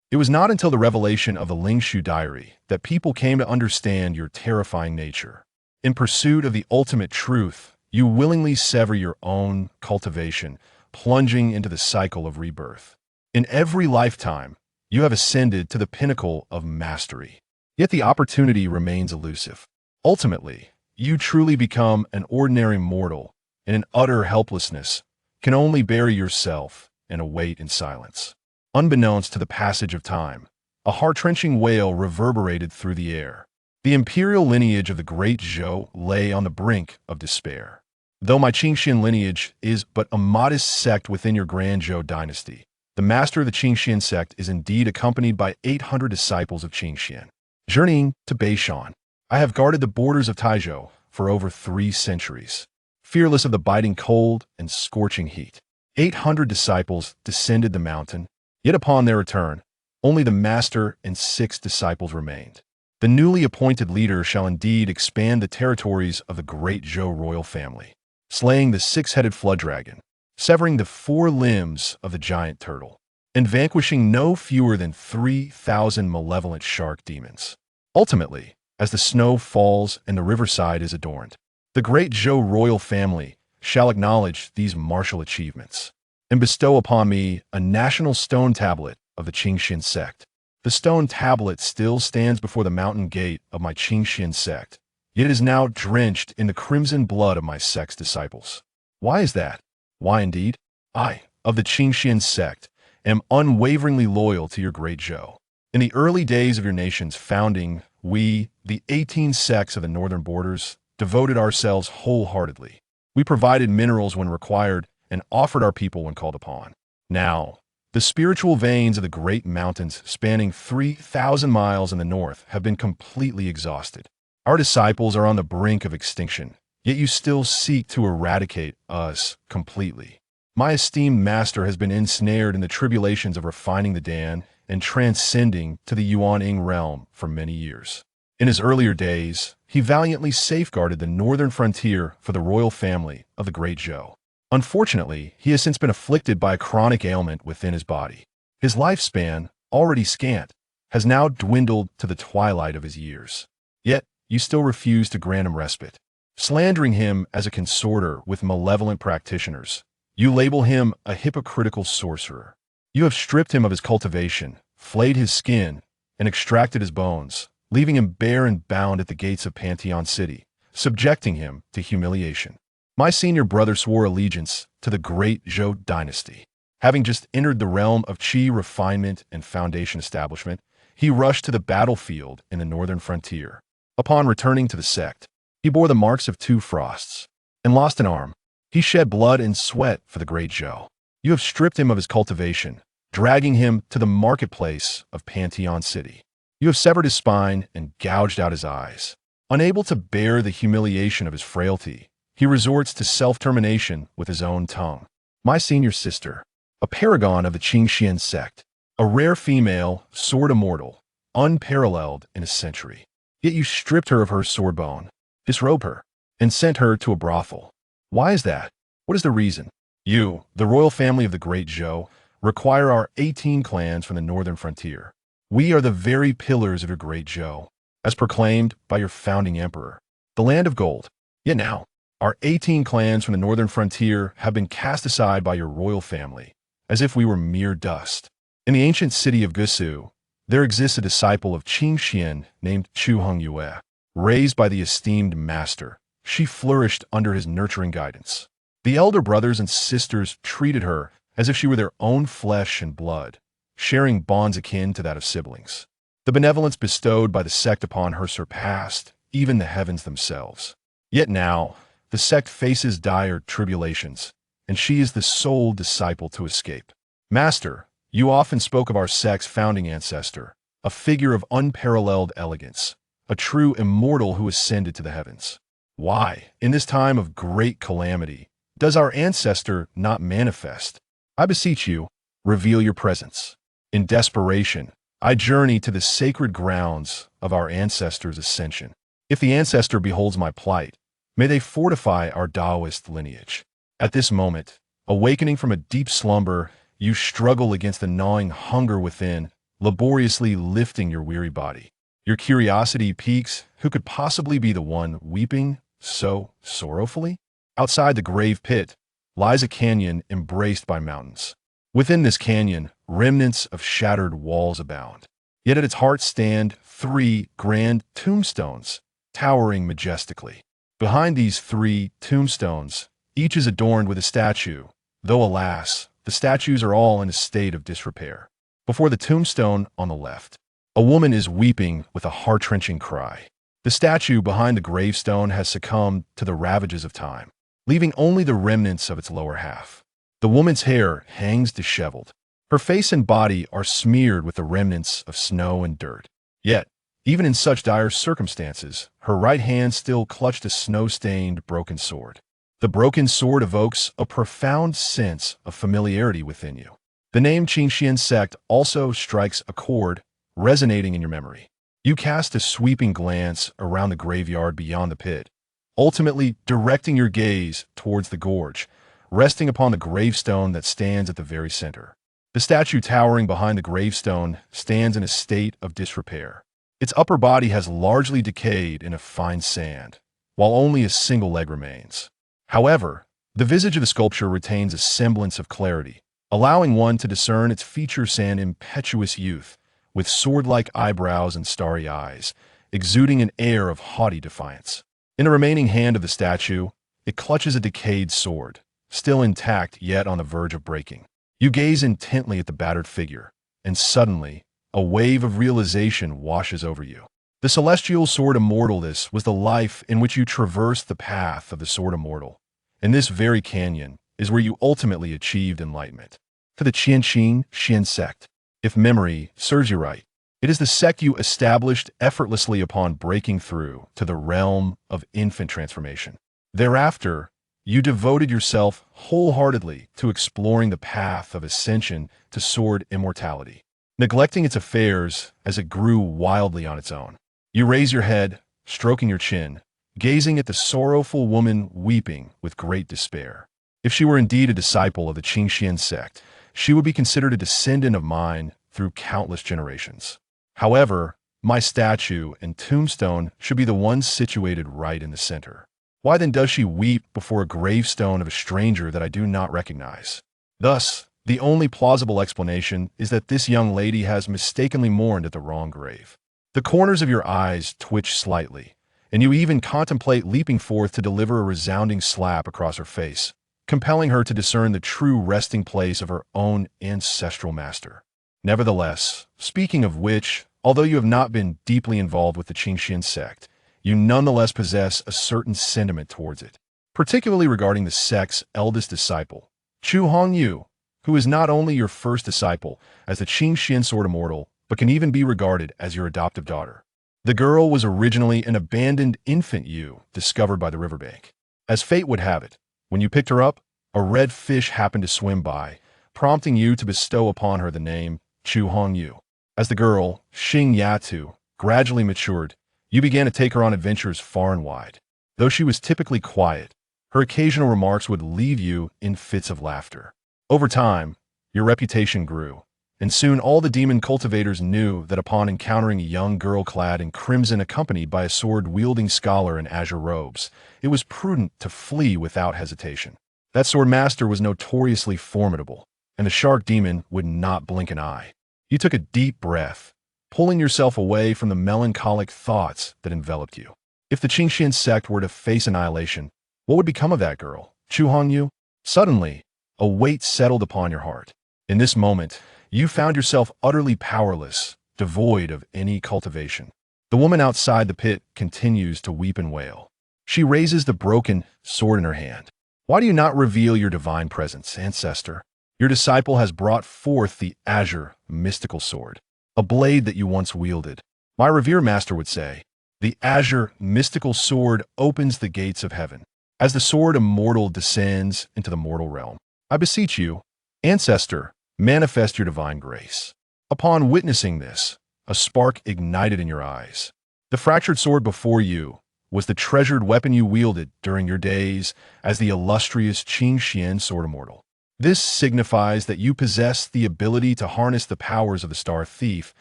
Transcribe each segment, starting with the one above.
It was not until the revelation of the Lingxu diary that people came to understand your terrifying nature. In pursuit of the ultimate truth, you willingly sever your own cultivation, plunging into the cycle of rebirth. In every lifetime, you have ascended to the pinnacle of mastery. Yet the opportunity remains elusive. Ultimately, you truly become an ordinary mortal, and in utter helplessness, can only bury yourself and await in silence. Unbeknownst to the passage of time, a heart-wrenching wail reverberated through the air. The imperial lineage of the great Zhou lay on the brink of despair. Though my Qingxuan lineage is but a modest sect within your grand Zhou dynasty, the master of the Qingxuan Sect is indeed accompanied by 800 disciples of Qingxuan. Journeying to Beishan, I have guarded the borders of Taizhou for over 3 centuries, fearless of the biting cold and scorching heat. 800 disciples descended the mountain, yet upon their return, only the master and 6 disciples remained. The newly appointed leader shall indeed expand the territories of the great Zhou royal family, slaying the 6-headed flood dragon, severing the 4 limbs of the giant turtle, and vanquishing no fewer than 3,000 malevolent shark demons. Ultimately, as the snow falls and the riverside is adorned, the great Zhou royal family shall acknowledge these martial achievements and bestow upon me a national stone tablet of the Qingxuan Sect. The stone tablet still stands before the mountain gate of my Qingxuan Sect, yet it is now drenched in the crimson blood of my sect's disciples. Why is that? Why indeed? I, of the Qingxuan Sect, am unwaveringly loyal to your great Zhou. In the early days of your nation's founding, we, the 18 sects of the northern borders, devoted ourselves wholeheartedly. We provided minerals when required and offered our people when called upon. Now, the spiritual veins of the great mountains spanning 3,000 miles in the north have been completely exhausted. Our disciples are on the brink of extinction, yet you still seek to eradicate us completely. My esteemed master has been ensnared in the tribulations of refining the Dan and transcending to the Yuan-Ing realm for many years. In his earlier days, he valiantly safeguarded the northern frontier for the royal family of the great Zhou. Unfortunately, he has since been afflicted by a chronic ailment within his body. His lifespan, already scant, has now dwindled to the twilight of his years. Yet, you still refuse to grant him respite. Slandering him as a consorter with malevolent practitioners, you label him a hypocritical sorcerer. You have stripped him of his cultivation, flayed his skin, and extracted his bones, leaving him bare and bound at the gates of Pantheon City, subjecting him to humiliation. My senior brother swore allegiance to the great Zhou dynasty. Having just entered the realm of Qi refinement and foundation establishment, he rushed to the battlefield in the northern frontier. Upon returning to the sect, he bore the marks of 2 frosts, and lost an arm. He shed blood and sweat for the great Zhou. You have stripped him of his cultivation, dragging him to the marketplace of Pantheon City. You have severed his spine and gouged out his eyes. Unable to bear the humiliation of his frailty, he resorts to self-termination with his own tongue. My senior sister, a paragon of the Qingxuan Sect, a rare female, sword immortal, unparalleled in a century. Yet you stripped her of her sword bone, disrobed her, and sent her to a brothel. Why is that? What is the reason? You, the royal family of the great Zhou, require our 18 clans from the northern frontier. We are the very pillars of your great Zhou, as proclaimed by your founding emperor, the land of gold. Yet now, our 18 clans from the northern frontier have been cast aside by your royal family, as if we were mere dust. In the ancient city of Gusu, there exists a disciple of Qingxuan named Chu Hongyu. Raised by the esteemed master, she flourished under his nurturing guidance. The elder brothers and sisters treated her as if she were their own flesh and blood, sharing bonds akin to that of siblings. The benevolence bestowed by the sect upon her surpassed even the heavens themselves. Yet now, the sect faces dire tribulations, and she is the sole disciple to escape. Master, you often spoke of our sect's founding ancestor, a figure of unparalleled elegance, a true immortal who ascended to the heavens. Why, in this time of great calamity, does our ancestor not manifest? I beseech you, reveal your presence. In desperation, I journey to the sacred grounds of our ancestor's ascension. If the ancestor beholds my plight, may they fortify our Taoist lineage. At this moment, awakening from a deep slumber, you struggle against the gnawing hunger within, laboriously lifting your weary body. Your curiosity piques, who could possibly be the one weeping so sorrowfully? Outside the grave pit lies a canyon embraced by mountains. Within this canyon, remnants of shattered walls abound. Yet at its heart stand three grand tombstones, towering majestically. Behind these three tombstones, each is adorned with a statue, though alas, the statues are all in a state of disrepair. Before the tombstone on the left, a woman is weeping with a heart-wrenching cry. The statue behind the gravestone has succumbed to the ravages of time, leaving only the remnants of its lower half. The woman's hair hangs disheveled. Her face and body are smeared with the remnants of snow and dirt. Yet, even in such dire circumstances, her right hand still clutched a snow-stained broken sword. The broken sword evokes a profound sense of familiarity within you. The name Qingxuan Sect also strikes a chord, resonating in your memory. You cast a sweeping glance around the graveyard beyond the pit, ultimately directing your gaze towards the gorge, resting upon the gravestone that stands at the very center. The statue towering behind the gravestone stands in a state of disrepair. Its upper body has largely decayed in a fine sand, while only a single leg remains. However, the visage of the sculpture retains a semblance of clarity, allowing one to discern its features and impetuous youth, with sword-like eyebrows and starry eyes, exuding an air of haughty defiance. In the remaining hand of the statue, it clutches a decayed sword, still intact yet on the verge of breaking. You gaze intently at the battered figure, and suddenly, a wave of realization washes over you. The celestial sword immortal, this was the life in which you traversed the path of the sword immortal. In this very canyon is where you ultimately achieved enlightenment. To the Qingxuan Sect, if memory serves you right, it is the sect you established effortlessly upon breaking through to the realm of infant transformation. Thereafter, you devoted yourself wholeheartedly to exploring the path of ascension to sword immortality, neglecting its affairs as it grew wildly on its own. You raise your head, stroking your chin, gazing at the sorrowful woman weeping with great despair. If she were indeed a disciple of the Qingxuan Sect, she would be considered a descendant of mine through countless generations. However, my statue and tombstone should be the one situated right in the center. Why then does she weep before a gravestone of a stranger that I do not recognize? Thus, the only plausible explanation is that this young lady has mistakenly mourned at the wrong grave. The corners of your eyes twitch slightly, and you even contemplate leaping forth to deliver a resounding slap across her face, compelling her to discern the true resting place of her own ancestral master. Nevertheless, speaking of which, although you have not been deeply involved with the Qingxuan Sect, you nonetheless possess a certain sentiment towards it, particularly regarding the sect's eldest disciple, Chu Hongyu, who is not only your first disciple as the Qingxuan Sword Immortal, but can even be regarded as your adoptive daughter. The girl was originally an abandoned infant you discovered by the riverbank. As fate would have it, when you picked her up, a red fish happened to swim by, prompting you to bestow upon her the name Chu Hongyu. As the girl, Xing Yatu, gradually matured, you began to take her on adventures far and wide. Though she was typically quiet, her occasional remarks would leave you in fits of laughter. Over time, your reputation grew, and soon all the demon cultivators knew that upon encountering a young girl clad in crimson accompanied by a sword-wielding scholar in azure robes, it was prudent to flee without hesitation. That sword master was notoriously formidable, and the shark demon would not blink an eye. You took a deep breath, pulling yourself away from the melancholic thoughts that enveloped you. If the Qingxuan Sect were to face annihilation, what would become of that girl, Chu Hongyu? Suddenly, a weight settled upon your heart. In this moment, you found yourself utterly powerless, devoid of any cultivation. The woman outside the pit continues to weep and wail. She raises the broken sword in her hand. Why do you not reveal your divine presence, ancestor? Your disciple has brought forth the azure, mystical sword, a blade that you once wielded. My revered master would say, the azure, mystical sword opens the gates of heaven. As the sword immortal descends into the mortal realm, I beseech you, ancestor, manifest your divine grace. Upon witnessing this, a spark ignited in your eyes. The fractured sword before you was the treasured weapon you wielded during your days as the illustrious Qingxuan Sword Immortal. This signifies that you possess the ability to harness the powers of the Star Thief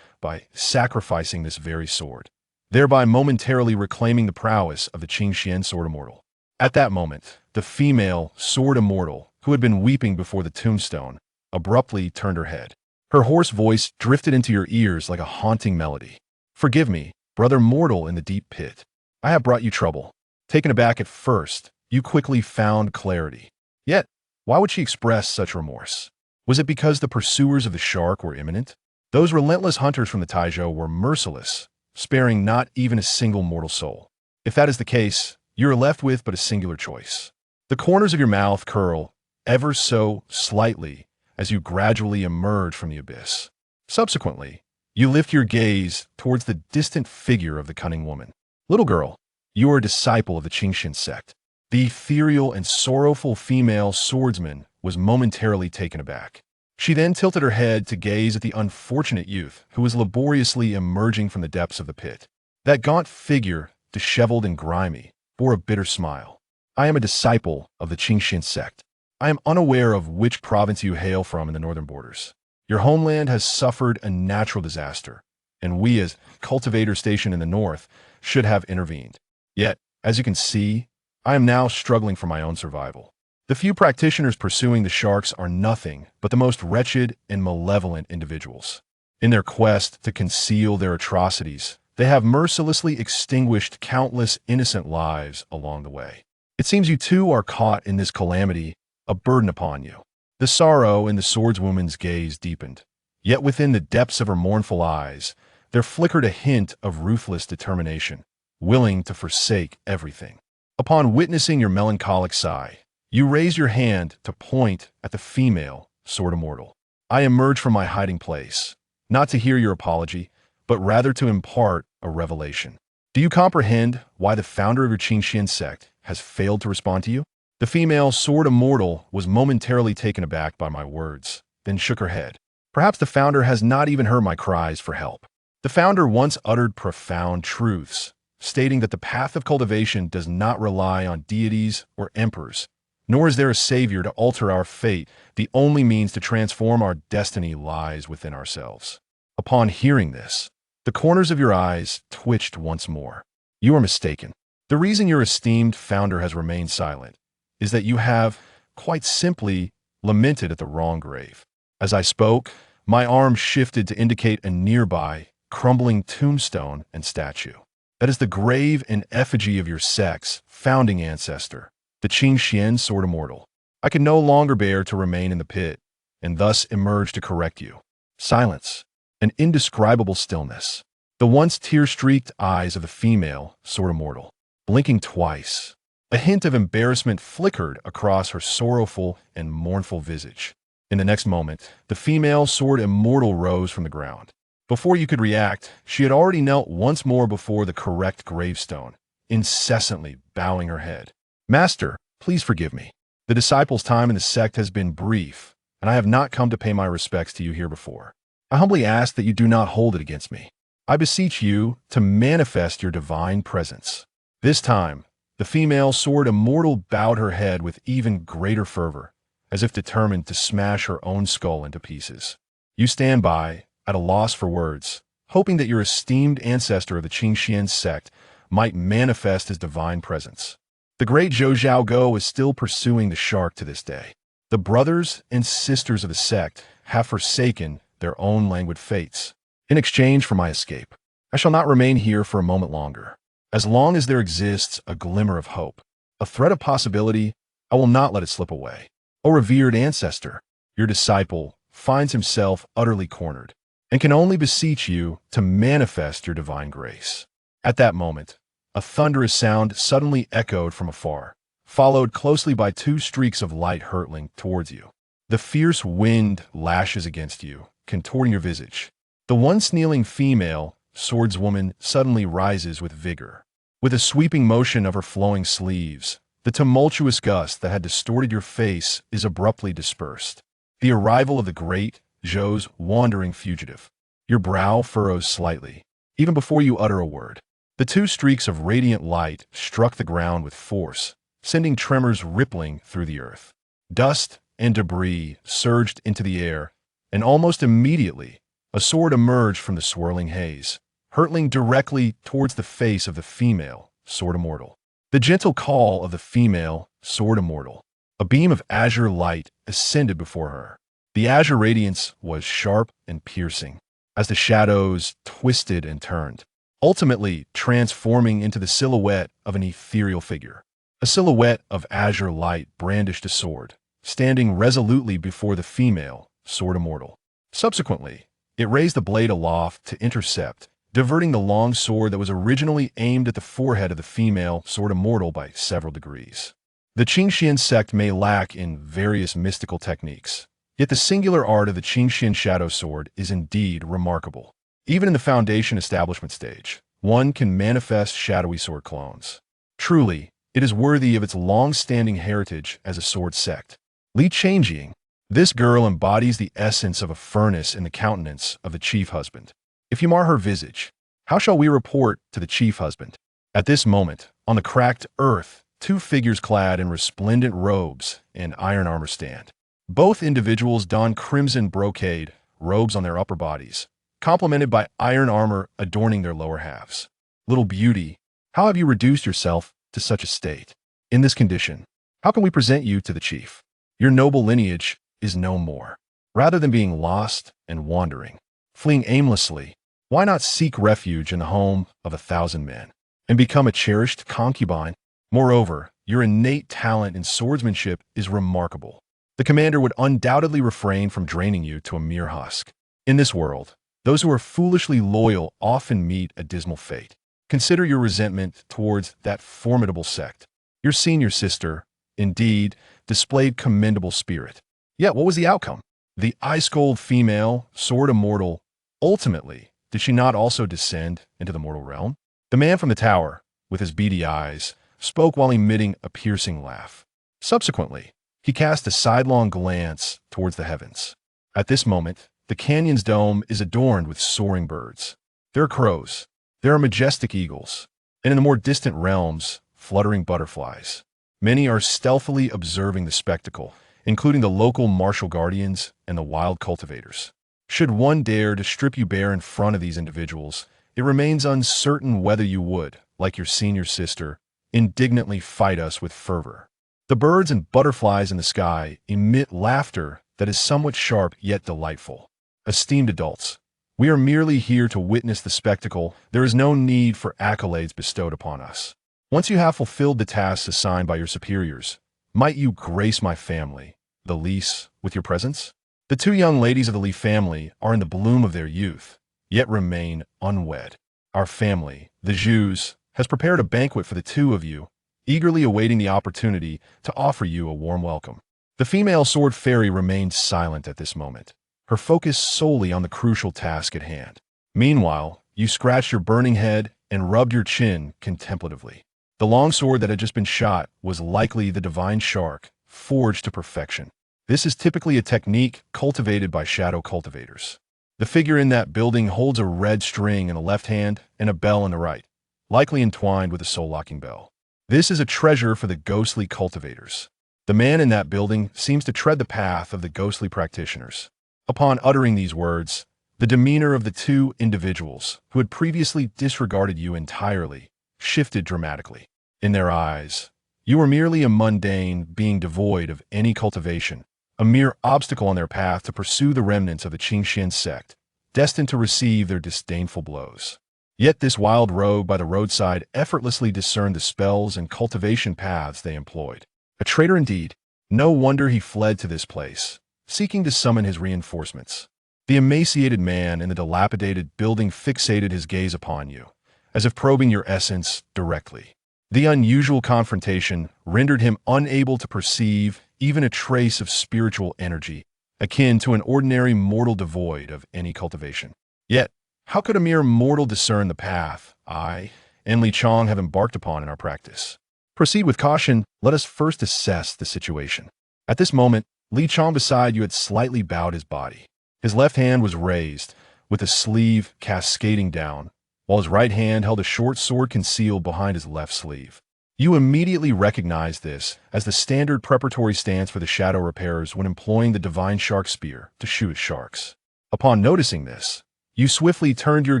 by sacrificing this very sword, thereby momentarily reclaiming the prowess of the Qingxuan Sword Immortal. At that moment, the female Sword Immortal, who had been weeping before the tombstone, abruptly turned her head. Her hoarse voice drifted into your ears like a haunting melody. "Forgive me, brother mortal in the deep pit. I have brought you trouble." Taken aback at first, you quickly found clarity. Yet, why would she express such remorse? Was it because the pursuers of the shark were imminent? Those relentless hunters from the Taizhou were merciless, sparing not even a single mortal soul. If that is the case, you are left with but a singular choice. The corners of your mouth curl ever so slightly as you gradually emerge from the abyss. Subsequently, you lift your gaze towards the distant figure of the cunning woman. Little girl, you are a disciple of the Qingxuan Sect. The ethereal and sorrowful female swordsman was momentarily taken aback. She then tilted her head to gaze at the unfortunate youth who was laboriously emerging from the depths of the pit. That gaunt figure, disheveled and grimy, bore a bitter smile. "I am a disciple of the Qingxuan Sect. I am unaware of which province you hail from in the northern borders. Your homeland has suffered a natural disaster, and we as cultivators stationed in the north should have intervened. Yet, as you can see, I am now struggling for my own survival. The few practitioners pursuing the sharks are nothing but the most wretched and malevolent individuals. In their quest to conceal their atrocities, they have mercilessly extinguished countless innocent lives along the way. It seems you too are caught in this calamity, a burden upon you." The sorrow in the swordswoman's gaze deepened, yet within the depths of her mournful eyes, there flickered a hint of ruthless determination, willing to forsake everything. Upon witnessing your melancholic sigh, you raise your hand to point at the female Sword Immortal. "I emerge from my hiding place, not to hear your apology, but rather to impart a revelation. Do you comprehend why the founder of your Qingxuan sect has failed to respond to you?" The female Sword Immortal was momentarily taken aback by my words, then shook her head. "Perhaps the founder has not even heard my cries for help. The founder once uttered profound truths, stating that the path of cultivation does not rely on deities or emperors, nor is there a savior to alter our fate. The only means to transform our destiny lies within ourselves." Upon hearing this, the corners of your eyes twitched once more. You are mistaken. The reason your esteemed founder has remained silent is that you have, quite simply, lamented at the wrong grave. As I spoke, my arm shifted to indicate a nearby, crumbling tombstone and statue. That is the grave and effigy of your sect's founding ancestor, the Qingxuan Sword Immortal. I could no longer bear to remain in the pit, and thus emerged to correct you. Silence, an indescribable stillness. The once tear-streaked eyes of the female Sword Immortal, blinking twice. A hint of embarrassment flickered across her sorrowful and mournful visage. In the next moment, the female Sword Immortal rose from the ground. Before you could react, she had already knelt once more before the correct gravestone, incessantly bowing her head. "Master, please forgive me. The disciple's time in the sect has been brief, and I have not come to pay my respects to you here before. I humbly ask that you do not hold it against me. I beseech you to manifest your divine presence." This time, the female Sword Immortal bowed her head with even greater fervor, as if determined to smash her own skull into pieces. You stand by, at a loss for words, hoping that your esteemed ancestor of the Qingxuan sect might manifest his divine presence. The great Zhou Zhaoguo is still pursuing the shark to this day. The brothers and sisters of the sect have forsaken their own languid fates. In exchange for my escape, I shall not remain here for a moment longer. As long as there exists a glimmer of hope, a thread of possibility, I will not let it slip away. O revered ancestor, your disciple finds himself utterly cornered, and can only beseech you to manifest your divine grace. At that moment, a thunderous sound suddenly echoed from afar, followed closely by two streaks of light hurtling towards you. The fierce wind lashes against you, contorting your visage. The once kneeling female swordswoman suddenly rises with vigor. With a sweeping motion of her flowing sleeves, the tumultuous gust that had distorted your face is abruptly dispersed. The arrival of the great Zhou's wandering fugitive. Your brow furrows slightly, even before you utter a word. The two streaks of radiant light struck the ground with force, sending tremors rippling through the earth. Dust and debris surged into the air, and almost immediately, a sword emerged from the swirling haze, hurtling directly towards the face of the female Sword Immortal. The gentle call of the female Sword Immortal. A beam of azure light ascended before her. The azure radiance was sharp and piercing, as the shadows twisted and turned, ultimately transforming into the silhouette of an ethereal figure. A silhouette of azure light brandished a sword, standing resolutely before the female Sword Immortal. Subsequently, it raised the blade aloft to intercept, diverting the long sword that was originally aimed at the forehead of the female Sword Immortal by several degrees. The Qingxuan Sect may lack in various mystical techniques, yet the singular art of the Qingxuan Shadow Sword is indeed remarkable. Even in the Foundation establishment stage, one can manifest shadowy sword clones. Truly, it is worthy of its long-standing heritage as a sword sect. Li Changjiang. This girl embodies the essence of a furnace in the countenance of the chief husband. If you mar her visage, how shall we report to the chief husband? At this moment, on the cracked earth, two figures clad in resplendent robes and iron armor stand. Both individuals don crimson brocade robes on their upper bodies, complemented by iron armor adorning their lower halves. Little beauty, how have you reduced yourself to such a state? In this condition, how can we present you to the chief? Your noble lineage is no more. Rather than being lost and wandering, fleeing aimlessly, why not seek refuge in the home of 1,000 men and become a cherished concubine? Moreover, your innate talent in swordsmanship is remarkable. The commander would undoubtedly refrain from draining you to a mere husk. In this world, those who are foolishly loyal often meet a dismal fate. Consider your resentment towards that formidable sect. Your senior sister, indeed, displayed commendable spirit. Yet what was the outcome? The ice-cold female, Sword Immortal, ultimately, did she not also descend into the mortal realm? The man from the tower, with his beady eyes, spoke while emitting a piercing laugh. Subsequently, he cast a sidelong glance towards the heavens. At this moment, the canyon's dome is adorned with soaring birds. There are crows, there are majestic eagles, and in the more distant realms, fluttering butterflies. Many are stealthily observing the spectacle, including the local martial guardians and the wild cultivators. Should one dare to strip you bare in front of these individuals, it remains uncertain whether you would, like your senior sister, indignantly fight us with fervor. The birds and butterflies in the sky emit laughter that is somewhat sharp yet delightful. Esteemed adults, we are merely here to witness the spectacle. There is no need for accolades bestowed upon us. Once you have fulfilled the tasks assigned by your superiors, might you grace my family, the Lis, with your presence? The two young ladies of the Li family are in the bloom of their youth, yet remain unwed. Our family, the Zhus, has prepared a banquet for the two of you, eagerly awaiting the opportunity to offer you a warm welcome. The female sword fairy remained silent at this moment, her focus solely on the crucial task at hand. Meanwhile, you scratched your burning head and rubbed your chin contemplatively. The long sword that had just been shot was likely the divine shark, forged to perfection. This is typically a technique cultivated by shadow cultivators. The figure in that building holds a red string in the left hand and a bell in the right, likely entwined with a soul-locking bell. This is a treasure for the ghostly cultivators. The man in that building seems to tread the path of the ghostly practitioners. Upon uttering these words, the demeanor of the two individuals who had previously disregarded you entirely shifted dramatically. In their eyes, you were merely a mundane being devoid of any cultivation, a mere obstacle on their path to pursue the remnants of the Qingxuan Sect, destined to receive their disdainful blows. Yet this wild rogue by the roadside effortlessly discerned the spells and cultivation paths they employed. A traitor indeed. No wonder he fled to this place, seeking to summon his reinforcements. The emaciated man in the dilapidated building fixated his gaze upon you, as if probing your essence directly. The unusual confrontation rendered him unable to perceive even a trace of spiritual energy, akin to an ordinary mortal devoid of any cultivation. Yet, how could a mere mortal discern the path I and Li Chong have embarked upon in our practice? Proceed with caution. Let us first assess the situation. At this moment, Li Chong beside you had slightly bowed his body. His left hand was raised, with the sleeve cascading down, while his right hand held a short sword concealed behind his left sleeve. You immediately recognize this as the standard preparatory stance for the shadow repairers when employing the divine shark spear to shoot at sharks. Upon noticing this, you swiftly turned your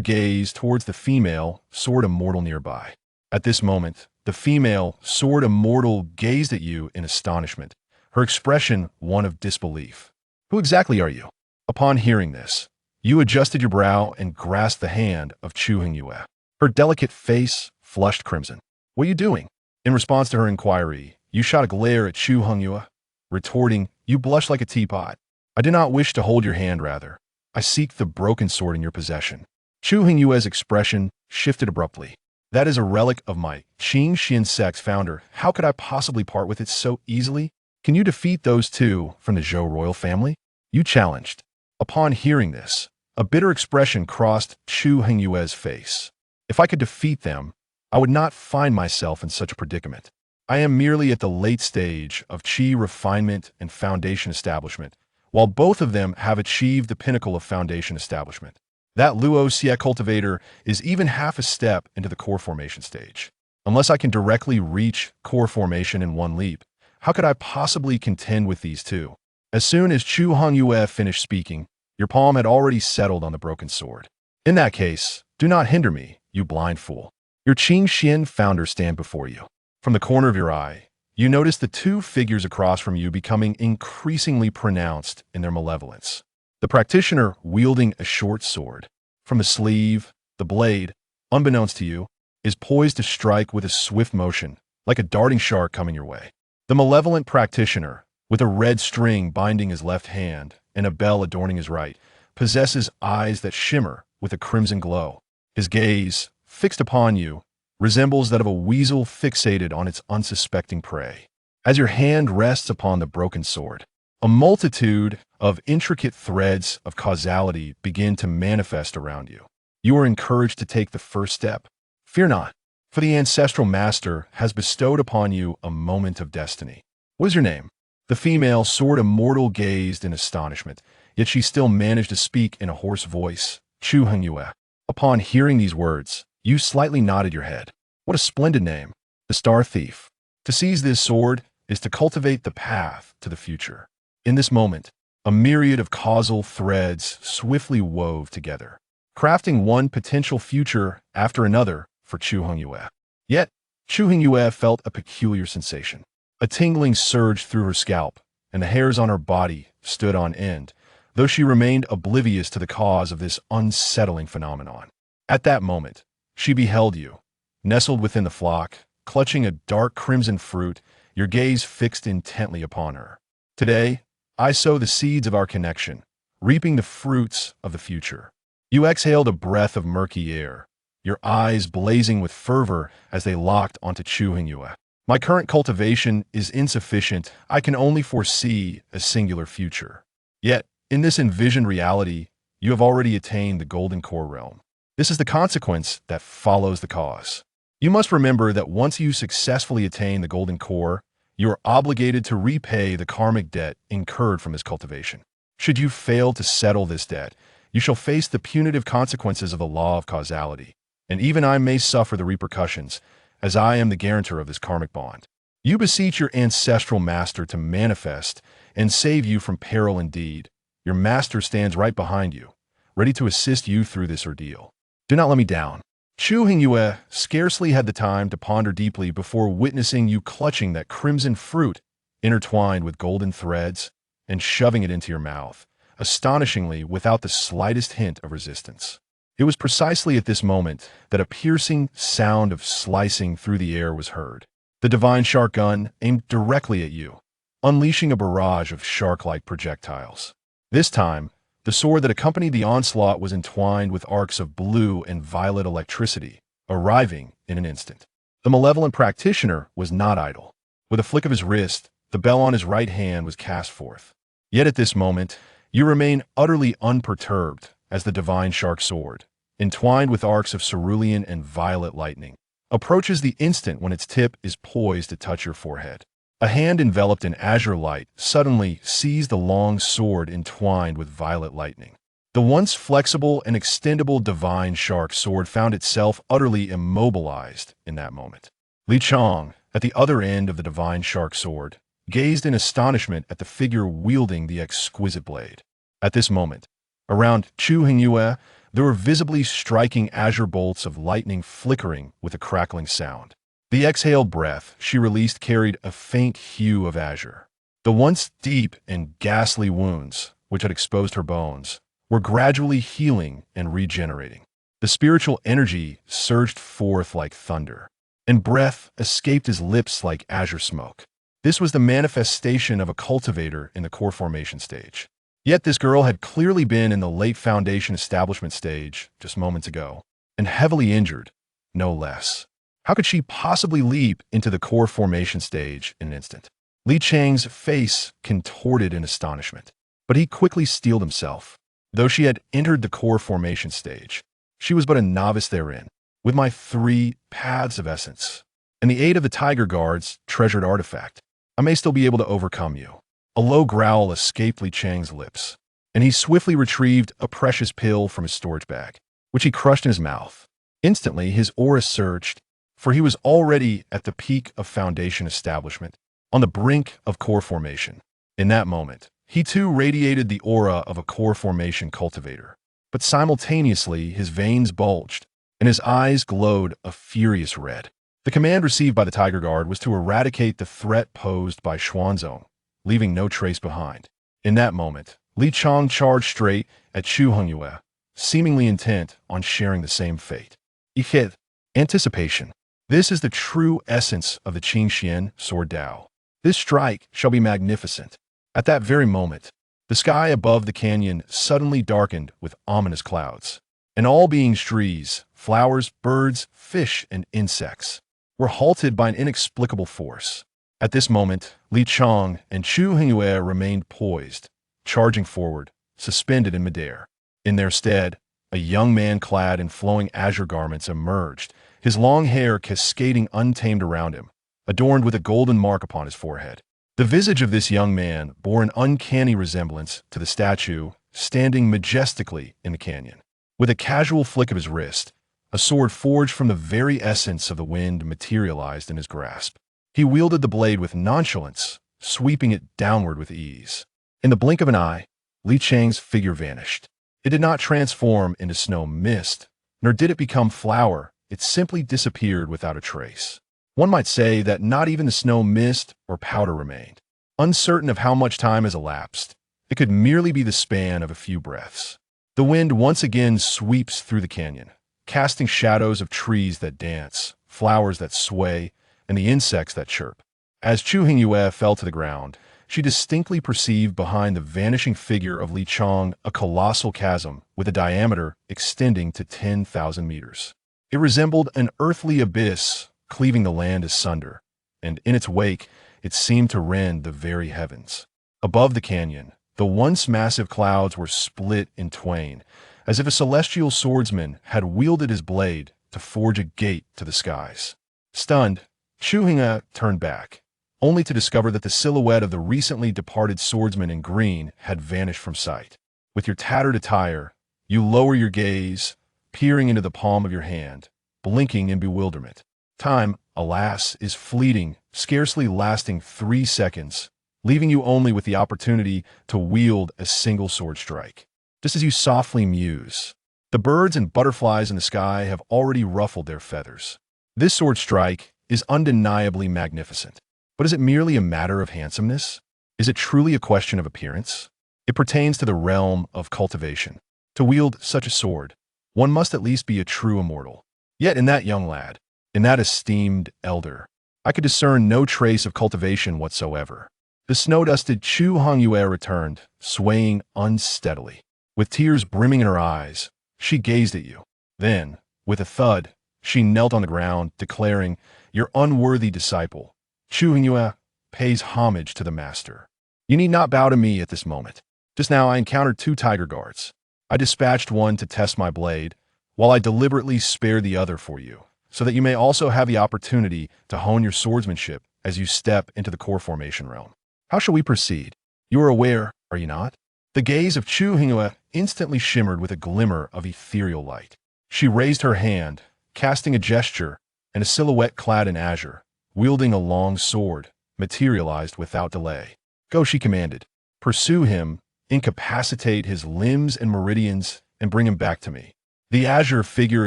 gaze towards the female Sword Immortal nearby. At this moment, the female Sword Immortal gazed at you in astonishment, her expression one of disbelief. Who exactly are you? Upon hearing this, you adjusted your brow and grasped the hand of Chu Hongyu. Her delicate face flushed crimson. What are you doing? In response to her inquiry, you shot a glare at Chu Hongyu, retorting, you blush like a teapot. I do not wish to hold your hand, rather. I seek the broken sword in your possession. Chu Hongyu's expression shifted abruptly. That is a relic of my Qingxuan Sect's founder. How could I possibly part with it so easily? Can you defeat those two from the Zhou royal family? You challenged. Upon hearing this, a bitter expression crossed Chu Hongyu's face. If I could defeat them, I would not find myself in such a predicament. I am merely at the late stage of Qi refinement and foundation establishment, while both of them have achieved the pinnacle of foundation establishment. That Luo Xie cultivator is even half a step into the core formation stage. Unless I can directly reach core formation in one leap, how could I possibly contend with these two? As soon as Chu Hongyu finished speaking, your palm had already settled on the broken sword. In that case, do not hinder me, you blind fool. Your Qingxuan founders stand before you. From the corner of your eye, you notice the two figures across from you becoming increasingly pronounced in their malevolence. The practitioner wielding a short sword. From the sleeve, the blade, unbeknownst to you, is poised to strike with a swift motion, like a darting shark coming your way. The malevolent practitioner, with a red string binding his left hand and a bell adorning his right, possesses eyes that shimmer with a crimson glow. His gaze, fixed upon you, resembles that of a weasel fixated on its unsuspecting prey. As your hand rests upon the broken sword, a multitude of intricate threads of causality begin to manifest around you. You are encouraged to take the first step. Fear not, for the ancestral master has bestowed upon you a moment of destiny. What is your name? The female Sword Immortal gazed in astonishment, yet she still managed to speak in a hoarse voice. Chu Hongyu. Upon hearing these words, you slightly nodded your head. What a splendid name. The Star Thief. To seize this sword is to cultivate the path to the future. In this moment, a myriad of causal threads swiftly wove together, crafting one potential future after another for Chu Hongyu. Yet, Chu Hongyu felt a peculiar sensation. A tingling surged through her scalp, and the hairs on her body stood on end, though she remained oblivious to the cause of this unsettling phenomenon. At that moment, she beheld you, nestled within the flock, clutching a dark crimson fruit, your gaze fixed intently upon her. Today, I sow the seeds of our connection, reaping the fruits of the future. You exhaled a breath of murky air, your eyes blazing with fervor as they locked onto Chu Hongyu. My current cultivation is insufficient. I can only foresee a singular future. Yet, in this envisioned reality, you have already attained the golden core realm. This is the consequence that follows the cause. You must remember that once you successfully attain the golden core, you are obligated to repay the karmic debt incurred from this cultivation. Should you fail to settle this debt, you shall face the punitive consequences of the law of causality, and even I may suffer the repercussions, as I am the guarantor of this karmic bond. You beseech your ancestral master to manifest and save you from peril indeed. Your master stands right behind you, ready to assist you through this ordeal. Do not let me down. Chu Hongyu scarcely had the time to ponder deeply before witnessing you clutching that crimson fruit intertwined with golden threads and shoving it into your mouth, astonishingly without the slightest hint of resistance. It was precisely at this moment that a piercing sound of slicing through the air was heard. The divine shark gun aimed directly at you, unleashing a barrage of shark-like projectiles. This time, the sword that accompanied the onslaught was entwined with arcs of blue and violet electricity, arriving in an instant. The malevolent practitioner was not idle. With a flick of his wrist, the bell on his right hand was cast forth. Yet at this moment, you remain utterly unperturbed as the divine shark sword, entwined with arcs of cerulean and violet lightning, approaches the instant when its tip is poised to touch your forehead. A hand enveloped in azure light suddenly seized the long sword entwined with violet lightning. The once flexible and extendable divine shark sword found itself utterly immobilized in that moment. Li Chong, at the other end of the divine shark sword, gazed in astonishment at the figure wielding the exquisite blade. At this moment, around Chu Hongyu, there were visibly striking azure bolts of lightning flickering with a crackling sound. The exhaled breath she released carried a faint hue of azure. The once deep and ghastly wounds, which had exposed her bones, were gradually healing and regenerating. The spiritual energy surged forth like thunder, and breath escaped his lips like azure smoke. This was the manifestation of a cultivator in the core formation stage. Yet this girl had clearly been in the late foundation establishment stage just moments ago, and heavily injured, no less. How could she possibly leap into the core formation stage in an instant? Li Chang's face contorted in astonishment, but he quickly steeled himself. Though she had entered the core formation stage, she was but a novice therein. With my 3 paths of essence and the aid of the Tiger Guard's treasured artifact, I may still be able to overcome you. A low growl escaped Li Chang's lips, and he swiftly retrieved a precious pill from his storage bag, which he crushed in his mouth. Instantly, his aura surged, for he was already at the peak of foundation establishment, on the brink of core formation. In that moment, he too radiated the aura of a core formation cultivator, but simultaneously his veins bulged, and his eyes glowed a furious red. The command received by the Tiger Guard was to eradicate the threat posed by Qingxuanzong, leaving no trace behind. In that moment, Li Chang charged straight at Chu Hongyu, seemingly intent on sharing the same fate. Ihid, anticipation. This is the true essence of the Qingxuan Sword Dao. This strike shall be magnificent. At that very moment, the sky above the canyon suddenly darkened with ominous clouds, and all beings, trees, flowers, birds, fish, and insects were halted by an inexplicable force. At this moment, Li Chang and Chu Hongyu remained poised, charging forward, suspended in midair. In their stead, a young man clad in flowing azure garments emerged, his long hair cascading untamed around him, adorned with a golden mark upon his forehead. The visage of this young man bore an uncanny resemblance to the statue standing majestically in the canyon. With a casual flick of his wrist, a sword forged from the very essence of the wind materialized in his grasp. He wielded the blade with nonchalance, sweeping it downward with ease. In the blink of an eye, Li Chang's figure vanished. It did not transform into snow mist, nor did it become flour. It simply disappeared without a trace. One might say that not even the snow mist or powder remained. Uncertain of how much time has elapsed, it could merely be the span of a few breaths. The wind once again sweeps through the canyon, casting shadows of trees that dance, flowers that sway, and the insects that chirp. As Chu Hongyu fell to the ground, she distinctly perceived behind the vanishing figure of Li Chang a colossal chasm with a diameter extending to 10,000 meters. It resembled an earthly abyss, cleaving the land asunder, and in its wake, it seemed to rend the very heavens. Above the canyon, the once massive clouds were split in twain, as if a celestial swordsman had wielded his blade to forge a gate to the skies. Stunned, Chu Hongyu turned back, only to discover that the silhouette of the recently departed swordsman in green had vanished from sight. With your tattered attire, you lower your gaze, peering into the palm of your hand, blinking in bewilderment. Time, alas, is fleeting, scarcely lasting 3 seconds, leaving you only with the opportunity to wield a single sword strike. Just as you softly muse, the birds and butterflies in the sky have already ruffled their feathers. This sword strike is undeniably magnificent. But is it merely a matter of handsomeness? Is it truly a question of appearance? It pertains to the realm of cultivation. To wield such a sword, one must at least be a true immortal. Yet in that young lad, in that esteemed elder, I could discern no trace of cultivation whatsoever. The snow-dusted Chu Hongyu returned, swaying unsteadily. With tears brimming in her eyes, she gazed at you. Then, with a thud, she knelt on the ground, declaring, "Your unworthy disciple, Chu Hongyu, pays homage to the master. You need not bow to me at this moment. Just now I encountered 2 tiger guards. I dispatched one to test my blade, while I deliberately spared the other for you, so that you may also have the opportunity to hone your swordsmanship as you step into the core formation realm. How shall we proceed? You are aware, are you not?" The gaze of Chu Hongyu instantly shimmered with a glimmer of ethereal light. She raised her hand, casting a gesture, and a silhouette clad in azure, wielding a long sword, materialized without delay. "Go," she commanded. "Pursue him, incapacitate his limbs and meridians, and bring him back to me." The azure figure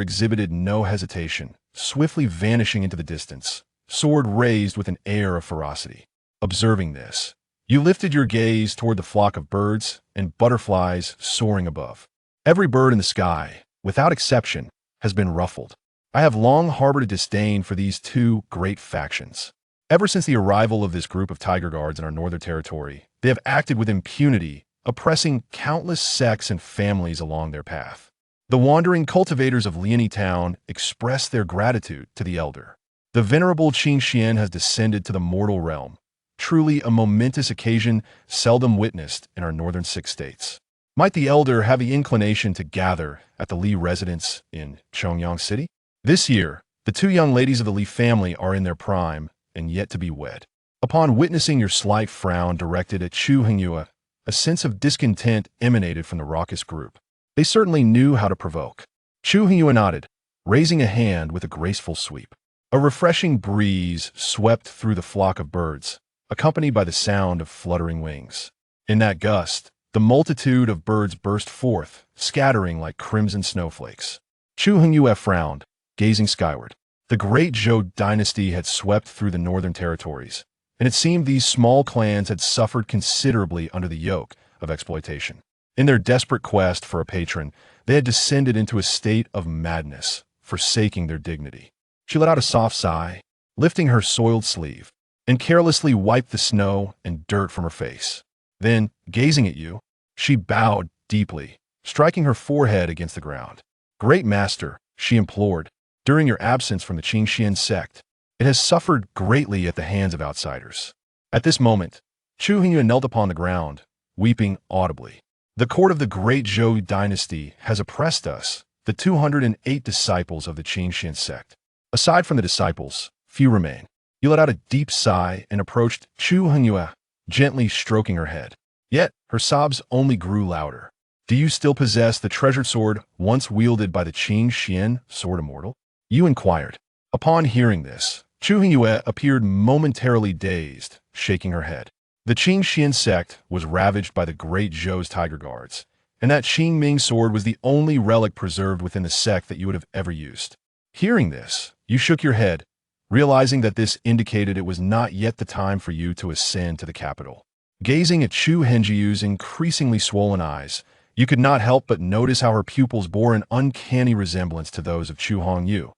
exhibited no hesitation, swiftly vanishing into the distance, sword raised with an air of ferocity. Observing this, you lifted your gaze toward the flock of birds and butterflies soaring above. Every bird in the sky, without exception, has been ruffled. I have long harbored a disdain for these two great factions. Ever since the arrival of this group of tiger guards in our northern territory, they have acted with impunity, oppressing countless sects and families along their path. The wandering cultivators of Lian Town express their gratitude to the elder. The venerable Qingxian has descended to the mortal realm, truly a momentous occasion seldom witnessed in our northern 6 states. Might the elder have the inclination to gather at the Li residence in Chongyang City? This year, the two young ladies of the Li family are in their prime and yet to be wed. Upon witnessing your slight frown directed at Chu Hongyu, a sense of discontent emanated from the raucous group. They certainly knew how to provoke. Chu Hongyu nodded, raising a hand with a graceful sweep. A refreshing breeze swept through the flock of birds, accompanied by the sound of fluttering wings. In that gust, the multitude of birds burst forth, scattering like crimson snowflakes. Chu Hongyu frowned, gazing skyward. The great Zhou dynasty had swept through the northern territories, and it seemed these small clans had suffered considerably under the yoke of exploitation. In their desperate quest for a patron, they had descended into a state of madness, forsaking their dignity. She let out a soft sigh, lifting her soiled sleeve, and carelessly wiped the snow and dirt from her face. Then, gazing at you, she bowed deeply, striking her forehead against the ground. "Great master," she implored, "during your absence from the Qingxuan Sect, it has suffered greatly at the hands of outsiders." At this moment, Chu Hongyu knelt upon the ground, weeping audibly. "The court of the great Zhou dynasty has oppressed us, the 208 disciples of the Qingxuan Sect. Aside from the disciples, few remain." You let out a deep sigh and approached Chu Hongyu, gently stroking her head. Yet, her sobs only grew louder. "Do you still possess the treasured sword once wielded by the Qingxuan Sword Immortal?" You inquired. Upon hearing this, Chu Hongyu appeared momentarily dazed, shaking her head. The Qingxuan Sect was ravaged by the great Zhou's tiger guards, and that Qingming sword was the only relic preserved within the sect that you would have ever used. Hearing this, you shook your head, realizing that this indicated it was not yet the time for you to ascend to the capital. Gazing at Chu Henjiu's increasingly swollen eyes, you could not help but notice how her pupils bore an uncanny resemblance to those of Chu Hongyu,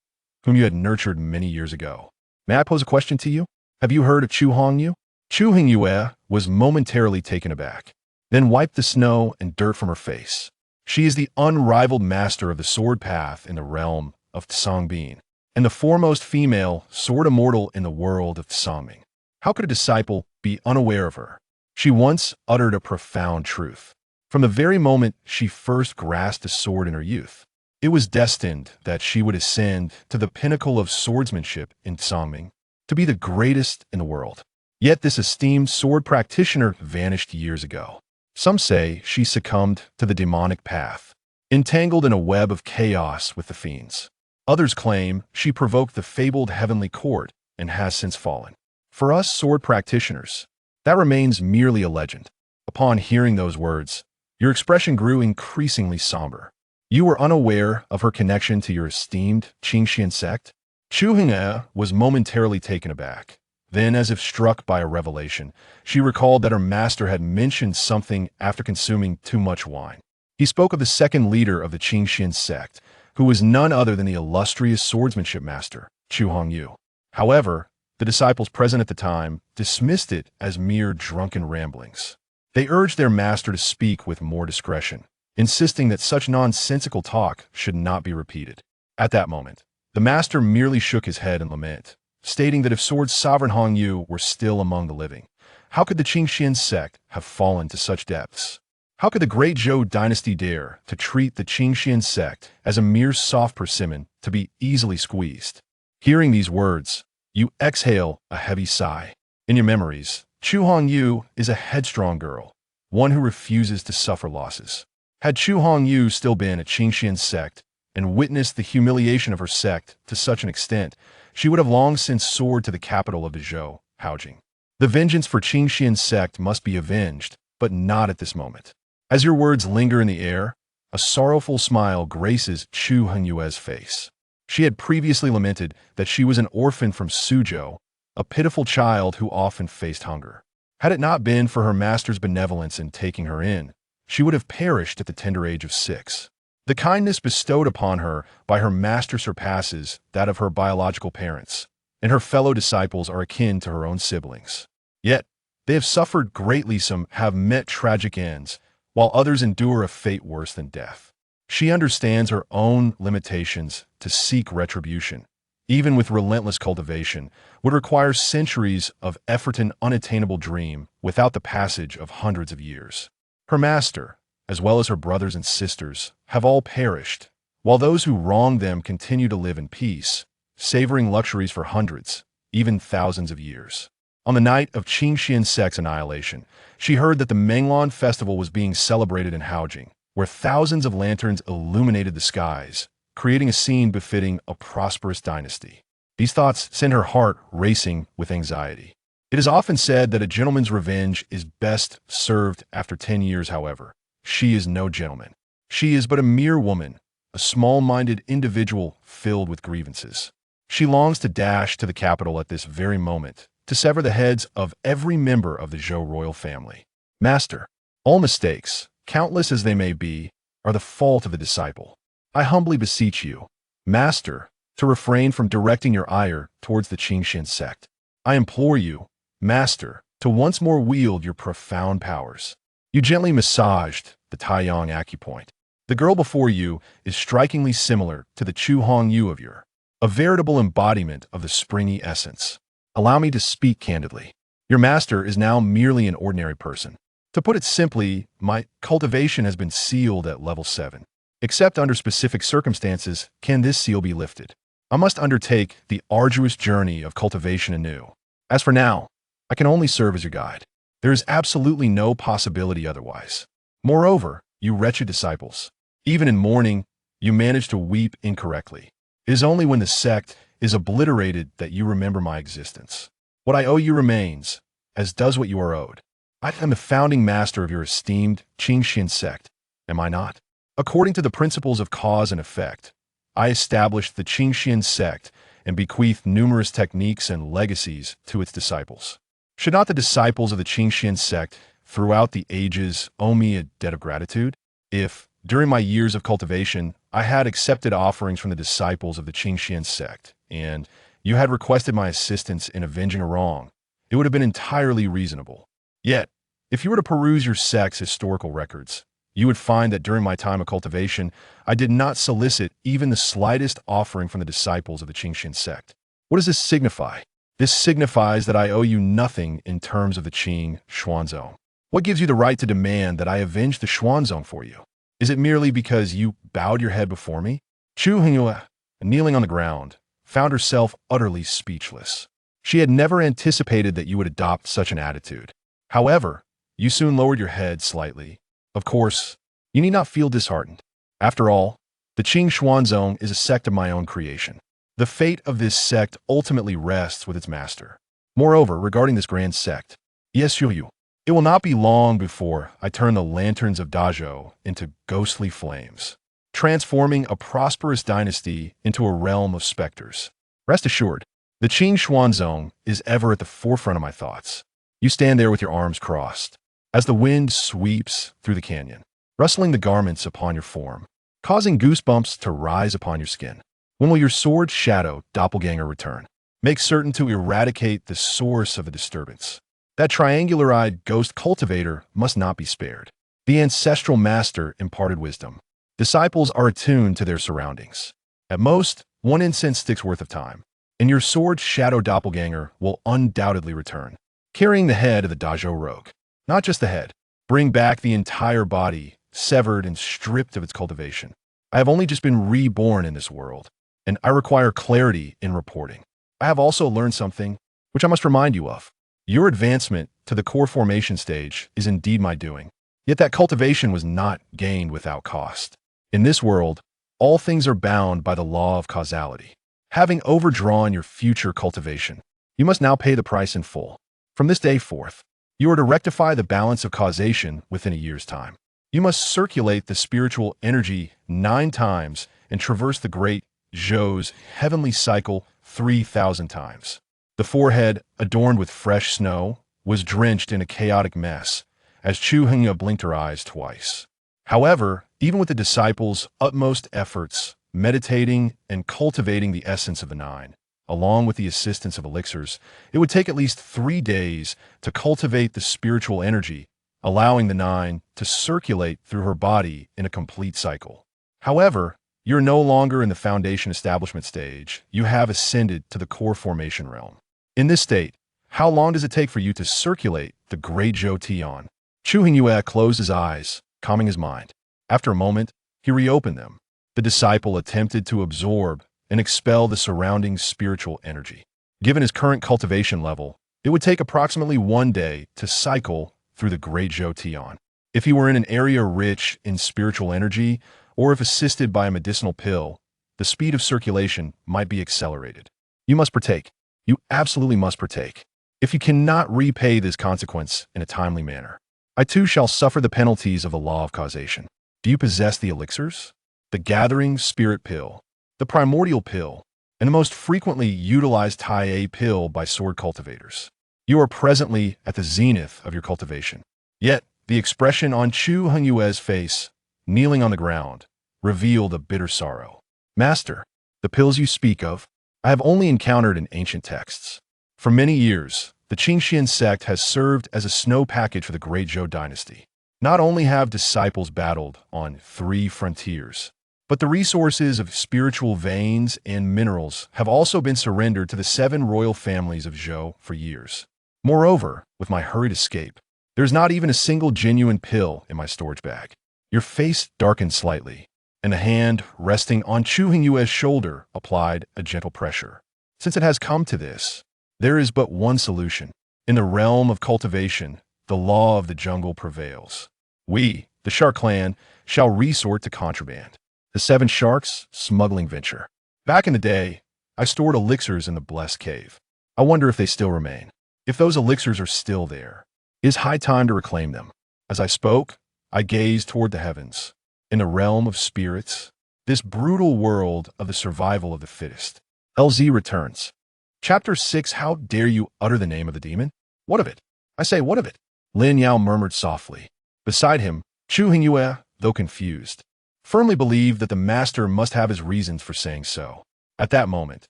whom you had nurtured many years ago. "May I pose a question to you? Have you heard of Chu Hongyu?" Chu Hongyu was momentarily taken aback, then wiped the snow and dirt from her face. "She is the unrivaled master of the sword path in the realm of Tsongbin, and the foremost female sword immortal in the world of Tsongming. How could a disciple be unaware of her? She once uttered a profound truth. From the very moment she first grasped a sword in her youth, it was destined that she would ascend to the pinnacle of swordsmanship in Tsongming, to be the greatest in the world. Yet this esteemed sword practitioner vanished years ago. Some say she succumbed to the demonic path, entangled in a web of chaos with the fiends. Others claim she provoked the fabled heavenly court and has since fallen. For us sword practitioners, that remains merely a legend." Upon hearing those words, your expression grew increasingly somber. You were unaware of her connection to your esteemed Qingxuan Sect? Chu Hongyu was momentarily taken aback. Then, as if struck by a revelation, she recalled that her master had mentioned something after consuming too much wine. He spoke of the second leader of the Qingxuan Sect, who was none other than the illustrious swordsmanship master, Chu Hongyu. However, the disciples present at the time dismissed it as mere drunken ramblings. They urged their master to speak with more discretion, insisting that such nonsensical talk should not be repeated. At that moment, the master merely shook his head in lament, stating that if sword sovereign Hongyu were still among the living, how could the Qingxuan Sect have fallen to such depths? How could the great Zhou dynasty dare to treat the Qingxuan Sect as a mere soft persimmon to be easily squeezed? Hearing these words, you exhale a heavy sigh. In your memories, Chu Hongyu is a headstrong girl, one who refuses to suffer losses. Had Chu Hongyu still been a Qingxuan Sect, and witnessed the humiliation of her sect to such an extent, she would have long since soared to the capital of the Zhou, Haojing. The vengeance for Qingxuan Sect must be avenged, but not at this moment. As your words linger in the air, a sorrowful smile graces Chu Hongyue's face. She had previously lamented that she was an orphan from Suzhou, a pitiful child who often faced hunger. Had it not been for her master's benevolence in taking her in, she would have perished at the tender age of 6. The kindness bestowed upon her by her master surpasses that of her biological parents, and her fellow disciples are akin to her own siblings. Yet, they have suffered greatly, some have met tragic ends, while others endure a fate worse than death. She understands her own limitations to seek retribution, even with relentless cultivation, would require centuries of effort and unattainable dream without the passage of hundreds of years. Her master, as well as her brothers and sisters, have all perished, while those who wronged them continue to live in peace, savoring luxuries for hundreds, even thousands of years. On the night of Qingxuan Sect's annihilation, she heard that the Menglan festival was being celebrated in Haojing, where thousands of lanterns illuminated the skies, creating a scene befitting a prosperous dynasty. These thoughts sent her heart racing with anxiety. It is often said that a gentleman's revenge is best served after 10 years, however. She is no gentleman. She is but a mere woman, a small-minded individual filled with grievances. She longs to dash to the capital at this very moment, to sever the heads of every member of the Zhou royal family. Master, all mistakes, countless as they may be, are the fault of the disciple. I humbly beseech you, Master, to refrain from directing your ire towards the Qingxuan Sect. I implore you, Master, to once more wield your profound powers. You gently massaged the Taiyang acupoint. The girl before you is strikingly similar to the Chu Hongyu of yore, a veritable embodiment of the springy essence. Allow me to speak candidly. Your master is now merely an ordinary person. To put it simply, my cultivation has been sealed at level 7. Except under specific circumstances can this seal be lifted. I must undertake the arduous journey of cultivation anew. As for now, I can only serve as your guide. There is absolutely no possibility otherwise. Moreover, you wretched disciples, even in mourning, you manage to weep incorrectly. It is only when the sect is obliterated that you remember my existence. What I owe you remains, as does what you are owed. I am the founding master of your esteemed Qingxuan Sect, am I not? According to the principles of cause and effect, I established the Qingxuan Sect and bequeathed numerous techniques and legacies to its disciples. Should not the disciples of the Qingxuan Sect throughout the ages owe me a debt of gratitude? If, during my years of cultivation, I had accepted offerings from the disciples of the Qingxuan Sect, and you had requested my assistance in avenging a wrong, it would have been entirely reasonable. Yet, if you were to peruse your sect's historical records, you would find that during my time of cultivation, I did not solicit even the slightest offering from the disciples of the Qingxuan Sect. What does this signify? This signifies that I owe you nothing in terms of the Qingxuanzong. What gives you the right to demand that I avenge the Xuanzong for you? Is it merely because you bowed your head before me? Chu Hongyue, kneeling on the ground, found herself utterly speechless. She had never anticipated that you would adopt such an attitude. However, you soon lowered your head slightly. Of course, you need not feel disheartened. After all, the Qingxuanzong is a sect of my own creation. The fate of this sect ultimately rests with its master. Moreover, regarding this grand sect, yes, you, it will not be long before I turn the lanterns of Dazhou into ghostly flames, transforming a prosperous dynasty into a realm of specters. Rest assured, the Qingxuanzong is ever at the forefront of my thoughts. You stand there with your arms crossed, as the wind sweeps through the canyon, rustling the garments upon your form, causing goosebumps to rise upon your skin. When will your sword shadow doppelganger return? Make certain to eradicate the source of the disturbance. That triangular-eyed ghost cultivator must not be spared. The ancestral master imparted wisdom. Disciples are attuned to their surroundings. At most, 1 incense stick's worth of time, and your sword shadow doppelganger will undoubtedly return, carrying the head of the Dazhou rogue. Not just the head. Bring back the entire body, severed and stripped of its cultivation. I have only just been reborn in this world, and I require clarity in reporting. I have also learned something, which I must remind you of. Your advancement to the core formation stage is indeed my doing, yet that cultivation was not gained without cost. In this world, All things are bound by the law of causality. Having overdrawn your future cultivation, you must now pay the price in full. From this day forth, you are to rectify the balance of causation within a year's time. You must circulate the spiritual energy 9 times and traverse the great Zhou's heavenly cycle 3,000 times. The forehead, adorned with fresh snow, was drenched in a chaotic mess, as Chu Hongyu blinked her eyes twice. However, even with the disciples' utmost efforts, meditating and cultivating the essence of the 9, along with the assistance of elixirs, it would take at least 3 days to cultivate the spiritual energy, allowing the 9 to circulate through her body in a complete cycle. However, you're no longer in the foundation establishment stage. You have ascended to the core formation realm. In this state, how long does it take for you to circulate the Great Zhou Tian? Chu Hongyu closed his eyes, calming his mind. After a moment, he reopened them. The disciple attempted to absorb and expel the surrounding spiritual energy. Given his current cultivation level, it would take approximately 1 day to cycle through the Great Zhou Tian. If he were in an area rich in spiritual energy, or if assisted by a medicinal pill, the speed of circulation might be accelerated. You must partake. You absolutely must partake. If you cannot repay this consequence in a timely manner, I too shall suffer the penalties of the law of causation. Do you possess the elixirs? The gathering spirit pill, the primordial pill, and the most frequently utilized Tai A pill by sword cultivators. You are presently at the zenith of your cultivation. Yet, the expression on Chu Hongyue's face, kneeling on the ground, revealed a bitter sorrow. Master, the pills you speak of, I have only encountered in ancient texts. For many years, the Qingxuan Sect has served as a snow package for the Great Zhou dynasty. Not only have disciples battled on 3 frontiers, but the resources of spiritual veins and minerals have also been surrendered to the 7 royal families of Zhou for years. Moreover, with my hurried escape, there is not even a single genuine pill in my storage bag. Your face darkened slightly, and the hand resting on Chu Hongyue's shoulder applied a gentle pressure. Since it has come to this, there is but one solution. In the realm of cultivation, the law of the jungle prevails. We, the Shark clan, shall resort to contraband. The 7 sharks' smuggling venture. Back in the day, I stored elixirs in the Blessed Cave. I wonder if they still remain. If those elixirs are still there, it is high time to reclaim them. As I spoke, I gazed toward the heavens. In the realm of spirits, this brutal world of the survival of the fittest. LZ returns. Chapter 6. How dare you utter the name of the demon? What of it? I say, what of it? Lin Yao murmured softly. Beside him, Chu Hongyu, though confused, firmly believed that the master must have his reasons for saying so. At that moment,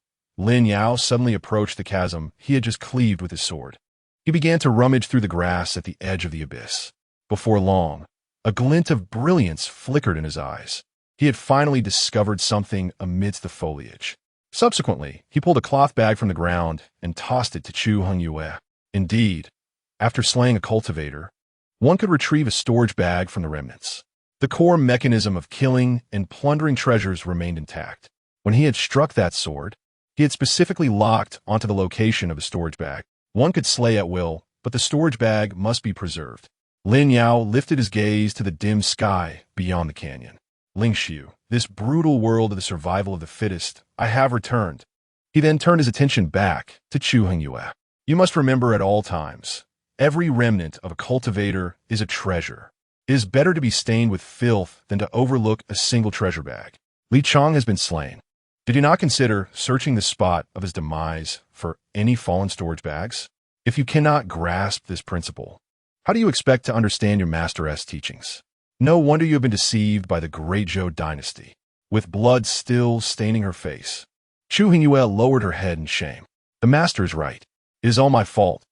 Lin Yao suddenly approached the chasm he had just cleaved with his sword. He began to rummage through the grass at the edge of the abyss. Before long, a glint of brilliance flickered in his eyes. He had finally discovered something amidst the foliage. Subsequently, he pulled a cloth bag from the ground and tossed it to Chu Hongyu. Indeed, after slaying a cultivator, one could retrieve a storage bag from the remnants. The core mechanism of killing and plundering treasures remained intact. When he had struck that sword, he had specifically locked onto the location of the storage bag. One could slay at will, but the storage bag must be preserved. Lin Yao lifted his gaze to the dim sky beyond the canyon. Lingxu, this brutal world of the survival of the fittest, I have returned. He then turned his attention back to Chu Hongyu. You must remember at all times, every remnant of a cultivator is a treasure. It is better to be stained with filth than to overlook a single treasure bag. Li Chong has been slain. Did you not consider searching the spot of his demise for any fallen storage bags? If you cannot grasp this principle, how do you expect to understand your master's teachings? No wonder you have been deceived by the Great Zhou dynasty. With blood still staining her face, Chu Hongyu lowered her head in shame. The master is right. It is all my fault.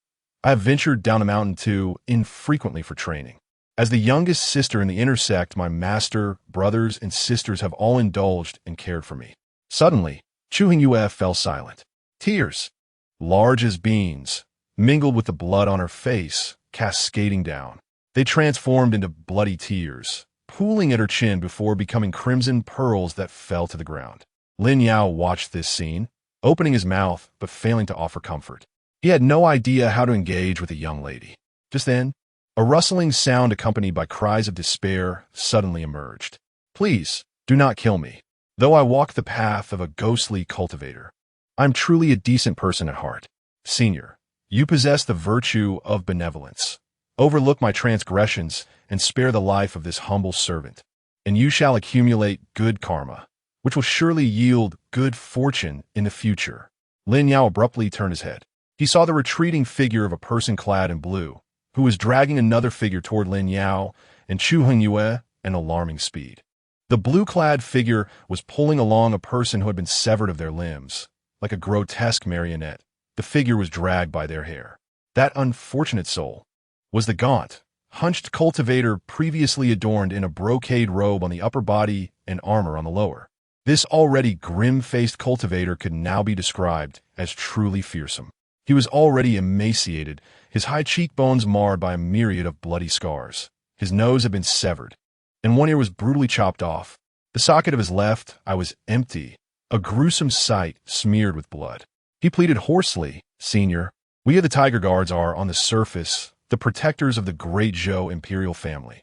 I have ventured down the mountain too infrequently for training. As the youngest sister in the inner sect, my master, brothers, and sisters have all indulged and cared for me. Suddenly, Chu Hongyu fell silent. Tears, large as beans, mingled with the blood on her face, cascading down. They transformed into bloody tears, pooling at her chin before becoming crimson pearls that fell to the ground. Lin Yao watched this scene, opening his mouth but failing to offer comfort. He had no idea how to engage with the young lady. Just then, a rustling sound accompanied by cries of despair suddenly emerged. Please, do not kill me. Though I walk the path of a ghostly cultivator, I'm truly a decent person at heart. Senior, you possess the virtue of benevolence. Overlook my transgressions and spare the life of this humble servant, and you shall accumulate good karma, which will surely yield good fortune in the future. Lin Yao abruptly turned his head. He saw the retreating figure of a person clad in blue, who was dragging another figure toward Lin Yao and Chu Hongyu at an alarming speed. The blue-clad figure was pulling along a person who had been severed of their limbs. Like a grotesque marionette, the figure was dragged by their hair. That unfortunate soul was the gaunt, hunched cultivator previously adorned in a brocade robe on the upper body and armor on the lower. This already grim-faced cultivator could now be described as truly fearsome. He was already emaciated, his high cheekbones marred by a myriad of bloody scars. His nose had been severed, and one ear was brutally chopped off. The socket of his left eye was empty, a gruesome sight smeared with blood. He pleaded hoarsely, "Senior, we of the Tiger Guards are, on the surface, the protectors of the great Zhou imperial family.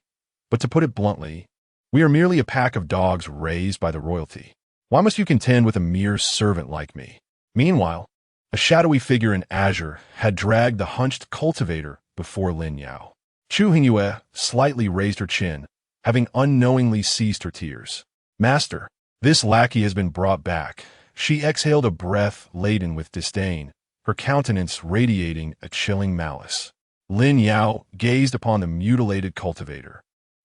But to put it bluntly, we are merely a pack of dogs raised by the royalty. Why must you contend with a mere servant like me?" Meanwhile, a shadowy figure in azure had dragged the hunched cultivator before Lin Yao. Chu Hongyu slightly raised her chin, having unknowingly ceased her tears. "Master, this lackey has been brought back." She exhaled a breath laden with disdain, her countenance radiating a chilling malice. Lin Yao gazed upon the mutilated cultivator.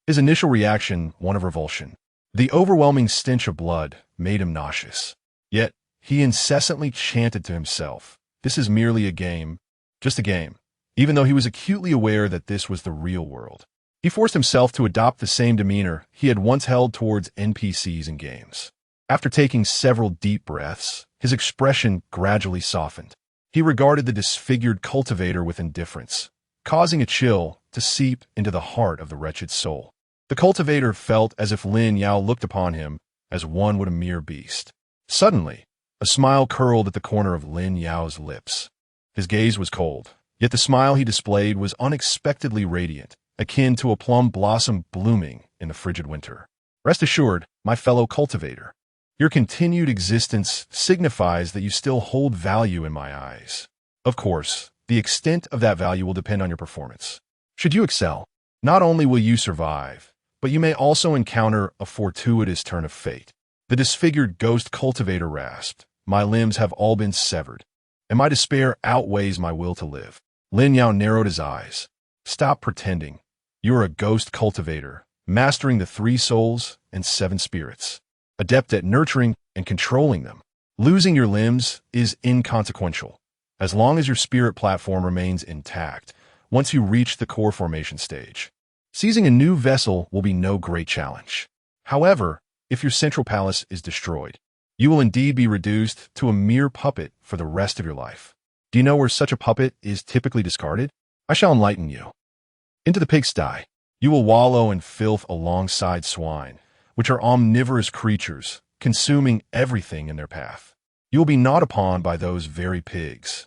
His initial reaction, one of revulsion. The overwhelming stench of blood made him nauseous. Yet, he incessantly chanted to himself, "This is merely a game, just a game," even though he was acutely aware that this was the real world. He forced himself to adopt the same demeanor he had once held towards NPCs in games. After taking several deep breaths, his expression gradually softened. He regarded the disfigured cultivator with indifference, causing a chill to seep into the heart of the wretched soul. The cultivator felt as if Lin Yao looked upon him as one would a mere beast. Suddenly, a smile curled at the corner of Lin Yao's lips. His gaze was cold, yet the smile he displayed was unexpectedly radiant, akin to a plum blossom blooming in the frigid winter. "Rest assured, my fellow cultivator, your continued existence signifies that you still hold value in my eyes. Of course, the extent of that value will depend on your performance. Should you excel, not only will you survive, but you may also encounter a fortuitous turn of fate." The disfigured ghost cultivator rasped, "My limbs have all been severed, and my despair outweighs my will to live." Lin Yao narrowed his eyes. "Stop pretending. You are a ghost cultivator, mastering the 3 souls and 7 spirits, adept at nurturing and controlling them. Losing your limbs is inconsequential, as long as your spirit platform remains intact. Once you reach the core formation stage, seizing a new vessel will be no great challenge. However, if your central palace is destroyed, you will indeed be reduced to a mere puppet for the rest of your life. Do you know where such a puppet is typically discarded? I shall enlighten you. Into the pigsty. You will wallow in filth alongside swine, which are omnivorous creatures, consuming everything in their path. You will be gnawed upon by those very pigs,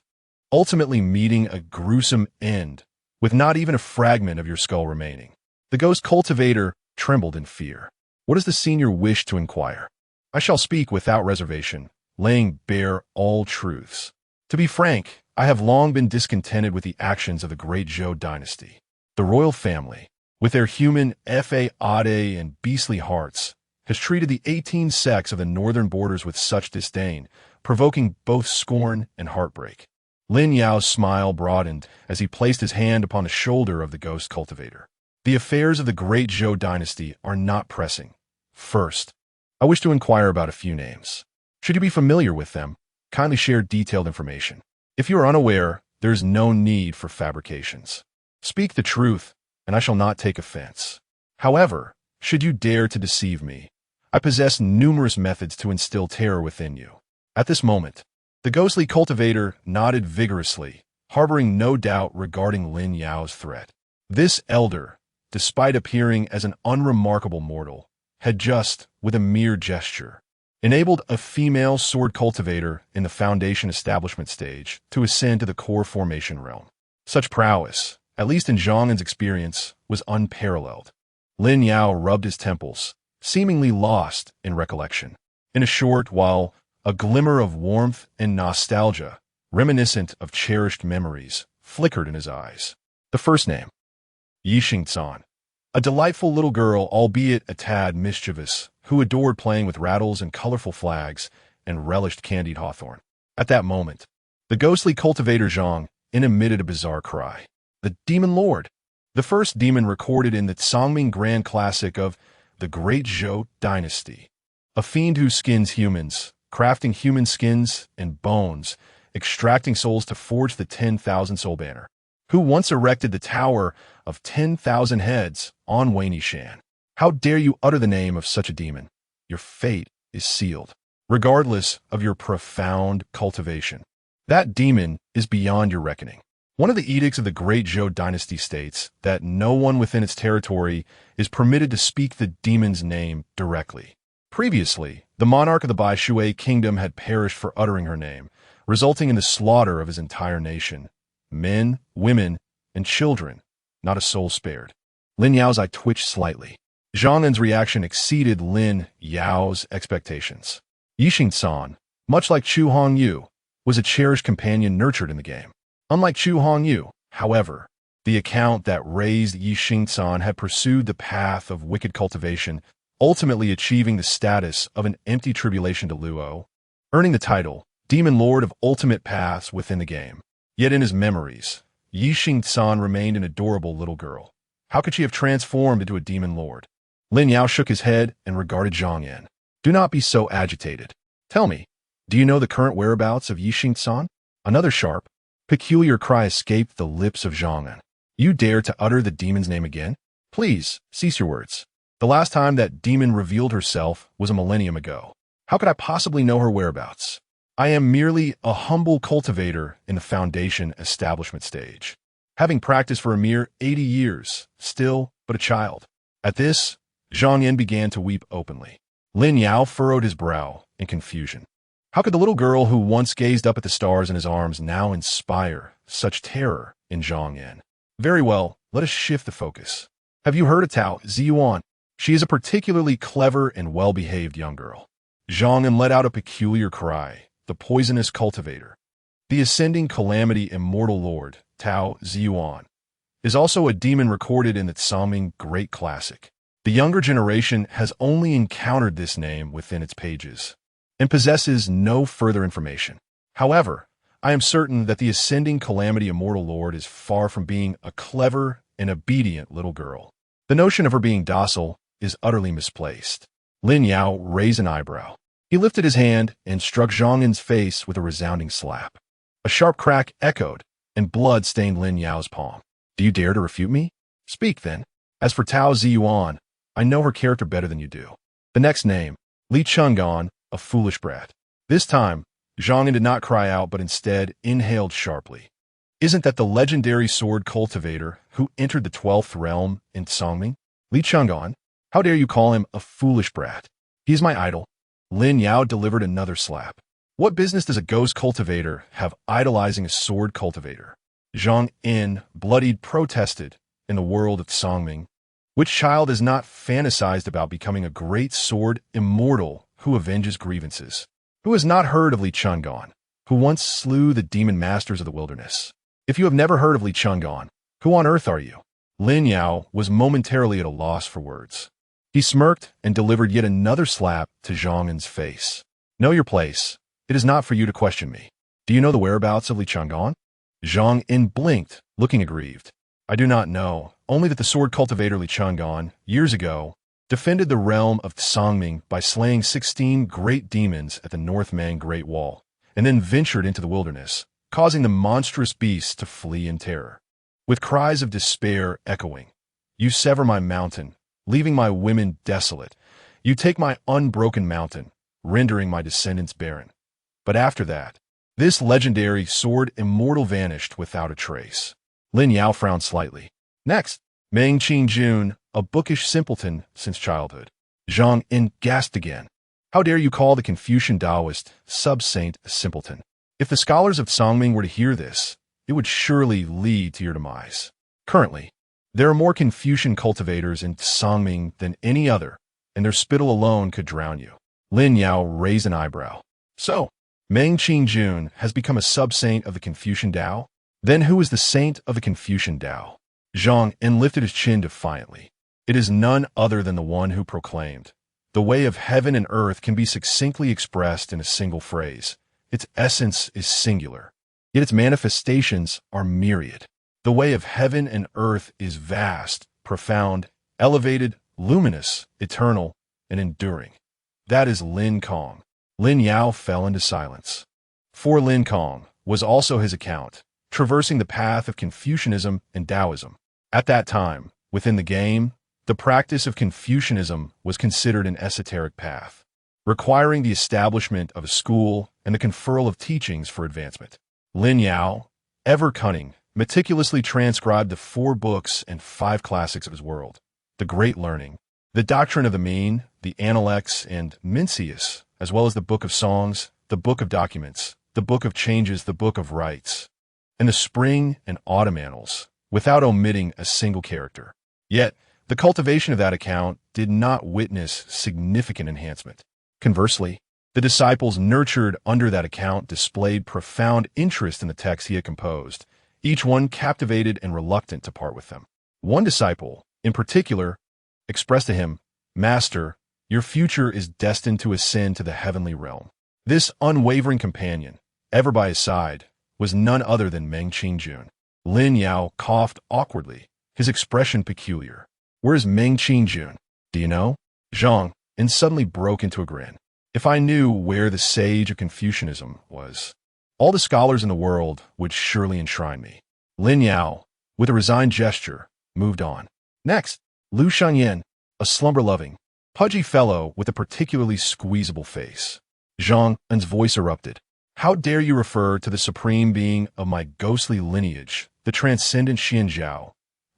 ultimately meeting a gruesome end, with not even a fragment of your skull remaining." The ghost cultivator trembled in fear. "What does the senior wish to inquire?" "I shall speak without reservation, laying bare all truths. To be frank, I have long been discontented with the actions of the great Zhou dynasty. The royal family, with their human fade and beastly hearts, has treated the 18 sects of the northern borders with such disdain, provoking both scorn and heartbreak." Lin Yao's smile broadened as he placed his hand upon the shoulder of the ghost cultivator. "The affairs of the great Zhou dynasty are not pressing. First, I wish to inquire about a few names. Should you be familiar with them, kindly share detailed information. If you are unaware, there is no need for fabrications. Speak the truth, and I shall not take offense. However, should you dare to deceive me, I possess numerous methods to instill terror within you." At this moment, the ghostly cultivator nodded vigorously, harboring no doubt regarding Lin Yao's threat. This elder, despite appearing as an unremarkable mortal, had just, with a mere gesture, enabled a female sword cultivator in the foundation establishment stage to ascend to the core formation realm. Such prowess, at least in Zhongnan's experience, was unparalleled. Lin Yao rubbed his temples, seemingly lost in recollection. In a short while, a glimmer of warmth and nostalgia, reminiscent of cherished memories, flickered in his eyes. The first name, Ye Xingcan, a delightful little girl, albeit a tad mischievous, who adored playing with rattles and colorful flags and relished candied hawthorn. At that moment, the ghostly cultivator Zhang emitted a bizarre cry. The Demon Lord, the first demon recorded in the Songming Grand Classic of the Great Zhou Dynasty. A fiend who skins humans, crafting human skins and bones, extracting souls to forge the 10,000 soul banner. Who once erected the Tower of 10,000 Heads on Wenishan. How dare you utter the name of such a demon? Your fate is sealed, regardless of your profound cultivation. That demon is beyond your reckoning. One of the edicts of the Great Zhou Dynasty states that no one within its territory is permitted to speak the demon's name directly. Previously, the monarch of the Bai Shui kingdom had perished for uttering her name, resulting in the slaughter of his entire nation. Men, women, and children, not a soul spared. Lin Yao's eye twitched slightly. Zhang En's reaction exceeded Lin Yao's expectations. Ye Xingcan, much like Chu Hongyu, was a cherished companion nurtured in the game. Unlike Chu Hongyu, however, the account that raised Ye Xingcan had pursued the path of wicked cultivation, ultimately achieving the status of an empty tribulation to Luo, earning the title Demon Lord of Ultimate Paths within the game. Yet in his memories, Ye Xingcan remained an adorable little girl. How could she have transformed into a demon lord? Lin Yao shook his head and regarded Zhang Yan. Do not be so agitated. Tell me, do you know the current whereabouts of Ye Xingcan? Another sharp, peculiar cry escaped the lips of Zhang Yan. You dare to utter the demon's name again? Please, cease your words. The last time that demon revealed herself was a millennium ago. How could I possibly know her whereabouts? I am merely a humble cultivator in the foundation establishment stage, having practiced for a mere 80 years, still but a child. At this, Zhang Yan began to weep openly. Lin Yao furrowed his brow in confusion. How could the little girl who once gazed up at the stars in his arms now inspire such terror in Zhang Yan? Very well, let us shift the focus. Have you heard of Tao Ziyuan? She is a particularly clever and well-behaved young girl. Zhang Yan let out a peculiar cry. The poisonous cultivator. The ascending calamity immortal lord, Tao Ziyuan, is also a demon recorded in the Songming Great Classic. The younger generation has only encountered this name within its pages and possesses no further information. However, I am certain that the ascending calamity immortal lord is far from being a clever and obedient little girl. The notion of her being docile is utterly misplaced. Lin Yao raised an eyebrow. He lifted his hand and struck Zhang Yan's face with a resounding slap. A sharp crack echoed, and blood stained Lin Yao's palm. Do you dare to refute me? Speak, then. As for Tao Ziyuan, I know her character better than you do. The next name, Li Chang'an, a foolish brat. This time, Zhang Yan did not cry out, but instead inhaled sharply. Isn't that the legendary sword cultivator who entered the 12th realm in Songming? Li Chang'an? How dare you call him a foolish brat? He is my idol. Lin Yao delivered another slap. What business does a ghost cultivator have idolizing a sword cultivator? Zhang Yan, bloodied, protested in the world of Songming. Which child has not fantasized about becoming a great sword immortal who avenges grievances? Who has not heard of Li Chang'an, who once slew the demon masters of the wilderness? If you have never heard of Li Chang'an, who on earth are you? Lin Yao was momentarily at a loss for words. He smirked and delivered yet another slap to Zhang Yan's face. Know your place. It is not for you to question me. Do you know the whereabouts of Li Chang'an? Zhang Yan blinked, looking aggrieved. I do not know, only that the sword cultivator Li Chang'an, years ago, defended the realm of Songming by slaying 16 great demons at the Northman Great Wall, and then ventured into the wilderness, causing the monstrous beasts to flee in terror. With cries of despair echoing, you sever my mountain, leaving my women desolate. You take my unbroken mountain, rendering my descendants barren. But after that, this legendary sword immortal vanished without a trace. Lin Yao frowned slightly. Next, Meng Qingjun, a bookish simpleton since childhood. Zhang Yan gasped again. How dare you call the Confucian Taoist sub-saint a simpleton? If the scholars of Songming were to hear this, it would surely lead to your demise. Currently, there are more Confucian cultivators in Songming than any other, and their spittle alone could drown you. Lin Yao raised an eyebrow. So, Meng Qingjun has become a sub-saint of the Confucian Dao? Then who is the saint of the Confucian Dao? Zhang En lifted his chin defiantly. It is none other than the one who proclaimed, "The way of heaven and earth can be succinctly expressed in a single phrase. Its essence is singular, yet its manifestations are myriad. The way of heaven and earth is vast, profound, elevated, luminous, eternal, and enduring. That is Lin Kong." Lin Yao fell into silence. For Lin Kong was also his account, traversing the path of Confucianism and Taoism. At that time, within the game, the practice of Confucianism was considered an esoteric path, requiring the establishment of a school and the conferral of teachings for advancement. Lin Yao, ever cunning, meticulously transcribed the 4 books and 5 classics of his world: the Great Learning, the Doctrine of the Mean, the Analects, and Mencius, as well as the Book of Songs, the Book of Documents, the Book of Changes, the Book of Rites, and the Spring and Autumn Annals, without omitting a single character. Yet, the cultivation of that account did not witness significant enhancement. Conversely, the disciples nurtured under that account displayed profound interest in the texts he had composed, each one captivated and reluctant to part with them. One disciple, in particular, expressed to him, "Master, your future is destined to ascend to the heavenly realm." This unwavering companion, ever by his side, was none other than Meng Qingjun. Lin Yao coughed awkwardly, his expression peculiar. "Where is Meng Qingjun? Do you know?" Zhang En suddenly broke into a grin. "If I knew where the sage of Confucianism was, all the scholars in the world would surely enshrine me." Lin Yao, with a resigned gesture, moved on. Next, Lu Shanyan, a slumber-loving, pudgy fellow with a particularly squeezable face. Zhang En's voice erupted. "How dare you refer to the supreme being of my ghostly lineage, the transcendent Xianzhao,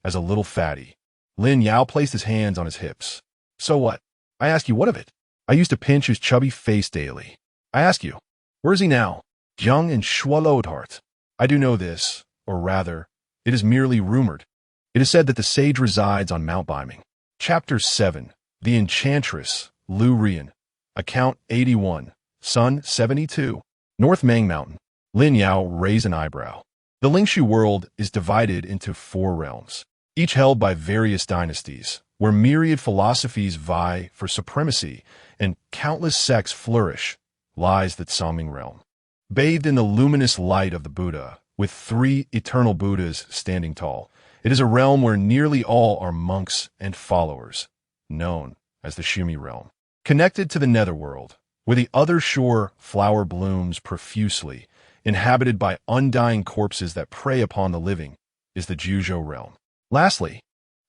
as a little fatty?" Lin Yao placed his hands on his hips. "So what? I ask you, what of it? I used to pinch his chubby face daily. I ask you, where is he now? Young and swallowed heart. I do know this, or rather, it is merely rumored. It is said that the sage resides on Mount Biming." Chapter 7. The Enchantress, Lu Rian. Account 81. Sun 72. North Mang Mountain. Lin Yao raised an eyebrow. The Lingxu world is divided into 4 realms, each held by various dynasties, where myriad philosophies vie for supremacy and countless sects flourish, lies the Songming realm. Bathed in the luminous light of the Buddha, with 3 eternal Buddhas standing tall, it is a realm where nearly all are monks and followers, known as the Shumi realm. Connected to the netherworld, where the other shore flower blooms profusely, inhabited by undying corpses that prey upon the living, is the Juzhou realm. Lastly,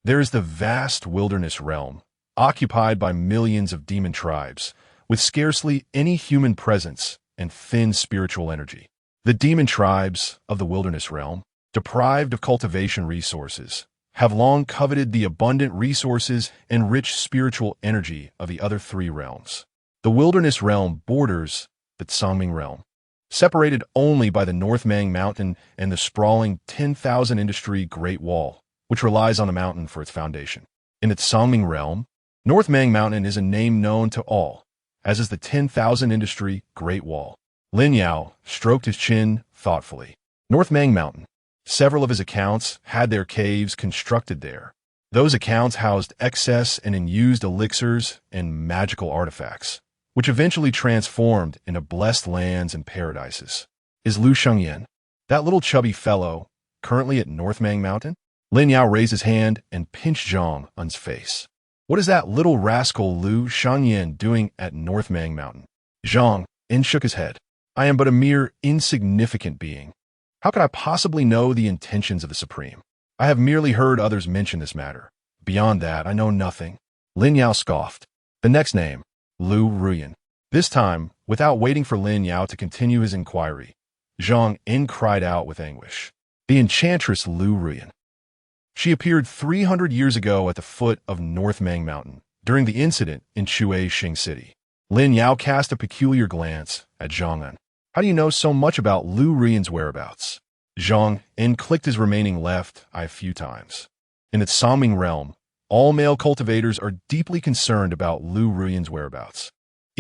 there is the vast wilderness realm, occupied by millions of demon tribes, with scarcely any human presence and thin spiritual energy. The demon tribes of the wilderness realm, deprived of cultivation resources, have long coveted the abundant resources and rich spiritual energy of the other 3 realms. The wilderness realm borders the Songming realm, separated only by the North Mang Mountain and the sprawling 10,000 industry Great Wall, which relies on the mountain for its foundation. In the Songming realm, North Mang Mountain is a name known to all, as is the 10,000 industry Great Wall. Lin Yao stroked his chin thoughtfully. North Mang Mountain. Several of his accounts had their caves constructed there. Those accounts housed excess and unused elixirs and magical artifacts, which eventually transformed into blessed lands and paradises. Is Lu Shengyan, that little chubby fellow, currently at North Mang Mountain? Lin Yao raised his hand and pinched Zhang En's face. What is that little rascal Lu Shengyan doing at North Mang Mountain? Zhang En shook his head. I am but a mere insignificant being. How could I possibly know the intentions of the Supreme? I have merely heard others mention this matter. Beyond that, I know nothing. Lin Yao scoffed. The next name, Lu Ruyan. This time, without waiting for Lin Yao to continue his inquiry, Zhang En cried out with anguish. The enchantress Lu Ruyan. She appeared 300 years ago at the foot of North Mang Mountain, during the incident in Xing City. Lin Yao cast a peculiar glance at Zhang En. How do you know so much about Lu Ruyan's whereabouts? Zhang En clicked his remaining left eye a few times. In the Songming realm, all male cultivators are deeply concerned about Lu Ruyan's whereabouts.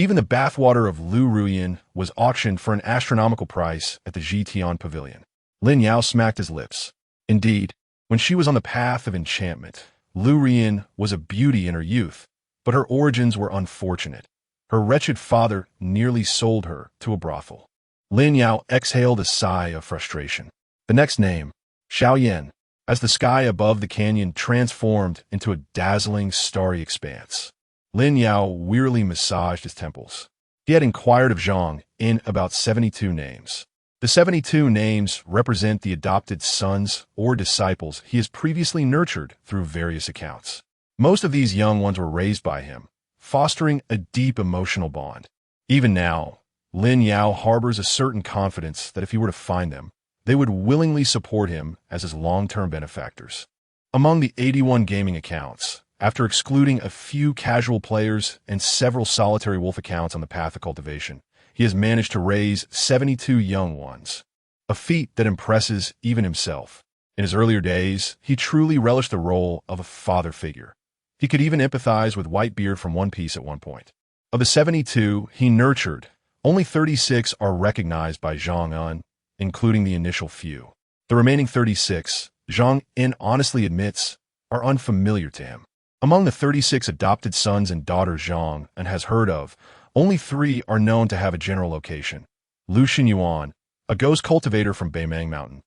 Even the bathwater of Lu Ruyin was auctioned for an astronomical price at the Zhitian Pavilion. Lin Yao smacked his lips. Indeed, when she was on the path of enchantment, Lu Ruyin was a beauty in her youth, but her origins were unfortunate. Her wretched father nearly sold her to a brothel. Lin Yao exhaled a sigh of frustration. The next name, Xiaoyan, as the sky above the canyon transformed into a dazzling starry expanse. Lin Yao wearily massaged his temples. He had inquired of Zhang in about 72 names. The 72 names represent the adopted sons or disciples he has previously nurtured through various accounts. Most of these young ones were raised by him, fostering a deep emotional bond. Even now, Lin Yao harbors a certain confidence that if he were to find them, they would willingly support him as his long-term benefactors. Among the 81 gaming accounts, after excluding a few casual players and several solitary wolf accounts on the path of cultivation, he has managed to raise 72 young ones, a feat that impresses even himself. In his earlier days, he truly relished the role of a father figure. He could even empathize with Whitebeard from One Piece at one point. Of the 72 he nurtured, only 36 are recognized by Zhang En, including the initial few. The remaining 36, Zhang En honestly admits, are unfamiliar to him. Among the 36 adopted sons and daughters Zhang En has heard of, only 3 are known to have a general location. Lu Xinyuan, a ghost cultivator from Beimang Mountain.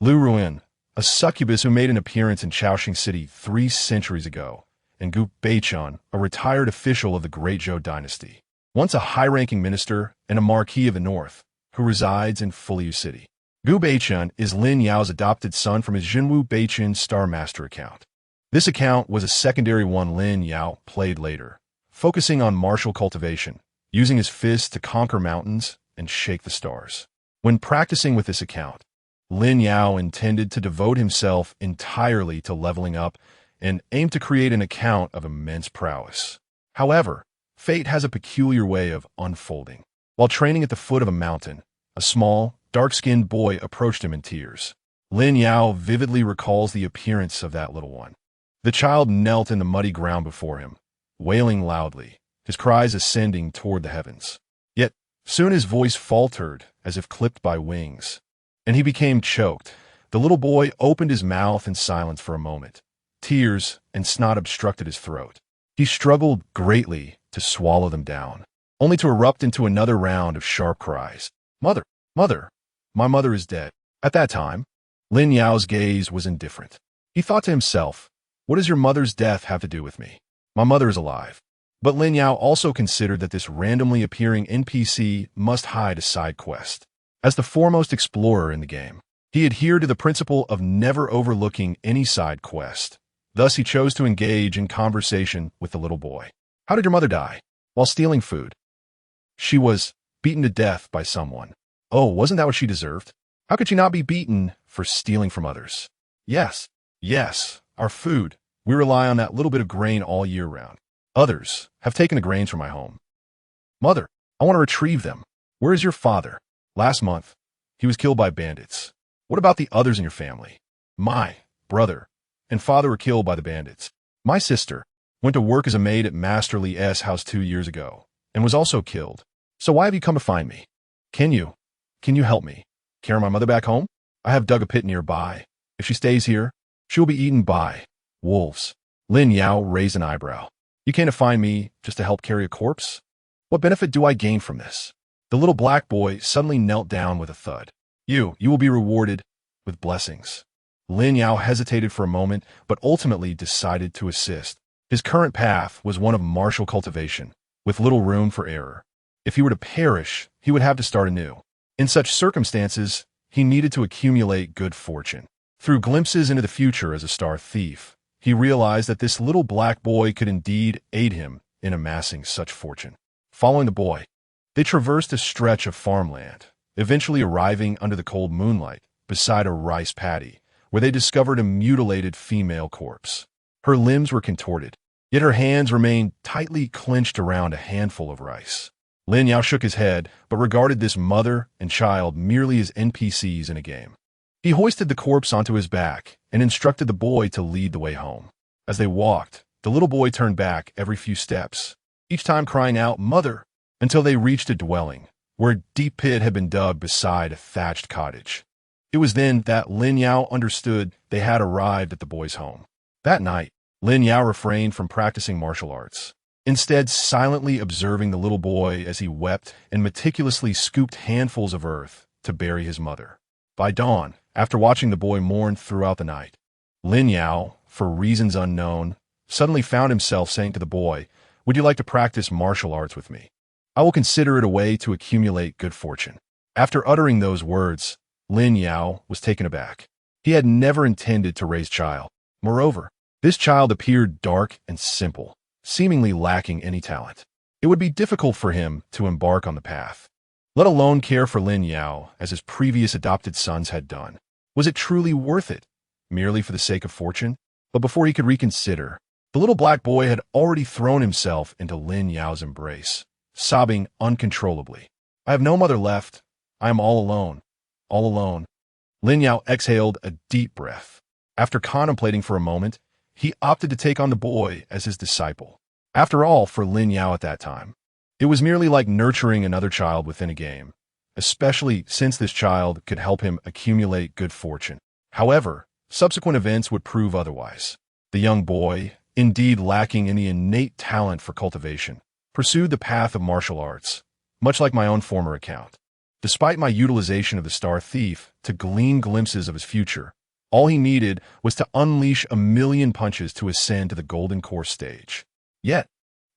Lu Ruin, a succubus who made an appearance in Chaoxing City 3 centuries ago. And Gu Beichun, a retired official of the Great Zhou dynasty. Once a high-ranking minister and a marquis of the north, who resides in Fuliu City. Gu Beichun is Lin Yao's adopted son from his Jinwu Beichun Star Master account. This account was a secondary one Lin Yao played later, focusing on martial cultivation, using his fists to conquer mountains and shake the stars. When practicing with this account, Lin Yao intended to devote himself entirely to leveling up and aimed to create an account of immense prowess. However, fate has a peculiar way of unfolding. While training at the foot of a mountain, a small, dark-skinned boy approached him in tears. Lin Yao vividly recalls the appearance of that little one. The child knelt in the muddy ground before him, wailing loudly, his cries ascending toward the heavens. Yet, soon his voice faltered as if clipped by wings, and he became choked. The little boy opened his mouth in silence for a moment. Tears and snot obstructed his throat. He struggled greatly to swallow them down, only to erupt into another round of sharp cries. Mother, mother, my mother is dead. At that time, Lin Yao's gaze was indifferent. He thought to himself, what does your mother's death have to do with me? My mother is alive. But Lin Yao also considered that this randomly appearing NPC must hide a side quest. As the foremost explorer in the game, he adhered to the principle of never overlooking any side quest. Thus, he chose to engage in conversation with the little boy. How did your mother die? While stealing food. She was beaten to death by someone. Oh, wasn't that what she deserved? How could she not be beaten for stealing from others? Yes, our food. We rely on that little bit of grain all year round. Others have taken the grains from my home. Mother, I want to retrieve them. Where is your father? Last month, he was killed by bandits. What about the others in your family? My brother and father were killed by the bandits. My sister went to work as a maid at Master Li's house 2 years ago and was also killed. So why have you come to find me? Can you help me carry my mother back home? I have dug a pit nearby. If she stays here, she will be eaten by wolves. Lin Yao raised an eyebrow. You came to find me just to help carry a corpse? What benefit do I gain from this? The little black boy suddenly knelt down with a thud. You will be rewarded with blessings. Lin Yao hesitated for a moment, but ultimately decided to assist. His current path was one of martial cultivation, with little room for error. If he were to perish, he would have to start anew. In such circumstances, he needed to accumulate good fortune. Through glimpses into the future as a star thief, he realized that this little black boy could indeed aid him in amassing such fortune. Following the boy, they traversed a stretch of farmland, eventually arriving under the cold moonlight beside a rice paddy, where they discovered a mutilated female corpse. Her limbs were contorted, yet her hands remained tightly clenched around a handful of rice. Lin Yao shook his head, but regarded this mother and child merely as NPCs in a game. He hoisted the corpse onto his back and instructed the boy to lead the way home. As they walked, the little boy turned back every few steps, each time crying out, "Mother, until they reached a dwelling, where a deep pit had been dug beside a thatched cottage. It was then that Lin Yao understood they had arrived at the boy's home. That night, Lin Yao refrained from practicing martial arts, instead silently observing the little boy as he wept and meticulously scooped handfuls of earth to bury his mother. By dawn, after watching the boy mourn throughout the night, Lin Yao, for reasons unknown, suddenly found himself saying to the boy, "Would you like to practice martial arts with me? I will consider it a way to accumulate good fortune." After uttering those words, Lin Yao was taken aback. He had never intended to raise child. Moreover, this child appeared dark and simple, seemingly lacking any talent. It would be difficult for him to embark on the path, let alone care for Lin Yao as his previous adopted sons had done. Was it truly worth it, merely for the sake of fortune? But before he could reconsider, the little black boy had already thrown himself into Lin Yao's embrace, sobbing uncontrollably. "I have no mother left. I am all alone. All alone." Lin Yao exhaled a deep breath. After contemplating for a moment, he opted to take on the boy as his disciple. After all, for Lin Yao at that time, it was merely like nurturing another child within a game, especially since this child could help him accumulate good fortune. However, subsequent events would prove otherwise. The young boy, indeed lacking in the innate talent for cultivation, pursued the path of martial arts, much like my own former account. Despite my utilization of the Star Thief to glean glimpses of his future, all he needed was to unleash a million punches to ascend to the Golden Course stage. Yet,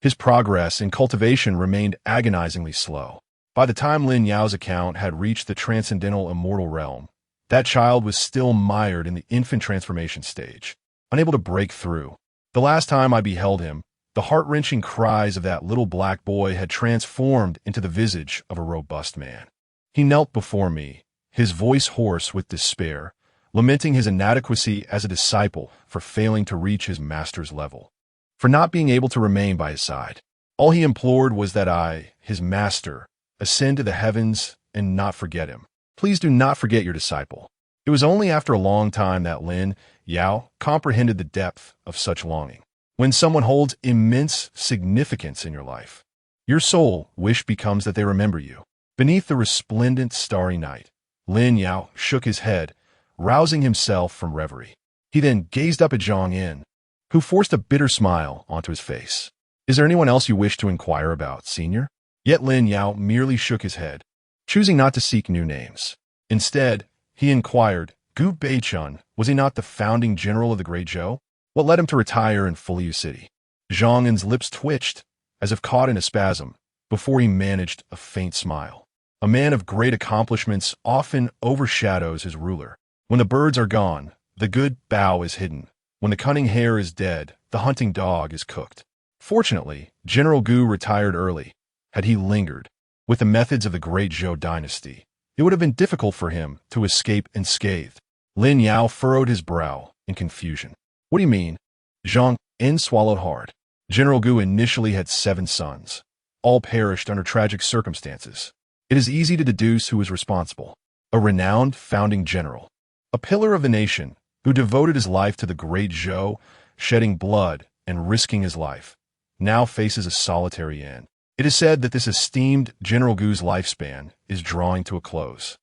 his progress in cultivation remained agonizingly slow. By the time Lin Yao's account had reached the transcendental immortal realm, that child was still mired in the infant transformation stage, unable to break through. The last time I beheld him, the heart-wrenching cries of that little black boy had transformed into the visage of a robust man. He knelt before me, his voice hoarse with despair, lamenting his inadequacy as a disciple for failing to reach his master's level, for not being able to remain by his side. All he implored was that I, his master, ascend to the heavens and not forget him. "Please do not forget your disciple." It was only after a long time that Lin Yao comprehended the depth of such longing. When someone holds immense significance in your life, your sole wish becomes that they remember you. Beneath the resplendent starry night, Lin Yao shook his head, rousing himself from reverie. He then gazed up at Zhang Yin, who forced a bitter smile onto his face. "Is there anyone else you wish to inquire about, senior?" Yet Lin Yao merely shook his head, choosing not to seek new names. Instead, he inquired, "Gu Beichun, was he not the founding general of the Great Zhou? What led him to retire in Fuliu City?" Zhang Yin's lips twitched, as if caught in a spasm, before he managed a faint smile. A man of great accomplishments often overshadows his ruler. When the birds are gone, the good bough is hidden. When the cunning hare is dead, the hunting dog is cooked. Fortunately, General Gu retired early. Had he lingered with the methods of the Great Zhou dynasty, it would have been difficult for him to escape unscathed. Lin Yao furrowed his brow in confusion. "What do you mean?" Zhang Yin swallowed hard. General Gu initially had 7 sons. All perished under tragic circumstances. It is easy to deduce who was responsible. A renowned founding general, a pillar of the nation, who devoted his life to the Great Zhou, shedding blood and risking his life, now faces a solitary end. It is said that this esteemed General Gu's lifespan is drawing to a close.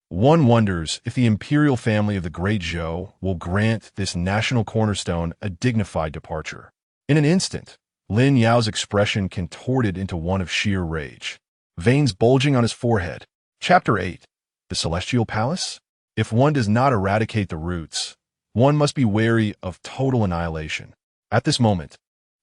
One wonders if the imperial family of the Great Zhou will grant this national cornerstone a dignified departure. In an instant, Lin Yao's expression contorted into one of sheer rage, veins bulging on his forehead. Chapter 8. The Celestial Palace? If one does not eradicate the roots, one must be wary of total annihilation. At this moment,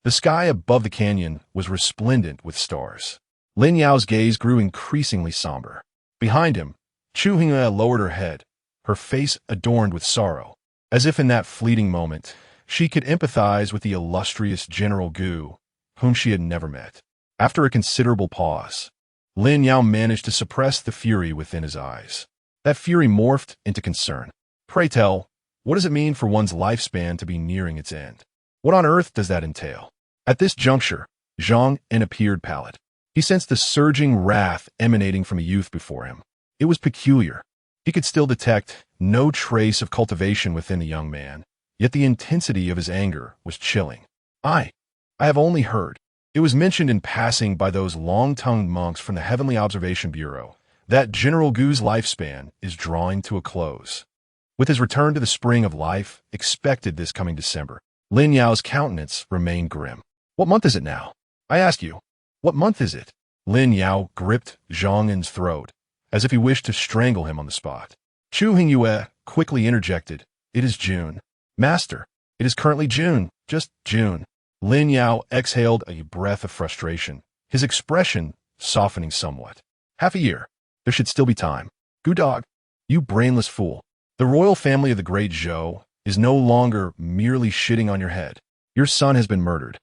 the sky above the canyon was resplendent with stars. Lin Yao's gaze grew increasingly somber. Behind him, Chu Hongyu lowered her head, her face adorned with sorrow, as if in that fleeting moment she could empathize with the illustrious General Gu, whom she had never met. After a considerable pause, Lin Yao managed to suppress the fury within his eyes. That fury morphed into concern. "Pray tell, what does it mean for one's lifespan to be nearing its end? What on earth does that entail?" At this juncture, Zhang Yin appeared pallid. He sensed the surging wrath emanating from a youth before him. It was peculiar. He could still detect no trace of cultivation within the young man, yet the intensity of his anger was chilling. I have only heard. It It was mentioned in passing by those long-tongued monks from the Heavenly Observation Bureau that General Gu's lifespan is drawing to a close. With his return to the spring of life, expected this coming December, Lin Yao's countenance remained grim. What month is it now? I ask you, what month is it? Lin Yao gripped Zhang Yin's throat, as if he wished to strangle him on the spot. Chu Hongyu quickly interjected, it is June. Master, it is currently June, just June. Lin Yao exhaled a breath of frustration, his expression softening somewhat. Half a year. There should still be time. Gu dog, you brainless fool. The royal family of the great Zhou is no longer merely shitting on your head. Your son has been murdered,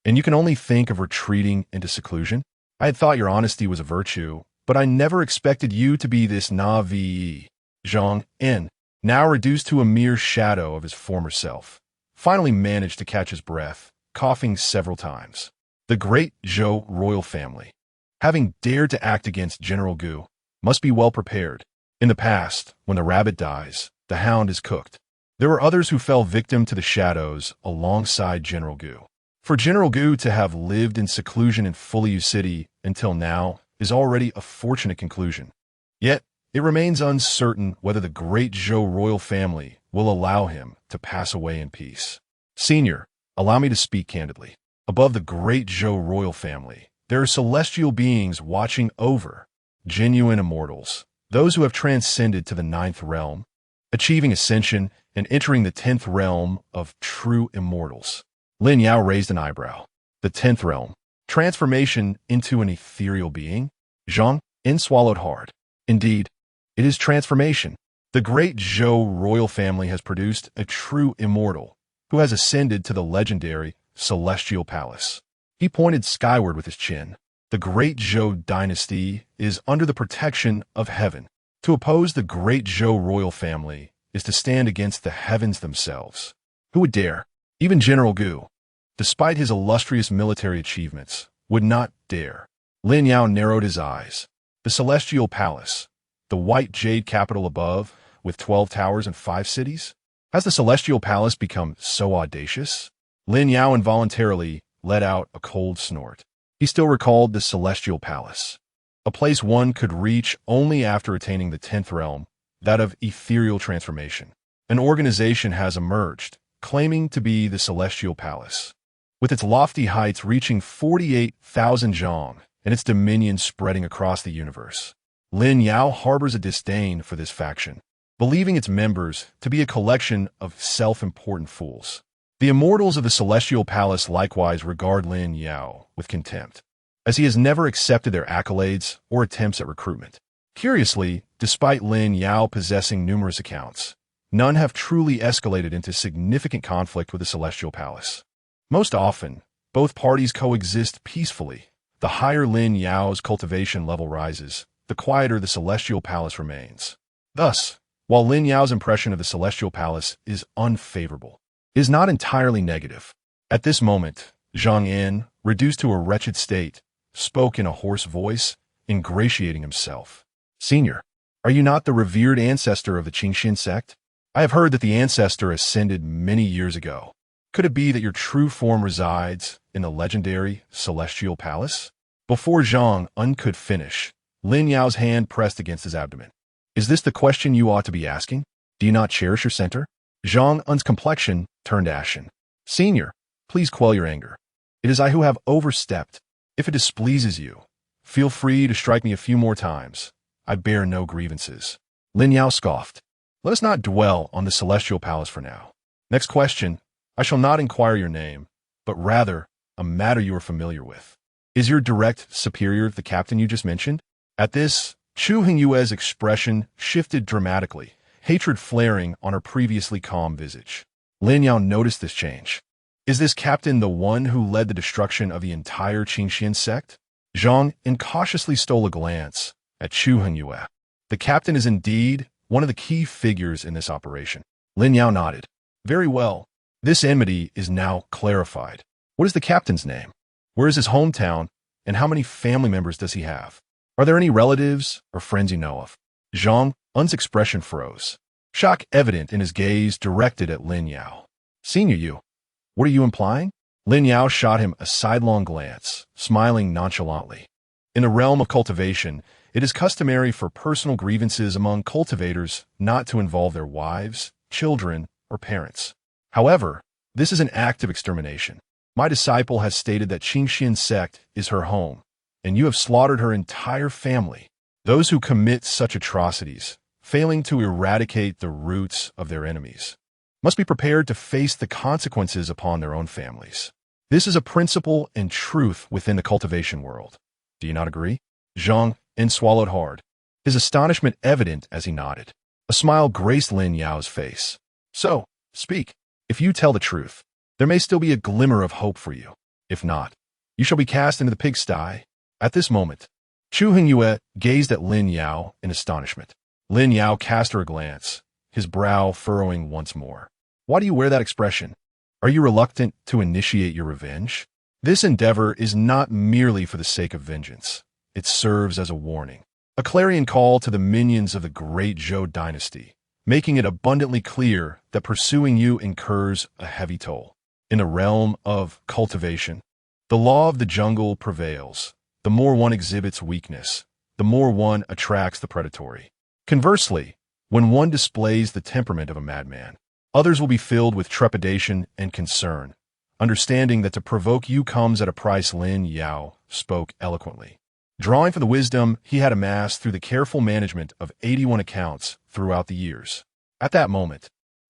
and you can only think of retreating into seclusion? I had thought your honesty was a virtue, but I never expected you to be this naive. Zhang Yin, now reduced to a mere shadow of his former self, finally managed to catch his breath, coughing several times. The great Zhou royal family, having dared to act against General Gu, must be well prepared. In the past, when the rabbit dies, the hound is cooked. There were others who fell victim to the shadows alongside General Gu. For General Gu to have lived in seclusion in Fuliu City until now is already a fortunate conclusion. Yet, it remains uncertain whether the great Zhou royal family will allow him to pass away in peace. Senior, allow me to speak candidly. Above the great Zhou royal family, there are celestial beings watching over genuine immortals, those who have transcended to the 9th realm, achieving ascension and entering the 10th realm of true immortals. Lin Yao raised an eyebrow. The 10th realm, transformation into an ethereal being? Zhang Yin swallowed hard. Indeed, it is transformation. The great Zhou royal family has produced a true immortal who has ascended to the legendary celestial palace. He pointed skyward with his chin. The great Zhou dynasty is under the protection of heaven. To oppose the great Zhou royal family is to stand against the heavens themselves. Who would dare? Even General Gu, despite his illustrious military achievements, would not dare. Lin Yao narrowed his eyes. The celestial palace, the white jade capital above, with 12 towers and 5 cities? Has the celestial palace become so audacious? Lin Yao involuntarily let out a cold snort. He still recalled the celestial palace, a place one could reach only after attaining the 10th realm, that of ethereal transformation. An organization has emerged, claiming to be the celestial palace, with its lofty heights reaching 48,000 zhang and its dominion spreading across the universe. Lin Yao harbors a disdain for this faction, believing its members to be a collection of self-important fools. The immortals of the Celestial Palace likewise regard Lin Yao with contempt, as he has never accepted their accolades or attempts at recruitment. Curiously, despite Lin Yao possessing numerous accounts, none have truly escalated into significant conflict with the Celestial Palace. Most often, both parties coexist peacefully. The higher Lin Yao's cultivation level rises, the quieter the Celestial Palace remains. Thus, while Lin Yao's impression of the Celestial Palace is unfavorable, it is not entirely negative. At this moment, Zhang Yin, reduced to a wretched state, spoke in a hoarse voice, ingratiating himself. Senior, are you not the revered ancestor of the Qingxuan Sect? I have heard that the ancestor ascended many years ago. Could it be that your true form resides in the legendary Celestial Palace? Before Zhang Yin could finish, Lin Yao's hand pressed against his abdomen. Is this the question you ought to be asking? Do you not cherish your center? Zhang Yin's complexion turned ashen. Senior, please quell your anger. It is I who have overstepped. If it displeases you, feel free to strike me a few more times. I bear no grievances. Lin Yao scoffed. Let us not dwell on the Celestial Palace for now. Next question. I shall not inquire your name, but rather a matter you are familiar with. Is your direct superior the captain you just mentioned? At this, Chu Hongyu's expression shifted dramatically, hatred flaring on her previously calm visage. Lin Yao noticed this change. Is this captain the one who led the destruction of the entire Qingxuan Sect? Zhang incautiously stole a glance at Chu Hongyu. The captain is indeed one of the key figures in this operation. Lin Yao nodded. Very well. This enmity is now clarified. What is the captain's name? Where is his hometown? And how many family members does he have? Are there any relatives or friends you know of? Zhang Yin's expression froze, shock evident in his gaze directed at Lin Yao. Senior you, what are you implying? Lin Yao shot him a sidelong glance, smiling nonchalantly. In the realm of cultivation, it is customary for personal grievances among cultivators not to involve their wives, children, or parents. However, this is an act of extermination. My disciple has stated that Qingxuan Sect is her home, and you have slaughtered her entire family. Those who commit such atrocities, failing to eradicate the roots of their enemies, must be prepared to face the consequences upon their own families. This is a principle and truth within the cultivation world. Do you not agree? Zhang swallowed hard, his astonishment evident as he nodded. A smile graced Lin Yao's face. So, speak. If you tell the truth, there may still be a glimmer of hope for you. If not, you shall be cast into the pigsty. At this moment, Chu Hongyu gazed at Lin Yao in astonishment. Lin Yao cast her a glance, his brow furrowing once more. Why do you wear that expression? Are you reluctant to initiate your revenge? This endeavor is not merely for the sake of vengeance. It serves as a warning, a clarion call to the minions of the great Zhou dynasty, making it abundantly clear that pursuing you incurs a heavy toll. In the realm of cultivation, the law of the jungle prevails. The more one exhibits weakness, the more one attracts the predatory. Conversely, when one displays the temperament of a madman, others will be filled with trepidation and concern, understanding that to provoke you comes at a price. Lin Yao spoke eloquently, drawing from the wisdom he had amassed through the careful management of 81 accounts throughout the years. At that moment,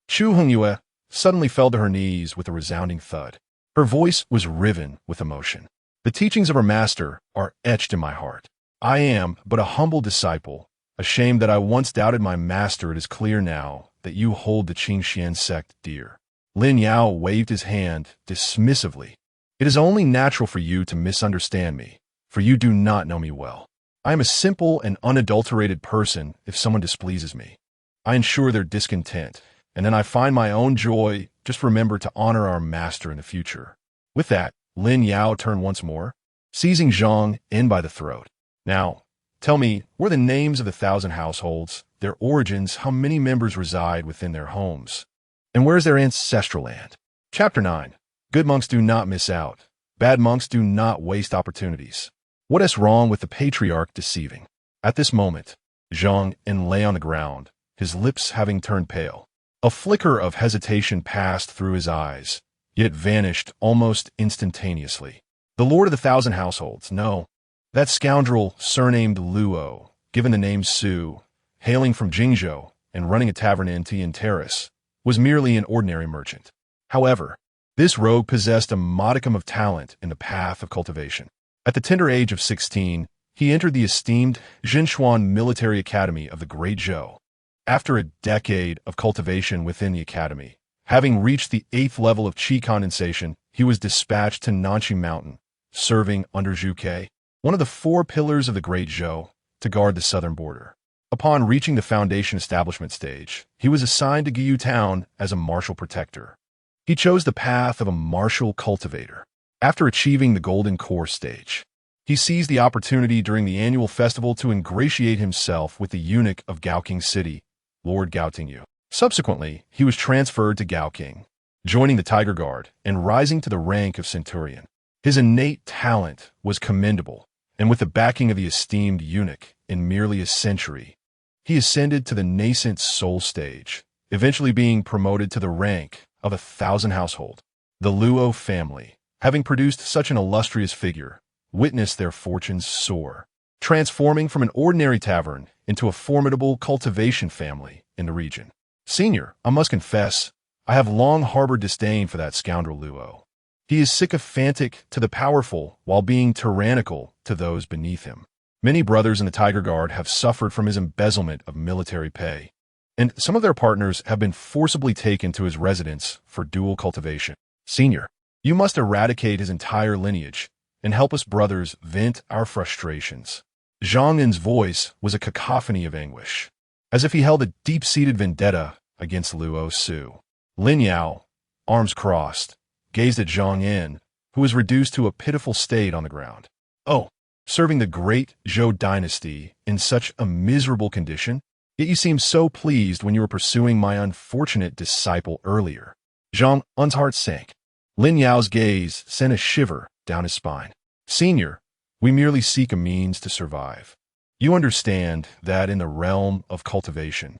Chu Hongyu suddenly fell to her knees with a resounding thud. Her voice was riven with emotion. The teachings of her master are etched in my heart. I am but a humble disciple, ashamed that I once doubted my master. It is clear now that you hold the Qingxuan Sect dear. Lin Yao waved his hand dismissively. It is only natural for you to misunderstand me, for you do not know me well. I am a simple and unadulterated person. If someone displeases me, I ensure their discontent, and then I find my own joy. Just remember to honor our master in the future. With that, Lin Yao turned once more, seizing Zhang in by the throat. Now, tell me, what are the names of the 1,000 households, their origins, how many members reside within their homes, and where is their ancestral land? Chapter 9. Good monks do not miss out. Bad monks do not waste opportunities. What is wrong with the patriarch deceiving? At this moment, Zhang lay on the ground, his lips having turned pale. A flicker of hesitation passed through his eyes, yet vanished almost instantaneously. The lord of the 1,000 households, no. That scoundrel surnamed Luo, given the name Su, hailing from Jingzhou and running a tavern in Tian Terrace, was merely an ordinary merchant. However, this rogue possessed a modicum of talent in the path of cultivation. At the tender age of 16, he entered the esteemed Qingxuan Military Academy of the Great Zhou. After a decade of cultivation within the academy, having reached the 8th level of qi condensation, he was dispatched to Nanqi Mountain, serving under Zhu Ke, one of the 4 pillars of the Great Zhou, to guard the southern border. Upon reaching the foundation establishment stage, he was assigned to Guyu Town as a martial protector. He chose the path of a martial cultivator. After achieving the Golden Core stage, he seized the opportunity during the annual festival to ingratiate himself with the eunuch of Gaoqing City, Lord Gaotingyu. Subsequently, he was transferred to Gaoqing, joining the Tiger Guard and rising to the rank of centurion. His innate talent was commendable, and with the backing of the esteemed eunuch, in merely a century, he ascended to the nascent soul stage, eventually being promoted to the rank of 1,000 household. The Luo family, having produced such an illustrious figure, witnessed their fortunes soar, transforming from an ordinary tavern into a formidable cultivation family in the region. Senior, I must confess, I have long harbored disdain for that scoundrel Luo. He is sycophantic to the powerful while being tyrannical to those beneath him. Many brothers in the Tiger Guard have suffered from his embezzlement of military pay, and some of their partners have been forcibly taken to his residence for dual cultivation. Senior, you must eradicate his entire lineage and help us brothers vent our frustrations. Zhang Yin's voice was a cacophony of anguish, as if he held a deep-seated vendetta against Luo Su. Lin Yao, arms crossed, gazed at Zhang Yin, who was reduced to a pitiful state on the ground. Oh, serving the great Zhou dynasty in such a miserable condition? Yet you seemed so pleased when you were pursuing my unfortunate disciple earlier. Zhang Yin's heart sank. Lin Yao's gaze sent a shiver down his spine. Senior, we merely seek a means to survive. You understand that in the realm of cultivation,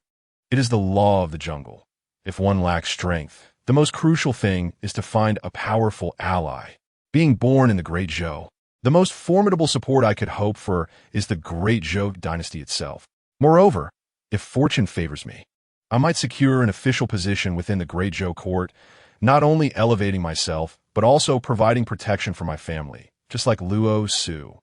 it is the law of the jungle. If one lacks strength, the most crucial thing is to find a powerful ally. Being born in the Great Zhou, the most formidable support I could hope for is the Great Zhou dynasty itself. Moreover, if fortune favors me, I might secure an official position within the Great Zhou court, not only elevating myself, but also providing protection for my family, just like Luo Su.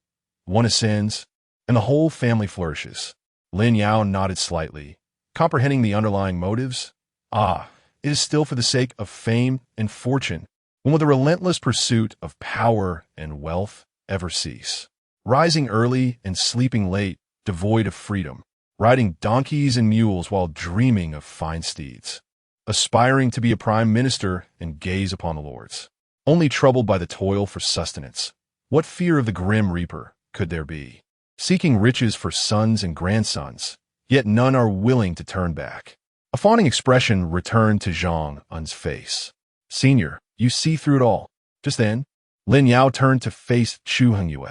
One ascends, and the whole family flourishes. Lin Yao nodded slightly, comprehending the underlying motives. It is still for the sake of fame and fortune. When will the relentless pursuit of power and wealth ever cease? Rising early and sleeping late, devoid of freedom. Riding donkeys and mules while dreaming of fine steeds. Aspiring to be a prime minister and gaze upon the lords. Only troubled by the toil for sustenance. What fear of the grim reaper could there be? Seeking riches for sons and grandsons, yet none are willing to turn back. A fawning expression returned to Zhang En's face. Senior, you see through it all. Just then, Lin Yao turned to face Chu Hongyu.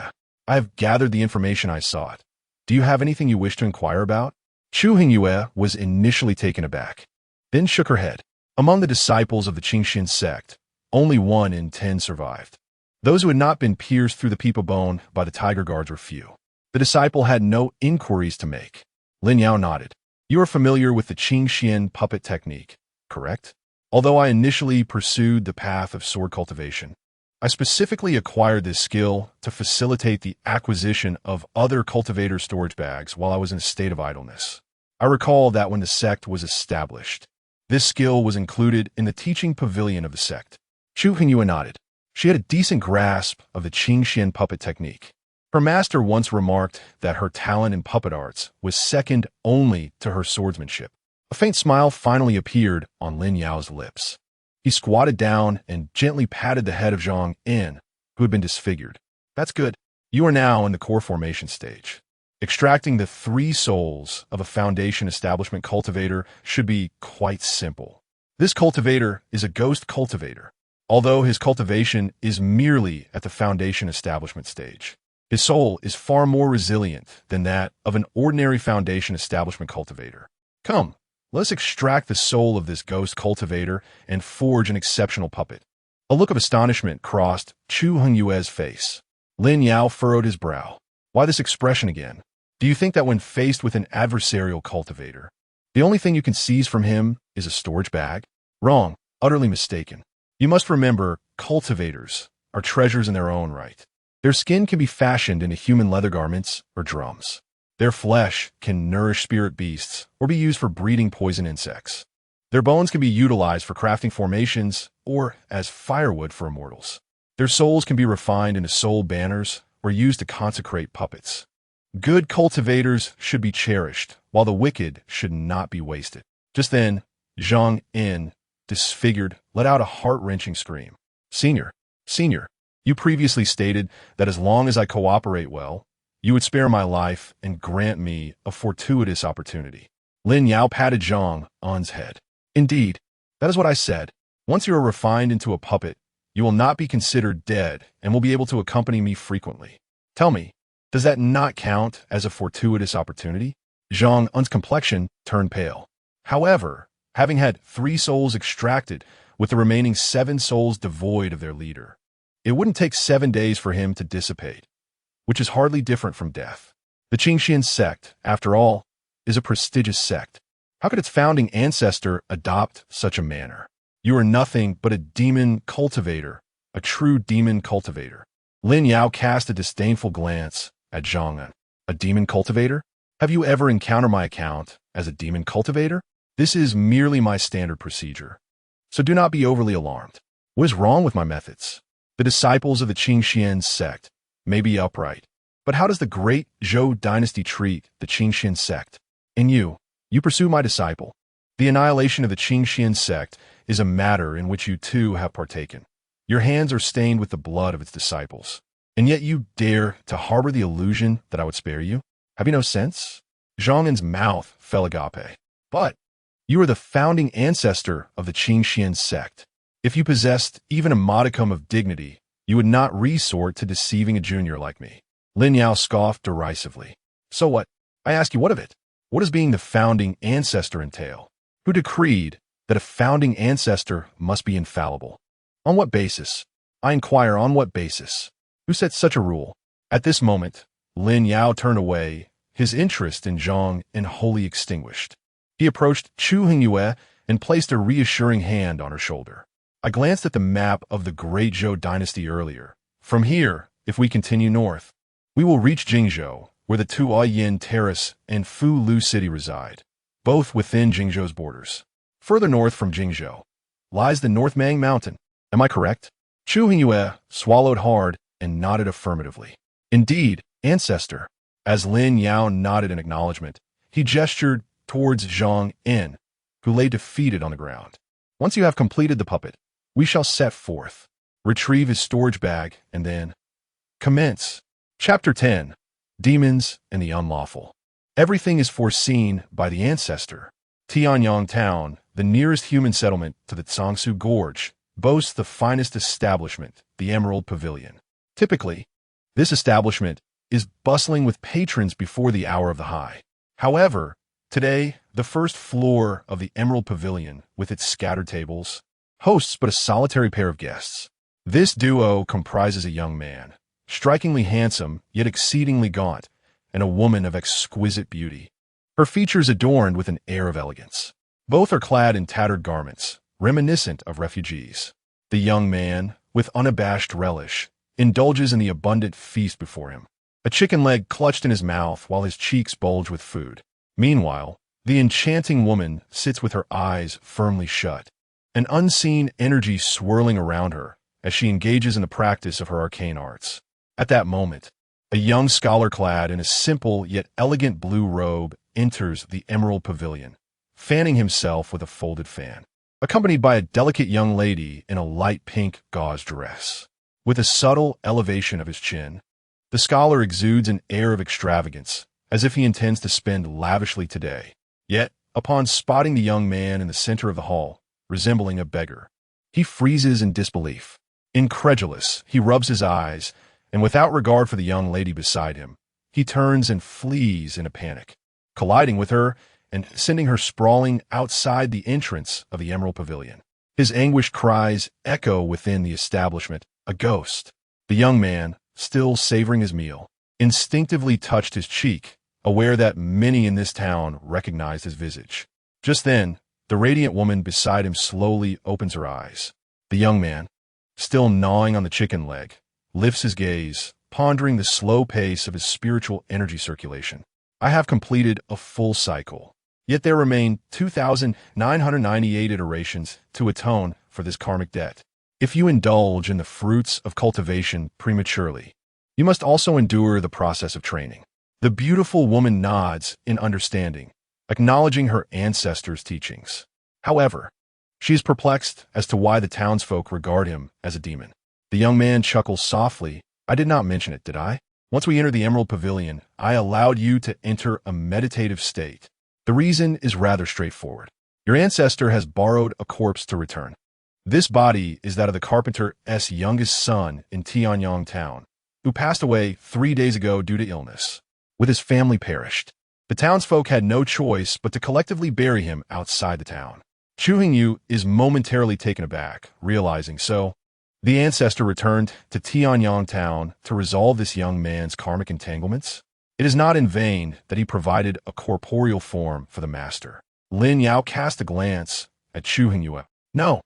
I have gathered the information I sought. Do you have anything you wish to inquire about? Chu Hongyu was initially taken aback, then shook her head. Among the disciples of the Qingxuan Sect, only 1 in 10 survived. Those who had not been pierced through the peep bone by the tiger guards were few. The disciple had no inquiries to make. Lin Yao nodded. You are familiar with the Qingxian puppet technique, correct? Although I initially pursued the path of sword cultivation, I specifically acquired this skill to facilitate the acquisition of other cultivator storage bags while I was in a state of idleness. I recall that when the sect was established, this skill was included in the teaching pavilion of the sect. Chu Hongyu nodded. She had a decent grasp of the Qingxian puppet technique. Her master once remarked that her talent in puppet arts was second only to her swordsmanship. A faint smile finally appeared on Lin Yao's lips. He squatted down and gently patted the head of Zhang En, who had been disfigured. That's good. You are now in the core formation stage. Extracting the 3 souls of a foundation establishment cultivator should be quite simple. This cultivator is a ghost cultivator, although his cultivation is merely at the foundation establishment stage. His soul is far more resilient than that of an ordinary foundation establishment cultivator. Come, let's extract the soul of this ghost cultivator and forge an exceptional puppet. A look of astonishment crossed Chu Hongyue's face. Lin Yao furrowed his brow. Why this expression again? Do you think that when faced with an adversarial cultivator, the only thing you can seize from him is a storage bag? Wrong, utterly mistaken. You must remember, cultivators are treasures in their own right. Their skin can be fashioned into human leather garments or drums. Their flesh can nourish spirit beasts or be used for breeding poison insects. Their bones can be utilized for crafting formations or as firewood for immortals. Their souls can be refined into soul banners or used to consecrate puppets. Good cultivators should be cherished, while the wicked should not be wasted. Just then, Zhang En, disfigured, let out a heart-wrenching scream. Senior, you previously stated that as long as I cooperate well, you would spare my life and grant me a fortuitous opportunity. Lin Yao patted Zhang En's head. Indeed, that is what I said. Once you are refined into a puppet, you will not be considered dead and will be able to accompany me frequently. Tell me, does that not count as a fortuitous opportunity? Zhang En's complexion turned pale. However, having had 3 souls extracted, with the remaining 7 souls devoid of their leader, it wouldn't take 7 days for him to dissipate, which is hardly different from death. The Qingxuan Sect, after all, is a prestigious sect. How could its founding ancestor adopt such a manner? You are nothing but a demon cultivator, a true demon cultivator. Lin Yao cast a disdainful glance at Zhang En. A demon cultivator? Have you ever encountered my account as a demon cultivator? This is merely my standard procedure, so do not be overly alarmed. What is wrong with my methods? The disciples of the Qingxuan Sect may be upright, but how does the great Zhou dynasty treat the Qingxuan Sect? And you pursue my disciple. The annihilation of the Qingxuan Sect is a matter in which you too have partaken. Your hands are stained with the blood of its disciples, and yet you dare to harbor the illusion that I would spare you? Have you no sense? Zhang En's mouth fell agape. But you are the founding ancestor of the Qingxuan Sect. If you possessed even a modicum of dignity, you would not resort to deceiving a junior like me. Lin Yao scoffed derisively. So what? I ask you, what of it? What does being the founding ancestor entail? Who decreed that a founding ancestor must be infallible? On what basis? I inquire, on what basis? Who set such a rule? At this moment, Lin Yao turned away, his interest in Zhang wholly extinguished. He approached Chu Hongyu and placed a reassuring hand on her shoulder. I glanced at the map of the Great Zhou dynasty earlier. From here, if we continue north, we will reach Jingzhou, where the Tuoyin Terrace and Fu Lu City reside, both within Jingzhou's borders. Further north from Jingzhou lies the Northmang Mountain. Am I correct? Chu Hongyu swallowed hard and nodded affirmatively. Indeed, ancestor. As Lin Yao nodded in acknowledgement, he gestured towards Zhang En, who lay defeated on the ground. Once you have completed the puppet, we shall set forth, retrieve his storage bag, and then commence. Chapter 10. Demons and the Unlawful. Everything is foreseen by the ancestor. Tianyang Town, the nearest human settlement to the Tsangsu Gorge, boasts the finest establishment, the Emerald Pavilion. Typically, this establishment is bustling with patrons before the hour of the high. However, today, the first floor of the Emerald Pavilion, with its scattered tables, hosts but a solitary pair of guests. This duo comprises a young man, strikingly handsome yet exceedingly gaunt, and a woman of exquisite beauty, her features adorned with an air of elegance. Both are clad in tattered garments, reminiscent of refugees. The young man, with unabashed relish, indulges in the abundant feast before him, a chicken leg clutched in his mouth while his cheeks bulge with food. Meanwhile, the enchanting woman sits with her eyes firmly shut, an unseen energy swirling around her as she engages in the practice of her arcane arts. At that moment, a young scholar clad in a simple yet elegant blue robe enters the Emerald Pavilion, fanning himself with a folded fan, accompanied by a delicate young lady in a light pink gauze dress. With a subtle elevation of his chin, the scholar exudes an air of extravagance, as if he intends to spend lavishly today. Yet, upon spotting the young man in the center of the hall, resembling a beggar, he freezes in disbelief. Incredulous, he rubs his eyes, and without regard for the young lady beside him, he turns and flees in a panic, colliding with her and sending her sprawling outside the entrance of the Emerald Pavilion. His anguished cries echo within the establishment. A ghost. The young man, still savoring his meal, instinctively touched his cheek, aware that many in this town recognized his visage. Just then, the radiant woman beside him slowly opens her eyes. The young man, still gnawing on the chicken leg, lifts his gaze, pondering the slow pace of his spiritual energy circulation. I have completed a full cycle, yet there remain 2,998 iterations to atone for this karmic debt. If you indulge in the fruits of cultivation prematurely, you must also endure the process of training. The beautiful woman nods in understanding, acknowledging her ancestors' teachings. However, she is perplexed as to why the townsfolk regard him as a demon. The young man chuckles softly. I did not mention it, did I? Once we entered the Emerald Pavilion, I allowed you to enter a meditative state. The reason is rather straightforward. Your ancestor has borrowed a corpse to return. This body is that of the carpenter's youngest son in Tianyang Town, who passed away 3 days ago due to illness. With his family perished, the townsfolk had no choice but to collectively bury him outside the town. Chu Hongyu is momentarily taken aback, realizing so. The ancestor returned to Tianyang Town to resolve this young man's karmic entanglements. It is not in vain that he provided a corporeal form for the master. Lin Yao cast a glance at Chu Hongyu. No.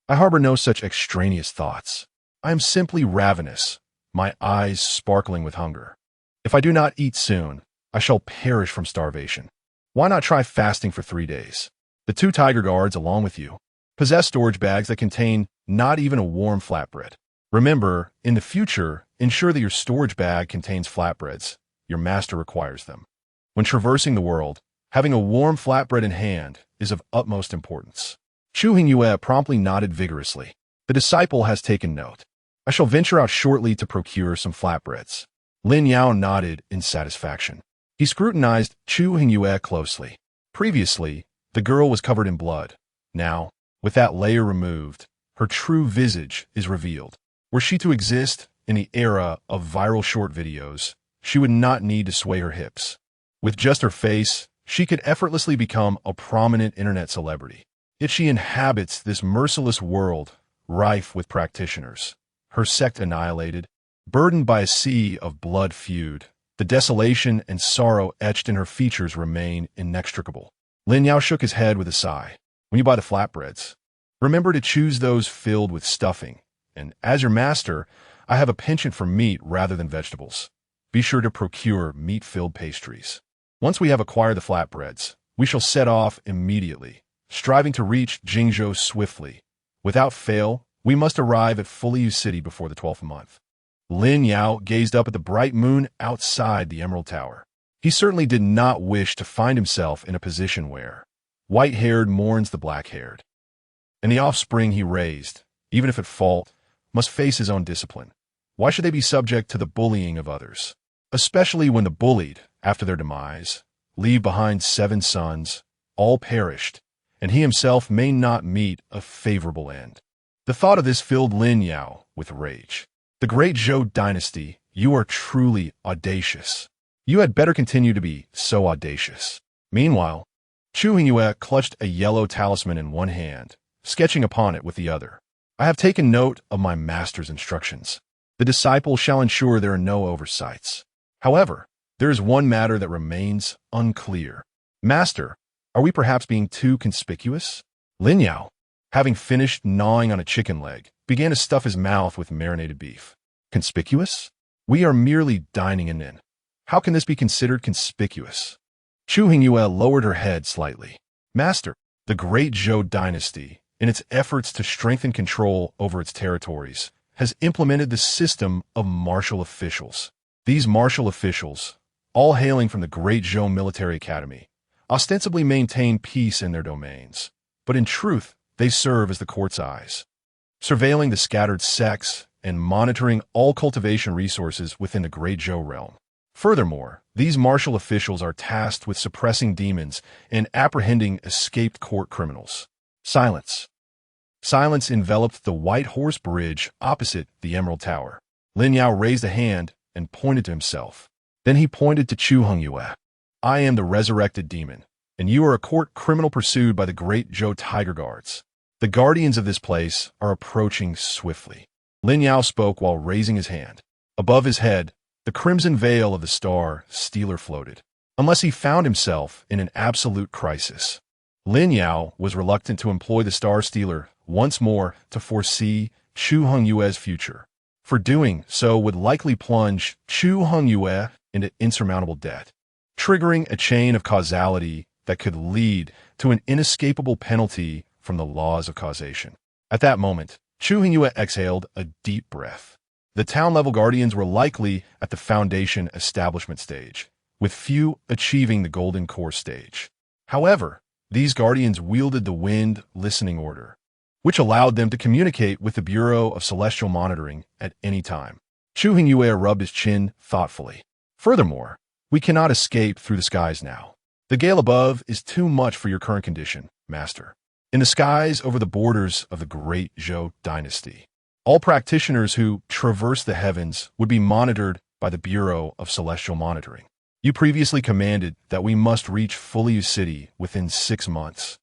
I harbor no such extraneous thoughts. I am simply ravenous, my eyes sparkling with hunger. If I do not eat soon, I shall perish from starvation. Why not try fasting for 3 days? The 2 tiger guards, along with you, possess storage bags that contain not even a warm flatbread. Remember, in the future, ensure that your storage bag contains flatbreads. Your master requires them. When traversing the world, having a warm flatbread in hand is of utmost importance. Chu Hongyu promptly nodded vigorously. The disciple has taken note. I shall venture out shortly to procure some flatbreads. Lin Yao nodded in satisfaction. He scrutinized Chu Hongyu closely. Previously, the girl was covered in blood. Now, with that layer removed, her true visage is revealed. Were she to exist in the era of viral short videos, she would not need to sway her hips. With just her face, she could effortlessly become a prominent internet celebrity. Yet she inhabits this merciless world, rife with practitioners. Her sect annihilated, burdened by a sea of blood feud, the desolation and sorrow etched in her features remain inextricable. Lin Yao shook his head with a sigh. When you buy the flatbreads, remember to choose those filled with stuffing. And as your master, I have a penchant for meat rather than vegetables. Be sure to procure meat-filled pastries. Once we have acquired the flatbreads, we shall set off immediately, striving to reach Qingzhou swiftly. Without fail, we must arrive at Fuliu City before the 12th month. Lin Yao gazed up at the bright moon outside the Emerald Tower. He certainly did not wish to find himself in a position where white-haired mourns the black-haired, and the offspring he raised, even if at fault, must face his own discipline. Why should they be subject to the bullying of others? Especially when the bullied, after their demise, leave behind 7 sons, all perished, and he himself may not meet a favorable end. The thought of this filled Lin Yao with rage. The great Zhou dynasty, you are truly audacious. You had better continue to be so audacious. Meanwhile, Chu Hongyu clutched a yellow talisman in one hand, sketching upon it with the other. I have taken note of my master's instructions. The disciple shall ensure there are no oversights. However, there is one matter that remains unclear. Master, are we perhaps being too conspicuous? Lin Yao, having finished gnawing on a chicken leg, began to stuff his mouth with marinated beef. Conspicuous? We are merely dining in. How can this be considered conspicuous? Chu Hongyu lowered her head slightly. Master, the great Zhou dynasty, in its efforts to strengthen control over its territories, has implemented the system of martial officials. These martial officials, all hailing from the Great Zhou Military Academy, ostensibly maintain peace in their domains, but in truth, they serve as the court's eyes, surveilling the scattered sects and monitoring all cultivation resources within the Great Zhou realm. Furthermore, these martial officials are tasked with suppressing demons and apprehending escaped court criminals. Silence. Silence enveloped the White Horse Bridge opposite the Emerald Tower. Lin Yao raised a hand and pointed to himself. Then he pointed to Chu Hongyu. I am the resurrected demon, and you are a court criminal pursued by the great Zhou Tiger Guards. The guardians of this place are approaching swiftly. Lin Yao spoke while raising his hand. Above his head, the crimson veil of the star stealer floated. Unless he found himself in an absolute crisis, Lin Yao was reluctant to employ the star stealer once more to foresee Chu Hongyu's future. For doing so would likely plunge Chu Hongyu into insurmountable debt, triggering a chain of causality that could lead to an inescapable penalty from the laws of causation. At that moment, Chu Hongyu exhaled a deep breath. The town-level guardians were likely at the foundation establishment stage, with few achieving the golden core stage. However, these guardians wielded the wind listening order, which allowed them to communicate with the Bureau of Celestial Monitoring at any time. Chu Hongyu rubbed his chin thoughtfully. Furthermore, we cannot escape through the skies now. The gale above is too much for your current condition, Master. In the skies over the borders of the great Zhou dynasty, all practitioners who traverse the heavens would be monitored by the Bureau of Celestial Monitoring. You previously commanded that we must reach Fuliu City within 6 months.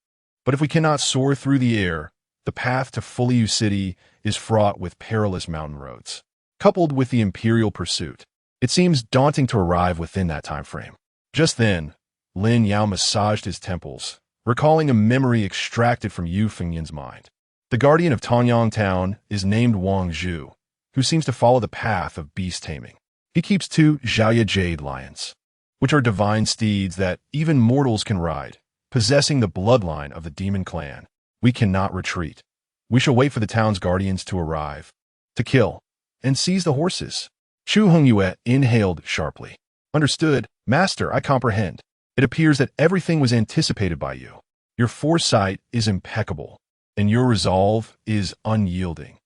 But if we cannot soar through the air, the path to Fuliu City is fraught with perilous mountain roads. Coupled with the imperial pursuit, it seems daunting to arrive within that time frame. Just then, Lin Yao massaged his temples, recalling a memory extracted from Yu Fengyan's mind. The guardian of Tanyang Town is named Wang Zhu, who seems to follow the path of beast taming. He keeps 2 Xiaoya jade lions, which are divine steeds that even mortals can ride, possessing the bloodline of the demon clan. We cannot retreat. We shall wait for the town's guardians to arrive, to kill, and seize the horses. Chu Hongyu inhaled sharply. Understood, Master, I comprehend. It appears that everything was anticipated by you. Your foresight is impeccable, and your resolve is unyielding.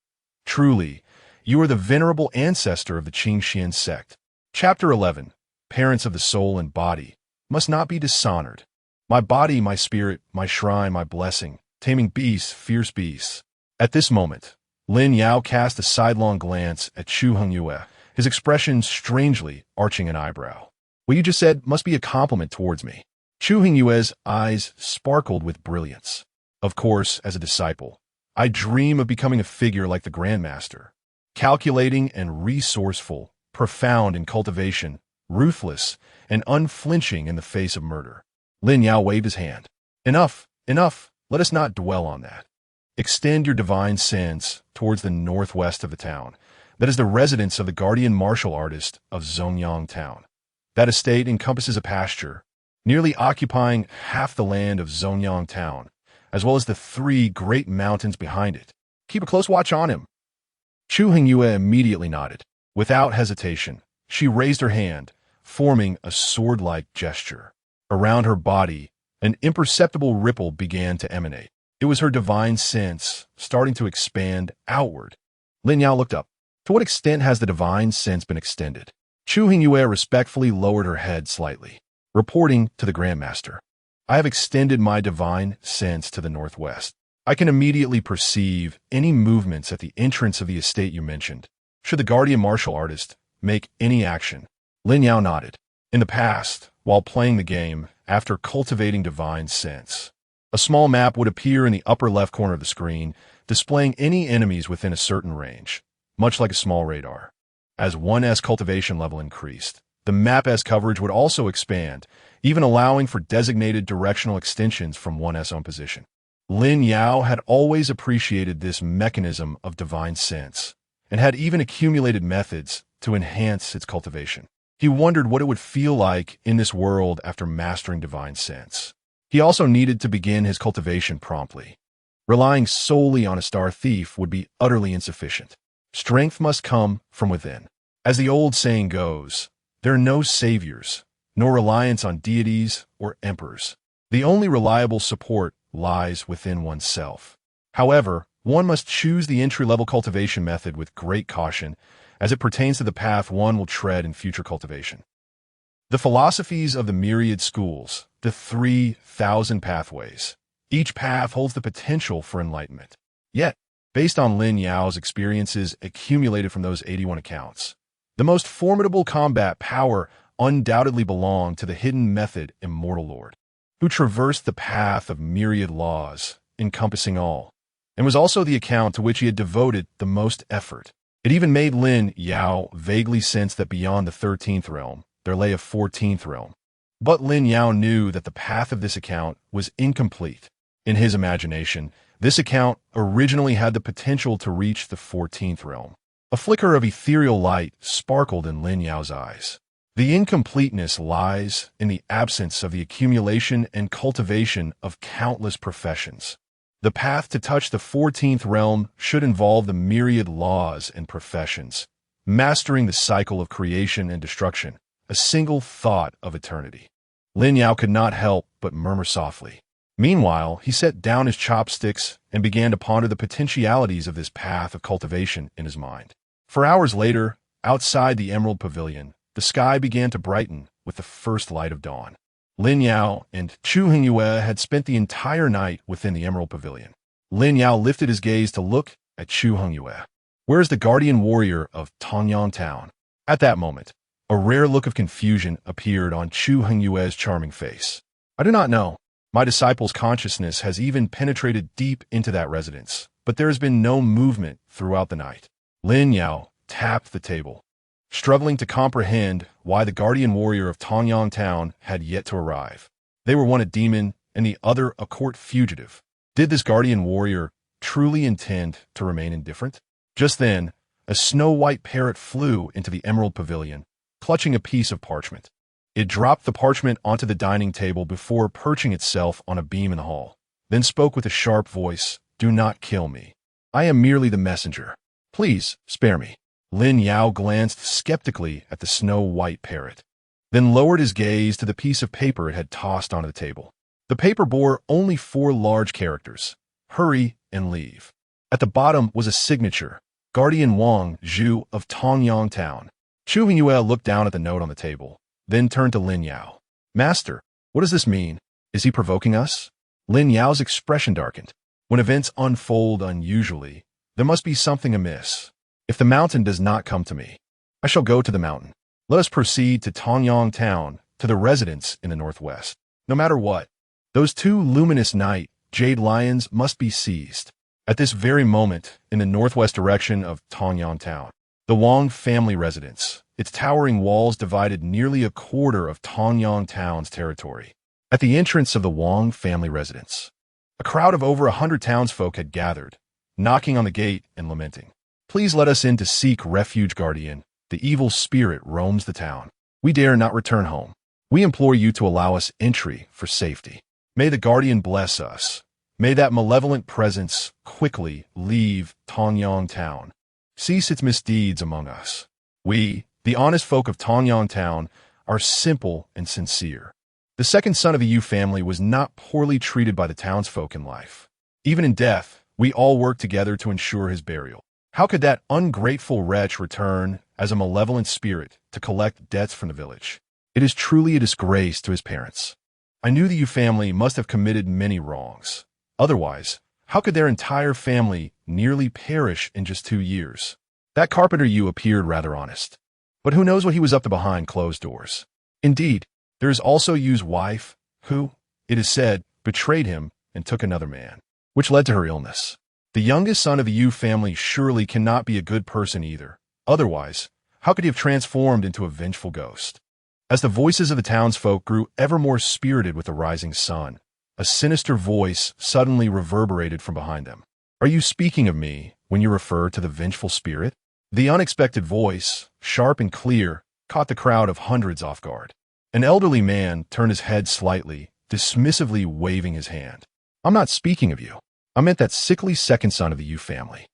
Truly, you are the venerable ancestor of the Qingxuan Sect. Chapter 11. Parents of the soul and body must not be dishonored. My body, my spirit, my shrine, my blessing, taming beasts, fierce beasts. At this moment, Lin Yao cast a sidelong glance at Chu Hongyu, his expression strangely arching an eyebrow. What you just said must be a compliment towards me. Chu Hongyue's eyes sparkled with brilliance. Of course, as a disciple, I dream of becoming a figure like the Grandmaster, calculating and resourceful, profound in cultivation, ruthless and unflinching in the face of murder. Lin Yao waved his hand. Enough, enough, let us not dwell on that. Extend your divine sense towards the northwest of the town. That is the residence of the guardian martial artist of Zongyang Town. That estate encompasses a pasture, nearly occupying half the land of Zongyang Town, as well as the 3 great mountains behind it. Keep a close watch on him. Chu Hongyu immediately nodded. Without hesitation, she raised her hand, forming a sword-like gesture. Around her body, an imperceptible ripple began to emanate. It was her divine sense starting to expand outward. Lin Yao looked up. To what extent has the divine sense been extended? Chu Hongyu respectfully lowered her head slightly, reporting to the Grandmaster. I have extended my divine sense to the northwest. I can immediately perceive any movements at the entrance of the estate you mentioned. Should the guardian martial artist make any action? Lin Yao nodded. In the past, while playing the game, after cultivating divine sense, a small map would appear in the upper left corner of the screen, displaying any enemies within a certain range, much like a small radar. As 1S cultivation level increased, the map's coverage would also expand, even allowing for designated directional extensions from 1S own position. Lin Yao had always appreciated this mechanism of divine sense, and had even accumulated methods to enhance its cultivation. He wondered what it would feel like in this world after mastering divine sense. He also needed to begin his cultivation promptly. Relying solely on a star thief would be utterly insufficient. Strength must come from within. As the old saying goes, there are no saviors, nor reliance on deities or emperors. The only reliable support lies within oneself. However, one must choose the entry-level cultivation method with great caution, as it pertains to the path one will tread in future cultivation. The philosophies of the myriad schools, the 3,000 pathways. Each path holds the potential for enlightenment. Yet, based on Lin Yao's experiences accumulated from those 81 accounts, the most formidable combat power undoubtedly belonged to the hidden method Immortal Lord, who traversed the path of myriad laws, encompassing all, and was also the account to which he had devoted the most effort. It even made Lin Yao vaguely sense that beyond the 13th realm, there lay a 14th realm. But Lin Yao knew that the path of this account was incomplete. In his imagination, this account originally had the potential to reach the 14th realm. A flicker of ethereal light sparkled in Lin Yao's eyes. The incompleteness lies in the absence of the accumulation and cultivation of countless professions. The path to touch the 14th realm should involve the myriad laws and professions, mastering the cycle of creation and destruction, a single thought of eternity. Lin Yao could not help but murmur softly. Meanwhile, he set down his chopsticks and began to ponder the potentialities of this path of cultivation in his mind. For hours later, outside the Emerald Pavilion, the sky began to brighten with the first light of dawn. Lin Yao and Chu Hongyu had spent the entire night within the Emerald Pavilion. Lin Yao lifted his gaze to look at Chu Hongyu. Where is the guardian warrior of Tongyang Town? At that moment, a rare look of confusion appeared on Chu Hongyu's charming face. I do not know. My disciple's consciousness has even penetrated deep into that residence, but there has been no movement throughout the night. Lin Yao tapped the table, struggling to comprehend why the guardian warrior of Tongyang Town had yet to arrive. They were one a demon and the other a court fugitive. Did this guardian warrior truly intend to remain indifferent? Just then, a snow-white parrot flew into the Emerald Pavilion, clutching a piece of parchment. It dropped the parchment onto the dining table before perching itself on a beam in the hall, then spoke with a sharp voice, "Do not kill me. I am merely the messenger. Please, spare me." Lin Yao glanced skeptically at the snow-white parrot, then lowered his gaze to the piece of paper it had tossed onto the table. The paper bore only 4 large characters: hurry and leave. At the bottom was a signature, Guardian Wang Zhu of Tongyang Town. Chu Hongyu looked down at the note on the table, then turned to Lin Yao. "Master, what does this mean? Is he provoking us?" Lin Yao's expression darkened. When events unfold unusually, there must be something amiss. If the mountain does not come to me, I shall go to the mountain. Let us proceed to Tongyang Town, to the residents in the northwest. No matter what, those two luminous night jade lions must be seized. At this very moment, in the northwest direction of Tongyang Town, the Wang family residence, its towering walls divided nearly a quarter of Tongyang Town's territory. At the entrance of the Wang family residence, a crowd of over 100 townsfolk had gathered, knocking on the gate and lamenting. Please let us in to seek refuge, guardian. The evil spirit roams the town. We dare not return home. We implore you to allow us entry for safety. May the guardian bless us. May that malevolent presence quickly leave Tongyang Town. Cease its misdeeds among us. We, the honest folk of Tongyang Town, are simple and sincere. The second son of the Yu family was not poorly treated by the townsfolk in life. Even in death, we all worked together to ensure his burial. How could that ungrateful wretch return as a malevolent spirit to collect debts from the village? It is truly a disgrace to his parents. I knew the Yu family must have committed many wrongs. Otherwise, how could their entire family nearly perish in just 2 years? That carpenter Yu appeared rather honest. But who knows what he was up to behind closed doors? Indeed, there is also Yu's wife, who, it is said, betrayed him and took another man, which led to her illness. The youngest son of the Yu family surely cannot be a good person either. Otherwise, how could he have transformed into a vengeful ghost? As the voices of the townsfolk grew ever more spirited with the rising sun, a sinister voice suddenly reverberated from behind them. Are you speaking of me when you refer to the vengeful spirit? The unexpected voice, sharp and clear, caught the crowd of hundreds off guard. An elderly man turned his head slightly, dismissively waving his hand. I'm not speaking of you. I meant that sickly second son of the Yu family.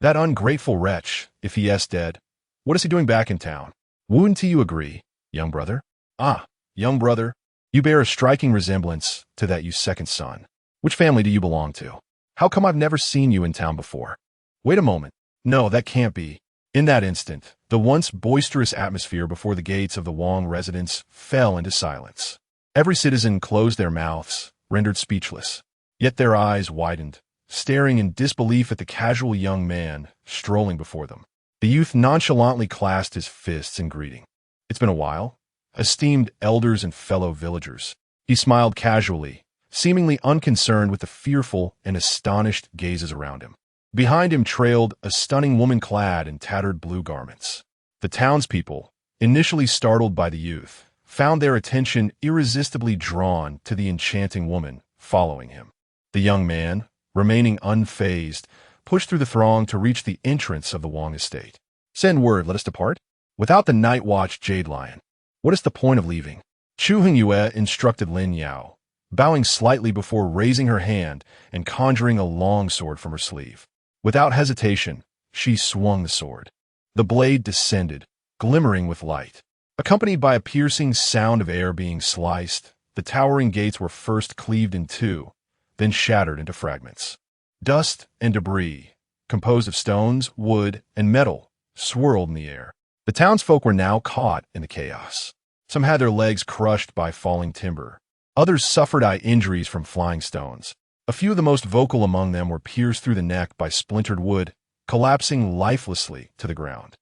That ungrateful wretch, if he is dead, what is he doing back in town? Wouldn't you agree, young brother? Ah, young brother, you bear a striking resemblance to that Yu's second son. Which family do you belong to? How come I've never seen you in town before? Wait a moment. No, that can't be. In that instant, the once boisterous atmosphere before the gates of the Wang residence fell into silence. Every citizen closed their mouths, rendered speechless. Yet their eyes widened, staring in disbelief at the casual young man strolling before them. The youth nonchalantly clasped his fists in greeting. It's been a while. Esteemed elders and fellow villagers. He smiled casually, seemingly unconcerned with the fearful and astonished gazes around him. Behind him trailed a stunning woman clad in tattered blue garments. The townspeople, initially startled by the youth, found their attention irresistibly drawn to the enchanting woman following him. The young man, remaining unfazed, pushed through the throng to reach the entrance of the Wang estate. Send word, let us depart. Without the night watch jade lion, what is the point of leaving? Chu Hongyu instructed Lin Yao, bowing slightly before raising her hand and conjuring a long sword from her sleeve. Without hesitation, she swung the sword. The blade descended, glimmering with light. Accompanied by a piercing sound of air being sliced, the towering gates were first cleaved in two, then shattered into fragments. Dust and debris, composed of stones, wood, and metal, swirled in the air. The townsfolk were now caught in the chaos. Some had their legs crushed by falling timber. Others suffered eye injuries from flying stones. A few of the most vocal among them were pierced through the neck by splintered wood, collapsing lifelessly to the ground.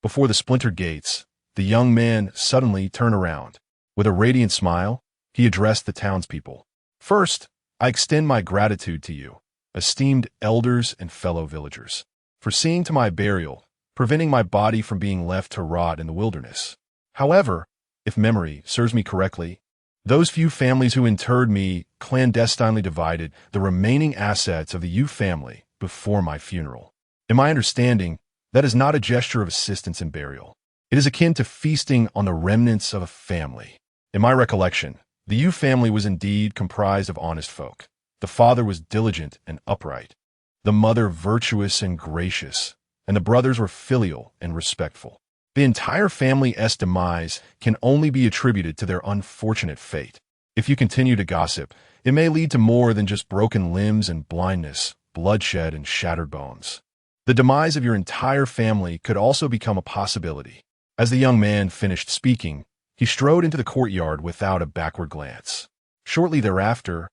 Before the splintered gates, the young man suddenly turned around. With a radiant smile, he addressed the townspeople. First, I extend my gratitude to you, esteemed elders and fellow villagers, for seeing to my burial, preventing my body from being left to rot in the wilderness. However, if memory serves me correctly, those few families who interred me clandestinely divided the remaining assets of the Yu family before my funeral. In my understanding, that is not a gesture of assistance in burial. It is akin to feasting on the remnants of a family. In my recollection, the Yu family was indeed comprised of honest folk. The father was diligent and upright, the mother virtuous and gracious, and the brothers were filial and respectful. The entire family's demise can only be attributed to their unfortunate fate. If you continue to gossip, it may lead to more than just broken limbs and blindness, bloodshed and shattered bones. The demise of your entire family could also become a possibility. As the young man finished speaking, he strode into the courtyard without a backward glance. Shortly thereafter,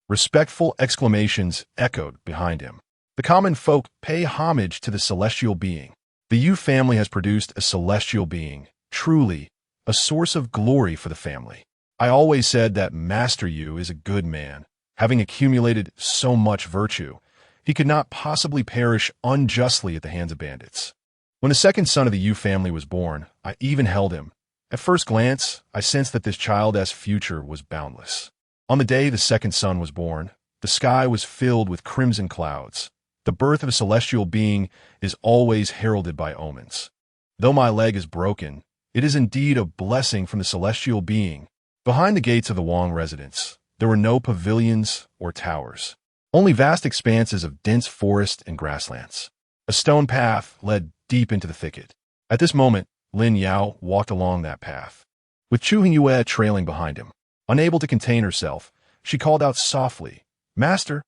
Respectful exclamations echoed behind him. The common folk pay homage to the celestial being. The Yu family has produced a celestial being, truly a source of glory for the family. I always said that Master Yu is a good man. Having accumulated so much virtue, he could not possibly perish unjustly at the hands of bandits. When the second son of the Yu family was born, I even held him. At first glance, I sensed that this child's future was boundless. On the day the second son was born, the sky was filled with crimson clouds. The birth of a celestial being is always heralded by omens. Though my leg is broken, it is indeed a blessing from the celestial being. Behind the gates of the Wang residence, there were no pavilions or towers, only vast expanses of dense forest and grasslands. A stone path led deep into the thicket. At this moment, Lin Yao walked along that path, with Chu Hongyu trailing behind him. Unable to contain herself, she called out softly, "Master!"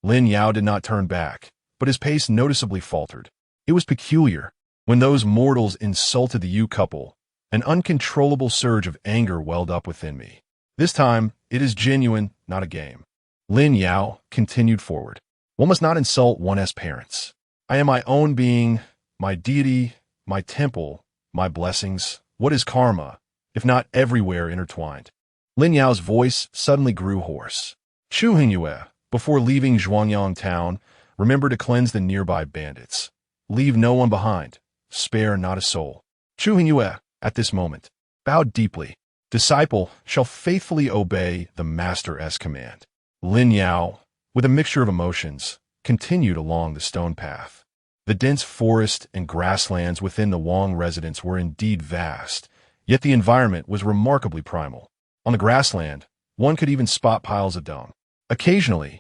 Lin Yao did not turn back, but his pace noticeably faltered. It was peculiar. When those mortals insulted the Yu couple, an uncontrollable surge of anger welled up within me. This time, it is genuine, not a game. Lin Yao continued forward. One must not insult one's parents. I am my own being, my deity, my temple, my blessings. What is karma, if not everywhere intertwined? Lin Yao's voice suddenly grew hoarse. Chu Hongyu, before leaving Zhuangyang town, remember to cleanse the nearby bandits. Leave no one behind. Spare not a soul. Chu Hongyu, at this moment, bowed deeply. Disciple shall faithfully obey the master's command. Lin Yao, with a mixture of emotions, continued along the stone path. The dense forest and grasslands within the Wang residence were indeed vast, yet the environment was remarkably primal. On the grassland, one could even spot piles of dung. Occasionally,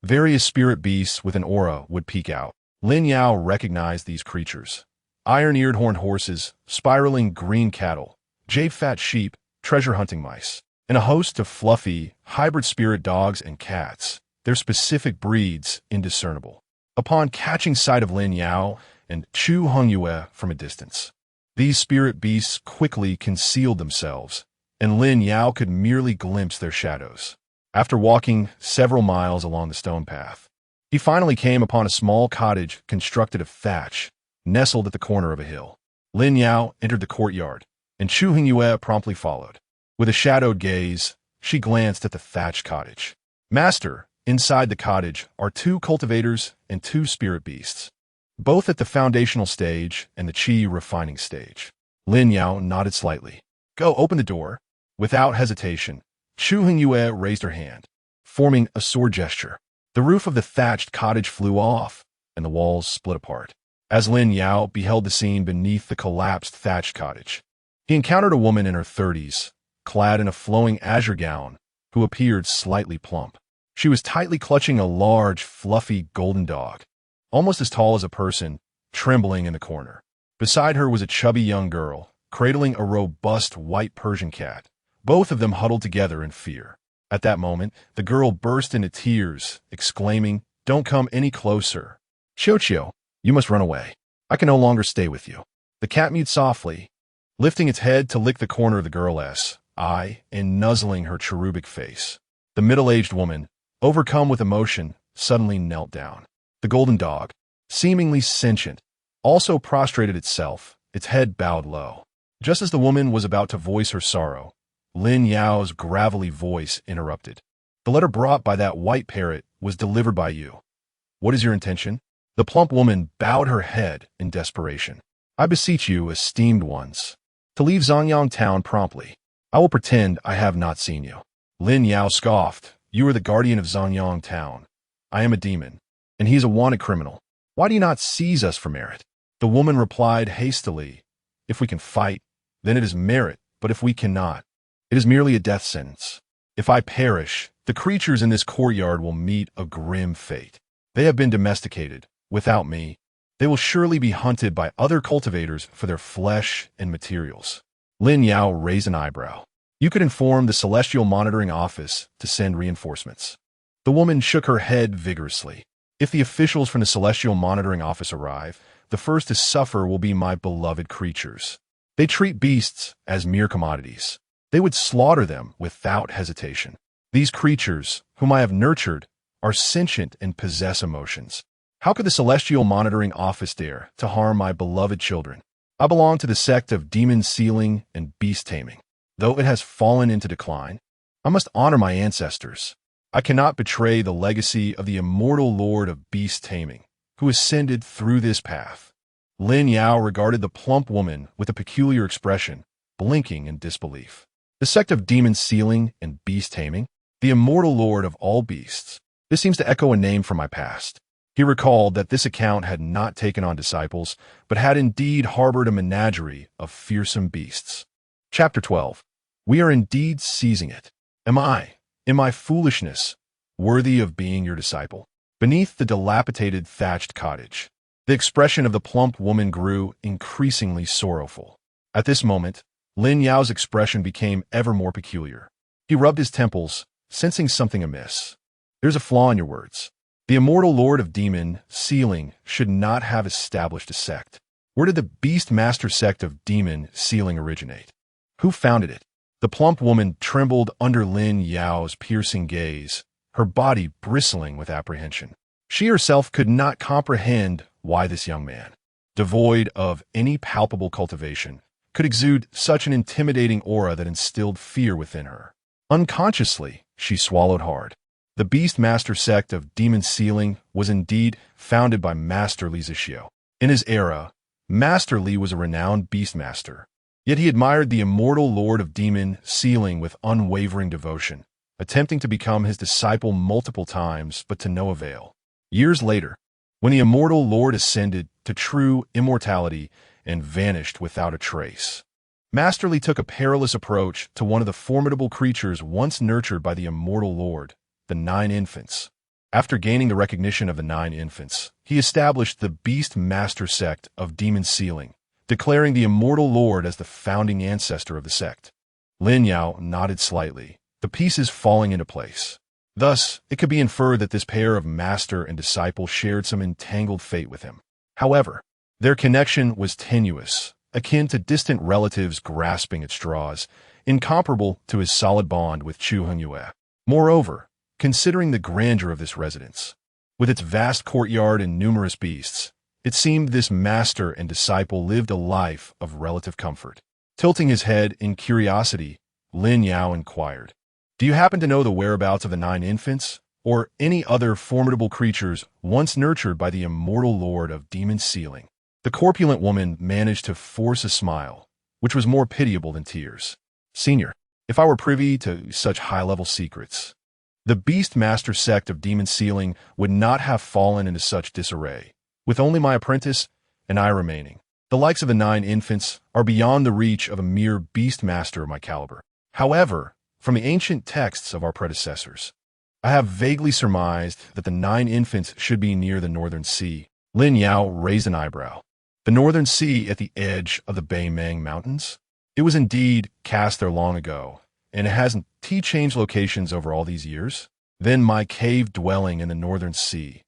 various spirit beasts with an aura would peek out. Lin Yao recognized these creatures. Iron-eared horned horses, spiraling green cattle, jade-fat sheep, treasure-hunting mice, and a host of fluffy, hybrid spirit dogs and cats, their specific breeds indiscernible. Upon catching sight of Lin Yao and Chu Hongyu from a distance, these spirit beasts quickly concealed themselves, and Lin Yao could merely glimpse their shadows. After walking several miles along the stone path, he finally came upon a small cottage constructed of thatch, nestled at the corner of a hill. Lin Yao entered the courtyard, and Chu Hongyu promptly followed. With a shadowed gaze, she glanced at the thatched cottage. Master, inside the cottage are 2 cultivators and 2 spirit beasts, both at the foundational stage and the qi refining stage. Lin Yao nodded slightly. Go, open the door. Without hesitation, Chu Hongyu raised her hand, forming a sword gesture. The roof of the thatched cottage flew off, and the walls split apart. As Lin Yao beheld the scene beneath the collapsed thatched cottage, he encountered a woman in her 30s, clad in a flowing azure gown, who appeared slightly plump. She was tightly clutching a large, fluffy golden dog, almost as tall as a person, trembling in the corner. Beside her was a chubby young girl, cradling a robust white Persian cat, both of them huddled together in fear. At that moment, the girl burst into tears, exclaiming, "Don't come any closer. Qiu, you must run away. I can no longer stay with you." The cat mewed softly, lifting its head to lick the corner of the girl's eye and nuzzling her cherubic face. The middle-aged woman, overcome with emotion, suddenly knelt down. The golden dog, seemingly sentient, also prostrated itself, its head bowed low. Just as the woman was about to voice her sorrow, Lin Yao's gravelly voice interrupted. "The letter brought by that white parrot was delivered by you. What is your intention?" The plump woman bowed her head in desperation. "I beseech you, esteemed ones, to leave Zhangyang town promptly. I will pretend I have not seen you." Lin Yao scoffed. "You are the guardian of Zhangyang town. I am a demon, and he is a wanted criminal. Why do you not seize us for merit?" The woman replied hastily, "If we can fight, then it is merit, but if we cannot, it is merely a death sentence. If I perish, the creatures in this courtyard will meet a grim fate. They have been domesticated. Without me, they will surely be hunted by other cultivators for their flesh and materials." Lin Yao raised an eyebrow. "You could inform the Celestial Monitoring Office to send reinforcements." The woman shook her head vigorously. "If the officials from the Celestial Monitoring Office arrive, the first to suffer will be my beloved creatures. They treat beasts as mere commodities. They would slaughter them without hesitation. These creatures, whom I have nurtured, are sentient and possess emotions. How could the Celestial Monitoring Office dare to harm my beloved children? I belong to the sect of demon sealing and beast taming. Though it has fallen into decline, I must honor my ancestors. I cannot betray the legacy of the immortal Lord of beast taming, who ascended through this path. Lin Yao regarded the plump woman with a peculiar expression, blinking in disbelief. The sect of demon sealing and beast taming? The immortal Lord of all beasts. This seems to echo a name from my past. He recalled that this account had not taken on disciples, but had indeed harbored a menagerie of fearsome beasts. Chapter 12. We are indeed seizing it. Am I, in my foolishness, worthy of being your disciple? Beneath the dilapidated thatched cottage, the expression of the plump woman grew increasingly sorrowful. At this moment, Lin Yao's expression became ever more peculiar. He rubbed his temples, sensing something amiss. There's a flaw in your words. The immortal Lord of Demon Sealing should not have established a sect. Where did the Beast Master Sect of Demon Sealing originate? Who founded it? The plump woman trembled under Lin Yao's piercing gaze, her body bristling with apprehension. She herself could not comprehend why this young man, devoid of any palpable cultivation, could exude such an intimidating aura that instilled fear within her. Unconsciously, she swallowed hard. The Beast Master Sect of Demon Sealing was indeed founded by Master Li Zixiu. In his era, Master Li was a renowned beastmaster. Yet he admired the immortal Lord of Demon Sealing with unwavering devotion, attempting to become his disciple multiple times, but to no avail. Years later, when the immortal Lord ascended to true immortality and vanished without a trace, Master Li took a perilous approach to one of the formidable creatures once nurtured by the immortal Lord, the 9 infants. After gaining the recognition of the 9 infants, he established the Beast Master Sect of Demon Sealing, declaring the immortal Lord as the founding ancestor of the sect. Lin Yao nodded slightly, the pieces falling into place. Thus, it could be inferred that this pair of master and disciple shared some entangled fate with him. However, their connection was tenuous, akin to distant relatives grasping at straws, incomparable to his solid bond with Chu Hongyu. Moreover, considering the grandeur of this residence, with its vast courtyard and numerous beasts, it seemed this master and disciple lived a life of relative comfort. Tilting his head in curiosity, Lin Yao inquired, "Do you happen to know the whereabouts of the 9 infants, or any other formidable creatures once nurtured by the immortal Lord of Demon Sealing?" The corpulent woman managed to force a smile, which was more pitiable than tears. "Senior, if I were privy to such high-level secrets, the Beast Master Sect of Demon Sealing would not have fallen into such disarray, with only my apprentice and I remaining. The likes of the 9 infants are beyond the reach of a mere beast master of my caliber. However, from the ancient texts of our predecessors, I have vaguely surmised that the 9 infants should be near the Northern Sea." Lin Yao raised an eyebrow. The Northern Sea at the edge of the Beimeng Mountains? It was indeed cast there long ago, and it hasn't changed locations over all these years? Then my cave dwelling in the Northern Sea,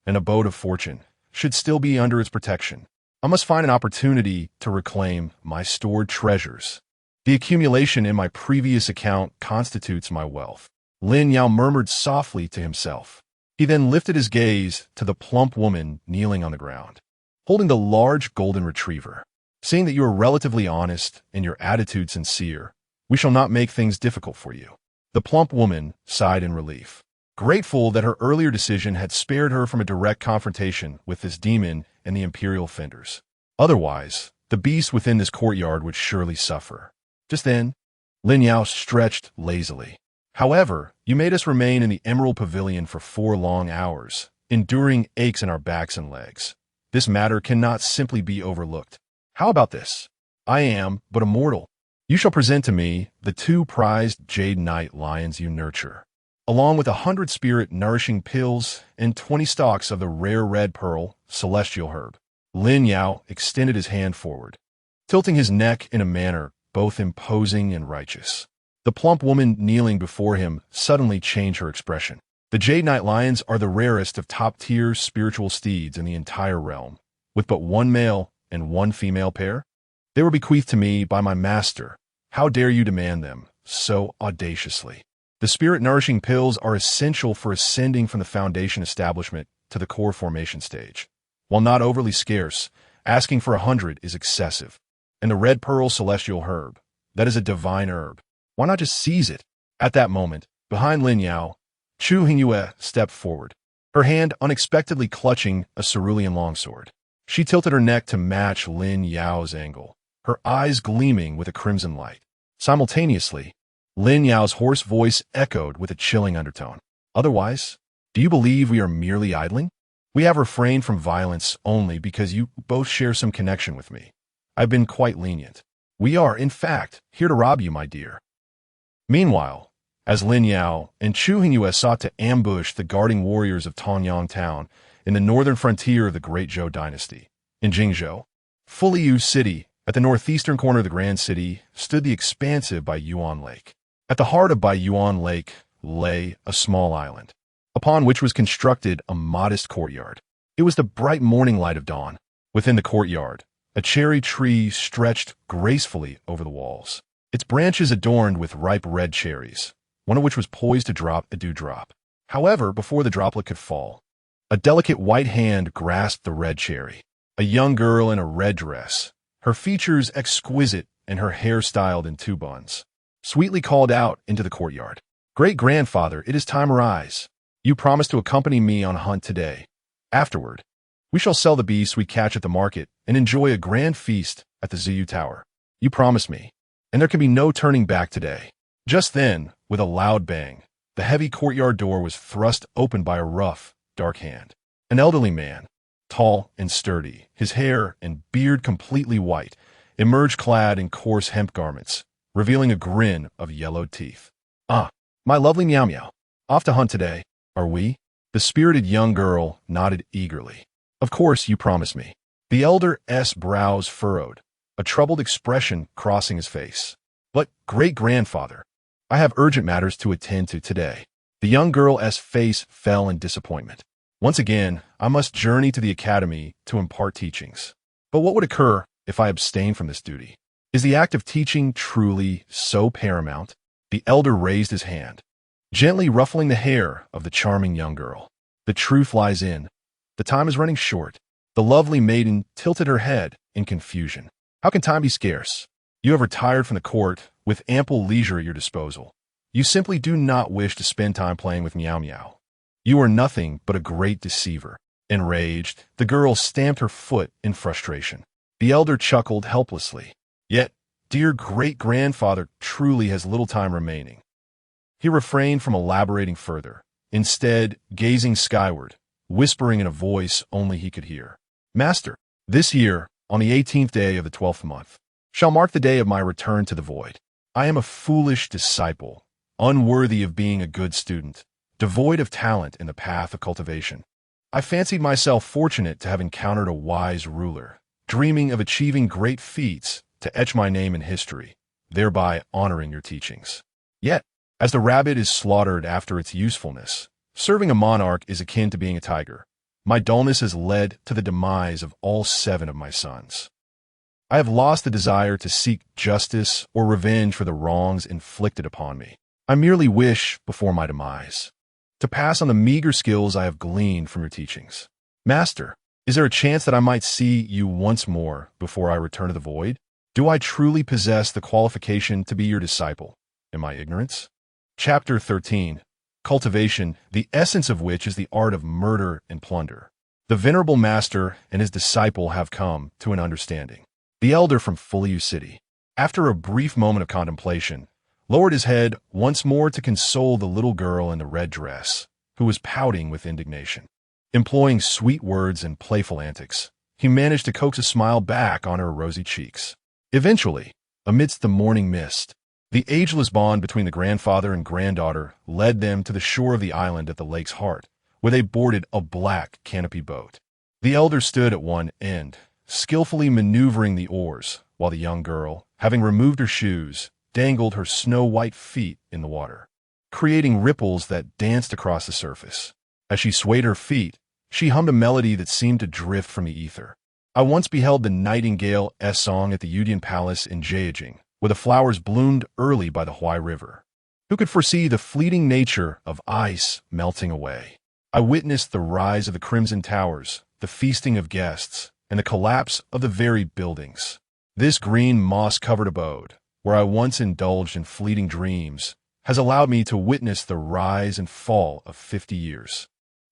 an abode of fortune, should still be under its protection. I must find an opportunity to reclaim my stored treasures. The accumulation in my previous account constitutes my wealth. Lin Yao murmured softly to himself. He then lifted his gaze to the plump woman kneeling on the ground, holding the large golden retriever. "Seeing that you are relatively honest and your attitude sincere, we shall not make things difficult for you." The plump woman sighed in relief, grateful that her earlier decision had spared her from a direct confrontation with this demon and the imperial fenders. Otherwise, the beasts within this courtyard would surely suffer. Just then, Lin Yao stretched lazily. "However, you made us remain in the Emerald Pavilion for 4 long hours, enduring aches in our backs and legs. This matter cannot simply be overlooked. How about this? I am but a mortal. You shall present to me the 2 prized Jade Knight lions you nurture, along with 100 spirit-nourishing pills and 20 stalks of the rare red pearl celestial herb." Lin Yao extended his hand forward, tilting his neck in a manner both imposing and righteous. The plump woman kneeling before him suddenly changed her expression. "The Jade Knight lions are the rarest of top-tier spiritual steeds in the entire realm, with but 1 male and 1 female pair. They were bequeathed to me by my master. How dare you demand them so audaciously?" The spirit-nourishing pills are essential for ascending from the foundation establishment to the core formation stage. While not overly scarce, asking for 100 is excessive. And the red pearl celestial herb, that is a divine herb. Why not just seize it? At that moment, behind Lin Yao, Chu Hongyu stepped forward, her hand unexpectedly clutching a cerulean longsword. She tilted her neck to match Lin Yao's angle, her eyes gleaming with a crimson light. Simultaneously, Lin Yao's hoarse voice echoed with a chilling undertone. Otherwise, do you believe we are merely idling? We have refrained from violence only because you both share some connection with me. I've been quite lenient. We are, in fact, here to rob you, my dear. Meanwhile, as Lin Yao and Chu Hongyu sought to ambush the guarding warriors of Tonyang Town in the northern frontier of the Great Zhou dynasty, in Qingzhou, Fuliu City, at the northeastern corner of the Grand City, stood the expansive Baiyuan Lake. At the heart of Baiyuan Lake lay a small island, upon which was constructed a modest courtyard. It was the bright morning light of dawn. Within the courtyard, a cherry tree stretched gracefully over the walls, its branches adorned with ripe red cherries, one of which was poised to drop a dewdrop. However, before the droplet could fall, a delicate white hand grasped the red cherry. A young girl in a red dress, her features exquisite and her hair styled in two buns, sweetly called out into the courtyard. "Great-grandfather, it is time to rise. You promised to accompany me on a hunt today. Afterward, we shall sell the beasts we catch at the market and enjoy a grand feast at the Ziyu Tower. You promised me, and there can be no turning back today." Just then, with a loud bang, the heavy courtyard door was thrust open by a rough, dark hand. An elderly man, tall and sturdy, his hair and beard completely white, emerged clad in coarse hemp garments, revealing a grin of yellowed teeth. "Ah, my lovely Miao Miao, off to hunt today, are we?" The spirited young girl nodded eagerly. "Of course you promised me." The elder's brows furrowed, a troubled expression crossing his face. "But, great-grandfather, I have urgent matters to attend to today." The young girl's face fell in disappointment. "Once again, I must journey to the academy to impart teachings. But what would occur if I abstain from this duty? Is the act of teaching truly so paramount?" The elder raised his hand, gently ruffling the hair of the charming young girl. "The truth lies in. The time is running short." The lovely maiden tilted her head in confusion. "How can time be scarce? You have retired from the court with ample leisure at your disposal. You simply do not wish to spend time playing with Miao Miao. You are nothing but a great deceiver." Enraged, the girl stamped her foot in frustration. The elder chuckled helplessly. "Yet, dear great-grandfather truly has little time remaining." He refrained from elaborating further, instead gazing skyward, whispering in a voice only he could hear. "Master, this year, on the 18th day of the 12th month, shall mark the day of my return to the void. I am a foolish disciple, unworthy of being a good student, devoid of talent in the path of cultivation. I fancied myself fortunate to have encountered a wise ruler, dreaming of achieving great feats to etch my name in history, thereby honoring your teachings. Yet, as the rabbit is slaughtered after its usefulness, serving a monarch is akin to being a tiger. My dullness has led to the demise of all 7 of my sons. I have lost the desire to seek justice or revenge for the wrongs inflicted upon me. I merely wish, before my demise, to pass on the meager skills I have gleaned from your teachings. Master, is there a chance that I might see you once more before I return to the void? Do I truly possess the qualification to be your disciple in my ignorance?" Chapter 13. Cultivation, the essence of which is the art of murder and plunder. The venerable master and his disciple have come to an understanding. The elder from Fuliu City, after a brief moment of contemplation, lowered his head once more to console the little girl in the red dress, who was pouting with indignation. Employing sweet words and playful antics, he managed to coax a smile back on her rosy cheeks. Eventually, amidst the morning mist, the ageless bond between the grandfather and granddaughter led them to the shore of the island at the lake's heart, where they boarded a black canopy boat. The elder stood at one end, skillfully maneuvering the oars, while the young girl, having removed her shoes, dangled her snow-white feet in the water, creating ripples that danced across the surface. As she swayed her feet, she hummed a melody that seemed to drift from the ether. I once beheld the nightingale's song at the Yudian Palace in Jiajing, where the flowers bloomed early by the Huai River. Who could foresee the fleeting nature of ice melting away? I witnessed the rise of the Crimson Towers, the feasting of guests, and the collapse of the very buildings. This green moss-covered abode, where I once indulged in fleeting dreams, has allowed me to witness the rise and fall of 50 years.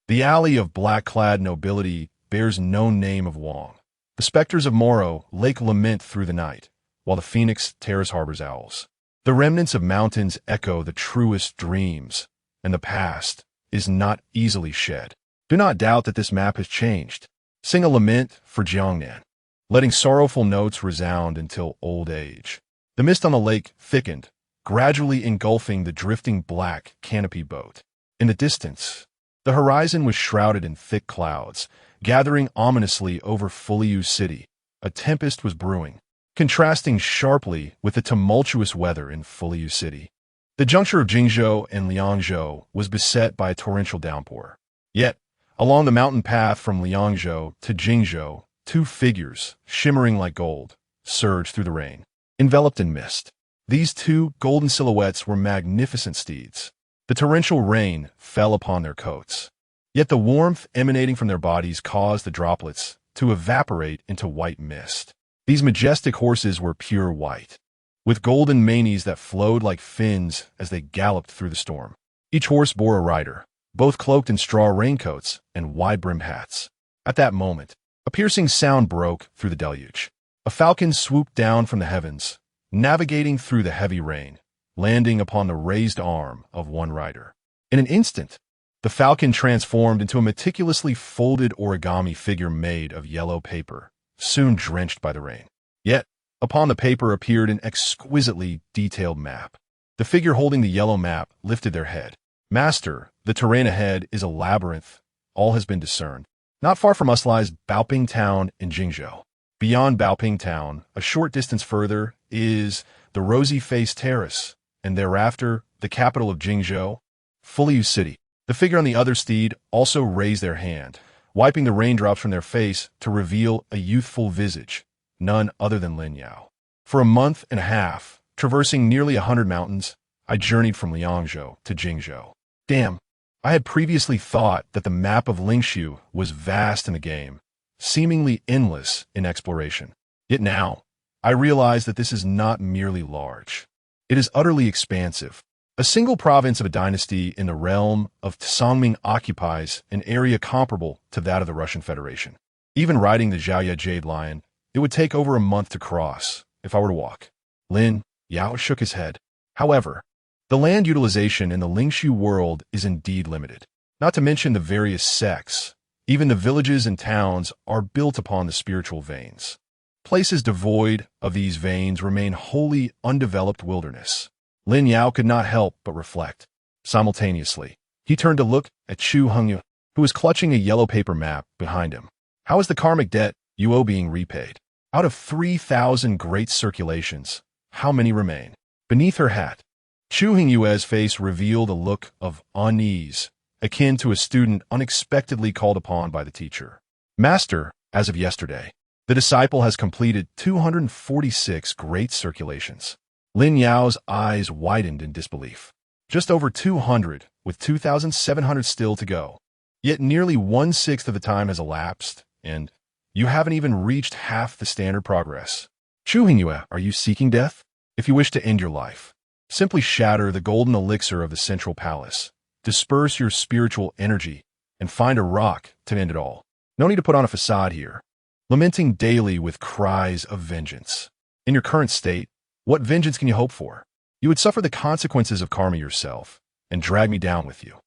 The alley of black-clad nobility bears no name of Wong. The specters of Moro lake lament through the night, while the Phoenix Terrace harbors owls. The remnants of mountains echo the truest dreams, and the past is not easily shed. Do not doubt that this map has changed. Sing a lament for Jiangnan, letting sorrowful notes resound until old age. The mist on the lake thickened, gradually engulfing the drifting black canopy boat. In the distance, the horizon was shrouded in thick clouds, gathering ominously over Fuliu City. A tempest was brewing, contrasting sharply with the tumultuous weather in Fuliu City. The juncture of Jingzhou and Liangzhou was beset by a torrential downpour. Yet, along the mountain path from Liangzhou to Jingzhou, two figures, shimmering like gold, surged through the rain, enveloped in mist. These two golden silhouettes were magnificent steeds. The torrential rain fell upon their coats, yet the warmth emanating from their bodies caused the droplets to evaporate into white mist. These majestic horses were pure white, with golden manes that flowed like fins as they galloped through the storm. Each horse bore a rider, both cloaked in straw raincoats and wide-brimmed hats. At that moment, a piercing sound broke through the deluge. A falcon swooped down from the heavens, navigating through the heavy rain, landing upon the raised arm of one rider. In an instant, the falcon transformed into a meticulously folded origami figure made of yellow paper, soon drenched by the rain. Yet, upon the paper appeared an exquisitely detailed map. The figure holding the yellow map lifted their head. Master, the terrain ahead is a labyrinth. All has been discerned. Not far from us lies Baoping Town in Jingzhou. Beyond Baoping Town, a short distance further, is the Rosy-Faced Terrace, and thereafter, the capital of Jingzhou, Fuliu City. The figure on the other steed also raised their hand, wiping the raindrops from their face to reveal a youthful visage, none other than Lin Yao. For a month and a half, traversing nearly 100 mountains, I journeyed from Liangzhou to Jingzhou. Damn, I had previously thought that the map of Lingxu was vast in the game, seemingly endless in exploration. Yet now, I realize that this is not merely large. It is utterly expansive. A single province of a dynasty in the realm of Songming occupies an area comparable to that of the Russian Federation. Even riding the Zhaoye Jade Lion, it would take over a month to cross, if I were to walk. Lin Yao shook his head. However, the land utilization in the Lingxu world is indeed limited. Not to mention the various sects. Even the villages and towns are built upon the spiritual veins. Places devoid of these veins remain wholly undeveloped wilderness. Lin Yao could not help but reflect. Simultaneously, he turned to look at Chu Hongyu, who was clutching a yellow paper map behind him. How is the karmic debt you owe being repaid? Out of 3,000 great circulations, how many remain? Beneath her hat, Chu Hongyu's face revealed a look of unease, akin to a student unexpectedly called upon by the teacher. Master, as of yesterday, the disciple has completed 246 great circulations. Lin Yao's eyes widened in disbelief. Just over 200, with 2,700 still to go. Yet nearly 1/6 of the time has elapsed, and you haven't even reached half the standard progress. Chu Hongyue, are you seeking death? If you wish to end your life, simply shatter the golden elixir of the central palace, disperse your spiritual energy, and find a rock to end it all. No need to put on a facade here, lamenting daily with cries of vengeance. In your current state, what vengeance can you hope for? You would suffer the consequences of karma yourself, and drag me down with you.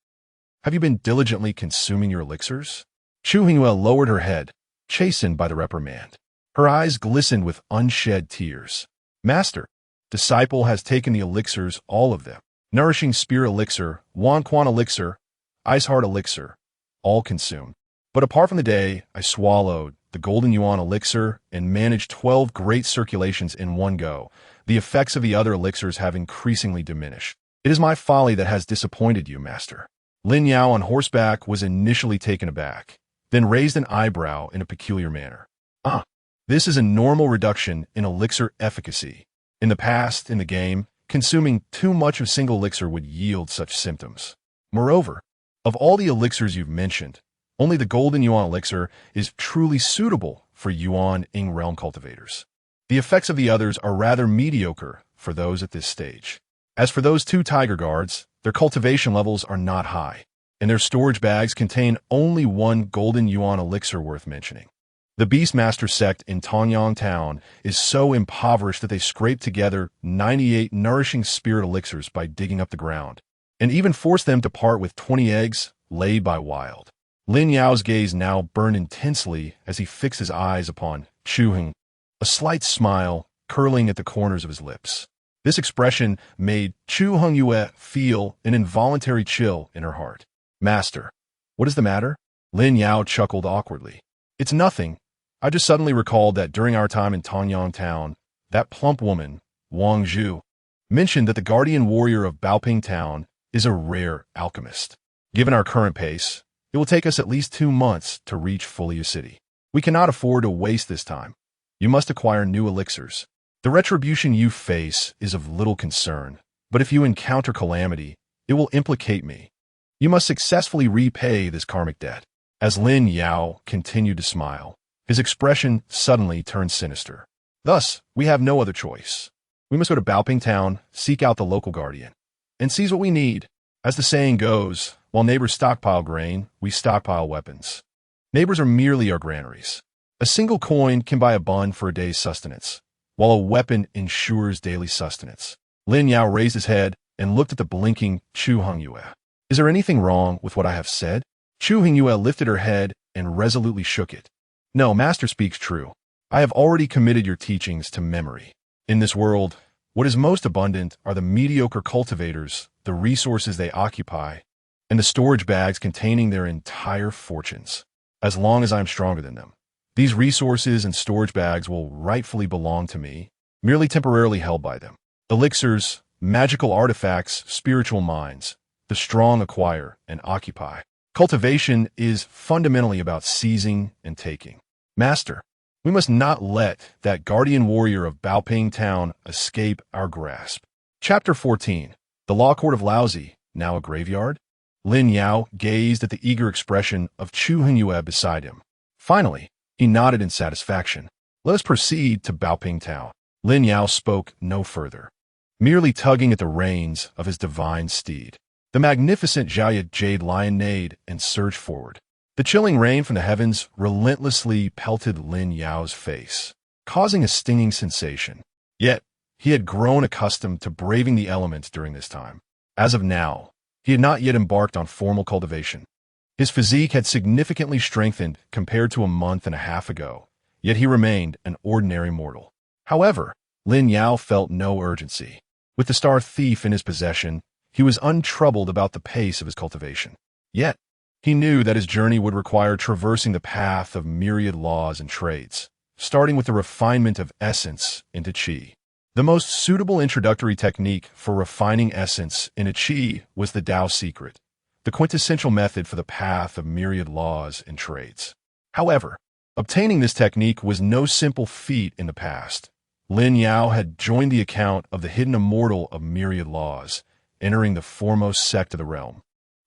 Have you been diligently consuming your elixirs? Chu Hongyue lowered her head, chastened by the reprimand. Her eyes glistened with unshed tears. Master, disciple has taken the elixirs, all of them. Nourishing Spirit Elixir, Wan Quan Elixir, Ice Heart Elixir, all consumed. But apart from the day I swallowed the Golden Yuan Elixir and managed 12 great circulations in one go, the effects of the other elixirs have increasingly diminished. It is my folly that has disappointed you, Master. Lin Yao on horseback was initially taken aback, then raised an eyebrow in a peculiar manner. This is a normal reduction in elixir efficacy. In the past, in the game, consuming too much of single elixir would yield such symptoms. Moreover, of all the elixirs you've mentioned, only the Golden Yuan elixir is truly suitable for Yuan-Ing realm cultivators. The effects of the others are rather mediocre for those at this stage. As for those two tiger guards, their cultivation levels are not high, and their storage bags contain only one Golden Yuan elixir worth mentioning. The Beastmaster sect in Tonyang Town is so impoverished that they scrape together 98 nourishing spirit elixirs by digging up the ground, and even force them to part with 20 eggs laid by Wild. Lin Yao's gaze now burned intensely as he fixed his eyes upon Chu Hongyu, a slight smile curling at the corners of his lips. This expression made Chu Hongyu feel an involuntary chill in her heart. "Master, what is the matter?" Lin Yao chuckled awkwardly. "It's nothing. I just suddenly recalled that during our time in Tonyang Town, that plump woman, Wang Zhu, mentioned that the guardian warrior of Baoping Town is a rare alchemist. Given our current pace, it will take us at least 2 months to reach Fulia City. We cannot afford to waste this time. You must acquire new elixirs. The retribution you face is of little concern, but if you encounter calamity, it will implicate me. You must successfully repay this karmic debt." As Lin Yao continued to smile, his expression suddenly turned sinister. "Thus, we have no other choice. We must go to Baoping Town, seek out the local guardian, and seize what we need. As the saying goes, while neighbors stockpile grain, we stockpile weapons. Neighbors are merely our granaries. A single coin can buy a bun for a day's sustenance, while a weapon ensures daily sustenance." Lin Yao raised his head and looked at the blinking Chu Hongyu. "Is there anything wrong with what I have said?" Chu Hongyu lifted her head and resolutely shook it. "No, Master speaks true. I have already committed your teachings to memory. In this world, what is most abundant are the mediocre cultivators, the resources they occupy, and the storage bags containing their entire fortunes. As long as I am stronger than them, these resources and storage bags will rightfully belong to me, merely temporarily held by them. Elixirs, magical artifacts, spiritual mines, the strong acquire and occupy. Cultivation is fundamentally about seizing and taking. Master, we must not let that guardian warrior of Baoping Town escape our grasp." Chapter 14. The Law Court of Laozi, now a graveyard? Lin Yao gazed at the eager expression of Chu Hongyu beside him. Finally, he nodded in satisfaction. "Let us proceed to Baoping Town." Lin Yao spoke no further, merely tugging at the reins of his divine steed. The magnificent Xiaoya Jade Lion neighed and surged forward. The chilling rain from the heavens relentlessly pelted Lin Yao's face, causing a stinging sensation. Yet, he had grown accustomed to braving the elements during this time. As of now, he had not yet embarked on formal cultivation. His physique had significantly strengthened compared to a month and a half ago, yet he remained an ordinary mortal. However, Lin Yao felt no urgency. With the Star Thief in his possession, he was untroubled about the pace of his cultivation. Yet, he knew that his journey would require traversing the path of myriad laws and trades, starting with the refinement of essence into qi. The most suitable introductory technique for refining essence in a qi was the Dao secret, the quintessential method for the path of myriad laws and trades. However, obtaining this technique was no simple feat in the past. Lin Yao had joined the account of the hidden immortal of myriad laws, entering the foremost sect of the realm,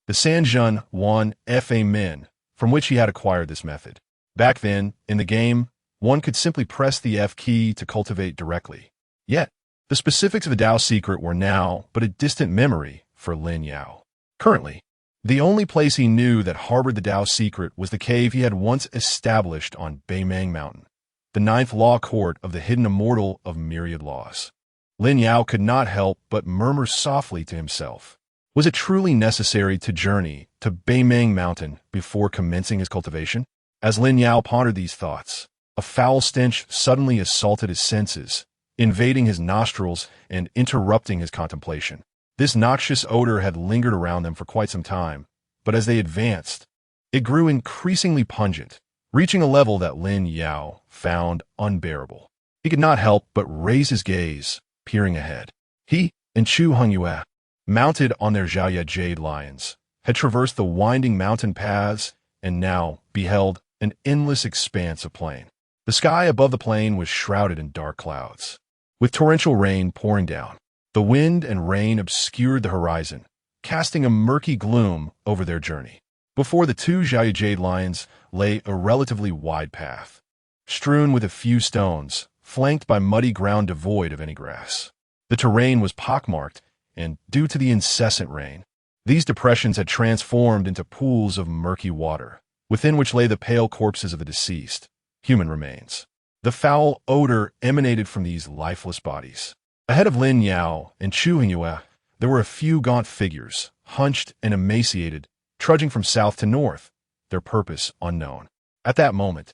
the Sanjun Wan Fa Min, from which he had acquired this method. Back then, in the game, one could simply press the F key to cultivate directly. Yet, the specifics of the Dao secret were now but a distant memory for Lin Yao. Currently, the only place he knew that harbored the Dao secret was the cave he had once established on Beimang Mountain, the 9th law court of the hidden immortal of myriad laws. Lin Yao could not help but murmur softly to himself. Was it truly necessary to journey to Beimang Mountain before commencing his cultivation? As Lin Yao pondered these thoughts, a foul stench suddenly assaulted his senses, invading his nostrils and interrupting his contemplation. This noxious odor had lingered around them for quite some time, but as they advanced, it grew increasingly pungent, reaching a level that Lin Yao found unbearable. He could not help but raise his gaze, peering ahead. He and Chu Hongyu, mounted on their Xiaoya Jade Lions, had traversed the winding mountain paths and now beheld an endless expanse of plain. The sky above the plain was shrouded in dark clouds, with torrential rain pouring down. The wind and rain obscured the horizon, casting a murky gloom over their journey. Before the two Xiaoyu Jade Lions lay a relatively wide path, strewn with a few stones, flanked by muddy ground devoid of any grass. The terrain was pockmarked, and due to the incessant rain, these depressions had transformed into pools of murky water, within which lay the pale corpses of the deceased, human remains. The foul odor emanated from these lifeless bodies. Ahead of Lin Yao and Chu Hongyu, there were a few gaunt figures, hunched and emaciated, trudging from south to north, their purpose unknown. At that moment,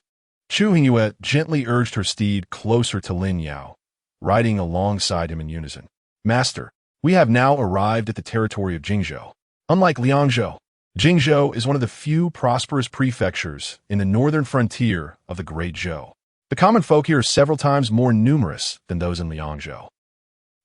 Chu Hongyu gently urged her steed closer to Lin Yao, riding alongside him in unison. Master, we have now arrived at the territory of Jingzhou. Unlike Liangzhou, Jingzhou is one of the few prosperous prefectures in the northern frontier of the Great Zhou. The common folk here are several times more numerous than those in Liangzhou.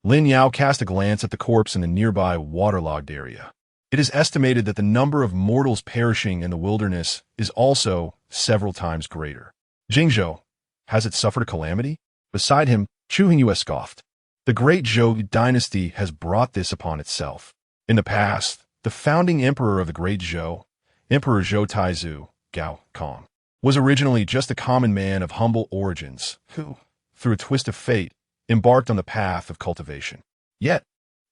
Lin Yao cast a glance at the corpse in the nearby waterlogged area. It is estimated that the number of mortals perishing in the wilderness is also several times greater. Jingzhou, has it suffered a calamity? Beside him, Chu Hongyu scoffed. The Great Zhou dynasty has brought this upon itself. In the past, the founding emperor of the Great Zhou, Emperor Zhou Taizu, Gao Kong, was originally just a common man of humble origins who, through a twist of fate, embarked on the path of cultivation. Yet,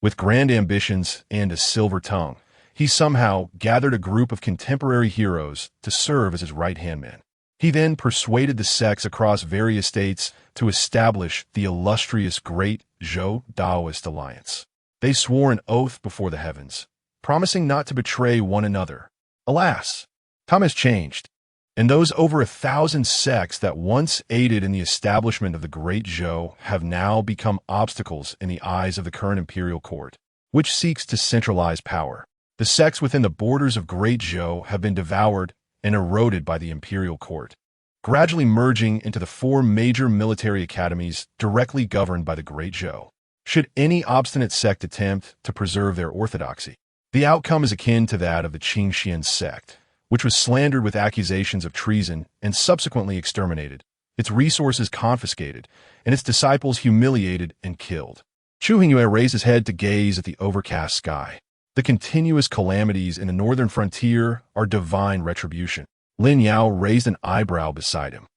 with grand ambitions and a silver tongue, he somehow gathered a group of contemporary heroes to serve as his right-hand man. He then persuaded the sects across various states to establish the illustrious Great Zhou Daoist Alliance. They swore an oath before the heavens, promising not to betray one another. Alas, time has changed, and those over 1,000 sects that once aided in the establishment of the Great Zhou have now become obstacles in the eyes of the current imperial court, which seeks to centralize power. The sects within the borders of Great Zhou have been devoured and eroded by the imperial court, gradually merging into the 4 major military academies directly governed by the Great Zhou. Should any obstinate sect attempt to preserve their orthodoxy, the outcome is akin to that of the Qingxuan Sect, which was slandered with accusations of treason and subsequently exterminated, its resources confiscated, and its disciples humiliated and killed. Chu Hongyu raised his head to gaze at the overcast sky. The continuous calamities in the northern frontier are divine retribution. Lin Yao raised an eyebrow beside him.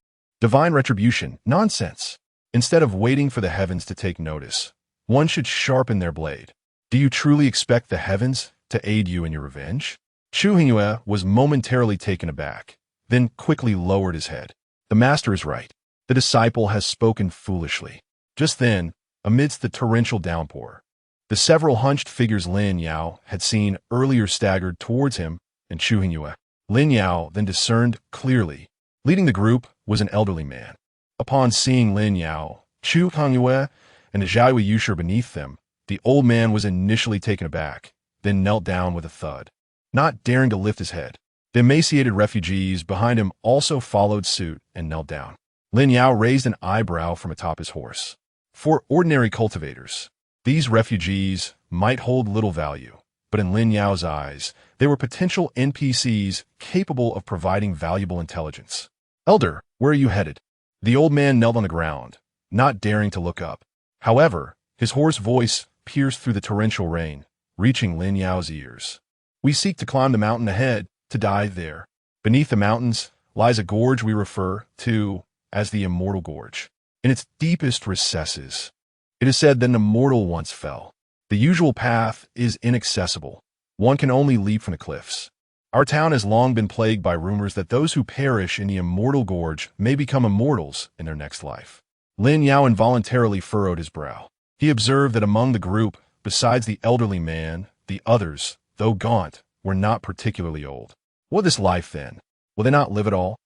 Divine retribution? Nonsense. Instead of waiting for the heavens to take notice, one should sharpen their blade. Do you truly expect the heavens to aid you in your revenge? Chu Hongyu was momentarily taken aback, then quickly lowered his head. The master is right. The disciple has spoken foolishly. Just then, amidst the torrential downpour, the several hunched figures Lin Yao had seen earlier staggered towards him and Chu Hongyu. Lin Yao then discerned clearly. Leading the group was an elderly man. Upon seeing Lin Yao, Chu Hongyu, and the Xiaoyu Yushir beneath them, the old man was initially taken aback, then knelt down with a thud, not daring to lift his head. The emaciated refugees behind him also followed suit and knelt down. Lin Yao raised an eyebrow from atop his horse. For ordinary cultivators, these refugees might hold little value, but in Lin Yao's eyes, they were potential NPCs capable of providing valuable intelligence. Elder, where are you headed? The old man knelt on the ground, not daring to look up. However, his hoarse voice pierced through the torrential rain, reaching Lin Yao's ears. We seek to climb the mountain ahead, to die there. Beneath the mountains lies a gorge we refer to as the Immortal Gorge. In its deepest recesses, it is said that an immortal once fell. The usual path is inaccessible. One can only leap from the cliffs. Our town has long been plagued by rumors that those who perish in the Immortal Gorge may become immortals in their next life. Lin Yao involuntarily furrowed his brow. He observed that among the group, besides the elderly man, the others, though gaunt, were not particularly old. What is life, then? Will they not live at all?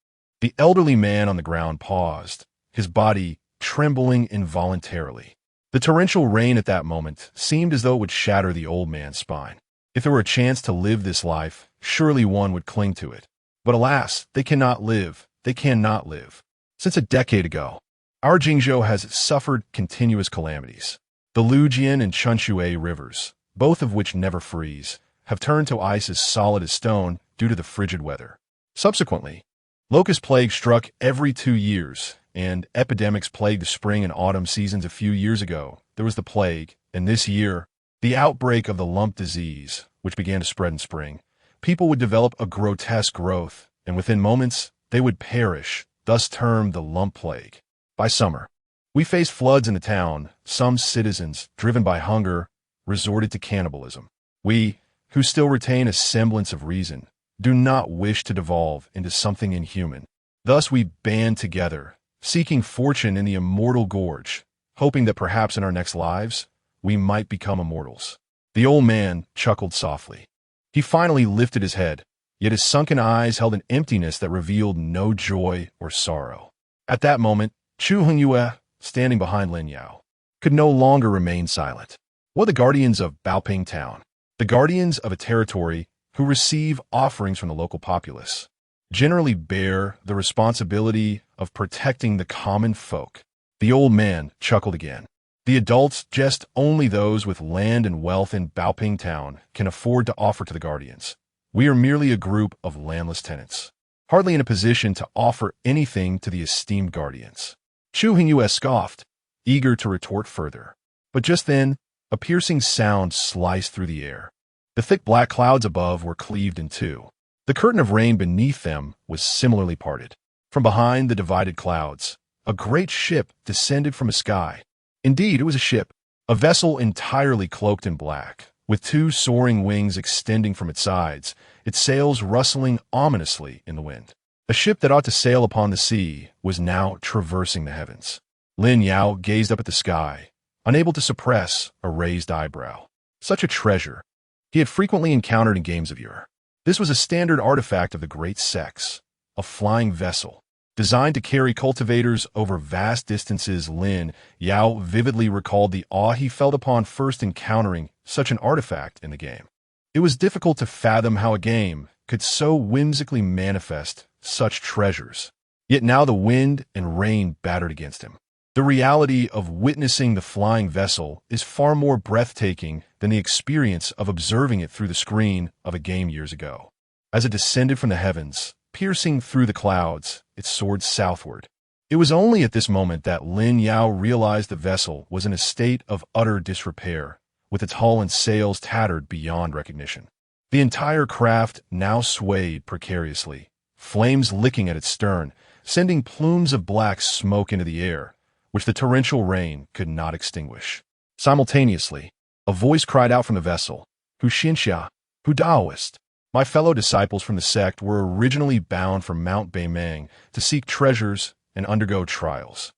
The elderly man on the ground paused, his body trembling involuntarily. The torrential rain at that moment seemed as though it would shatter the old man's spine. If there were a chance to live this life, surely one would cling to it. But alas, they cannot live. They cannot live. Since a decade ago, our Jingzhou has suffered continuous calamities. The Lujian and Chunshui rivers, both of which never freeze, have turned to ice as solid as stone due to the frigid weather. Subsequently, locust plague struck every 2 years, and epidemics plagued the spring and autumn seasons. A few years ago, there was the plague, And this year, the outbreak of the lump disease, which began to spread in spring, people would develop a grotesque growth, and within moments, they would perish, thus termed the lump plague. By summer, we faced floods in the town. Some citizens, driven by hunger, resorted to cannibalism. We, who still retain a semblance of reason, do not wish to devolve into something inhuman. Thus we band together, seeking fortune in the immortal gorge, hoping that perhaps in our next lives, we might become immortals. The old man chuckled softly. He finally lifted his head, yet his sunken eyes held an emptiness that revealed no joy or sorrow. At that moment, Chu Hongyu, standing behind Lin Yao, could no longer remain silent. What the guardians of Baoping Town, the guardians of a territory who receive offerings from the local populace, generally bear the responsibility of protecting the common folk. The old man chuckled again. The adults, just only those with land and wealth in Baoping Town, can afford to offer to the guardians. We are merely a group of landless tenants, hardly in a position to offer anything to the esteemed guardians. Chu Hongyu scoffed, eager to retort further. But just then, a piercing sound sliced through the air. The thick black clouds above were cleaved in two. The curtain of rain beneath them was similarly parted. From behind the divided clouds, a great ship descended from the sky. Indeed, it was a ship, a vessel entirely cloaked in black, with two soaring wings extending from its sides, its sails rustling ominously in the wind. A ship that ought to sail upon the sea was now traversing the heavens. Lin Yao gazed up at the sky, unable to suppress a raised eyebrow. Such a treasure he had frequently encountered in games of yore. This was a standard artifact of the great sects, a flying vessel, designed to carry cultivators over vast distances. Lin Yao vividly recalled the awe he felt upon first encountering such an artifact in the game. It was difficult to fathom how a game could so whimsically manifest such treasures. Yet now the wind and rain battered against him. The reality of witnessing the flying vessel is far more breathtaking than the experience of observing it through the screen of a game years ago. As it descended from the heavens, piercing through the clouds, it soared southward. It was only at this moment that Lin Yao realized the vessel was in a state of utter disrepair, with its hull and sails tattered beyond recognition. The entire craft now swayed precariously, flames licking at its stern, sending plumes of black smoke into the air, which the torrential rain could not extinguish. Simultaneously, a voice cried out from the vessel, "Hu Xinxia, Hu Daoist." My fellow disciples from the sect were originally bound for Mount Beimang to seek treasures and undergo trials.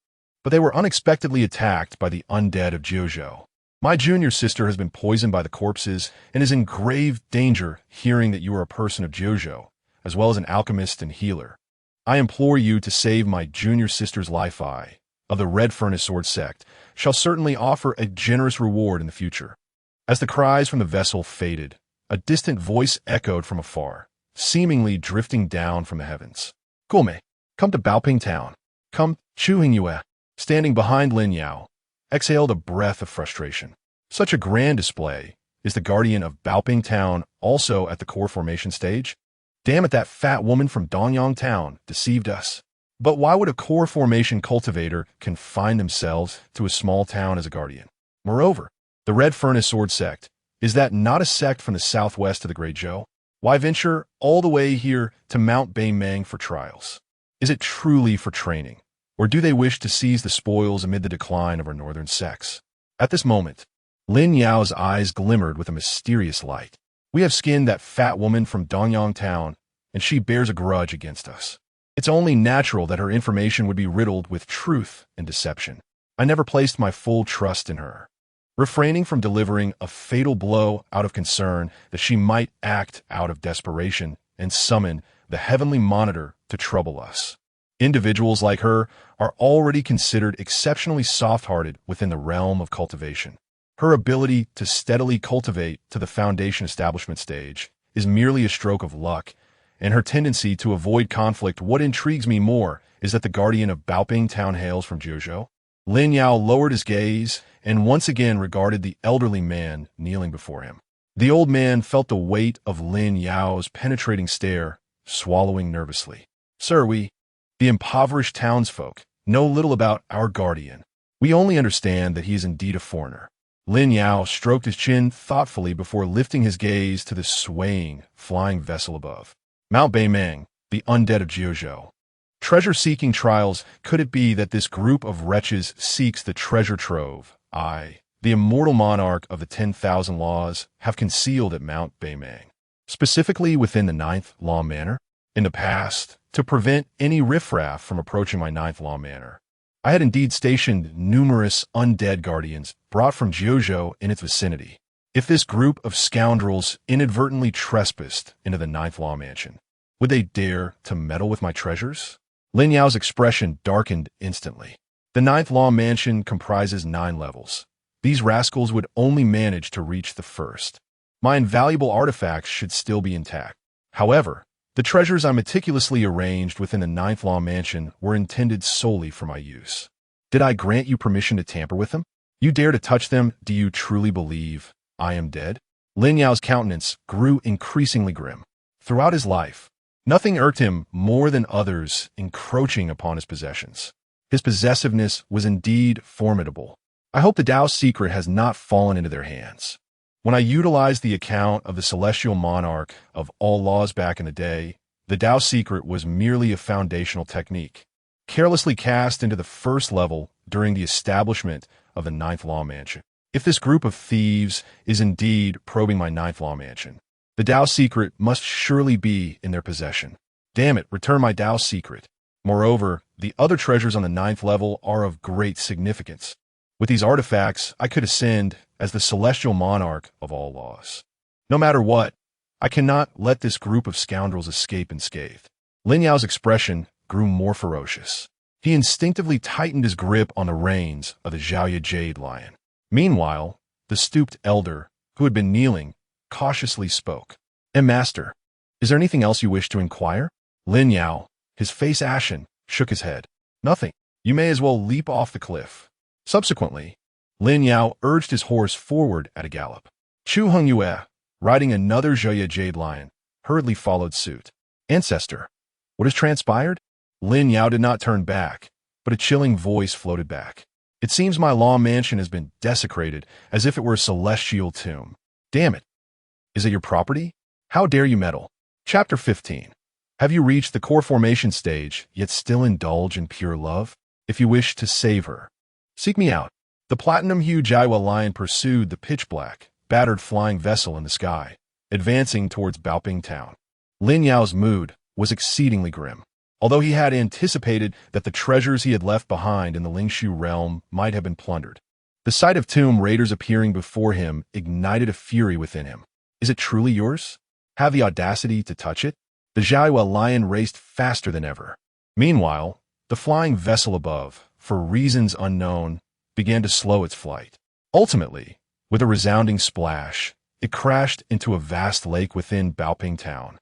But they were unexpectedly attacked by the undead of Jiuzhou. My junior sister has been poisoned by the corpses and is in grave danger hearing that you are a person of Jiuzhou, as well as an alchemist and healer. I implore you to save my junior sister's life. I, of the Red Furnace Sword Sect, shall certainly offer a generous reward in the future. As the cries from the vessel faded, a distant voice echoed from afar, seemingly drifting down from the heavens. "Guome, come to Baoping Town. Come." Chu Hongyu, standing behind Lin Yao, exhaled a breath of frustration. Such a grand display. Is the guardian of Baoping Town also at the core formation stage? Damn it, that fat woman from Dongyang Town deceived us. But why would a core formation cultivator confine themselves to a small town as a guardian? Moreover, the Red Furnace Sword Sect, is that not a sect from the southwest of the Great Zhou? Why venture all the way here to Mount Beimang for trials? Is it truly for training, or do they wish to seize the spoils amid the decline of our northern sects? At this moment, Lin Yao's eyes glimmered with a mysterious light. We have skinned that fat woman from Dongyang Town, and she bears a grudge against us. It's only natural that her information would be riddled with truth and deception. I never placed my full trust in her, refraining from delivering a fatal blow out of concern that she might act out of desperation and summon the heavenly monitor to trouble us. Individuals like her are already considered exceptionally soft-hearted within the realm of cultivation. Her ability to steadily cultivate to the foundation establishment stage is merely a stroke of luck, and her tendency to avoid conflict. What intrigues me more is that the guardian of Baoping Town hails from Jiuzhou. Lin Yao lowered his gaze and once again regarded the elderly man kneeling before him. The old man felt the weight of Lin Yao's penetrating stare, swallowing nervously. "Sir, we, the impoverished townsfolk, know little about our guardian. We only understand that he is indeed a foreigner." Lin Yao stroked his chin thoughtfully before lifting his gaze to the swaying, flying vessel above. Mount Beimeng, the undead of Jiuzhou. Treasure-seeking trials, could it be that this group of wretches seeks the treasure trove I, the immortal monarch of the 10,000 laws, have concealed at Mount Beimeng? Specifically within the Ninth Law Manor? In the past, to prevent any riffraff from approaching my Ninth Law Manor, I had indeed stationed numerous undead guardians brought from Jiuzhou in its vicinity. If this group of scoundrels inadvertently trespassed into the Ninth Law Mansion, would they dare to meddle with my treasures? Lin Yao's expression darkened instantly. The Ninth Law Mansion comprises 9 levels. These rascals would only manage to reach the first. My invaluable artifacts should still be intact. However, the treasures I meticulously arranged within the Ninth Law Mansion were intended solely for my use. Did I grant you permission to tamper with them? You dare to touch them? Do you truly believe I am dead? Lin Yao's countenance grew increasingly grim. Throughout his life, nothing irked him more than others encroaching upon his possessions. His possessiveness was indeed formidable. I hope the Dao secret has not fallen into their hands. When I utilized the account of the celestial monarch of all laws back in the day, the Dao secret was merely a foundational technique, carelessly cast into the first level during the establishment of the Ninth Law Mansion. If this group of thieves is indeed probing my Ninth Law Mansion, the Dao secret must surely be in their possession. Damn it, return my Dao secret. Moreover, the other treasures on the 9th level are of great significance. With these artifacts, I could ascend as the celestial monarch of all laws. No matter what, I cannot let this group of scoundrels escape unscathed. Lin Yao's expression grew more ferocious. He instinctively tightened his grip on the reins of the Zhaoye Jade Lion. Meanwhile, the stooped elder, who had been kneeling, cautiously spoke. Master, is there anything else you wish to inquire? Lin Yao, his face ashen, shook his head. Nothing. You may as well leap off the cliff. Subsequently, Lin Yao urged his horse forward at a gallop. Chu Hongyu, riding another Zhaoye Jade Lion, hurriedly followed suit. Ancestor, what has transpired? Lin Yao did not turn back, but a chilling voice floated back. It seems my law mansion has been desecrated as if it were a celestial tomb. Damn it. Is it your property? How dare you meddle? Chapter 15. Have you reached the core formation stage, yet still indulge in pure love? If you wish to save her, seek me out. The platinum-hued Jiaihua lion pursued the pitch-black, battered flying vessel in the sky, advancing towards Baoping town. Lin Yao's mood was exceedingly grim. Although he had anticipated that the treasures he had left behind in the Lingxu realm might have been plundered, the sight of tomb raiders appearing before him ignited a fury within him. Is it truly yours? Have the audacity to touch it? The Jiaihua lion raced faster than ever. Meanwhile, the flying vessel above, for reasons unknown, began to slow its flight. Ultimately, with a resounding splash, it crashed into a vast lake within Baoping town,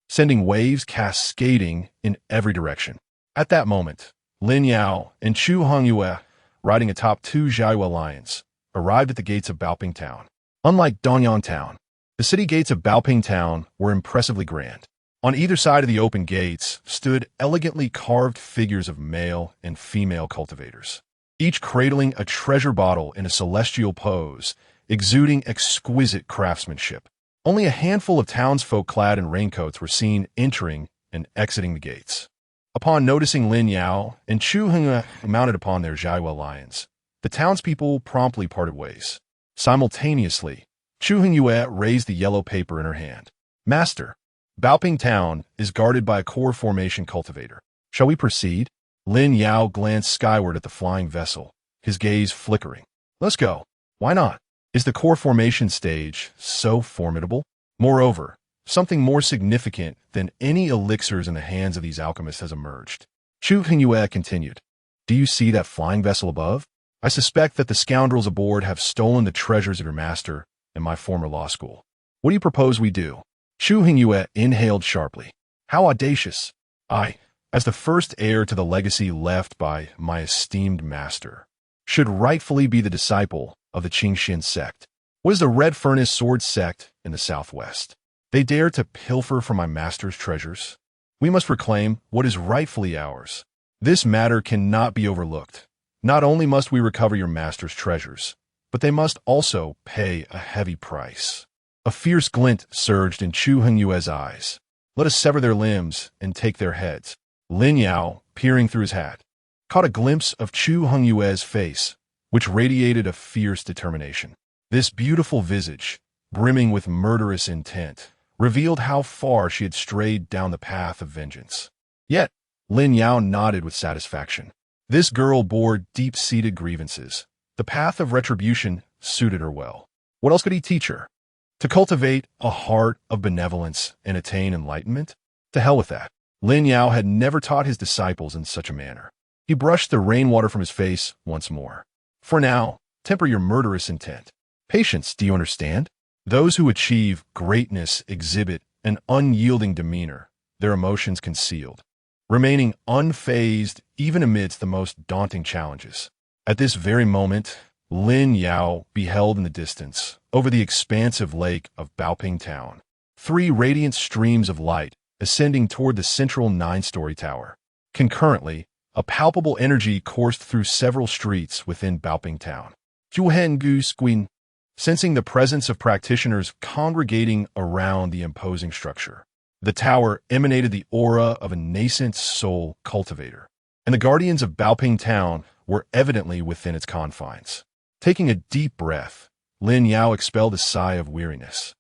sending waves cascading in every direction. At that moment, Lin Yao and Chu Hongyu, riding atop 2 Jiaihua lions, arrived at the gates of Baoping town. Unlike Donyang town, the city gates of Baoping town were impressively grand. On either side of the open gates stood elegantly carved figures of male and female cultivators, each cradling a treasure bottle in a celestial pose, exuding exquisite craftsmanship. Only a handful of townsfolk clad in raincoats were seen entering and exiting the gates. Upon noticing Lin Yao and Chu Hongyu mounted upon their Jiaihua lions, the townspeople promptly parted ways. Simultaneously, Chu Hongyu raised the yellow paper in her hand. Master, Baoping town is guarded by a core formation cultivator. Shall we proceed? Lin Yao glanced skyward at the flying vessel, his gaze flickering. Let's go. Why not? Is the core formation stage so formidable? Moreover, something more significant than any elixirs in the hands of these alchemists has emerged. Chu Hongyu continued. Do you see that flying vessel above? I suspect that the scoundrels aboard have stolen the treasures of your master and my former law school. What do you propose we do? Chu Hongyu inhaled sharply. How audacious! I, as the first heir to the legacy left by my esteemed master, should rightfully be the disciple of the Qingxuan Sect. What is the Red Furnace Sword Sect in the southwest? They dare to pilfer from my master's treasures. We must reclaim what is rightfully ours. This matter cannot be overlooked. Not only must we recover your master's treasures, but they must also pay a heavy price. A fierce glint surged in Chu Hongyue's eyes. Let us sever their limbs and take their heads. Lin Yao, peering through his hat, caught a glimpse of Chu Hongyue's face, which radiated a fierce determination. This beautiful visage, brimming with murderous intent, revealed how far she had strayed down the path of vengeance. Yet, Lin Yao nodded with satisfaction. This girl bore deep-seated grievances. The path of retribution suited her well. What else could he teach her? To cultivate a heart of benevolence and attain enlightenment? To hell with that. Lin Yao had never taught his disciples in such a manner. He brushed the rainwater from his face once more. For now, temper your murderous intent. Patience, do you understand? Those who achieve greatness exhibit an unyielding demeanor, their emotions concealed, remaining unfazed even amidst the most daunting challenges. At this very moment, Lin Yao beheld in the distance, over the expansive lake of Baoping Town, 3 radiant streams of light ascending toward the central 9-story tower. Concurrently, a palpable energy coursed through several streets within Baoping Town. Sensing the presence of practitioners congregating around the imposing structure, the tower emanated the aura of a nascent soul cultivator, and the guardians of Baoping Town were evidently within its confines. Taking a deep breath, Lin Yao expelled a sigh of weariness.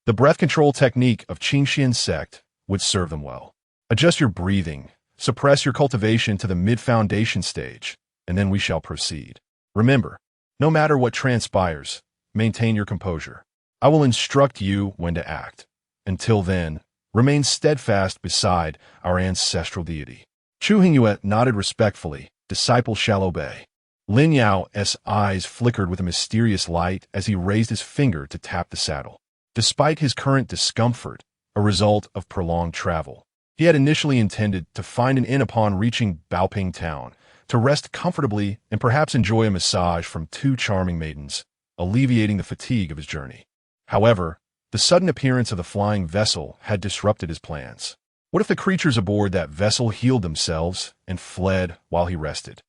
The breath control technique of Qingxuan Sect would serve them well. Adjust your breathing, suppress your cultivation to the mid-foundation stage, and then we shall proceed. Remember, no matter what transpires, maintain your composure. I will instruct you when to act. Until then, remain steadfast beside our ancestral deity. Chu Hongyue nodded respectfully. Disciple shall obey. Lin Yao's eyes flickered with a mysterious light as he raised his finger to tap the saddle. Despite his current discomfort, a result of prolonged travel, he had initially intended to find an inn upon reaching Baoping Town, to rest comfortably and perhaps enjoy a massage from 2 charming maidens, alleviating the fatigue of his journey. However, the sudden appearance of the flying vessel had disrupted his plans. What if the creatures aboard that vessel healed themselves and fled while he rested?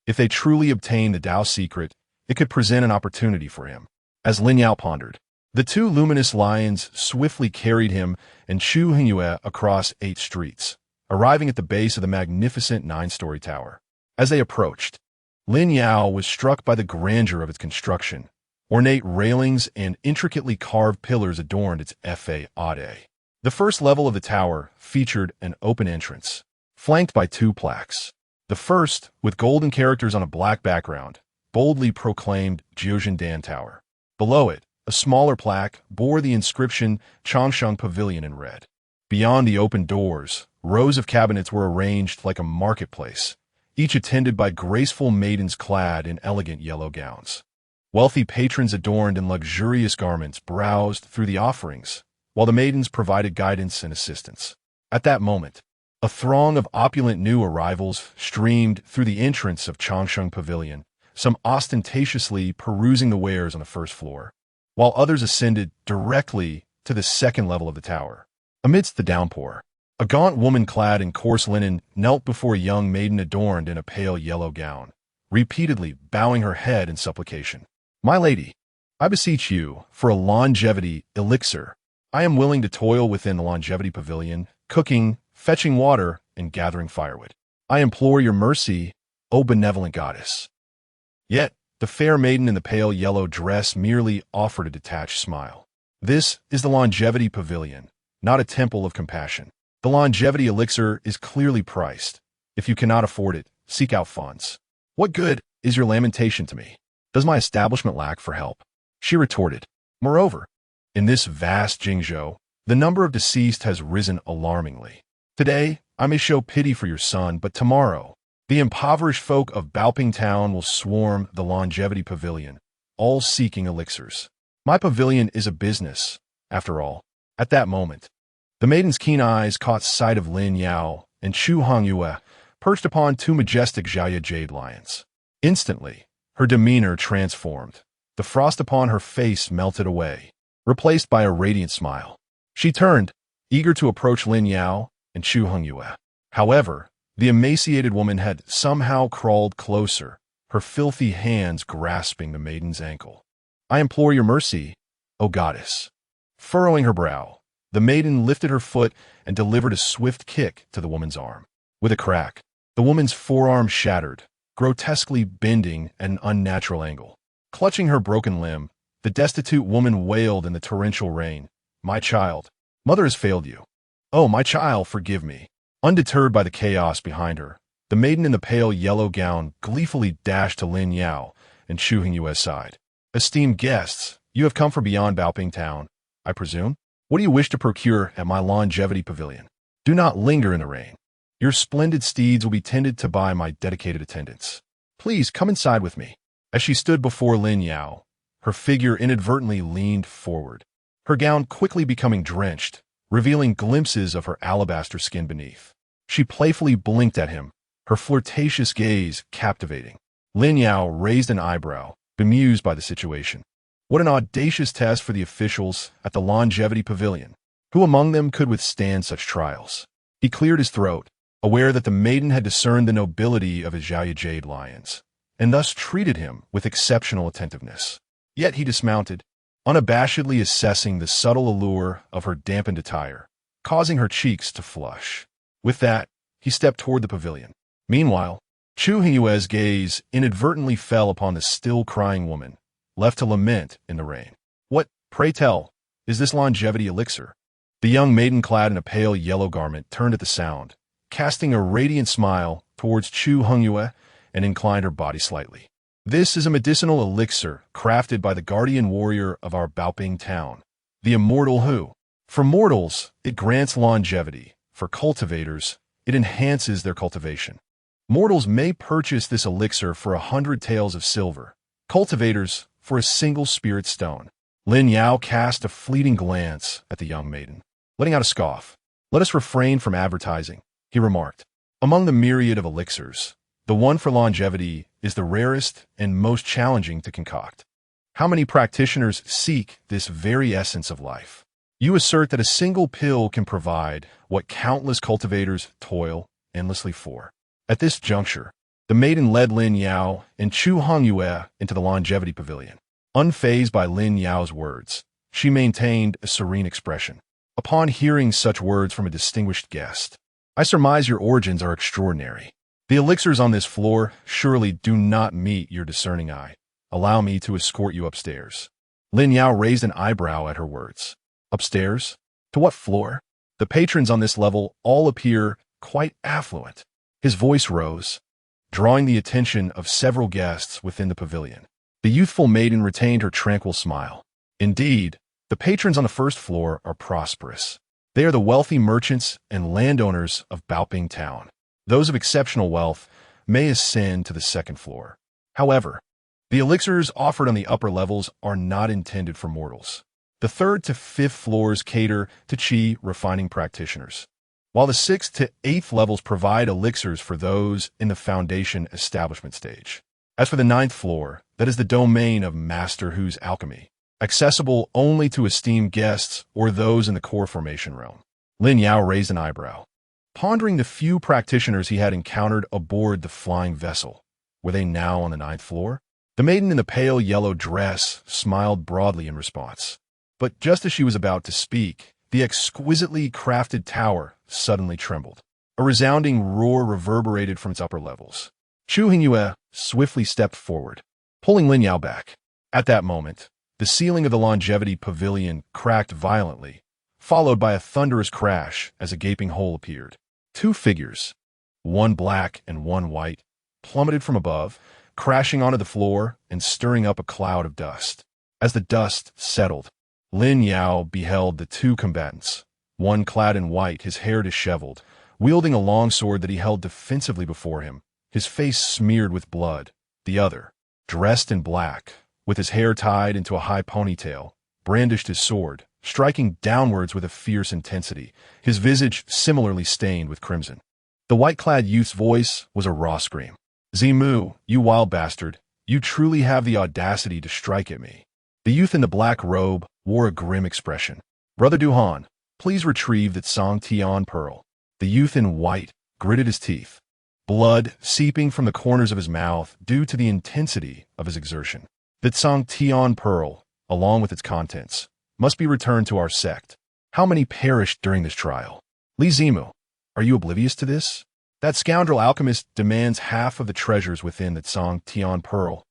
If they truly obtained the Dao secret, it could present an opportunity for him. As Lin Yao pondered, the 2 luminous lions swiftly carried him and Chu Hongyue across 8 streets, arriving at the base of the magnificent 9-story tower. As they approached, Lin Yao was struck by the grandeur of its construction. Ornate railings and intricately carved pillars adorned its faade. The first level of the tower featured an open entrance, flanked by 2 plaques. The first, with golden characters on a black background, boldly proclaimed Jiuzhendan Tower. Below it, a smaller plaque bore the inscription Changsheng Pavilion in red. Beyond the open doors, rows of cabinets were arranged like a marketplace, each attended by graceful maidens clad in elegant yellow gowns. Wealthy patrons adorned in luxurious garments browsed through the offerings, while the maidens provided guidance and assistance. At that moment, a throng of opulent new arrivals streamed through the entrance of Changsheng Pavilion, some ostentatiously perusing the wares on the first floor, while others ascended directly to the second level of the tower. Amidst the downpour, a gaunt woman clad in coarse linen knelt before a young maiden adorned in a pale yellow gown, repeatedly bowing her head in supplication. "My lady, I beseech you for a longevity elixir. I am willing to toil within the longevity pavilion, cooking, fetching water, and gathering firewood. I implore your mercy, O benevolent goddess." Yet, the fair maiden in the pale yellow dress merely offered a detached smile. "This is the longevity pavilion, not a temple of compassion. The longevity elixir is clearly priced. If you cannot afford it, seek out funds. What good is your lamentation to me? Does my establishment lack for help?" She retorted. Moreover, in this vast Qingzhou, the number of deceased has risen alarmingly. Today, I may show pity for your son, but tomorrow, the impoverished folk of Baoping Town will swarm the longevity pavilion, all seeking elixirs. My pavilion is a business, after all. At that moment, the maiden's keen eyes caught sight of Lin Yao and Chu Hongyue, perched upon 2 majestic Jaya jade lions. Instantly, her demeanor transformed. The frost upon her face melted away, replaced by a radiant smile. She turned, eager to approach Lin Yao and Chu Hongyue. However, the emaciated woman had somehow crawled closer, her filthy hands grasping the maiden's ankle. I implore your mercy, O goddess. Furrowing her brow, the maiden lifted her foot and delivered a swift kick to the woman's arm. With a crack, the woman's forearm shattered, grotesquely bending at an unnatural angle. Clutching her broken limb, the destitute woman wailed in the torrential rain, "My child, mother has failed you. Oh, my child, forgive me." Undeterred by the chaos behind her, the maiden in the pale yellow gown gleefully dashed to Lin Yao and Chu Hongyu's side. "Esteemed guests, you have come from beyond Baoping Town, I presume? What do you wish to procure at my longevity pavilion? Do not linger in the rain. Your splendid steeds will be tended to by my dedicated attendants. Please come inside with me." As she stood before Lin Yao, her figure inadvertently leaned forward, her gown quickly becoming drenched, revealing glimpses of her alabaster skin beneath. She playfully blinked at him, her flirtatious gaze captivating. Lin Yao raised an eyebrow, bemused by the situation. What an audacious test for the officials at the longevity pavilion. Who among them could withstand such trials? He cleared his throat, aware that the maiden had discerned the nobility of his Zhaoye jade lions, and thus treated him with exceptional attentiveness. Yet he dismounted, unabashedly assessing the subtle allure of her dampened attire, causing her cheeks to flush. With that, he stepped toward the pavilion. Meanwhile, Chu Hongyu's gaze inadvertently fell upon the still crying woman, left to lament in the rain. "What, pray tell, is this longevity elixir?" The young maiden clad in a pale yellow garment turned at the sound, casting a radiant smile towards Chu Hongyu and inclined her body slightly. "This is a medicinal elixir crafted by the guardian warrior of our Baoping town, the immortal Hu. For mortals, it grants longevity. For cultivators, it enhances their cultivation. Mortals may purchase this elixir for 100 taels of silver, cultivators for a single spirit stone." Lin Yao cast a fleeting glance at the young maiden, letting out a scoff. "Let us refrain from advertising," he remarked. "Among the myriad of elixirs, the one for longevity is the rarest and most challenging to concoct. How many practitioners seek this very essence of life? You assert that a single pill can provide what countless cultivators toil endlessly for." At this juncture, the maiden led Lin Yao and Chu Hongyu into the longevity pavilion. Unfazed by Lin Yao's words, she maintained a serene expression. Upon hearing such words from a distinguished guest, "I surmise your origins are extraordinary. The elixirs on this floor surely do not meet your discerning eye. Allow me to escort you upstairs." Lin Yao raised an eyebrow at her words. "Upstairs? To what floor? The patrons on this level all appear quite affluent." His voice rose, drawing the attention of several guests within the pavilion. The youthful maiden retained her tranquil smile. "Indeed, the patrons on the first floor are prosperous. They are the wealthy merchants and landowners of Baoping Town. Those of exceptional wealth may ascend to the second floor. However, the elixirs offered on the upper levels are not intended for mortals. The third to fifth floors cater to qi refining practitioners, while the 6th to 8th levels provide elixirs for those in the foundation establishment stage. As for the 9th floor, that is the domain of Master Hu's alchemy, accessible only to esteemed guests or those in the core formation realm." Lin Yao raised an eyebrow, pondering the few practitioners he had encountered aboard the flying vessel. Were they now on the 9th floor? The maiden in the pale yellow dress smiled broadly in response. But just as she was about to speak, the exquisitely crafted tower suddenly trembled. A resounding roar reverberated from its upper levels. Chu Hongyue swiftly stepped forward, pulling Lin Yao back. At that moment, the ceiling of the longevity pavilion cracked violently, followed by a thunderous crash as a gaping hole appeared. Two figures, one black and one white, plummeted from above, crashing onto the floor and stirring up a cloud of dust. As the dust settled, Lin Yao beheld the two combatants, one clad in white, his hair disheveled, wielding a long sword that he held defensively before him, his face smeared with blood. The other, dressed in black, with his hair tied into a high ponytail, brandished his sword, striking downwards with a fierce intensity, his visage similarly stained with crimson. The white-clad youth's voice was a raw scream. "Zimu, you wild bastard, you truly have the audacity to strike at me." The youth in the black robe wore a grim expression. "Brother Duhan, please retrieve that Song Tian pearl." The youth in white gritted his teeth, blood seeping from the corners of his mouth due to the intensity of his exertion. The Feng Tian Pearl, along with its contents, must be returned to our sect. How many perished during this trial? Li Zimu, are you oblivious to this? That scoundrel alchemist demands half of the treasures within the Feng Tian Pearl.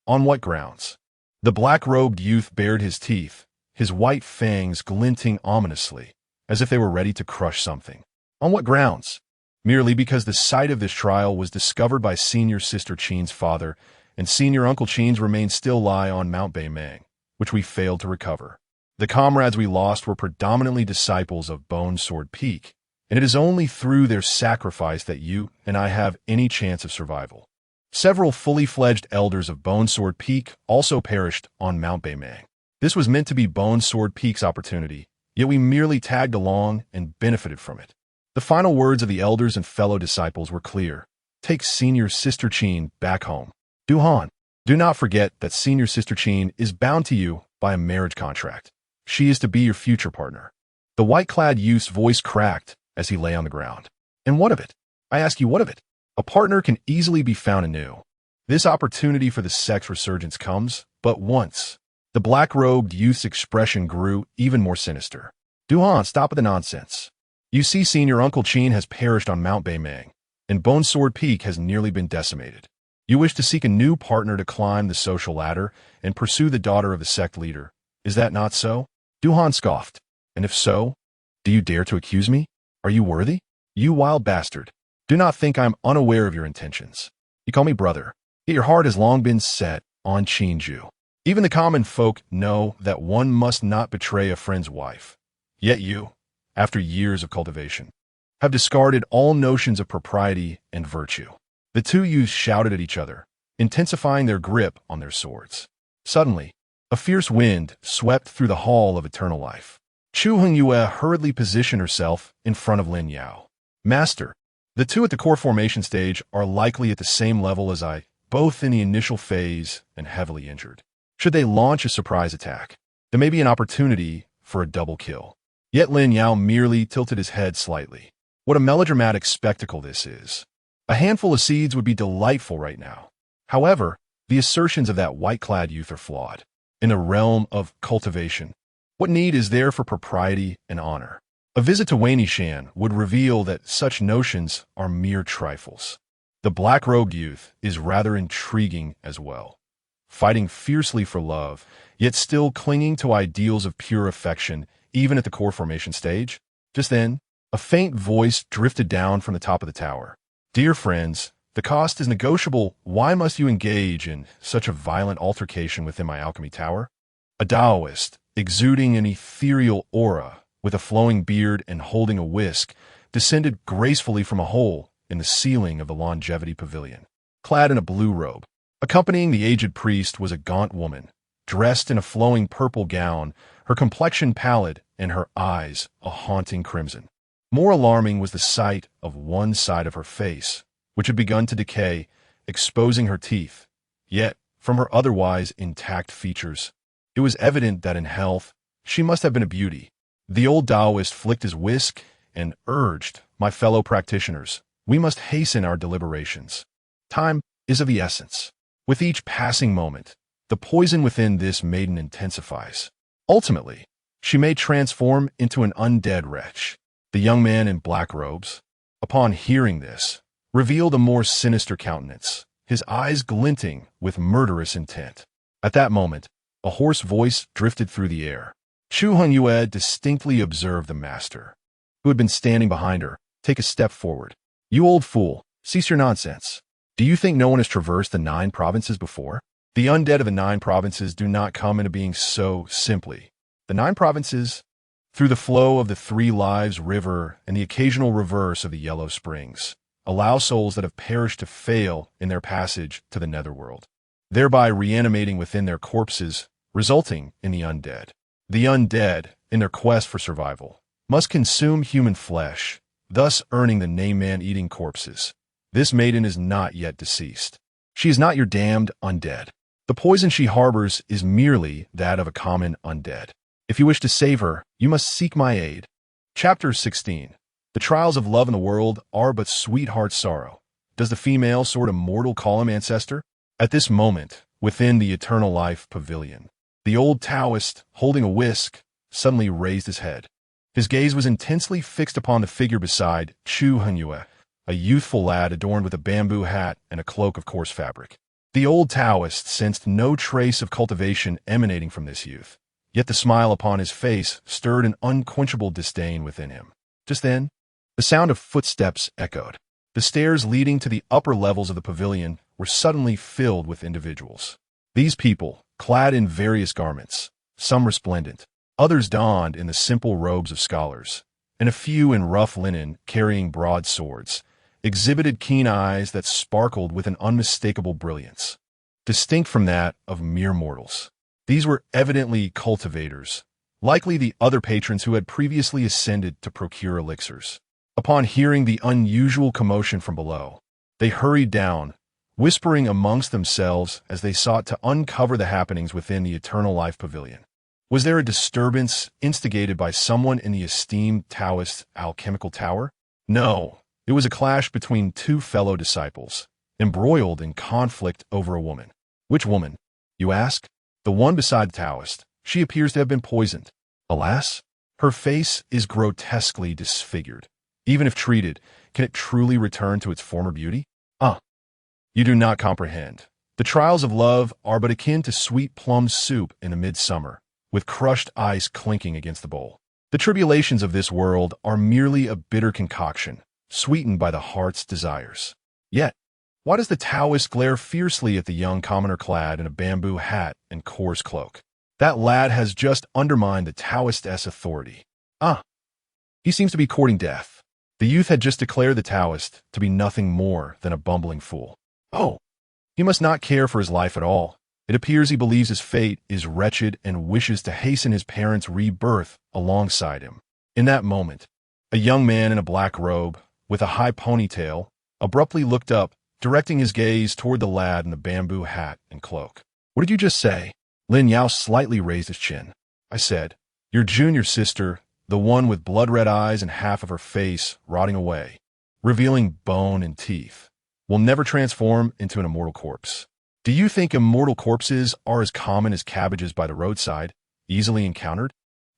On what grounds? The black-robed youth bared his teeth, his white fangs glinting ominously, as if they were ready to crush something. On what grounds? Merely because the site of this trial was discovered by Senior Sister Qin's father, and Senior Uncle Qin's remains still lie on Mount Beimeng, which we failed to recover. The comrades we lost were predominantly disciples of Bone Sword Peak, and it is only through their sacrifice that you and I have any chance of survival. Several fully fledged elders of Bone Sword Peak also perished on Mount Beimeng. This was meant to be Bone Sword Peak's opportunity, yet we merely tagged along and benefited from it. The final words of the elders and fellow disciples were clear. Take Senior Sister Qin back home. Duhan, do not forget that Senior Sister Qin is bound to you by a marriage contract. She is to be your future partner. The white-clad youth's voice cracked as he lay on the ground. And what of it? I ask you, what of it? A partner can easily be found anew. This opportunity for the sect's resurgence comes but once. The black-robed youth's expression grew even more sinister. Duhan, stop with the nonsense. You see, Senior Uncle Qin has perished on Mount Beimeng, and Bone Sword Peak has nearly been decimated. You wish to seek a new partner to climb the social ladder and pursue the daughter of the sect leader. Is that not so? Duhan scoffed. And if so, do you dare to accuse me? Are you worthy? You wild bastard. Do not think I am unaware of your intentions. You call me brother, yet your heart has long been set on Qingju. Even the common folk know that one must not betray a friend's wife. Yet you, after years of cultivation, have discarded all notions of propriety and virtue. The two youths shouted at each other, intensifying their grip on their swords. Suddenly, a fierce wind swept through the hall of eternal life. Chu Hongyu hurriedly positioned herself in front of Lin Yao. Master, the two at the core formation stage are likely at the same level as I, both in the initial phase and heavily injured. Should they launch a surprise attack, there may be an opportunity for a double kill. Yet Lin Yao merely tilted his head slightly. What a melodramatic spectacle this is. A handful of seeds would be delightful right now. However, the assertions of that white-clad youth are flawed. In the realm of cultivation, what need is there for propriety and honor? A visit to Wei-Nishan would reveal that such notions are mere trifles. The black-robed youth is rather intriguing as well. Fighting fiercely for love, yet still clinging to ideals of pure affection, even at the core formation stage. Just then, a faint voice drifted down from the top of the tower. Dear friends, the cost is negotiable. Why must you engage in such a violent altercation within my alchemy tower? A Taoist, exuding an ethereal aura, with a flowing beard and holding a whisk, descended gracefully from a hole in the ceiling of the longevity pavilion. Clad in a blue robe, accompanying the aged priest was a gaunt woman, dressed in a flowing purple gown, her complexion pallid and her eyes a haunting crimson. More alarming was the sight of one side of her face, which had begun to decay, exposing her teeth. Yet, from her otherwise intact features, it was evident that in health she must have been a beauty. The old Taoist flicked his whisk and urged, my fellow practitioners, we must hasten our deliberations. Time is of the essence. With each passing moment, the poison within this maiden intensifies. Ultimately, she may transform into an undead wretch. The young man in black robes, upon hearing this, revealed a more sinister countenance, his eyes glinting with murderous intent. At that moment, a hoarse voice drifted through the air. Chu Hongyu distinctly observed the master, who had been standing behind her, take a step forward. You old fool, cease your nonsense. Do you think no one has traversed the 9 provinces before? The undead of the 9 provinces do not come into being so simply. The 9 provinces, through the flow of the 3 Lives River and the occasional reverse of the Yellow Springs, allow souls that have perished to fail in their passage to the netherworld, thereby reanimating within their corpses, resulting in the undead. The undead, in their quest for survival, must consume human flesh, thus earning the name man-eating corpses. This maiden is not yet deceased. She is not your damned undead. The poison she harbors is merely that of a common undead. If you wish to save her, you must seek my aid. Chapter 16. The trials of love in the world are but sweetheart sorrow. Does the female Sword Immortal call him ancestor? At this moment, within the Eternal Life Pavilion. The old Taoist, holding a whisk, suddenly raised his head. His gaze was intensely fixed upon the figure beside Chu Hongyu, a youthful lad adorned with a bamboo hat and a cloak of coarse fabric. The old Taoist sensed no trace of cultivation emanating from this youth, yet the smile upon his face stirred an unquenchable disdain within him. Just then, the sound of footsteps echoed. The stairs leading to the upper levels of the pavilion were suddenly filled with individuals. These people, clad in various garments, some resplendent, others donned in the simple robes of scholars, and a few in rough linen carrying broad swords, exhibited keen eyes that sparkled with an unmistakable brilliance, distinct from that of mere mortals. These were evidently cultivators, likely the other patrons who had previously ascended to procure elixirs. Upon hearing the unusual commotion from below, they hurried down, whispering amongst themselves as they sought to uncover the happenings within the Eternal Life Pavilion. Was there a disturbance instigated by someone in the esteemed Taoist alchemical tower? No. It was a clash between two fellow disciples, embroiled in conflict over a woman. Which woman, you ask? The one beside the Taoist. She appears to have been poisoned. Alas, her face is grotesquely disfigured. Even if treated, can it truly return to its former beauty? You do not comprehend. The trials of love are but akin to sweet plum soup in the midsummer, with crushed ice clinking against the bowl. The tribulations of this world are merely a bitter concoction, sweetened by the heart's desires. Yet, why does the Taoist glare fiercely at the young commoner clad in a bamboo hat and coarse cloak? That lad has just undermined the Taoist's authority. He seems to be courting death. The youth had just declared the Taoist to be nothing more than a bumbling fool. He must not care for his life at all. It appears he believes his fate is wretched and wishes to hasten his parents' rebirth alongside him. In that moment, a young man in a black robe, with a high ponytail, abruptly looked up, directing his gaze toward the lad in the bamboo hat and cloak. What did you just say? Lin Yao slightly raised his chin. I said, your junior sister, the one with blood-red eyes and half of her face rotting away, revealing bone and teeth, will never transform into an immortal corpse. Do you think immortal corpses are as common as cabbages by the roadside, easily encountered?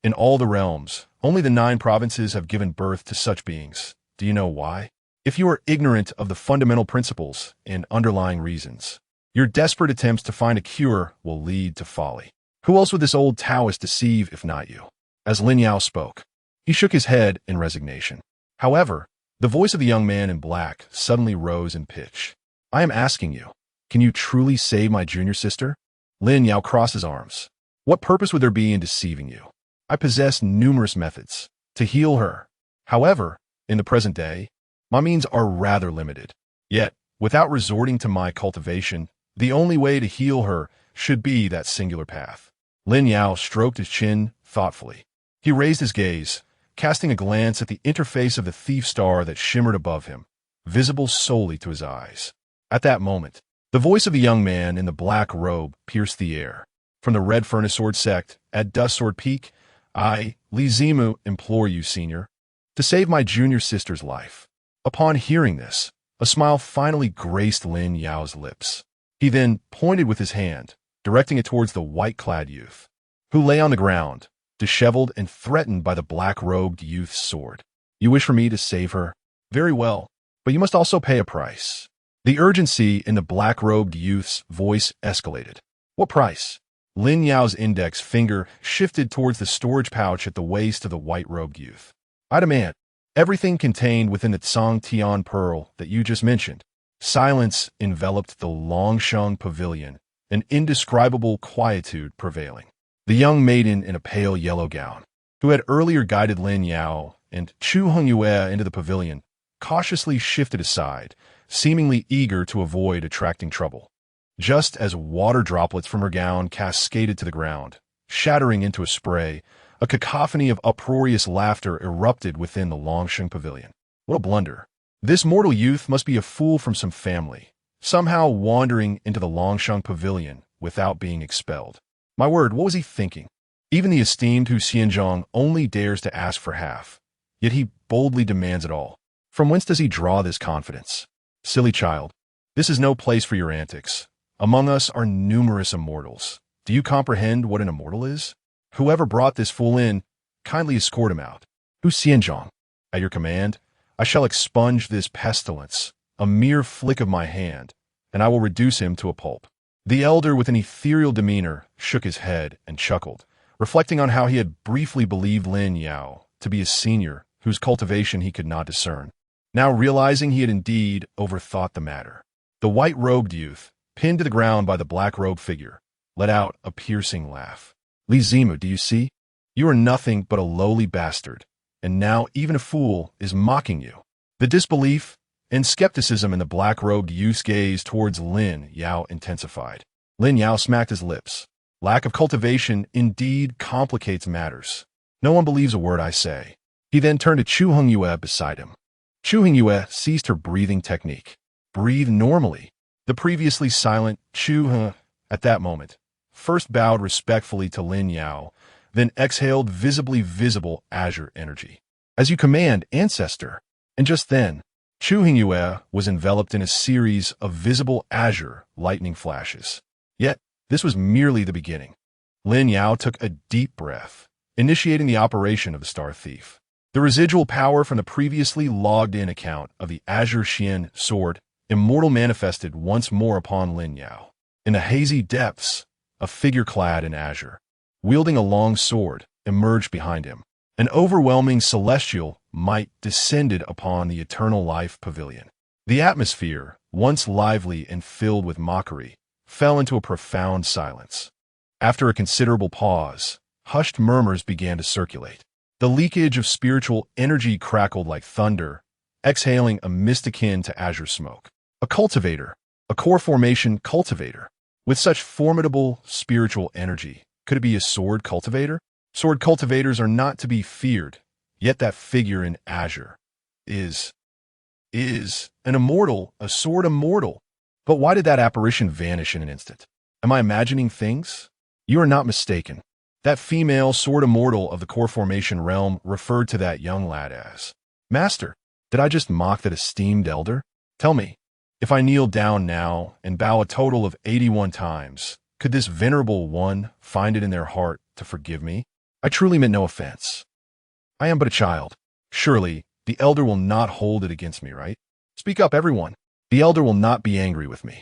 In all the realms, only the 9 provinces have given birth to such beings. Do you know why? If you are ignorant of the fundamental principles and underlying reasons, your desperate attempts to find a cure will lead to folly. Who else would this old Taoist deceive if not you? As Lin Yao spoke, he shook his head in resignation. However, the voice of the young man in black suddenly rose in pitch. I am asking you, can you truly save my junior sister? Lin Yao crossed his arms. What purpose would there be in deceiving you? I possess numerous methods to heal her. However, in the present day, my means are rather limited. Yet, without resorting to my cultivation, the only way to heal her should be that singular path. Lin Yao stroked his chin thoughtfully. He raised his gaze, casting a glance at the interface of the thief star that shimmered above him, visible solely to his eyes. At that moment, the voice of the young man in the black robe pierced the air. From the Red Furnace Sword Sect at Dust Sword Peak, I, Li Zimu, implore you, senior, to save my junior sister's life. Upon hearing this, a smile finally graced Lin Yao's lips. He then pointed with his hand, directing it towards the white-clad youth, who lay on the ground, disheveled and threatened by the black-robed youth's sword. You wish for me to save her? Very well, but you must also pay a price. The urgency in the black-robed youth's voice escalated. What price? Lin Yao's index finger shifted towards the storage pouch at the waist of the white-robed youth. I demand everything contained within the Tsang Tian pearl that you just mentioned. Silence enveloped the Longsheng pavilion, an indescribable quietude prevailing. The young maiden in a pale yellow gown, who had earlier guided Lin Yao and Chu Hongyu into the pavilion, cautiously shifted aside, seemingly eager to avoid attracting trouble. Just as water droplets from her gown cascaded to the ground, shattering into a spray, a cacophony of uproarious laughter erupted within the Longsheng pavilion. What a blunder. This mortal youth must be a fool from some family, somehow wandering into the Longsheng pavilion without being expelled. My word, what was he thinking? Even the esteemed Hu Xianzong only dares to ask for half, yet he boldly demands it all. From whence does he draw this confidence? Silly child, this is no place for your antics. Among us are numerous immortals. Do you comprehend what an immortal is? Whoever brought this fool in, kindly escort him out. Hu Xianzhong, at your command, I shall expunge this pestilence, a mere flick of my hand, and I will reduce him to a pulp. The elder, with an ethereal demeanor, shook his head and chuckled, reflecting on how he had briefly believed Lin Yao to be a senior whose cultivation he could not discern. Now realizing he had indeed overthought the matter, the white-robed youth, pinned to the ground by the black-robed figure, let out a piercing laugh. Li Zimu, do you see? You are nothing but a lowly bastard, and now even a fool is mocking you. The disbelief and skepticism in the black-robed youth's gaze towards Lin Yao intensified. Lin Yao smacked his lips. Lack of cultivation indeed complicates matters. No one believes a word I say. He then turned to Chu Hongyu beside him. Chu Hongyu ceased her breathing technique. Breathe normally. The previously silent Chu, at that moment, first bowed respectfully to Lin Yao, then exhaled visibly visible azure energy. As you command, ancestor. And just then, Chu Hongyu was enveloped in a series of visible azure lightning flashes. Yet, this was merely the beginning. Lin Yao took a deep breath, initiating the operation of the Star Thief. The residual power from the previously logged-in account of the Azure Qian Sword Immortal manifested once more upon Lin Yao. In the hazy depths, a figure clad in azure, wielding a long sword, emerged behind him. An overwhelming celestial might descended upon the Eternal Life Pavilion. The atmosphere, once lively and filled with mockery, fell into a profound silence. After a considerable pause, hushed murmurs began to circulate. The leakage of spiritual energy crackled like thunder, exhaling a mist akin to azure smoke. A cultivator, a core formation cultivator. With such formidable spiritual energy, could it be a sword cultivator? Sword cultivators are not to be feared, yet that figure in azure is an immortal, a sword immortal. But why did that apparition vanish in an instant? Am I imagining things? You are not mistaken. That female sword immortal of the core formation realm referred to that young lad as. Master, did I just mock that esteemed elder? Tell me, if I kneel down now and bow a total of 81 times, could this venerable one find it in their heart to forgive me? I truly meant no offense. I am but a child. Surely, the elder will not hold it against me, right? Speak up, everyone. The elder will not be angry with me.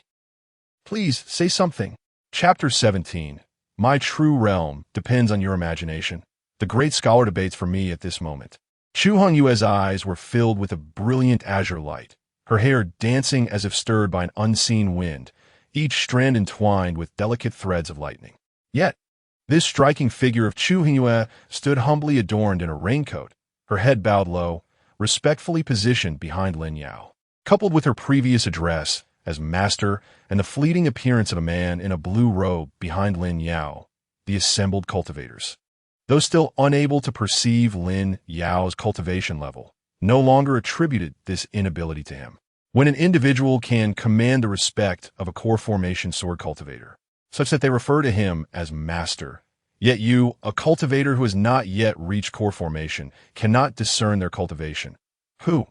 Please, say something. Chapter 17. My true realm depends on your imagination. The great scholar debates for me at this moment. Chu Hongyue's eyes were filled with a brilliant azure light, her hair dancing as if stirred by an unseen wind, each strand entwined with delicate threads of lightning. Yet, this striking figure of Chu Hongyue stood humbly adorned in a raincoat, her head bowed low, respectfully positioned behind Lin Yao. Coupled with her previous address as master and the fleeting appearance of a man in a blue robe behind Lin Yao, the assembled cultivators, though still unable to perceive Lin Yao's cultivation level, no longer attributed this inability to him. When an individual can command the respect of a core formation sword cultivator, such that they refer to him as master, yet you, a cultivator who has not yet reached core formation, cannot discern their cultivation. Who,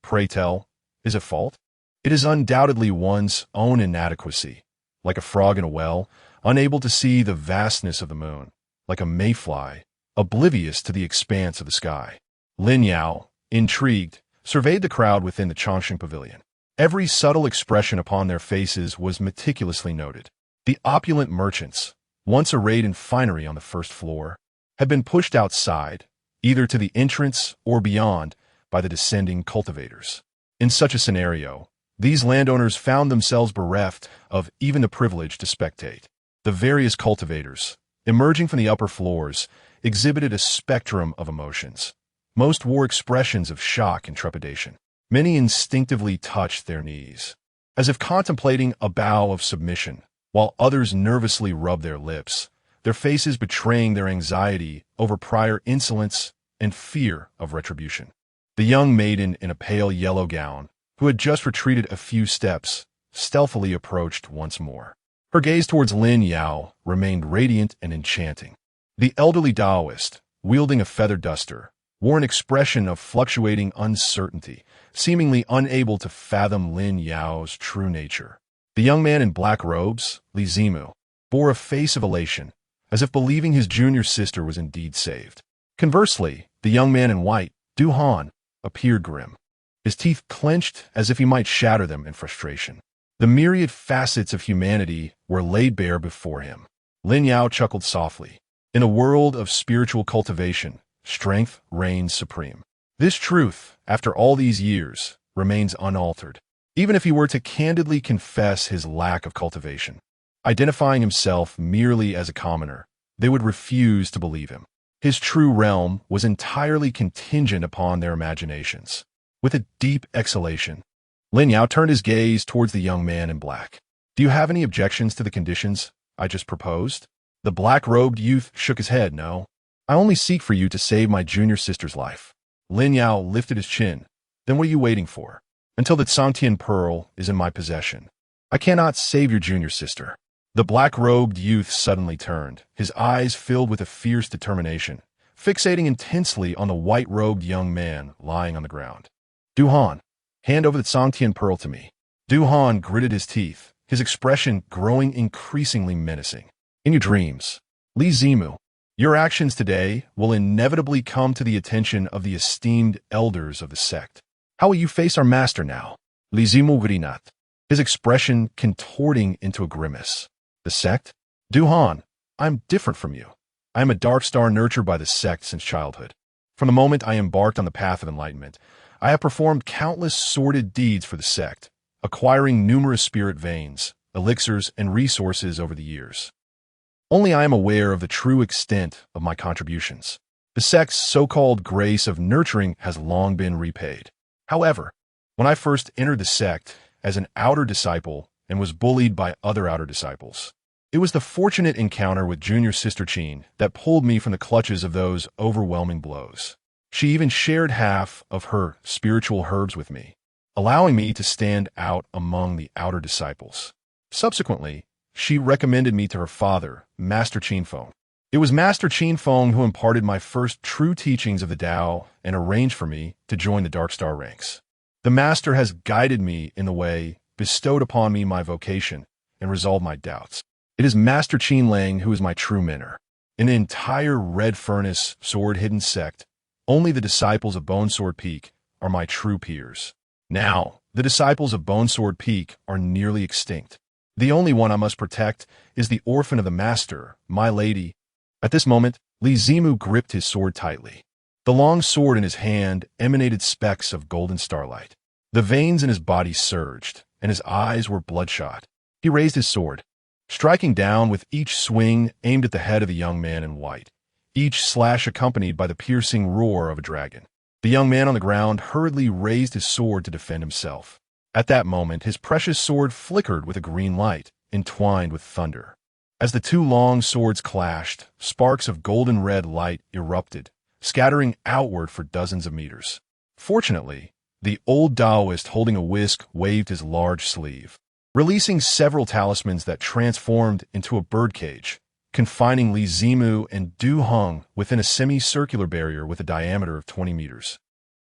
pray tell, is at fault? It is undoubtedly one's own inadequacy, like a frog in a well, unable to see the vastness of the moon, like a mayfly, oblivious to the expanse of the sky. Lin Yao, intrigued, surveyed the crowd within the Qingxuan Pavilion. Every subtle expression upon their faces was meticulously noted. The opulent merchants, once arrayed in finery on the first floor, had been pushed outside, either to the entrance or beyond, by the descending cultivators. In such a scenario, these landowners found themselves bereft of even the privilege to spectate. The various cultivators, emerging from the upper floors, exhibited a spectrum of emotions. Most wore expressions of shock and trepidation. Many instinctively touched their knees, as if contemplating a bow of submission, while others nervously rubbed their lips, their faces betraying their anxiety over prior insolence and fear of retribution. The young maiden in a pale yellow gown, who had just retreated a few steps, stealthily approached once more. Her gaze towards Lin Yao remained radiant and enchanting. The elderly Taoist, wielding a feather duster, wore an expression of fluctuating uncertainty, seemingly unable to fathom Lin Yao's true nature. The young man in black robes, Li Zimu, bore a face of elation, as if believing his junior sister was indeed saved. Conversely, the young man in white, Du Han, appeared grim, his teeth clenched as if he might shatter them in frustration. The myriad facets of humanity were laid bare before him. Lin Yao chuckled softly. In a world of spiritual cultivation, strength reigns supreme. This truth, after all these years, remains unaltered, even if he were to candidly confess his lack of cultivation. Identifying himself merely as a commoner, they would refuse to believe him. His true realm was entirely contingent upon their imaginations. With a deep exhalation, Lin Yao turned his gaze towards the young man in black. "Do you have any objections to the conditions I just proposed?" The black-robed youth shook his head. "No. I only seek for you to save my junior sister's life." Lin Yao lifted his chin. "Then what are you waiting for? Until the Sangtian Pearl is in my possession. I cannot save your junior sister." The black-robed youth suddenly turned, his eyes filled with a fierce determination, fixating intensely on the white-robed young man lying on the ground. "Du Han, hand over the Sangtian Pearl to me." Du Han gritted his teeth, his expression growing increasingly menacing. "In your dreams, Li Zimu, your actions today will inevitably come to the attention of the esteemed elders of the sect. How will you face our master now?" Li Zimu grinat, his expression contorting into a grimace. "The sect? Du Han, I am different from you. I am a dark star nurtured by the sect since childhood. From the moment I embarked on the path of enlightenment, I have performed countless sordid deeds for the sect, acquiring numerous spirit veins, elixirs, and resources over the years. Only I am aware of the true extent of my contributions. The sect's so-called grace of nurturing has long been repaid. However, when I first entered the sect as an outer disciple and was bullied by other outer disciples, it was the fortunate encounter with junior sister Qin that pulled me from the clutches of those overwhelming blows. She even shared half of her spiritual herbs with me, allowing me to stand out among the outer disciples. Subsequently, she recommended me to her father, Master Qinfeng. It was Master Qinfeng who imparted my first true teachings of the Tao and arranged for me to join the Dark Star ranks. The Master has guided me in the way, bestowed upon me my vocation, and resolved my doubts. It is Master Qin Lang who is my true mentor. In the entire Red Furnace sword-hidden sect, only the disciples of Bone Sword Peak are my true peers. Now, the disciples of Bone Sword Peak are nearly extinct. The only one I must protect is the orphan of the Master, my lady." At this moment, Li Zimu gripped his sword tightly. The long sword in his hand emanated specks of golden starlight. The veins in his body surged, and his eyes were bloodshot. He raised his sword, striking down with each swing aimed at the head of the young man in white, each slash accompanied by the piercing roar of a dragon. The young man on the ground hurriedly raised his sword to defend himself. At that moment, his precious sword flickered with a green light, entwined with thunder. As the two long swords clashed, sparks of golden-red light erupted, scattering outward for dozens of meters. Fortunately, the old Taoist holding a whisk waved his large sleeve, releasing several talismans that transformed into a birdcage, confining Li Zimu and Du Hong within a semicircular barrier with a diameter of 20 meters,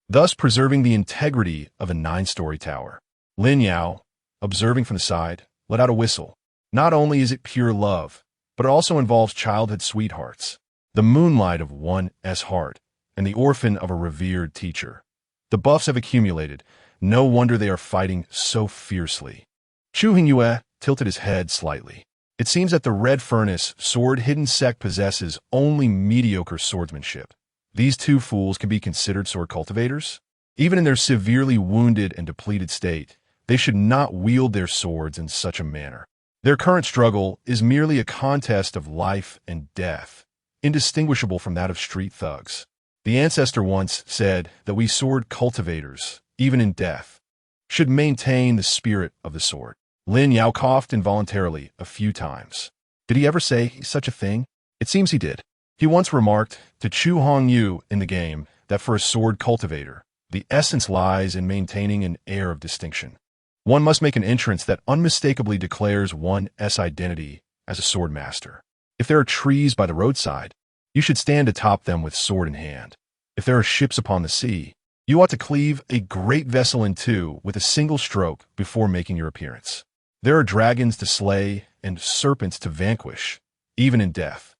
thus preserving the integrity of a 9-story tower. Lin Yao, observing from the side, let out a whistle. Not only is it pure love, but it also involves childhood sweethearts, the moonlight of one's heart, and the orphan of a revered teacher. The buffs have accumulated. No wonder they are fighting so fiercely. Chu Hongyu tilted his head slightly. It seems that the Red Furnace sword-hidden sect possesses only mediocre swordsmanship. These two fools can be considered sword cultivators? Even in their severely wounded and depleted state, they should not wield their swords in such a manner. Their current struggle is merely a contest of life and death, indistinguishable from that of street thugs. The ancestor once said that we sword cultivators, even in death, should maintain the spirit of the sword. Lin Yao coughed involuntarily a few times. Did he ever say such a thing? It seems he did. He once remarked to Chu Hongyu in the game that for a sword cultivator, the essence lies in maintaining an air of distinction. One must make an entrance that unmistakably declares one's identity as a sword master. If there are trees by the roadside, you should stand atop them with sword in hand. If there are ships upon the sea, you ought to cleave a great vessel in two with a single stroke before making your appearance. There are dragons to slay and serpents to vanquish, even in death.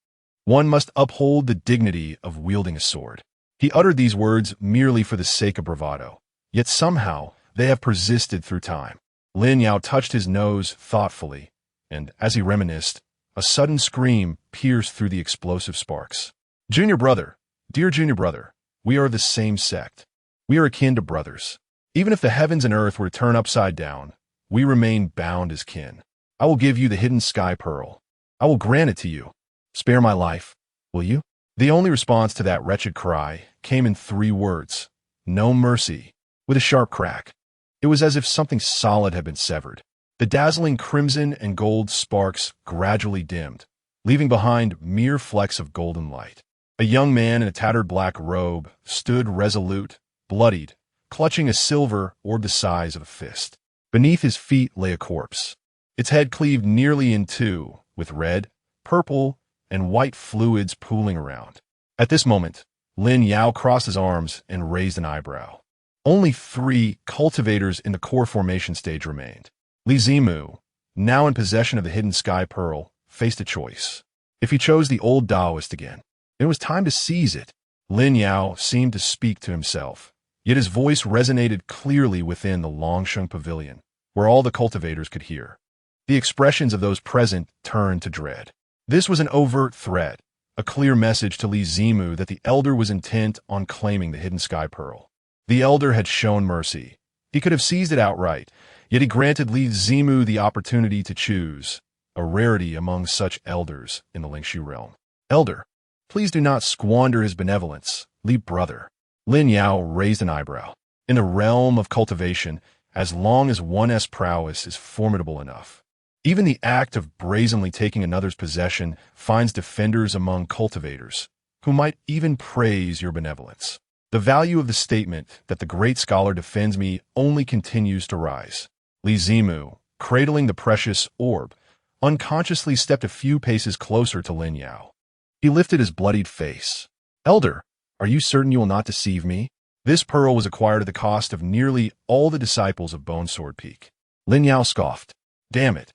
One must uphold the dignity of wielding a sword. He uttered these words merely for the sake of bravado, yet somehow they have persisted through time. Lin Yao touched his nose thoughtfully, and as he reminisced, a sudden scream pierced through the explosive sparks. Junior brother, dear junior brother, we are of the same sect. We are akin to brothers. Even if the heavens and earth were to turn upside down, we remain bound as kin. I will give you the hidden sky pearl. I will grant it to you. Spare my life, will you? The only response to that wretched cry came in 3 words. No mercy. With a sharp crack. It was as if something solid had been severed. The dazzling crimson and gold sparks gradually dimmed, leaving behind mere flecks of golden light. A young man in a tattered black robe stood resolute, bloodied, clutching a silver orb the size of a fist. Beneath his feet lay a corpse, its head cleaved nearly in 2, with red, purple, and white fluids pooling around. At this moment, Lin Yao crossed his arms and raised an eyebrow. Only 3 cultivators in the core formation stage remained. Li Zimu, now in possession of the hidden sky pearl, faced a choice. If he chose the old Taoist again, it was time to seize it. Lin Yao seemed to speak to himself, yet his voice resonated clearly within the Longsheng Pavilion, where all the cultivators could hear. The expressions of those present turned to dread. This was an overt threat, a clear message to Li Zimu that the elder was intent on claiming the hidden sky pearl. The elder had shown mercy. He could have seized it outright, yet he granted Li Zimu the opportunity to choose, a rarity among such elders in the Lingxu realm. Elder, please do not squander his benevolence, Li brother. Lin Yao raised an eyebrow. In the realm of cultivation, as long as one's prowess is formidable enough, even the act of brazenly taking another's possession finds defenders among cultivators, who might even praise your benevolence. The value of the statement that the great scholar defends me only continues to rise. Li Zimu, cradling the precious orb, unconsciously stepped a few paces closer to Lin Yao. He lifted his bloodied face. Elder, are you certain you will not deceive me? This pearl was acquired at the cost of nearly all the disciples of Bone Sword Peak. Lin Yao scoffed. Damn it.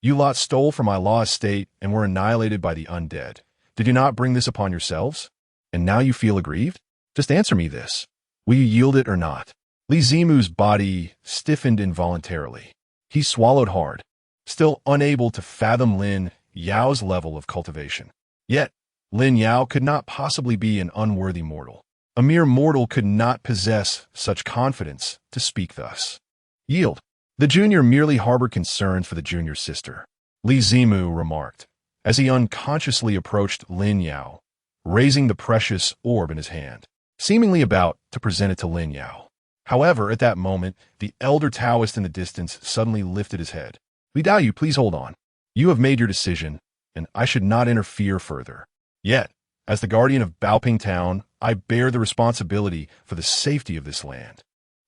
You lot stole from my law estate and were annihilated by the undead. Did you not bring this upon yourselves? And now you feel aggrieved? Just answer me this. Will you yield it or not? Li Zimu's body stiffened involuntarily. He swallowed hard, still unable to fathom Lin Yao's level of cultivation. Yet, Lin Yao could not possibly be an unworthy mortal. A mere mortal could not possess such confidence to speak thus. Yield. The junior merely harbored concern for the junior's sister, Li Zimu remarked, as he unconsciously approached Lin Yao, raising the precious orb in his hand, seemingly about to present it to Lin Yao. However, at that moment, the elder Taoist in the distance suddenly lifted his head. Li Dao, you please hold on. You have made your decision, and I should not interfere further. Yet, as the guardian of Baoping Town, I bear the responsibility for the safety of this land.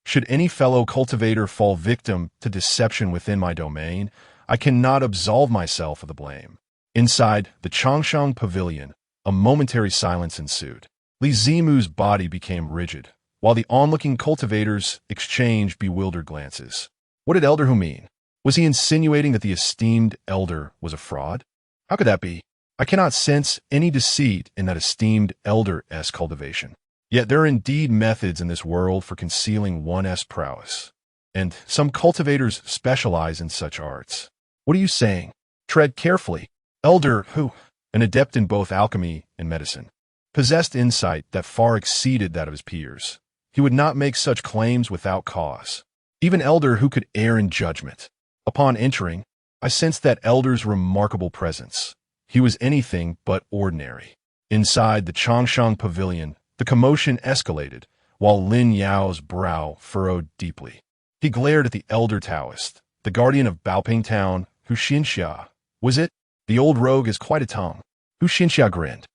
Should any fellow cultivator fall victim to deception within my domain, I cannot absolve myself of the blame. Inside the Qingxuan Pavilion, a momentary silence ensued. Li Zimu's body became rigid, while the onlooking cultivators exchanged bewildered glances. What did Elder Hu mean? Was he insinuating that the esteemed elder was a fraud? How could that be? I cannot sense any deceit in that esteemed elder's cultivation. Yet there are indeed methods in this world for concealing one's prowess, and some cultivators specialize in such arts. What are you saying? Tread carefully. Elder Hu, an adept in both alchemy and medicine, possessed insight that far exceeded that of his peers. He would not make such claims without cause. Even Elder Hu could err in judgment. Upon entering, I sensed that elder's remarkable presence. He was anything but ordinary. Inside the Qingxuan Pavilion, the commotion escalated, while Lin Yao's brow furrowed deeply. He glared at the elder Taoist, the guardian of Baoping Town, Hu Xinxia. Was it? The old rogue has quite a tongue. Hu Xinxia grinned,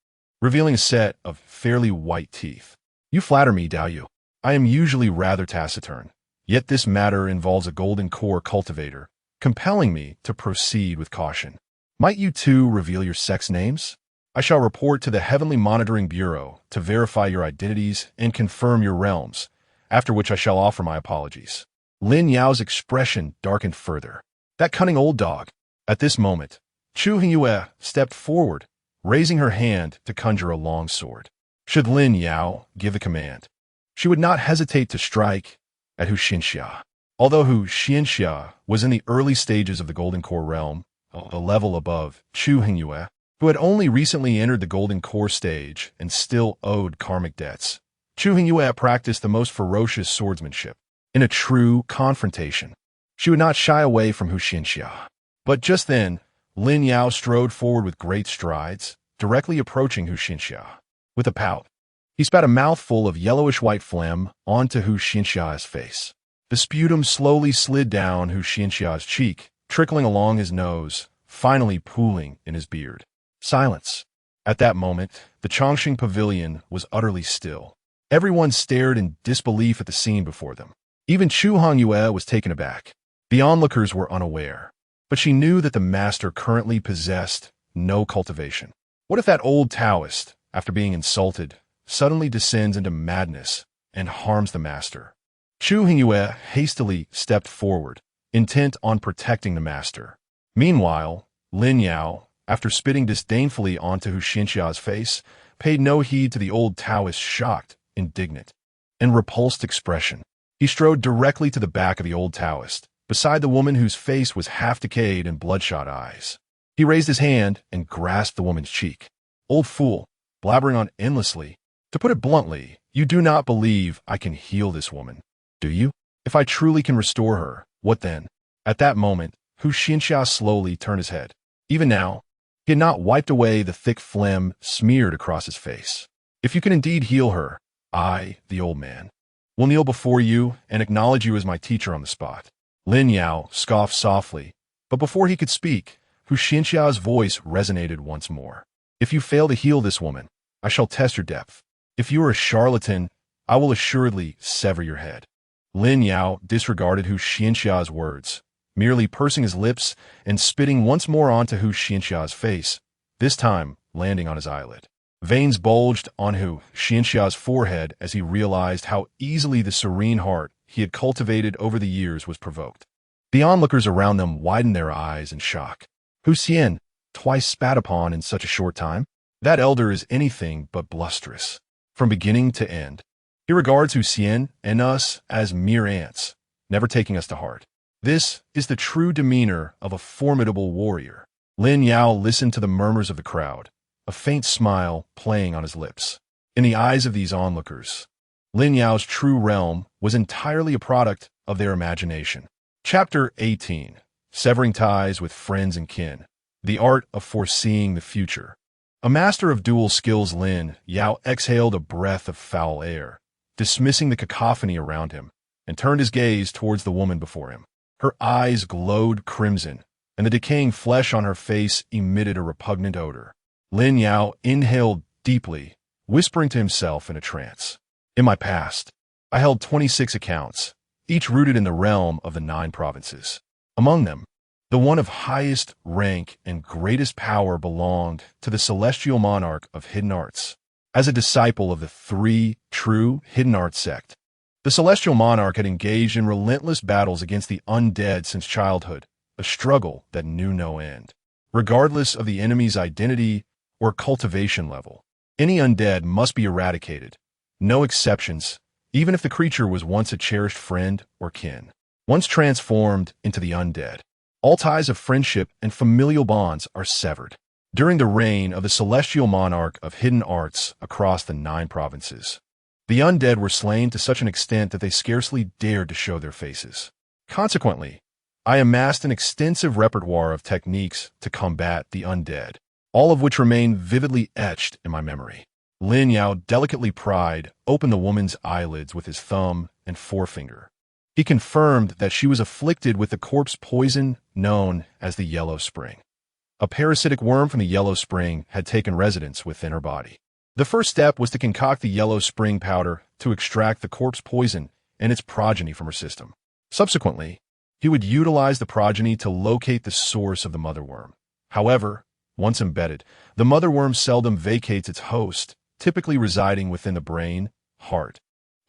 revealing a set of fairly white teeth. You flatter me, Dao Yu. I am usually rather taciturn, yet this matter involves a golden core cultivator, compelling me to proceed with caution. Might you two reveal your sex names? I shall report to the Heavenly Monitoring Bureau to verify your identities and confirm your realms, after which I shall offer my apologies. Lin Yao's expression darkened further. That cunning old dog. At this moment, Chu Hongyu stepped forward, raising her hand to conjure a long sword. Should Lin Yao give the command, she would not hesitate to strike at Hu Xinxia. Although Hu Xinxia was in the early stages of the Golden Core realm, a level above Chu Hongyu, who had only recently entered the Golden Core stage and still owed karmic debts, Chu Hongyu practiced the most ferocious swordsmanship. In a true confrontation, she would not shy away from Hu Xinxia. But just then, Lin Yao strode forward with great strides, directly approaching Hu Xinxia. With a pout, he spat a mouthful of yellowish-white phlegm onto Hu Xinxia's face. The sputum slowly slid down Hu Xinxia's cheek, trickling along his nose, finally pooling in his beard. Silence. At that moment, the Chongqing pavilion was utterly still. Everyone stared in disbelief at the scene before them. Even Chu Hongyu was taken aback. The onlookers were unaware, but she knew that the master currently possessed no cultivation. What if that old Taoist, after being insulted, suddenly descends into madness and harms the master? Chu Hongyu hastily stepped forward, intent on protecting the master. Meanwhile, Lin Yao, after spitting disdainfully onto Hu Xinxia's face, paid no heed to the old Taoist's shocked, indignant, and repulsed expression. He strode directly to the back of the old Taoist, beside the woman whose face was half decayed and bloodshot eyes. He raised his hand and grasped the woman's cheek. "Old fool, blabbering on endlessly. To put it bluntly, you do not believe I can heal this woman, do you? If I truly can restore her, what then?" At that moment, Hu Xinxia slowly turned his head. Even now, he had not wiped away the thick phlegm smeared across his face. "If you can indeed heal her, I, the old man, will kneel before you and acknowledge you as my teacher on the spot." Lin Yao scoffed softly, but before he could speak, Hu Xinxia's voice resonated once more. "If you fail to heal this woman, I shall test your depth. If you are a charlatan, I will assuredly sever your head." Lin Yao disregarded Hu Xinxia's words, merely pursing his lips and spitting once more onto Hu Xinxia's face, this time landing on his eyelid. Veins bulged on Hu Xinxia's forehead as he realized how easily the serene heart he had cultivated over the years was provoked. The onlookers around them widened their eyes in shock. Hu Xian, twice spat upon in such a short time? That elder is anything but blusterous. From beginning to end, he regards Hu Xian and us as mere ants, never taking us to heart. This is the true demeanor of a formidable warrior. Lin Yao listened to the murmurs of the crowd, a faint smile playing on his lips. In the eyes of these onlookers, Lin Yao's true realm was entirely a product of their imagination. Chapter 18. Severing Ties with Friends and Kin. The Art of Foreseeing the Future. A master of dual skills, Lin Yao exhaled a breath of foul air, dismissing the cacophony around him, and turned his gaze towards the woman before him. Her eyes glowed crimson, and the decaying flesh on her face emitted a repugnant odor. Lin Yao inhaled deeply, whispering to himself in a trance. "In my past, I held 26 accounts, each rooted in the realm of the 9 provinces. Among them, the one of highest rank and greatest power belonged to the celestial monarch of hidden arts. As a disciple of the Three True Dharma Sect, the celestial monarch had engaged in relentless battles against the undead since childhood, a struggle that knew no end. Regardless of the enemy's identity or cultivation level, any undead must be eradicated. No exceptions, even if the creature was once a cherished friend or kin. Once transformed into the undead, all ties of friendship and familial bonds are severed. During the reign of the celestial monarch of hidden arts across the 9 provinces, the undead were slain to such an extent that they scarcely dared to show their faces. Consequently, I amassed an extensive repertoire of techniques to combat the undead, all of which remain vividly etched in my memory. Lin Yao delicately pried open the woman's eyelids with his thumb and forefinger. He confirmed that she was afflicted with the corpse poison known as the Yellow Spring. A parasitic worm from the Yellow Spring had taken residence within her body. The first step was to concoct the Yellow Spring powder to extract the corpse poison and its progeny from her system. Subsequently, he would utilize the progeny to locate the source of the mother worm. However, once embedded, the mother worm seldom vacates its host, typically residing within the brain, heart,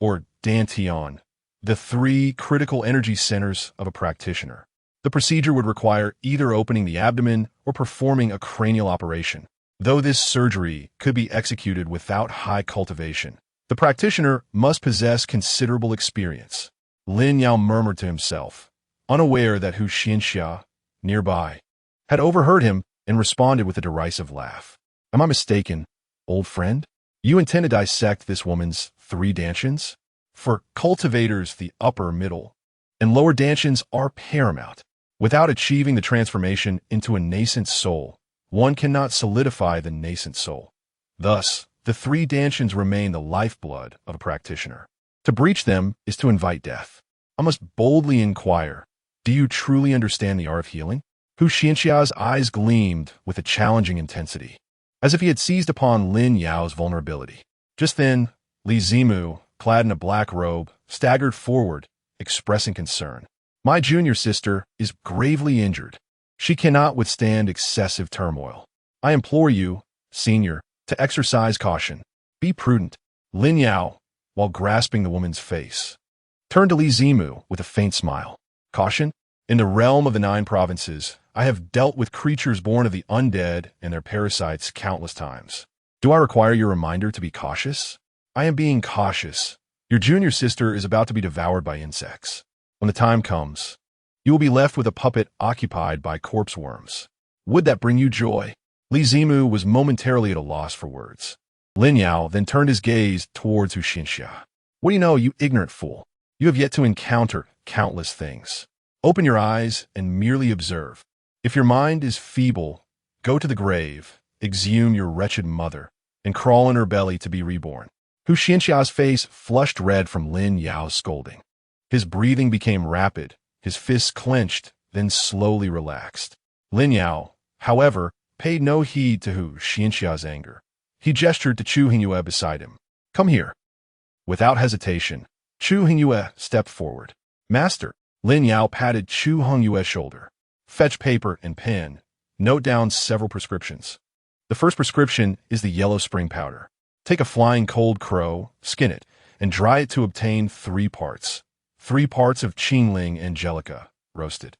or dantian, the 3 critical energy centers of a practitioner. The procedure would require either opening the abdomen or performing a cranial operation. Though this surgery could be executed without high cultivation, the practitioner must possess considerable experience. Lin Yao murmured to himself, unaware that Hu Xianxia, nearby, had overheard him and responded with a derisive laugh. Am I mistaken, old friend? You intend to dissect this woman's 3 dantians? For cultivators, the upper, middle, and lower dantians are paramount. Without achieving the transformation into a nascent soul, one cannot solidify the nascent soul. Thus, the 3 dantians remain the lifeblood of a practitioner. To breach them is to invite death. I must boldly inquire, do you truly understand the art of healing? Hu Xianxia's eyes gleamed with a challenging intensity, as if he had seized upon Lin Yao's vulnerability. Just then, Li Zimu, clad in a black robe, staggered forward, expressing concern. My junior sister is gravely injured. She cannot withstand excessive turmoil. I implore you, senior, to exercise caution. Be prudent. Lin Yao, while grasping the woman's face, turned to Li Zimu with a faint smile. Caution? In the realm of the 9 provinces, I have dealt with creatures born of the undead and their parasites countless times. Do I require your reminder to be cautious? I am being cautious. Your junior sister is about to be devoured by insects. When the time comes, you will be left with a puppet occupied by corpse worms. Would that bring you joy? Li Zimu was momentarily at a loss for words. Lin Yao then turned his gaze towards Hu Xianxia. What do you know, you ignorant fool? You have yet to encounter countless things. Open your eyes and merely observe. If your mind is feeble, go to the grave, exhume your wretched mother, and crawl in her belly to be reborn. Hu Xianxia's face flushed red from Lin Yao's scolding. His breathing became rapid, his fists clenched, then slowly relaxed. Lin Yao, however, paid no heed to Hu Xianxia's anger. He gestured to Chu Hongyue beside him. Come here. Without hesitation, Chu Hongyue stepped forward. Master, Lin Yao patted Chu Hongyue's shoulder. Fetch paper and pen. Note down several prescriptions. The first prescription is the yellow spring powder. Take a flying cold crow, skin it, and dry it to obtain 3 parts. 3 parts of Qingling angelica, roasted.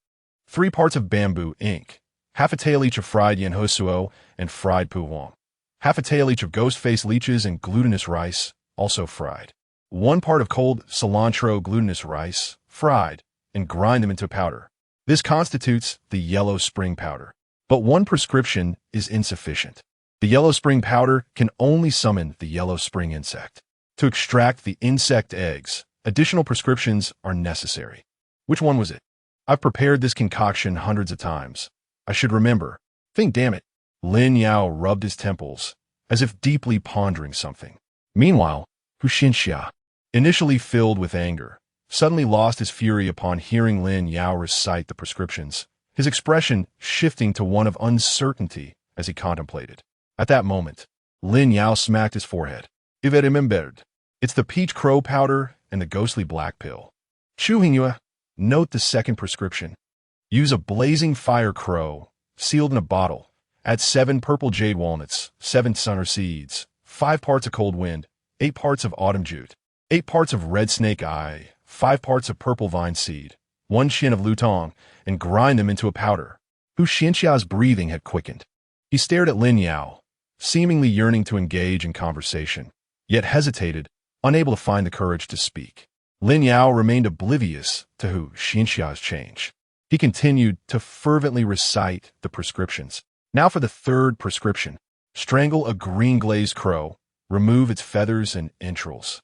3 parts of bamboo ink. Half a tael each of fried yen hosuo and fried puwang. Half a tael each of ghost-face leeches and glutinous rice, also fried. 1 part of cold cilantro glutinous rice, fried, and grind them into powder. This constitutes the yellow spring powder. But 1 prescription is insufficient. The yellow spring powder can only summon the yellow spring insect. To extract the insect eggs, additional prescriptions are necessary. Which one was it? I've prepared this concoction hundreds of times. I should remember. Damn it. Lin Yao rubbed his temples, as if deeply pondering something. Meanwhile, Hu Xianxia, initially filled with anger, suddenly lost his fury upon hearing Lin Yao recite the prescriptions, his expression shifting to one of uncertainty as he contemplated. At that moment, Lin Yao smacked his forehead. If I remembered, it's the peach crow powder and the ghostly black pill. Chu Hongyue, note the second prescription. Use a blazing fire crow, sealed in a bottle. Add 7 purple jade walnuts, 7 sunner seeds, 5 parts of cold wind, 8 parts of autumn jute, 8 parts of red snake eye, 5 parts of purple vine seed, 1 shin of lutong, and grind them into a powder. Hu Xianxia's breathing had quickened. He stared at Lin Yao, seemingly yearning to engage in conversation, yet hesitated, unable to find the courage to speak. Lin Yao remained oblivious to Hu Xianxia's change. He continued to fervently recite the prescriptions. Now for the 3rd prescription. Strangle a green glazed crow, remove its feathers and entrails.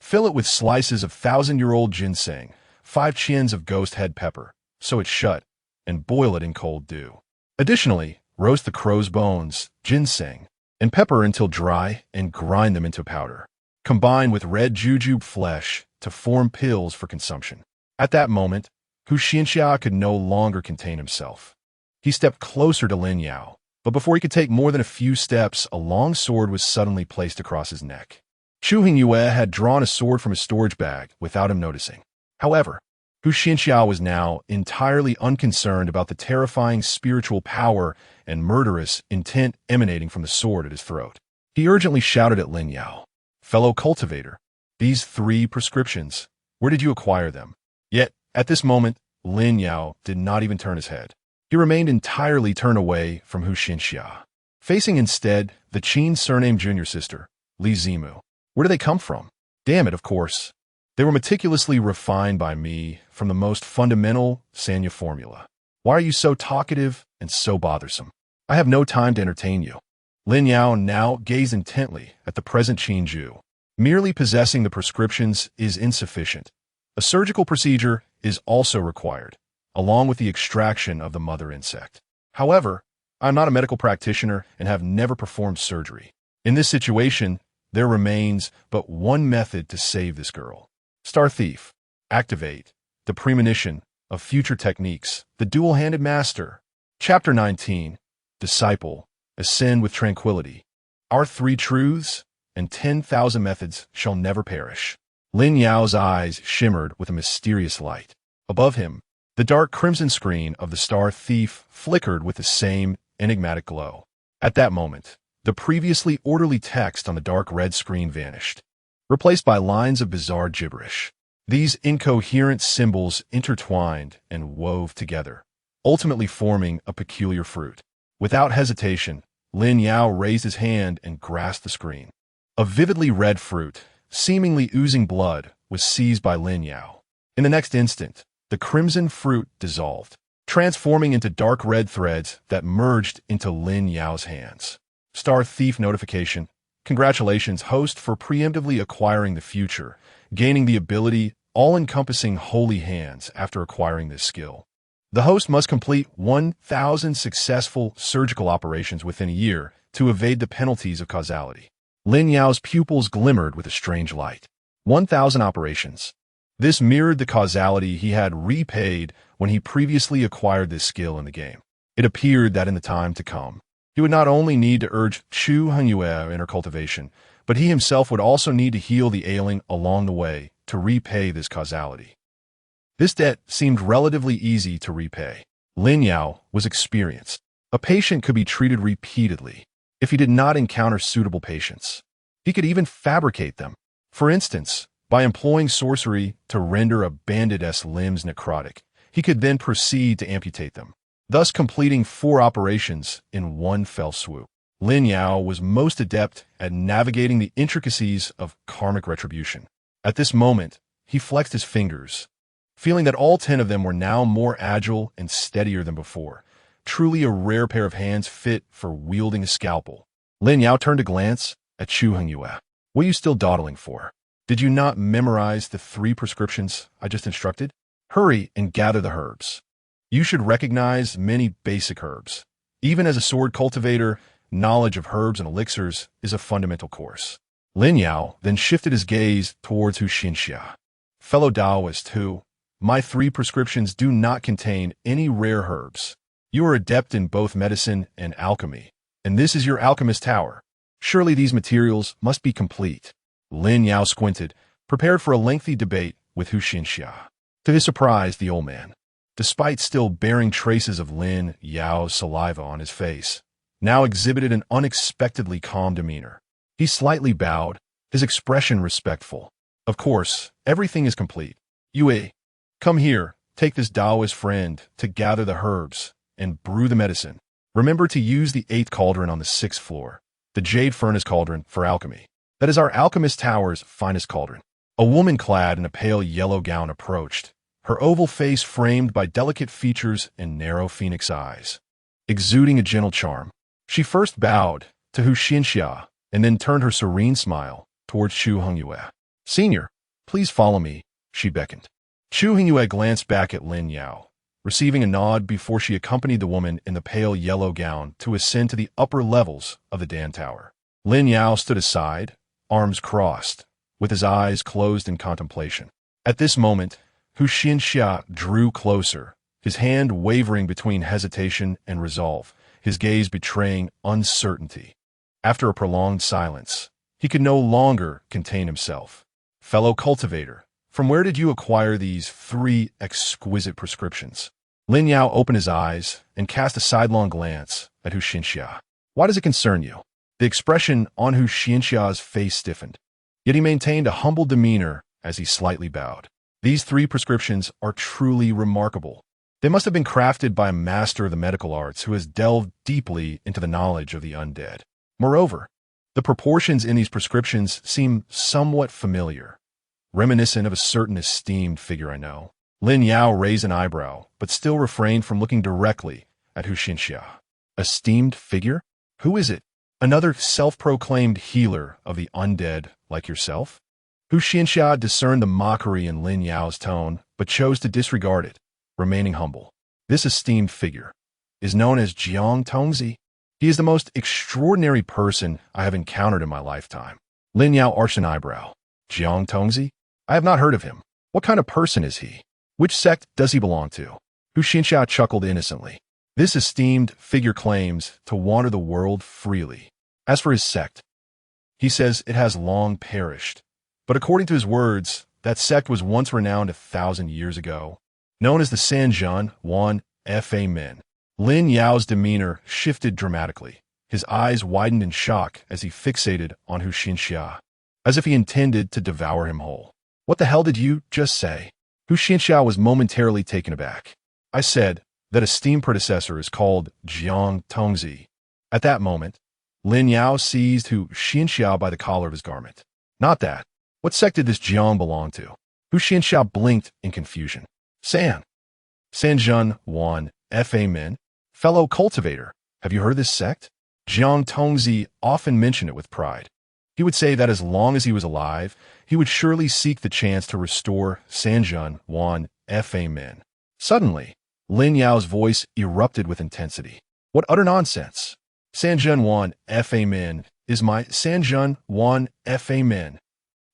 Fill it with slices of 1,000-year-old ginseng, 5 chins of ghost head pepper, sew it shut, and boil it in cold dew. Additionally, roast the crow's bones, ginseng, and pepper until dry and grind them into powder. Combine with red jujube flesh to form pills for consumption. At that moment, Hu Xianxia could no longer contain himself. He stepped closer to Lin Yao, but before he could take more than a few steps, a long sword was suddenly placed across his neck. Chu Hongyue had drawn a sword from his storage bag without him noticing. However, Hu Xianxia was now entirely unconcerned about the terrifying spiritual power and murderous intent emanating from the sword at his throat. He urgently shouted at Lin Yao, "Fellow cultivator, these 3 prescriptions, where did you acquire them?" Yet, at this moment, Lin Yao did not even turn his head. He remained entirely turned away from Hu Xinxia, facing instead the Qin surnamed junior sister, Li Zimu. Where do they come from? Damn it, of course. They were meticulously refined by me from the most fundamental Sanya formula. Why are you so talkative and so bothersome? I have no time to entertain you. Lin Yao now gazed intently at the present Qingju. Merely possessing the prescriptions is insufficient. A surgical procedure is also required, along with the extraction of the mother insect. However, I am not a medical practitioner and have never performed surgery. In this situation, there remains but one method to save this girl. Star Thief. Activate the premonition of future techniques. The dual-handed master. Chapter 19. Disciple. Ascend with tranquility. Our 3 truths and 10,000 methods shall never perish. Lin Yao's eyes shimmered with a mysterious light. Above him, the dark crimson screen of the Star Thief flickered with the same enigmatic glow. At that moment, the previously orderly text on the dark red screen vanished, replaced by lines of bizarre gibberish. These incoherent symbols intertwined and wove together, ultimately forming a peculiar fruit. Without hesitation, Lin Yao raised his hand and grasped the screen. A vividly red fruit, seemingly oozing blood, was seized by Lin Yao. In the next instant, the crimson fruit dissolved, transforming into dark red threads that merged into Lin Yao's hands. Star Thief notification. Congratulations, host, for preemptively acquiring the future, gaining the ability all-encompassing holy hands after acquiring this skill. The host must complete 1,000 successful surgical operations within a year to evade the penalties of causality. Lin Yao's pupils glimmered with a strange light. 1,000 operations. This mirrored the causality he had repaid when he previously acquired this skill in the game. It appeared that in the time to come, he would not only need to urge Chu Hongyu in her cultivation, but he himself would also need to heal the ailing along the way to repay this causality. This debt seemed relatively easy to repay. Lin Yao was experienced. A patient could be treated repeatedly if he did not encounter suitable patients. He could even fabricate them. For instance, by employing sorcery to render a bandit's limbs necrotic, he could then proceed to amputate them, thus completing 4 operations in one fell swoop. Lin Yao was most adept at navigating the intricacies of karmic retribution. At this moment, he flexed his fingers, feeling that all 10 of them were now more agile and steadier than before, truly a rare pair of hands fit for wielding a scalpel. Lin Yao turned to glance at Chu Hongyu. What are you still dawdling for? Did you not memorize the 3 prescriptions I just instructed? Hurry and gather the herbs. You should recognize many basic herbs. Even as a sword cultivator, knowledge of herbs and elixirs is a fundamental course. Lin Yao then shifted his gaze towards Hu Xinxia. Fellow Taoist who, my 3 prescriptions do not contain any rare herbs. You are adept in both medicine and alchemy, and this is your alchemist tower. Surely these materials must be complete. Lin Yao squinted, prepared for a lengthy debate with Hu Xinxia. To his surprise, the old man, despite still bearing traces of Lin Yao's saliva on his face, now exhibited an unexpectedly calm demeanor. He slightly bowed, his expression respectful. Of course, everything is complete. Yue, come here, take this Taoist friend to gather the herbs and brew the medicine. Remember to use the 8th cauldron on the 6th floor, the Jade Furnace Cauldron for alchemy. That is our alchemist tower's finest cauldron. A woman clad in a pale yellow gown approached, her oval face framed by delicate features and narrow phoenix eyes, exuding a gentle charm. She first bowed to Hu Xinxia and then turned her serene smile towards Chu Hongyu. Senior, please follow me, she beckoned. Chu Hongyu glanced back at Lin Yao, receiving a nod before she accompanied the woman in the pale yellow gown to ascend to the upper levels of the Dan Tower. Lin Yao stood aside, arms crossed, with his eyes closed in contemplation. At this moment, Hu Xinxia drew closer, his hand wavering between hesitation and resolve, his gaze betraying uncertainty. After a prolonged silence, he could no longer contain himself. Fellow cultivator, from where did you acquire these 3 exquisite prescriptions? Lin Yao opened his eyes and cast a sidelong glance at Hu Xinxia. Why does it concern you? The expression on Hu Xinxia's face stiffened, yet he maintained a humble demeanor as he slightly bowed. These 3 prescriptions are truly remarkable. They must have been crafted by a master of the medical arts who has delved deeply into the knowledge of the undead. Moreover, the proportions in these prescriptions seem somewhat familiar, reminiscent of a certain esteemed figure I know. Lin Yao raised an eyebrow, but still refrained from looking directly at Hu Xinxia. Esteemed figure? Who is it? Another self-proclaimed healer of the undead like yourself? Hu Xinxia discerned the mockery in Lin Yao's tone, but chose to disregard it, remaining humble. This esteemed figure is known as Jiang Tongzi. He is the most extraordinary person I have encountered in my lifetime. Lin Yao arched an eyebrow. Jiang Tongzi? I have not heard of him. What kind of person is he? Which sect does he belong to? Hu Xinxia chuckled innocently. This esteemed figure claims to wander the world freely. As for his sect, he says it has long perished. But according to his words, that sect was once renowned 1,000 years ago, known as the Qingxuanzong Fa Men. Lin Yao's demeanor shifted dramatically. His eyes widened in shock as he fixated on Hu Xinxia, as if he intended to devour him whole. What the hell did you just say? Hu Xinxia was momentarily taken aback. I said that esteemed predecessor is called Jiang Tongzi. At that moment, Lin Yao seized Hu Xinxia by the collar of his garment. Not that. What sect did this Jiang belong to? Hu Xinxia blinked in confusion. Qingxuanzong Fa Men, fellow cultivator. Have you heard of this sect? Jiang Tongzi often mentioned it with pride. He would say that as long as he was alive, he would surely seek the chance to restore Qingxuanzong Fa Men. Suddenly, Lin Yao's voice erupted with intensity. What utter nonsense! Qingxuanzong Fa Men is my Qingxuanzong Fa Men.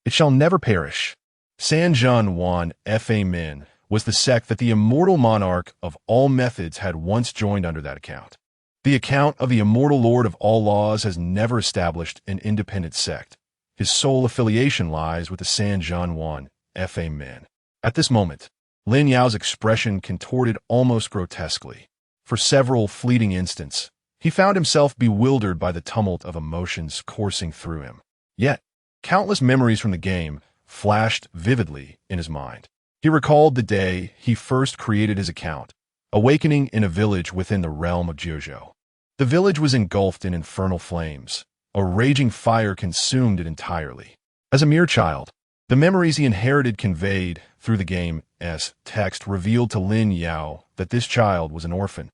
It shall never perish. Qingxuanzong Fa Men was the sect that the immortal monarch of all methods had once joined under that account. The account of the immortal lord of all laws has never established an independent sect. His sole affiliation lies with the Qingxuanzong Fa Men. At this moment, Lin Yao's expression contorted almost grotesquely. For several fleeting instants, he found himself bewildered by the tumult of emotions coursing through him. Yet, countless memories from the game flashed vividly in his mind. He recalled the day he first created his account, awakening in a village within the realm of Jiuzhou. The village was engulfed in infernal flames. A raging fire consumed it entirely. As a mere child, the memories he inherited conveyed through the game's text revealed to Lin Yao that this child was an orphan,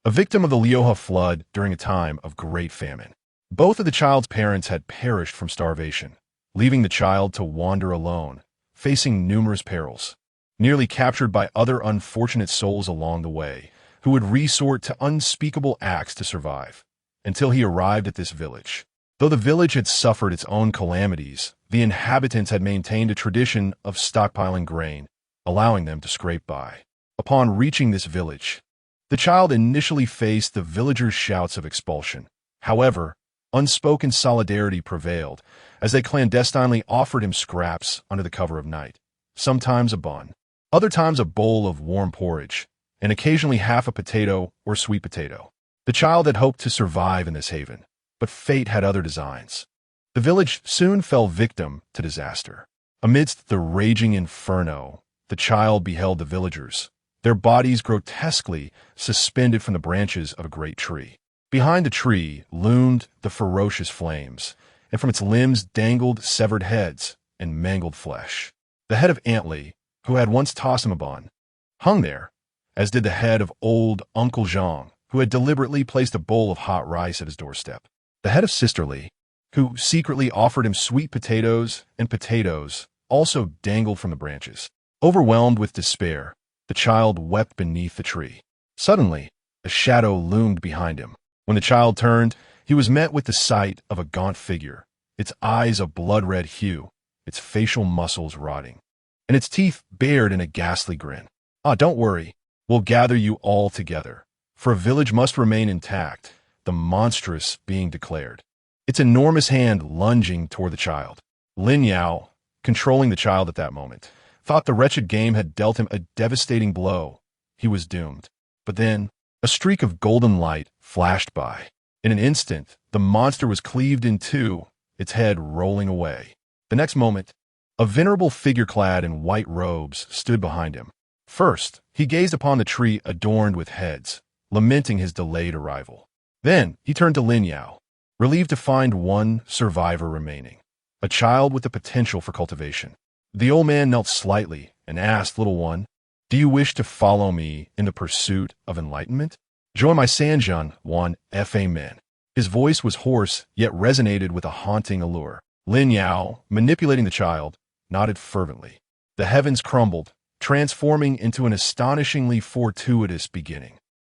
a victim of the Liuhe flood during a time of great famine. Both of the child's parents had perished from starvation, leaving the child to wander alone, facing numerous perils, nearly captured by other unfortunate souls along the way, who would resort to unspeakable acts to survive, until he arrived at this village. Though the village had suffered its own calamities, the inhabitants had maintained a tradition of stockpiling grain, allowing them to scrape by. Upon reaching this village, the child initially faced the villagers' shouts of expulsion. However, unspoken solidarity prevailed, as they clandestinely offered him scraps under the cover of night, sometimes a bun, other times a bowl of warm porridge, and occasionally half a potato or sweet potato. The child had hoped to survive in this haven, but fate had other designs. The village soon fell victim to disaster. Amidst the raging inferno, the child beheld the villagers, their bodies grotesquely suspended from the branches of a great tree. Behind the tree loomed the ferocious flames, and from its limbs dangled severed heads and mangled flesh. The head of Antly, who had once tossed him a bun, hung there, as did the head of old Uncle Zhang, who had deliberately placed a bowl of hot rice at his doorstep. The head of Sister Li, who secretly offered him sweet potatoes and potatoes, also dangled from the branches. Overwhelmed with despair, the child wept beneath the tree. Suddenly, a shadow loomed behind him. When the child turned, he was met with the sight of a gaunt figure, its eyes a blood-red hue, its facial muscles rotting, and its teeth bared in a ghastly grin. "Ah, don't worry. We'll gather you all together, for a village must remain intact," the monstrous being declared, its enormous hand lunging toward the child. Lin Yao, controlling the child at that moment, thought the wretched game had dealt him a devastating blow. He was doomed. But then, a streak of golden light flashed by. In an instant, the monster was cleaved in two, its head rolling away. The next moment, A venerable figure clad in white robes stood behind him. First, he gazed upon the tree adorned with heads, lamenting his delayed arrival. Then, he turned to Lin Yao, relieved to find one survivor remaining, a child with the potential for cultivation. The old man knelt slightly and asked, "Little one, do you wish to follow me in the pursuit of enlightenment? Join my Sanjian, one Fa men." His voice was hoarse, yet resonated with a haunting allure. Lin Yao, manipulating the child, nodded fervently. The heavens crumbled, transforming into an astonishingly fortuitous beginning.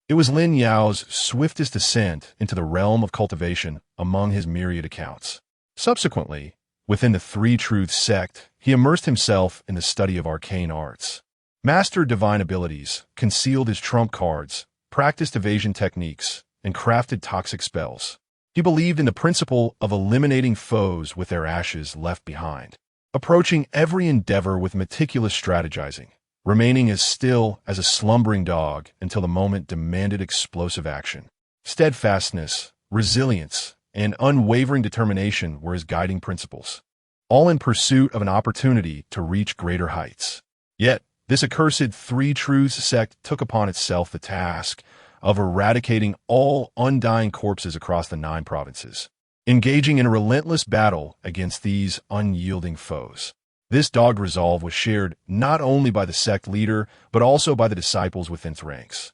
It was Lin Yao's swiftest ascent into the realm of cultivation among his myriad accounts. Subsequently, within the Three True Sect, he immersed himself in the study of arcane arts, mastered divine abilities, concealed his trump cards, practiced evasion techniques, and crafted toxic spells. He believed in the principle of eliminating foes with their ashes left behind, approaching every endeavor with meticulous strategizing, remaining as still as a slumbering dog until the moment demanded explosive action. Steadfastness, resilience, and unwavering determination were his guiding principles, all in pursuit of an opportunity to reach greater heights. Yet, this accursed Three Truths sect took upon itself the task of eradicating all undying corpses across the 9 provinces, engaging in a relentless battle against these unyielding foes. This dogged resolve was shared not only by the sect leader, but also by the disciples within its ranks.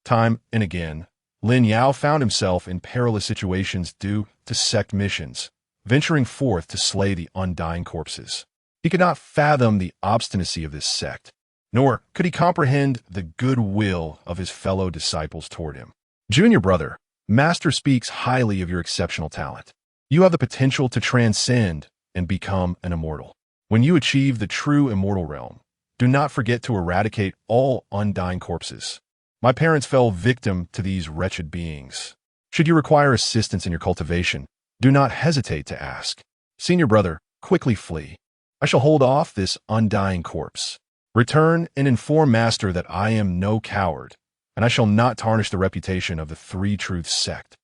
Time and again, Lin Yao found himself in perilous situations due to sect missions, venturing forth to slay the undying corpses. He could not fathom the obstinacy of this sect, nor could he comprehend the goodwill of his fellow disciples toward him. "Junior brother, Master speaks highly of your exceptional talent. You have the potential to transcend and become an immortal. When you achieve the true immortal realm, do not forget to eradicate all undying corpses. My parents fell victim to these wretched beings. Should you require assistance in your cultivation, do not hesitate to ask. Senior brother, quickly flee. I shall hold off this undying corpse. Return and inform Master that I am no coward, and I shall not tarnish the reputation of the Three Truths sect.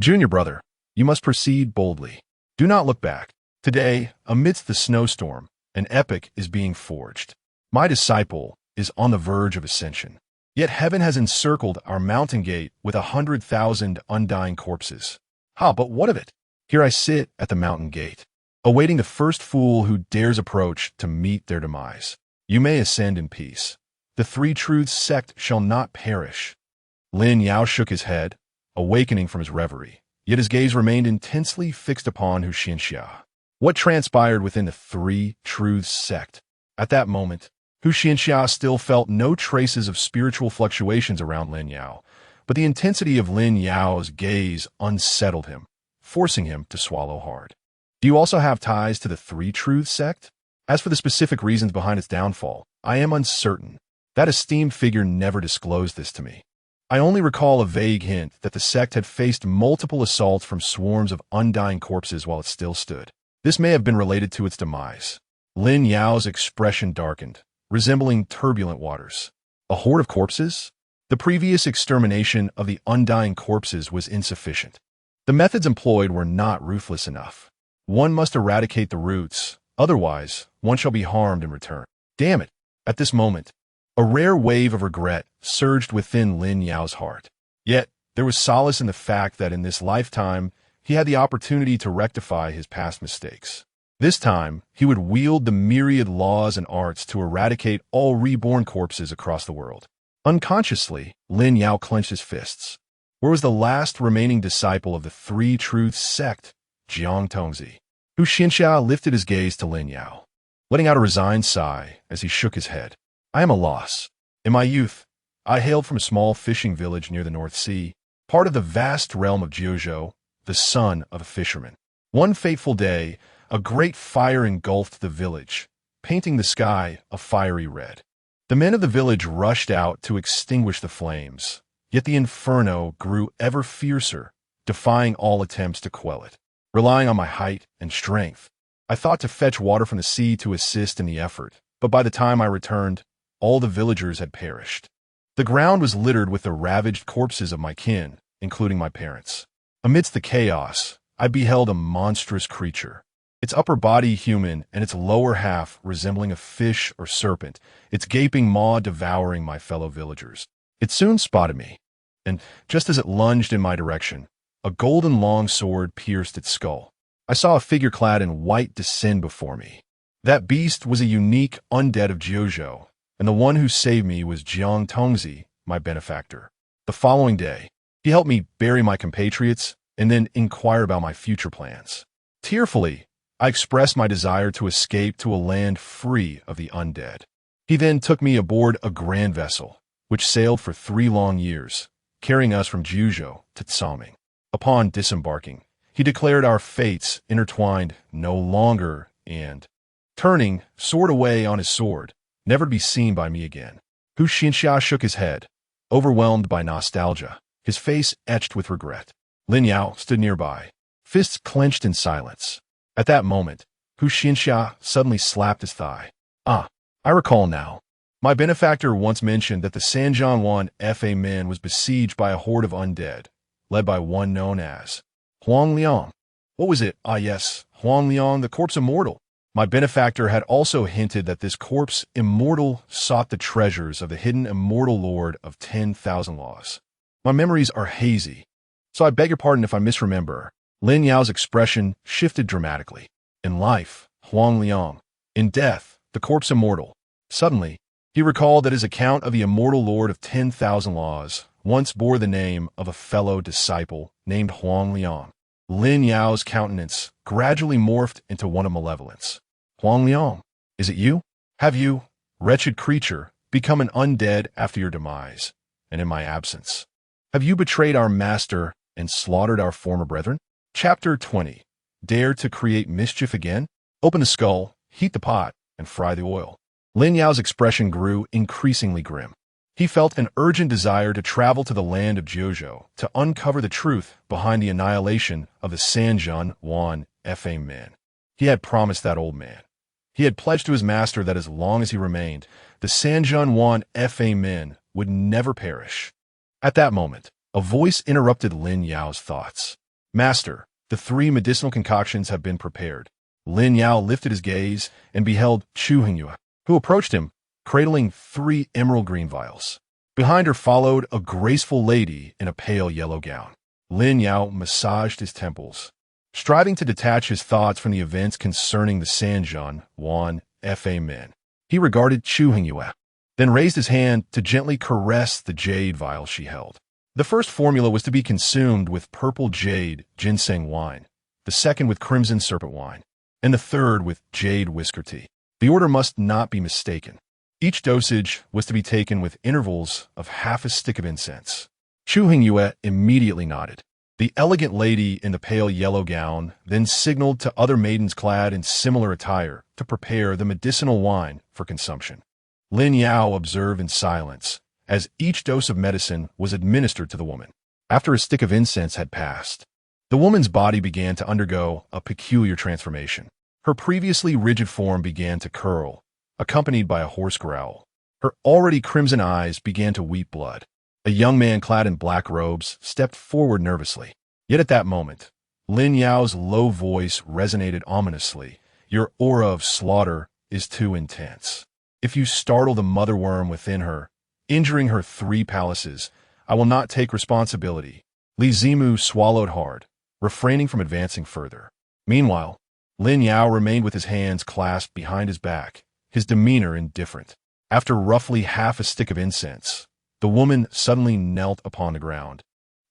Junior brother, you must proceed boldly. Do not look back. Today, amidst the snowstorm, an epic is being forged. My disciple is on the verge of ascension. Yet heaven has encircled our mountain gate with 100,000 undying corpses. But what of it? Here I sit at the mountain gate, awaiting the first fool who dares approach to meet their demise. You may ascend in peace. The Three Truths sect shall not perish." Lin Yao shook his head, awakening from his reverie, yet his gaze remained intensely fixed upon Hu Xianxia. What transpired within the Three Truths sect? At that moment, Hu Xianxia still felt no traces of spiritual fluctuations around Lin Yao, but the intensity of Lin Yao's gaze unsettled him, forcing him to swallow hard. "Do you also have ties to the Three Truths sect? As for the specific reasons behind its downfall, I am uncertain. That esteemed figure never disclosed this to me. I only recall a vague hint that the sect had faced multiple assaults from swarms of undying corpses while it still stood. This may have been related to its demise." Lin Yao's expression darkened, resembling turbulent waters. A horde of corpses? The previous extermination of the undying corpses was insufficient. The methods employed were not ruthless enough. One must eradicate the roots, otherwise one shall be harmed in return. Damn it! At this moment, a rare wave of regret surged within Lin Yao's heart. Yet, there was solace in the fact that in this lifetime, he had the opportunity to rectify his past mistakes. This time, he would wield the myriad laws and arts to eradicate all reborn corpses across the world. Unconsciously, Lin Yao clenched his fists. Where was the last remaining disciple of the Three Truths sect, Jiang Tongzi? Hu Xianxia lifted his gaze to Lin Yao, letting out a resigned sigh as he shook his head. "I am a loss. In my youth, I hailed from a small fishing village near the North Sea, part of the vast realm of Jiuzhou, the son of a fisherman. One fateful day, a great fire engulfed the village, painting the sky a fiery red. The men of the village rushed out to extinguish the flames, yet the inferno grew ever fiercer, defying all attempts to quell it. Relying on my height and strength, I thought to fetch water from the sea to assist in the effort, but by the time I returned, all the villagers had perished. The ground was littered with the ravaged corpses of my kin, including my parents. Amidst the chaos, I beheld a monstrous creature. its upper body human and its lower half resembling a fish or serpent, its gaping maw devouring my fellow villagers. It soon spotted me, and just as it lunged in my direction, a golden long sword pierced its skull. I saw a figure clad in white descend before me. That beast was a unique undead of Jiuzhou, and the one who saved me was Jiang Tongzi, my benefactor. The following day, he helped me bury my compatriots and then inquire about my future plans. Tearfully, I expressed my desire to escape to a land free of the undead. He then took me aboard a grand vessel, which sailed for 3 long years, carrying us from Jiuzhou to Tsaming. Upon disembarking, he declared our fates intertwined no longer and, turning, soared away on his sword, never to be seen by me again. Hu Xinxia shook his head, overwhelmed by nostalgia, his face etched with regret. Lin Yao stood nearby, fists clenched in silence. At that moment, Hu Xinxia suddenly slapped his thigh. Ah, I recall now. My benefactor once mentioned that the Sanjianwan Fa Min was besieged by a horde of undead, led by one known as Huang Liang. What was it? Ah yes, Huang Liang, the corpse immortal. My benefactor had also hinted that this corpse immortal sought the treasures of the hidden immortal lord of 10,000 laws. My memories are hazy, so I beg your pardon if I misremember. Lin Yao's expression shifted dramatically. In life, Huang Liang. In death, the corpse immortal. Suddenly, he recalled that his account of the immortal lord of 10,000 laws once bore the name of a fellow disciple named Huang Liang. Lin Yao's countenance gradually morphed into one of malevolence. Huang Liang, is it you? Have you, wretched creature, become an undead after your demise, and in my absence? Have you betrayed our master and slaughtered our former brethren? Chapter 20. Dare to create mischief again? Open the skull, heat the pot, and fry the oil. Lin Yao's expression grew increasingly grim. He felt an urgent desire to travel to the land of Jiuzhou to uncover the truth behind the annihilation of the Sanjianwan Fa Min. He had promised that old man. He had pledged to his master that as long as he remained, the Sanjianwan Fa Min would never perish. At that moment, a voice interrupted Lin Yao's thoughts. Master, the 3 medicinal concoctions have been prepared. Lin Yao lifted his gaze and beheld Chu Hongyu, who approached him, cradling 3 emerald green vials. Behind her followed a graceful lady in a pale yellow gown. Lin Yao massaged his temples, striving to detach his thoughts from the events concerning the Sanjianwan Fa Min. He regarded Chu Hongyu, then raised his hand to gently caress the jade vial she held. The first formula was to be consumed with purple jade ginseng wine, the second with crimson serpent wine, and the third with jade whisker tea. The order must not be mistaken. Each dosage was to be taken with intervals of half a stick of incense. Chu Hongyu immediately nodded. The elegant lady in the pale yellow gown then signaled to other maidens clad in similar attire to prepare the medicinal wine for consumption. Lin Yao observed in silence as each dose of medicine was administered to the woman. After a stick of incense had passed, the woman's body began to undergo a peculiar transformation. Her previously rigid form began to curl, accompanied by a hoarse growl. Her already crimson eyes began to weep blood. A young man clad in black robes stepped forward nervously. Yet at that moment, Lin Yao's low voice resonated ominously. Your aura of slaughter is too intense. If you startle the mother worm within her, injuring her 3 palaces, I will not take responsibility. Li Zimu swallowed hard, refraining from advancing further. Meanwhile, Lin Yao remained with his hands clasped behind his back, his demeanor indifferent. After roughly half a stick of incense, the woman suddenly knelt upon the ground.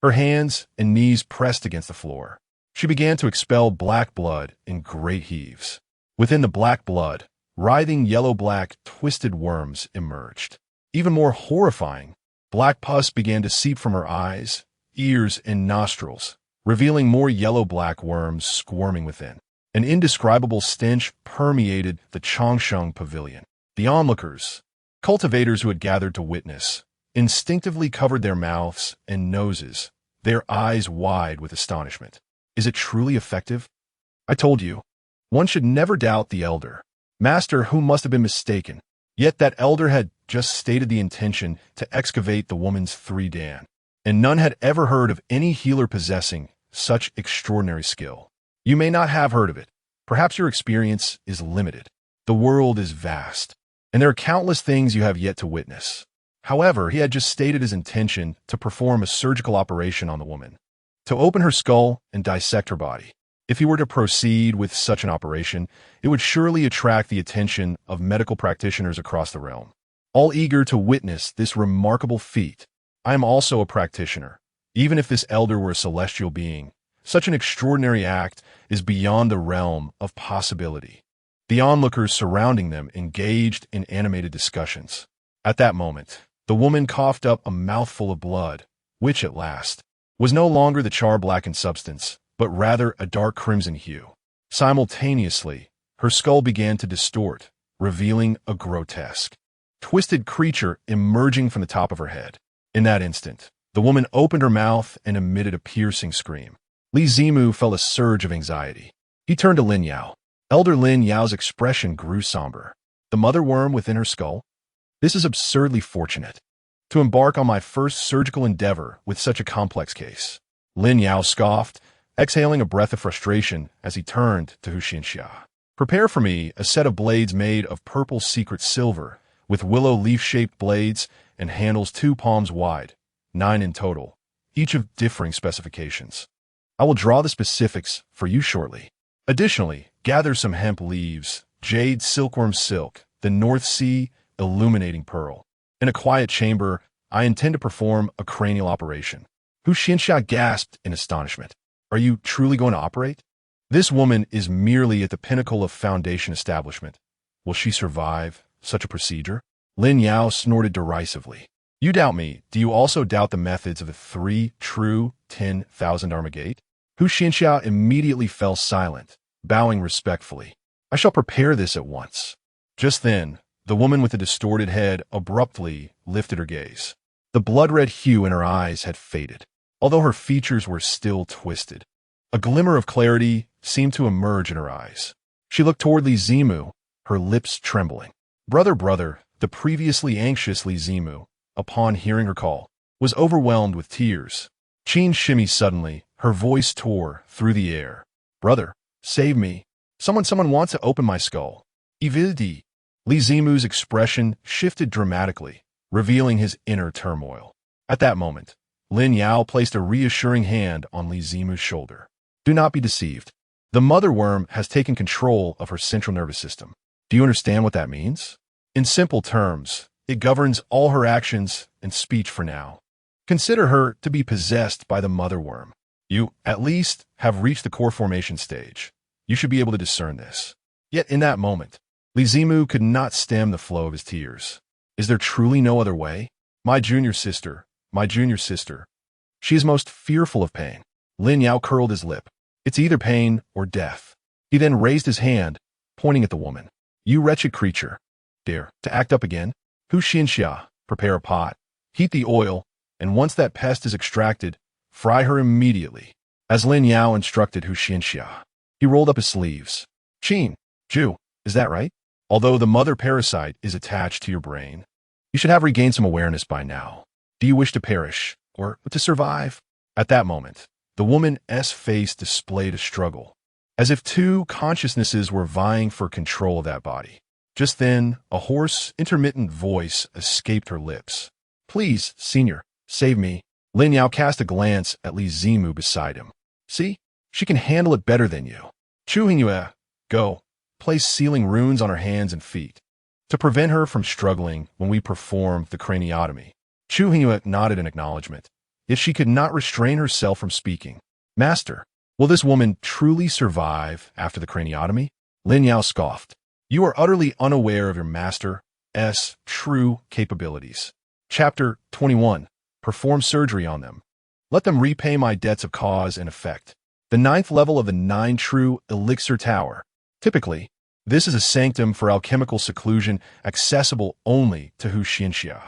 Her hands and knees pressed against the floor. She began to expel black blood in great heaves. Within the black blood, writhing yellow-black twisted worms emerged. Even more horrifying, black pus began to seep from her eyes, ears, and nostrils, revealing more yellow-black worms squirming within. An indescribable stench permeated the Qingxuan pavilion. The onlookers, cultivators who had gathered to witness, instinctively covered their mouths and noses, their eyes wide with astonishment. Is it truly effective? I told you, one should never doubt the elder. Master who must have been mistaken. Yet that elder had just stated the intention to excavate the woman's 3 dan, and none had ever heard of any healer possessing such extraordinary skill. You may not have heard of it. Perhaps your experience is limited. The world is vast, and there are countless things you have yet to witness. However, he had just stated his intention to perform a surgical operation on the woman, to open her skull and dissect her body. If he were to proceed with such an operation, it would surely attract the attention of medical practitioners across the realm, all eager to witness this remarkable feat. I am also a practitioner. Even if this elder were a celestial being, such an extraordinary act is beyond the realm of possibility. The onlookers surrounding them engaged in animated discussions. At that moment, the woman coughed up a mouthful of blood, which at last was no longer the char-blackened substance, but rather a dark crimson hue. Simultaneously, her skull began to distort, revealing a grotesque, twisted creature emerging from the top of her head. In that instant, the woman opened her mouth and emitted a piercing scream. Li Zimu felt a surge of anxiety. He turned to Lin Yao. Elder Lin Yao's expression grew somber. The mother worm within her skull? This is absurdly fortunate. To embark on my first surgical endeavor with such a complex case. Lin Yao scoffed, exhaling a breath of frustration as he turned to Hu Xianxia. Prepare for me a set of blades made of purple secret silver, with willow leaf-shaped blades and handles 2 palms wide, 9 in total, each of differing specifications. I will draw the specifics for you shortly. Additionally, gather some hemp leaves, jade silkworm silk, the North Sea illuminating pearl. In a quiet chamber, I intend to perform a cranial operation. Hu Xianxia gasped in astonishment. Are you truly going to operate? This woman is merely at the pinnacle of Foundation establishment. Will she survive such a procedure? Lin Yao snorted derisively. You doubt me. Do you also doubt the methods of the 3 True 10,000 Dharma Gate? Hu Xianxia immediately fell silent, bowing respectfully. I shall prepare this at once. Just then, the woman with the distorted head abruptly lifted her gaze. The blood-red hue in her eyes had faded, although her features were still twisted. A glimmer of clarity seemed to emerge in her eyes. She looked toward Li Zimu, her lips trembling. Brother, the previously anxious Li Zimu, upon hearing her call, was overwhelmed with tears. Qin shimmied suddenly, her voice tore through the air. Brother, save me. Someone wants to open my skull. Ivildi. Li Zimu's expression shifted dramatically, revealing his inner turmoil. At that moment, Lin Yao placed a reassuring hand on Li Zimu's shoulder. Do not be deceived. The mother worm has taken control of her central nervous system. Do you understand what that means? In simple terms, it governs all her actions and speech for now. Consider her to be possessed by the mother worm. You, at least, have reached the core formation stage. You should be able to discern this. Yet in that moment, Li Zimu could not stem the flow of his tears. Is there truly no other way? My junior sister. She is most fearful of pain. Lin Yao curled his lip. It's either pain or death. He then raised his hand, pointing at the woman. You wretched creature. Dare to act up again? Hu Xianxia, prepare a pot, heat the oil, and once that pest is extracted, fry her immediately. As Lin Yao instructed Hu Xianxia, he rolled up his sleeves. Qin, Ju, is that right? Although the mother parasite is attached to your brain, you should have regained some awareness by now. Do you wish to perish, or to survive? At that moment, the woman's face displayed a struggle, as if 2 consciousnesses were vying for control of that body. Just then, a hoarse, intermittent voice escaped her lips. Please, senior, save me. Lin Yao cast a glance at Li Zimu beside him. See? She can handle it better than you. Chu Hongyu, go. Place sealing runes on her hands and feet, to prevent her from struggling when we perform the craniotomy. Chu Hongyu nodded in acknowledgement, yet she could not restrain herself from speaking. Master, will this woman truly survive after the craniotomy? Lin Yao scoffed. You are utterly unaware of your master's true capabilities. Chapter 21. Perform surgery on them. Let them repay my debts of cause and effect. The 9th level of the 9 True Elixir Tower. Typically, this is a sanctum for alchemical seclusion accessible only to Hu Xianxia.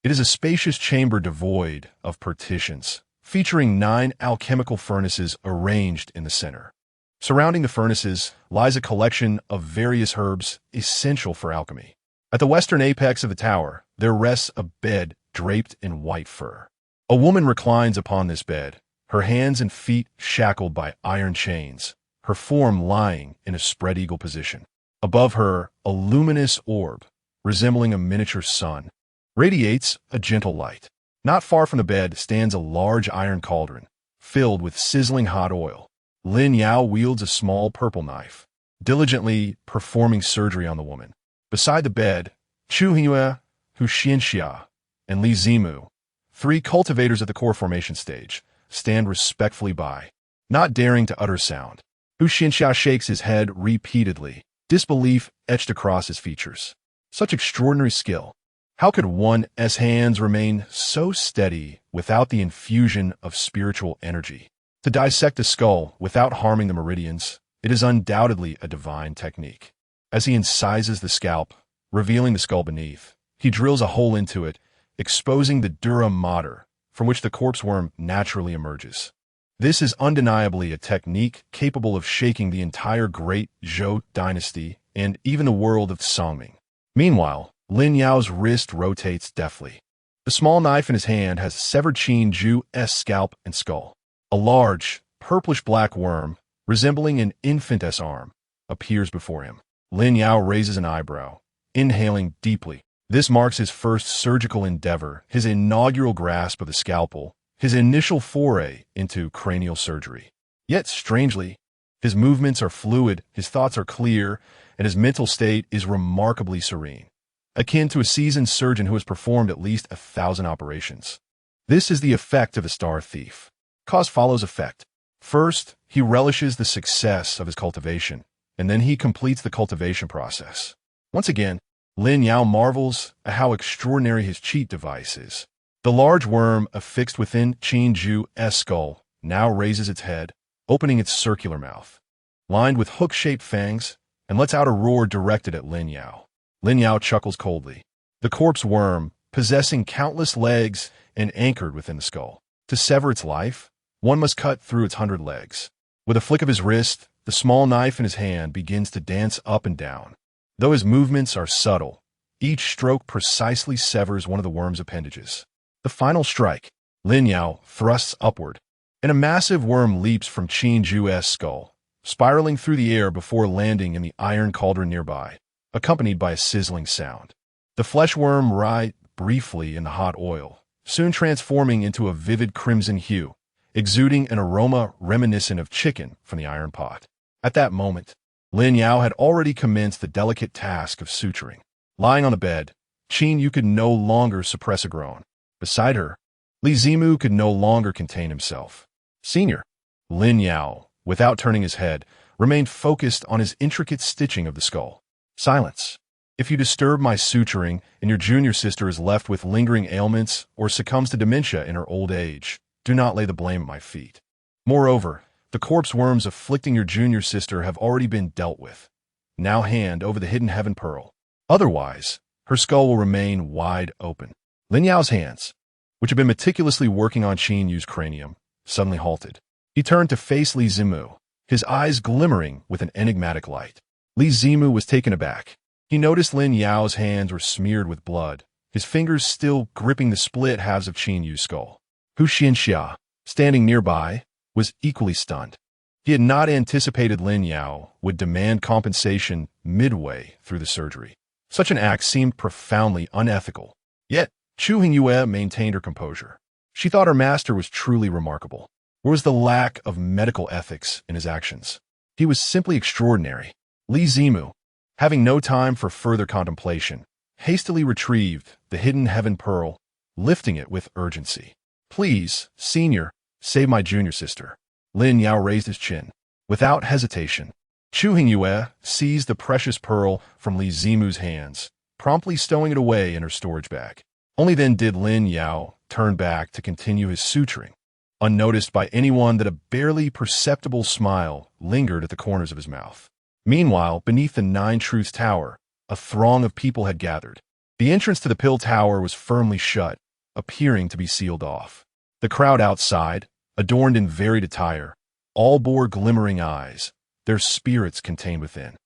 It is a spacious chamber devoid of partitions, featuring 9 alchemical furnaces arranged in the center. Surrounding the furnaces lies a collection of various herbs essential for alchemy. At the western apex of the tower, there rests a bed draped in white fur. A woman reclines upon this bed, her hands and feet shackled by iron chains, her form lying in a spread eagle position. Above her, a luminous orb, resembling a miniature sun, radiates a gentle light. Not far from the bed stands a large iron cauldron, filled with sizzling hot oil. Lin Yao wields a small purple knife, diligently performing surgery on the woman. Beside the bed, Chu Hongyu, Hu Xianxia, and Li Zimu, three cultivators at the core formation stage, stand respectfully by, not daring to utter sound. Hu Xianxia shakes his head repeatedly, disbelief etched across his features. Such extraordinary skill. How could one's hands remain so steady without the infusion of spiritual energy? To dissect a skull without harming the meridians, it is undoubtedly a divine technique. As he incises the scalp, revealing the skull beneath, he drills a hole into it, exposing the dura mater, from which the corpse worm naturally emerges. This is undeniably a technique capable of shaking the entire great Zhou dynasty and even the world of Songming. Meanwhile, Lin Yao's wrist rotates deftly. The small knife in his hand has severed Qingxuan's scalp and skull. A large, purplish-black worm, resembling an infant's arm, appears before him. Lin Yao raises an eyebrow, inhaling deeply. This marks his first surgical endeavor, his inaugural grasp of the scalpel, his initial foray into cranial surgery. Yet, strangely, his movements are fluid, his thoughts are clear, and his mental state is remarkably serene, akin to a seasoned surgeon who has performed at least 1,000 operations. This is the effect of the star thief. Cause follows effect. First, he relishes the success of his cultivation, and then he completes the cultivation process. Once again, Lin Yao marvels at how extraordinary his cheat device is. The large worm affixed within Qingxuan's skull now raises its head, opening its circular mouth, lined with hook-shaped fangs, and lets out a roar directed at Lin Yao. Lin Yao chuckles coldly. The corpse worm, possessing countless legs and anchored within the skull. To sever its life, one must cut through its 100 legs. With a flick of his wrist, the small knife in his hand begins to dance up and down. Though his movements are subtle, each stroke precisely severs one of the worm's appendages. The final strike, Lin Yao thrusts upward, and a massive worm leaps from Qingxuan's skull, spiraling through the air before landing in the iron cauldron nearby, accompanied by a sizzling sound. The flesh worm writhed briefly in the hot oil, soon transforming into a vivid crimson hue, exuding an aroma reminiscent of chicken from the iron pot. At that moment, Lin Yao had already commenced the delicate task of suturing. Lying on the bed, Qingyu could no longer suppress a groan. Beside her, Li Zimu could no longer contain himself. Senior, Lin Yao, without turning his head, remained focused on his intricate stitching of the skull. Silence. If you disturb my suturing and your junior sister is left with lingering ailments or succumbs to dementia in her old age, do not lay the blame at my feet. Moreover, the corpse worms afflicting your junior sister have already been dealt with. Now hand over the hidden heaven pearl. Otherwise, her skull will remain wide open. Lin Yao's hands, which had been meticulously working on Qingyu's cranium, suddenly halted. He turned to face Li Zimu, his eyes glimmering with an enigmatic light. Li Zimu was taken aback. He noticed Lin Yao's hands were smeared with blood, his fingers still gripping the split halves of Qingyu's skull. Hu Xianxia, standing nearby, was equally stunned. He had not anticipated Lin Yao would demand compensation midway through the surgery. Such an act seemed profoundly unethical. Yet, Chu Hongyu maintained her composure. She thought her master was truly remarkable. Where was the lack of medical ethics in his actions? He was simply extraordinary. Li Zimu, having no time for further contemplation, hastily retrieved the hidden heaven pearl, lifting it with urgency. Please, senior, save my junior sister. Lin Yao raised his chin. Without hesitation, Chu Hongyu seized the precious pearl from Li Zimu's hands, promptly stowing it away in her storage bag. Only then did Lin Yao turn back to continue his suturing, unnoticed by anyone that a barely perceptible smile lingered at the corners of his mouth. Meanwhile, beneath the Nine Truths Tower, a throng of people had gathered. The entrance to the Pill Tower was firmly shut, appearing to be sealed off. The crowd outside, adorned in varied attire, all bore glimmering eyes, their spirits contained within.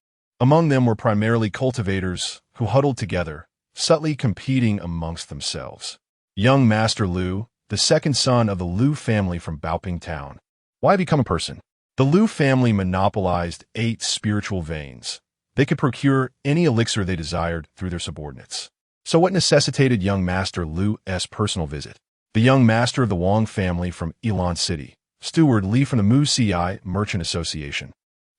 Among them were primarily cultivators who huddled together, subtly competing amongst themselves. Young Master Liu, the second son of the Liu family from Baoping Town. Why become a person? The Liu family monopolized 8 spiritual veins. They could procure any elixir they desired through their subordinates. So what necessitated young Master Liu's personal visit? The young master of the Wang family from Yilan City, Steward Li from the Mu Ci Merchant Association,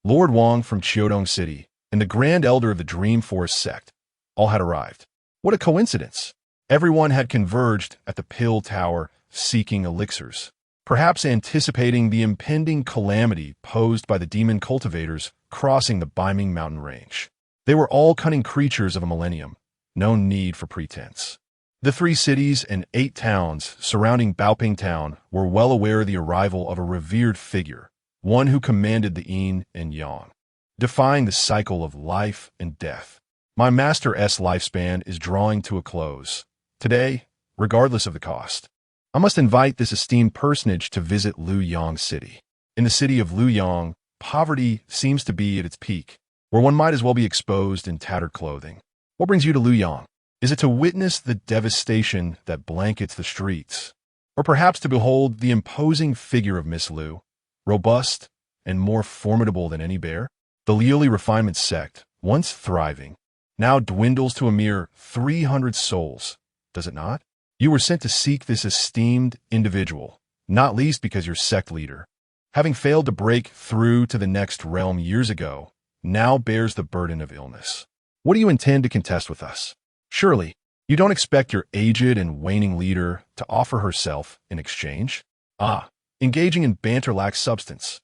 Lord Wang from Qiudong City, and the Grand Elder of the Dream Forest Sect all had arrived. What a coincidence! Everyone had converged at the Pill Tower seeking elixirs, perhaps anticipating the impending calamity posed by the demon cultivators crossing the Baiming mountain range. They were all cunning creatures of a millennium, no need for pretense. The 3 cities and 8 towns surrounding Baoping Town were well aware of the arrival of a revered figure, one who commanded the yin and yang, defying the cycle of life and death. My master's lifespan is drawing to a close. Today, regardless of the cost, I must invite this esteemed personage to visit Luoyang City. In the city of Luoyang, poverty seems to be at its peak, where one might as well be exposed in tattered clothing. What brings you to Luoyang? Is it to witness the devastation that blankets the streets? Or perhaps to behold the imposing figure of Miss Liu, robust and more formidable than any bear? The Liuli Refinement Sect, once thriving, now dwindles to a mere 300 souls, does it not? You were sent to seek this esteemed individual, not least because your sect leader, having failed to break through to the next realm years ago, now bears the burden of illness. What do you intend to contest with us? Surely, you don't expect your aged and waning leader to offer herself in exchange? Engaging in banter lacks substance.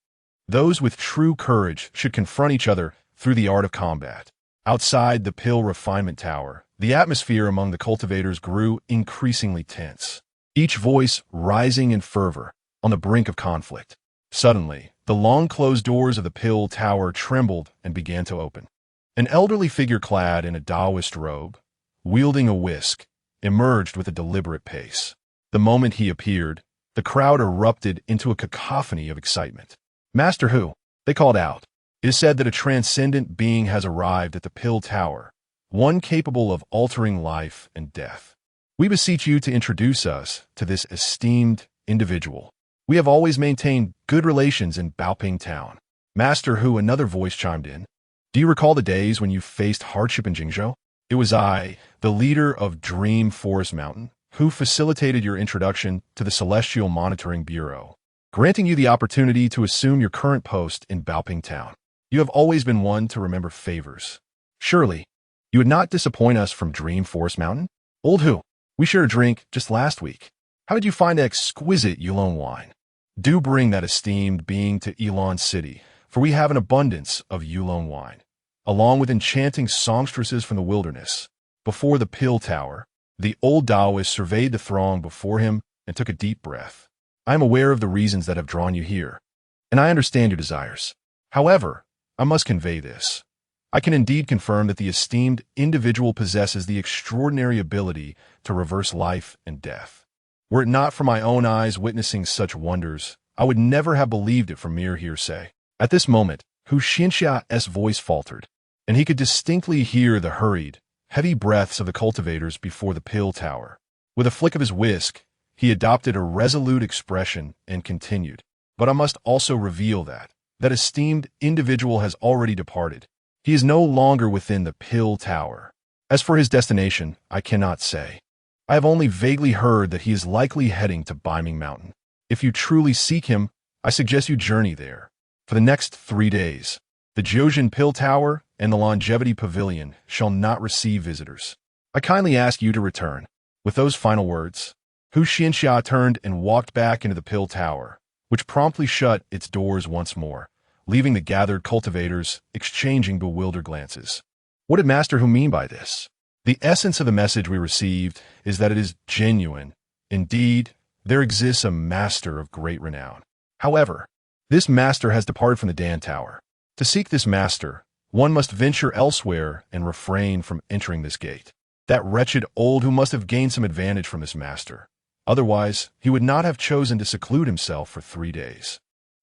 Those with true courage should confront each other through the art of combat. Outside the Pill Refinement Tower, the atmosphere among the cultivators grew increasingly tense, each voice rising in fervor on the brink of conflict. Suddenly, the long-closed doors of the Pill Tower trembled and began to open. An elderly figure clad in a Taoist robe, wielding a whisk, emerged with a deliberate pace. The moment he appeared, the crowd erupted into a cacophony of excitement. "Master Hu," they called out. "It is said that a transcendent being has arrived at the Pill Tower, one capable of altering life and death. We beseech you to introduce us to this esteemed individual. We have always maintained good relations in Baoping Town." "Master Hu," another voice chimed in. "Do you recall the days when you faced hardship in Qingzhou? It was I, the leader of Dream Forest Mountain, who facilitated your introduction to the Celestial Monitoring Bureau, granting you the opportunity to assume your current post in Baoping Town. You have always been one to remember favors. Surely, you would not disappoint us from Dream Forest Mountain? Old Hu, we shared a drink just last week. How did you find that exquisite Yulon wine? Do bring that esteemed being to Yilan City, for we have an abundance of Yulon wine, along with enchanting songstresses from the wilderness." Before the Pill Tower, the old Taoist surveyed the throng before him and took a deep breath. "I am aware of the reasons that have drawn you here, and I understand your desires. However, I must convey this. I can indeed confirm that the esteemed individual possesses the extraordinary ability to reverse life and death. Were it not for my own eyes witnessing such wonders, I would never have believed it from mere hearsay." At this moment, Hu Xianxia's voice faltered, and he could distinctly hear the hurried, heavy breaths of the cultivators before the Pill Tower. With a flick of his whisk, he adopted a resolute expression and continued, "But I must also reveal that esteemed individual has already departed. He is no longer within the Pill Tower. As for his destination, I cannot say. I have only vaguely heard that he is likely heading to Baiming Mountain. If you truly seek him, I suggest you journey there. For the next 3 days, the Jiuzhen Pill Tower and the Longevity Pavilion shall not receive visitors. I kindly ask you to return." With those final words, Hu Xianxia turned and walked back into the Pill Tower, which promptly shut its doors once more, leaving the gathered cultivators exchanging bewildered glances. What did Master Hu mean by this? The essence of the message we received is that it is genuine. Indeed, there exists a master of great renown. However, this master has departed from the Dan Tower. To seek this master, one must venture elsewhere and refrain from entering this gate. That wretched old Hu must have gained some advantage from this master. Otherwise, he would not have chosen to seclude himself for 3 days.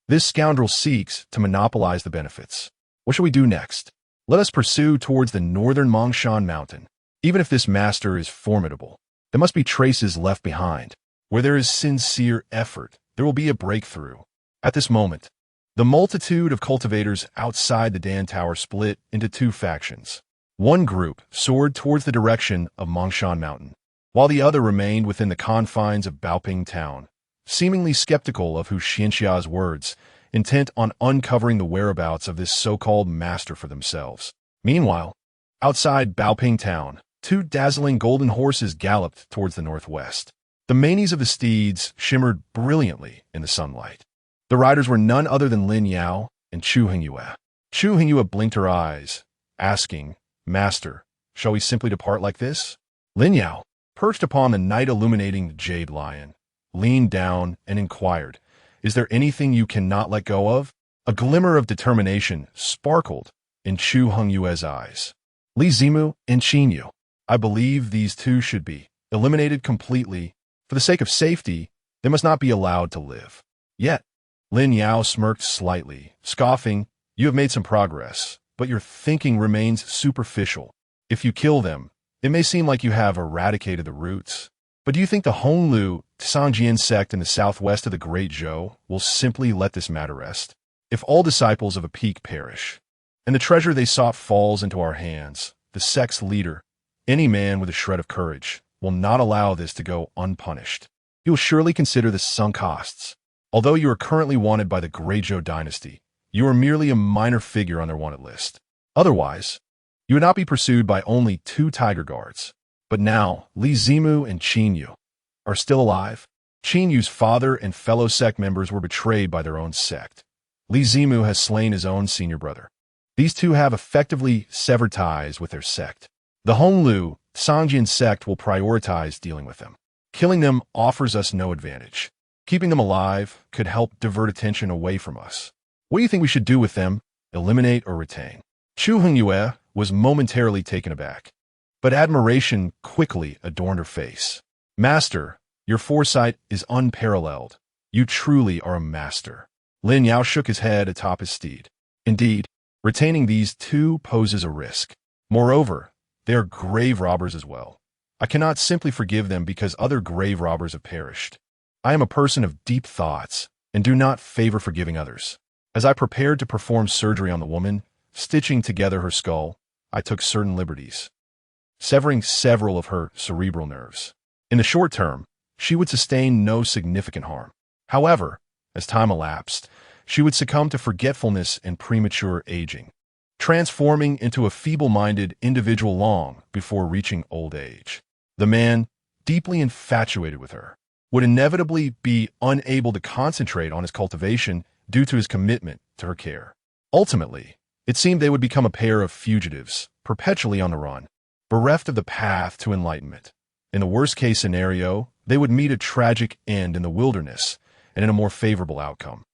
This scoundrel seeks to monopolize the benefits. What shall we do next? Let us pursue towards the northern Mongshan Mountain. Even if this master is formidable, there must be traces left behind. Where there is sincere effort, there will be a breakthrough. At this moment, The multitude of cultivators outside the Dan Tower split into two factions. One group soared towards the direction of Mongshan Mountain, while the other remained within the confines of Baoping Town, seemingly skeptical of Hu Xianxia's words, intent on uncovering the whereabouts of this so-called master for themselves. Meanwhile, outside Baoping Town, two dazzling golden horses galloped towards the northwest. The manes of the steeds shimmered brilliantly in the sunlight. The riders were none other than Lin Yao and Chu Hongyu. Chu Hongyu blinked her eyes, asking, "Master, shall we simply depart like this?" Lin Yao, perched upon the night-illuminating jade lion, leaned down and inquired, "Is there anything you cannot let go of?" A glimmer of determination sparkled in Chu Hongyue's eyes. "Li Zimu and Qin Yu. I believe these two should be eliminated completely. For the sake of safety, they must not be allowed to live." Yet, Lin Yao smirked slightly, scoffing, "You have made some progress, but your thinking remains superficial. If you kill them, it may seem like you have eradicated the roots. But do you think the Honglu Tsangjian sect in the southwest of the Great Zhou will simply let this matter rest? If all disciples of a peak perish, and the treasure they sought falls into our hands, the sect's leader, any man with a shred of courage, will not allow this to go unpunished. He will surely consider the sunk costs. Although you are currently wanted by the Greizhou dynasty, you are merely a minor figure on their wanted list. Otherwise, you would not be pursued by only 2 tiger guards. But now, Li Zimu and Qin Yu are still alive. Qin Yu's father and fellow sect members were betrayed by their own sect. Li Zimu has slain his own senior brother. These two have effectively severed ties with their sect. The Honglu Tsangjian sect will prioritize dealing with them. Killing them offers us no advantage. Keeping them alive could help divert attention away from us. What do you think we should do with them? Eliminate or retain? Chu Hongyu was momentarily taken aback, but admiration quickly adorned her face. "Master, your foresight is unparalleled. You truly are a master." Lin Yao shook his head atop his steed. "Indeed, retaining these two poses a risk. Moreover, they are grave robbers as well. I cannot simply forgive them because other grave robbers have perished. I am a person of deep thoughts and do not favor forgiving others. As I prepared to perform surgery on the woman, stitching together her skull, I took certain liberties, severing several of her cerebral nerves. In the short term, she would sustain no significant harm. However, as time elapsed, she would succumb to forgetfulness and premature aging, transforming into a feeble-minded individual long before reaching old age. The man, deeply infatuated with her, would inevitably be unable to concentrate on his cultivation due to his commitment to her care. Ultimately, it seemed they would become a pair of fugitives, perpetually on the run, bereft of the path to enlightenment. In the worst-case scenario, they would meet a tragic end in the wilderness and in a more favorable outcome.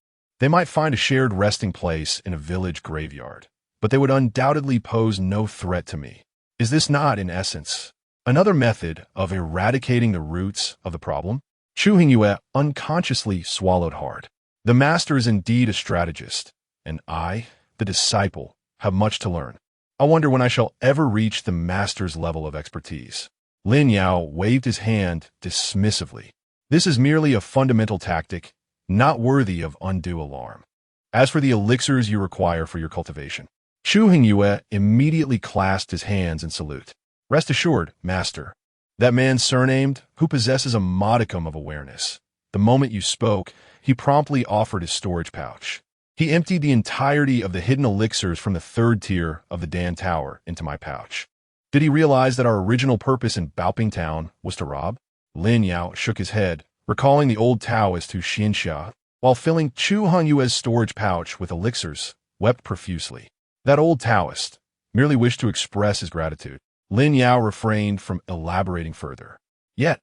They might find a shared resting place in a village graveyard, but they would undoubtedly pose no threat to me. Is this not, in essence, another method of eradicating the roots of the problem? Chu Hongyu unconsciously swallowed hard. The master is indeed a strategist, and I, the disciple, have much to learn. I wonder when I shall ever reach the master's level of expertise. Lin Yao waved his hand dismissively. This is merely a fundamental tactic, not worthy of undue alarm. As for the elixirs you require for your cultivation, Chu Hongyu immediately clasped his hands in salute. Rest assured, master, that man surnamed, who possesses a modicum of awareness. The moment you spoke, he promptly offered his storage pouch. He emptied the entirety of the hidden elixirs from the 3rd tier of the Dan Tower into my pouch. Did he realize that our original purpose in Baoping Town was to rob? Lin Yao shook his head, recalling the old Taoist Hu Xianxia, while filling Chu Hongyue's storage pouch with elixirs, wept profusely. That old Taoist merely wished to express his gratitude. Lin Yao refrained from elaborating further. Yet,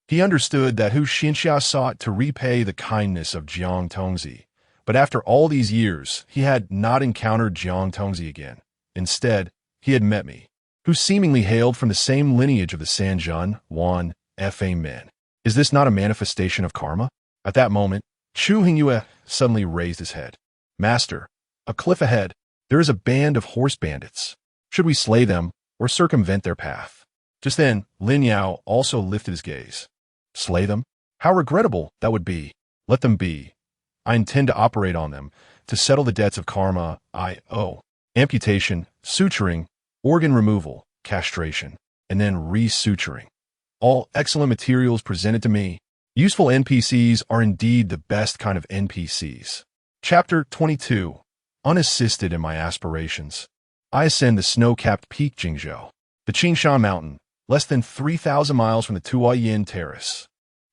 he understood that Hu Xianxia sought to repay the kindness of Jiang Tongzi, but after all these years, he had not encountered Jiang Tongzi again. Instead, he had met me, who seemingly hailed from the same lineage of the Sanjun, Wan, Fa men. Is this not a manifestation of karma? At that moment, Chu Hongyu suddenly raised his head. Master, a cliff ahead, there is a band of horse bandits. Should we slay them or circumvent their path? Just then, Lin Yao also lifted his gaze. Slay them? How regrettable that would be. Let them be. I intend to operate on them, to settle the debts of karma I owe. Amputation, suturing, organ removal, castration, and then resuturing. All excellent materials presented to me. Useful NPCs are indeed the best kind of NPCs. Chapter 22. Unassisted in my aspirations. I ascend the snow-capped peak Qingzhou, the Qingxuan Mountain, less than 3,000 miles from the Tuoyin Terrace.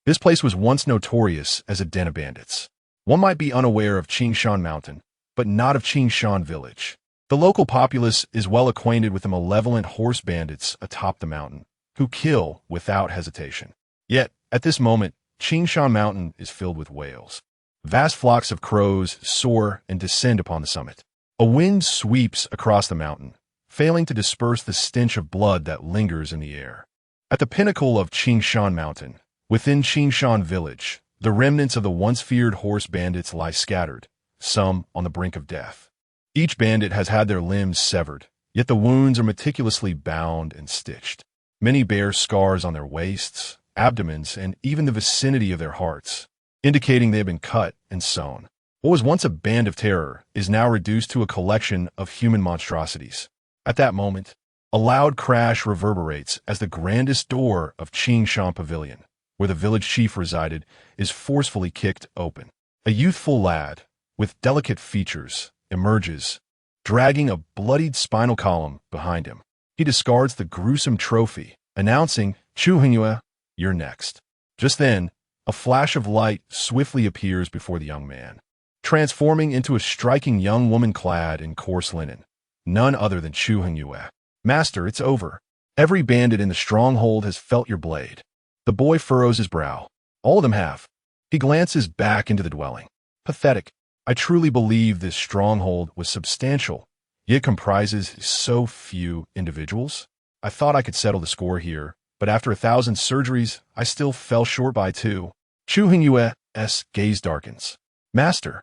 This place was once notorious as a den of bandits. One might be unaware of Qingxuan Mountain, but not of Qingxuan Village. The local populace is well acquainted with the malevolent horse bandits atop the mountain, who kill without hesitation. Yet, at this moment, Qingxuan Mountain is filled with whales. Vast flocks of crows soar and descend upon the summit. A wind sweeps across the mountain, failing to disperse the stench of blood that lingers in the air. At the pinnacle of Qingxuan Mountain, within Qingxuan Village, the remnants of the once feared horse bandits lie scattered, some on the brink of death. Each bandit has had their limbs severed, yet the wounds are meticulously bound and stitched. Many bear scars on their waists, abdomens, and even the vicinity of their hearts, indicating they have been cut and sewn. What was once a band of terror is now reduced to a collection of human monstrosities. At that moment, a loud crash reverberates as the grandest door of Qingxuan Pavilion, where the village chief resided, is forcefully kicked open. A youthful lad, with delicate features, emerges, dragging a bloodied spinal column behind him. He discards the gruesome trophy, announcing, "Chu Hongyue, you're next." Just then, a flash of light swiftly appears before the young man, transforming into a striking young woman clad in coarse linen, none other than Chu Hongyue. "Master, it's over. Every bandit in the stronghold has felt your blade." The boy furrows his brow. All of them have. He glances back into the dwelling. Pathetic. I truly believe this stronghold was substantial, yet comprises so few individuals. I thought I could settle the score here, but after 1,000 surgeries, I still fell short by 2. Chu Hongyue's gaze darkens. "Master,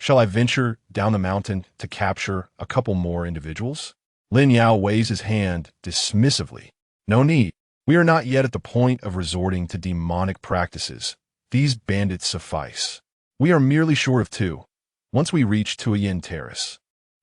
shall I venture down the mountain to capture a couple more individuals?" Lin Yao waves his hand dismissively. "No need. We are not yet at the point of resorting to demonic practices. These bandits suffice. We are merely short of 2. Once we reach Tuoyin Terrace,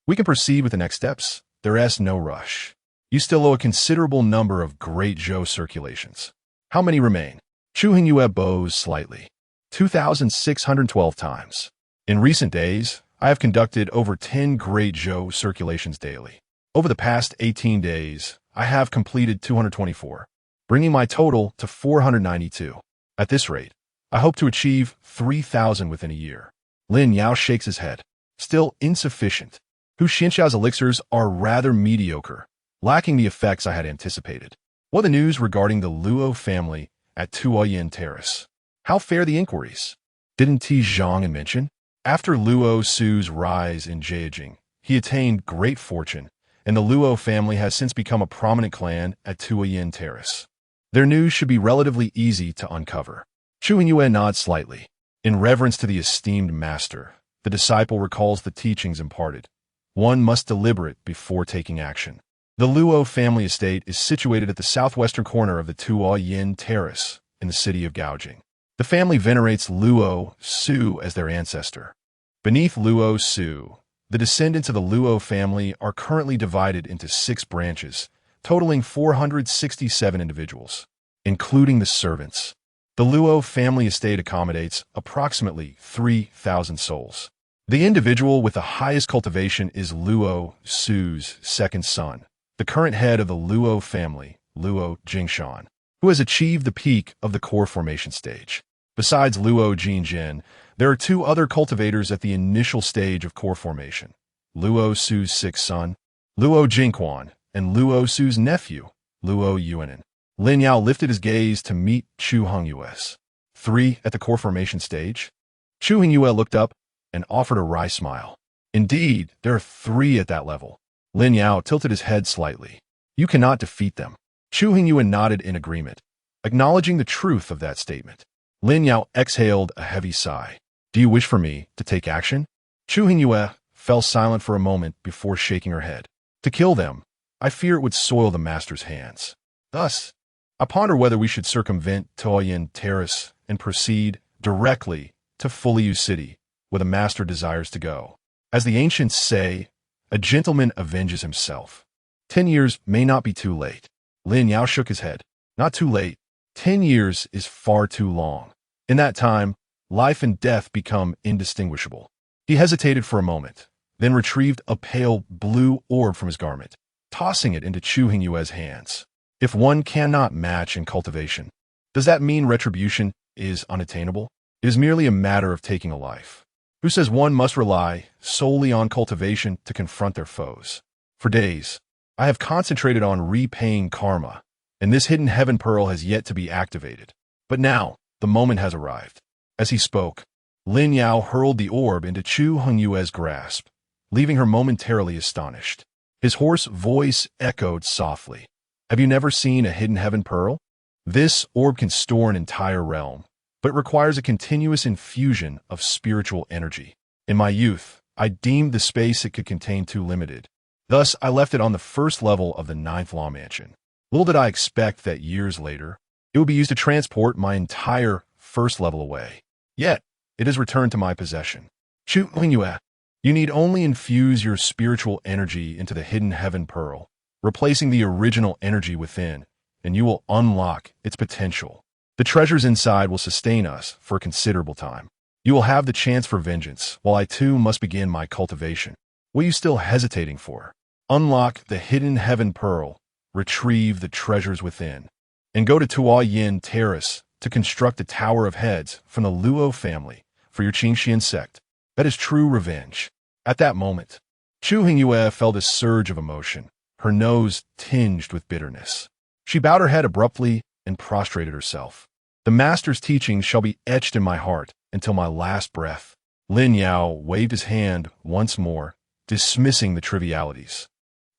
we can proceed with the next steps. There is no rush. You still owe a considerable number of Great Zhou circulations. How many remain?" Chu Hongyue bows slightly. 2,612 times. In recent days, I have conducted over 10 Great Zhou circulations daily. Over the past 18 days, I have completed 224, bringing my total to 492. At this rate, I hope to achieve 3,000 within a year. Lin Yao shakes his head. Still insufficient. Hu Xinxiao's elixirs are rather mediocre, lacking the effects I had anticipated. What the news regarding the Luo family at Tuoyin Terrace? How fare the inquiries? Didn't Ti Zhang mention? After Luo Su's rise in Jiajing, he attained great fortune, and the Luo family has since become a prominent clan at Tuoyin Terrace. Their news should be relatively easy to uncover. Chu Hongyue nods slightly. In reverence to the esteemed master, the disciple recalls the teachings imparted. One must deliberate before taking action. The Luo family estate is situated at the southwestern corner of the Tuoyin Terrace in the city of Gaojing. The family venerates Luo Su as their ancestor. Beneath Luo Su, the descendants of the Luo family are currently divided into 6 branches, totaling 467 individuals, including the servants. The Luo family estate accommodates approximately 3,000 souls. The individual with the highest cultivation is Luo Su's second son, the current head of the Luo family, Luo Jingshan, who has achieved the peak of the core formation stage. Besides Luo Jingjin, there are 2 other cultivators at the initial stage of core formation, Luo Su's sixth son, Luo Jingquan, and Luo Su's nephew, Luo Yuanin. Lin Yao lifted his gaze to meet Chu Hongyue's. 3 at the core formation stage? Chu Hongyue looked up and offered a wry smile. Indeed, there are 3 at that level. Lin Yao tilted his head slightly. You cannot defeat them. Chu Hongyue nodded in agreement, acknowledging the truth of that statement. Lin Yao exhaled a heavy sigh. Do you wish for me to take action? Chu Hongyue fell silent for a moment before shaking her head. To kill them, I fear it would soil the master's hands. Thus, I ponder whether we should circumvent Tuoyin Terrace and proceed directly to Fuliu City, where the master desires to go. As the ancients say, a gentleman avenges himself. 10 years may not be too late. Lin Yao shook his head. Not too late. 10 years is far too long. In that time, life and death become indistinguishable. He hesitated for a moment, then retrieved a pale blue orb from his garment, tossing it into Chu Hongyue's hands. If one cannot match in cultivation, does that mean retribution is unattainable? It is merely a matter of taking a life. Who says one must rely solely on cultivation to confront their foes? For days, I have concentrated on repaying karma, and this hidden heaven pearl has yet to be activated. But now, the moment has arrived. As he spoke, Lin Yao hurled the orb into Chu Hongyue's grasp, leaving her momentarily astonished. His hoarse voice echoed softly. Have you never seen a hidden heaven pearl? This orb can store an entire realm, but requires a continuous infusion of spiritual energy. In my youth, I deemed the space it could contain too limited. Thus, I left it on the first level of the 9th Law Mansion. Little did I expect that years later, it would be used to transport my entire first level away. Yet, it has returned to my possession. Chu Hongyue, you need only infuse your spiritual energy into the hidden heaven pearl, replacing the original energy within, and you will unlock its potential. The treasures inside will sustain us for a considerable time. You will have the chance for vengeance, while I too must begin my cultivation. What are you still hesitating for? Unlock the hidden heaven pearl, retrieve the treasures within, and go to Tua Yin Terrace to construct a tower of heads from the Luo family for your Qingxuan Sect. That is true revenge. At that moment, Chu Hongyue felt a surge of emotion, her nose tinged with bitterness. She bowed her head abruptly and prostrated herself. The master's teachings shall be etched in my heart until my last breath. Lin Yao waved his hand once more, dismissing the trivialities.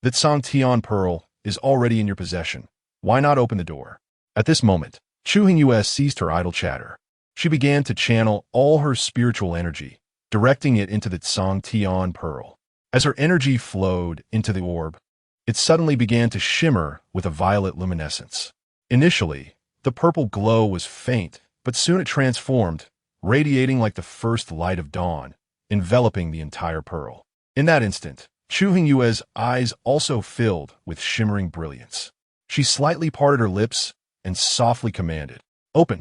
That Songtian pearl is already in your possession. Why not open the door? At this moment, Chu Hongyue ceased her idle chatter. She began to channel all her spiritual energy, directing it into the Songtian pearl. As her energy flowed into the orb, it suddenly began to shimmer with a violet luminescence. Initially, the purple glow was faint, but soon it transformed, radiating like the first light of dawn, enveloping the entire pearl. In that instant, Chu Hongyue's eyes also filled with shimmering brilliance. She slightly parted her lips and softly commanded, "Open."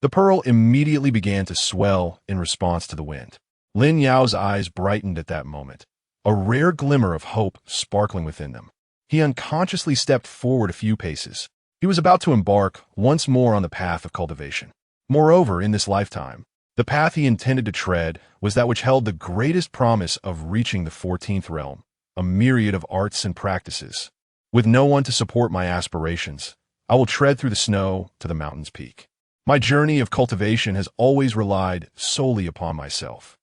The pearl immediately began to swell in response to the wind. Lin Yao's eyes brightened at that moment, a rare glimmer of hope sparkling within them. He unconsciously stepped forward a few paces. He was about to embark once more on the path of cultivation. Moreover, in this lifetime, the path he intended to tread was that which held the greatest promise of reaching the 14th realm, a myriad of arts and practices. With no one to support my aspirations, I will tread through the snow to the mountain's peak. My journey of cultivation has always relied solely upon myself.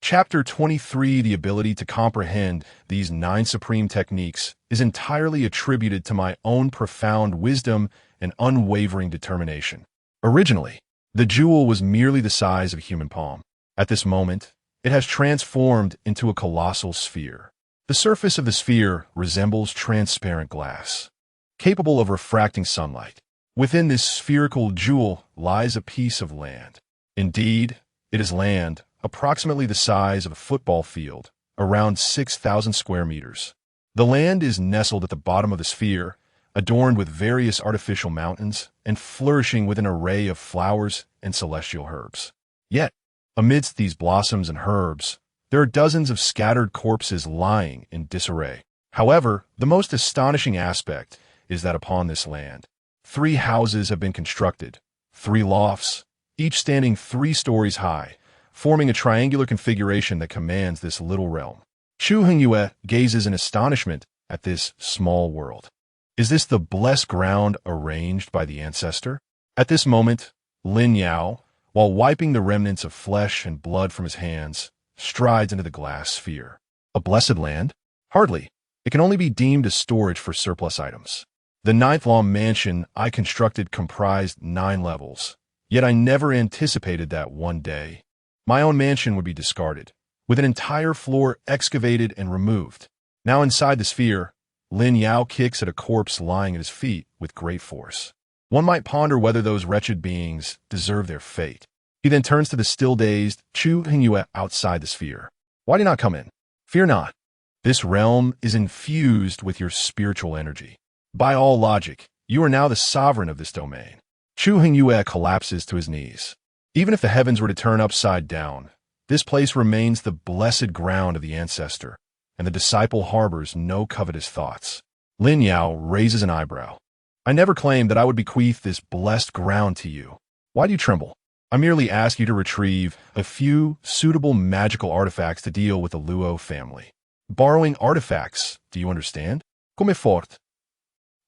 Chapter 23, the ability to comprehend these 9 supreme techniques, is entirely attributed to my own profound wisdom and unwavering determination. Originally, the jewel was merely the size of a human palm. At this moment, it has transformed into a colossal sphere. The surface of the sphere resembles transparent glass, capable of refracting sunlight. Within this spherical jewel lies a piece of land. Indeed, it is land approximately the size of a football field, around 6,000 square meters. The land is nestled at the bottom of the sphere, adorned with various artificial mountains and flourishing with an array of flowers and celestial herbs. Yet, amidst these blossoms and herbs, there are dozens of scattered corpses lying in disarray. However, the most astonishing aspect is that upon this land, 3 houses have been constructed, 3 lofts, each standing 3 stories high, forming a triangular configuration that commands this little realm. Chu Hongyue gazes in astonishment at this small world. Is this the blessed ground arranged by the ancestor? At this moment, Lin Yao, while wiping the remnants of flesh and blood from his hands, strides into the glass sphere. A blessed land? Hardly. It can only be deemed as storage for surplus items. The 9th Law Mansion I constructed comprised 9 levels, yet I never anticipated that one day my own mansion would be discarded, with an entire floor excavated and removed. Now inside the sphere, Lin Yao kicks at a corpse lying at his feet with great force. One might ponder whether those wretched beings deserve their fate. He then turns to the still-dazed Chu Hongyue outside the sphere. Why do you not come in? Fear not. This realm is infused with your spiritual energy. By all logic, you are now the sovereign of this domain. Chu Hongyu collapses to his knees. Even if the heavens were to turn upside down, this place remains the blessed ground of the ancestor, and the disciple harbors no covetous thoughts. Lin Yao raises an eyebrow. I never claimed that I would bequeath this blessed ground to you. Why do you tremble? I merely ask you to retrieve a few suitable magical artifacts to deal with the Luo family. Borrowing artifacts, do you understand? Come fort.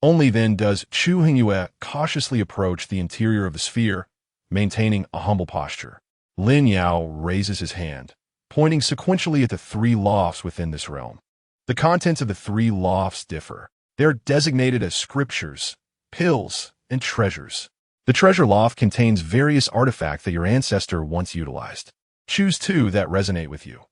Only then does Chu Hongyu cautiously approach the interior of the sphere, maintaining a humble posture. Lin Yao raises his hand, pointing sequentially at the 3 lofts within this realm. The contents of the 3 lofts differ. They are designated as scriptures, pills, and treasures. The treasure loft contains various artifacts that your ancestor once utilized. Choose 2 that resonate with you.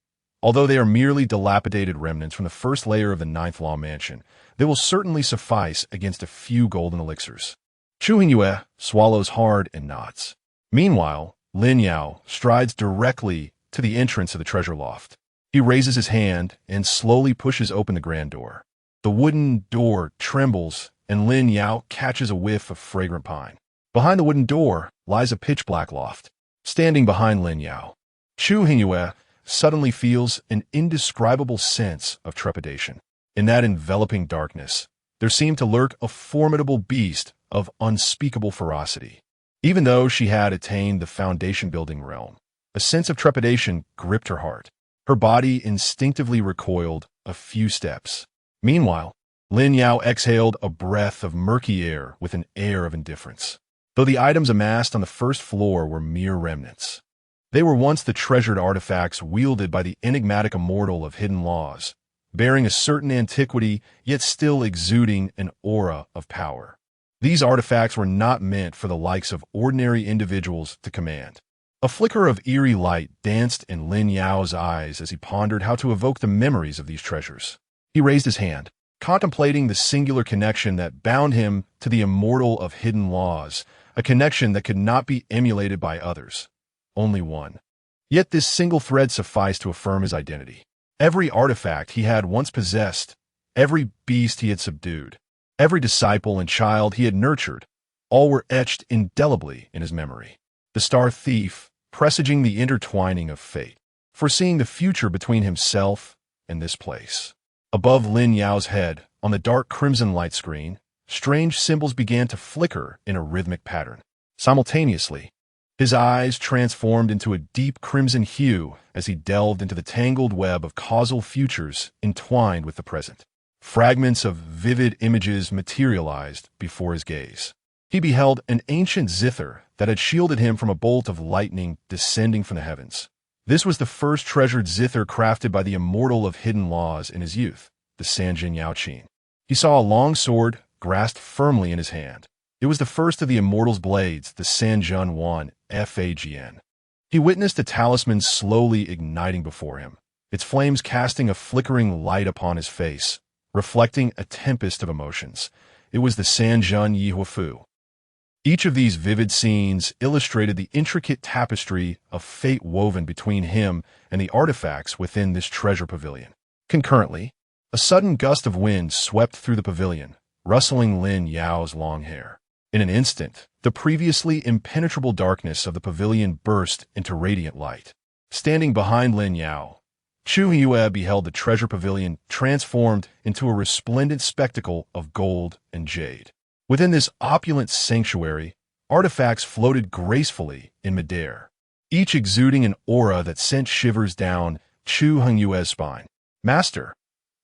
Although they are merely dilapidated remnants from the first layer of the 9th Law Mansion, they will certainly suffice against a few golden elixirs. Chu Hongyu swallows hard and nods. Meanwhile, Lin Yao strides directly to the entrance of the treasure loft. He raises his hand and slowly pushes open the grand door. The wooden door trembles, and Lin Yao catches a whiff of fragrant pine. Behind the wooden door lies a pitch-black loft. Standing behind Lin Yao, Chu Hongyu suddenly feels an indescribable sense of trepidation. In that enveloping darkness, there seemed to lurk a formidable beast of unspeakable ferocity. Even though she had attained the foundation-building realm, a sense of trepidation gripped her heart. Her body instinctively recoiled a few steps. Meanwhile, Lin Yao exhaled a breath of murky air with an air of indifference. Though the items amassed on the first floor were mere remnants, they were once the treasured artifacts wielded by the enigmatic immortal of hidden laws, bearing a certain antiquity yet still exuding an aura of power. These artifacts were not meant for the likes of ordinary individuals to command. A flicker of eerie light danced in Lin Yao's eyes as he pondered how to evoke the memories of these treasures. He raised his hand, contemplating the singular connection that bound him to the immortal of hidden laws, a connection that could not be emulated by others. Only one. Yet this single thread sufficed to affirm his identity. Every artifact he had once possessed, every beast he had subdued, every disciple and child he had nurtured, all were etched indelibly in his memory. The star thief, presaging the intertwining of fate, foreseeing the future between himself and this place. Above Lin Yao's head, on the dark crimson light screen, strange symbols began to flicker in a rhythmic pattern. Simultaneously, his eyes transformed into a deep crimson hue as he delved into the tangled web of causal futures entwined with the present. Fragments of vivid images materialized before his gaze. He beheld an ancient zither that had shielded him from a bolt of lightning descending from the heavens. This was the first treasured zither crafted by the immortal of hidden laws in his youth, the Sanjin Yaoqin. He saw a long sword grasped firmly in his hand. It was the first of the immortal's blades, the Sanjun Wan Fagn. He witnessed the talisman slowly igniting before him, its flames casting a flickering light upon his face, reflecting a tempest of emotions. It was the Sanjun Yihuafu. Each of these vivid scenes illustrated the intricate tapestry of fate woven between him and the artifacts within this treasure pavilion. Concurrently, a sudden gust of wind swept through the pavilion, rustling Lin Yao's long hair. In an instant, the previously impenetrable darkness of the pavilion burst into radiant light. Standing behind Lin Yao, Chu Hongyu beheld the treasure pavilion transformed into a resplendent spectacle of gold and jade. Within this opulent sanctuary, artifacts floated gracefully in midair, each exuding an aura that sent shivers down Chu Hongyu's spine. Master,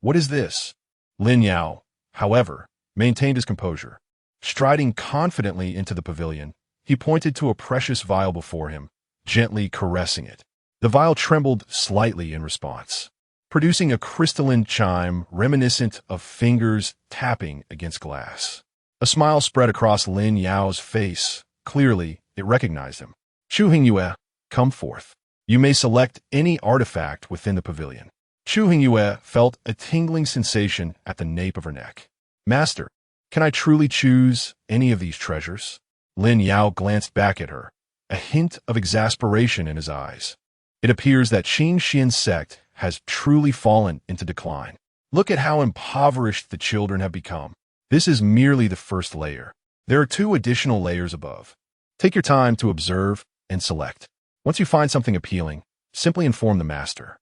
what is this? Lin Yao, however, maintained his composure. Striding confidently into the pavilion, he pointed to a precious vial before him, gently caressing it. The vial trembled slightly in response, producing a crystalline chime reminiscent of fingers tapping against glass. A smile spread across Lin Yao's face. Clearly, it recognized him. Chu Hongyu, come forth. You may select any artifact within the pavilion. Chu Hongyu felt a tingling sensation at the nape of her neck. Master, can I truly choose any of these treasures? Lin Yao glanced back at her, a hint of exasperation in his eyes. It appears that Qingxuan Sect has truly fallen into decline. Look at how impoverished the children have become. This is merely the first layer. There are 2 additional layers above. Take your time to observe and select. Once you find something appealing, simply inform the master.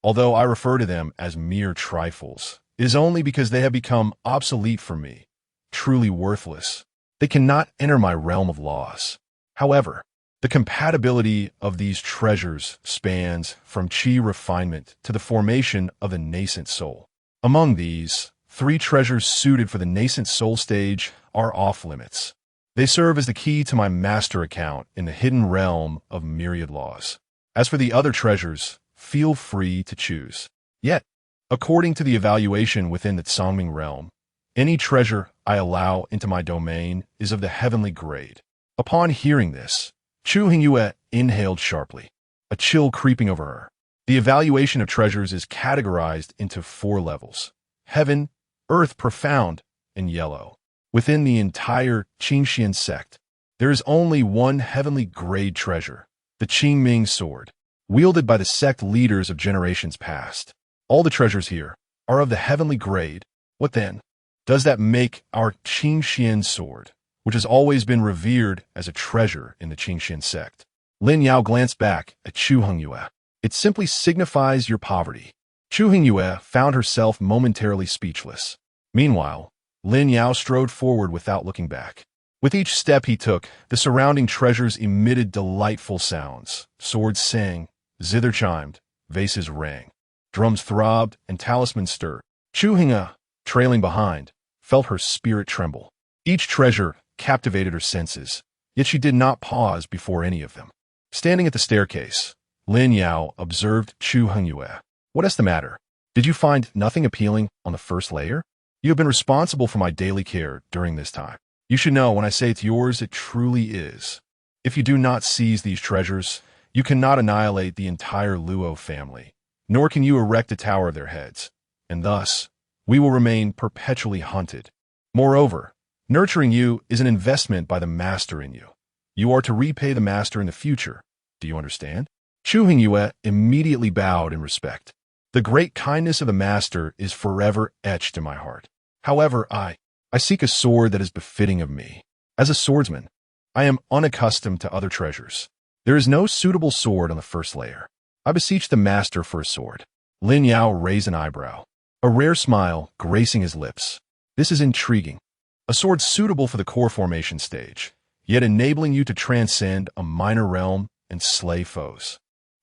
Although I refer to them as mere trifles, it is only because they have become obsolete for me, truly worthless. They cannot enter my realm of laws. However, the compatibility of these treasures spans from chi refinement to the formation of the nascent soul. Among these, 3 treasures suited for the nascent soul stage are off-limits. They serve as the key to my master account in the hidden realm of myriad laws. As for the other treasures, feel free to choose. Yet, according to the evaluation within the Tsangming realm, any treasure I allow into my domain is of the heavenly grade. Upon hearing this, Chu Hongyu inhaled sharply, a chill creeping over her. The evaluation of treasures is categorized into 4 levels: heaven, earth profound, and yellow. Within the entire Qingxuan Sect, there is only one heavenly grade treasure, the Qingming Sword, wielded by the sect leaders of generations past. All the treasures here are of the heavenly grade. What then? Does that make our Qingxuan Sword, which has always been revered as a treasure in the Qingxuan Sect? Lin Yao glanced back at Chu Hongyu. It simply signifies your poverty. Chu Hongyu found herself momentarily speechless. Meanwhile, Lin Yao strode forward without looking back. With each step he took, the surrounding treasures emitted delightful sounds. Swords sang, zither chimed, vases rang, drums throbbed, and talismans stirred. Chu Hongyu, trailing behind, felt her spirit tremble. Each treasure captivated her senses, yet she did not pause before any of them. Standing at the staircase, Lin Yao observed Chu Hongyu. What is the matter? Did you find nothing appealing on the first layer? You have been responsible for my daily care during this time. You should know when I say it's yours, it truly is. If you do not seize these treasures, you cannot annihilate the entire Luo family, nor can you erect a tower of their heads, and thus, we will remain perpetually hunted. Moreover, nurturing you is an investment by the master in you. You are to repay the master in the future. Do you understand? Chu Hongyu immediately bowed in respect. The great kindness of the master is forever etched in my heart. However, I seek a sword that is befitting of me. As a swordsman, I am unaccustomed to other treasures. There is no suitable sword on the first layer. I beseech the master for a sword. Lin Yao raised an eyebrow, a rare smile gracing his lips. This is intriguing. A sword suitable for the core formation stage, yet enabling you to transcend a minor realm and slay foes.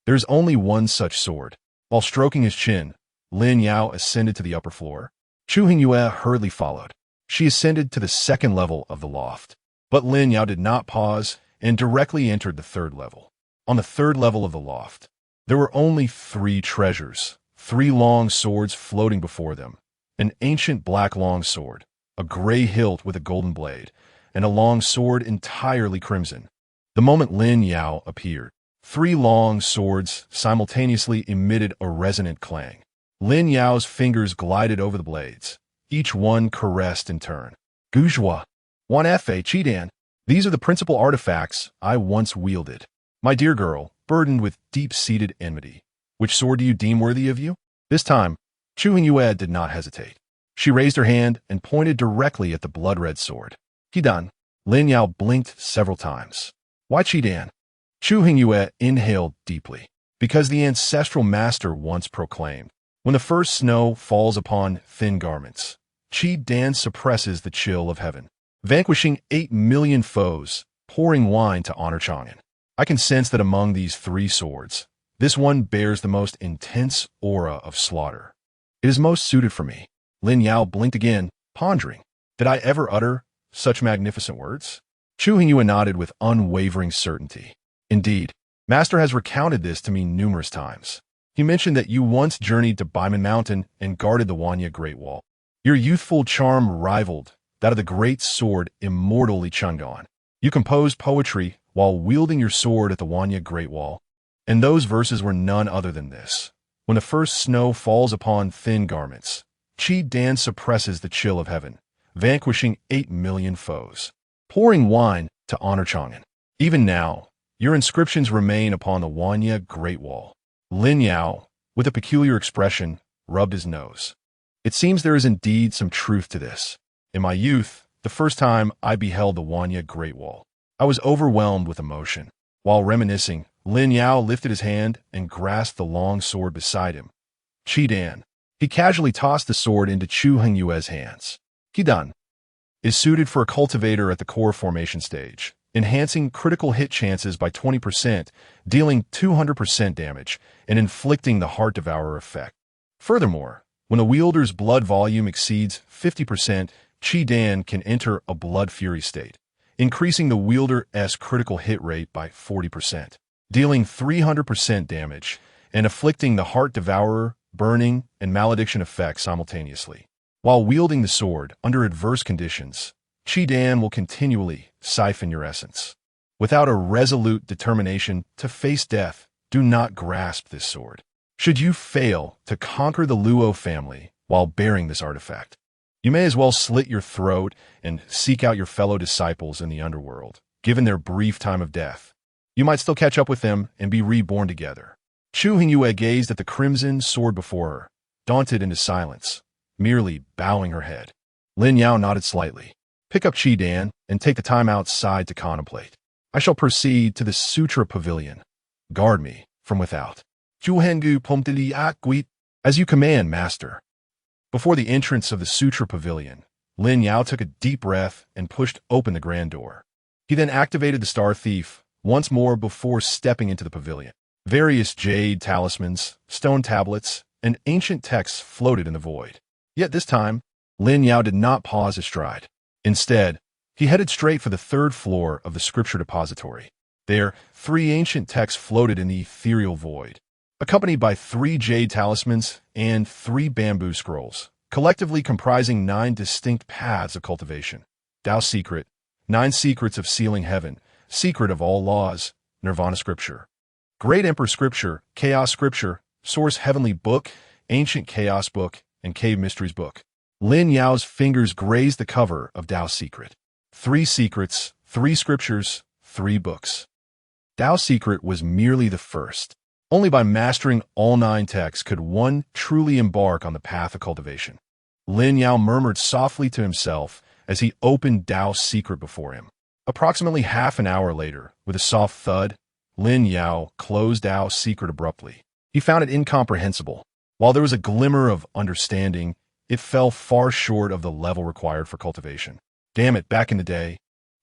There is only one such sword. While stroking his chin, Lin Yao ascended to the upper floor. Chu Hongyu hurriedly followed. She ascended to the 2nd level of the loft. But Lin Yao did not pause and directly entered the 3rd level. On the 3rd level of the loft, there were only 3 treasures, 3 long swords floating before them, an ancient black long sword, a gray hilt with a golden blade, and a long sword entirely crimson. The moment Lin Yao appeared, 3 long swords simultaneously emitted a resonant clang. Lin Yao's fingers glided over the blades, each one caressed in turn. Guzhua, Wanfe, Chidan, these are the principal artifacts I once wielded. My dear girl, burdened with deep-seated enmity, which sword do you deem worthy of you? This time, Chu Hongyu did not hesitate. She raised her hand and pointed directly at the blood-red sword. Hidan. Lin Yao blinked several times. Why Chidan? Chu Hongyu inhaled deeply, because the ancestral master once proclaimed, when the first snow falls upon thin garments, Qi Dan suppresses the chill of heaven, vanquishing 8 million foes, pouring wine to honor Chang'an. I can sense that among these 3 swords, this one bears the most intense aura of slaughter. It is most suited for me. Lin Yao blinked again, pondering. Did I ever utter such magnificent words? Chu Hongyu nodded with unwavering certainty. Indeed, Master has recounted this to me numerous times. He mentioned that you once journeyed to Baiman Mountain and guarded the Wanya Great Wall. Your youthful charm rivaled that of the great sword Immortal Li Chang'an. You composed poetry while wielding your sword at the Wanya Great Wall, and those verses were none other than this. When the first snow falls upon thin garments, Qi Dan suppresses the chill of heaven, vanquishing 8 million foes, pouring wine to honor Chang'an. Even now, your inscriptions remain upon the Wanya Great Wall. Lin Yao, with a peculiar expression, rubbed his nose. It seems there is indeed some truth to this. In my youth, the first time I beheld the Wanya Great Wall, I was overwhelmed with emotion. While reminiscing, Lin Yao lifted his hand and grasped the long sword beside him. Qidan. He casually tossed the sword into Chu Hongyue's hands. Qidan is suited for a cultivator at the core formation stage, enhancing critical hit chances by 20%, dealing 200% damage, and inflicting the Heart Devourer effect. Furthermore, when the wielder's blood volume exceeds 50%, Qidan can enter a Blood Fury state, increasing the wielder's critical hit rate by 40%, dealing 300% damage, and afflicting the Heart Devourer, burning, and malediction effects simultaneously. While wielding the sword under adverse conditions, Qidan will continually siphon your essence. Without a resolute determination to face death, do not grasp this sword. Should you fail to conquer the Luo family while bearing this artifact, you may as well slit your throat and seek out your fellow disciples in the underworld. Given their brief time of death, you might still catch up with them and be reborn together. Chu Hongyue gazed at the crimson sword before her, daunted into silence, merely bowing her head. Lin Yao nodded slightly. Pick up Qidan and take the time outside to contemplate. I shall proceed to the Sutra Pavilion. Guard me from without. As you command, master. Before the entrance of the Sutra Pavilion, Lin Yao took a deep breath and pushed open the grand door. He then activated the Star Thief once more before stepping into the pavilion. Various jade talismans, stone tablets, and ancient texts floated in the void. Yet this time, Lin Yao did not pause his stride. Instead, he headed straight for the third floor of the scripture depository. There, 3 ancient texts floated in the ethereal void, accompanied by 3 jade talismans and 3 bamboo scrolls, collectively comprising 9 distinct paths of cultivation. Dao Secret, 9 secrets of sealing heaven, secret of all laws, Nirvana Scripture, Great Emperor Scripture, Chaos Scripture, Source Heavenly Book, Ancient Chaos Book, and Cave Mysteries Book. Lin Yao's fingers grazed the cover of Dao Secret. 3 secrets, 3 scriptures, 3 books. Dao Secret was merely the first. Only by mastering all 9 texts could one truly embark on the path of cultivation. Lin Yao murmured softly to himself as he opened Dao Secret before him. Approximately half an hour later, with a soft thud, Lin Yao closed Dao Secret abruptly. He found it incomprehensible. While there was a glimmer of understanding, it fell far short of the level required for cultivation. Damn it, back in the day,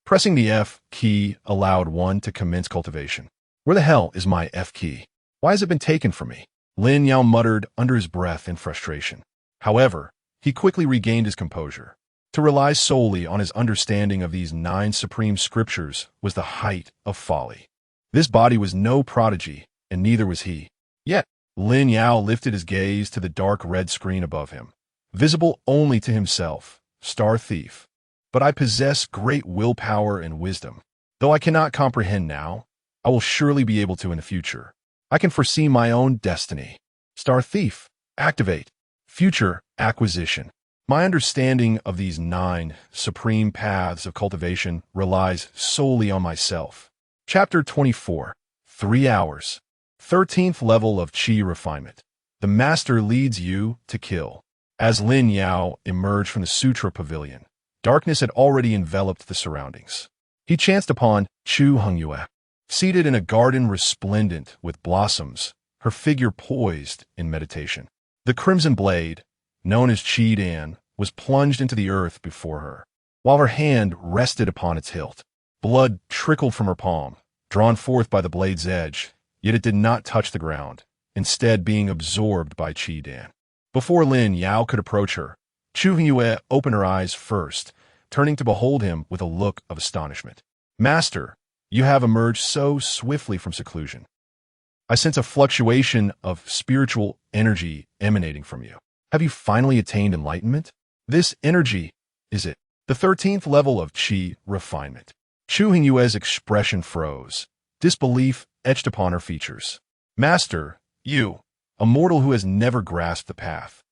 pressing the F key allowed one to commence cultivation. Where the hell is my F key? Why has it been taken from me? Lin Yao muttered under his breath in frustration. However, he quickly regained his composure. To rely solely on his understanding of these 9 supreme scriptures was the height of folly. This body was no prodigy, and neither was he. Yet, Lin Yao lifted his gaze to the dark red screen above him. Visible only to himself, Star Thief. But I possess great willpower and wisdom. Though I cannot comprehend now, I will surely be able to in the future. I can foresee my own destiny. Star Thief, activate. Future acquisition. My understanding of these 9 supreme paths of cultivation relies solely on myself. Chapter 24. 3 hours. 13th level of Qi refinement. The master leads you to kill. As Lin Yao emerged from the Sutra Pavilion, darkness had already enveloped the surroundings. He chanced upon Chu Hongyue, seated in a garden resplendent with blossoms, her figure poised in meditation. The crimson blade, known as Qidan, was plunged into the earth before her, while her hand rested upon its hilt. Blood trickled from her palm, drawn forth by the blade's edge, yet it did not touch the ground, instead being absorbed by Qidan. Before Lin Yao could approach her, Chu Hongyue opened her eyes first, turning to behold him with a look of astonishment. Master, you have emerged so swiftly from seclusion. I sense a fluctuation of spiritual energy emanating from you. Have you finally attained enlightenment? This energy, is it? The 13th level of Qi refinement. Chu Hongyue's expression froze. Disbelief etched upon her features. Master, you, a mortal who has never grasped the path,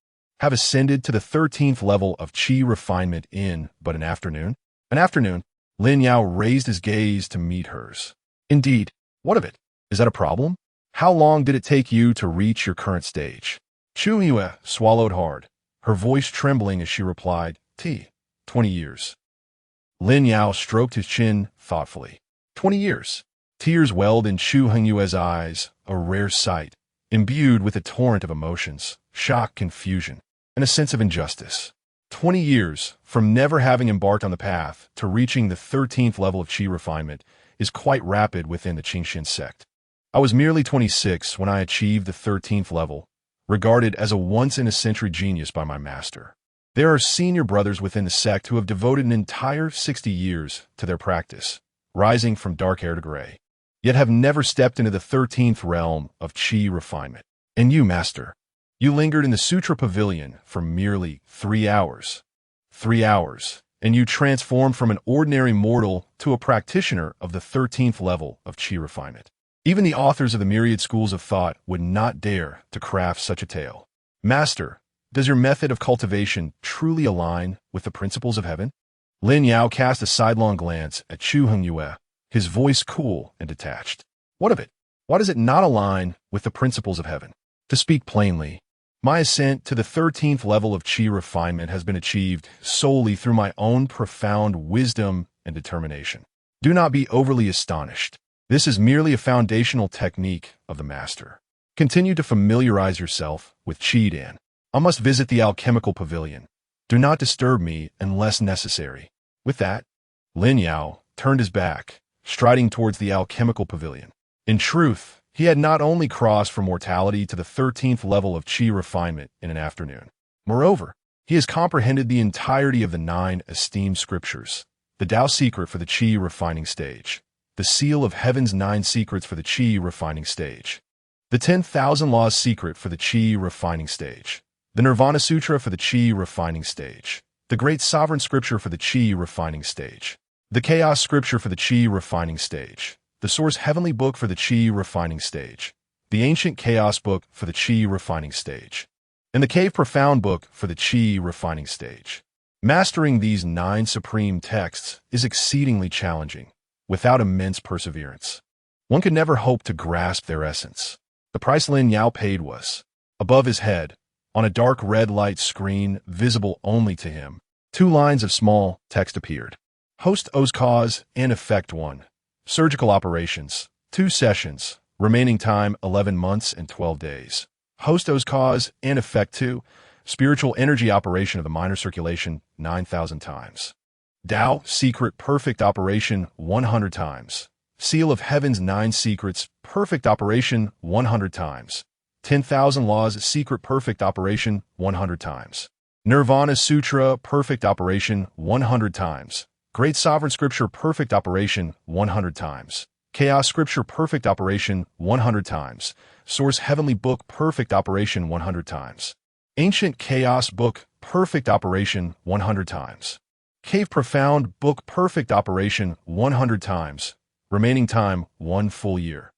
have ascended to the 13th level of Qi refinement in but an afternoon? An afternoon? Lin Yao raised his gaze to meet hers. Indeed, what of it? Is that a problem? How long did it take you to reach your current stage? Chu Hongyu swallowed hard, her voice trembling as she replied, 20 years. Lin Yao stroked his chin thoughtfully. 20 years. Tears welled in Chu Hongyu's eyes, a rare sight, imbued with a torrent of emotions, shock, confusion, and a sense of injustice. 20 years from never having embarked on the path to reaching the 13th level of qi refinement is quite rapid within the Qingxuan Sect. I was merely 26 when I achieved the 13th level, regarded as a once-in-a-century genius by my master. There are senior brothers within the sect who have devoted an entire 60 years to their practice, rising from dark hair to gray, yet have never stepped into the 13th realm of qi refinement. And you, master, you lingered in the Sutra Pavilion for merely 3 hours. 3 hours, and you transformed from an ordinary mortal to a practitioner of the 13th level of qi refinement. Even the authors of the myriad schools of thought would not dare to craft such a tale. Master, does your method of cultivation truly align with the principles of heaven? Lin Yao cast a sidelong glance at Chu Hongyu, his voice cool and detached. What of it? Why does it not align with the principles of heaven? To speak plainly, my ascent to the 13th level of qi refinement has been achieved solely through my own profound wisdom and determination. Do not be overly astonished. This is merely a foundational technique of the master. Continue to familiarize yourself with qi dan. I must visit the alchemical pavilion. Do not disturb me unless necessary. With that, Lin Yao turned his back, striding towards the alchemical pavilion. In truth, he had not only crossed from mortality to the 13th level of qi refinement in an afternoon. Moreover, he has comprehended the entirety of the 9 esteemed scriptures, the Dao secret for the qi refining stage, the seal of heaven's 9 secrets for the qi refining stage, the 10,000 laws secret for the qi refining stage, the Nirvana Sutra for the qi refining stage, the Great Sovereign Scripture for the qi refining stage, the Chaos Scripture for the qi refining stage, the Source Heavenly Book for the qi refining stage, the Ancient Chaos Book for the qi refining stage, and the Cave Profound Book for the qi refining stage. Mastering these 9 supreme texts is exceedingly challenging, without immense perseverance. One could never hope to grasp their essence. The price Lin Yao paid was, above his head, on a dark red light screen visible only to him, 2 lines of small text appeared. Host O's cause and effect 1. Surgical operations, 2 sessions, remaining time 11 months and 12 days. Host O's cause and effect 2. Spiritual energy operation of the minor circulation 9,000 times. Dao secret perfect operation 100 times. Seal of heaven's 9 secrets perfect operation 100 times. 10,000 laws secret perfect operation 100 times. Nirvana Sutra perfect operation 100 times. Great Sovereign Scripture perfect operation 100 times. Chaos Scripture perfect operation 100 times. Source Heavenly Book perfect operation 100 times. Ancient Chaos Book perfect operation 100 times. Cave Profound Book perfect operation 100 times. Remaining time 1 full year.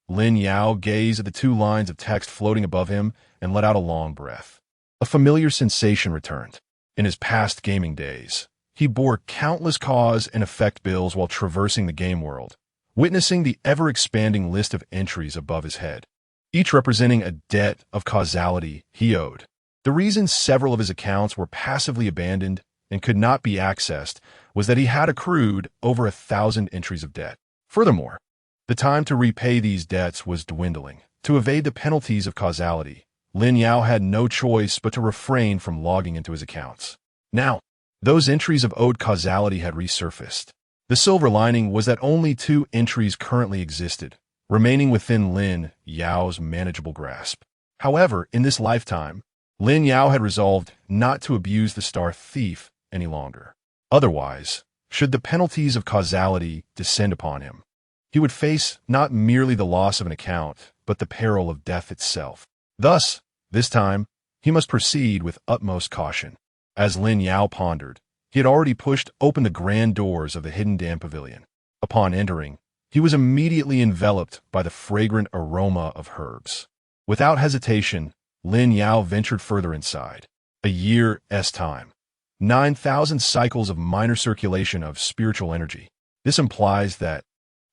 Lin Yao gazed at the 2 lines of text floating above him and let out a long breath. A familiar sensation returned. In his past gaming days, he bore countless cause and effect bills while traversing the game world, witnessing the ever-expanding list of entries above his head, each representing a debt of causality he owed. The reason several of his accounts were passively abandoned and could not be accessed was that he had accrued over 1,000 entries of debt. Furthermore, the time to repay these debts was dwindling. To evade the penalties of causality, Lin Yao had no choice but to refrain from logging into his accounts. Now, those entries of owed causality had resurfaced. The silver lining was that only 2 entries currently existed, remaining within Lin Yao's manageable grasp. However, in this lifetime, Lin Yao had resolved not to abuse the Star Thief any longer. Otherwise, should the penalties of causality descend upon him, he would face not merely the loss of an account, but the peril of death itself. Thus, this time, he must proceed with utmost caution. As Lin Yao pondered, he had already pushed open the grand doors of the Hidden Dam Pavilion. Upon entering, he was immediately enveloped by the fragrant aroma of herbs. Without hesitation, Lin Yao ventured further inside. A year's time. 9,000 cycles of minor circulation of spiritual energy. This implies that,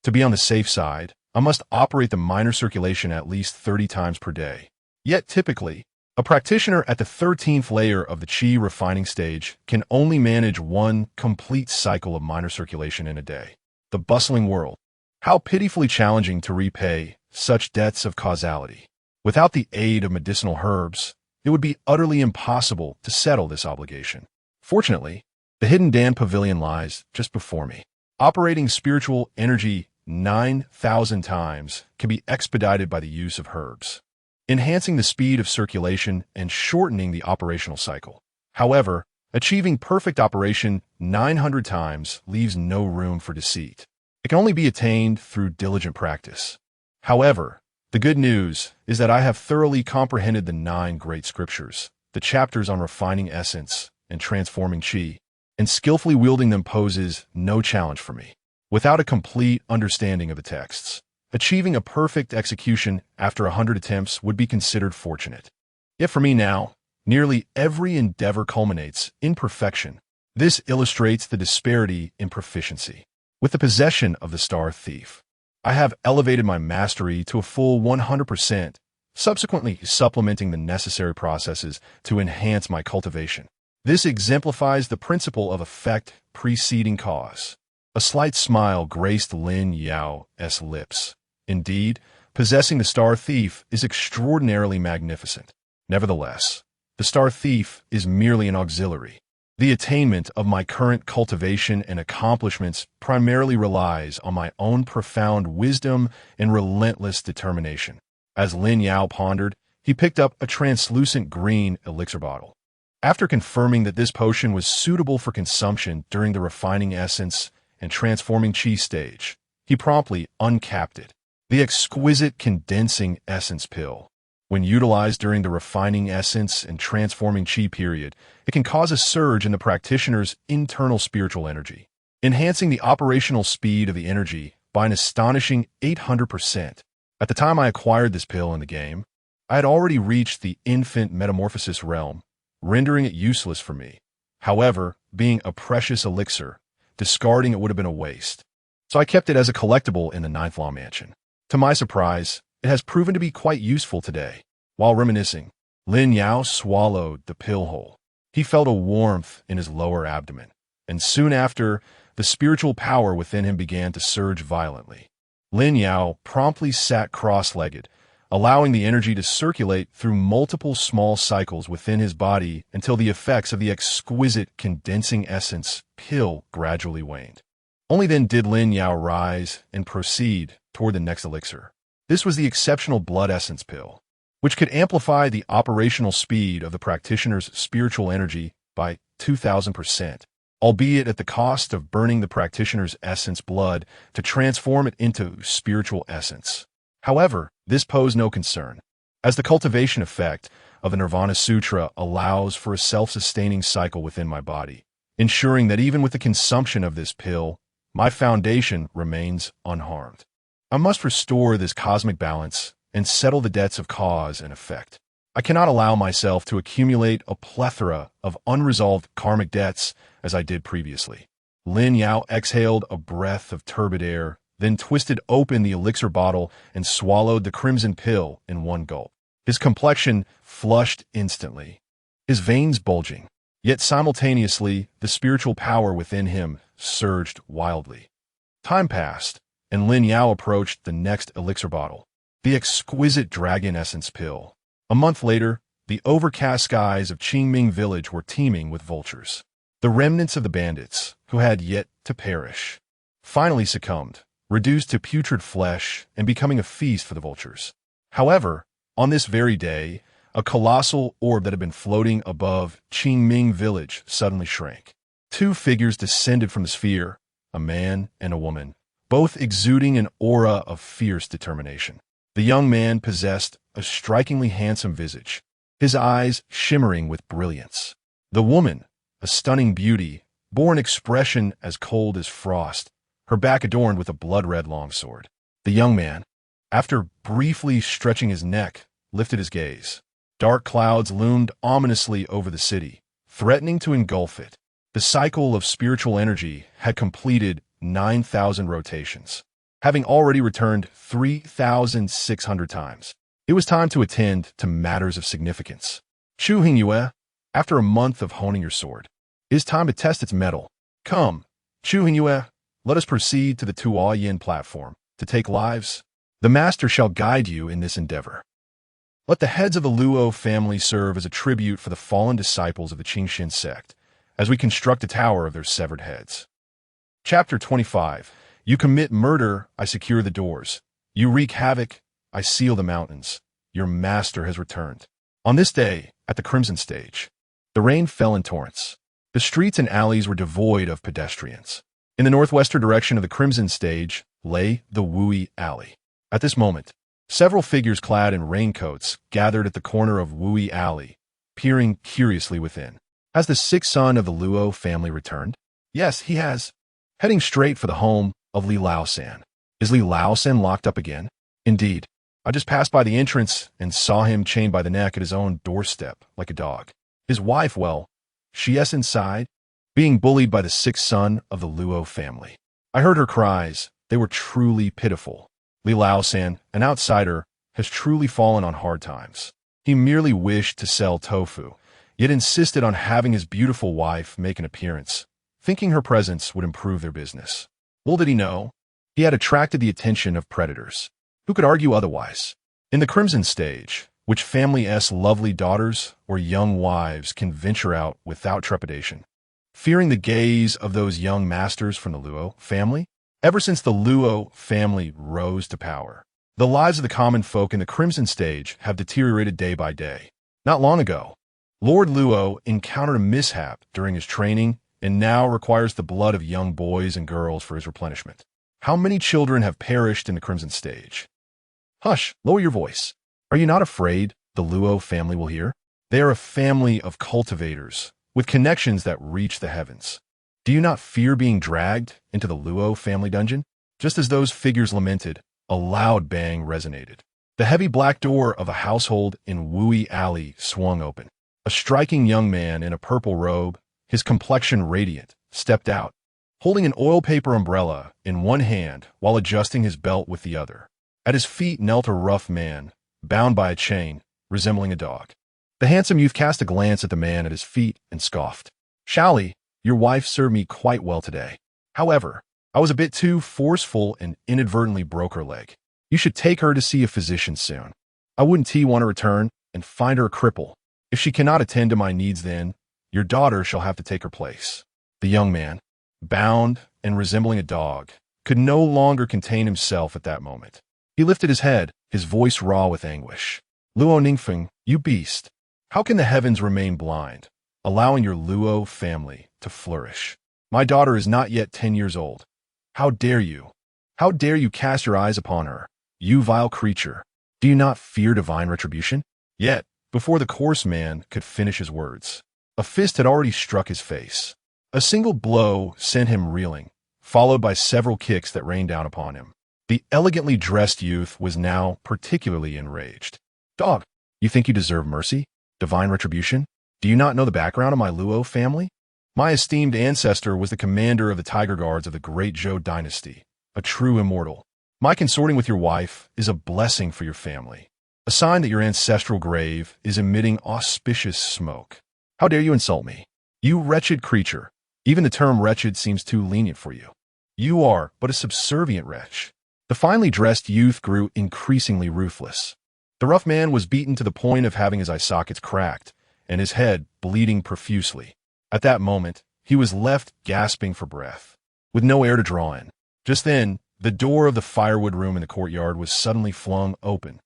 to be on the safe side, I must operate the minor circulation at least 30 times per day. Yet typically, a practitioner at the 13th layer of the Qi refining stage can only manage one complete cycle of minor circulation in a day. The bustling world. How pitifully challenging to repay such debts of causality. Without the aid of medicinal herbs, it would be utterly impossible to settle this obligation. Fortunately, the hidden Dan Pavilion lies just before me. Operating spiritual energy 9,000 times can be expedited by the use of herbs, enhancing the speed of circulation and shortening the operational cycle. However, achieving perfect operation 900 times leaves no room for deceit. It can only be attained through diligent practice. However, the good news is that I have thoroughly comprehended the 9 great scriptures, the chapters on refining essence and transforming Qi, and skillfully wielding them poses no challenge for me. Without a complete understanding of the texts, achieving a perfect execution after 100 attempts would be considered fortunate. Yet for me now, nearly every endeavor culminates in perfection. This illustrates the disparity in proficiency. With the possession of the Star Thief, I have elevated my mastery to a full 100%, subsequently supplementing the necessary processes to enhance my cultivation. This exemplifies the principle of effect preceding cause. A slight smile graced Lin Yao's lips. Indeed, possessing the Star Thief is extraordinarily magnificent. Nevertheless, the Star Thief is merely an auxiliary. The attainment of my current cultivation and accomplishments primarily relies on my own profound wisdom and relentless determination. As Lin Yao pondered, he picked up a translucent green elixir bottle. After confirming that this potion was suitable for consumption during the refining essence and transforming Qi stage, he promptly uncapped it. The exquisite condensing essence pill. When utilized during the refining essence and transforming Qi period, it can cause a surge in the practitioner's internal spiritual energy, enhancing the operational speed of the energy by an astonishing 800%. At the time I acquired this pill in the game, I had already reached the infant metamorphosis realm, rendering it useless for me. However, being a precious elixir, discarding it would have been a waste. So I kept it as a collectible in the 9th Law Mansion. To my surprise, it has proven to be quite useful today. While reminiscing, Lin Yao swallowed the pill whole. He felt a warmth in his lower abdomen, and soon after, the spiritual power within him began to surge violently. Lin Yao promptly sat cross-legged, allowing the energy to circulate through multiple small cycles within his body until the effects of the exquisite condensing essence pill gradually waned. Only then did Lin Yao rise and proceed toward the next elixir. This was the exceptional blood essence pill, which could amplify the operational speed of the practitioner's spiritual energy by 2,000%, albeit at the cost of burning the practitioner's essence blood to transform it into spiritual essence. However, this posed no concern, as the cultivation effect of the Nirvana Sutra allows for a self-sustaining cycle within my body, ensuring that even with the consumption of this pill, my foundation remains unharmed. I must restore this cosmic balance and settle the debts of cause and effect. I cannot allow myself to accumulate a plethora of unresolved karmic debts as I did previously. Lin Yao exhaled a breath of turbid air, then twisted open the elixir bottle and swallowed the crimson pill in one gulp. His complexion flushed instantly, his veins bulging, yet simultaneously the spiritual power within him surged wildly. Time passed, and Lin Yao approached the next elixir bottle, the exquisite dragon essence pill. A month later, the overcast skies of Qingming village were teeming with vultures. The remnants of the bandits, who had yet to perish, finally succumbed, reduced to putrid flesh and becoming a feast for the vultures. However, on this very day, a colossal orb that had been floating above Qingming village suddenly shrank. 2 figures descended from the sphere, a man and a woman, both exuding an aura of fierce determination. The young man possessed a strikingly handsome visage, his eyes shimmering with brilliance. The woman, a stunning beauty, bore an expression as cold as frost, her back adorned with a blood-red longsword. The young man, after briefly stretching his neck, lifted his gaze. Dark clouds loomed ominously over the city, threatening to engulf it. The cycle of spiritual energy had completed 9,000 rotations. having already returned 3,600 times. It was time to attend to matters of significance. Chu Hongyu, after a month of honing your sword, it is time to test its mettle. Come, Chu Hongyu, let us proceed to the Tua Yin platform to take lives. The master shall guide you in this endeavor. Let the heads of the Luo family serve as a tribute for the fallen disciples of the Qingxuan Sect, as we construct a tower of their severed heads. Chapter 25. You commit murder, I secure the doors. You wreak havoc, I seal the mountains. Your master has returned. On this day, at the Crimson Stage, the rain fell in torrents. The streets and alleys were devoid of pedestrians. In the northwestern direction of the Crimson Stage lay the Wui Alley. At this moment, several figures clad in raincoats gathered at the corner of Wui Alley, peering curiously within. Has the sixth son of the Luo family returned? Yes, he has. Heading straight for the home of Li Lao-san. Is Li Lao-san locked up again? Indeed. I just passed by the entrance and saw him chained by the neck at his own doorstep, like a dog. His wife, well, she's inside, being bullied by the sixth son of the Luo family. I heard her cries. They were truly pitiful. Li Lao-san, an outsider, has truly fallen on hard times. He merely wished to sell tofu, yet insisted on having his beautiful wife make an appearance, thinking her presence would improve their business. Little did he know, he had attracted the attention of predators. Who could argue otherwise? In the Crimson Stage, which family's lovely daughters or young wives can venture out without trepidation, fearing the gaze of those young masters from the Luo family? Ever since the Luo family rose to power, the lives of the common folk in the Crimson Stage have deteriorated day by day. Not long ago, Lord Luo encountered a mishap during his training and now requires the blood of young boys and girls for his replenishment. How many children have perished in the Crimson Stage? Hush, lower your voice. Are you not afraid the Luo family will hear? They are a family of cultivators with connections that reach the heavens. Do you not fear being dragged into the Luo family dungeon? Just as those figures lamented, a loud bang resonated. The heavy black door of a household in Wui Alley swung open. A striking young man in a purple robe, his complexion radiant, stepped out, holding an oil paper umbrella in one hand while adjusting his belt with the other. At his feet knelt a rough man, bound by a chain, resembling a dog. The handsome youth cast a glance at the man at his feet and scoffed. Shally, your wife served me quite well today. However, I was a bit too forceful and inadvertently broke her leg. You should take her to see a physician soon. I wouldn't want to return and find her a cripple. If she cannot attend to my needs then, your daughter shall have to take her place. The young man, bound and resembling a dog, could no longer contain himself at that moment. He lifted his head, his voice raw with anguish. Luo Ningfeng, you beast! How can the heavens remain blind, allowing your Luo family to flourish? My daughter is not yet 10 years old. How dare you? How dare you cast your eyes upon her, you vile creature? Do you not fear divine retribution? Yet, before the coarse man could finish his words, a fist had already struck his face. A single blow sent him reeling, followed by several kicks that rained down upon him. The elegantly dressed youth was now particularly enraged. Dog, you think you deserve mercy? Divine retribution? Do you not know the background of my Luo family? My esteemed ancestor was the commander of the Tiger Guards of the Great Zhou dynasty, a true immortal. My consorting with your wife is a blessing for your family, a sign that your ancestral grave is emitting auspicious smoke. How dare you insult me? You wretched creature! Even the term wretched seems too lenient for you. You are but a subservient wretch. The finely dressed youth grew increasingly ruthless. The rough man was beaten to the point of having his eye sockets cracked and his head bleeding profusely. At that moment, he was left gasping for breath, with no air to draw in. Just then, the door of the firewood room in the courtyard was suddenly flung open,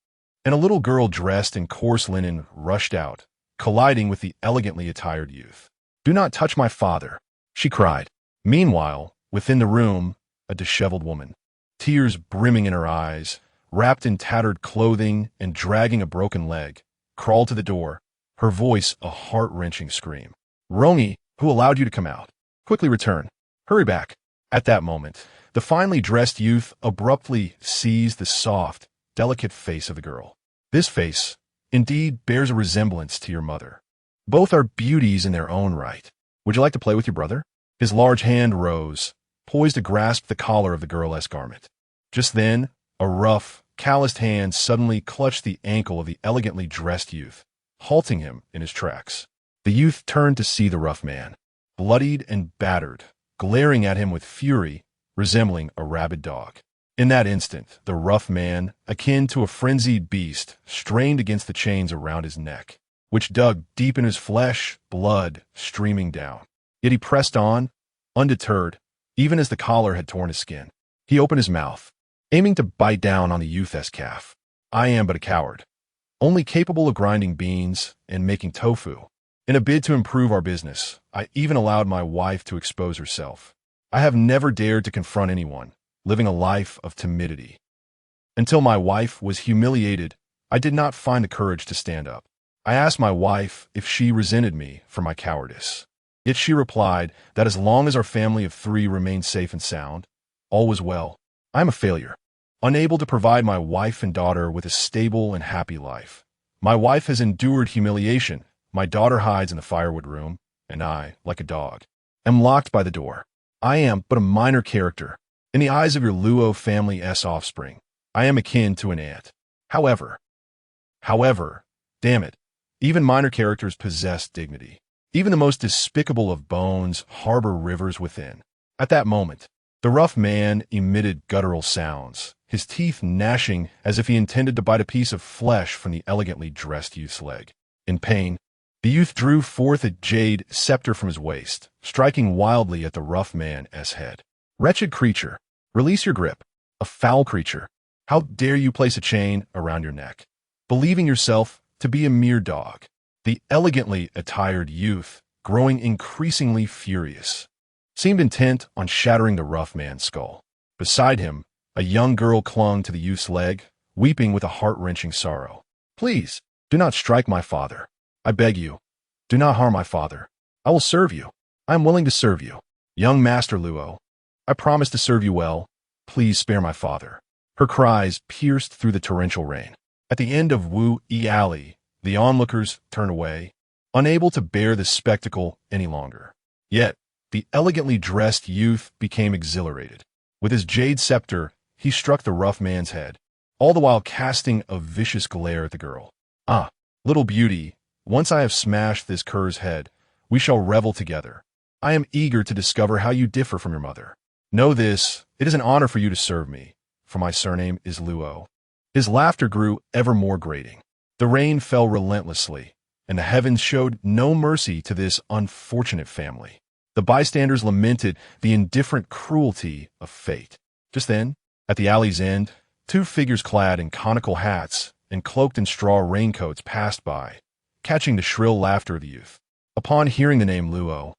and a little girl dressed in coarse linen rushed out, colliding with the elegantly attired youth. Do not touch my father, she cried. Meanwhile, within the room, a disheveled woman, tears brimming in her eyes, wrapped in tattered clothing and dragging a broken leg, crawled to the door, her voice a heart-wrenching scream. Rongi, who allowed you to come out? Quickly return. Hurry back. At that moment, the finely dressed youth abruptly seized the soft, delicate face of the girl. This face, indeed, bears a resemblance to your mother. Both are beauties in their own right. Would you like to play with your brother? His large hand rose, poised to grasp the collar of the girl's garment. Just then, a rough, calloused hand suddenly clutched the ankle of the elegantly dressed youth, halting him in his tracks. The youth turned to see the rough man, bloodied and battered, glaring at him with fury, resembling a rabid dog. In that instant, the rough man, akin to a frenzied beast, strained against the chains around his neck, which dug deep in his flesh, blood streaming down. Yet he pressed on, undeterred, even as the collar had torn his skin. He opened his mouth, aiming to bite down on the youth's calf. I am but a coward, only capable of grinding beans and making tofu. In a bid to improve our business, I even allowed my wife to expose herself. I have never dared to confront anyone, living a life of timidity. Until my wife was humiliated, I did not find the courage to stand up. I asked my wife if she resented me for my cowardice. Yet she replied that as long as our family of three remained safe and sound, all was well. I am a failure, unable to provide my wife and daughter with a stable and happy life. My wife has endured humiliation, my daughter hides in the firewood room, and I, like a dog, am locked by the door. I am but a minor character. In the eyes of your Luo family's offspring, I am akin to an ant. However, damn it, even minor characters possess dignity. Even the most despicable of bones harbor rivers within. At that moment, the rough man emitted guttural sounds, his teeth gnashing as if he intended to bite a piece of flesh from the elegantly dressed youth's leg. In pain, the youth drew forth a jade scepter from his waist, striking wildly at the rough man's head. Wretched creature, release your grip. A foul creature, how dare you place a chain around your neck, believing yourself to be a mere dog. The elegantly attired youth, growing increasingly furious, seemed intent on shattering the rough man's skull. Beside him, a young girl clung to the youth's leg, weeping with a heart-wrenching sorrow. Please, do not strike my father. I beg you, do not harm my father. I will serve you. I am willing to serve you. Young Master Luo, I promise to serve you well. Please spare my father. Her cries pierced through the torrential rain. At the end of Wu Yi Alley, the onlookers turned away, unable to bear the spectacle any longer. Yet, the elegantly dressed youth became exhilarated. With his jade scepter, he struck the rough man's head, all the while casting a vicious glare at the girl. Ah, little beauty, once I have smashed this cur's head, we shall revel together. I am eager to discover how you differ from your mother. Know this, it is an honor for you to serve me, for my surname is Luo. His laughter grew ever more grating. The rain fell relentlessly, and the heavens showed no mercy to this unfortunate family. The bystanders lamented the indifferent cruelty of fate. Just then, at the alley's end, two figures clad in conical hats and cloaked in straw raincoats passed by, catching the shrill laughter of the youth. Upon hearing the name Luo,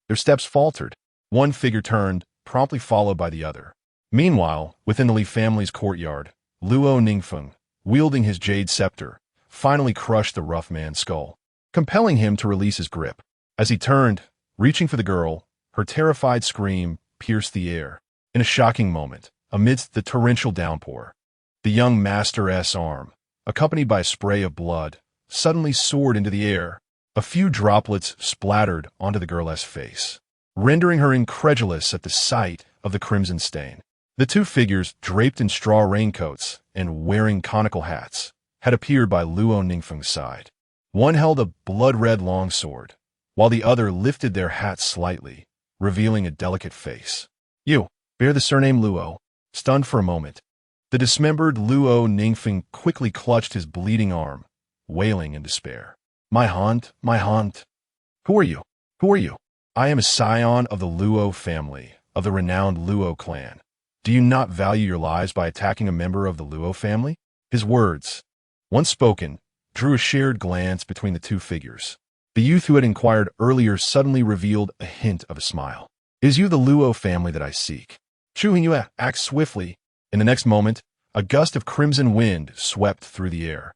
their steps faltered. One figure turned, promptly followed by the other. Meanwhile, within the Li family's courtyard, Luo Ningfeng, wielding his jade scepter, finally crushed the rough man's skull, compelling him to release his grip. As he turned, reaching for the girl, her terrified scream pierced the air. In a shocking moment, amidst the torrential downpour, the young master's arm, accompanied by a spray of blood, suddenly soared into the air. A few droplets splattered onto the girl's face, rendering her incredulous at the sight of the crimson stain. The two figures, draped in straw raincoats and wearing conical hats, had appeared by Luo Ningfeng's side. One held a blood-red longsword, while the other lifted their hats slightly, revealing a delicate face. You bear the surname Luo. Stunned for a moment, the dismembered Luo Ningfeng quickly clutched his bleeding arm, wailing in despair. My haunt, my haunt. Who are you? Who are you? I am a scion of the Luo family, of the renowned Luo clan. Do you not value your lives by attacking a member of the Luo family? His words, once spoken, drew a shared glance between the two figures. The youth who had inquired earlier suddenly revealed a hint of a smile. It is you, the Luo family, that I seek. Chu Hongyu acted swiftly. In the next moment, a gust of crimson wind swept through the air.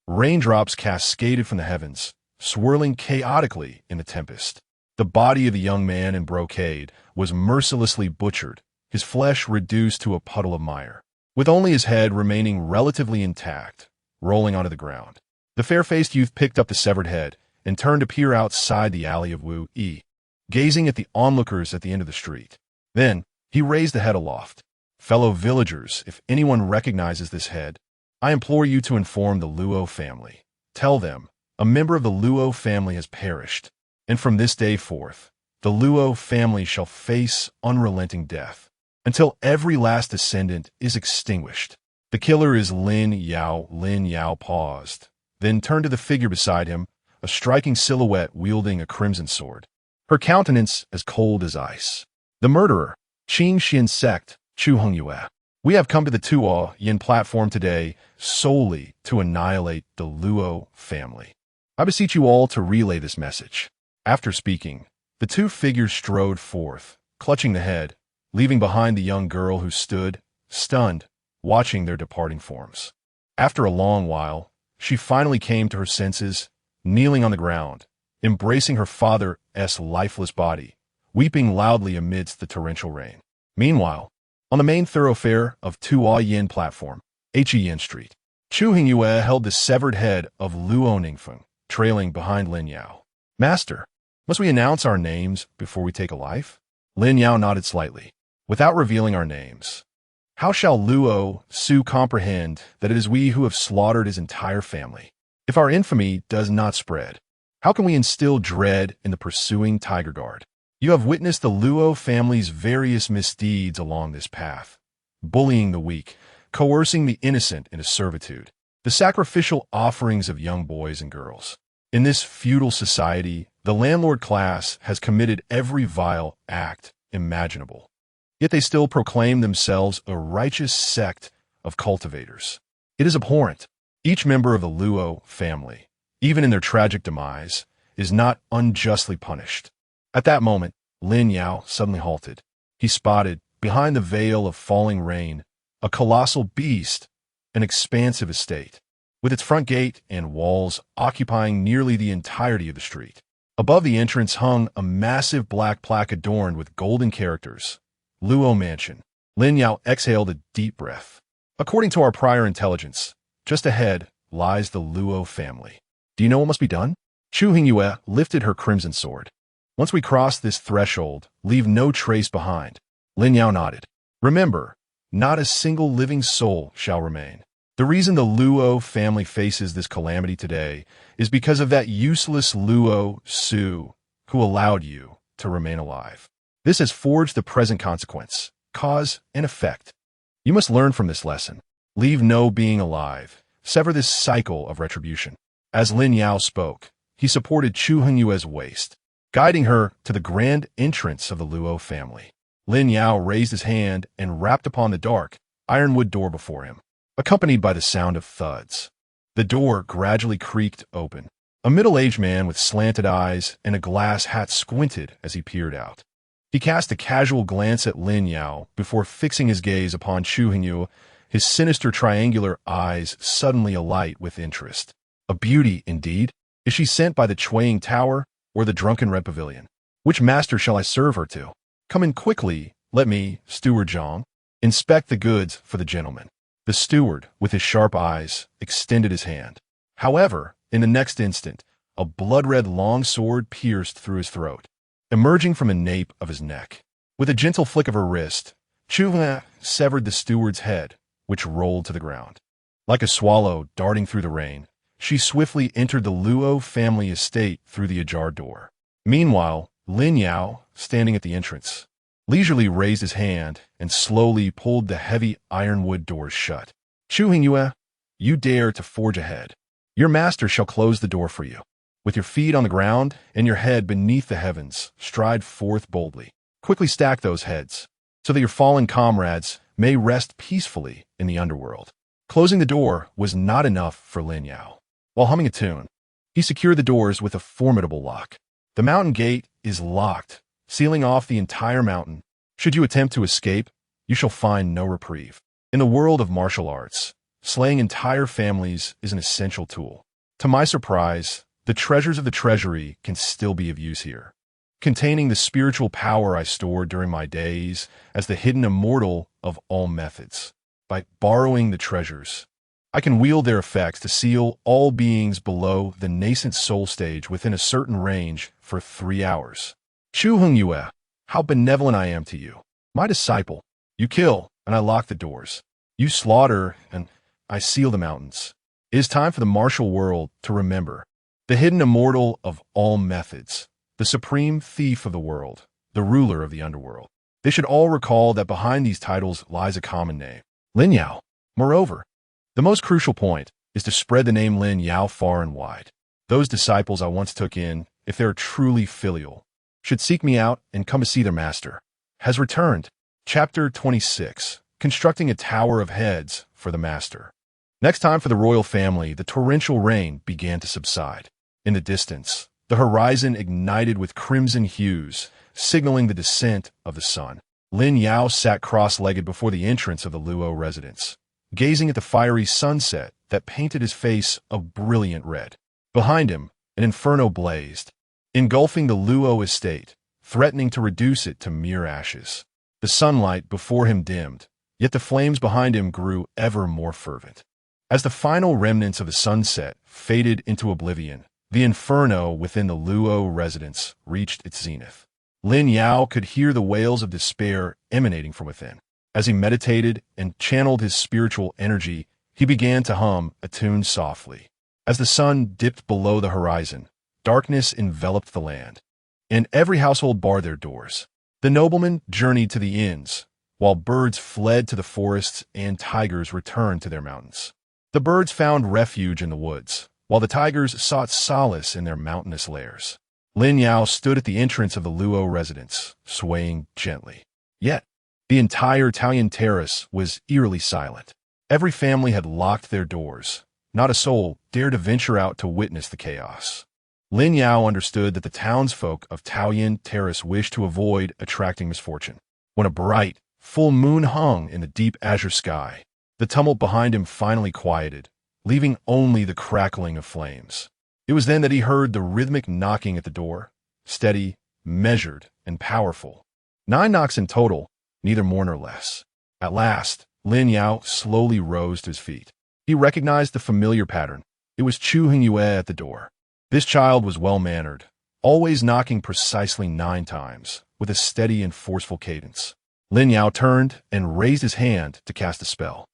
Raindrops cascaded from the heavens, swirling chaotically in the tempest. The body of the young man in brocade was mercilessly butchered, his flesh reduced to a puddle of mire, with only his head remaining relatively intact, rolling onto the ground. The fair-faced youth picked up the severed head and turned to peer outside the alley of Wu Yi, gazing at the onlookers at the end of the street. Then, he raised the head aloft, Fellow villagers, if anyone recognizes this head, I implore you to inform the Luo family. Tell them, a member of the Luo family has perished, and from this day forth, the Luo family shall face unrelenting death, until every last descendant is extinguished. The killer is Lin Yao. Lin Yao paused, then turned to the figure beside him, a striking silhouette wielding a crimson sword, her countenance as cold as ice. The murderer, Qingxuan Sect, Chu Hongyu. We have come to the Tuo Yin platform today solely to annihilate the Luo family. I beseech you all to relay this message. After speaking, the two figures strode forth, clutching the head, leaving behind the young girl who stood, stunned, watching their departing forms. After a long while, she finally came to her senses, kneeling on the ground, embracing her father's lifeless body, weeping loudly amidst the torrential rain. Meanwhile, on the main thoroughfare of Tuo Yin platform, Yin Street, Chu Hongyu held the severed head of Luo Ningfeng, trailing behind Lin Yao. Master, must we announce our names before we take a life? Lin Yao nodded slightly, without revealing our names. How shall Luo Su comprehend that it is we who have slaughtered his entire family? If our infamy does not spread, how can we instill dread in the pursuing Tiger Guard? You have witnessed the Luo family's various misdeeds along this path, bullying the weak, coercing the innocent into servitude, the sacrificial offerings of young boys and girls. In this feudal society, the landlord class has committed every vile act imaginable. Yet they still proclaim themselves a righteous sect of cultivators. It is abhorrent. Each member of the Luo family, even in their tragic demise, is not unjustly punished. At that moment, Lin Yao suddenly halted. He spotted, behind the veil of falling rain, a colossal beast, an expansive estate, with its front gate and walls occupying nearly the entirety of the street. Above the entrance hung a massive black plaque adorned with golden characters. Luo Mansion. Lin Yao exhaled a deep breath. According to our prior intelligence, just ahead lies the Luo family. Do you know what must be done? Chu Hongyu lifted her crimson sword. Once we cross this threshold, leave no trace behind. Lin Yao nodded. Remember, not a single living soul shall remain. The reason the Luo family faces this calamity today is because of that useless Luo Su who allowed you to remain alive. This has forged the present consequence, cause and effect. You must learn from this lesson. Leave no being alive. Sever this cycle of retribution. As Lin Yao spoke, he supported Chu Hongyu's waist, guiding her to the grand entrance of the Luo family. Lin Yao raised his hand and rapped upon the dark, ironwood door before him, accompanied by the sound of thuds. The door gradually creaked open. A middle-aged man with slanted eyes and a glass hat squinted as he peered out. He cast a casual glance at Lin Yao before fixing his gaze upon Chu Hongyu, his sinister triangular eyes suddenly alight with interest. A beauty, indeed. Is she sent by the Chuang Tower or the Drunken Red Pavilion? Which master shall I serve her to? Come in quickly, let me, Steward Zhang, inspect the goods for the gentleman. The steward, with his sharp eyes, extended his hand. However, in the next instant, a blood-red long sword pierced through his throat, emerging from the nape of his neck. With a gentle flick of her wrist, Chu severed the steward's head, which rolled to the ground. Like a swallow darting through the rain, she swiftly entered the Luo family estate through the ajar door. Meanwhile, Lin Yao, standing at the entrance, leisurely raised his hand and slowly pulled the heavy ironwood doors shut. Chu Hongyu, you dare to forge ahead. Your master shall close the door for you. With your feet on the ground and your head beneath the heavens, stride forth boldly. Quickly stack those heads, so that your fallen comrades may rest peacefully in the underworld. Closing the door was not enough for Lin Yao. While humming a tune, he secured the doors with a formidable lock. The mountain gate is locked, sealing off the entire mountain. Should you attempt to escape, you shall find no reprieve. In the world of martial arts, slaying entire families is an essential tool. To my surprise, the treasures of the treasury can still be of use here, containing the spiritual power I stored during my days as the hidden immortal of all methods. By borrowing the treasures, I can wield their effects to seal all beings below the nascent soul stage within a certain range for 3 hours. Chu Hongyu, how benevolent I am to you. My disciple, you kill, and I lock the doors. You slaughter, and I seal the mountains. It is time for the martial world to remember. The hidden immortal of all methods, the supreme thief of the world, the ruler of the underworld. They should all recall that behind these titles lies a common name, Lin Yao. Moreover, the most crucial point is to spread the name Lin Yao far and wide. Those disciples I once took in, if they are truly filial, should seek me out and come to see their master. Has returned. Chapter 26. Constructing a Tower of Heads for the Master. Next time for the royal family, the torrential rain began to subside. In the distance, the horizon ignited with crimson hues, signaling the descent of the sun. Lin Yao sat cross-legged before the entrance of the Luo residence, gazing at the fiery sunset that painted his face a brilliant red. Behind him, an inferno blazed, engulfing the Luo estate, threatening to reduce it to mere ashes. The sunlight before him dimmed, yet the flames behind him grew ever more fervent. As the final remnants of the sunset faded into oblivion, the inferno within the Luo residence reached its zenith. Lin Yao could hear the wails of despair emanating from within. As he meditated and channeled his spiritual energy, he began to hum a tune softly. As the sun dipped below the horizon, darkness enveloped the land, and every household barred their doors. The noblemen journeyed to the inns, while birds fled to the forests and tigers returned to their mountains. The birds found refuge in the woods, while the tigers sought solace in their mountainous lairs. Lin Yao stood at the entrance of the Luo residence, swaying gently. Yet, the entire Italian terrace was eerily silent. Every family had locked their doors. Not a soul dared to venture out to witness the chaos. Lin Yao understood that the townsfolk of Taoyin Terrace wished to avoid attracting misfortune. When a bright, full moon hung in the deep azure sky, the tumult behind him finally quieted, leaving only the crackling of flames. It was then that he heard the rhythmic knocking at the door, steady, measured, and powerful. 9 knocks in total, neither more nor less. At last, Lin Yao slowly rose to his feet. He recognized the familiar pattern. It was Chu Hongyu at the door. This child was well-mannered, always knocking precisely 9 times, with a steady and forceful cadence. Lin Yao turned and raised his hand to cast a spell.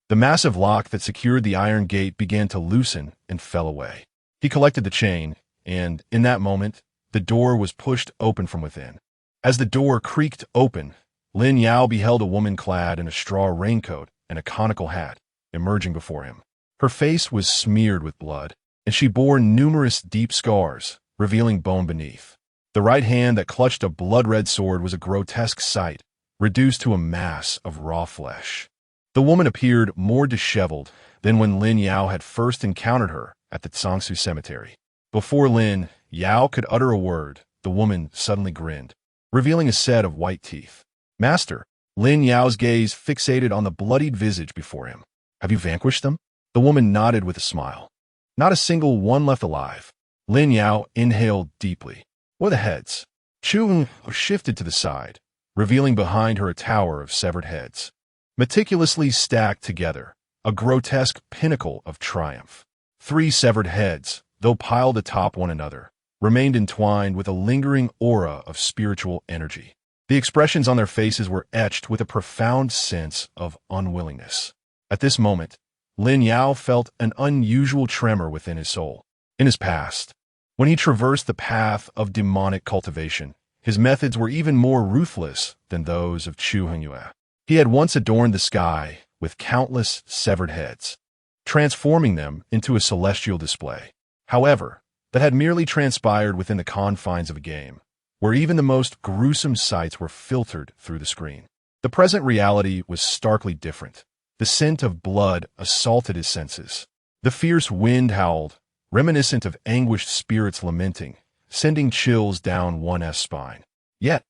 The massive lock that secured the iron gate began to loosen and fell away. He collected the chain, and, in that moment, the door was pushed open from within. As the door creaked open, Lin Yao beheld a woman clad in a straw raincoat and a conical hat emerging before him. Her face was smeared with blood, and she bore numerous deep scars, revealing bone beneath. The right hand that clutched a blood-red sword was a grotesque sight, reduced to a mass of raw flesh. The woman appeared more disheveled than when Lin Yao had first encountered her at the Qingxuan Cemetery. Before Lin Yao could utter a word, the woman suddenly grinned, revealing a set of white teeth. "Master," Lin Yao's gaze fixated on the bloodied visage before him. "Have you vanquished them?" The woman nodded with a smile. "Not a single one left alive." Lin Yao inhaled deeply. "Where are the heads?" Chu shifted to the side, revealing behind her a tower of severed heads, meticulously stacked together, a grotesque pinnacle of triumph. 3 severed heads, though piled atop one another, remained entwined with a lingering aura of spiritual energy. The expressions on their faces were etched with a profound sense of unwillingness. At this moment, Lin Yao felt an unusual tremor within his soul. In his past, when he traversed the path of demonic cultivation, his methods were even more ruthless than those of Chu Hongyu. He had once adorned the sky with countless severed heads, transforming them into a celestial display. However, that had merely transpired within the confines of a game, where even the most gruesome sights were filtered through the screen. The present reality was starkly different. The scent of blood assaulted his senses. The fierce wind howled, reminiscent of anguished spirits lamenting, sending chills down one's spine. Yet,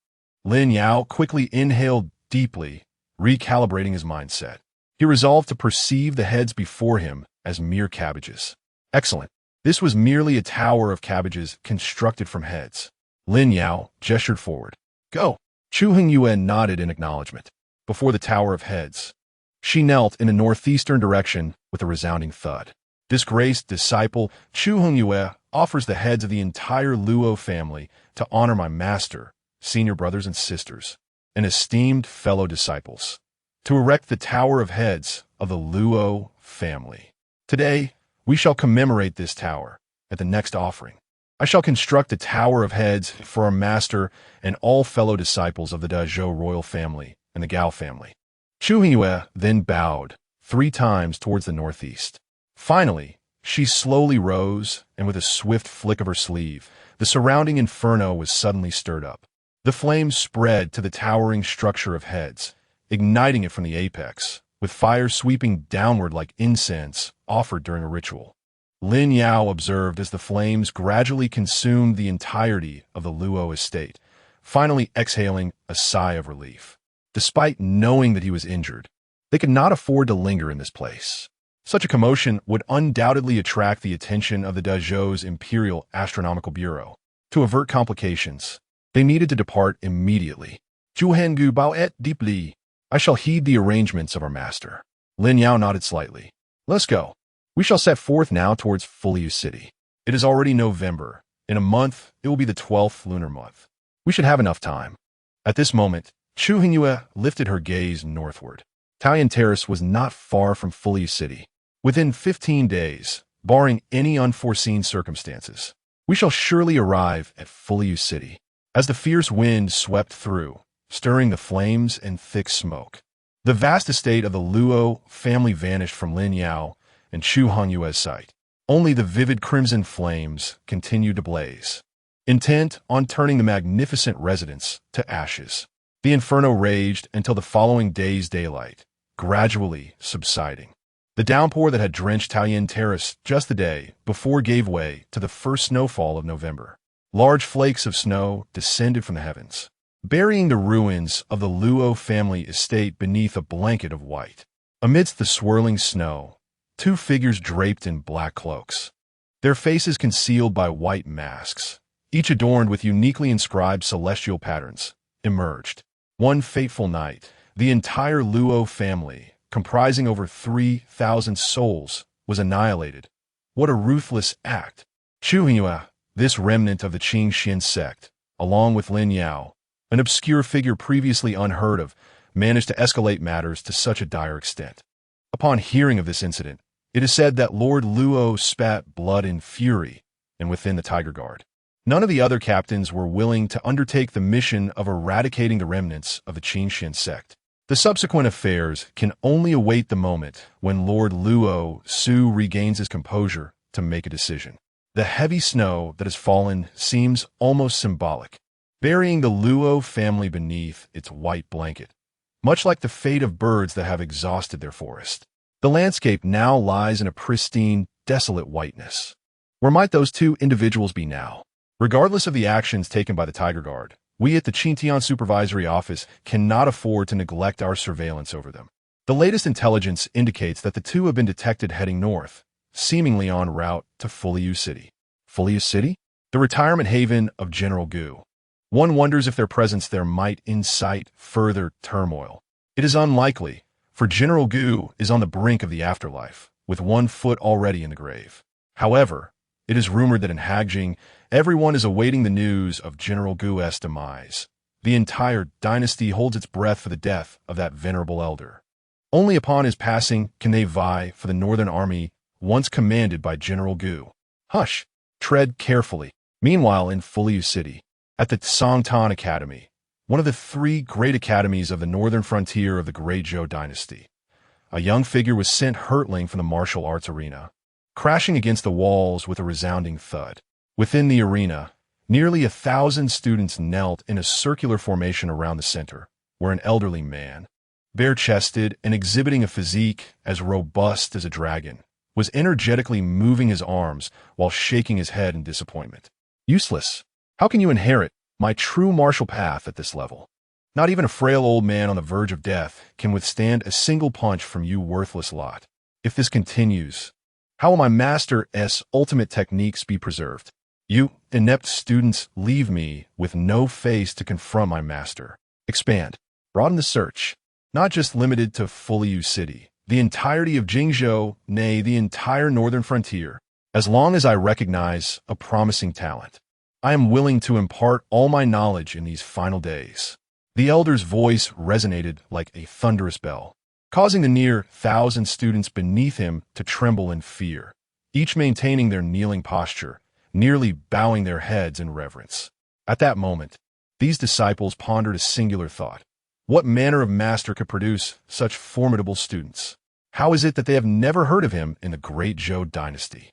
Lin Yao quickly inhaled deeply, recalibrating his mindset. He resolved to perceive the heads before him as mere cabbages. Excellent. This was merely a tower of cabbages constructed from heads. Lin Yao gestured forward. "Go." Chu Hongyu nodded in acknowledgement. Before the tower of heads, she knelt in a northeastern direction with a resounding thud. Disgraced disciple, Chu Hongyu offers the heads of the entire Luo family to honor my master, senior brothers and sisters, and esteemed fellow disciples. to erect the Tower of Heads of the Luo family. Today, we shall commemorate this tower at the next offering. I shall construct a Tower of Heads for our master and all fellow disciples of the Dazhou royal family and the Gao family. Chu Hongyu then bowed 3 times towards the northeast. Finally, she slowly rose, and with a swift flick of her sleeve, the surrounding inferno was suddenly stirred up. The flames spread to the towering structure of heads, igniting it from the apex, with fire sweeping downward like incense offered during a ritual. Lin Yao observed as the flames gradually consumed the entirety of the Luo estate, finally exhaling a sigh of relief. Despite knowing that he was injured, they could not afford to linger in this place. Such a commotion would undoubtedly attract the attention of the Dazhou's Imperial Astronomical Bureau. To avert complications, they needed to depart immediately. Zhuhengu Baoet deeply. I shall heed the arrangements of our master. Lin Yao nodded slightly. Let's go. We shall set forth now towards Fuliu City. It is already November. In a month, it will be the 12th lunar month. We should have enough time. At this moment, Chu Hongyu lifted her gaze northward. Taoyuan Terrace was not far from Fuliu City. Within 15 days, barring any unforeseen circumstances, we shall surely arrive at Fuliu City. As the fierce wind swept through, stirring the flames and thick smoke, the vast estate of the Luo family vanished from Lin Yao and Chu Hongyu's sight. Only the vivid crimson flames continued to blaze, intent on turning the magnificent residence to ashes. The inferno raged until the following day's daylight, gradually subsiding. The downpour that had drenched Taoyuan Terrace just the day before gave way to the first snowfall of November. Large flakes of snow descended from the heavens, burying the ruins of the Luo family estate beneath a blanket of white. Amidst the swirling snow, 2 figures draped in black cloaks, their faces concealed by white masks, each adorned with uniquely inscribed celestial patterns, emerged. One fateful night, the entire Luo family, comprising over 3,000 souls, was annihilated. What a ruthless act! Chu Hongyu, this remnant of the Qingxuan Sect, along with Lin Yao, an obscure figure previously unheard of, managed to escalate matters to such a dire extent. Upon hearing of this incident, it is said that Lord Luo spat blood in fury, and within the Tiger Guard, none of the other captains were willing to undertake the mission of eradicating the remnants of the Qingxuan Sect. The subsequent affairs can only await the moment when Lord Luo Su regains his composure to make a decision. The heavy snow that has fallen seems almost symbolic, burying the Luo family beneath its white blanket, much like the fate of birds that have exhausted their forest. The landscape now lies in a pristine, desolate whiteness. Where might those 2 individuals be now? Regardless of the actions taken by the Tiger Guard, we at the Qingtian Supervisory Office cannot afford to neglect our surveillance over them. The latest intelligence indicates that the 2 have been detected heading north, seemingly en route to Fuliu City. Fuliu City? The retirement haven of General Gu. One wonders if their presence there might incite further turmoil. It is unlikely, for General Gu is on the brink of the afterlife, with 1 foot already in the grave. However, it is rumored that in Hagjing, everyone is awaiting the news of General Gu's demise. The entire dynasty holds its breath for the death of that venerable elder. Only upon his passing can they vie for the Northern Army once commanded by General Gu. Hush! Tread carefully. Meanwhile, in Fuliu City, at the Songtan Academy, one of the 3 great academies of the northern frontier of the Great Zhou dynasty, a young figure was sent hurtling from the martial arts arena, crashing against the walls with a resounding thud. Within the arena, nearly 1,000 students knelt in a circular formation around the center, where an elderly man, bare-chested and exhibiting a physique as robust as a dragon, was energetically moving his arms while shaking his head in disappointment. Useless. How can you inherit my true martial path at this level? Not even a frail old man on the verge of death can withstand a single punch from you worthless lot. If this continues, how will my master's ultimate techniques be preserved? You, inept students, leave me with no face to confront my master. Expand. Broaden the search. Not just limited to Fuliu City, the entirety of Jingzhou, nay, the entire northern frontier. As long as I recognize a promising talent, I am willing to impart all my knowledge in these final days. The elder's voice resonated like a thunderous bell, causing the near 1,000 students beneath him to tremble in fear, each maintaining their kneeling posture, nearly bowing their heads in reverence. At that moment, these disciples pondered a singular thought. What manner of master could produce such formidable students? How is it that they have never heard of him in the great Zhou dynasty?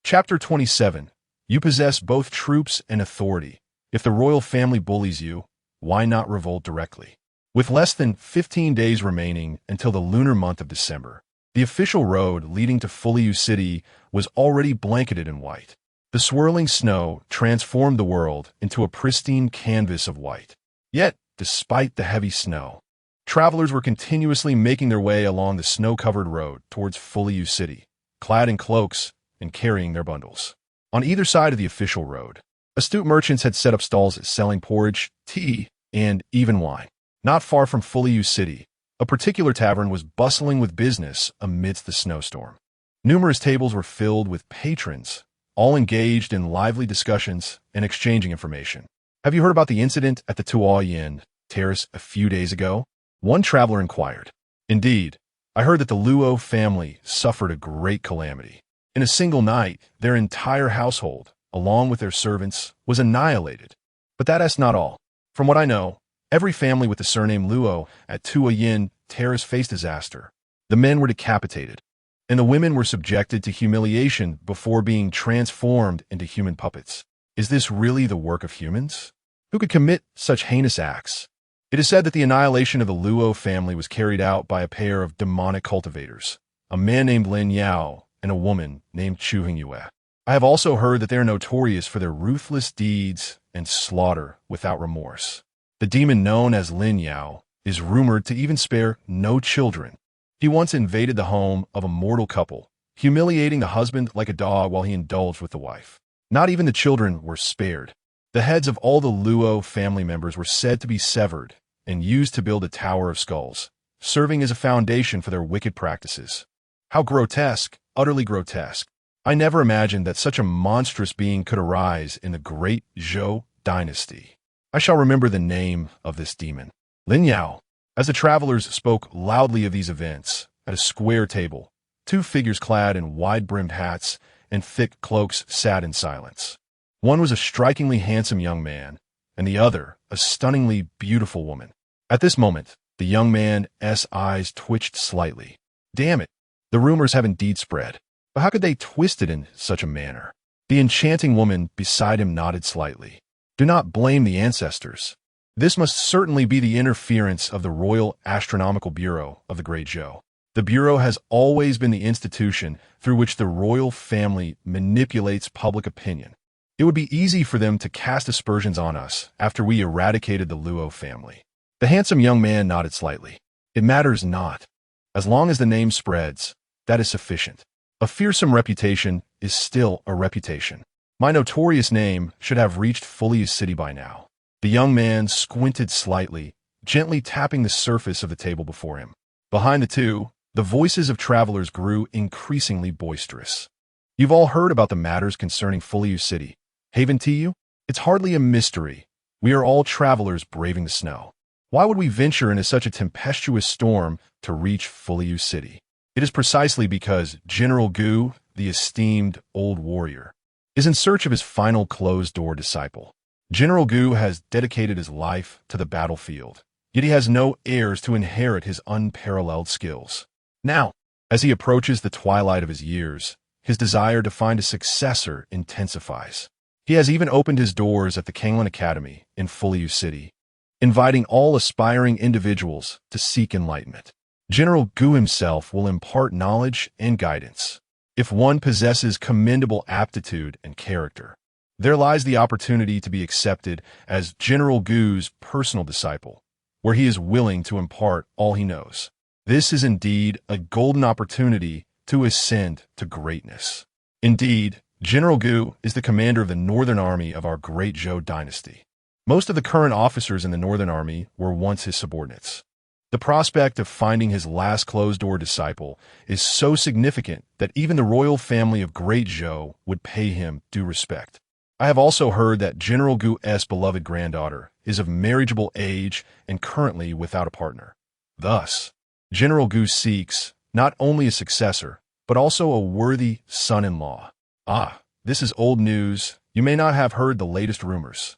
Chapter 27. You possess both troops and authority. If the royal family bullies you, why not revolt directly? With less than 15 days remaining until the lunar month of December, the official road leading to Fuliu City was already blanketed in white. The swirling snow transformed the world into a pristine canvas of white. Yet, despite the heavy snow, travelers were continuously making their way along the snow-covered road towards Fuliu City, clad in cloaks and carrying their bundles. On either side of the official road, astute merchants had set up stalls selling porridge, tea, and even wine. Not far from Fuliu City, a particular tavern was bustling with business amidst the snowstorm. Numerous tables were filled with patrons, all engaged in lively discussions and exchanging information. Have you heard about the incident at the Tuoyin Terrace a few days ago? One traveler inquired. Indeed, I heard that the Luo family suffered a great calamity. In a single night, their entire household, along with their servants, was annihilated. But that is not all. From what I know, every family with the surname Luo at Tuoyin Terrace faced disaster. The men were decapitated, and the women were subjected to humiliation before being transformed into human puppets. Is this really the work of humans? Who could commit such heinous acts? It is said that the annihilation of the Luo family was carried out by a pair of demonic cultivators, a man named Lin Yao and a woman named Chu Hongyu. I have also heard that they are notorious for their ruthless deeds and slaughter without remorse. The demon known as Lin Yao is rumored to even spare no children. He once invaded the home of a mortal couple, humiliating the husband like a dog while he indulged with the wife. Not even the children were spared. The heads of all the Luo family members were said to be severed and used to build a tower of skulls, serving as a foundation for their wicked practices. How grotesque, utterly grotesque. I never imagined that such a monstrous being could arise in the great Zhou dynasty. I shall remember the name of this demon, Lin Yao. As the travelers spoke loudly of these events, at a square table, two figures clad in wide-brimmed hats and thick cloaks sat in silence. One was a strikingly handsome young man, and the other a stunningly beautiful woman. At this moment, the young man's eyes twitched slightly. Damn it, the rumors have indeed spread. But how could they twist it in such a manner? The enchanting woman beside him nodded slightly. Do not blame the ancestors. This must certainly be the interference of the Royal Astronomical Bureau of the Great Zhou. The Bureau has always been the institution through which the royal family manipulates public opinion. It would be easy for them to cast aspersions on us after we eradicated the Luo family. The handsome young man nodded slightly. It matters not. As long as the name spreads, that is sufficient. A fearsome reputation is still a reputation. My notorious name should have reached Fuliu City by now. The young man squinted slightly, gently tapping the surface of the table before him. Behind the two, the voices of travelers grew increasingly boisterous. You've all heard about the matters concerning Fuliu City, haven't you? It's hardly a mystery. We are all travelers braving the snow. Why would we venture into such a tempestuous storm to reach Fuliu City? It is precisely because General Gu, the esteemed old warrior, is in search of his final closed-door disciple. General Gu has dedicated his life to the battlefield, yet he has no heirs to inherit his unparalleled skills. Now, as he approaches the twilight of his years, his desire to find a successor intensifies. He has even opened his doors at the Qingxuan Academy in Fuliu City, inviting all aspiring individuals to seek enlightenment. General Gu himself will impart knowledge and guidance. If one possesses commendable aptitude and character, there lies the opportunity to be accepted as General Gu's personal disciple, where he is willing to impart all he knows. This is indeed a golden opportunity to ascend to greatness. Indeed, General Gu is the commander of the Northern Army of our great Zhou dynasty. Most of the current officers in the Northern Army were once his subordinates. The prospect of finding his last closed-door disciple is so significant that even the royal family of Great Zhou would pay him due respect. I have also heard that General Gu's beloved granddaughter is of marriageable age and currently without a partner. Thus, General Gu seeks not only a successor, but also a worthy son-in-law. Ah, this is old news. You may not have heard the latest rumors.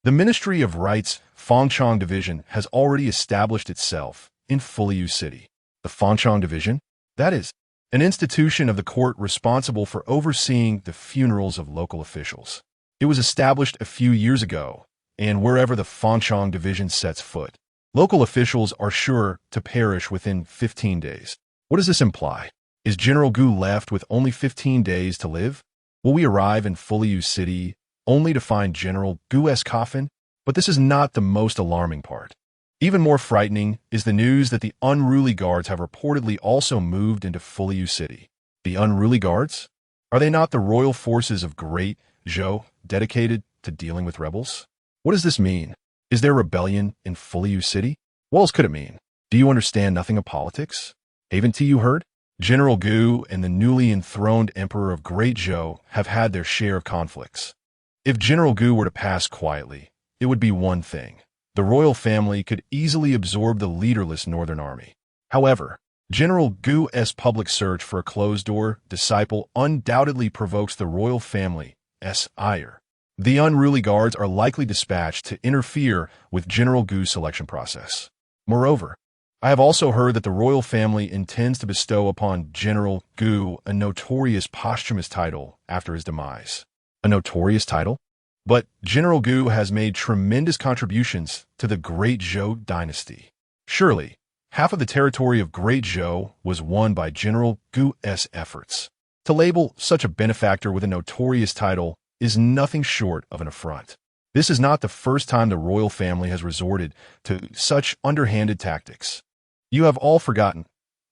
The Ministry of Right's Fengchong Division has already established itself in Fuliu City. The Fengchong Division? That is, an institution of the court responsible for overseeing the funerals of local officials. It was established a few years ago, and wherever the Fengchong Division sets foot, local officials are sure to perish within 15 days. What does this imply? Is General Gu left with only 15 days to live? Will we arrive in Fuliu City only to find General Gu's coffin? But this is not the most alarming part. Even more frightening is the news that the unruly guards have reportedly also moved into Fuliu City. The unruly guards? Are they not the royal forces of Great Zhou dedicated to dealing with rebels? What does this mean? Is there rebellion in Fuliu City? What else could it mean? Do you understand nothing of politics? Haven't you heard? General Gu and the newly enthroned Emperor of Great Zhou have had their share of conflicts. If General Gu were to pass quietly, it would be one thing. The royal family could easily absorb the leaderless northern army. However, General Gu's public search for a closed-door disciple undoubtedly provokes the royal family's ire. The unruly guards are likely dispatched to interfere with General Gu's selection process. Moreover, I have also heard that the royal family intends to bestow upon General Gu a notorious posthumous title after his demise. A notorious title? But General Gu has made tremendous contributions to the Great Zhou dynasty. Surely, half of the territory of Great Zhou was won by General Gu's efforts. To label such a benefactor with a notorious title is nothing short of an affront. This is not the first time the royal family has resorted to such underhanded tactics. You have all forgotten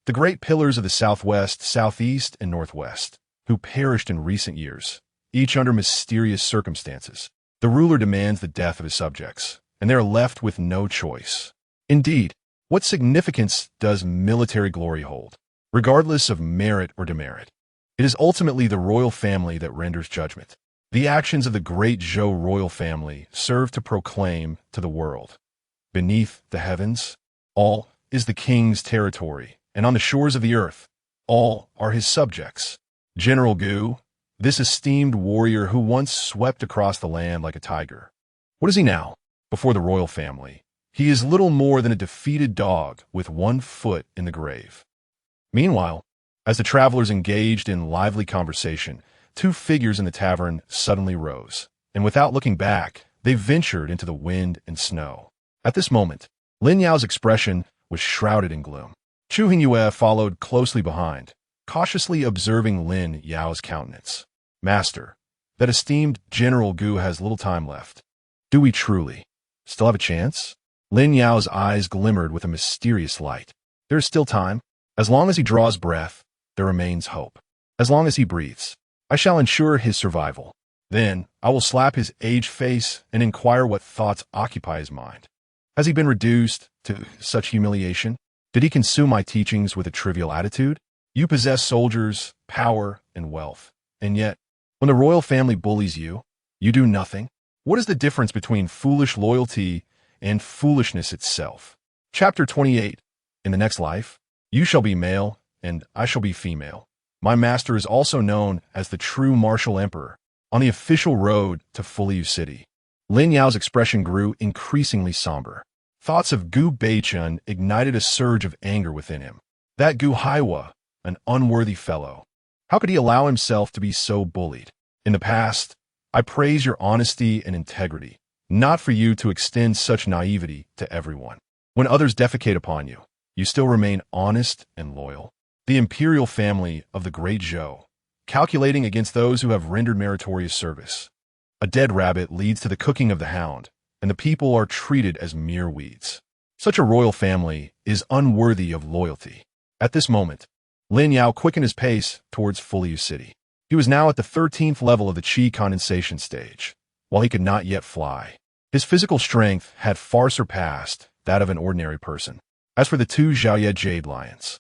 the great pillars of the southwest, southeast, and northwest, who perished in recent years, each under mysterious circumstances. The ruler demands the death of his subjects, and they are left with no choice. Indeed, what significance does military glory hold, regardless of merit or demerit? It is ultimately the royal family that renders judgment. The actions of the Great Zhou royal family serve to proclaim to the world, beneath the heavens, all is the king's territory, and on the shores of the earth, all are his subjects. General Gu, this esteemed warrior who once swept across the land like a tiger. What is he now? Before the royal family, he is little more than a defeated dog with one foot in the grave. Meanwhile, as the travelers engaged in lively conversation, two figures in the tavern suddenly rose, and without looking back, they ventured into the wind and snow. At this moment, Lin Yao's expression was shrouded in gloom. Chu Hongyu followed closely behind, cautiously observing Lin Yao's countenance. Master, that esteemed General Gu has little time left. Do we truly still have a chance? Lin Yao's eyes glimmered with a mysterious light. There is still time. As long as he draws breath, there remains hope. As long as he breathes, I shall ensure his survival. Then I will slap his aged face and inquire what thoughts occupy his mind. Has he been reduced to such humiliation? Did he consume my teachings with a trivial attitude? You possess soldiers, power, and wealth, and yet, when the royal family bullies you, you do nothing. What is the difference between foolish loyalty and foolishness itself? Chapter 28. In the next life, you shall be male, and I shall be female. My master is also known as the true martial emperor, on the official road to Fuliu City. Lin Yao's expression grew increasingly somber. Thoughts of Gu Beichun ignited a surge of anger within him. That Gu Haiwa, an unworthy fellow. How could he allow himself to be so bullied? In the past, I praise your honesty and integrity, not for you to extend such naivety to everyone. When others defecate upon you, you still remain honest and loyal. The imperial family of the Great Zhou, calculating against those who have rendered meritorious service. A dead rabbit leads to the cooking of the hound, and the people are treated as mere weeds. Such a royal family is unworthy of loyalty. At this moment, Lin Yao quickened his pace towards Fuliu City. He was now at the 13th level of the Qi condensation stage, while he could not yet fly. His physical strength had far surpassed that of an ordinary person. As for the two Zhaoye jade lions,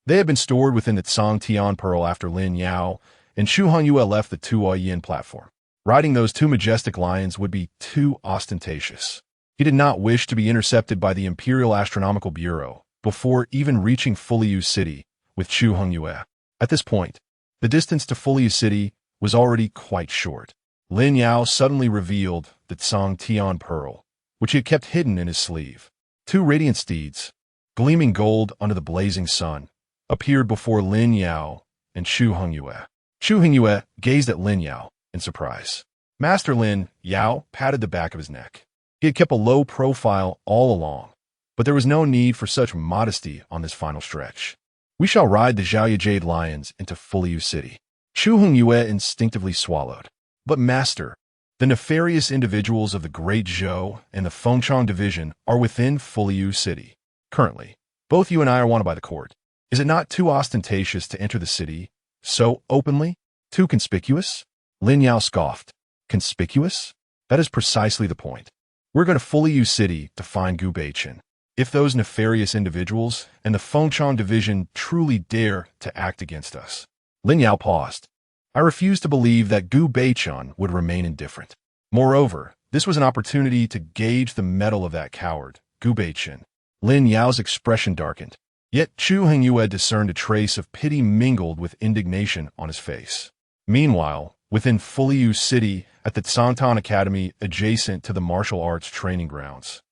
they had been stored within the Tsang Tian Pearl after Lin Yao and Chu Hongyu left the Tuo Yin platform. Riding those two majestic lions would be too ostentatious. He did not wish to be intercepted by the Imperial Astronomical Bureau before even reaching Fuliu City with Chu Hongyu. At this point, the distance to Fuliu City was already quite short. Lin Yao suddenly revealed the Tsang Tian Pearl, which he had kept hidden in his sleeve. Two radiant steeds, gleaming gold under the blazing sun, appeared before Lin Yao and Chu Hongyu. Chu Hongyu gazed at Lin Yao in surprise. Master Lin Yao patted the back of his neck. He had kept a low profile all along, but there was no need for such modesty on this final stretch. We shall ride the Zhaoye Jade Lions into Fuliu City. Chu Hongyu instinctively swallowed. But master, the nefarious individuals of the Great Zhou and the Fengchong Division are within Fuliu City. Currently, both you and I are wanted by the court. Is it not too ostentatious to enter the city so openly? Too conspicuous? Lin Yao scoffed. Conspicuous? That is precisely the point. We're going to Fuliu City to find Gu Beichen. If those nefarious individuals and the Fengchong Division truly dare to act against us. Lin Yao paused. I refuse to believe that Gu Beichen would remain indifferent. Moreover, this was an opportunity to gauge the mettle of that coward, Gu Beichen. Lin Yao's expression darkened. Yet Chu Hongyu discerned a trace of pity mingled with indignation on his face. Meanwhile, within Fuliu City, at the Tsangtan Academy adjacent to the martial arts training grounds,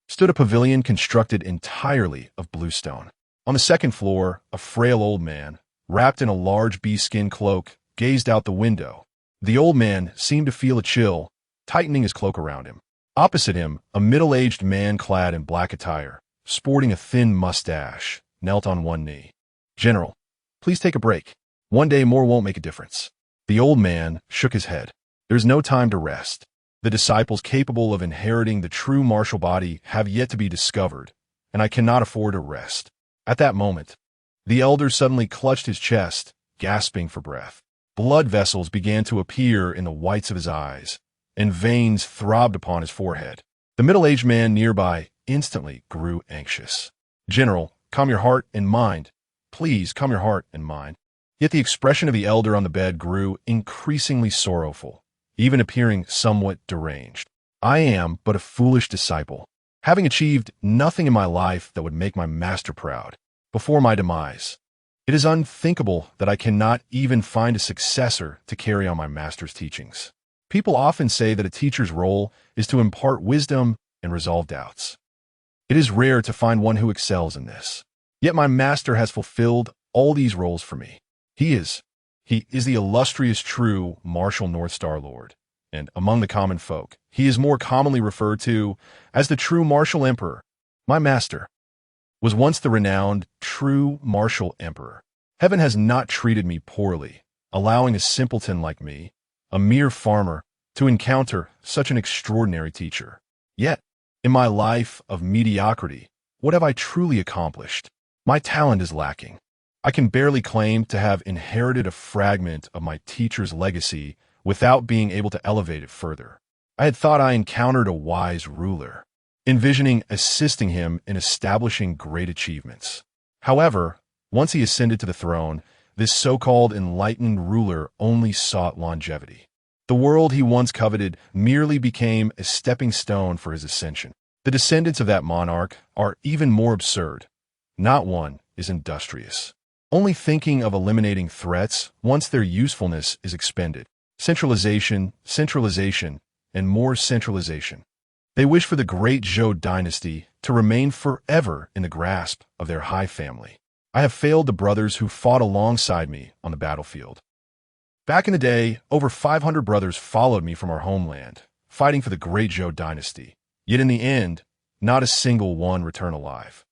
stood a pavilion constructed entirely of bluestone. On the second floor, a frail old man, wrapped in a large bee-skin cloak, gazed out the window. The old man seemed to feel a chill, tightening his cloak around him. Opposite him, a middle-aged man clad in black attire, sporting a thin mustache, knelt on one knee. General, please take a break. One day more won't make a difference. The old man shook his head. There's no time to rest. The disciples capable of inheriting the true martial body have yet to be discovered, and I cannot afford to rest. At that moment, the elder suddenly clutched his chest, gasping for breath. Blood vessels began to appear in the whites of his eyes, and veins throbbed upon his forehead. The middle-aged man nearby instantly grew anxious. General, calm your heart and mind. Please calm your heart and mind. Yet the expression of the elder on the bed grew increasingly sorrowful, even appearing somewhat deranged. I am but a foolish disciple, having achieved nothing in my life that would make my master proud. Before my demise, it is unthinkable that I cannot even find a successor to carry on my master's teachings. People often say that a teacher's role is to impart wisdom and resolve doubts. It is rare to find one who excels in this. Yet my master has fulfilled all these roles for me. He is the illustrious true martial North Star Lord, and among the common folk, he is more commonly referred to as the true martial emperor. My master was once the renowned true martial emperor. Heaven has not treated me poorly, allowing a simpleton like me, a mere farmer, to encounter such an extraordinary teacher. Yet, in my life of mediocrity, what have I truly accomplished? My talent is lacking. I can barely claim to have inherited a fragment of my teacher's legacy without being able to elevate it further. I had thought I encountered a wise ruler, envisioning assisting him in establishing great achievements. However, once he ascended to the throne, this so-called enlightened ruler only sought longevity. The world he once coveted merely became a stepping stone for his ascension. The descendants of that monarch are even more absurd. Not one is industrious, only thinking of eliminating threats once their usefulness is expended. Centralization, centralization, and more centralization. They wish for the great Zhou dynasty to remain forever in the grasp of their high family. I have failed the brothers who fought alongside me on the battlefield. Back in the day, over 500 brothers followed me from our homeland, fighting for the great Zhou dynasty. Yet in the end, not a single one returned alive.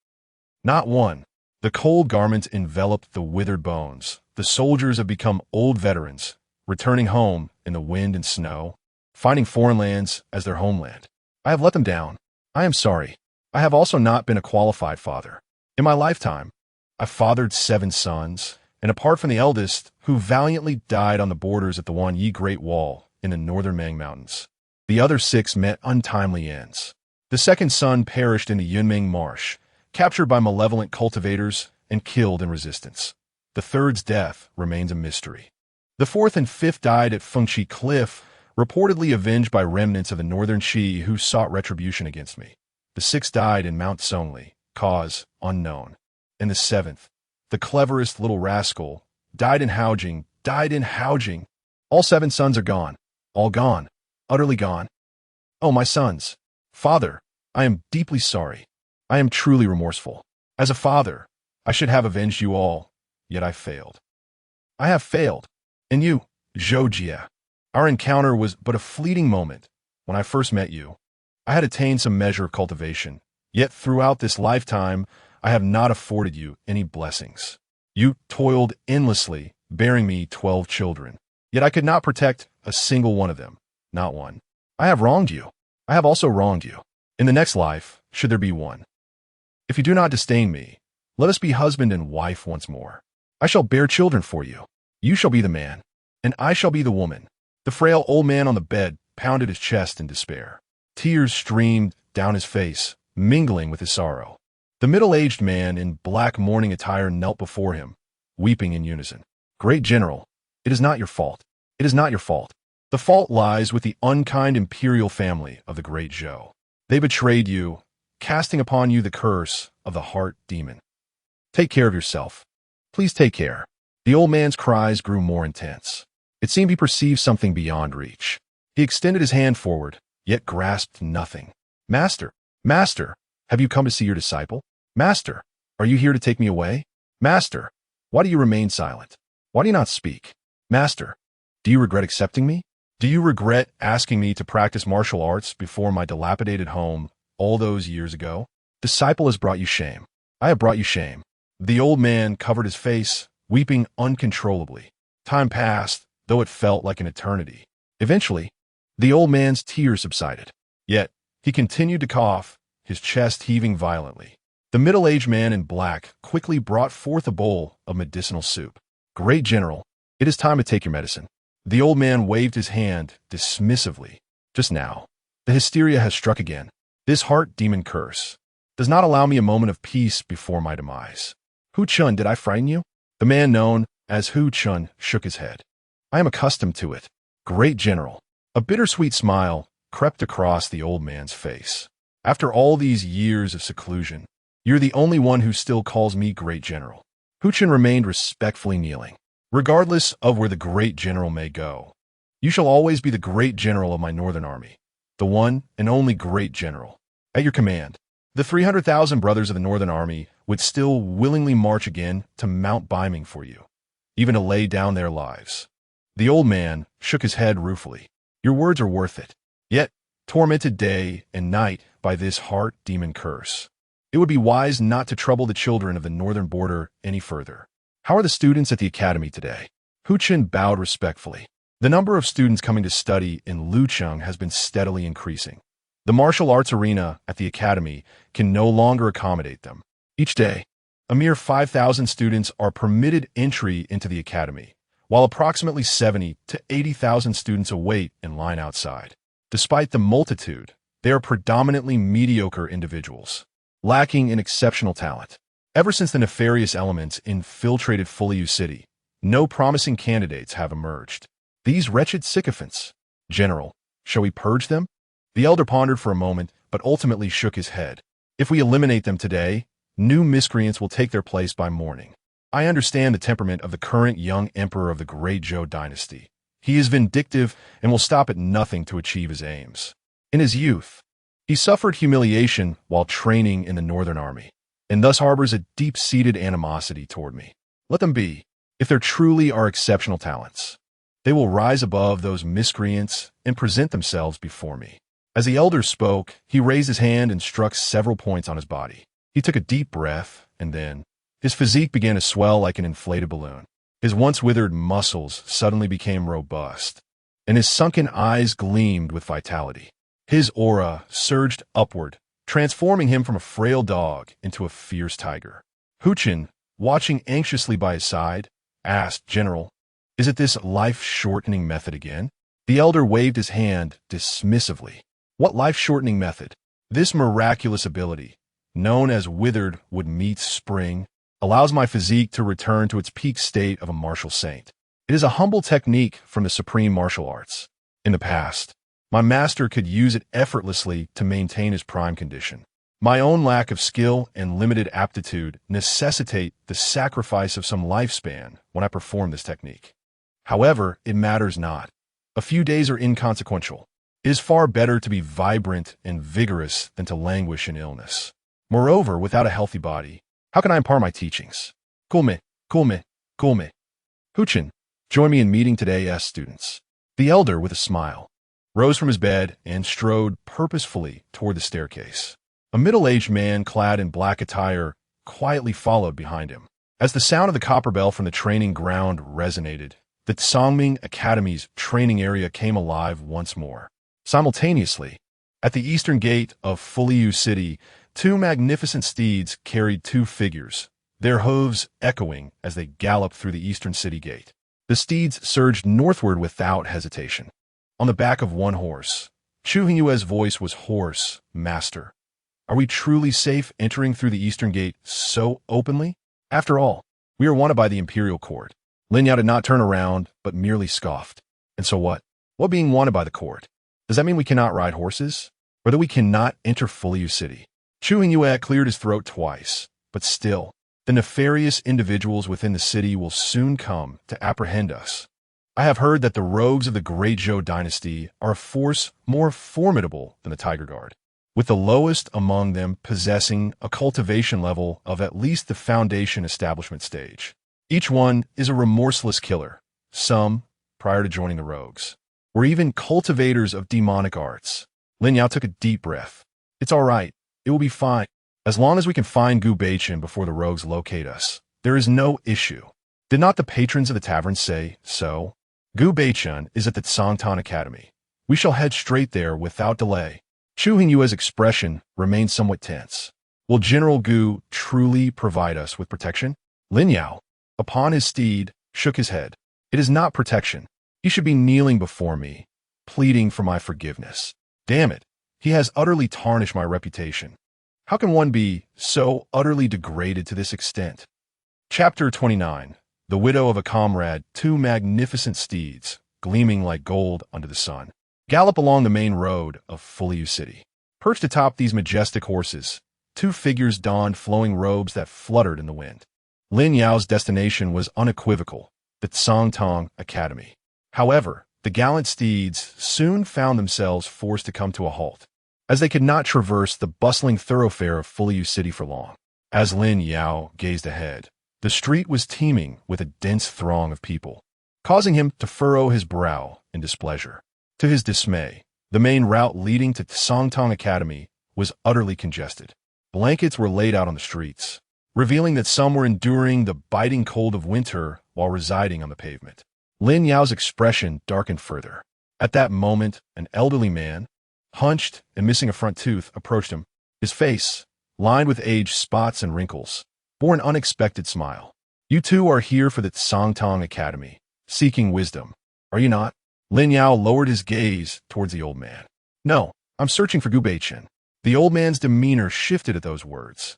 Not one. The cold garments enveloped the withered bones. The soldiers have become old veterans, returning home in the wind and snow, finding foreign lands as their homeland. I have let them down. I am sorry. I have also not been a qualified father. In my lifetime, I fathered 7 sons, and apart from the eldest, who valiantly died on the borders of the Wan Yi Great Wall in the northern Mang Mountains, the other 6 met untimely ends. The second son perished in the Yunming Marsh, captured by malevolent cultivators and killed in resistance. The third's death remains a mystery. The 4th and 5th died at Fengchi Cliff, reportedly avenged by remnants of the northern Qi who sought retribution against me. The sixth died in Mount Songli, cause unknown. And the seventh, the cleverest little rascal, died in Haojing. All 7 sons are gone. All gone. Utterly gone. Oh, my sons. Father, I am deeply sorry. I am truly remorseful. As a father, I should have avenged you all, yet I failed. I have failed. And you, Zhou Jie. Our encounter was but a fleeting moment. When I first met you, I had attained some measure of cultivation, yet throughout this lifetime, I have not afforded you any blessings. You toiled endlessly, bearing me 12 children, yet I could not protect a single one of them, not one. I have wronged you. I have also wronged you. In the next life, should there be one. If you do not disdain me, let us be husband and wife once more. I shall bear children for you. You shall be the man, and I shall be the woman. The frail old man on the bed pounded his chest in despair. Tears streamed down his face, mingling with his sorrow. The middle-aged man in black mourning attire knelt before him, weeping in unison. Great General, it is not your fault. It is not your fault. The fault lies with the unkind imperial family of the great Zhou. They betrayed you, casting upon you the curse of the heart demon. Take care of yourself. Please take care. The old man's cries grew more intense. It seemed he perceived something beyond reach. He extended his hand forward, yet grasped nothing. Master, Master, have you come to see your disciple? Master, are you here to take me away? Master, why do you remain silent? Why do you not speak? Master, do you regret accepting me? Do you regret asking me to practice martial arts before my dilapidated home all those years ago? Disciple has brought you shame. I have brought you shame. The old man covered his face, weeping uncontrollably. Time passed, though it felt like an eternity. Eventually, the old man's tears subsided. Yet, he continued to cough, his chest heaving violently. The middle-aged man in black quickly brought forth a bowl of medicinal soup. Great General, it is time to take your medicine. The old man waved his hand dismissively. Just now, the hysteria has struck again. This heart demon curse does not allow me a moment of peace before my demise. Hu Chun, did I frighten you? The man known as Hu Chun shook his head. I am accustomed to it. Great General. A bittersweet smile crept across the old man's face. After all these years of seclusion, you're the only one who still calls me Great General. Hu Chun remained respectfully kneeling. Regardless of where the Great General may go, you shall always be the Great General of my northern army, the one and only Great General. At your command, the 300,000 brothers of the northern army would still willingly march again to Mount Biming for you, even to lay down their lives. The old man shook his head ruefully. Your words are worth it. Yet, tormented day and night by this heart demon curse, it would be wise not to trouble the children of the northern border any further. How are the students at the academy today? Hu Chun bowed respectfully. The number of students coming to study in Lucheng has been steadily increasing. The martial arts arena at the academy can no longer accommodate them. Each day, a mere 5,000 students are permitted entry into the academy, while approximately 70 to 80,000 students await in line outside. Despite the multitude, they are predominantly mediocre individuals, lacking in exceptional talent. Ever since the nefarious elements infiltrated Fuliu City, no promising candidates have emerged. These wretched sycophants. General, shall we purge them? The elder pondered for a moment, but ultimately shook his head. If we eliminate them today, new miscreants will take their place by morning. I understand the temperament of the current young emperor of the Great Zhou dynasty. He is vindictive and will stop at nothing to achieve his aims. In his youth, he suffered humiliation while training in the Northern Army, and thus harbors a deep-seated animosity toward me. Let them be. If there truly are exceptional talents, they will rise above those miscreants and present themselves before me. As the elder spoke, he raised his hand and struck several points on his body. He took a deep breath, and then his physique began to swell like an inflated balloon. His once withered muscles suddenly became robust, and his sunken eyes gleamed with vitality. His aura surged upward, transforming him from a frail dog into a fierce tiger. Hu Chun, watching anxiously by his side, asked, General, is it this life-shortening method again? The elder waved his hand dismissively. What life-shortening method? This miraculous ability, known as Withered Wood Meets Spring, allows my physique to return to its peak state of a martial saint. It is a humble technique from the supreme martial arts. In the past, my master could use it effortlessly to maintain his prime condition. My own lack of skill and limited aptitude necessitate the sacrifice of some lifespan when I perform this technique. However, it matters not. A few days are inconsequential. It is far better to be vibrant and vigorous than to languish in illness. Moreover, without a healthy body, how can I impart my teachings? Kulme, kulme, kulme. Huchen, join me in meeting today's students. The elder, with a smile, rose from his bed and strode purposefully toward the staircase. A middle-aged man clad in black attire quietly followed behind him. As the sound of the copper bell from the training ground resonated, the Tsangming Academy's training area came alive once more. Simultaneously, at the eastern gate of Fuliu City, two magnificent steeds carried two figures, their hooves echoing as they galloped through the eastern city gate. The steeds surged northward without hesitation. On the back of one horse, Chu Hongyu's voice was hoarse. Master, are we truly safe entering through the eastern gate so openly? After all, we are wanted by the imperial court. Lin Yao did not turn around, but merely scoffed. And so what? What being wanted by the court? Does that mean we cannot ride horses? Or that we cannot enter Fuliu City? Chu Hongyue cleared his throat twice, but still, the nefarious individuals within the city will soon come to apprehend us. I have heard that the rogues of the Great Zhou dynasty are a force more formidable than the Tiger Guard, with the lowest among them possessing a cultivation level of at least the foundation establishment stage. Each one is a remorseless killer. Some, prior to joining the rogues, were even cultivators of demonic arts. Lin Yao took a deep breath. It's all right. It will be fine. As long as we can find Gu Beichen before the rogues locate us, there is no issue. Did not the patrons of the tavern say so? Gu Beichen is at the Tsangtan Academy. We shall head straight there without delay. Chu Hongyue's expression remained somewhat tense. Will General Gu truly provide us with protection? Lin Yao, upon his steed, shook his head. It is not protection. He should be kneeling before me, pleading for my forgiveness. Damn it, he has utterly tarnished my reputation. How can one be so utterly degraded to this extent? Chapter 29. The Widow of a Comrade. Two magnificent steeds, gleaming like gold under the sun, gallop along the main road of Fuliu City. Perched atop these majestic horses, two figures donned flowing robes that fluttered in the wind. Lin Yao's destination was unequivocal, the Tsangtan Academy. However, the gallant steeds soon found themselves forced to come to a halt, as they could not traverse the bustling thoroughfare of Fuliu City for long. As Lin Yao gazed ahead, the street was teeming with a dense throng of people, causing him to furrow his brow in displeasure. To his dismay, the main route leading to Tsangtan Academy was utterly congested. Blankets were laid out on the streets, revealing that some were enduring the biting cold of winter while residing on the pavement. Lin Yao's expression darkened further. At that moment, an elderly man, hunched and missing a front tooth, approached him. His face, lined with age spots and wrinkles, bore an unexpected smile. You two are here for the Tsangtan Academy, seeking wisdom, are you not? Lin Yao lowered his gaze towards the old man. No, I'm searching for Gu Beichen. The old man's demeanor shifted at those words.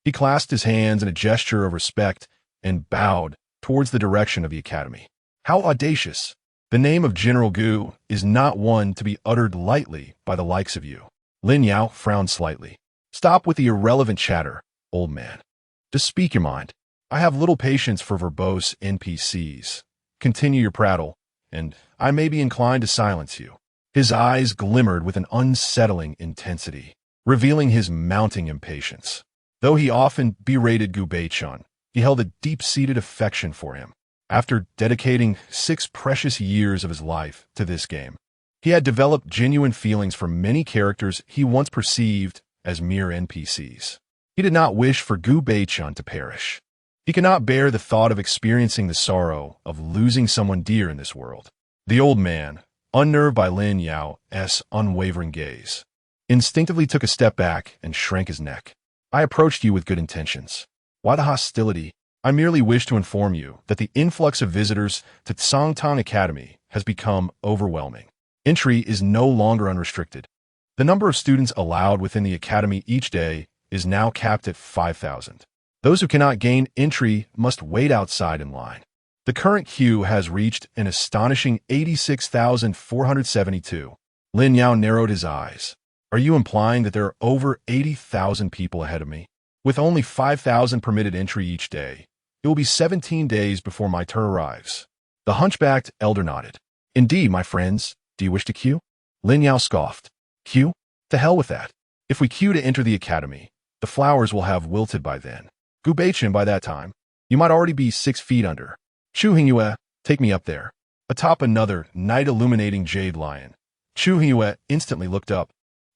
He clasped his hands in a gesture of respect and bowed towards the direction of the academy. How audacious! The name of General Gu is not one to be uttered lightly by the likes of you. Lin Yao frowned slightly. Stop with the irrelevant chatter, old man. Just speak your mind. I have little patience for verbose NPCs. Continue your prattle, and I may be inclined to silence you. His eyes glimmered with an unsettling intensity, revealing his mounting impatience. Though he often berated Gu Beichen, he held a deep-seated affection for him. After dedicating 6 precious years of his life to this game, he had developed genuine feelings for many characters he once perceived as mere NPCs. He did not wish for Gu Beichen to perish. He could not bear the thought of experiencing the sorrow of losing someone dear in this world. The old man, unnerved by Lin Yao's unwavering gaze, instinctively took a step back and shrank his neck. I approached you with good intentions. Why the hostility? I merely wish to inform you that the influx of visitors to Tsangtan Academy has become overwhelming. Entry is no longer unrestricted. The number of students allowed within the academy each day is now capped at 5,000. Those who cannot gain entry must wait outside in line. The current queue has reached an astonishing 86,472. Lin Yao narrowed his eyes. Are you implying that there are over 80,000 people ahead of me? With only 5,000 permitted entry each day, it will be 17 days before my turn arrives. The hunchbacked elder nodded. Indeed, my friends. Do you wish to queue? Lin Yao scoffed. Queue? To hell with that. If we queue to enter the academy, the flowers will have wilted by then. Gu Beichen by that time. You might already be 6 feet under. Chu Hongyue, take me up there. Atop another night-illuminating jade lion, Chu Hongyue instantly looked up,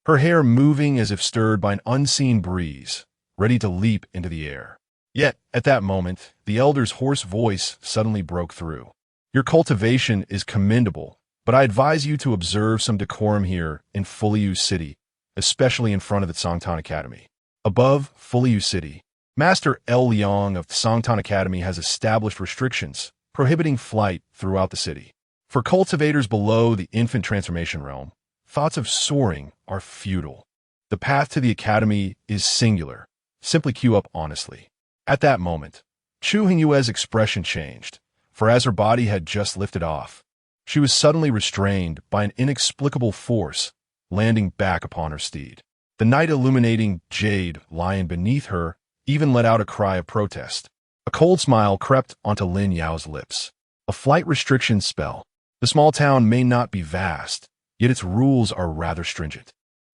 her hair moving as if stirred by an unseen breeze, ready to leap into the air. Yet, at that moment, the elder's hoarse voice suddenly broke through. Your cultivation is commendable, but I advise you to observe some decorum here in Fuliu City, especially in front of the Songtan Academy. Above Fuliu City, Master L. Liang of the Songtan Academy has established restrictions prohibiting flight throughout the city. For cultivators below the infant transformation realm, thoughts of soaring are futile. The path to the academy is singular. Simply queue up honestly. At that moment, Chu Hongyue's expression changed, for as her body had just lifted off, she was suddenly restrained by an inexplicable force, landing back upon her steed. The night-illuminating jade lion beneath her even let out a cry of protest. A cold smile crept onto Lin Yao's lips. A flight restriction spell. The small town may not be vast, yet its rules are rather stringent.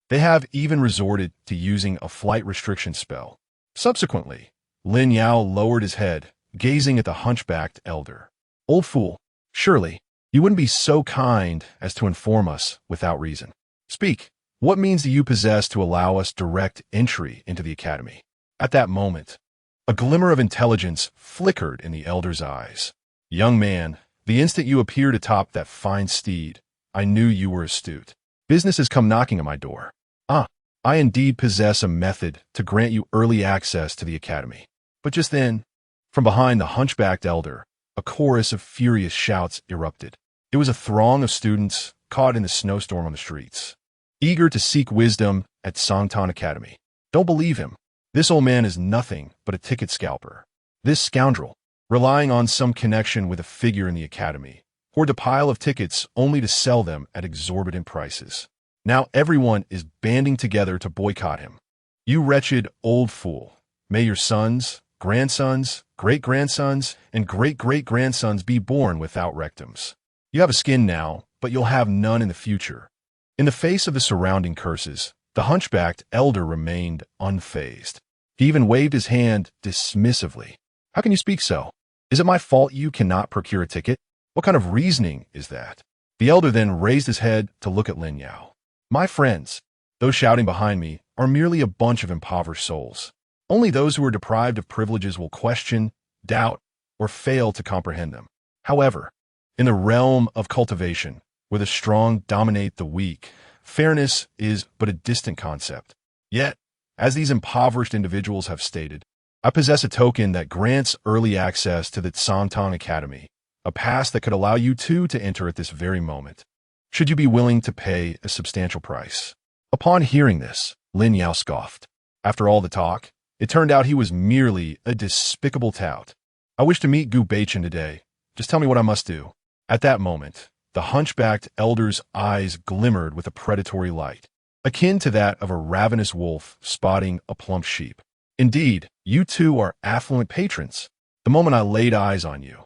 They have even resorted to using a flight restriction spell. Subsequently, Lin Yao lowered his head, gazing at the hunchbacked elder. Old fool, surely, you wouldn't be so kind as to inform us without reason. Speak, what means do you possess to allow us direct entry into the academy? At that moment, a glimmer of intelligence flickered in the elder's eyes. Young man, the instant you appeared atop that fine steed, I knew you were astute. Business has come knocking at my door. I indeed possess a method to grant you early access to the academy. But just then, from behind the hunchbacked elder, a chorus of furious shouts erupted. It was a throng of students caught in the snowstorm on the streets, eager to seek wisdom at Songtan Academy. Don't believe him. This old man is nothing but a ticket scalper. This scoundrel, relying on some connection with a figure in the academy, hoarded a pile of tickets only to sell them at exorbitant prices. Now everyone is banding together to boycott him. You wretched old fool. May your sons, grandsons, great-grandsons, and great-great-grandsons be born without rectums. You have a skin now, but you'll have none in the future. In the face of the surrounding curses, the hunchbacked elder remained unfazed. He even waved his hand dismissively. How can you speak so? Is it my fault you cannot procure a ticket? What kind of reasoning is that? The elder then raised his head to look at Lin Yao. My friends, those shouting behind me, are merely a bunch of impoverished souls. Only those who are deprived of privileges will question, doubt, or fail to comprehend them. However, in the realm of cultivation, where the strong dominate the weak, fairness is but a distant concept. Yet, as these impoverished individuals have stated, I possess a token that grants early access to the Songtan Academy, a pass that could allow you two to enter at this very moment. Should you be willing to pay a substantial price? Upon hearing this, Lin Yao scoffed. After all the talk, it turned out he was merely a despicable tout. I wish to meet Gu Beichen today. Just tell me what I must do. At that moment, the hunchbacked elder's eyes glimmered with a predatory light, akin to that of a ravenous wolf spotting a plump sheep. Indeed, you two are affluent patrons. The moment I laid eyes on you,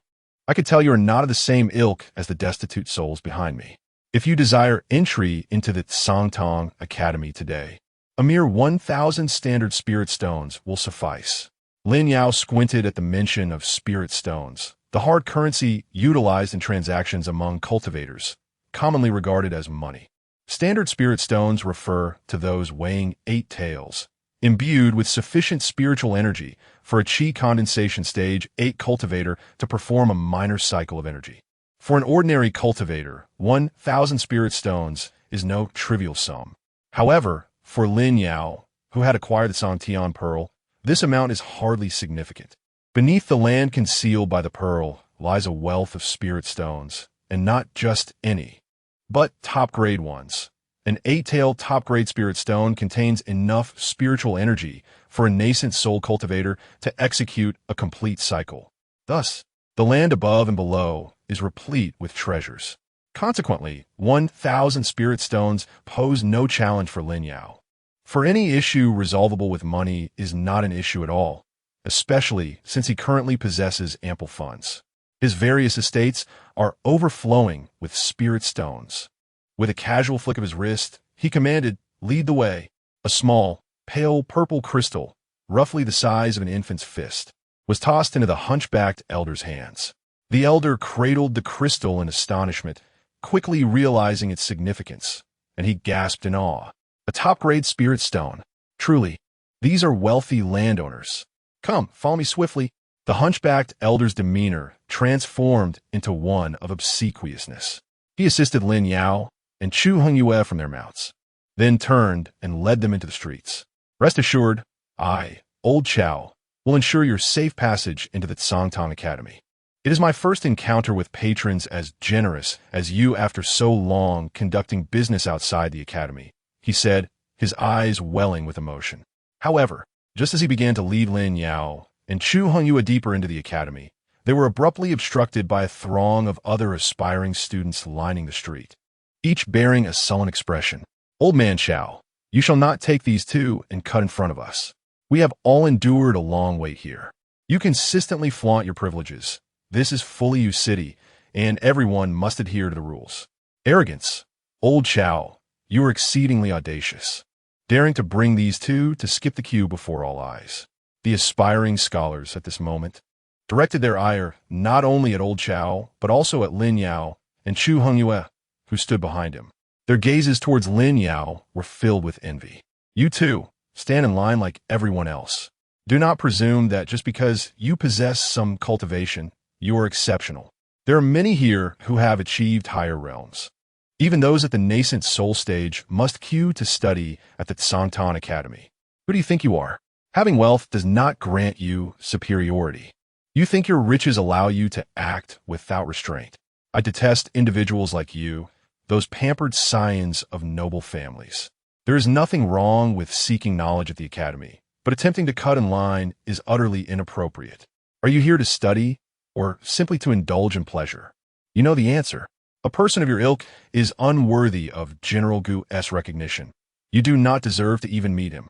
I could tell you are not of the same ilk as the destitute souls behind me. If you desire entry into the Songtan Academy today, a mere 1,000 standard spirit stones will suffice. Lin Yao squinted at the mention of spirit stones, the hard currency utilized in transactions among cultivators, commonly regarded as money. Standard spirit stones refer to those weighing 8 taels, imbued with sufficient spiritual energy for a Qi condensation stage 8 cultivator to perform a minor cycle of energy. For an ordinary cultivator, 1,000 spirit stones is no trivial sum. However, for Lin Yao, who had acquired the Songtian Pearl, this amount is hardly significant. Beneath the land concealed by the pearl lies a wealth of spirit stones, and not just any, but top-grade ones. An 8-tailed top-grade spirit stone contains enough spiritual energy for a nascent soul cultivator to execute a complete cycle. Thus, The land above and below is replete with treasures. Consequently, 1,000 spirit stones pose no challenge for Lin Yao. For any issue resolvable with money is not an issue at all, especially since he currently possesses ample funds. His various estates are overflowing with spirit stones. With a casual flick of his wrist, he commanded, "Lead the way." A small, pale purple crystal, roughly the size of an infant's fist, was tossed into the hunchbacked elder's hands. The elder cradled the crystal in astonishment, quickly realizing its significance, and he gasped in awe. A top-grade spirit stone. Truly, these are wealthy landowners. Come, follow me swiftly. The hunchbacked elder's demeanor transformed into one of obsequiousness. He assisted Lin Yao and Chu Hongyu from their mounts, then turned and led them into the streets. Rest assured, I, Old Chow, will ensure your safe passage into the Tsangtang Academy. It is my first encounter with patrons as generous as you after so long conducting business outside the academy, he said, his eyes welling with emotion. However, just as he began to lead Lin Yao and Chu Hongyu deeper into the academy, they were abruptly obstructed by a throng of other aspiring students lining the street, each bearing a sullen expression. "Old man Chow, you shall not take these two and cut in front of us. We have all endured a long wait here. You consistently flaunt your privileges. This is Fully U City, and everyone must adhere to the rules. Arrogance. Old Chow, you are exceedingly audacious, daring to bring these two to skip the queue before all eyes." The aspiring scholars at this moment directed their ire not only at Old Chow, but also at Lin Yao and Chu Hongyu, who stood behind him. Their gazes towards Lin Yao were filled with envy. "You too, stand in line like everyone else. Do not presume that just because you possess some cultivation, you are exceptional. There are many here who have achieved higher realms. Even those at the nascent soul stage must queue to study at the Tsangtang Academy. Who do you think you are? Having wealth does not grant you superiority. You think your riches allow you to act without restraint. I detest individuals like you, those pampered scions of noble families. There is nothing wrong with seeking knowledge at the academy, but attempting to cut in line is utterly inappropriate. Are you here to study, or simply to indulge in pleasure? You know the answer. A person of your ilk is unworthy of General Gu's recognition. You do not deserve to even meet him."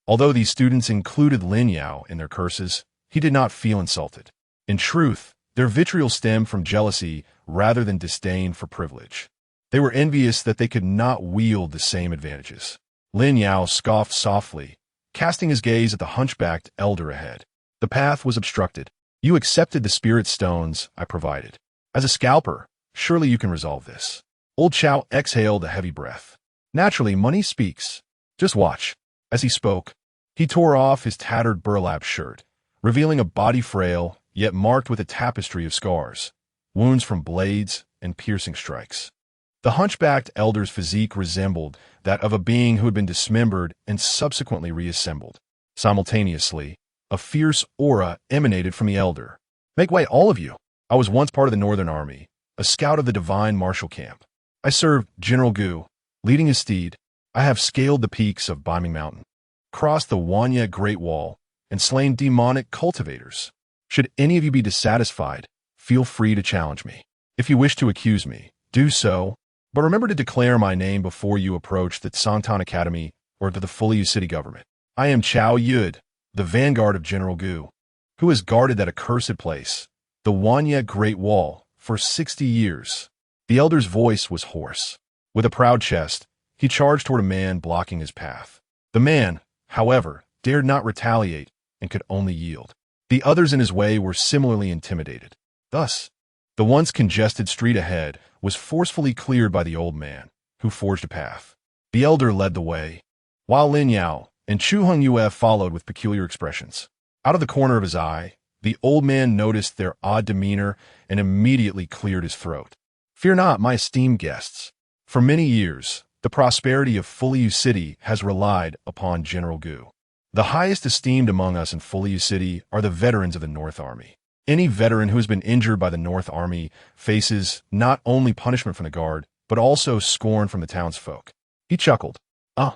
Although these students included Lin Yao in their curses, he did not feel insulted. In truth, their vitriol stemmed from jealousy rather than disdain for privilege. They were envious that they could not wield the same advantages. Lin Yao scoffed softly, casting his gaze at the hunchbacked elder ahead. "The path was obstructed. You accepted the spirit stones I provided. As a scalper, surely you can resolve this." Old Chow exhaled a heavy breath. "Naturally, money speaks. Just watch." As he spoke, he tore off his tattered burlap shirt, revealing a body frail, yet marked with a tapestry of scars, wounds from blades and piercing strikes. The hunchbacked elder's physique resembled that of a being who had been dismembered and subsequently reassembled. Simultaneously, a fierce aura emanated from the elder. "Make way, all of you. I was once part of the Northern Army, a scout of the Divine Martial Camp. I served General Gu, leading his steed. I have scaled the peaks of Baiming Mountain, crossed the Wanya Great Wall, and slain demonic cultivators. Should any of you be dissatisfied, feel free to challenge me. If you wish to accuse me, do so, but remember to declare my name before you approach the Tsangtang Academy or to the Fully U City government. I am Chow Yud, the vanguard of General Gu, who has guarded that accursed place, the Wanya Great Wall, for 60 years. The elder's voice was hoarse. With a proud chest, he charged toward a man blocking his path. The man, however, dared not retaliate and could only yield. The others in his way were similarly intimidated. Thus, the once congested street ahead was forcefully cleared by the old man, who forged a path. The elder led the way, while Lin Yao and Chu Hongyu followed with peculiar expressions. Out of the corner of his eye, the old man noticed their odd demeanor and immediately cleared his throat. "Fear not, my esteemed guests. For many years, the prosperity of Fully U City has relied upon General Gu. The highest esteemed among us in Fully U City are the veterans of the North Army. Any veteran who has been injured by the North Army faces not only punishment from the guard, but also scorn from the townsfolk." He chuckled. "Ah,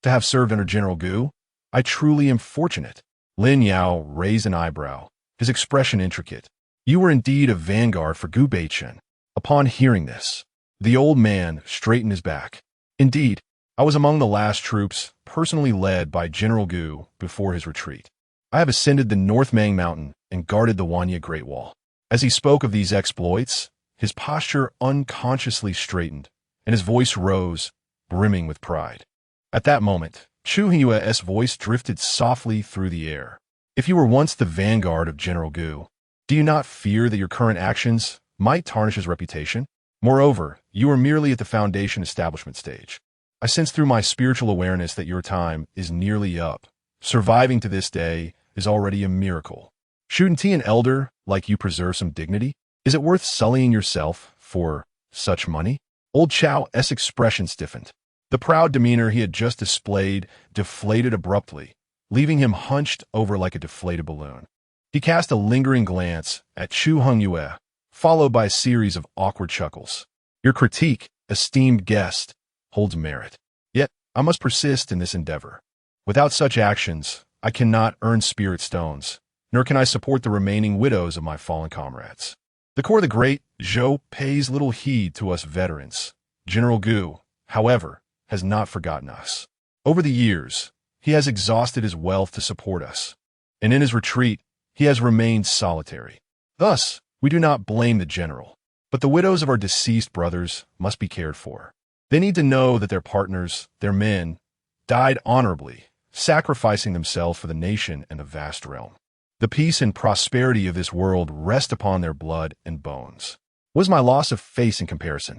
to have served under General Gu, I truly am fortunate." Lin Yao raised an eyebrow, his expression intricate. You were indeed a vanguard for Gu Beichen. Upon hearing this, the old man straightened his back. Indeed, I was among the last troops personally led by General Gu before his retreat. I have ascended the North Mang Mountain and guarded the Wanya Great Wall. As he spoke of these exploits, his posture unconsciously straightened, and his voice rose, brimming with pride. At that moment, Chu Hongyu's voice drifted softly through the air. If you were once the vanguard of General Gu, do you not fear that your current actions might tarnish his reputation? Moreover, you are merely at the foundation establishment stage. I sense through my spiritual awareness that your time is nearly up. Surviving to this day is already a miracle. Shouldn't an elder like you preserve some dignity? Is it worth sullying yourself for such money? Old Chao's expression stiffened. The proud demeanor he had just displayed deflated abruptly, leaving him hunched over like a deflated balloon. He cast a lingering glance at Chu Hongyu, followed by a series of awkward chuckles. Your critique, esteemed guest, holds merit. Yet, I must persist in this endeavor. Without such actions, I cannot earn spirit stones, nor can I support the remaining widows of my fallen comrades. The core of the great Zhou pays little heed to us veterans. General Gu, however, has not forgotten us. Over the years, he has exhausted his wealth to support us, and in his retreat, he has remained solitary. Thus, we do not blame the general, but the widows of our deceased brothers must be cared for. They need to know that their partners, their men, died honorably, sacrificing themselves for the nation and the vast realm. The peace and prosperity of this world rest upon their blood and bones. What is my loss of face in comparison?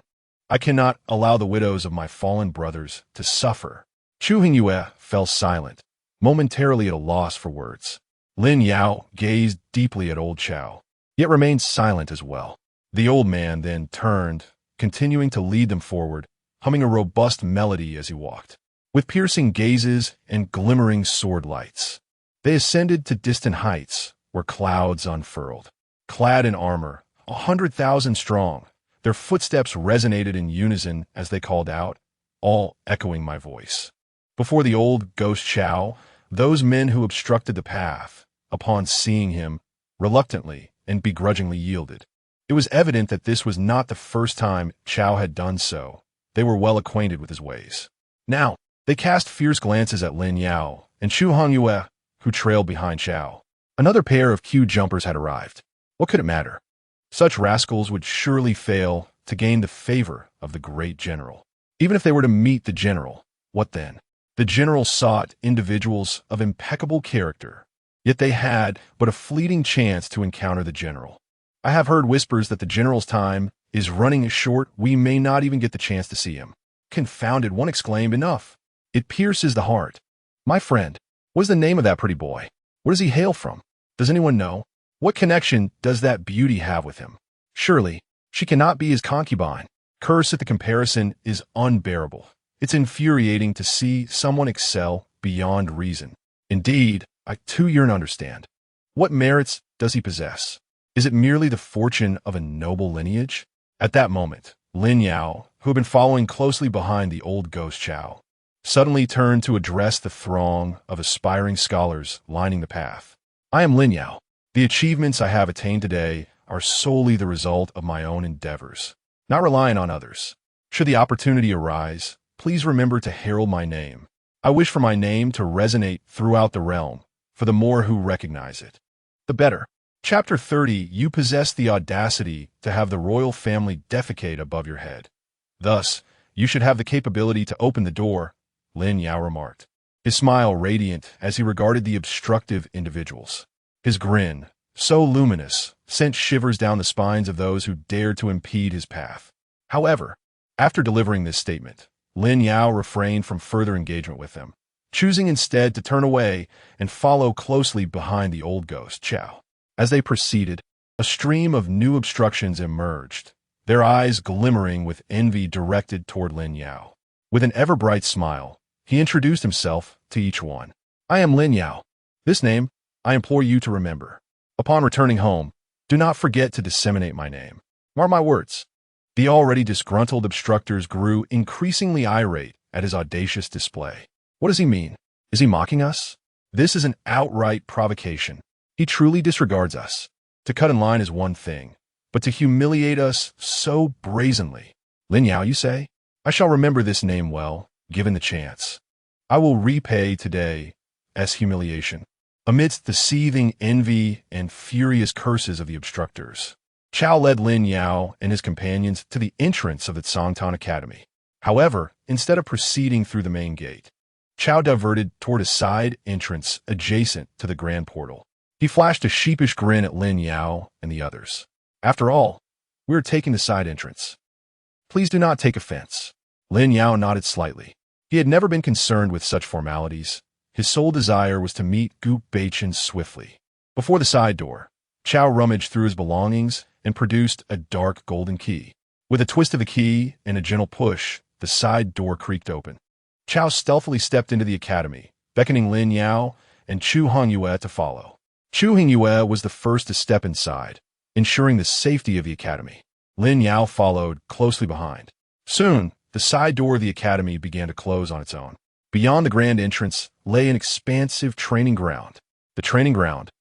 I cannot allow the widows of my fallen brothers to suffer. Chu Hongyue fell silent, momentarily at a loss for words. Lin Yao gazed deeply at old Chao, yet remained silent as well. The old man then turned, continuing to lead them forward, humming a robust melody as he walked. With piercing gazes and glimmering sword lights, they ascended to distant heights where clouds unfurled. Clad in armor, 100,000 strong, their footsteps resonated in unison as they called out, all echoing my voice. Before the old ghost Chao, those men who obstructed the path, upon seeing him, reluctantly and begrudgingly yielded. It was evident that this was not the first time Chao had done so. They were well acquainted with his ways. Now, they cast fierce glances at Lin Yao and Chu Hongyue, who trailed behind Chao. Another pair of queue jumpers had arrived. What could it matter? Such rascals would surely fail to gain the favor of the great general. Even if they were to meet the general, what then? The general sought individuals of impeccable character, yet they had but a fleeting chance to encounter the general. I have heard whispers that the general's time is running short. We may not even get the chance to see him. Confounded, one exclaimed, enough. It pierces the heart. My friend, what is the name of that pretty boy? Where does he hail from? Does anyone know? What connection does that beauty have with him? Surely, she cannot be his concubine. Curse at the comparison is unbearable. It's infuriating to see someone excel beyond reason. Indeed, I too yearn to understand. What merits does he possess? Is it merely the fortune of a noble lineage? At that moment, Lin Yao, who had been following closely behind the old ghost Chao, suddenly turned to address the throng of aspiring scholars lining the path. I am Lin Yao. The achievements I have attained today are solely the result of my own endeavors, not relying on others. Should the opportunity arise, please remember to herald my name. I wish for my name to resonate throughout the realm, for the more who recognize it, the better. Chapter 30. You possess the audacity to have the royal family defecate above your head. Thus, you should have the capability to open the door, Lin Yao remarked, his smile radiant as he regarded the obstructive individuals. His grin, so luminous, sent shivers down the spines of those who dared to impede his path. However, after delivering this statement, Lin Yao refrained from further engagement with them, choosing instead to turn away and follow closely behind the old ghost Chao. As they proceeded, a stream of new obstructions emerged, their eyes glimmering with envy directed toward Lin Yao. With an ever-bright smile, he introduced himself to each one. I am Lin Yao. This name, I implore you to remember. Upon returning home, do not forget to disseminate my name. Mark my words. The already disgruntled obstructors grew increasingly irate at his audacious display. What does he mean? Is he mocking us? This is an outright provocation. He truly disregards us. To cut in line is one thing, but to humiliate us so brazenly. Lin Yao, you say? I shall remember this name well, given the chance. I will repay today's humiliation. Amidst the seething envy and furious curses of the obstructors, Chao led Lin Yao and his companions to the entrance of the Songtan Academy. However, instead of proceeding through the main gate, Chao diverted toward a side entrance adjacent to the grand portal. He flashed a sheepish grin at Lin Yao and the others. After all, we are taking the side entrance. Please do not take offense. Lin Yao nodded slightly. He had never been concerned with such formalities. His sole desire was to meet Gu Beichen swiftly. Before the side door, Chao rummaged through his belongings and produced a dark golden key. With a twist of the key and a gentle push, the side door creaked open. Chao stealthily stepped into the academy, beckoning Lin Yao and Chu Hongyu to follow. Chu Hongyu was the first to step inside, ensuring the safety of the academy. Lin Yao followed closely behind. Soon, the side door of the academy began to close on its own. Beyond the grand entrance lay an expansive training ground. The training ground,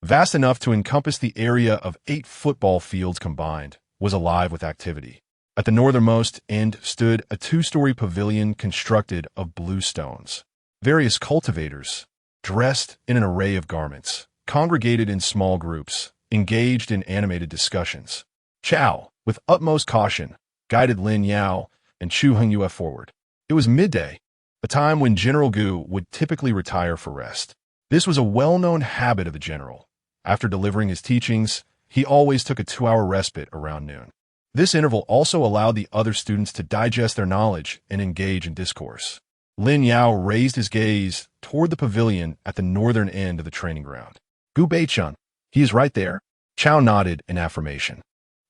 vast enough to encompass the area of 8 football fields combined, was alive with activity. At the northernmost end stood a 2-story pavilion constructed of blue stones. Various cultivators, dressed in an array of garments, congregated in small groups, engaged in animated discussions. Chao, with utmost caution, guided Lin Yao and Chu Hongyu forward. It was midday, a time when General Gu would typically retire for rest. This was a well-known habit of the general. After delivering his teachings, he always took a 2-hour respite around noon. This interval also allowed the other students to digest their knowledge and engage in discourse. Lin Yao raised his gaze toward the pavilion at the northern end of the training ground. Gu Beichen, he is right there. Chao nodded in affirmation.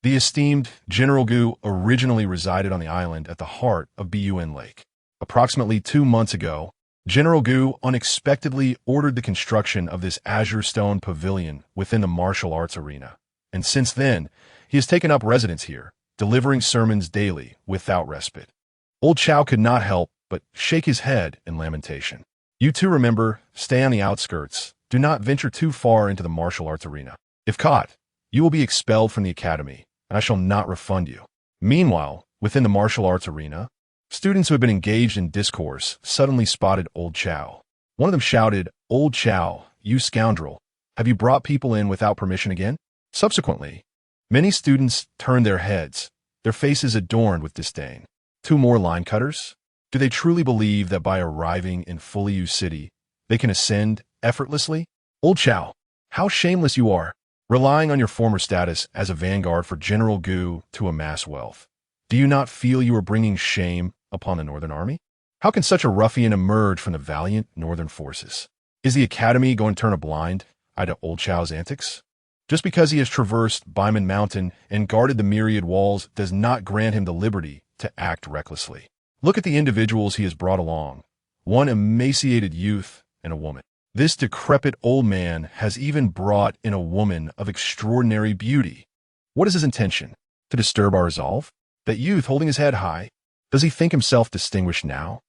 The esteemed General Gu originally resided on the island at the heart of Bun Lake. Approximately 2 months ago, General Gu unexpectedly ordered the construction of this azure stone pavilion within the martial arts arena. And since then, he has taken up residence here, delivering sermons daily without respite. Old Chao could not help but shake his head in lamentation. You too remember, stay on the outskirts. Do not venture too far into the martial arts arena. If caught, you will be expelled from the academy, and I shall not refund you. Meanwhile, within the martial arts arena, students who had been engaged in discourse suddenly spotted Old Chao. One of them shouted, "Old Chao, you scoundrel, have you brought people in without permission again?" Subsequently, many students turned their heads, their faces adorned with disdain. 2 more line cutters? Do they truly believe that by arriving in Fuliu City, they can ascend effortlessly? Old Chao, how shameless you are, relying on your former status as a vanguard for General Gu to amass wealth. Do you not feel you are bringing shame upon the Northern Army? How can such a ruffian emerge from the valiant Northern forces? Is the Academy going to turn a blind eye to Old Chao's antics? Just because he has traversed Baiman Mountain and guarded the myriad walls does not grant him the liberty to act recklessly. Look at the individuals he has brought along, one emaciated youth and a woman. This decrepit old man has even brought in a woman of extraordinary beauty. What is his intention? To disturb our resolve? That youth holding his head high, does he think himself distinguished now?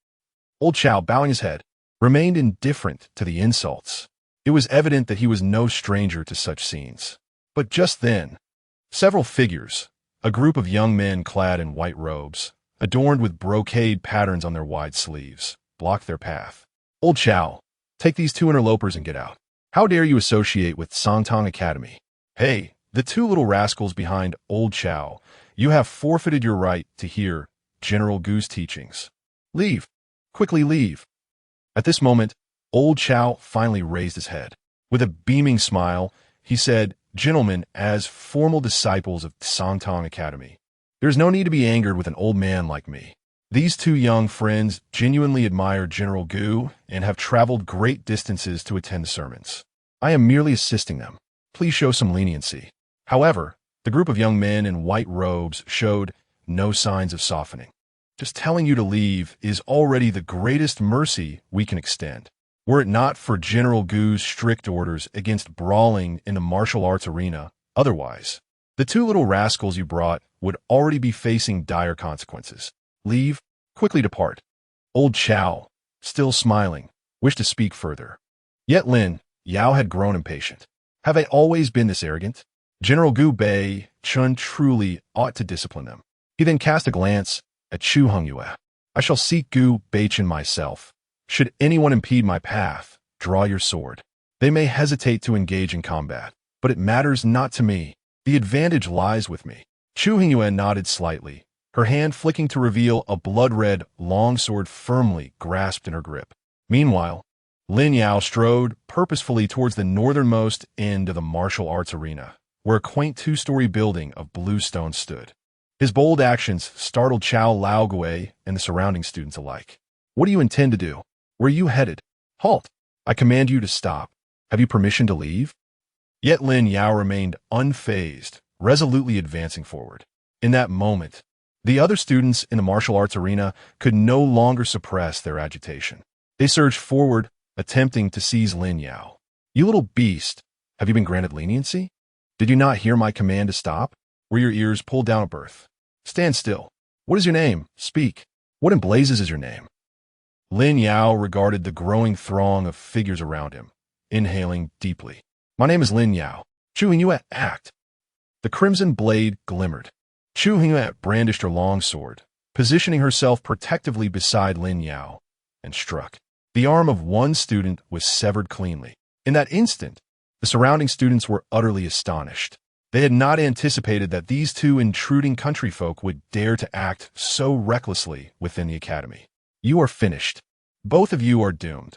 Old Chao, bowing his head, remained indifferent to the insults. It was evident that he was no stranger to such scenes. But just then, several figures, a group of young men clad in white robes, adorned with brocade patterns on their wide sleeves, blocked their path. Old Chao, take these 2 interlopers and get out. How dare you associate with Songtang Academy? Hey, the 2 little rascals behind Old Chao, you have forfeited your right to hear General Gu's teachings. Leave. Quickly leave. At this moment, Old Chao finally raised his head. With a beaming smile, he said, "Gentlemen, as formal disciples of Songtang Academy, there is no need to be angered with an old man like me. These 2 young friends genuinely admire General Gu and have traveled great distances to attend the sermons. I am merely assisting them. Please show some leniency." However, the group of young men in white robes showed no signs of softening. Just telling you to leave is already the greatest mercy we can extend. Were it not for General Gu's strict orders against brawling in the martial arts arena, otherwise, the 2 little rascals you brought would already be facing dire consequences. Leave, quickly depart. Old Chao, still smiling, wished to speak further. Yet Lin Yao had grown impatient. Have I always been this arrogant? General Gu Bei Chun truly ought to discipline them. He then cast a glance at Chu Hongyu. I shall seek Gu Beichen myself. Should anyone impede my path, draw your sword. They may hesitate to engage in combat, but it matters not to me. The advantage lies with me. Chu Hongyu nodded slightly, her hand flicking to reveal a blood-red longsword firmly grasped in her grip. Meanwhile, Lin Yao strode purposefully towards the northernmost end of the martial arts arena, where a quaint two-story building of blue stone stood. His bold actions startled Chao Laogui and the surrounding students alike. What do you intend to do? Where are you headed? Halt! I command you to stop. Have you permission to leave? Yet Lin Yao remained unfazed, resolutely advancing forward. In that moment, the other students in the martial arts arena could no longer suppress their agitation. They surged forward, attempting to seize Lin Yao. You little beast, have you been granted leniency? Did you not hear my command to stop? Were your ears pulled down at birth? Stand still. What is your name? Speak. What in blazes is your name? Lin Yao regarded the growing throng of figures around him, inhaling deeply. My name is Lin Yao. Chu Hongyu, act. The crimson blade glimmered. Chu Hongyu brandished her long sword, positioning herself protectively beside Lin Yao, and struck. The arm of one student was severed cleanly. In that instant, the surrounding students were utterly astonished. They had not anticipated that these two intruding countryfolk would dare to act so recklessly within the academy. You are finished. Both of you are doomed.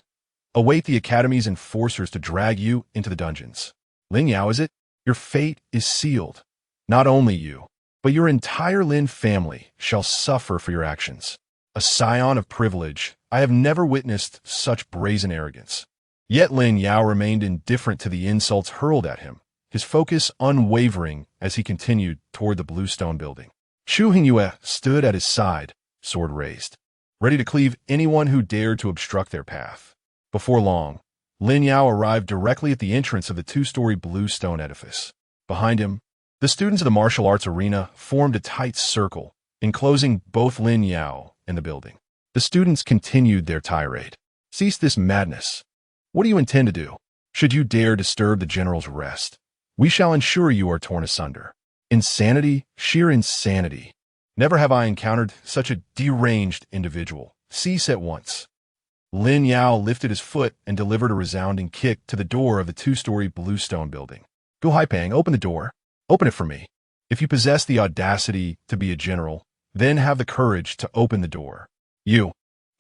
Await the academy's enforcers to drag you into the dungeons. Lin Yao, is it? Your fate is sealed. Not only you, but your entire Lin family shall suffer for your actions. A scion of privilege, I have never witnessed such brazen arrogance. Yet Lin Yao remained indifferent to the insults hurled at him, his focus unwavering as he continued toward the bluestone building. Chu Hongyu stood at his side, sword raised, ready to cleave anyone who dared to obstruct their path. Before long, Lin Yao arrived directly at the entrance of the two-story bluestone edifice. Behind him, the students of the martial arts arena formed a tight circle, enclosing both Lin Yao and the building. The students continued their tirade. Cease this madness. What do you intend to do? Should you dare disturb the general's rest, we shall ensure you are torn asunder. Insanity, sheer insanity. Never have I encountered such a deranged individual. Cease at once. Lin Yao lifted his foot and delivered a resounding kick to the door of the two-story bluestone building. Go Haipang, open the door. Open it for me. If you possess the audacity to be a general, then have the courage to open the door. You,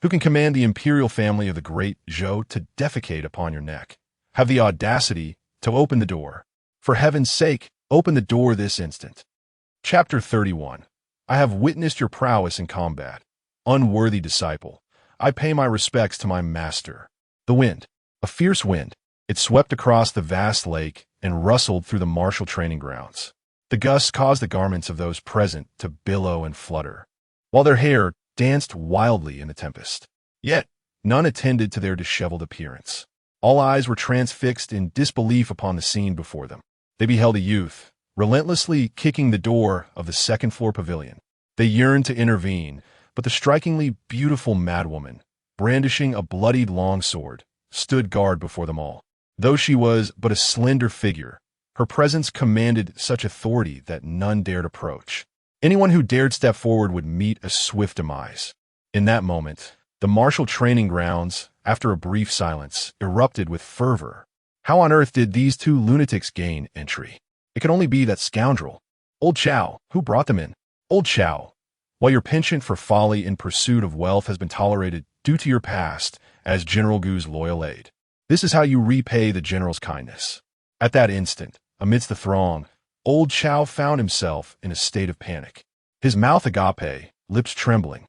who can command the imperial family of the great Zhou to defecate upon your neck, have the audacity to open the door. For heaven's sake, open the door this instant. Chapter 31. I have witnessed your prowess in combat. Unworthy disciple, I pay my respects to my master. The wind, a fierce wind, it swept across the vast lake and rustled through the martial training grounds. The gusts caused the garments of those present to billow and flutter, while their hair danced wildly in the tempest. Yet, none attended to their disheveled appearance. All eyes were transfixed in disbelief upon the scene before them. They beheld a youth, relentlessly kicking the door of the second-floor pavilion. They yearned to intervene, but the strikingly beautiful madwoman, brandishing a bloodied longsword, stood guard before them all. Though she was but a slender figure, her presence commanded such authority that none dared approach. Anyone who dared step forward would meet a swift demise. In that moment, the martial training grounds, after a brief silence, erupted with fervor. How on earth did these two lunatics gain entry? It could only be that scoundrel. Old Chow, who brought them in? Old Chow, while your penchant for folly in pursuit of wealth has been tolerated due to your past as General Gu's loyal aide, this is how you repay the general's kindness. At that instant, amidst the throng, old Chow found himself in a state of panic. His mouth agape, lips trembling.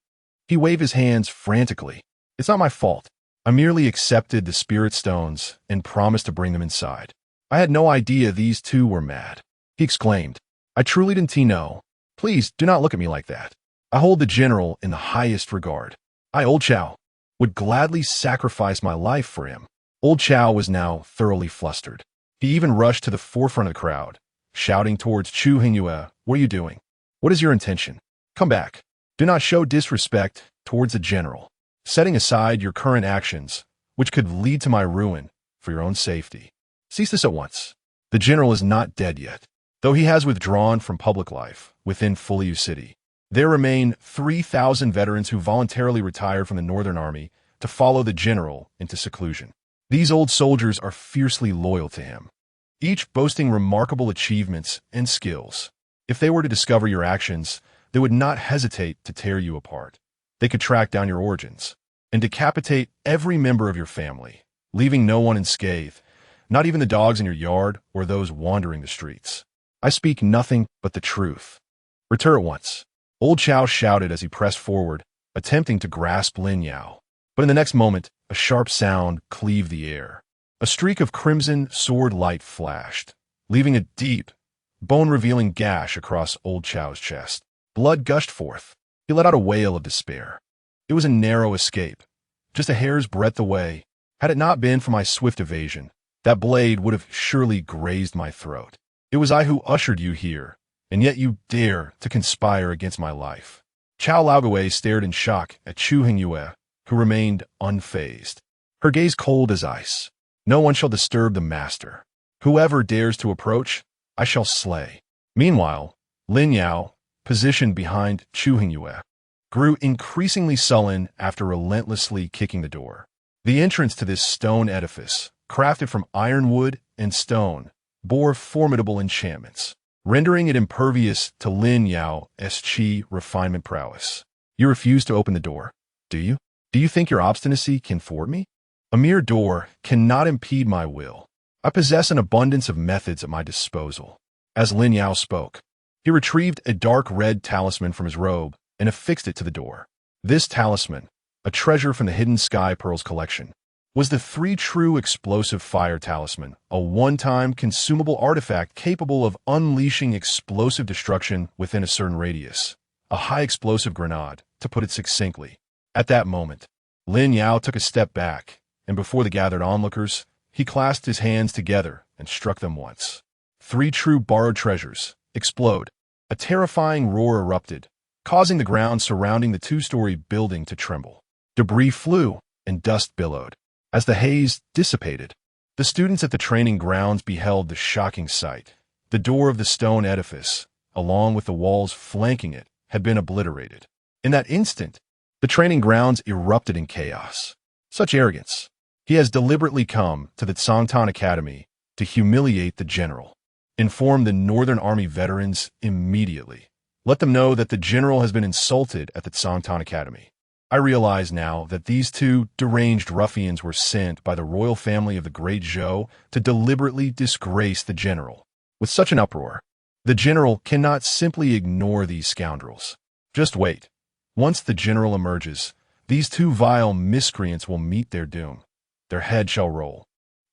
He waved his hands frantically. It's not my fault. I merely accepted the spirit stones and promised to bring them inside. I had no idea these two were mad. He exclaimed, I truly didn't know. Please do not look at me like that. I hold the general in the highest regard. I, Old Chow, would gladly sacrifice my life for him. Old Chow was now thoroughly flustered. He even rushed to the forefront of the crowd, shouting towards Chu Hongyu, what are you doing? What is your intention? Come back. Do not show disrespect towards the general, setting aside your current actions, which could lead to my ruin, for your own safety. Cease this at once. The general is not dead yet. Though he has withdrawn from public life within Fuliu City, there remain 3,000 veterans who voluntarily retired from the Northern Army to follow the general into seclusion. These old soldiers are fiercely loyal to him, each boasting remarkable achievements and skills. If they were to discover your actions, they would not hesitate to tear you apart. They could track down your origins and decapitate every member of your family, leaving no one unscathed, not even the dogs in your yard or those wandering the streets. I speak nothing but the truth. Return at once. Old Chao shouted as he pressed forward, attempting to grasp Lin Yao. But in the next moment, a sharp sound cleaved the air. A streak of crimson sword light flashed, leaving a deep, bone-revealing gash across Old Chao's chest. Blood gushed forth. He let out a wail of despair. It was a narrow escape, just a hair's breadth away. Had it not been for my swift evasion, that blade would have surely grazed my throat. It was I who ushered you here, and yet you dare to conspire against my life. Chao Laogwei stared in shock at Chu Hongyue, who remained unfazed, her gaze cold as ice. No one shall disturb the master. Whoever dares to approach, I shall slay. Meanwhile, Lin Yao, positioned behind Chu Hongyue, grew increasingly sullen after relentlessly kicking the door. The entrance to this stone edifice, crafted from ironwood and stone, bore formidable enchantments, rendering it impervious to Lin Yao's chi refinement prowess. You refuse to open the door, do you? Do you think your obstinacy can thwart me? A mere door cannot impede my will. I possess an abundance of methods at my disposal. As Lin Yao spoke, he retrieved a dark red talisman from his robe and affixed it to the door. This talisman, a treasure from the Hidden Sky Pearls collection, was the Three True Explosive Fire Talisman, a one-time consumable artifact capable of unleashing explosive destruction within a certain radius. A high-explosive grenade, to put it succinctly. At that moment, Lin Yao took a step back, and before the gathered onlookers, he clasped his hands together and struck them once. 3 true borrowed treasures explode. A terrifying roar erupted, causing the ground surrounding the 2-story building to tremble. Debris flew, and dust billowed. As the haze dissipated, the students at the training grounds beheld the shocking sight. The door of the stone edifice, along with the walls flanking it, had been obliterated. In that instant, the training grounds erupted in chaos. Such arrogance. He has deliberately come to the Tsangtan Academy to humiliate the general. Inform the Northern Army veterans immediately. Let them know that the general has been insulted at the Tsangtan Academy. I realize now that these 2 deranged ruffians were sent by the royal family of the Great Zhou to deliberately disgrace the general. With such an uproar, the general cannot simply ignore these scoundrels. Just wait. Once the general emerges, these 2 vile miscreants will meet their doom. Their head shall roll,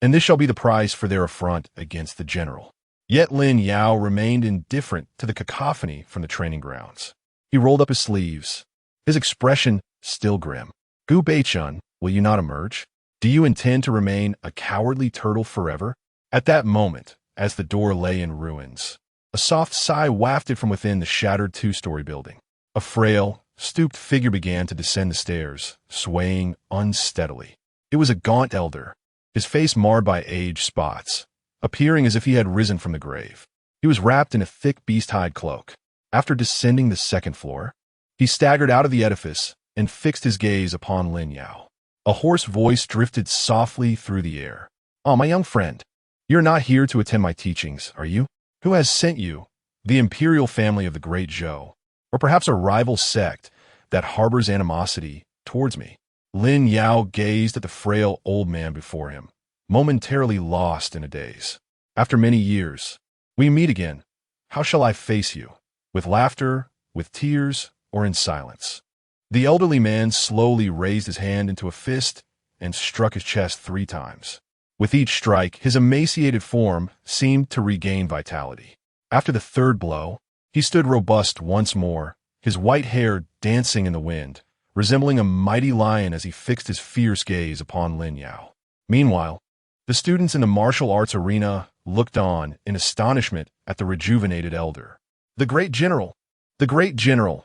and this shall be the price for their affront against the general. Yet Lin Yao remained indifferent to the cacophony from the training grounds. He rolled up his sleeves, his expression still grim. Gu Beichun, will you not emerge? Do you intend to remain a cowardly turtle forever? At that moment, as the door lay in ruins, a soft sigh wafted from within the shattered 2-story building. A frail, stooped figure began to descend the stairs, swaying unsteadily. It was a gaunt elder, his face marred by age spots, appearing as if he had risen from the grave. He was wrapped in a thick beast-hide cloak. After descending the 2nd floor, he staggered out of the edifice and fixed his gaze upon Lin Yao. A hoarse voice drifted softly through the air. "Oh, my young friend, you're not here to attend my teachings, are you? Who has sent you? The imperial family of the Great Zhou, or perhaps a rival sect that harbors animosity towards me?" Lin Yao gazed at the frail old man before him, momentarily lost in a daze. "After many years, we meet again. How shall I face you? With laughter, with tears, or in silence?" The elderly man slowly raised his hand into a fist and struck his chest 3 times. With each strike, his emaciated form seemed to regain vitality. After the 3rd blow, he stood robust once more, his white hair dancing in the wind, resembling a mighty lion as he fixed his fierce gaze upon Lin Yao. Meanwhile, the students in the martial arts arena looked on in astonishment at the rejuvenated elder. The great general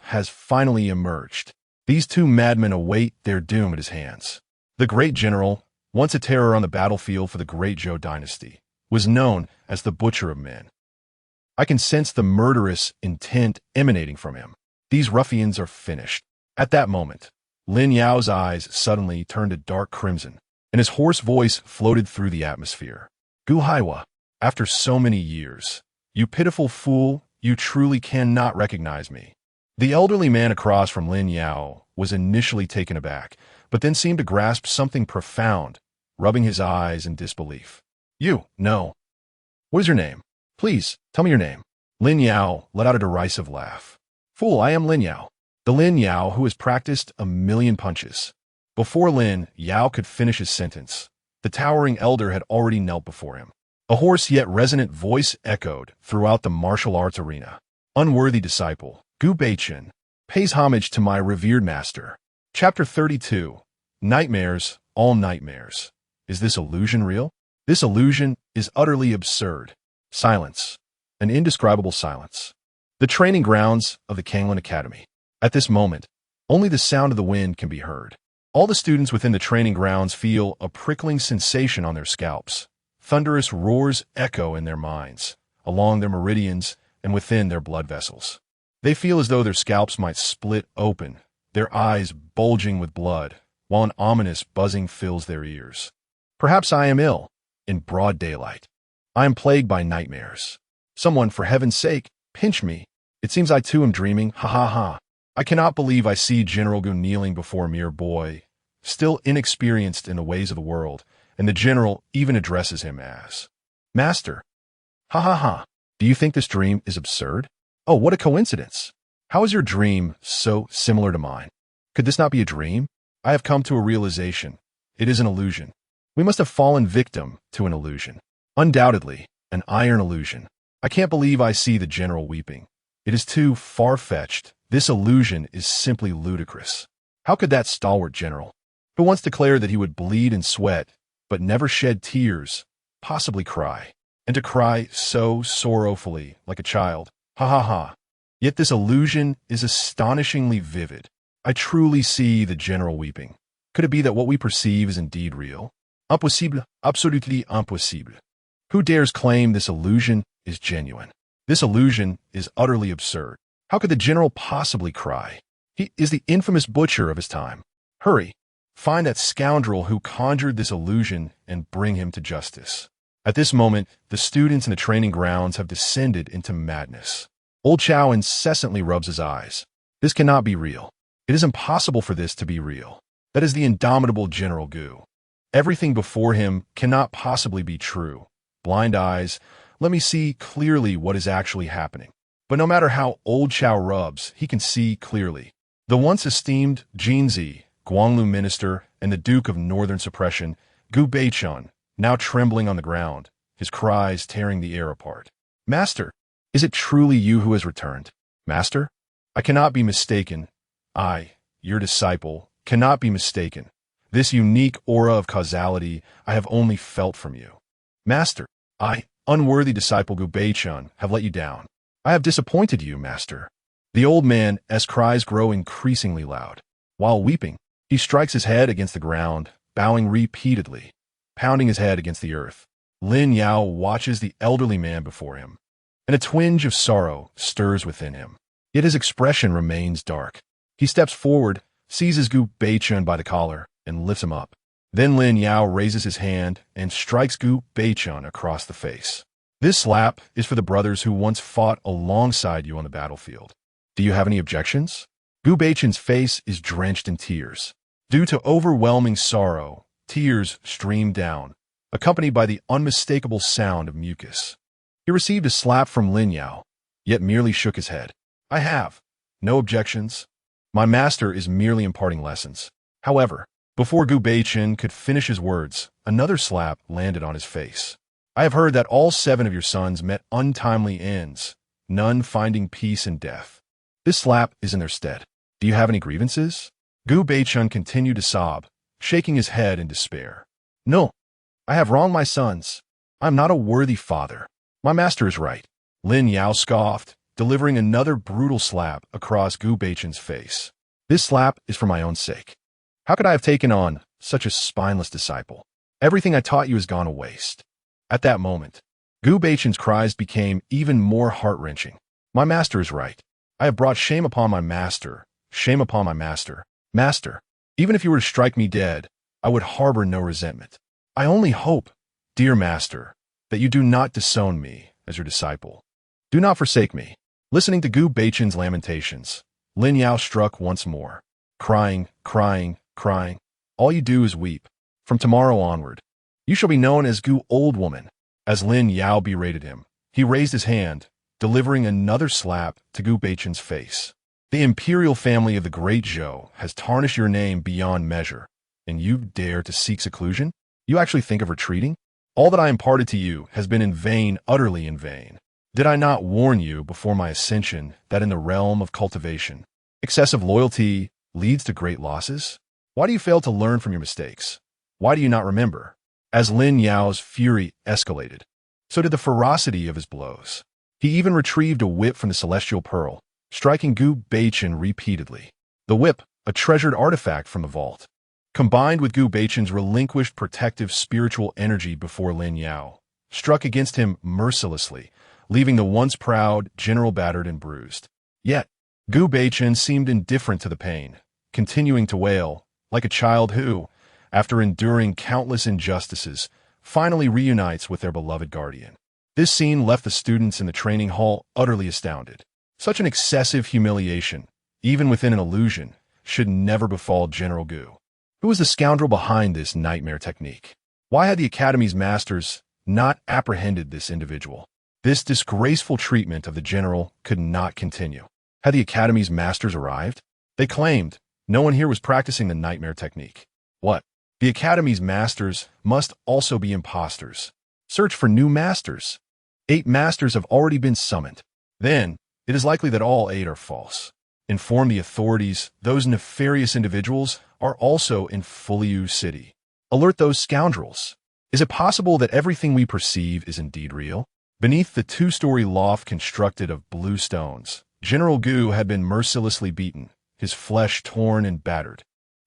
has finally emerged. These 2 madmen await their doom at his hands. The great general, once a terror on the battlefield for the Great Zhou dynasty, was known as the Butcher of Men. I can sense the murderous intent emanating from him. These ruffians are finished. At that moment, Lin Yao's eyes suddenly turned a dark crimson, and his hoarse voice floated through the atmosphere. Gu Haiwa, after so many years, you pitiful fool, you truly cannot recognize me. The elderly man across from Lin Yao was initially taken aback, but then seemed to grasp something profound, rubbing his eyes in disbelief. You, no. What is your name? Please, tell me your name. Lin Yao let out a derisive laugh. Fool, I am Lin Yao. The Lin Yao who has practiced 1,000,000 punches. Before Lin Yao could finish his sentence, the towering elder had already knelt before him. A hoarse yet resonant voice echoed throughout the martial arts arena. Unworthy disciple, Gu Beichen, pays homage to my revered master. Chapter 32. Nightmares, all nightmares. Is this illusion real? This illusion is utterly absurd. Silence. An indescribable silence. The training grounds of the Qingxuan Academy. At this moment, only the sound of the wind can be heard. All the students within the training grounds feel a prickling sensation on their scalps. Thunderous roars echo in their minds, along their meridians and within their blood vessels. They feel as though their scalps might split open, their eyes bulging with blood, while an ominous buzzing fills their ears. Perhaps I am ill, in broad daylight. I am plagued by nightmares. Someone, for heaven's sake, pinch me. It seems I too am dreaming, ha ha ha. I cannot believe I see General Gu kneeling before a mere boy, still inexperienced in the ways of the world, and the general even addresses him as Master. Ha ha ha. Do you think this dream is absurd? Oh, what a coincidence. How is your dream so similar to mine? Could this not be a dream? I have come to a realization. It is an illusion. We must have fallen victim to an illusion. Undoubtedly, an iron illusion. I can't believe I see the general weeping. It is too far-fetched. This illusion is simply ludicrous. How could that stalwart general, who once declared that he would bleed and sweat, but never shed tears, possibly cry, and to cry so sorrowfully like a child? Ha ha ha. Yet this illusion is astonishingly vivid. I truly see the general weeping. Could it be that what we perceive is indeed real? Impossible, absolutely impossible. Who dares claim this illusion is genuine? This illusion is utterly absurd. How could the general possibly cry? He is the infamous butcher of his time. Hurry, find that scoundrel who conjured this illusion and bring him to justice. At this moment, the students in the training grounds have descended into madness. Old Chow incessantly rubs his eyes. This cannot be real. It is impossible for this to be real. That is the indomitable General Gu. Everything before him cannot possibly be true. Blind eyes, let me see clearly what is actually happening. But no matter how Old Chow rubs, he can see clearly. The once esteemed Jinzi, Guanglu minister, and the Duke of Northern Suppression, Gu Beichun, now trembling on the ground, his cries tearing the air apart. Master, is it truly you who has returned? Master? I cannot be mistaken. I, your disciple, cannot be mistaken. This unique aura of causality I have only felt from you. Master, I, unworthy disciple Gu Beichun, have let you down. I have disappointed you, Master. The old man's cries grow increasingly loud. While weeping, he strikes his head against the ground, bowing repeatedly, pounding his head against the earth. Lin Yao watches the elderly man before him, and a twinge of sorrow stirs within him. Yet his expression remains dark. He steps forward, seizes Gu Beichun by the collar, and lifts him up. Then Lin Yao raises his hand and strikes Gu Beichun across the face. This slap is for the brothers who once fought alongside you on the battlefield. Do you have any objections? Gu Beichun's face is drenched in tears. Due to overwhelming sorrow, tears stream down, accompanied by the unmistakable sound of mucus. He received a slap from Lin Yao, yet merely shook his head. I have no objections. My master is merely imparting lessons. However, before Gu Beichun could finish his words, another slap landed on his face. I have heard that all 7 of your sons met untimely ends, none finding peace in death. This slap is in their stead. Do you have any grievances? Gu Beichun continued to sob, shaking his head in despair. No, I have wronged my sons. I am not a worthy father. My master is right. Lin Yao scoffed, delivering another brutal slap across Gu Beichun's face. This slap is for my own sake. How could I have taken on such a spineless disciple? Everything I taught you has gone to waste. At that moment, Gu Beichen's cries became even more heart-wrenching. My master is right. I have brought shame upon my master. Shame upon my master. Master, even if you were to strike me dead, I would harbor no resentment. I only hope, dear master, that you do not disown me as your disciple. Do not forsake me. Listening to Gu Beichen's lamentations, Lin Yao struck once more. Crying, crying, crying. All you do is weep. From tomorrow onward, you shall be known as Gu Old Woman. As Lin Yao berated him, he raised his hand, delivering another slap to Gu Beichen's face. The imperial family of the Great Zhou has tarnished your name beyond measure, and you dare to seek seclusion? You actually think of retreating? All that I imparted to you has been in vain, utterly in vain. Did I not warn you before my ascension that in the realm of cultivation, excessive loyalty leads to great losses? Why do you fail to learn from your mistakes? Why do you not remember? As Lin Yao's fury escalated, so did the ferocity of his blows. He even retrieved a whip from the celestial pearl, striking Gu Beichen repeatedly. The whip, a treasured artifact from the vault, combined with Gu Beichen's relinquished protective spiritual energy before Lin Yao, struck against him mercilessly, leaving the once proud general battered and bruised. Yet, Gu Beichen seemed indifferent to the pain, continuing to wail, like a child who, after enduring countless injustices, finally reunites with their beloved guardian. This scene left the students in the training hall utterly astounded. Such an excessive humiliation, even within an illusion, should never befall General Gu. Who was the scoundrel behind this nightmare technique? Why had the Academy's masters not apprehended this individual? This disgraceful treatment of the general could not continue. Had the Academy's masters arrived? They claimed no one here was practicing the nightmare technique. What? The Academy's masters must also be imposters. Search for new masters. 8 masters have already been summoned. Then, it is likely that all 8 are false. Inform the authorities those nefarious individuals are also in Fuliu City. Alert those scoundrels. Is it possible that everything we perceive is indeed real? Beneath the 2-story loft constructed of blue stones, General Gu had been mercilessly beaten, his flesh torn and battered.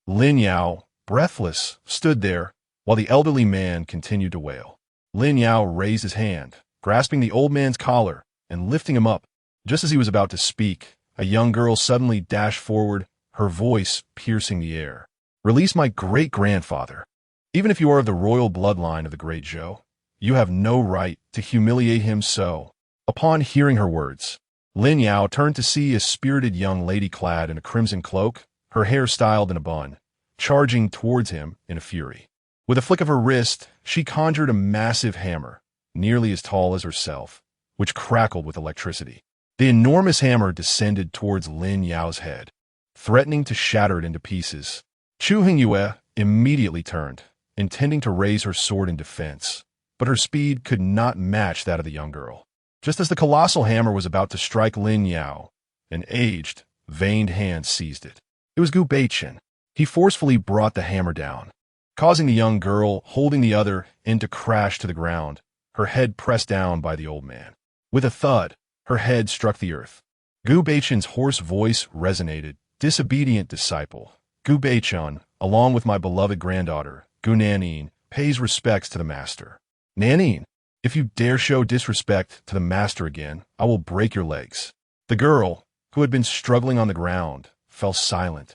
Lin Yao, breathless, stood there, while the elderly man continued to wail. Lin Yao raised his hand, grasping the old man's collar and lifting him up. Just as he was about to speak, a young girl suddenly dashed forward, her voice piercing the air. Release my great-grandfather. Even if you are of the royal bloodline of the Great Zhou, you have no right to humiliate him so. Upon hearing her words, Lin Yao turned to see a spirited young lady clad in a crimson cloak, her hair styled in a bun, charging towards him in a fury. With a flick of her wrist, she conjured a massive hammer, nearly as tall as herself, which crackled with electricity. The enormous hammer descended towards Lin Yao's head, threatening to shatter it into pieces. Chu Hongyu immediately turned, intending to raise her sword in defense, but her speed could not match that of the young girl. Just as the colossal hammer was about to strike Lin Yao, an aged, veined hand seized it. It was Gu Beichen. He forcefully brought the hammer down, causing the young girl holding the other end to crash to the ground, her head pressed down by the old man. With a thud, her head struck the earth. Gu Beichen's hoarse voice resonated. Disobedient disciple, Gu Beichen, along with my beloved granddaughter, Gu Nanin, pays respects to the master. Nanin, if you dare show disrespect to the master again, I will break your legs. The girl, who had been struggling on the ground, fell silent,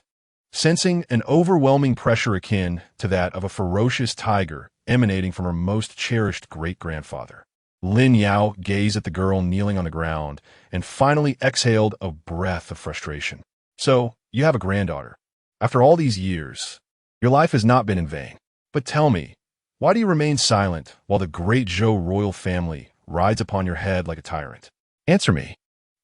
sensing an overwhelming pressure akin to that of a ferocious tiger emanating from her most cherished great-grandfather. Lin Yao gazed at the girl kneeling on the ground and finally exhaled a breath of frustration. So, you have a granddaughter. After all these years, your life has not been in vain. But tell me, why do you remain silent while the great Zhou royal family rides upon your head like a tyrant? Answer me.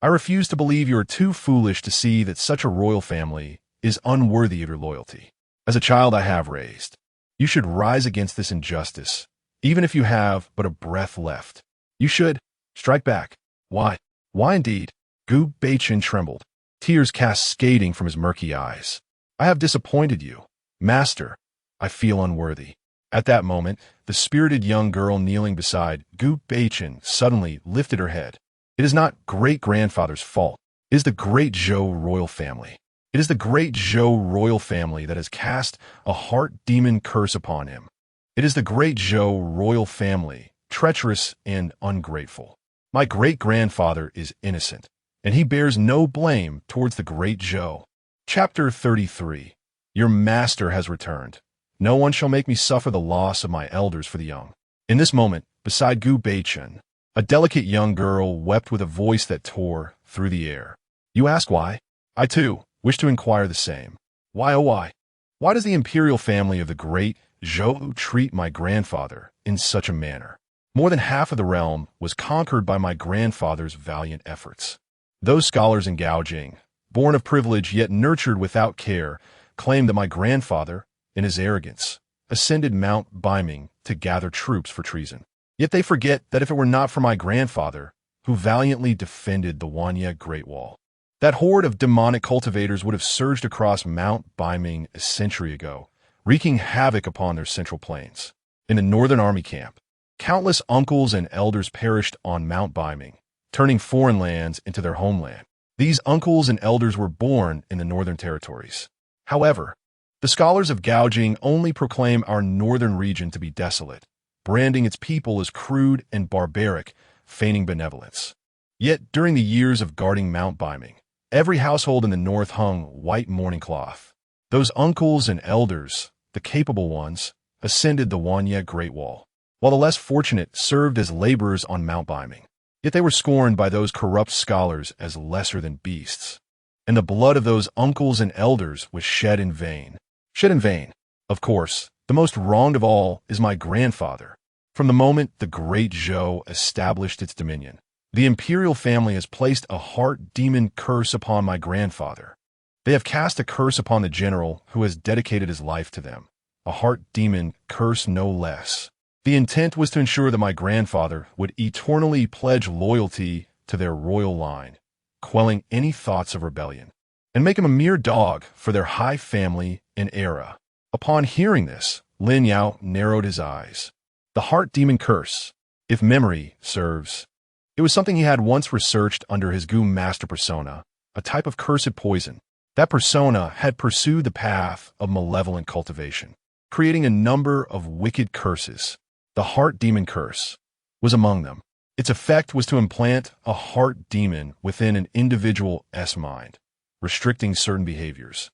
I refuse to believe you are too foolish to see that such a royal family is unworthy of your loyalty. As a child I have raised, you should rise against this injustice, even if you have but a breath left. You should strike back. Why? Why indeed? Gu Beichen trembled, tears cascading from his murky eyes. I have disappointed you. Master, I feel unworthy. At that moment, the spirited young girl kneeling beside Gu Beichen suddenly lifted her head. It is not great-grandfather's fault. It is the great Zhou royal family. It is the great Zhou royal family that has cast a heart demon curse upon him. It is the great Zhou royal family treacherous, and ungrateful. My great-grandfather is innocent, and he bears no blame towards the great Zhou. Chapter 33. Your master has returned. No one shall make me suffer the loss of my elders for the young. In this moment, beside Gu Beichen, a delicate young girl wept with a voice that tore through the air. You ask why? I, too, wish to inquire the same. Why, oh why? Why does the imperial family of the great Zhou treat my grandfather in such a manner? More than half of the realm was conquered by my grandfather's valiant efforts. Those scholars in Gaojing, born of privilege yet nurtured without care, claimed that my grandfather, in his arrogance, ascended Mount Baiming to gather troops for treason. Yet they forget that if it were not for my grandfather, who valiantly defended the Wanye Great Wall, that horde of demonic cultivators would have surged across Mount Baiming a century ago, wreaking havoc upon their central plains. In the northern army camp, countless uncles and elders perished on Mount Baiming, turning foreign lands into their homeland. These uncles and elders were born in the northern territories. However, the scholars of Gaojing only proclaim our northern region to be desolate, branding its people as crude and barbaric, feigning benevolence. Yet, during the years of guarding Mount Baiming, every household in the north hung white mourning cloth. Those uncles and elders, the capable ones, ascended the Wanye Great Wall, while the less fortunate served as laborers on Mount Baiming. Yet they were scorned by those corrupt scholars as lesser than beasts. And the blood of those uncles and elders was shed in vain. Shed in vain. Of course, the most wronged of all is my grandfather. From the moment the great Zhou established its dominion, the imperial family has placed a heart demon curse upon my grandfather. They have cast a curse upon the general who has dedicated his life to them. A heart demon curse no less. The intent was to ensure that my grandfather would eternally pledge loyalty to their royal line, quelling any thoughts of rebellion, and make him a mere dog for their high family and era. Upon hearing this, Lin Yao narrowed his eyes. The heart demon curse, if memory serves, it was something he had once researched under his Gu master persona, a type of cursed poison. That persona had pursued the path of malevolent cultivation, creating a number of wicked curses. The heart demon curse was among them. Its effect was to implant a heart demon within an individual's mind, restricting certain behaviors,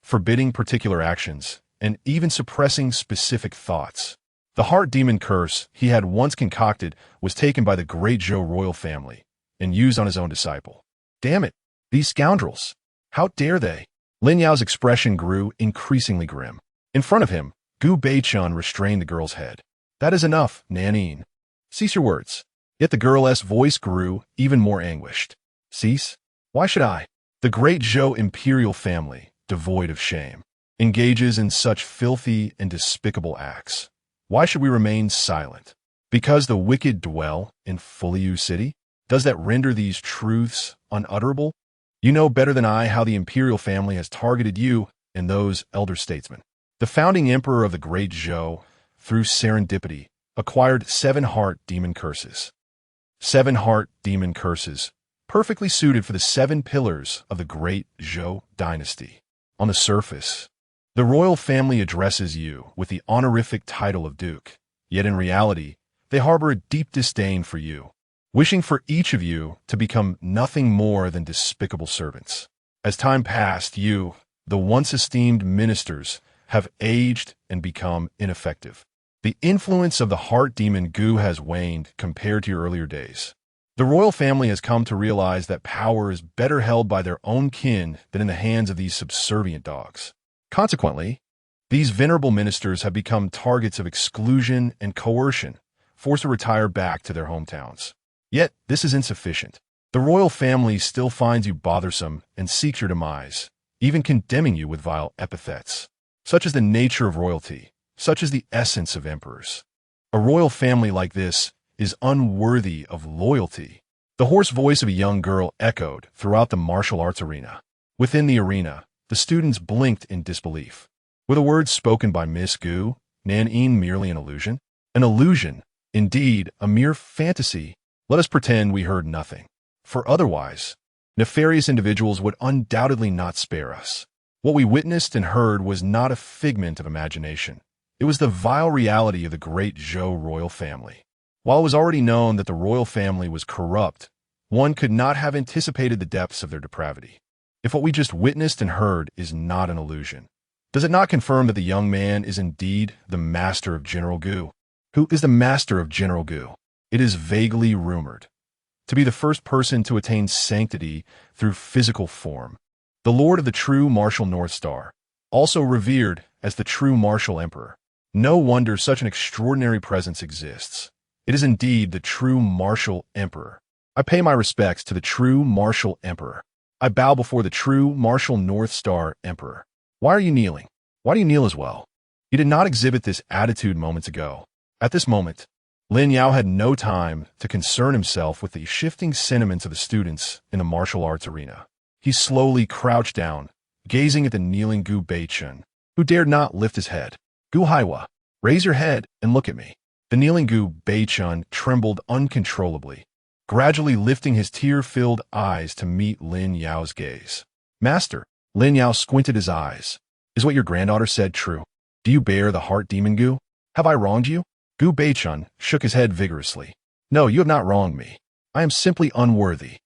forbidding particular actions, and even suppressing specific thoughts. The heart demon curse he had once concocted was taken by the great Zhou royal family and used on his own disciple. Damn it, these scoundrels! How dare they? Lin Yao's expression grew increasingly grim. In front of him, Gu Beichun restrained the girl's head. That is enough, Nanine. Cease your words. Yet the girl's voice grew even more anguished. Cease? Why should I? The great Zhou imperial family, devoid of shame, engages in such filthy and despicable acts. Why should we remain silent? Because the wicked dwell in Fuliu City? Does that render these truths unutterable? You know better than I how the imperial family has targeted you and those elder statesmen. The founding emperor of the great Zhou, through serendipity, acquired 7 heart demon curses. 7 heart demon curses, perfectly suited for the 7 pillars of the great Zhou dynasty. On the surface, the royal family addresses you with the honorific title of Duke, yet in reality, they harbor a deep disdain for you, wishing for each of you to become nothing more than despicable servants. As time passed, you, the once esteemed ministers, have aged and become ineffective. The influence of the heart demon Gu has waned compared to your earlier days. The royal family has come to realize that power is better held by their own kin than in the hands of these subservient dogs. Consequently, these venerable ministers have become targets of exclusion and coercion, forced to retire back to their hometowns. Yet, this is insufficient. The royal family still finds you bothersome and seeks your demise, even condemning you with vile epithets. Such is the nature of royalty, such is the essence of emperors. A royal family like this is unworthy of loyalty. The hoarse voice of a young girl echoed throughout the martial arts arena. Within the arena, the students blinked in disbelief. Were the words spoken by Miss Gu, Nanine merely an illusion? An illusion, indeed, a mere fantasy. Let us pretend we heard nothing. For otherwise, nefarious individuals would undoubtedly not spare us. What we witnessed and heard was not a figment of imagination. It was the vile reality of the great Zhou royal family. While it was already known that the royal family was corrupt, one could not have anticipated the depths of their depravity. If what we just witnessed and heard is not an illusion, does it not confirm that the young man is indeed the master of General Gu? Who is the master of General Gu? It is vaguely rumored to be the first person to attain sanctity through physical form, the Lord of the true martial North Star, also revered as the true martial emperor. No wonder such an extraordinary presence exists. It is indeed the true martial emperor. I pay my respects to the true martial emperor. I bow before the true martial North Star emperor. Why are you kneeling? Why do you kneel as well? You did not exhibit this attitude moments ago. At this moment, Lin Yao had no time to concern himself with the shifting sentiments of the students in the martial arts arena. He slowly crouched down, gazing at the kneeling Gu Beichun, who dared not lift his head. Gu Haiwa, raise your head and look at me. The kneeling Gu Beichun trembled uncontrollably, gradually lifting his tear-filled eyes to meet Lin Yao's gaze. Master, Lin Yao squinted his eyes. Is what your granddaughter said true? Do you bear the heart demon Gu? Have I wronged you? Gu Beichun shook his head vigorously. No, you have not wronged me. I am simply unworthy.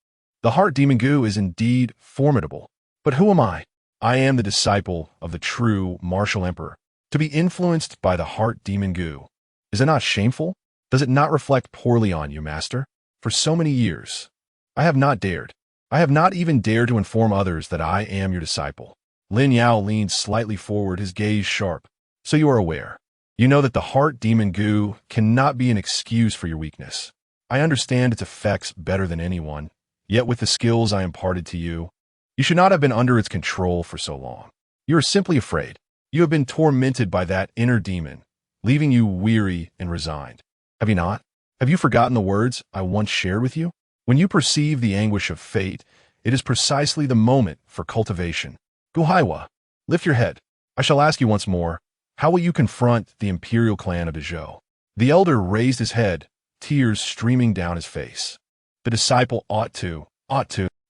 The heart demon Gu is indeed formidable. But who am I? I am the disciple of the true martial emperor. To be influenced by the heart demon Gu, is it not shameful? Does it not reflect poorly on you, master? For so many years, I have not dared. I have not even dared to inform others that I am your disciple. Lin Yao leaned slightly forward, his gaze sharp. So you are aware. You know that the heart demon Gu cannot be an excuse for your weakness. I understand its effects better than anyone, yet with the skills I imparted to you, you should not have been under its control for so long. You are simply afraid. You have been tormented by that inner demon, leaving you weary and resigned. Have you not? Have you forgotten the words I once shared with you? When you perceive the anguish of fate, it is precisely the moment for cultivation. Gu Haiwa, lift your head. I shall ask you once more, how will you confront the imperial clan of Dezhou? The elder raised his head, tears streaming down his face. The disciple ought to.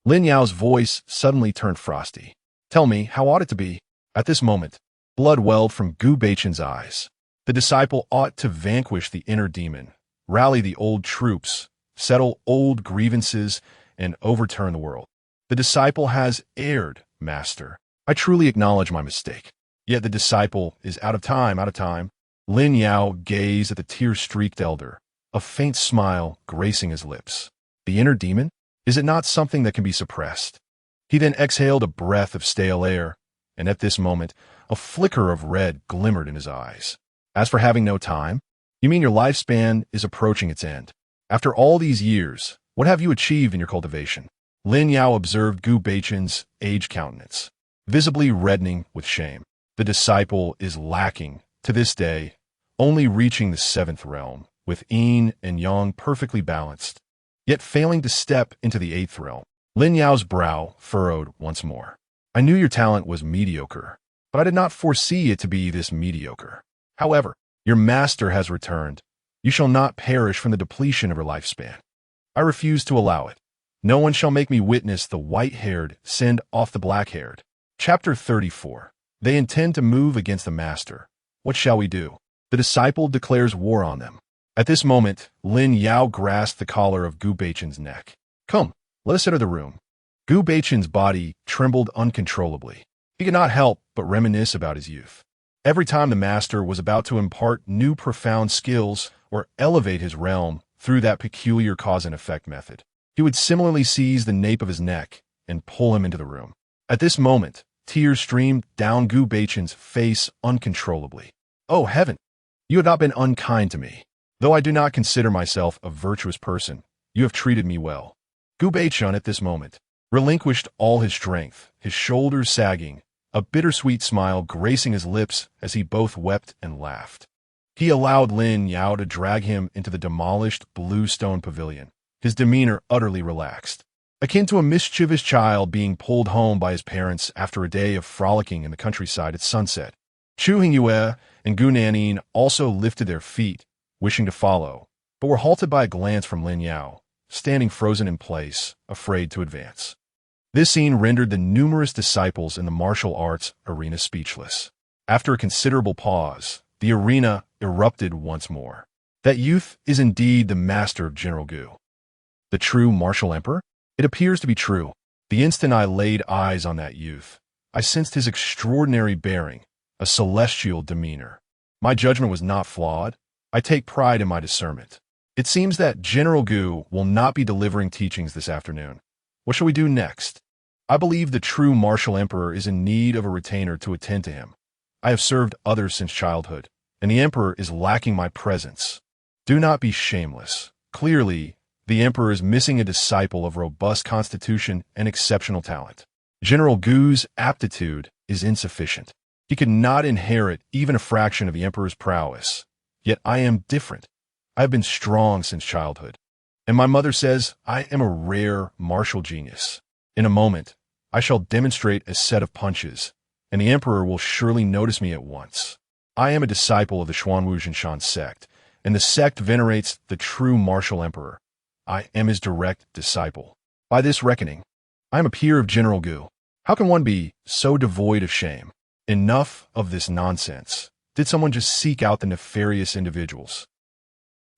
Lin Yao's voice suddenly turned frosty. Tell me, how ought it to be? At this moment, blood welled from Gu Beichun's eyes. The disciple ought to vanquish the inner demon, rally the old troops, settle old grievances, and overturn the world. The disciple has erred, master. I truly acknowledge my mistake. Yet the disciple is out of time. Lin Yao gazed at the tear-streaked elder, a faint smile gracing his lips. The inner demon? Is it not something that can be suppressed? He then exhaled a breath of stale air, and at this moment, a flicker of red glimmered in his eyes. As for having no time, you mean your lifespan is approaching its end. After all these years, what have you achieved in your cultivation? Lin Yao observed Gu Beichun's aged countenance, visibly reddening with shame. The disciple is lacking, to this day, only reaching the 7th realm, with yin and yang perfectly balanced, yet failing to step into the 8th realm. Lin Yao's brow furrowed once more. I knew your talent was mediocre, but I did not foresee it to be this mediocre. However, your master has returned. You shall not perish from the depletion of your lifespan. I refuse to allow it. No one shall make me witness the white-haired send off the black-haired. Chapter 34. They intend to move against the master. What shall we do? The disciple declares war on them. At this moment, Lin Yao grasped the collar of Gu Beichun's neck. Come, let us enter the room. Gu Beichun's body trembled uncontrollably. He could not help but reminisce about his youth. Every time the master was about to impart new profound skills or elevate his realm through that peculiar cause and effect method, he would similarly seize the nape of his neck and pull him into the room. At this moment, tears streamed down Gu Beichun's face uncontrollably. Oh, heaven! You have not been unkind to me. Though I do not consider myself a virtuous person, you have treated me well. Gu Beichun at this moment relinquished all his strength, his shoulders sagging, a bittersweet smile gracing his lips as he both wept and laughed. He allowed Lin Yao to drag him into the demolished blue stone pavilion, his demeanor utterly relaxed, akin to a mischievous child being pulled home by his parents after a day of frolicking in the countryside at sunset. Chu Hongyue and Gu Nanin also lifted their feet, wishing to follow, but were halted by a glance from Lin Yao, standing frozen in place, afraid to advance. This scene rendered the numerous disciples in the martial arts arena speechless. After a considerable pause, the arena erupted once more. That youth is indeed the master of General Gu. The true martial emperor? It appears to be true. The instant I laid eyes on that youth, I sensed his extraordinary bearing, a celestial demeanor. My judgment was not flawed. I take pride in my discernment. It seems that General Gu will not be delivering teachings this afternoon. What shall we do next? I believe the true martial emperor is in need of a retainer to attend to him. I have served others since childhood, and the emperor is lacking my presence. Do not be shameless. Clearly, the emperor is missing a disciple of robust constitution and exceptional talent. General Gu's aptitude is insufficient. He could not inherit even a fraction of the emperor's prowess. Yet I am different. I have been strong since childhood. And my mother says I am a rare martial genius. In a moment, I shall demonstrate a set of punches, and the emperor will surely notice me at once. I am a disciple of the Qingxuan Sect, and the sect venerates the true martial emperor. I am his direct disciple. By this reckoning, I am a peer of General Gu. How can one be so devoid of shame? Enough of this nonsense. Did someone just seek out the nefarious individuals?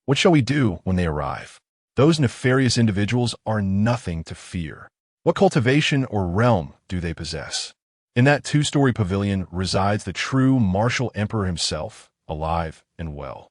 What shall we do when they arrive? Those nefarious individuals are nothing to fear. What cultivation or realm do they possess? In that two-story pavilion resides the true martial emperor himself, alive and well.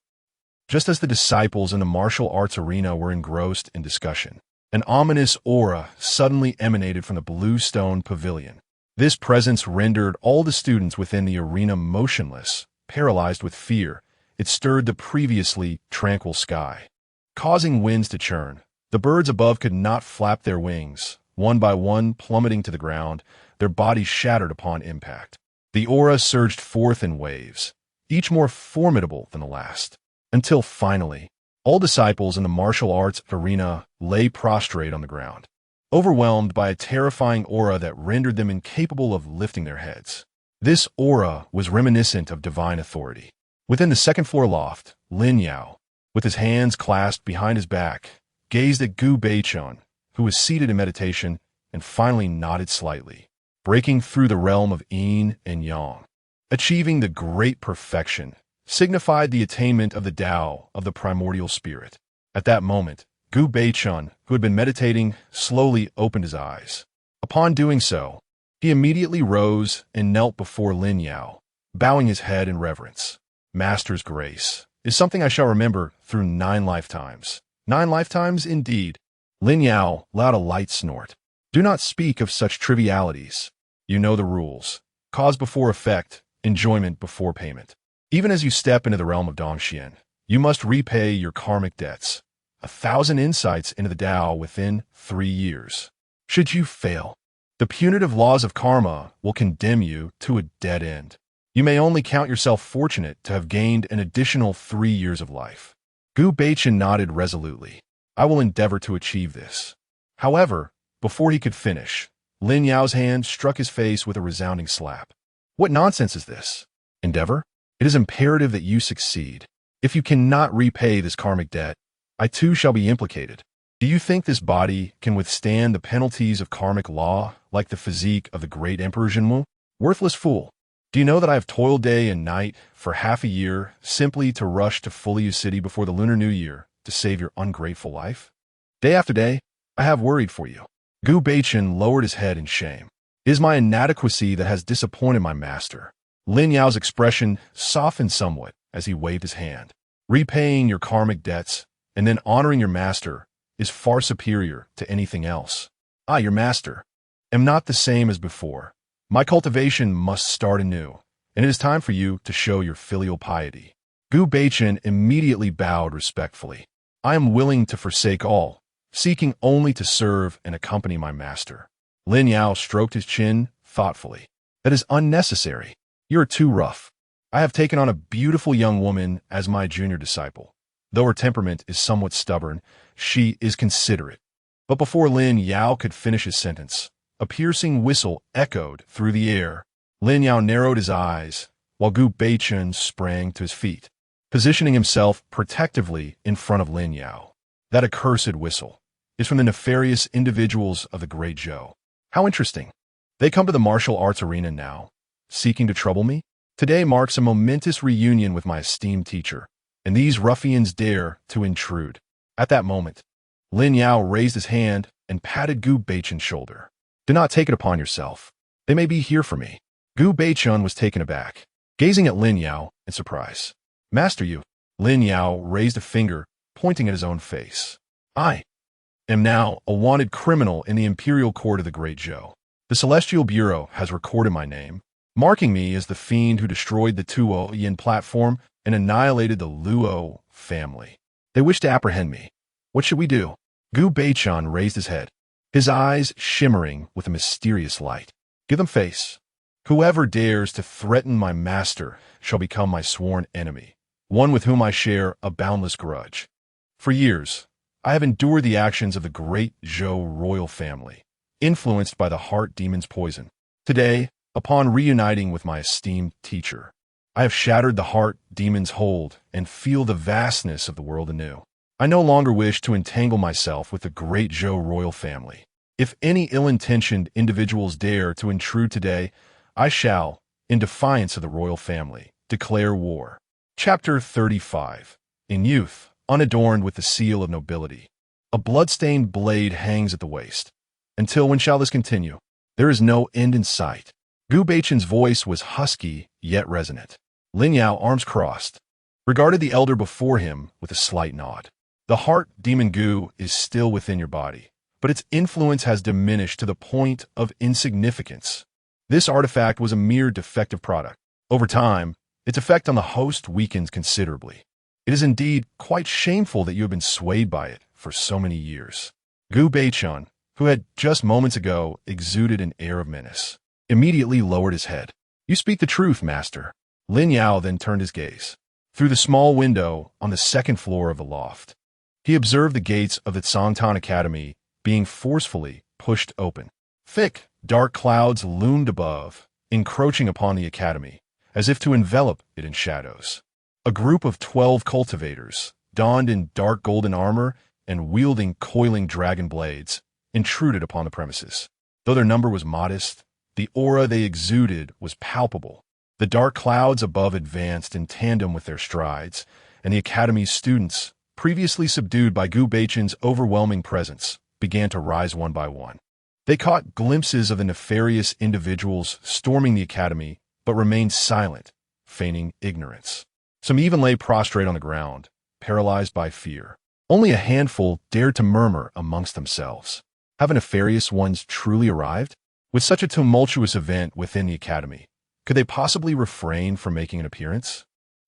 Just as the disciples in the martial arts arena were engrossed in discussion, an ominous aura suddenly emanated from the blue stone pavilion. This presence rendered all the students within the arena motionless, paralyzed with fear. It stirred the previously tranquil sky, causing winds to churn. The birds above could not flap their wings, one by one plummeting to the ground, their bodies shattered upon impact. The aura surged forth in waves, each more formidable than the last, until finally, all disciples in the martial arts arena lay prostrate on the ground, overwhelmed by a terrifying aura that rendered them incapable of lifting their heads. This aura was reminiscent of divine authority. Within the second-floor loft, Lin Yao, with his hands clasped behind his back, gazed at Gu Beichun, who was seated in meditation, and finally nodded slightly, breaking through the realm of yin and yang. Achieving the great perfection signified the attainment of the Dao of the primordial spirit. At that moment, Gu Beichun, who had been meditating, slowly opened his eyes. Upon doing so, he immediately rose and knelt before Lin Yao, bowing his head in reverence. Master's grace is something I shall remember through 9 lifetimes. 9 lifetimes indeed. Lin Yao let out a light snort. Do not speak of such trivialities. You know the rules. Cause before effect, enjoyment before payment. Even as you step into the realm of Dongxian, you must repay your karmic debts. 1,000 insights into the Dao within 3 years. Should you fail, the punitive laws of karma will condemn you to a dead end. You may only count yourself fortunate to have gained an additional 3 years of life. Gu Beichun nodded resolutely. I will endeavor to achieve this. However, before he could finish, Lin Yao's hand struck his face with a resounding slap. What nonsense is this? Endeavor? It is imperative that you succeed. If you cannot repay this karmic debt, I too shall be implicated. Do you think this body can withstand the penalties of karmic law like the physique of the great Emperor Zhenwu? Worthless fool. Do you know that I have toiled day and night for half a year simply to rush to Fuliu City before the Lunar New Year to save your ungrateful life? Day after day, I have worried for you. Gu Beichun lowered his head in shame. It is my inadequacy that has disappointed my master. Lin Yao's expression softened somewhat as he waved his hand. Repaying your karmic debts and then honoring your master is far superior to anything else. I, your master, am not the same as before. My cultivation must start anew, and it is time for you to show your filial piety. Gu Beichun immediately bowed respectfully. I am willing to forsake all, seeking only to serve and accompany my master. Lin Yao stroked his chin thoughtfully. That is unnecessary. You are too rough. I have taken on a beautiful young woman as my junior disciple. Though her temperament is somewhat stubborn, she is considerate. But before Lin Yao could finish his sentence, a piercing whistle echoed through the air. Lin Yao narrowed his eyes, while Gu Beichun sprang to his feet, positioning himself protectively in front of Lin Yao. That accursed whistle is from the nefarious individuals of the Great Zhou. How interesting. They come to the martial arts arena now, seeking to trouble me? Today marks a momentous reunion with my esteemed teacher. and these ruffians dare to intrude. At that moment, Lin Yao raised his hand and patted Gu Beichun's shoulder. Do not take it upon yourself. They may be here for me. Gu Beichun was taken aback, gazing at Lin Yao in surprise. Master, you. Lin Yao raised a finger, pointing at his own face. I am now a wanted criminal in the imperial court of the Great Zhou. The Celestial Bureau has recorded my name, marking me as the fiend who destroyed the Tuo Yin platform and annihilated the Luo family. They wish to apprehend me. What should we do? Gu Beichun raised his head, his eyes shimmering with a mysterious light. Give them face. Whoever dares to threaten my master shall become my sworn enemy, one with whom I share a boundless grudge. For years, I have endured the actions of the great Zhou royal family, influenced by the heart demon's poison. Today, upon reuniting with my esteemed teacher, I have shattered the heart demon's hold and feel the vastness of the world anew. I no longer wish to entangle myself with the great Zhou royal family. If any ill-intentioned individuals dare to intrude today, I shall, in defiance of the royal family, declare war. Chapter 35. In youth, unadorned with the seal of nobility, a blood-stained blade hangs at the waist. Until when shall this continue? There is no end in sight. Gu Beichun's voice was husky, yet resonant. Lin Yao, arms crossed, regarded the elder before him with a slight nod. The heart demon Gu is still within your body, but its influence has diminished to the point of insignificance. This artifact was a mere defective product. Over time, its effect on the host weakens considerably. It is indeed quite shameful that you have been swayed by it for so many years. Gu Beichun, who had just moments ago exuded an air of menace, immediately lowered his head. You speak the truth, master. Lin Yao then turned his gaze through the small window on the second floor of the loft. He observed the gates of the Congtan Academy being forcefully pushed open. Thick, dark clouds loomed above, encroaching upon the academy, as if to envelop it in shadows. A group of 12 cultivators, donned in dark golden armor and wielding coiling dragon blades, intruded upon the premises. Though their number was modest, the aura they exuded was palpable. The dark clouds above advanced in tandem with their strides, and the academy's students, previously subdued by Gu Beichun's overwhelming presence, began to rise one by one. They caught glimpses of the nefarious individuals storming the academy, but remained silent, feigning ignorance. Some even lay prostrate on the ground, paralyzed by fear. Only a handful dared to murmur amongst themselves. Have nefarious ones truly arrived? With such a tumultuous event within the academy, could they possibly refrain from making an appearance?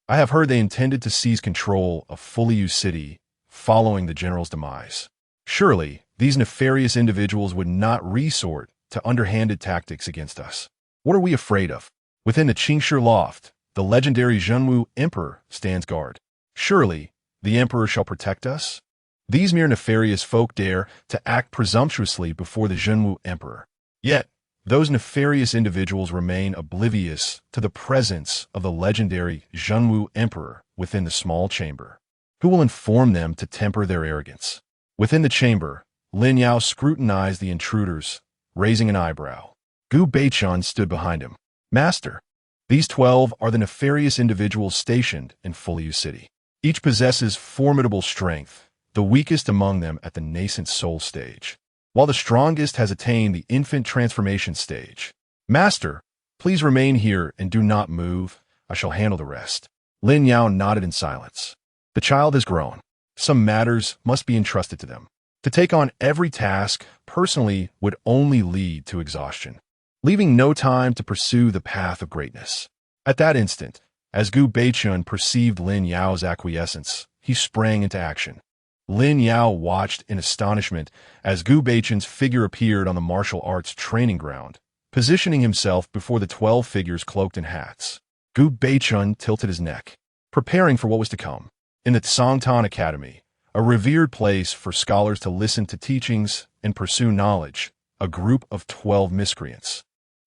I have heard they intended to seize control of Fuliu City following the general's demise. Surely, these nefarious individuals would not resort to underhanded tactics against us. What are we afraid of? Within the Qingshi loft, the legendary Zhenwu Emperor stands guard. Surely, the Emperor shall protect us? These mere nefarious folk dare to act presumptuously before the Zhenwu Emperor. Yet, those nefarious individuals remain oblivious to the presence of the legendary Zhenwu Emperor within the small chamber. Who will inform them to temper their arrogance? Within the chamber, Lin Yao scrutinized the intruders, raising an eyebrow. Gu Beichun stood behind him. Master, these 12 are the nefarious individuals stationed in Fuliu City. Each possesses formidable strength, the weakest among them at the nascent soul stage, while the strongest has attained the infant transformation stage. Master, please remain here and do not move. I shall handle the rest. Lin Yao nodded in silence. The child has grown. Some matters must be entrusted to them. To take on every task personally would only lead to exhaustion, leaving no time to pursue the path of greatness. At that instant, as Gu Beichun perceived Lin Yao's acquiescence, he sprang into action. Lin Yao watched in astonishment as Gu Beichun's figure appeared on the martial arts training ground, positioning himself before the 12 figures cloaked in hats. Gu Beichun tilted his neck, preparing for what was to come. In the Congtan Academy, a revered place for scholars to listen to teachings and pursue knowledge, a group of 12 miscreants,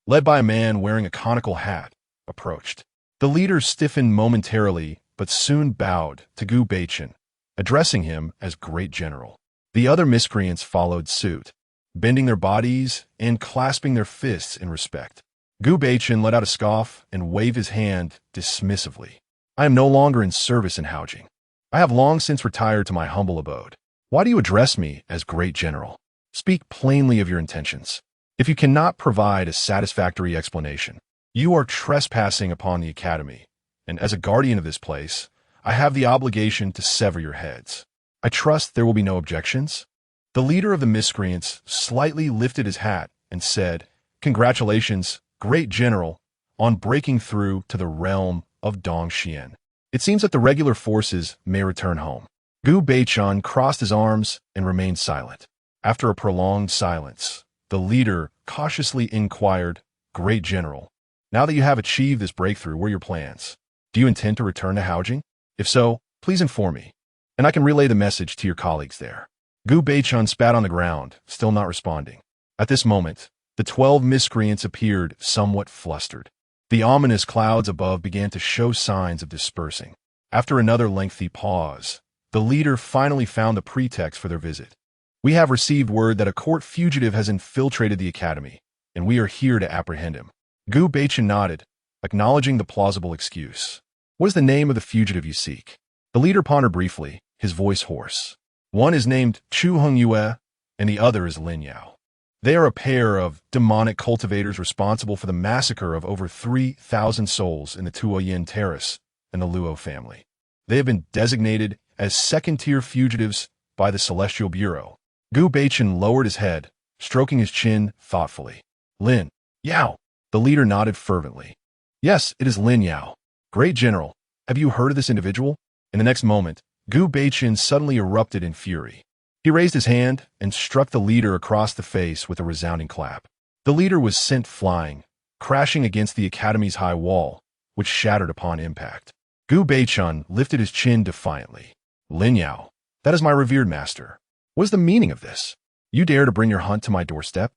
led by a man wearing a conical hat, approached. The leader stiffened momentarily, but soon bowed to Gu Beichun, addressing him as Great General. The other miscreants followed suit, bending their bodies and clasping their fists in respect. Gu Beichun let out a scoff and waved his hand dismissively. I am no longer in service in Haojing. I have long since retired to my humble abode. Why do you address me as Great General? Speak plainly of your intentions. If you cannot provide a satisfactory explanation, you are trespassing upon the Academy, and as a guardian of this place, I have the obligation to sever your heads. I trust there will be no objections." The leader of the miscreants slightly lifted his hat and said, "Congratulations, Great General, on breaking through to the realm of Dongxian. It seems that the regular forces may return home." Gu Beichun crossed his arms and remained silent. After a prolonged silence, the leader cautiously inquired, "Great General, now that you have achieved this breakthrough, what are your plans? Do you intend to return to Haojing? If so, please inform me, and I can relay the message to your colleagues there." Gu Beichun spat on the ground, still not responding. At this moment, the 12 miscreants appeared somewhat flustered. The ominous clouds above began to show signs of dispersing. After another lengthy pause, the leader finally found the pretext for their visit. "We have received word that a court fugitive has infiltrated the Academy, and we are here to apprehend him." Gu Beichun nodded, acknowledging the plausible excuse. "What is the name of the fugitive you seek?" The leader pondered briefly, his voice hoarse. "One is named Chu Hongyu, and the other is Lin Yao. They are a pair of demonic cultivators responsible for the massacre of over 3,000 souls in the Tuoyin Terrace and the Luo family. They have been designated as second-tier fugitives by the Celestial Bureau." Gu Beichun lowered his head, stroking his chin thoughtfully. "Lin Yao." The leader nodded fervently. "Yes, it is Lin Yao. Great General, have you heard of this individual?" In the next moment, Gu Beichun suddenly erupted in fury. He raised his hand and struck the leader across the face with a resounding clap. The leader was sent flying, crashing against the Academy's high wall, which shattered upon impact. Gu Beichun lifted his chin defiantly. "Lin Yao, that is my revered master. What is the meaning of this? You dare to bring your hunt to my doorstep?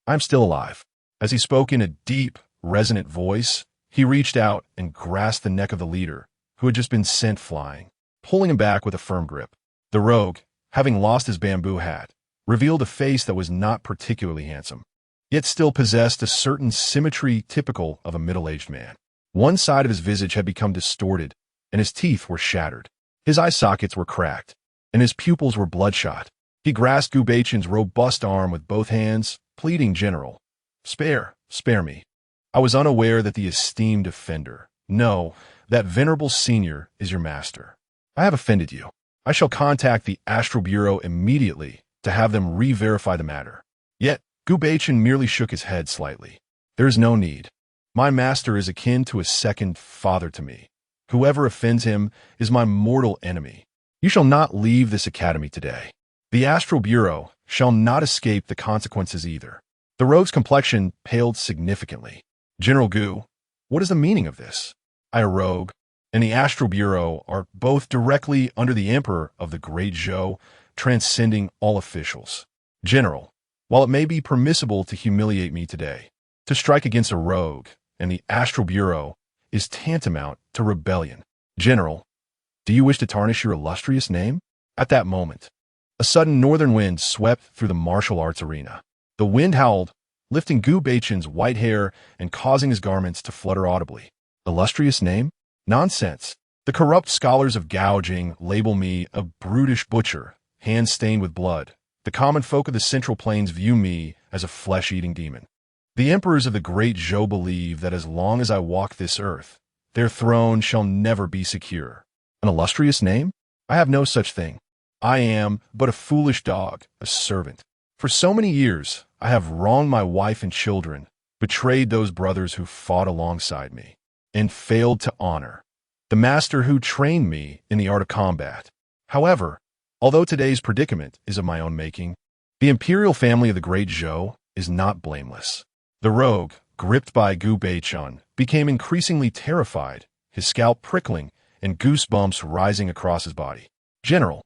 I am still alive." As he spoke in a deep, resonant voice, he reached out and grasped the neck of the leader, who had just been sent flying, pulling him back with a firm grip. The rogue, having lost his bamboo hat, revealed a face that was not particularly handsome, yet still possessed a certain symmetry typical of a middle-aged man. One side of his visage had become distorted, and his teeth were shattered. His eye sockets were cracked, and his pupils were bloodshot. He grasped Gu Beichun's robust arm with both hands, pleading, "General, spare me. I was unaware that the esteemed offender, no, that venerable senior, is your master. I have offended you. I shall contact the Astral Bureau immediately to have them re-verify the matter." Yet, Gu Beichun merely shook his head slightly. "There is no need. My master is akin to a second father to me. Whoever offends him is my mortal enemy. You shall not leave this academy today. The Astral Bureau shall not escape the consequences either." The rogue's complexion paled significantly. "General Gu, what is the meaning of this? I, a rogue, and the Astral Bureau are both directly under the Emperor of the Great Zhou, transcending all officials. General, while it may be permissible to humiliate me today, to strike against a rogue and the Astral Bureau is tantamount to rebellion. General, do you wish to tarnish your illustrious name?" At that moment, a sudden northern wind swept through the martial arts arena. The wind howled, lifting Gu Beichun's white hair and causing his garments to flutter audibly. "Illustrious name? Nonsense. The corrupt scholars of Gaojing label me a brutish butcher, hands stained with blood. The common folk of the Central Plains view me as a flesh-eating demon. The emperors of the Great Zhou believe that as long as I walk this earth, their throne shall never be secure. An illustrious name? I have no such thing. I am but a foolish dog, a servant. For so many years, I have wronged my wife and children, betrayed those brothers who fought alongside me, and failed to honor the master who trained me in the art of combat. However, although today's predicament is of my own making, the imperial family of the Great Zhou is not blameless." The rogue, gripped by Gu Beichun, became increasingly terrified, his scalp prickling and goosebumps rising across his body. "General,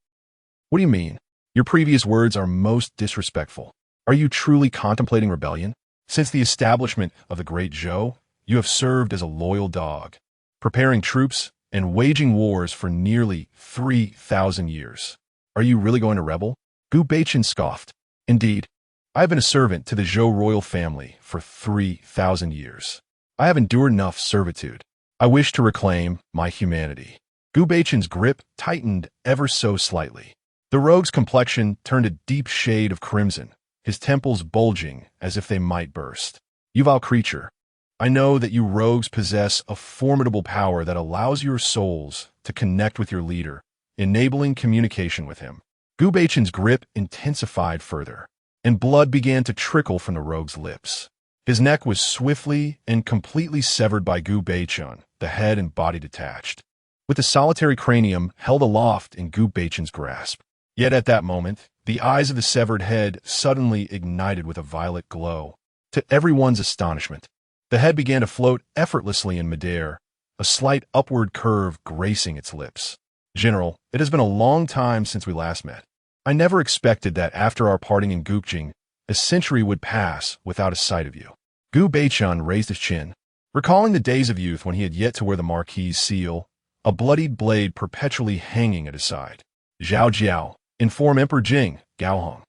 what do you mean? Your previous words are most disrespectful. Are you truly contemplating rebellion? Since the establishment of the Great Zhou, you have served as a loyal dog, preparing troops and waging wars for nearly 3,000 years. Are you really going to rebel?" Gu Beichun scoffed. "Indeed, I have been a servant to the Zhou royal family for 3,000 years. I have endured enough servitude. I wish to reclaim my humanity." Gu Beichen's grip tightened ever so slightly. The rogue's complexion turned a deep shade of crimson, his temples bulging as if they might burst. "You vile creature, I know that you rogues possess a formidable power that allows your souls to connect with your leader, enabling communication with him." Gu Beichen's grip intensified further, and blood began to trickle from the rogue's lips. His neck was swiftly and completely severed by Gu Beichen, the head and body detached, with the solitary cranium held aloft in Gu Beichen's grasp. Yet at that moment, the eyes of the severed head suddenly ignited with a violet glow. To everyone's astonishment, the head began to float effortlessly in midair, a slight upward curve gracing its lips. "General, it has been a long time since we last met. I never expected that after our parting in Gukjing, a century would pass without a sight of you." Gu Beichen raised his chin, recalling the days of youth when he had yet to wear the Marquis's seal, a bloodied blade perpetually hanging at his side. "Zhao Jiao, inform Emperor Jing, Gaohong.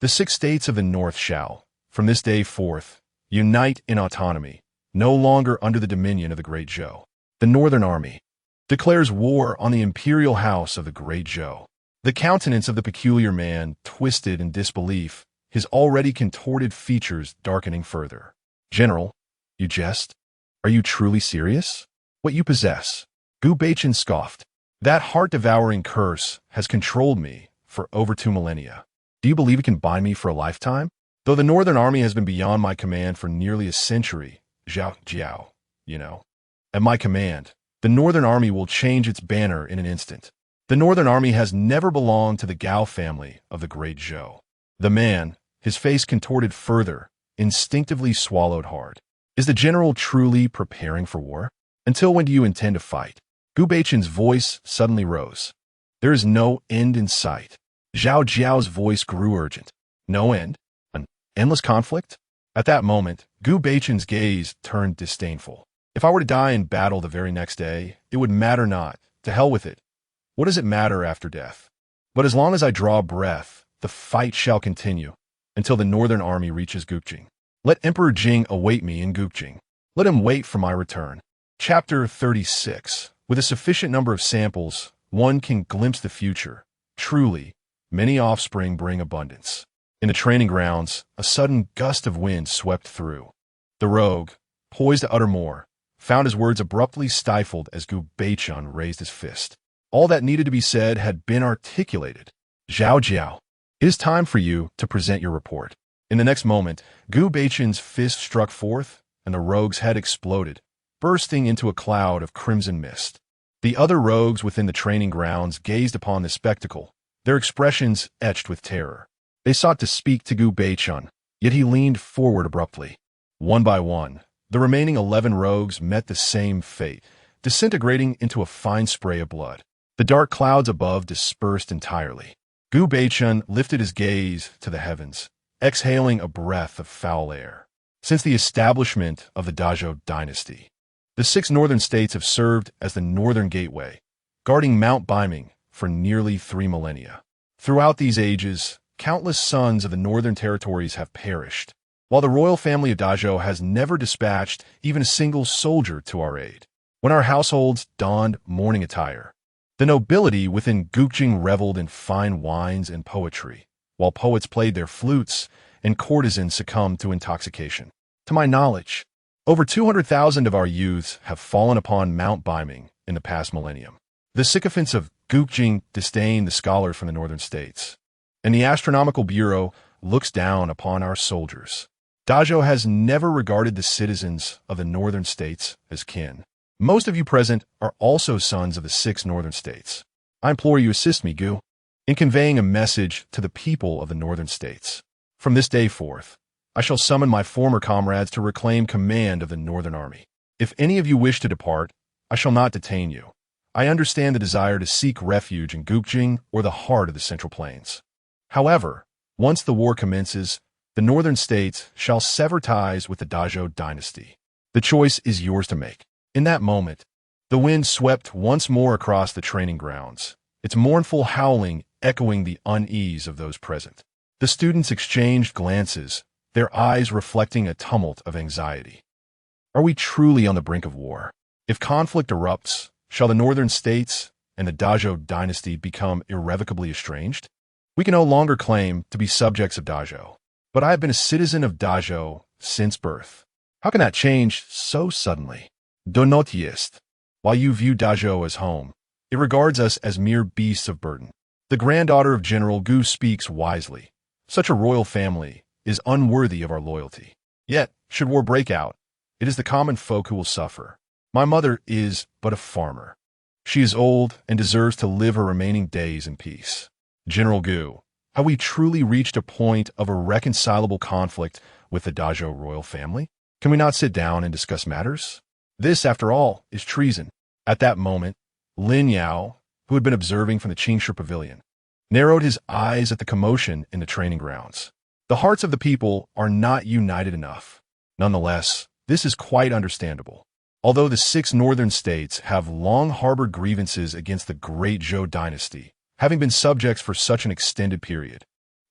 The 6 states of the North shall, from this day forth, unite in autonomy, no longer under the dominion of the Great Zhou. The Northern Army declares war on the imperial house of the Great Zhou." The countenance of the peculiar man twisted in disbelief, his already contorted features darkening further. "General, you jest? Are you truly serious? What you possess?" Gu Beichen scoffed. "That heart-devouring curse has controlled me for over 2 millennia. Do you believe it can bind me for a lifetime? Though the Northern Army has been beyond my command for nearly a century, Zhao Jiao, you know. At my command, the Northern Army will change its banner in an instant. The Northern Army has never belonged to the Gao family of the Great Zhou." The man, his face contorted further, instinctively swallowed hard. "Is the general truly preparing for war? Until when do you intend to fight?" Gu Beichen's voice suddenly rose. "There is no end in sight." Zhao Jiao's voice grew urgent. "No end? An endless conflict?" At that moment, Gu Beichen's gaze turned disdainful. "If I were to die in battle the very next day, it would matter not. To hell with it. What does it matter after death? But as long as I draw breath, the fight shall continue, until the Northern Army reaches Gukjing. Let Emperor Jing await me in Gukjing. Let him wait for my return." Chapter 36. With a sufficient number of samples, one can glimpse the future. Truly, many offspring bring abundance. In the training grounds, a sudden gust of wind swept through. The rogue, poised to utter more, found his words abruptly stifled as Gu Beichen raised his fist. All that needed to be said had been articulated. "Zhao Jiao, it is time for you to present your report." In the next moment, Gu Beichen's fist struck forth, and the rogue's head exploded, bursting into a cloud of crimson mist. The other rogues within the training grounds gazed upon this spectacle, their expressions etched with terror. They sought to speak to Gu Beichen, yet he leaned forward abruptly. One by one, the remaining 11 rogues met the same fate, disintegrating into a fine spray of blood. The dark clouds above dispersed entirely. Gu Beichen lifted his gaze to the heavens, exhaling a breath of foul air. Since the establishment of the Dazhou dynasty, the 6 northern states have served as the northern gateway, guarding Mount Baiming for nearly 3 millennia. Throughout these ages, countless sons of the northern territories have perished, while the royal family of Dazhou has never dispatched even a single soldier to our aid. When our households donned mourning attire, the nobility within Gukjing reveled in fine wines and poetry, while poets played their flutes and courtesans succumbed to intoxication. To my knowledge, over 200,000 of our youths have fallen upon Mount Baiming in the past millennium. The sycophants of Gukjing disdain the scholars from the northern states, and the Astronomical Bureau looks down upon our soldiers. Dazhou has never regarded the citizens of the northern states as kin. Most of you present are also sons of the 6 northern states. I implore you assist me, Gu, in conveying a message to the people of the northern states. From this day forth, I shall summon my former comrades to reclaim command of the Northern Army. If any of you wish to depart, I shall not detain you. I understand the desire to seek refuge in Gukjing or the heart of the Central Plains. However, once the war commences, the northern states shall sever ties with the Dazhou dynasty. The choice is yours to make. In that moment, the wind swept once more across the training grounds, its mournful howling echoing the unease of those present. The students exchanged glances, their eyes reflecting a tumult of anxiety. Are we truly on the brink of war? If conflict erupts, Shall the northern states and the Dazhou dynasty become irrevocably estranged? We can no longer claim to be subjects of Dazhou. But I have been a citizen of Dazhou since birth. How can that change so suddenly? Do not jest. While you view Dazhou as home, it regards us as mere beasts of burden. The granddaughter of General Gu speaks wisely. Such a royal family is unworthy of our loyalty. Yet, should war break out, it is the common folk who will suffer. My mother is but a farmer. She is old and deserves to live her remaining days in peace. General Gu, have we truly reached a point of irreconcilable conflict with the Dazhou royal family? Can we not sit down and discuss matters? This, after all, is treason. At that moment, Lin Yao, who had been observing from the Qingxu pavilion, narrowed his eyes at the commotion in the training grounds. The hearts of the people are not united enough. Nonetheless, this is quite understandable. Although the 6 northern states have long harbored grievances against the Great Zhou dynasty, having been subjects for such an extended period,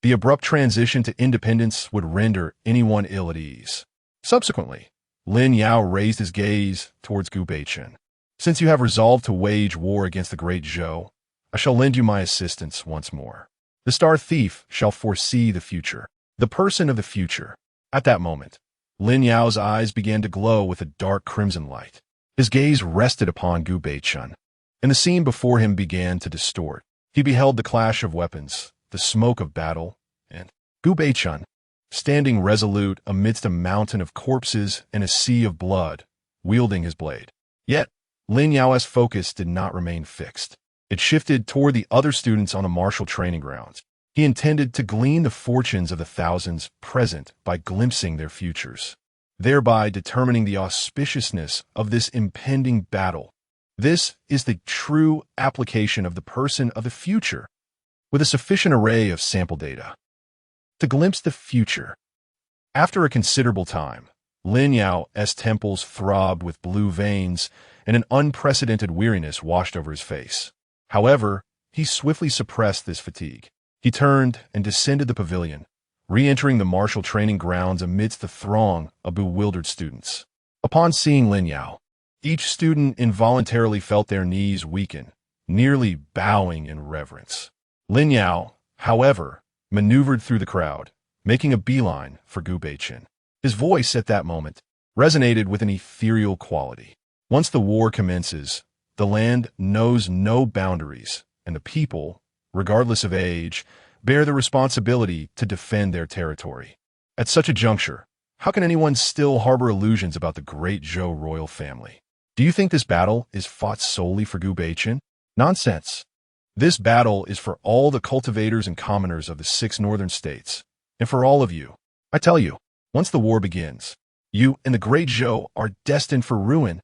the abrupt transition to independence would render anyone ill at ease. Subsequently, Lin Yao raised his gaze towards Gu Beichen. Since you have resolved to wage war against the Great Zhou, I shall lend you my assistance once more. The star thief shall foresee the future, the person of the future. At that moment, Lin Yao's eyes began to glow with a dark crimson light. His gaze rested upon Gu Beichen, and the scene before him began to distort. He beheld the clash of weapons, the smoke of battle, and Gu Beichen, standing resolute amidst a mountain of corpses and a sea of blood, wielding his blade. Yet, Lin Yao's focus did not remain fixed. It shifted toward the other students on the martial training grounds. He intended to glean the fortunes of the thousands present by glimpsing their futures, thereby determining the auspiciousness of this impending battle. This is the true application of the person of the future, with a sufficient array of sample data. To glimpse the future. After a considerable time, Lin Yao's temples throbbed with blue veins, and an unprecedented weariness washed over his face. However, he swiftly suppressed this fatigue. He turned and descended the pavilion, re-entering the martial training grounds amidst the throng of bewildered students. Upon seeing Lin Yao, each student involuntarily felt their knees weaken, nearly bowing in reverence. Lin Yao, however, maneuvered through the crowd, making a beeline for Gu Beichen. His voice at that moment resonated with an ethereal quality. Once the war commences, the land knows no boundaries, and the people, regardless of age, bear the responsibility to defend their territory. At such a juncture, how can anyone still harbor illusions about the Great Zhou royal family? Do you think this battle is fought solely for Gu Beichen? Nonsense. This battle is for all the cultivators and commoners of the 6 northern states, and for all of you. I tell you, once the war begins, you and the Great Zhou are destined for ruin.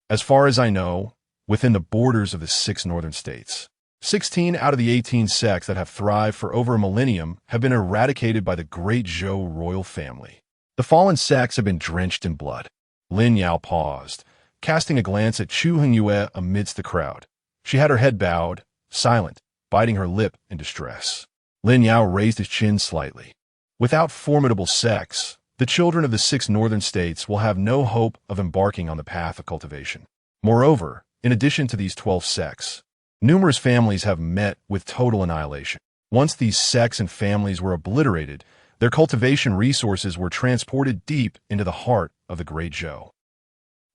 As far as I know, within the borders of the 6 northern states, 16 out of the 18 sects that have thrived for over a millennium have been eradicated by the Great Zhou royal family. The fallen sects have been drenched in blood. Lin Yao paused, casting a glance at Chu Hongyu amidst the crowd. She had her head bowed, silent, biting her lip in distress. Lin Yao raised his chin slightly. Without formidable sects, the children of the 6 northern states will have no hope of embarking on the path of cultivation. Moreover, in addition to these 12 sects, numerous families have met with total annihilation. Once these sects and families were obliterated, their cultivation resources were transported deep into the heart of the Great Zhou.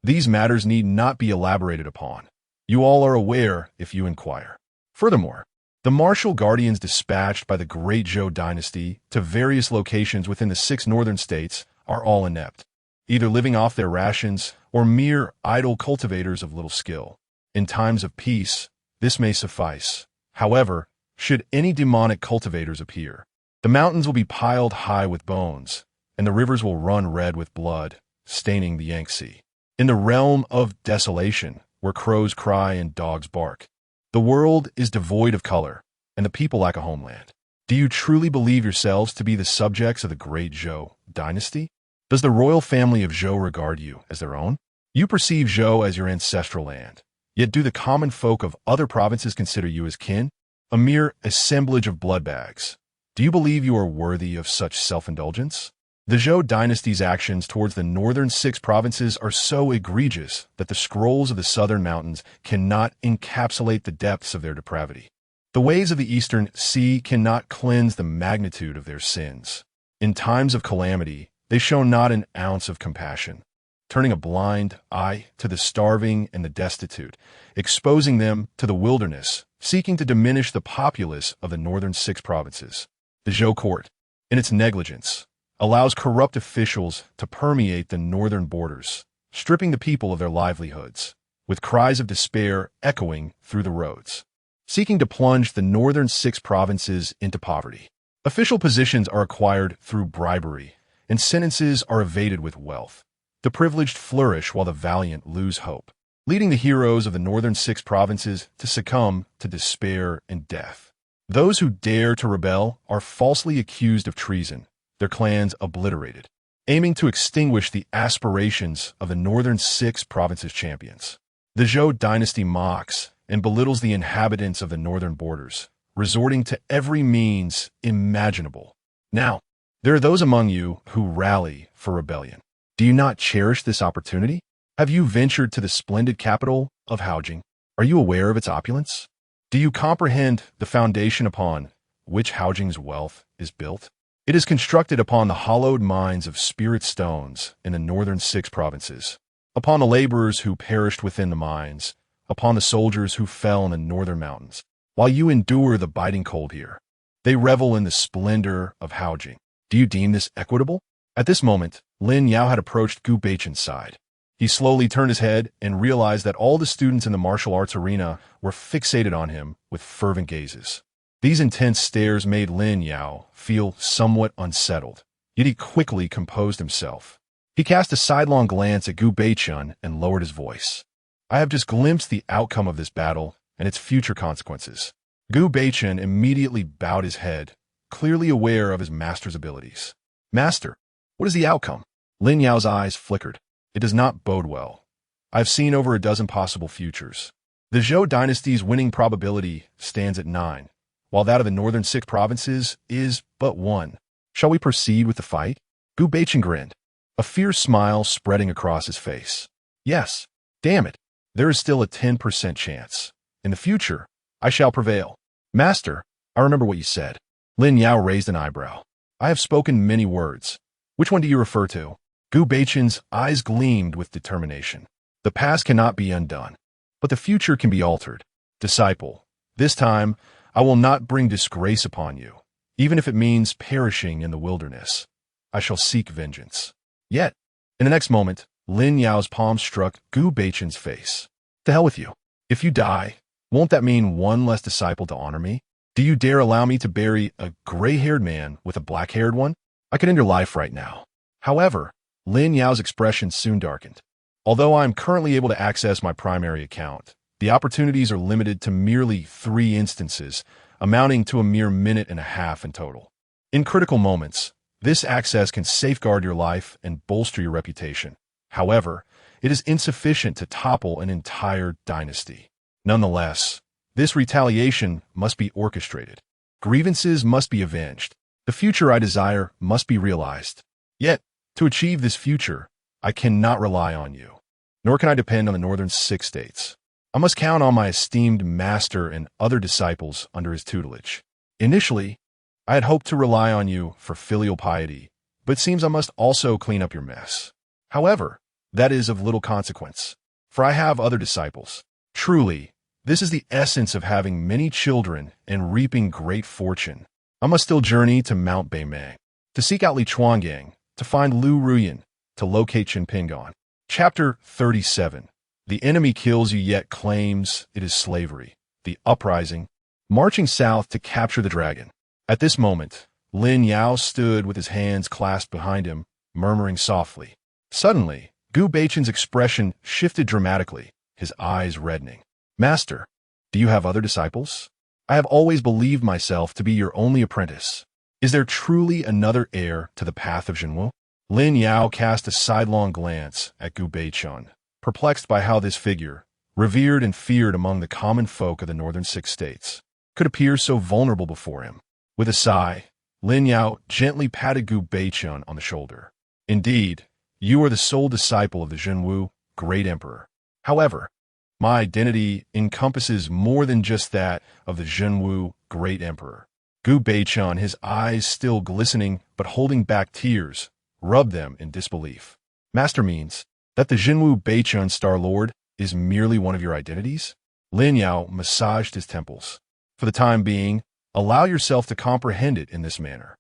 These matters need not be elaborated upon. You all are aware if you inquire. Furthermore, the martial guardians dispatched by the Great Zhou dynasty to various locations within the 6 northern states are all inept, either living off their rations or mere idle cultivators of little skill. In times of peace, this may suffice. However, should any demonic cultivators appear, the mountains will be piled high with bones, and the rivers will run red with blood, staining the Yangtze. In the realm of desolation, where crows cry and dogs bark, the world is devoid of color, and the people lack a homeland. Do you truly believe yourselves to be the subjects of the Great Zhou dynasty? Does the royal family of Zhou regard you as their own? You perceive Zhou as your ancestral land, yet do the common folk of other provinces consider you as kin? A mere assemblage of blood bags. Do you believe you are worthy of such self-indulgence? The Zhou dynasty's actions towards the northern 6 provinces are so egregious that the scrolls of the southern mountains cannot encapsulate the depths of their depravity. The ways of the eastern sea cannot cleanse the magnitude of their sins. In times of calamity, they show not an ounce of compassion, turning a blind eye to the starving and the destitute, exposing them to the wilderness, seeking to diminish the populace of the northern 6 provinces. The Zhou court, in its negligence, allows corrupt officials to permeate the northern borders, stripping the people of their livelihoods, with cries of despair echoing through the roads, seeking to plunge the northern 6 provinces into poverty. Official positions are acquired through bribery, and sentences are evaded with wealth. The privileged flourish while the valiant lose hope, leading the heroes of the northern 6 provinces to succumb to despair and death. Those who dare to rebel are falsely accused of treason, their clans obliterated, aiming to extinguish the aspirations of the northern 6 provinces champions. The Zhou dynasty mocks and belittles the inhabitants of the northern borders, resorting to every means imaginable. Now, there are those among you who rally for rebellion. Do you not cherish this opportunity? Have you ventured to the splendid capital of Haojing? Are you aware of its opulence? Do you comprehend the foundation upon which Haojing's wealth is built? It is constructed upon the hollowed mines of spirit stones in the northern 6 provinces, upon the laborers who perished within the mines, upon the soldiers who fell in the northern mountains. While you endure the biting cold here, they revel in the splendor of Haojing. Do you deem this equitable? At this moment, Lin Yao had approached Gu Beichen's side. He slowly turned his head and realized that all the students in the martial arts arena were fixated on him with fervent gazes. These intense stares made Lin Yao feel somewhat unsettled, yet he quickly composed himself. He cast a sidelong glance at Gu Beichen and lowered his voice. I have just glimpsed the outcome of this battle and its future consequences. Gu Beichen immediately bowed his head, clearly aware of his master's abilities. Master, what is the outcome? Lin Yao's eyes flickered. It does not bode well. I have seen over a dozen possible futures. The Zhou dynasty's winning probability stands at 9. While that of the northern 6 provinces is but 1. Shall we proceed with the fight? Gu Beichen grinned, a fierce smile spreading across his face. Yes, damn it, there is still a 10% chance. In the future, I shall prevail. Master, I remember what you said. Lin Yao raised an eyebrow. I have spoken many words. Which one do you refer to? Gu Beichen's eyes gleamed with determination. The past cannot be undone, but the future can be altered. Disciple, this time, I will not bring disgrace upon you, even if it means perishing in the wilderness. I shall seek vengeance. Yet, in the next moment, Lin Yao's palm struck Gu Beichen's face. To hell with you. If you die, won't that mean one less disciple to honor me? Do you dare allow me to bury a gray-haired man with a black-haired one? I could end your life right now. However, Lin Yao's expression soon darkened. Although I am currently able to access my primary account, the opportunities are limited to merely 3 instances, amounting to a mere minute and a half in total. In critical moments, this access can safeguard your life and bolster your reputation. However, it is insufficient to topple an entire dynasty. Nonetheless, this retaliation must be orchestrated. Grievances must be avenged. The future I desire must be realized. Yet, to achieve this future, I cannot rely on you, nor can I depend on the northern 6 states. I must count on my esteemed master and other disciples under his tutelage. Initially, I had hoped to rely on you for filial piety, but it seems I must also clean up your mess. However, that is of little consequence, for I have other disciples. Truly, this is the essence of having many children and reaping great fortune. I must still journey to Mount Beimeng, to seek out Li Chuangang, to find Lu Ruyan, to locate Chen Pingon. Chapter 37. The enemy kills you yet claims it is slavery. The uprising, marching south to capture the dragon. At this moment, Lin Yao stood with his hands clasped behind him, murmuring softly. Suddenly, Gu Beichen's expression shifted dramatically, his eyes reddening. Master, do you have other disciples? I have always believed myself to be your only apprentice. Is there truly another heir to the path of Zhenwu? Lin Yao cast a sidelong glance at Gu Beichen, perplexed by how this figure, revered and feared among the common folk of the northern 6 states, could appear so vulnerable before him. With a sigh, Lin Yao gently patted Gu Beichun on the shoulder. Indeed, you are the sole disciple of the Zhenwu, Great Emperor. However, my identity encompasses more than just that of the Zhenwu, Great Emperor. Gu Beichun, his eyes still glistening but holding back tears, rubbed them in disbelief. Master means that the Zhenwu Beichun Star Lord is merely one of your identities? Lin Yao massaged his temples. For the time being, allow yourself to comprehend it in this manner.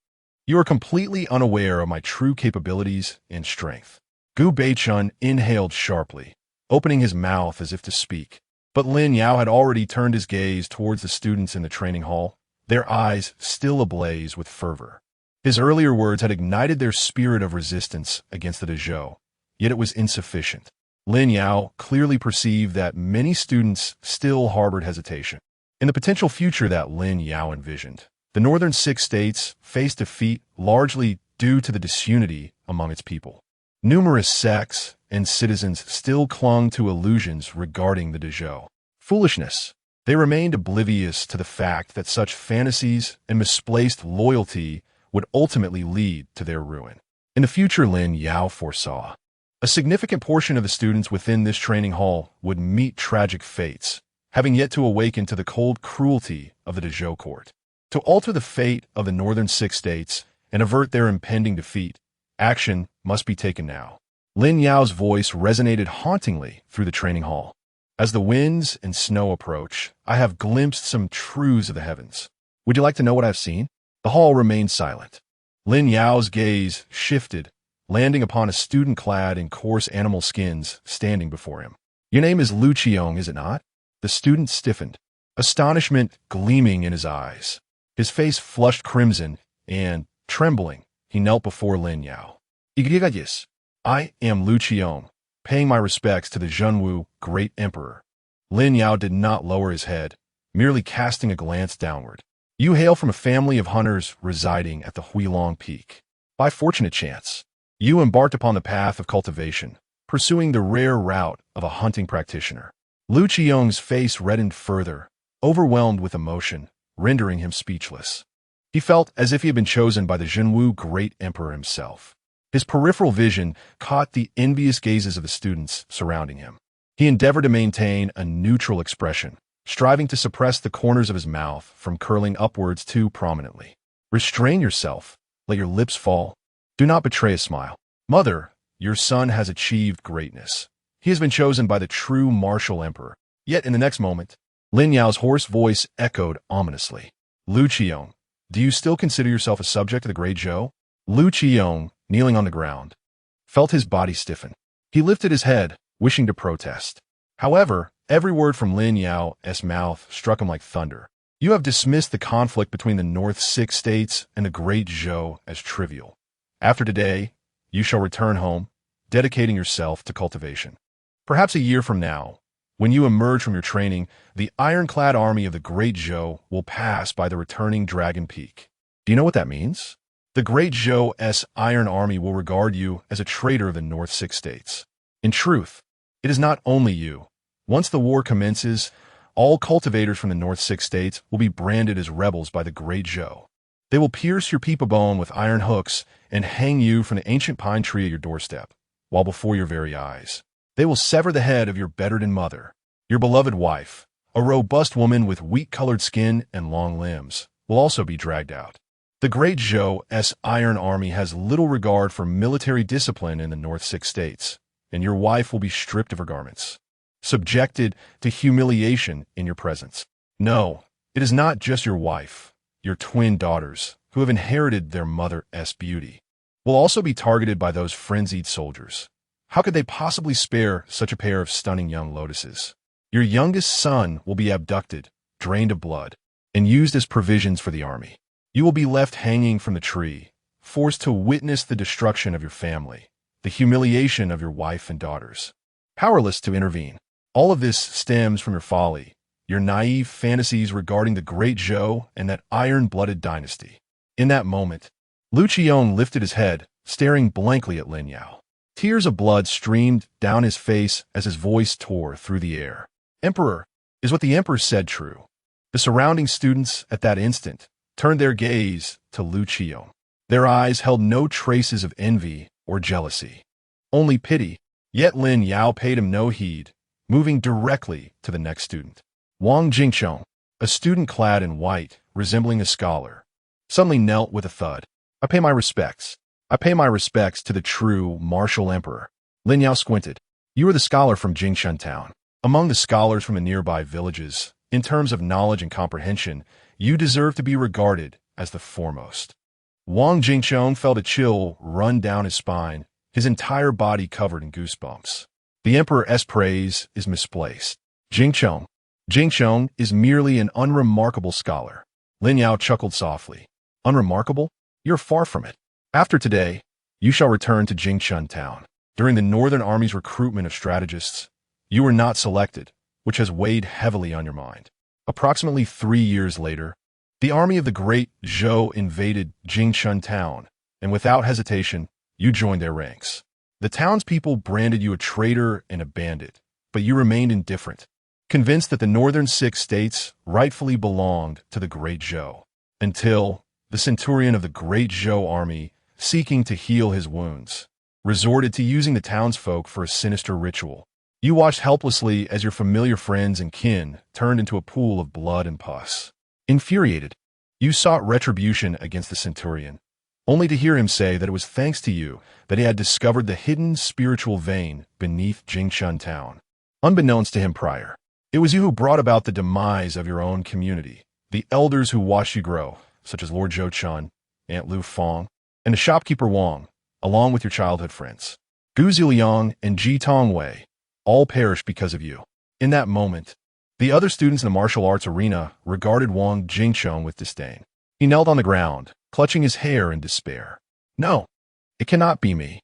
You are completely unaware of my true capabilities and strength. Gu Beichun inhaled sharply, opening his mouth as if to speak. But Lin Yao had already turned his gaze towards the students in the training hall, their eyes still ablaze with fervor. His earlier words had ignited their spirit of resistance against the Dezhou, yet it was insufficient. Lin Yao clearly perceived that many students still harbored hesitation. In the potential future that Lin Yao envisioned, the northern 6 states faced defeat largely due to the disunity among its people. Numerous sects and citizens still clung to illusions regarding the Dezhou. Foolishness. They remained oblivious to the fact that such fantasies and misplaced loyalty would ultimately lead to their ruin. In the future, Lin Yao foresaw a significant portion of the students within this training hall would meet tragic fates, having yet to awaken to the cold cruelty of the Dezhou court. To alter the fate of the northern 6 states and avert their impending defeat, action must be taken now. Lin Yao's voice resonated hauntingly through the training hall. As the winds and snow approach, I have glimpsed some truths of the heavens. Would you like to know what I've seen? The hall remained silent. Lin Yao's gaze shifted, landing upon a student clad in coarse animal skins standing before him. Your name is Lu Qiong, is it not? The student stiffened, astonishment gleaming in his eyes. His face flushed crimson, and, trembling, he knelt before Lin Yao. Yes, I am Lu Qiong, paying my respects to the Zhenwu Great Emperor. Lin Yao did not lower his head, merely casting a glance downward. You hail from a family of hunters residing at the Huilong Peak. By fortunate chance, you embarked upon the path of cultivation, pursuing the rare route of a hunting practitioner. Lu Qiong's face reddened further, overwhelmed with emotion, rendering him speechless. He felt as if he had been chosen by the Zhenwu Great Emperor himself. His peripheral vision caught the envious gazes of the students surrounding him. He endeavored to maintain a neutral expression, striving to suppress the corners of his mouth from curling upwards too prominently. Restrain yourself. Let your lips fall. Do not betray a smile. Mother, your son has achieved greatness. He has been chosen by the true martial emperor. Yet in the next moment, Lin Yao's hoarse voice echoed ominously. Lu Qiong, do you still consider yourself a subject of the Great Zhou? Lu Qiong, kneeling on the ground, felt his body stiffen. He lifted his head, wishing to protest. However, every word from Lin Yao's mouth struck him like thunder. You have dismissed the conflict between the North 6 states and the Great Zhou as trivial. After today, you shall return home, dedicating yourself to cultivation. Perhaps a year from now, when you emerge from your training, the ironclad army of the Great Zhou will pass by the returning Dragon Peak. Do you know what that means? The Great Zhou's Iron Army will regard you as a traitor of the North 6 states. In truth, it is not only you. Once the war commences, all cultivators from the North 6 states will be branded as rebels by the Great Zhou. They will pierce your peepa bone with iron hooks and hang you from the ancient pine tree at your doorstep, while before your very eyes. They will sever the head of your bedridden mother. Your beloved wife, a robust woman with wheat-colored skin and long limbs, will also be dragged out. The Great Zhou's Iron Army has little regard for military discipline in the North 6 states, and your wife will be stripped of her garments, subjected to humiliation in your presence. No, it is not just your wife. Your twin daughters, who have inherited their mother's beauty, will also be targeted by those frenzied soldiers. How could they possibly spare such a pair of stunning young lotuses? Your youngest son will be abducted, drained of blood, and used as provisions for the army. You will be left hanging from the tree, forced to witness the destruction of your family, the humiliation of your wife and daughters, powerless to intervene. All of this stems from your folly, your naive fantasies regarding the Great Zhou and that iron-blooded dynasty. In that moment, Lu Qiong lifted his head, staring blankly at Lin Yao. Tears of blood streamed down his face as his voice tore through the air. Emperor, is what the emperor said true? The surrounding students, at that instant, turned their gaze to Lu Qiu. Their eyes held no traces of envy or jealousy, only pity. Yet Lin Yao paid him no heed, moving directly to the next student. Wang Jingchong, a student clad in white, resembling a scholar, suddenly knelt with a thud. I pay my respects. I pay my respects to the true martial emperor. Lin Yao squinted. You are the scholar from Qingxuan town. Among the scholars from the nearby villages, in terms of knowledge and comprehension, you deserve to be regarded as the foremost. Wang Jingchong felt a chill run down his spine, his entire body covered in goosebumps. The emperor's praise is misplaced. Jingchong is merely an unremarkable scholar. Lin Yao chuckled softly. Unremarkable? You're far from it. After today, you shall return to Qingxuan town. During the Northern Army's recruitment of strategists, you were not selected, which has weighed heavily on your mind. Approximately 3 years later, the army of the Great Zhou invaded Qingxuan town, and without hesitation, you joined their ranks. The townspeople branded you a traitor and a bandit, but you remained indifferent, convinced that the northern 6 states rightfully belonged to the Great Zhou, until the centurion of the Great Zhou army, seeking to heal his wounds, resorted to using the townsfolk for a sinister ritual. You watched helplessly as your familiar friends and kin turned into a pool of blood and pus. Infuriated, you sought retribution against the centurion, only to hear him say that it was thanks to you that he had discovered the hidden spiritual vein beneath Qingxuan town. Unbeknownst to him prior, it was you who brought about the demise of your own community. The elders who watched you grow, such as Lord Zhou Chun, Aunt Lu Feng, and the shopkeeper Wang, along with your childhood friends, Gu Ziliang and Ji Tongwei, all perished because of you. In that moment, the other students in the martial arts arena regarded Wang Jingchong with disdain. He knelt on the ground, clutching his hair in despair. No, it cannot be me.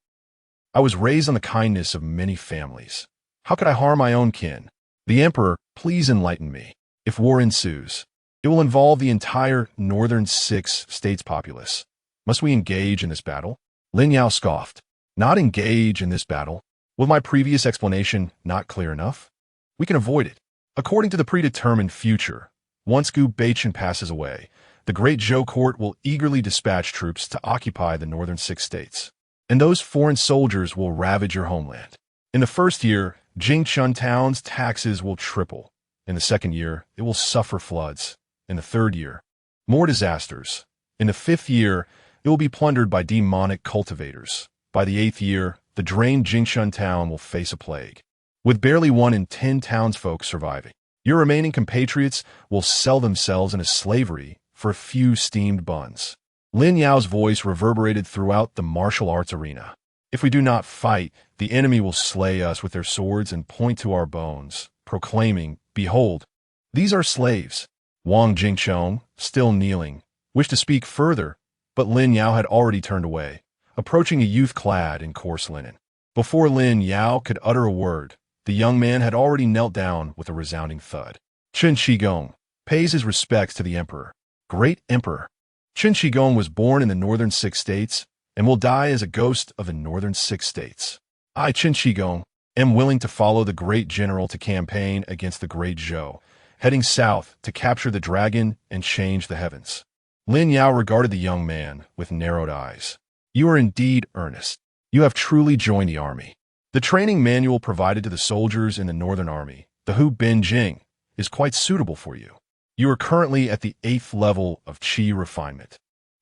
I was raised on the kindness of many families. How could I harm my own kin? The emperor, please enlighten me. If war ensues, it will involve the entire northern 6 states populace. Must we engage in this battle? Lin Yao scoffed. Not engage in this battle? Was my previous explanation not clear enough? We can avoid it. According to the predetermined future, once Gu Baichen passes away, the Great Zhou court will eagerly dispatch troops to occupy the northern 6 states, and those foreign soldiers will ravage your homeland. In the first year, Qingxuan town's taxes will triple. In the second year, it will suffer floods. In the third year, more disasters. In the 5th year, it will be plundered by demonic cultivators. By the 8th year, the drained Qingxuan town will face a plague, with barely 1 in 10 townsfolk surviving. Your remaining compatriots will sell themselves into slavery for a few steamed buns. Lin Yao's voice reverberated throughout the martial arts arena. If we do not fight, the enemy will slay us with their swords and point to our bones, proclaiming, "Behold, these are slaves." Wang Jingchong, still kneeling, wished to speak further, but Lin Yao had already turned away, approaching a youth clad in coarse linen. Before Lin Yao could utter a word, the young man had already knelt down with a resounding thud. Qin Shigong pays his respects to the emperor. Great emperor. Qin Shigong was born in the northern 6 states and will die as a ghost of the northern 6 states. I, Qin Shigong, am willing to follow the great general to campaign against the Great Zhou, heading south to capture the dragon and change the heavens. Lin Yao regarded the young man with narrowed eyes. You are indeed earnest. You have truly joined the army. The training manual provided to the soldiers in the Northern Army, the Hu Bin Jing, is quite suitable for you. You are currently at the 8th level of Qi refinement,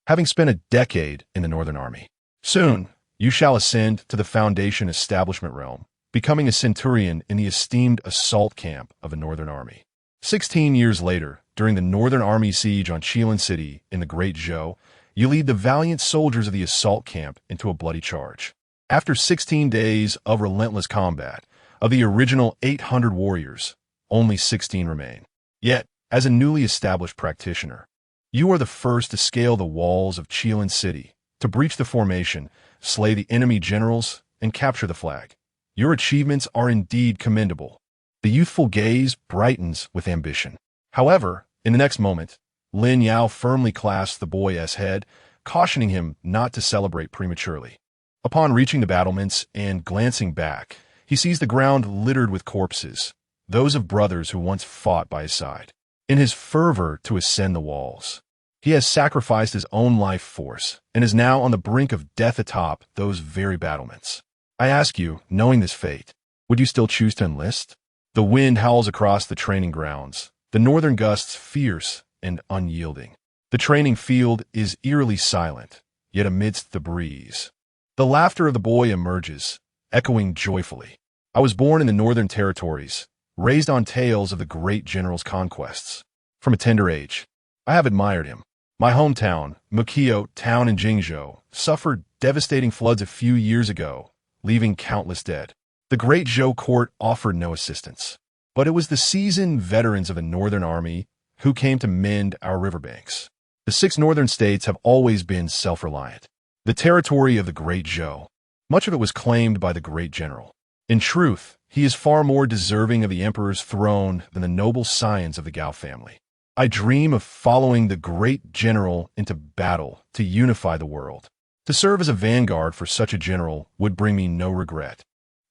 having spent a decade in the Northern Army. Soon, you shall ascend to the Foundation Establishment realm, becoming a centurion in the esteemed assault camp of the Northern Army. 16 years later, during the Northern Army siege on Qilin City in the Great Zhou, you lead the valiant soldiers of the assault camp into a bloody charge. After 16 days of relentless combat, of the original 800 warriors, only 16 remain. Yet, as a newly established practitioner, you are the first to scale the walls of Qilin City, to breach the formation, slay the enemy generals, and capture the flag. Your achievements are indeed commendable. The youthful gaze brightens with ambition. However, in the next moment, Lin Yao firmly clasped the boy's head, cautioning him not to celebrate prematurely. Upon reaching the battlements and glancing back, he sees the ground littered with corpses, those of brothers who once fought by his side. In his fervor to ascend the walls, He has sacrificed his own life force and is now on the brink of death atop those very battlements. I ask you, knowing this fate, would you still choose to enlist? The wind howls across the training grounds, the northern gusts fierce and unyielding. The training field is eerily silent, yet amidst the breeze, the laughter of the boy emerges, echoing joyfully. I was born in the northern territories, raised on tales of the great general's conquests. From a tender age, I have admired him. My hometown, Mukio town in Qingzhou, suffered devastating floods a few years ago, leaving countless dead. The great Zhou court offered no assistance, but it was the seasoned veterans of the Northern Army who came to mend our riverbanks. The 6 northern states have always been self-reliant. The territory of the great Zhou, much of it was claimed by the great general. In truth, he is far more deserving of the emperor's throne than the noble scions of the Gao family. I dream of following the great general into battle to unify the world. To serve as a vanguard for such a general would bring me no regret,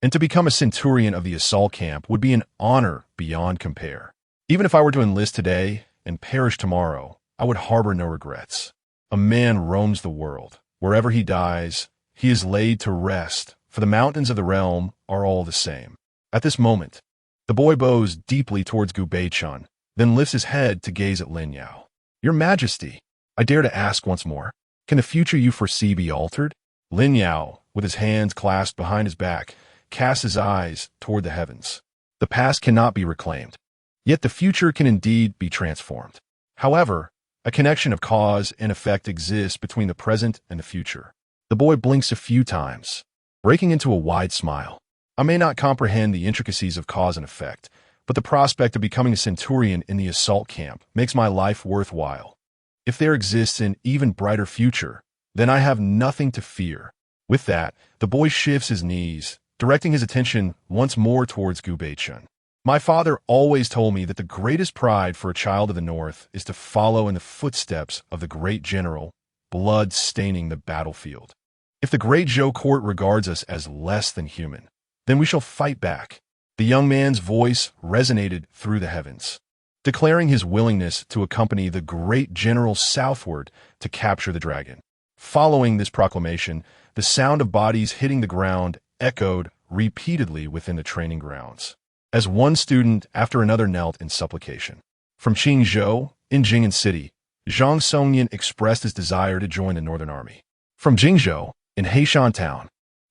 and to become a centurion of the assault camp would be an honor beyond compare. Even if I were to enlist today and perish tomorrow, I would harbor no regrets. A man roams the world. Wherever he dies, he is laid to rest, for the mountains of the realm are all the same. At this moment, the boy bows deeply towards Gu Beichun, then lifts his head to gaze at Lin Yao. Your Majesty, I dare to ask once more, can the future you foresee be altered? Lin Yao, with his hands clasped behind his back, casts his eyes toward the heavens. The past cannot be reclaimed, yet the future can indeed be transformed. However, a connection of cause and effect exists between the present and the future. The boy blinks a few times, breaking into a wide smile. I may not comprehend the intricacies of cause and effect, but the prospect of becoming a centurion in the assault camp makes my life worthwhile. If there exists an even brighter future, then I have nothing to fear. With that, the boy shifts his knees, directing his attention once more towards Gu Beichun. My father always told me that the greatest pride for a child of the North is to follow in the footsteps of the great general, blood staining the battlefield. If the great Zhou court regards us as less than human, then we shall fight back. The young man's voice resonated through the heavens, declaring his willingness to accompany the great general southward to capture the dragon. Following this proclamation, the sound of bodies hitting the ground echoed repeatedly within the training grounds, as one student after another knelt in supplication. From Qingzhou, in Jing'an City, Zhang Songyan expressed his desire to join the Northern Army. From Jingzhou, in Heishan Town,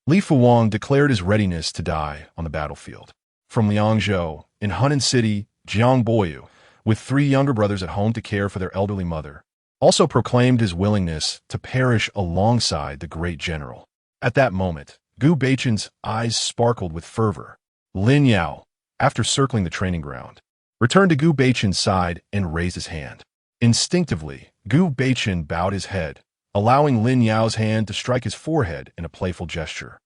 Li Fuwang declared his readiness to die on the battlefield. From Liangzhou, in Hunan City, Jiang Boyu, with 3 younger brothers at home to care for their elderly mother, also proclaimed his willingness to perish alongside the great general. At that moment, Gu Beichun's eyes sparkled with fervor. Lin Yao, after circling the training ground, returned to Gu Beichun's side and raised his hand. Instinctively, Gu Beichun bowed his head, allowing Lin Yao's hand to strike his forehead in a playful gesture.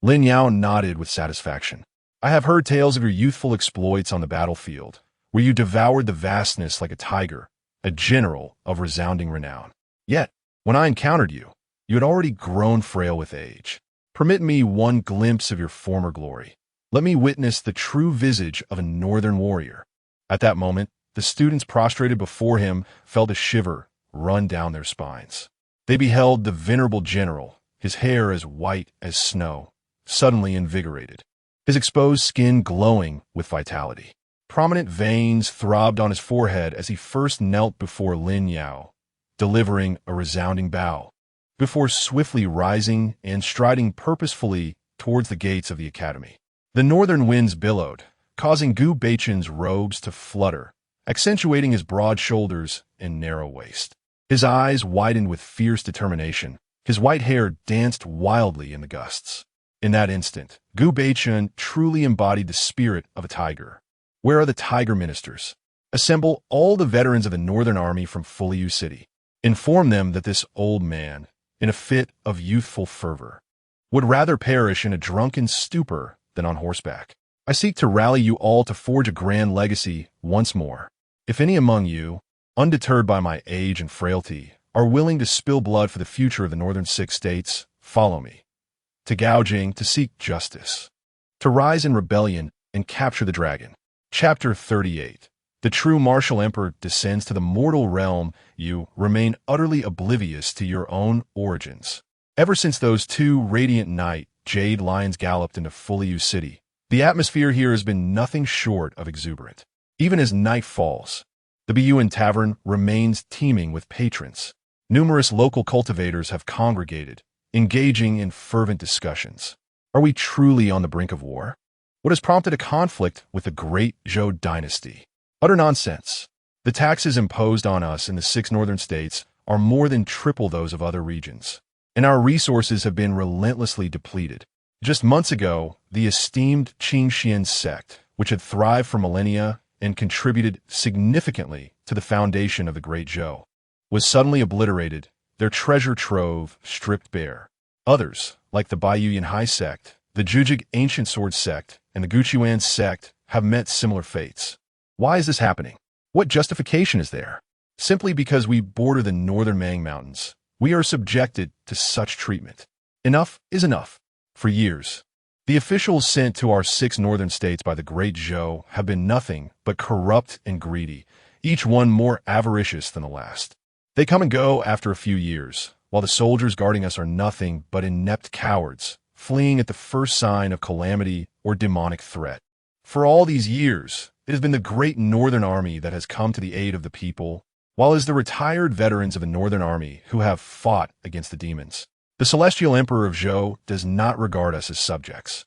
Lin Yao nodded with satisfaction. I have heard tales of your youthful exploits on the battlefield, where you devoured the vastness like a tiger, a general of resounding renown. Yet, when I encountered you, you had already grown frail with age. Permit me one glimpse of your former glory. Let me witness the true visage of a northern warrior. At that moment, the students prostrated before him felt a shiver run down their spines. They beheld the venerable general, his hair as white as snow, suddenly invigorated, his exposed skin glowing with vitality. Prominent veins throbbed on his forehead as he first knelt before Lin Yao, delivering a resounding bow, before swiftly rising and striding purposefully towards the gates of the academy. The northern winds billowed, causing Gu Beichun's robes to flutter, accentuating his broad shoulders and narrow waist. His eyes widened with fierce determination. His white hair danced wildly in the gusts. In that instant, Gu Beichun truly embodied the spirit of a tiger. Where are the tiger ministers? Assemble all the veterans of the Northern Army from Fuliu City. Inform them that this old man, in a fit of youthful fervor, would rather perish in a drunken stupor than on horseback. I seek to rally you all to forge a grand legacy once more. If any among you, undeterred by my age and frailty, are willing to spill blood for the future of the Northern 6 states, follow me. To Gaojing to seek justice. To rise in rebellion and capture the dragon. Chapter 38. the true martial emperor descends to the mortal realm, you remain utterly oblivious to your own origins. Ever since those two radiant night jade lions galloped into Fuliu City, the atmosphere here has been nothing short of exuberant. Even as night falls, the Biyuan Tavern remains teeming with patrons. Numerous local cultivators have congregated, engaging in fervent discussions. Are we truly on the brink of war? What has prompted a conflict with the great Zhou dynasty? Utter nonsense. The taxes imposed on us in the 6 northern states are more than triple those of other regions, and our resources have been relentlessly depleted. Just months ago, the esteemed Qingxuan Sect, which had thrived for millennia and contributed significantly to the foundation of the Great Zhou, was suddenly obliterated, their treasure trove stripped bare. Others, like the Baiyuan Sect, the Zhujig Ancient Sword Sect, and the Qingxuan Sect, have met similar fates. Why is this happening? What justification is there? Simply because we border the northern Mang Mountains, we are subjected to such treatment. Enough is enough. For years, the officials sent to our 6 northern states by the Great Zhou have been nothing but corrupt and greedy, each one more avaricious than the last. They come and go after a few years, while the soldiers guarding us are nothing but inept cowards, fleeing at the first sign of calamity or demonic threat. For all these years, it has been the great Northern Army that has come to the aid of the people, while as the retired veterans of the Northern Army who have fought against the demons. The Celestial Emperor of Zhou does not regard us as subjects.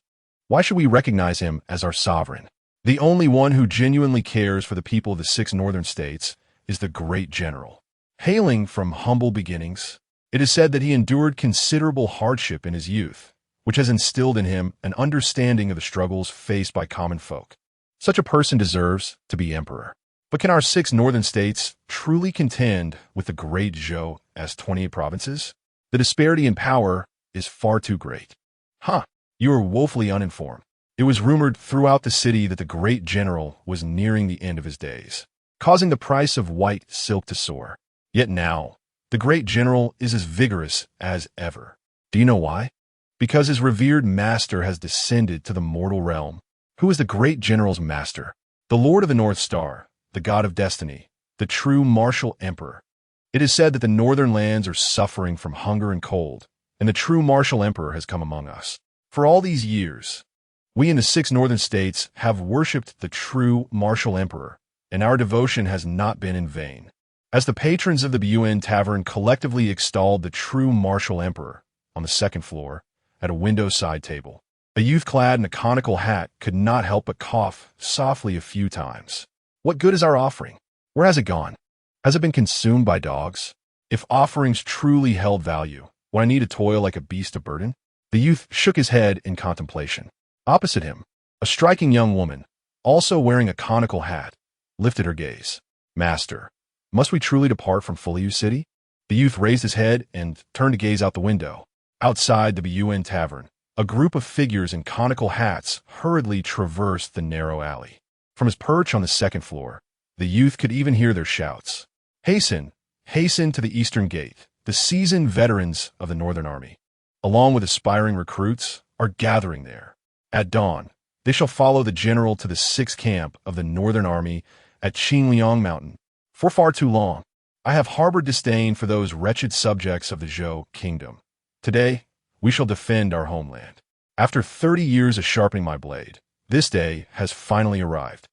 Why should we recognize him as our sovereign? The only one who genuinely cares for the people of the 6 northern states is the great general. Hailing from humble beginnings, it is said that he endured considerable hardship in his youth, which has instilled in him an understanding of the struggles faced by common folk. Such a person deserves to be emperor. But can our 6 northern states truly contend with the Great Zhou as 28 provinces? The disparity in power is far too great. You are woefully uninformed. It was rumored throughout the city that the great general was nearing the end of his days, causing the price of white silk to soar. Yet now, the great general is as vigorous as ever. Do you know why? Because his revered master has descended to the mortal realm. Who is the great general's master? The Lord of the North Star, the God of destiny, the true martial emperor. It is said that the northern lands are suffering from hunger and cold, and the true martial emperor has come among us. For all these years, we in the 6 northern states have worshipped the true martial emperor, and our devotion has not been in vain. As the patrons of the Biyuan Tavern collectively extolled the true martial emperor on the 2nd floor at a window side table, a youth clad in a conical hat could not help but cough softly a few times. What good is our offering? Where has it gone? Has it been consumed by dogs? If offerings truly held value, would I need to toil like a beast of burden? The youth shook his head in contemplation. Opposite him, a striking young woman, also wearing a conical hat, lifted her gaze. Master, must we truly depart from Fuliu City? The youth raised his head and turned to gaze out the window. Outside the Biyuan Tavern, a group of figures in conical hats hurriedly traversed the narrow alley. From his perch on the 2nd floor, the youth could even hear their shouts. Hasten, hasten to the Eastern Gate. The seasoned veterans of the Northern Army, along with aspiring recruits, are gathering there. At dawn, they shall follow the general to the 6th camp of the Northern Army at Qingliang Mountain. For far too long, I have harbored disdain for those wretched subjects of the Zhou kingdom. Today, we shall defend our homeland. After 30 years of sharpening my blade, this day has finally arrived.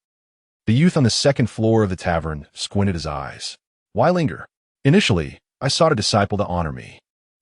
The youth on the 2nd floor of the tavern squinted his eyes. Why linger? Initially, I sought a disciple to honor me,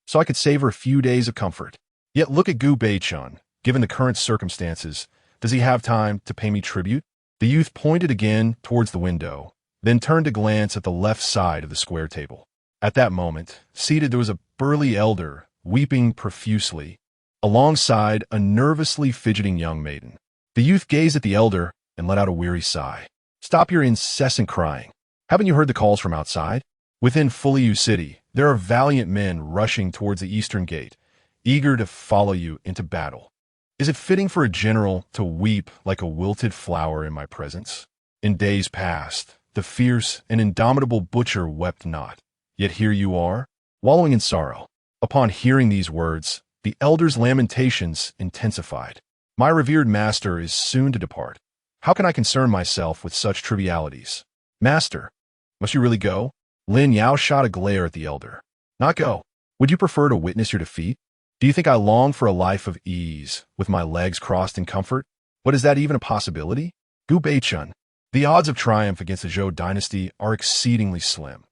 so I could savor a few days of comfort. Yet look at Gu Beichun. Given the current circumstances, does he have time to pay me tribute? The youth pointed again towards the window, then turned to glance at the left side of the square table. At that moment, seated there was a burly elder, weeping profusely, alongside a nervously fidgeting young maiden. The youth gazed at the elder and let out a weary sigh. Stop your incessant crying. Haven't you heard the calls from outside? Within Fuliu City, there are valiant men rushing towards the Eastern Gate, eager to follow you into battle. Is it fitting for a general to weep like a wilted flower in my presence? In days past, the fierce and indomitable butcher wept not, yet here you are, wallowing in sorrow. Upon hearing these words, the elder's lamentations intensified. My revered master is soon to depart. How can I concern myself with such trivialities? Master, must you really go? Lin Yao shot a glare at the elder. Not go. Would you prefer to witness your defeat? Do you think I long for a life of ease, with my legs crossed in comfort? But is that even a possibility? Gu Beichun. The odds of triumph against the Zhou dynasty are exceedingly slim.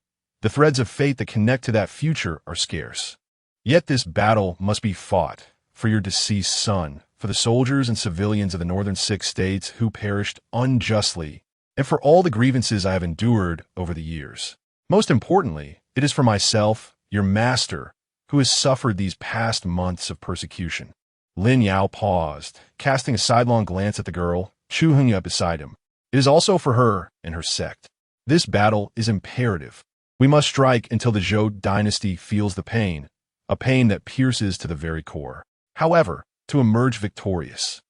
The threads of fate that connect to that future are scarce. Yet this battle must be fought for your deceased son, for the soldiers and civilians of the northern 6 states who perished unjustly, and for all the grievances I have endured over the years. Most importantly, it is for myself, your master, who has suffered these past months of persecution. Lin Yao paused, casting a sidelong glance at the girl, Chu Hongyu beside him. It is also for her and her sect. This battle is imperative. We must strike until the Zhou dynasty feels the pain, a pain that pierces to the very core. However, to emerge victorious,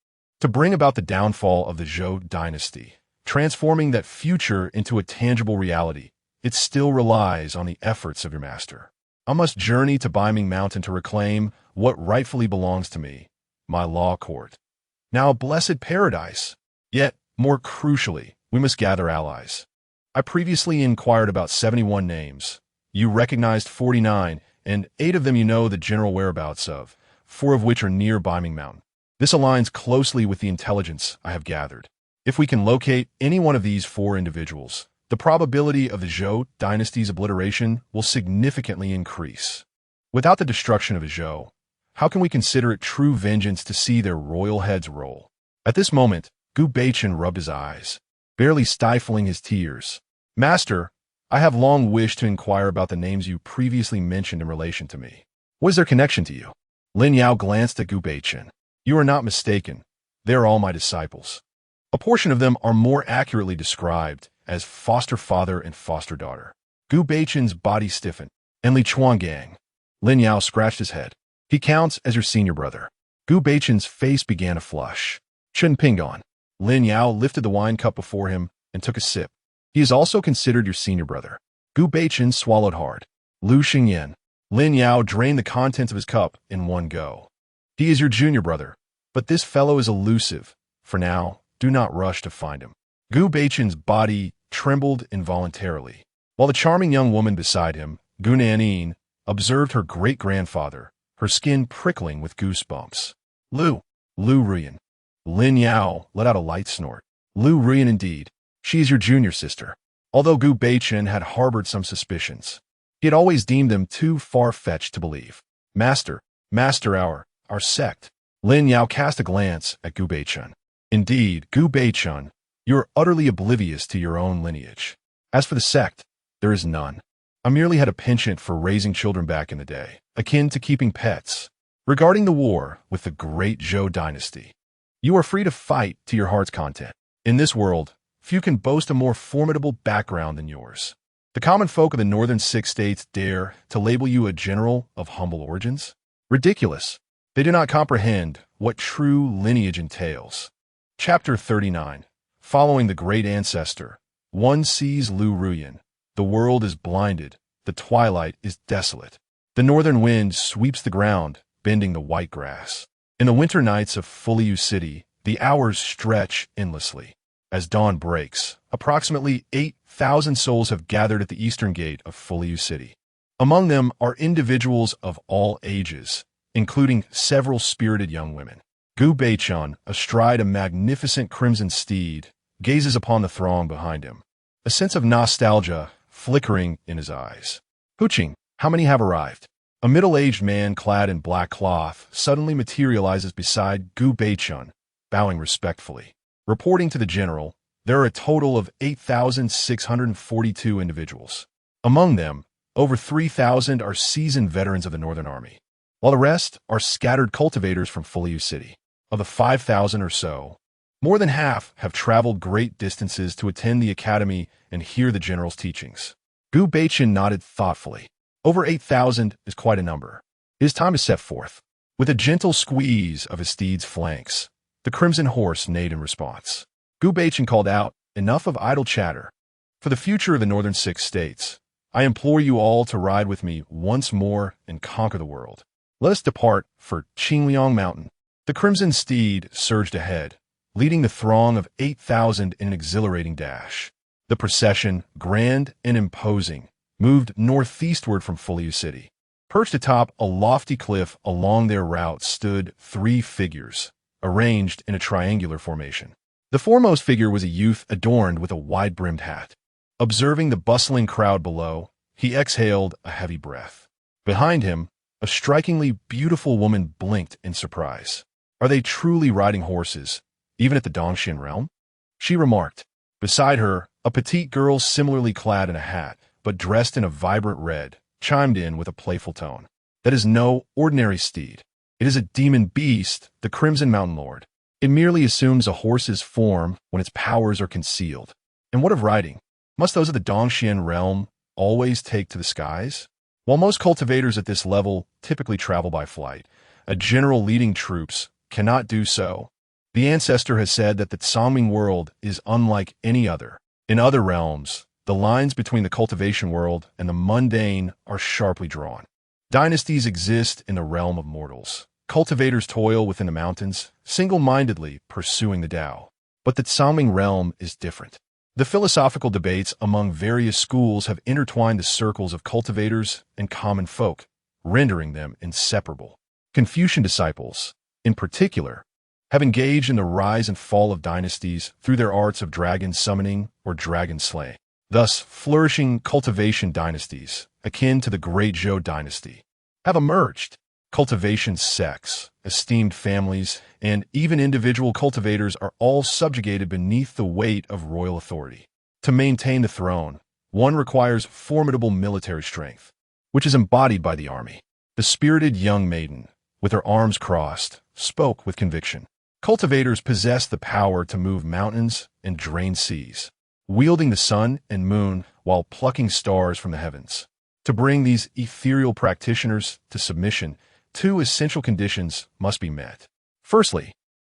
to bring about the downfall of the Zhou dynasty, transforming that future into a tangible reality, it still relies on the efforts of your master. I must journey to Baiming Mountain to reclaim what rightfully belongs to me, my law court. Now a blessed paradise. Yet, more crucially, we must gather allies. I previously inquired about 71 names. You recognized 49, and 8 of them you know the general whereabouts of, 4 of which are near Baiming Mountain. This aligns closely with the intelligence I have gathered. If we can locate any one of these 4 individuals, the probability of the Zhou dynasty's obliteration will significantly increase. Without the destruction of the Zhou, how can we consider it true vengeance to see their royal heads roll? At this moment, Gu Beichun rubbed his eyes, barely stifling his tears. Master, I have long wished to inquire about the names you previously mentioned in relation to me. What is their connection to you? Lin Yao glanced at Gu Beichun. You are not mistaken. They are all my disciples. A portion of them are more accurately described as foster father and foster daughter. Gu Beichun's body stiffened. And Li Chuangang. Lin Yao scratched his head. He counts as your senior brother. Gu Beichun's face began to flush. Chen Pingon. Lin Yao lifted the wine cup before him and took a sip. He is also considered your senior brother. Gu Beichun swallowed hard. Lu Xingyan. Lin Yao drained the contents of his cup in one go. He is your junior brother, but this fellow is elusive. For now, do not rush to find him. Gu Beichun's body trembled involuntarily, while the charming young woman beside him, Gu Nanin, observed her great-grandfather, her skin prickling with goosebumps. Lu Ruyan. Lin Yao let out a light snort. Lu Ruyan indeed. She is your junior sister. Although Gu Beichun had harbored some suspicions, he had always deemed them too far-fetched to believe. Master, our sect. Lin Yao cast a glance at Gu Beichun. Indeed, Gu Beichun, you are utterly oblivious to your own lineage. As for the sect, there is none. I merely had a penchant for raising children back in the day, akin to keeping pets. Regarding the war with the great Zhou dynasty, you are free to fight to your heart's content. In this world, few can boast a more formidable background than yours. The common folk of the northern 6 states dare to label you a general of humble origins? Ridiculous. They do not comprehend what true lineage entails. Chapter 39. Following the great ancestor, one sees Lu Ruyan. The world is blinded. The twilight is desolate. The northern wind sweeps the ground, bending the white grass. In the winter nights of Fuliu City, the hours stretch endlessly. As dawn breaks, approximately 8,000 souls have gathered at the eastern gate of Fuliu City. Among them are individuals of all ages, including several spirited young women. Gu Beichun, astride a magnificent crimson steed, gazes upon the throng behind him, a sense of nostalgia flickering in his eyes. Huqing, how many have arrived? A middle-aged man clad in black cloth suddenly materializes beside Gu Beichun, bowing respectfully. Reporting to the general, there are a total of 8,642 individuals. Among them, over 3,000 are seasoned veterans of the Northern Army, while the rest are scattered cultivators from Fuliu City. Of the 5,000 or so, more than half have traveled great distances to attend the academy and hear the general's teachings. Gu Beichun nodded thoughtfully. Over 8,000 is quite a number. It is time to set forth. With a gentle squeeze of his steed's flanks, the crimson horse neighed in response. Gu Beichun called out, enough of idle chatter. For the future of the northern 6 states, I implore you all to ride with me once more and conquer the world. Let us depart for Qingliang Mountain. The crimson steed surged ahead, leading the throng of 8,000 in an exhilarating dash. The procession, grand and imposing, moved northeastward from Fuliu City. Perched atop a lofty cliff along their route stood three figures, arranged in a triangular formation. The foremost figure was a youth adorned with a wide-brimmed hat. Observing the bustling crowd below, he exhaled a heavy breath. Behind him, a strikingly beautiful woman blinked in surprise. "Are they truly riding horses, even at the Dongxian realm?" she remarked. Beside her, a petite girl similarly clad in a hat, but dressed in a vibrant red, chimed in with a playful tone. "That is no ordinary steed. It is a demon beast, the Crimson Mountain Lord. It merely assumes a horse's form when its powers are concealed. And what of riding? Must those of the Dongxian realm always take to the skies? While most cultivators at this level typically travel by flight, a general leading troops cannot do so. The ancestor has said that the Tsangming world is unlike any other. In other realms, the lines between the cultivation world and the mundane are sharply drawn. Dynasties exist in the realm of mortals. Cultivators toil within the mountains, single-mindedly pursuing the Tao. But the Tsangming realm is different. The philosophical debates among various schools have intertwined the circles of cultivators and common folk, rendering them inseparable. Confucian disciples, in particular, have engaged in the rise and fall of dynasties through their arts of dragon summoning or dragon slaying. Thus, flourishing cultivation dynasties, akin to the Great Zhou dynasty, have emerged. Cultivation sects, esteemed families, and even individual cultivators are all subjugated beneath the weight of royal authority. To maintain the throne, one requires formidable military strength, which is embodied by the army. The spirited young maiden, with her arms crossed, spoke with conviction. Cultivators possess the power to move mountains and drain seas, wielding the sun and moon while plucking stars from the heavens. To bring these ethereal practitioners to submission, two essential conditions must be met. Firstly,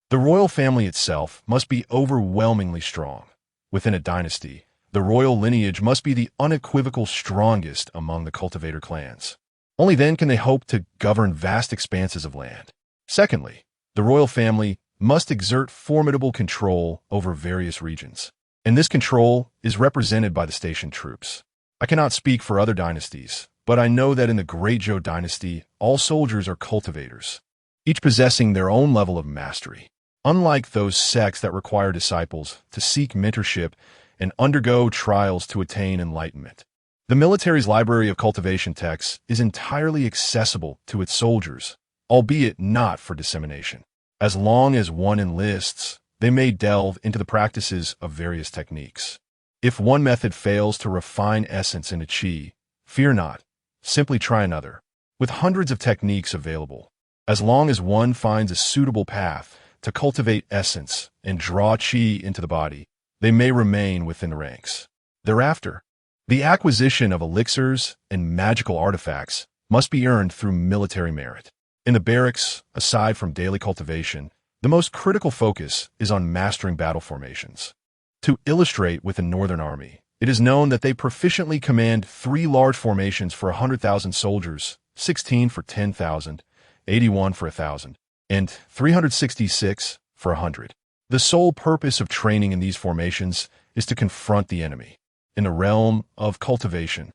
the royal family itself must be overwhelmingly strong. Within a dynasty, the royal lineage must be the unequivocal strongest among the cultivator clans. Only then can they hope to govern vast expanses of land. Secondly, the royal family must exert formidable control over various regions, and this control is represented by the stationed troops. I cannot speak for other dynasties, but I know that in the Great Zhou dynasty, all soldiers are cultivators, each possessing their own level of mastery. Unlike those sects that require disciples to seek mentorship and undergo trials to attain enlightenment, the military's library of cultivation texts is entirely accessible to its soldiers, albeit not for dissemination. As long as one enlists, they may delve into the practices of various techniques. If one method fails to refine essence into qi, fear not, simply try another. With hundreds of techniques available, as long as one finds a suitable path to cultivate essence and draw qi into the body, they may remain within the ranks. Thereafter, the acquisition of elixirs and magical artifacts must be earned through military merit. In the barracks, aside from daily cultivation, the most critical focus is on mastering battle formations. To illustrate with the Northern Army, it is known that they proficiently command 3 large formations for 100,000 soldiers, 16 for 10,000, 81 for 1,000, and 366 for 100. The sole purpose of training in these formations is to confront the enemy. In the realm of cultivation,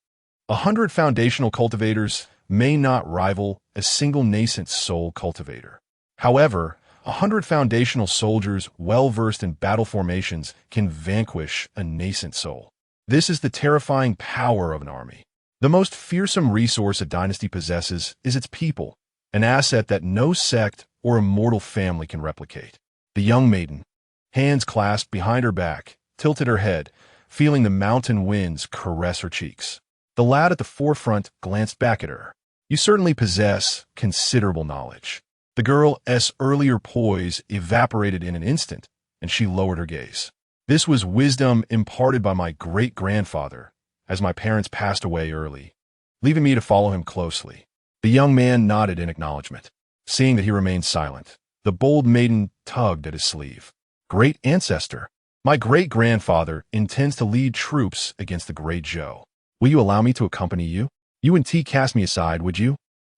100 foundational cultivators may not rival a single nascent soul cultivator. However, 100 foundational soldiers well-versed in battle formations can vanquish a nascent soul. This is the terrifying power of an army. The most fearsome resource a dynasty possesses is its people, an asset that no sect or immortal family can replicate. The young maiden, hands clasped behind her back, tilted her head, feeling the mountain winds caress her cheeks. The lad at the forefront glanced back at her. "You certainly possess considerable knowledge." The girl's earlier poise evaporated in an instant, and she lowered her gaze. "This was wisdom imparted by my great-grandfather, as my parents passed away early, leaving me to follow him closely." The young man nodded in acknowledgement. Seeing that he remained silent, the bold maiden tugged at his sleeve. "Great ancestor, my great-grandfather intends to lead troops against the Great Zhou. Will you allow me to accompany you? You and T cast me aside, would you?"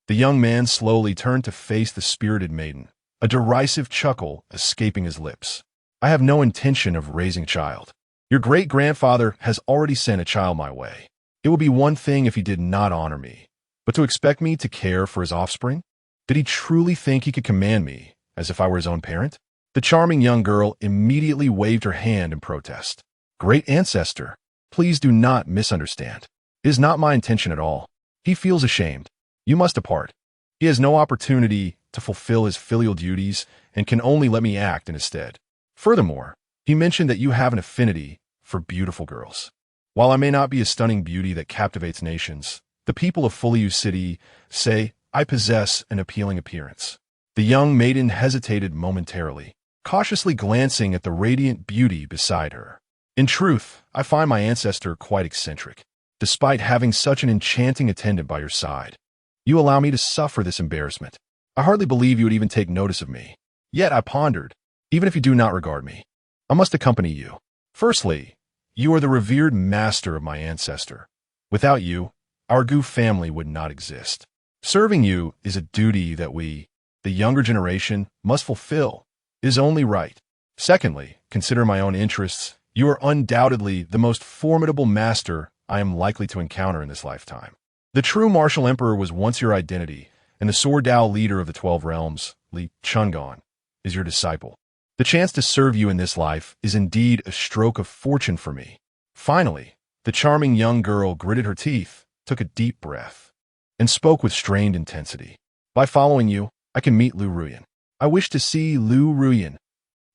The young man slowly turned to face the spirited maiden, a derisive chuckle escaping his lips. "I have no intention of raising a child. Your great-grandfather has already sent a child my way. It would be one thing if he did not honor me, but to expect me to care for his offspring? Did he truly think he could command me, as if I were his own parent? The charming young girl immediately waved her hand in protest. Great ancestor, please do not misunderstand. It is not my intention at all. He feels ashamed. You must depart. He has no opportunity to fulfill his filial duties and can only let me act in his stead. Furthermore, he mentioned that you have an affinity for beautiful girls. While I may not be a stunning beauty that captivates nations, the people of Fuliu City say I possess an appealing appearance. The young maiden hesitated momentarily, cautiously glancing at the radiant beauty beside her. In truth, I find my ancestor quite eccentric. Despite having such an enchanting attendant by your side, you allow me to suffer this embarrassment. I hardly believe you would even take notice of me. Yet I pondered, even if you do not regard me, I must accompany you. Firstly, you are the revered master of my ancestor. Without you, our Gu family would not exist. Serving you is a duty that we, the younger generation, must fulfill. It is only right. Secondly, consider my own interests. You are undoubtedly the most formidable master I am likely to encounter in this lifetime. The true martial emperor was once your identity, and the sword Dao leader of the 12 realms, Li Chungan, is your disciple. The chance to serve you in this life is indeed a stroke of fortune for me. Finally, the charming young girl gritted her teeth, took a deep breath, and spoke with strained intensity. By following you, I can meet Lu Ruyan. I wish to see Lu Ruyan.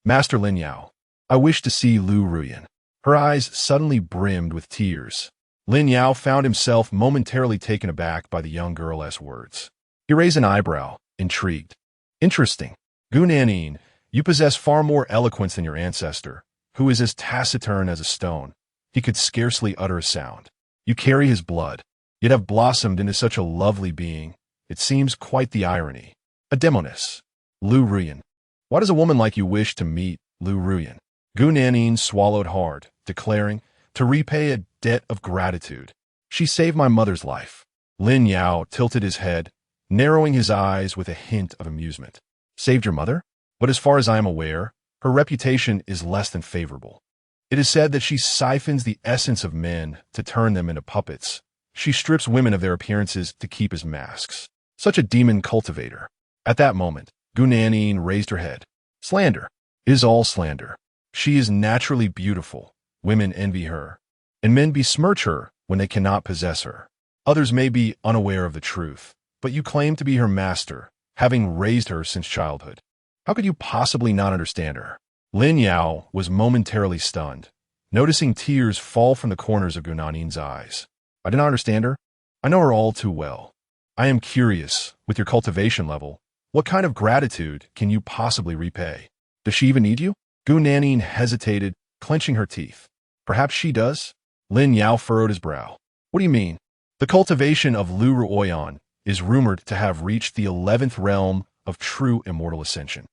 Master Lin Yao, I wish to see Lu Ruyan. Her eyes suddenly brimmed with tears. Lin Yao found himself momentarily taken aback by the young girl's words. He raised an eyebrow, intrigued. Interesting. Gu Nanin, you possess far more eloquence than your ancestor, who is as taciturn as a stone. He could scarcely utter a sound. You carry his blood, yet have blossomed into such a lovely being. It seems quite the irony. A demoness. Lu Ruyan. Why does a woman like you wish to meet Lu Ruyan? Gu Nanin swallowed hard, declaring, to repay a debt of gratitude. She saved my mother's life. Lin Yao tilted his head, narrowing his eyes with a hint of amusement. Saved your mother? But as far as I am aware, her reputation is less than favorable. It is said that she siphons the essence of men to turn them into puppets. She strips women of their appearances to keep as masks. Such a demon cultivator. At that moment, Gu Nanin raised her head. Slander. It is all slander. She is naturally beautiful. Women envy her, and men besmirch her when they cannot possess her. Others may be unaware of the truth, but you claim to be her master, having raised her since childhood. How could you possibly not understand her? Lin Yao was momentarily stunned, noticing tears fall from the corners of Gu Nanin's eyes. I do not understand her. I know her all too well. I am curious, with your cultivation level, what kind of gratitude can you possibly repay? Does she even need you? Gu Nanin hesitated, clenching her teeth. Perhaps she does? Lin Yao furrowed his brow. What do you mean? The cultivation of Lu Ruoyan is rumored to have reached the 11th realm of true immortal ascension.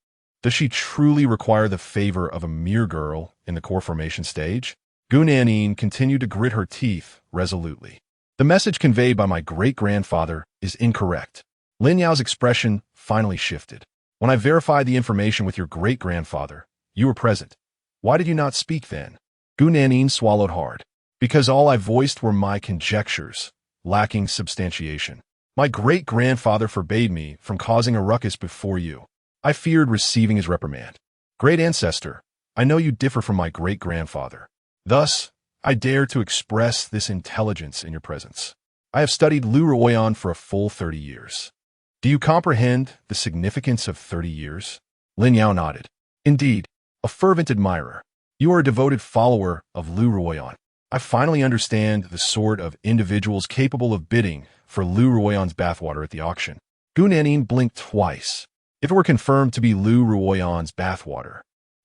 Does she truly require the favor of a mere girl in the core formation stage? Gu Nanin continued to grit her teeth resolutely. The message conveyed by my great-grandfather is incorrect. Lin Yao's expression finally shifted. When I verified the information with your great-grandfather, you were present. Why did you not speak then? Gu Nanin swallowed hard. Because all I voiced were my conjectures, lacking substantiation. My great-grandfather forbade me from causing a ruckus before you. I feared receiving his reprimand. Great ancestor, I know you differ from my great-grandfather. Thus, I dare to express this intelligence in your presence. I have studied Lu Ruoyan for a full 30 years. Do you comprehend the significance of 30 years? Lin Yao nodded. Indeed, a fervent admirer. You are a devoted follower of Lu Ruoyan. I finally understand the sort of individuals capable of bidding for Lu Ruoyan's bathwater at the auction. Gu Nanin blinked twice. If it were confirmed to be Lu Ruoyan's bathwater,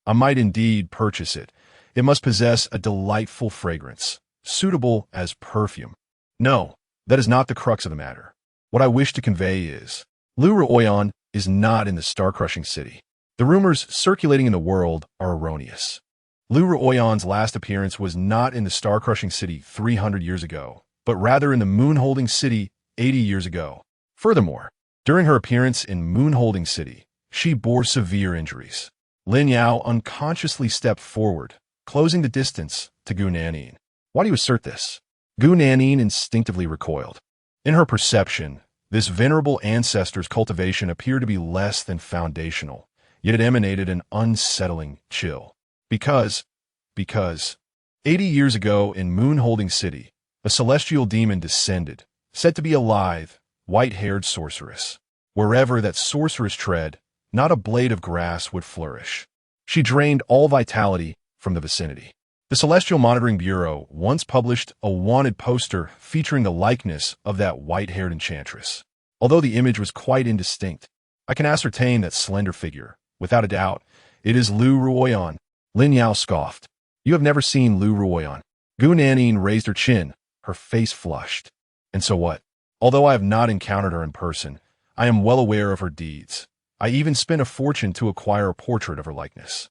I might indeed purchase it. It must possess a delightful fragrance, suitable as perfume. No, that is not the crux of the matter. What I wish to convey is, Lu Ruoyan is not in the star-crushing city. The rumors circulating in the world are erroneous. Lu Ruoyan's last appearance was not in the star-crushing city 300 years ago, but rather in the moon-holding city 80 years ago. Furthermore, during her appearance in Moon-Holding City, she bore severe injuries. Lin Yao unconsciously stepped forward, closing the distance to Gu Nanin. Why do you assert this? Gu Nanin instinctively recoiled. In her perception, this venerable ancestor's cultivation appeared to be less than foundational, yet it emanated an unsettling chill. Because 80 years ago in Moon-Holding City, a celestial demon descended, said to be a lithe, white-haired sorceress. Wherever that sorceress tread, not a blade of grass would flourish. She drained all vitality from the vicinity. The Celestial Monitoring Bureau once published a wanted poster featuring the likeness of that white-haired enchantress. Although the image was quite indistinct, I can ascertain that slender figure. Without a doubt, it is Lu Ruoyan. Lin Yao scoffed. You have never seen Lu Ruoyan. Gu Nanin raised her chin, her face flushed. And so what? Although I have not encountered her in person, I am well aware of her deeds. I even spent a fortune to acquire a portrait of her likeness.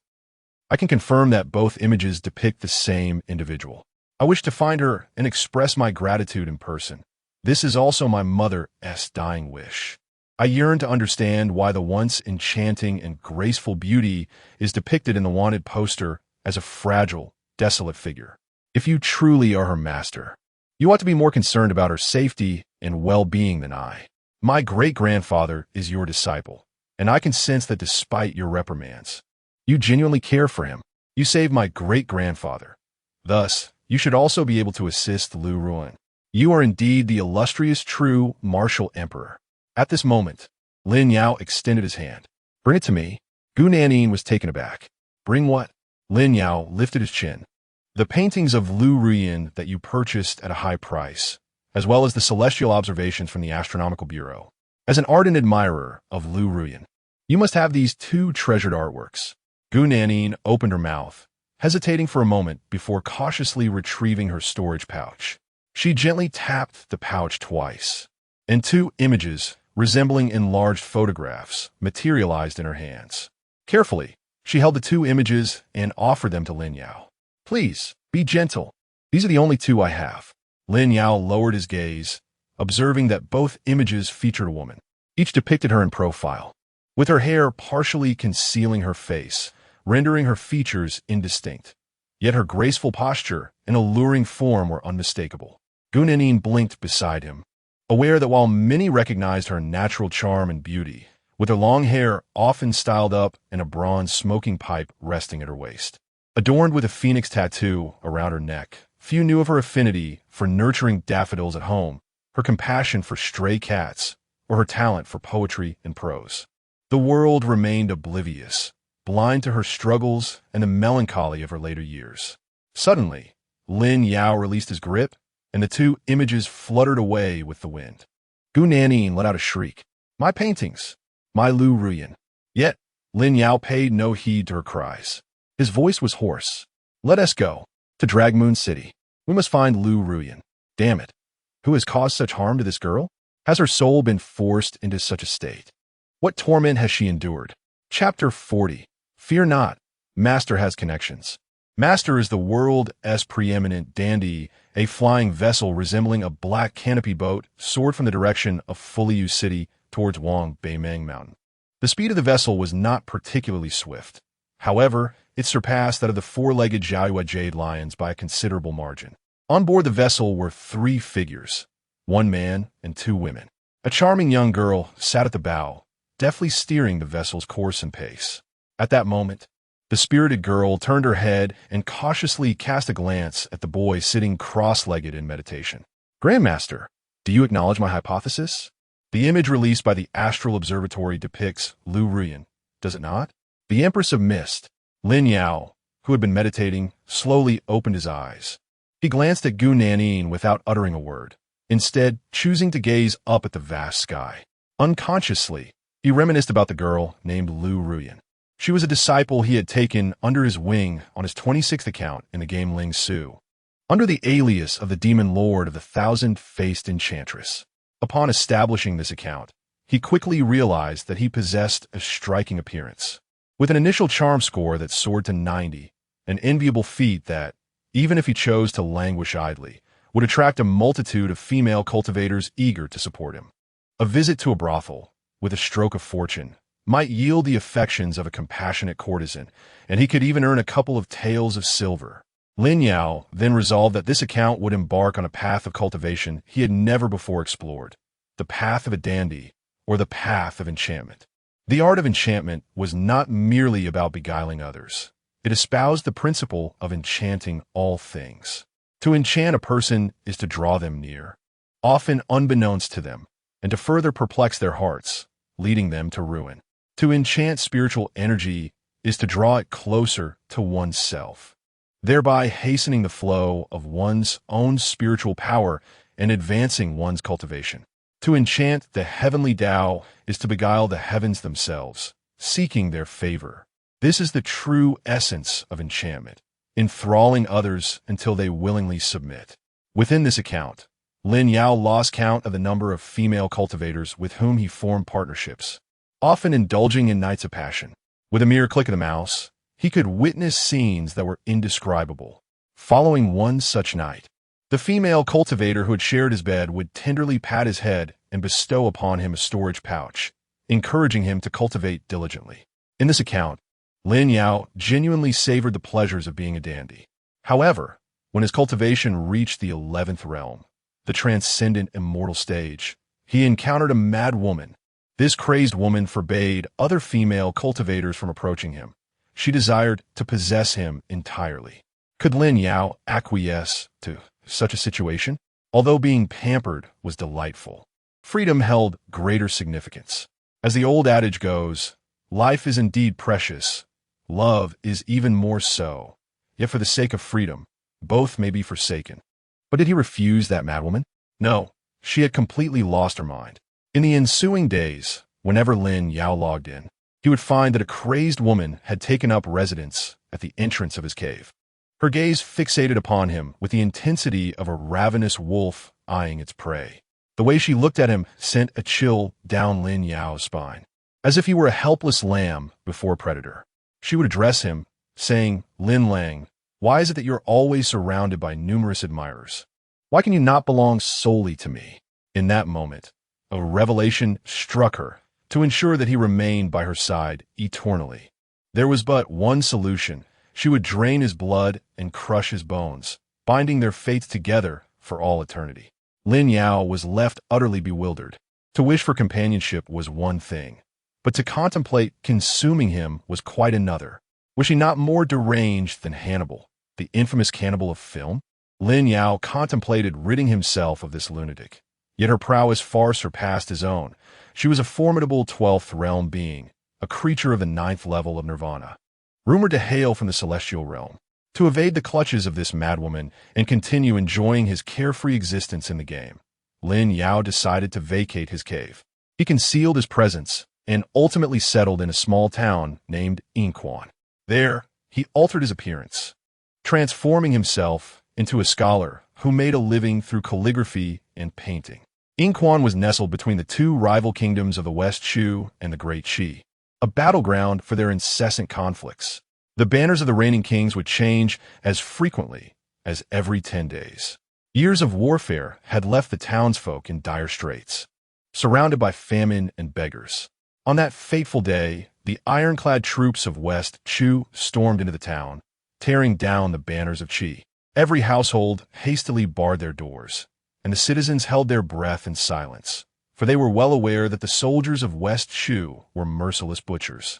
I can confirm that both images depict the same individual. I wish to find her and express my gratitude in person. This is also my mother's dying wish. I yearn to understand why the once enchanting and graceful beauty is depicted in the wanted poster as a fragile, desolate figure. If you truly are her master, you ought to be more concerned about her safety and well-being than I. My great-grandfather is your disciple, and I can sense that despite your reprimands, you genuinely care for him. You saved my great-grandfather. Thus, you should also be able to assist Lu Ruoyan. You are indeed the illustrious true martial emperor. At this moment, Lin Yao extended his hand. Bring it to me. Gu Nanin was taken aback. Bring what? Lin Yao lifted his chin. The paintings of Lu Ruoyan that you purchased at a high price, as well as the celestial observations from the Astronomical Bureau. As an ardent admirer of Lu Ruoyan, you must have these two treasured artworks. Gu Nanin opened her mouth, hesitating for a moment before cautiously retrieving her storage pouch. She gently tapped the pouch twice, and two images, resembling enlarged photographs, materialized in her hands. Carefully, she held the two images and offered them to Lin Yao. Please, be gentle. These are the only two I have. Lin Yao lowered his gaze, observing that both images featured a woman. Each depicted her in profile, with her hair partially concealing her face, rendering her features indistinct. Yet her graceful posture and alluring form were unmistakable. Gu Nanin blinked beside him, aware that while many recognized her natural charm and beauty, with her long hair often styled up and a bronze smoking pipe resting at her waist, adorned with a phoenix tattoo around her neck, few knew of her affinity for nurturing daffodils at home, her compassion for stray cats, or her talent for poetry and prose. The world remained oblivious, blind to her struggles and the melancholy of her later years. Suddenly, Lin Yao released his grip, and the two images fluttered away with the wind. Gu Nanin let out a shriek. My paintings! My Lu Ruoyan! Yet, Lin Yao paid no heed to her cries. His voice was hoarse. Let us go. To Dragmoon City. We must find Lu Ruoyan. Damn it. Who has caused such harm to this girl? Has her soul been forced into such a state? What torment has she endured? Chapter 40. Fear not. Master has connections. Master is the world's preeminent dandy, a flying vessel resembling a black canopy boat soared from the direction of Fuliu City towards Wang Beimeng Mountain. The speed of the vessel was not particularly swift. However, it surpassed that of the four-legged Jiayue jade lions by a considerable margin. On board the vessel were three figures, one man and two women. A charming young girl sat at the bow, deftly steering the vessel's course and pace. At that moment, the spirited girl turned her head and cautiously cast a glance at the boy sitting cross-legged in meditation. Grandmaster, do you acknowledge my hypothesis? The image released by the Astral Observatory depicts Lu Ruoyan, does it not? The Empress of Mist, Lin Yao, who had been meditating, slowly opened his eyes. He glanced at Gu Nanin without uttering a word, instead choosing to gaze up at the vast sky. Unconsciously, he reminisced about the girl named Lu Ruoyan. She was a disciple he had taken under his wing on his 26th account in the game Lingxu, under the alias of the Demon Lord of the Thousand-Faced Enchantress. Upon establishing this account, he quickly realized that he possessed a striking appearance. With an initial charm score that soared to 90, an enviable feat that, even if he chose to languish idly, would attract a multitude of female cultivators eager to support him. A visit to a brothel, with a stroke of fortune, might yield the affections of a compassionate courtesan, and he could even earn a couple of taels of silver. Lin Yao then resolved that this account would embark on a path of cultivation he had never before explored, the path of a dandy, or the path of enchantment. The art of enchantment was not merely about beguiling others. It espoused the principle of enchanting all things. To enchant a person is to draw them near, often unbeknownst to them, and to further perplex their hearts, leading them to ruin. To enchant spiritual energy is to draw it closer to oneself, thereby hastening the flow of one's own spiritual power and advancing one's cultivation. To enchant the heavenly Tao is to beguile the heavens themselves, seeking their favor. This is the true essence of enchantment, enthralling others until they willingly submit. Within this account, Lin Yao lost count of the number of female cultivators with whom he formed partnerships, often indulging in nights of passion. With a mere click of the mouse, he could witness scenes that were indescribable. Following one such night, the female cultivator who had shared his bed would tenderly pat his head and bestow upon him a storage pouch, encouraging him to cultivate diligently. In this account, Lin Yao genuinely savored the pleasures of being a dandy. However, when his cultivation reached the 11th realm, the transcendent immortal stage, he encountered a mad woman. This crazed woman forbade other female cultivators from approaching him. She desired to possess him entirely. Could Lin Yao acquiesce to such a situation? Although being pampered was delightful, freedom held greater significance. As the old adage goes, life is indeed precious, love is even more so, yet for the sake of freedom, both may be forsaken. But did he refuse that madwoman? No, she had completely lost her mind. In the ensuing days, whenever Lin Yao logged in, he would find that a crazed woman had taken up residence at the entrance of his cave. Her gaze fixated upon him with the intensity of a ravenous wolf eyeing its prey. The way she looked at him sent a chill down Lin Yao's spine, as if he were a helpless lamb before a predator. She would address him, saying, "Lin Lang, why is it that you're always surrounded by numerous admirers? Why can you not belong solely to me?" In that moment, a revelation struck her to ensure that he remained by her side eternally. There was but one solution. She would drain his blood and crush his bones, binding their fates together for all eternity. Lin Yao was left utterly bewildered. To wish for companionship was one thing, but to contemplate consuming him was quite another. Was she not more deranged than Hannibal, the infamous cannibal of film? Lin Yao contemplated ridding himself of this lunatic, yet her prowess far surpassed his own. She was a formidable 12th realm being, a creature of the 9th level of nirvana, rumored to hail from the celestial realm. To evade the clutches of this madwoman and continue enjoying his carefree existence in the game, Lin Yao decided to vacate his cave. He concealed his presence and ultimately settled in a small town named Qingxuan. There, he altered his appearance, transforming himself into a scholar who made a living through calligraphy and painting. Qingxuan was nestled between the two rival kingdoms of the West Shu and the Great Qi, a battleground for their incessant conflicts. The banners of the reigning kings would change as frequently as every 10 days. Years of warfare had left the townsfolk in dire straits, surrounded by famine and beggars. On that fateful day, the ironclad troops of West Shu stormed into the town, tearing down the banners of Qi. Every household hastily barred their doors, and the citizens held their breath in silence, for they were well aware that the soldiers of West Shu were merciless butchers.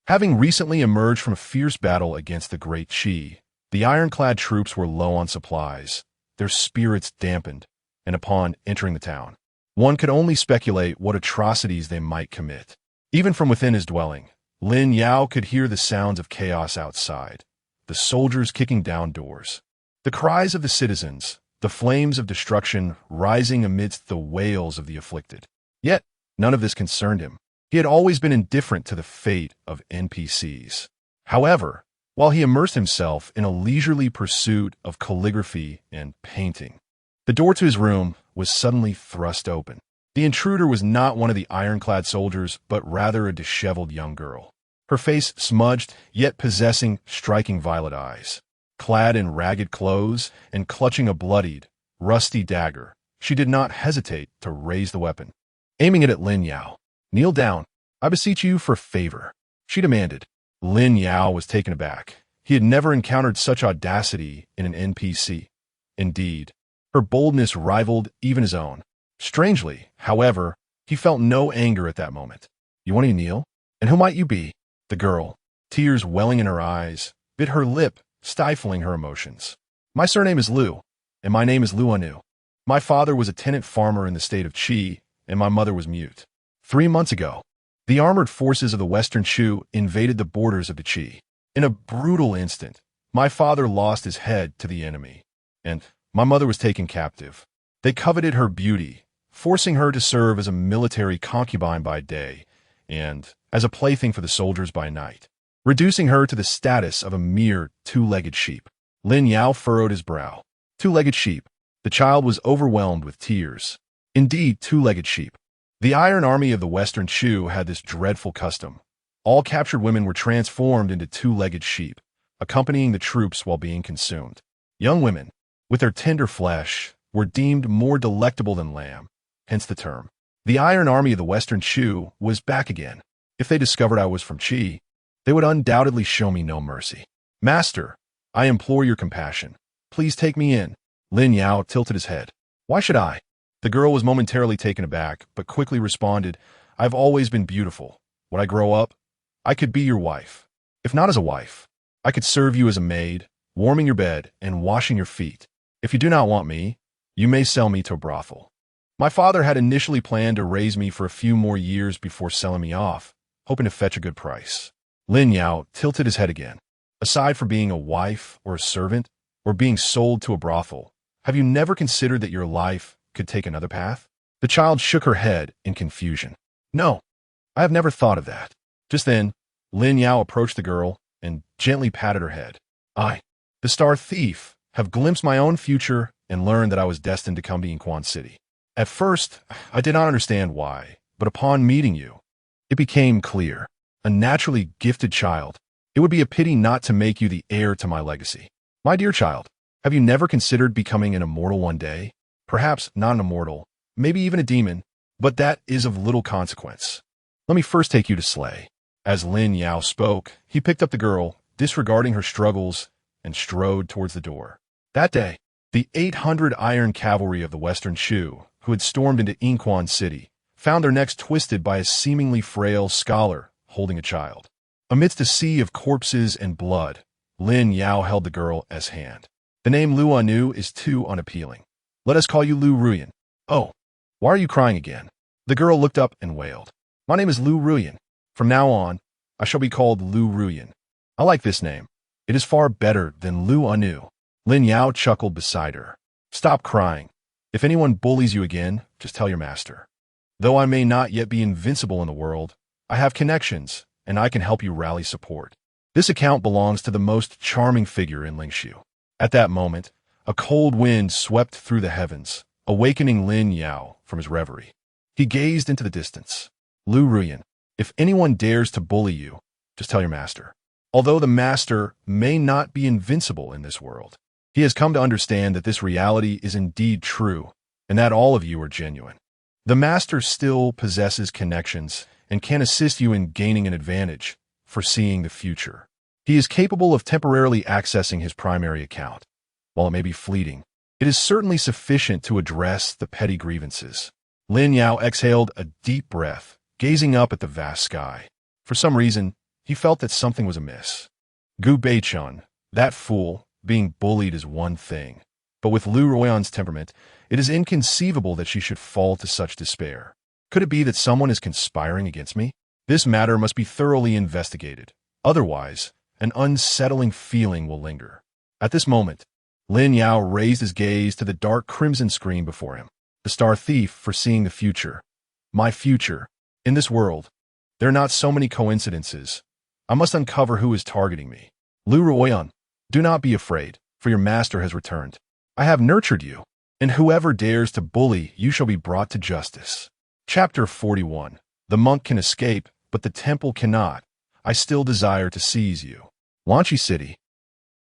Having recently emerged from a fierce battle against the Great Qi, the ironclad troops were low on supplies, their spirits dampened, and upon entering the town, one could only speculate what atrocities they might commit. Even from within his dwelling, Lin Yao could hear the sounds of chaos outside, the soldiers kicking down doors, the cries of the citizens, the flames of destruction rising amidst the wails of the afflicted. Yet, none of this concerned him. He had always been indifferent to the fate of NPCs. However, while he immersed himself in a leisurely pursuit of calligraphy and painting, the door to his room was suddenly thrust open. The intruder was not one of the ironclad soldiers, but rather a disheveled young girl. Her face smudged, yet possessing striking violet eyes. Clad in ragged clothes and clutching a bloodied, rusty dagger, she did not hesitate to raise the weapon, aiming it at Lin Yao. "Kneel down. I beseech you for a favor, she demanded. Lin Yao was taken aback. He had never encountered such audacity in an NPC. Indeed, her boldness rivaled even his own. Strangely, however, he felt no anger at that moment. You want to kneel? And who might you be? The girl, tears welling in her eyes, bit her lip, stifling her emotions. My surname is Liu, and my name is Liu Anu. My father was a tenant farmer in the state of Qi, and my mother was mute. 3 months ago, the armored forces of the Western Shu invaded the borders of the Qi. In a brutal instant, my father lost his head to the enemy, and my mother was taken captive. They coveted her beauty, forcing her to serve as a military concubine by day and as a plaything for the soldiers by night, reducing her to the status of a mere two-legged sheep. Lin Yao furrowed his brow. Two-legged sheep. The child was overwhelmed with tears. Indeed, two-legged sheep. The Iron Army of the Western Shu had this dreadful custom. All captured women were transformed into two-legged sheep, accompanying the troops while being consumed. Young women, with their tender flesh, were deemed more delectable than lamb, hence the term. The Iron Army of the Western Shu was back again. If they discovered I was from Qi, they would undoubtedly show me no mercy. Master, I implore your compassion. Please take me in. Lin Yao tilted his head. Why should I? The girl was momentarily taken aback, but quickly responded, I've always been beautiful. When I grow up, I could be your wife. If not as a wife, I could serve you as a maid, warming your bed and washing your feet. If you do not want me, you may sell me to a brothel. My father had initially planned to raise me for a few more years before selling me off, hoping to fetch a good price. Lin Yao tilted his head again. Aside from being a wife or a servant, or being sold to a brothel, have you never considered that your life could take another path? The child shook her head in confusion. No, I have never thought of that. Just then, Lin Yao approached the girl and gently patted her head. I, the star thief, have glimpsed my own future and learned that I was destined to come to Qingxuan City. At first, I did not understand why, but upon meeting you, it became clear. A naturally gifted child. It would be a pity not to make you the heir to my legacy. My dear child, have you never considered becoming an immortal one day? Perhaps not an immortal, maybe even a demon, but that is of little consequence. Let me first take you to Slay. As Lin Yao spoke, he picked up the girl, disregarding her struggles, and strode towards the door. That day, the 800 iron cavalry of the Western Shu, who had stormed into Qingxuan City, found their necks twisted by a seemingly frail scholar holding a child. Amidst a sea of corpses and blood, Lin Yao held the girl as hand. The name Liu Anu is too unappealing. Let us call you Liu Ruyan. Oh, why are you crying again? The girl looked up and wailed. My name is Liu Ruyan. From now on, I shall be called Liu Ruyan. I like this name. It is far better than Liu Anu. Lin Yao chuckled beside her. Stop crying. If anyone bullies you again, just tell your master. Though I may not yet be invincible in the world, I have connections, and I can help you rally support. This account belongs to the most charming figure in Lingxu. At that moment, a cold wind swept through the heavens, awakening Lin Yao from his reverie. He gazed into the distance. Liu Ruyan, if anyone dares to bully you, just tell your master. Although the master may not be invincible in this world, he has come to understand that this reality is indeed true, and that all of you are genuine. The master still possesses connections and can assist you in gaining an advantage, foreseeing the future. He is capable of temporarily accessing his primary account. While it may be fleeting, it is certainly sufficient to address the petty grievances. Lin Yao exhaled a deep breath, gazing up at the vast sky. For some reason, he felt that something was amiss. Gu Beichun, that fool, being bullied is one thing, but with Liu Ruyan's temperament, it is inconceivable that she should fall to such despair. Could it be that someone is conspiring against me? This matter must be thoroughly investigated. Otherwise, an unsettling feeling will linger. At this moment, Lin Yao raised his gaze to the dark crimson screen before him. The star thief foreseeing the future. My future. In this world, there are not so many coincidences. I must uncover who is targeting me. Liu Ruyan, do not be afraid, for your master has returned. I have nurtured you, and whoever dares to bully you shall be brought to justice. Chapter 41. The monk can escape, but the temple cannot. I still desire to seize you. Wanqi City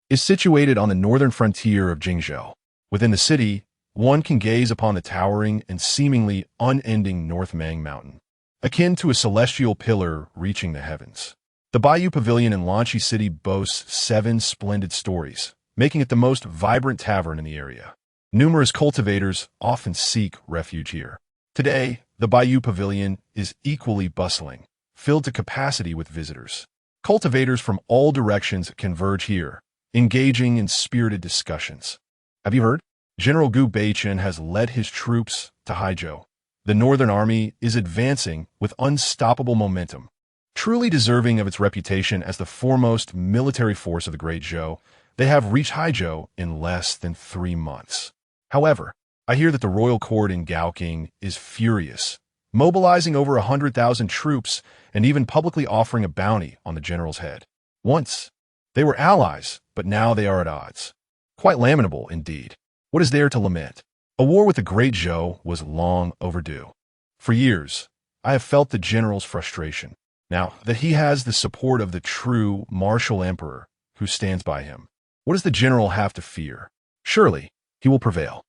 is situated on the northern frontier of Jingzhou. Within the city, one can gaze upon the towering and seemingly unending North Mang Mountain. akin to a celestial pillar reaching the heavens. The Bayou Pavilion in Lanchi City boasts 7 splendid stories, making it the most vibrant tavern in the area. Numerous cultivators often seek refuge here. Today, the Bayou Pavilion is equally bustling, filled to capacity with visitors. Cultivators from all directions converge here, engaging in spirited discussions. Have you heard? General Gu Beichen has led his troops to Haizhou. The Northern Army is advancing with unstoppable momentum. Truly deserving of its reputation as the foremost military force of the Great Zhou, they have reached Haizhou in less than 3 months. However, I hear that the royal court in Gaoqing is furious, mobilizing over 100,000 troops and even publicly offering a bounty on the general's head. Once, they were allies, but now they are at odds. Quite lamentable indeed. What is there to lament? A war with the Great Zhou was long overdue. For years, I have felt the general's frustration. Now that he has the support of the true martial emperor who stands by him, what does the general have to fear? Surely, he will prevail.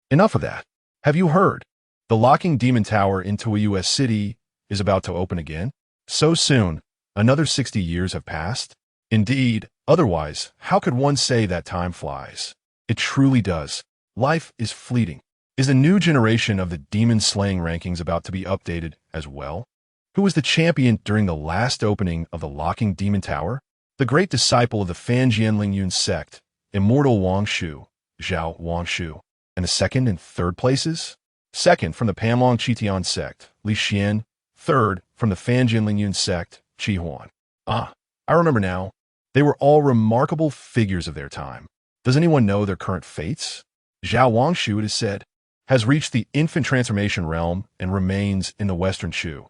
Enough of that. Have you heard? The locking demon tower into a U.S. city is about to open again? So soon, another 60 years have passed? Indeed, otherwise, how could one say that time flies? It truly does. Life is fleeting. Is the new generation of the demon-slaying rankings about to be updated as well? Who was the champion during the last opening of the locking demon tower? The great disciple of the Feng Tian Yin Si Sect, Immortal Wangshu, Zhao Wangshu, and the second and third places? Second from the Panlong Qingxuan Sect, Li Xian. Third from the Feng Tian Yin Si Sect, Qihua. I remember now. They were all remarkable figures of their time. Does anyone know their current fates? Zhao Wangshu, it is said, has reached the infant transformation realm and remains in the Western Shu.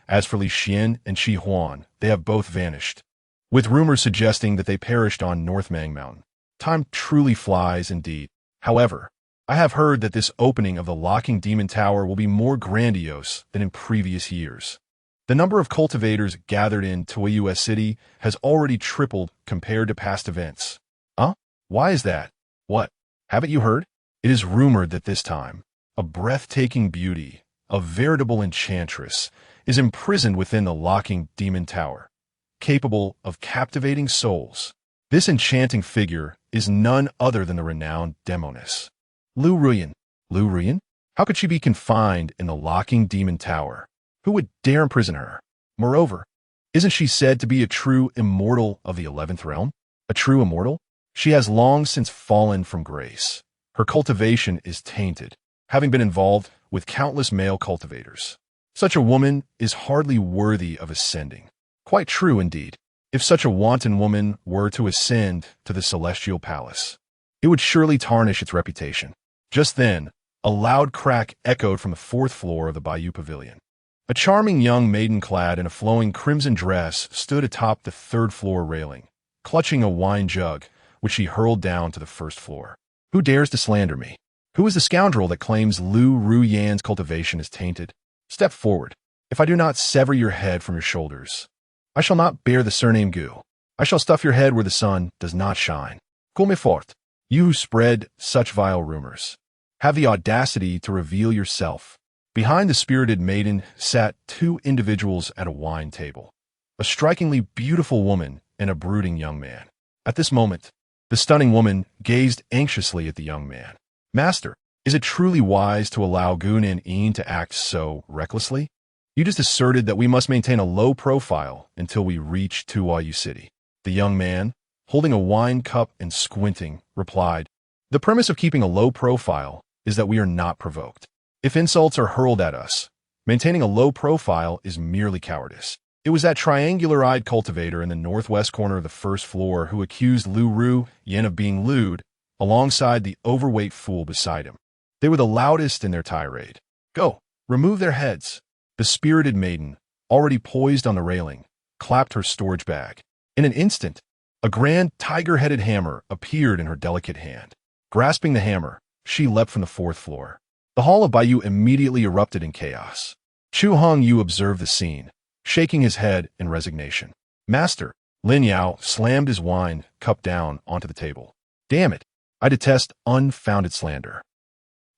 As for Li Xian and Qihua, they have both vanished, with rumors suggesting that they perished on North Mang Mountain. Time truly flies indeed. However, I have heard that this opening of the locking demon tower will be more grandiose than in previous years. The number of cultivators gathered in Toyua City has already tripled compared to past events. Why is that? What? Haven't you heard? It is rumored that this time, a breathtaking beauty, a veritable enchantress, is imprisoned within the locking demon tower, capable of captivating souls. This enchanting figure is none other than the renowned demoness, Lu Ruyan. Lu Ruyan? How could she be confined in the locking demon tower? Who would dare imprison her? Moreover, isn't she said to be a true immortal of the 11th realm? A true immortal? She has long since fallen from grace. Her cultivation is tainted, having been involved with countless male cultivators. Such a woman is hardly worthy of ascending. Quite true indeed. If such a wanton woman were to ascend to the celestial palace, it would surely tarnish its reputation. Just then, a loud crack echoed from the 4th floor of the Bayou Pavilion. A charming young maiden clad in a flowing crimson dress stood atop the 3rd floor railing, clutching a wine jug, which she hurled down to the 1st floor. Who dares to slander me? Who is the scoundrel that claims Lu Ruyan's cultivation is tainted? Step forward. If I do not sever your head from your shoulders, I shall not bear the surname Gu. I shall stuff your head where the sun does not shine. Cool me fort. You who spread such vile rumors, have the audacity to reveal yourself. Behind the spirited maiden sat 2 individuals at a wine table, a strikingly beautiful woman and a brooding young man. At this moment, the stunning woman gazed anxiously at the young man. Master, is it truly wise to allow Gun and Yin to act so recklessly? You just asserted that we must maintain a low profile until we reach Tuayu City. The young man, holding a wine cup and squinting, replied, The premise of keeping a low profile is that we are not provoked. If insults are hurled at us, maintaining a low profile is merely cowardice. It was that triangular-eyed cultivator in the northwest corner of the 1st floor who accused Lu Ruyan of being lewd, alongside the overweight fool beside him. They were the loudest in their tirade. Go, remove their heads. The spirited maiden, already poised on the railing, clapped her storage bag. In an instant, a grand tiger-headed hammer appeared in her delicate hand. Grasping the hammer, she leapt from the 4th floor. The hall of Bayou immediately erupted in chaos. Chu Hongyu observed the scene, shaking his head in resignation. Master, Lin Yao slammed his wine cup down onto the table. Damn it, I detest unfounded slander.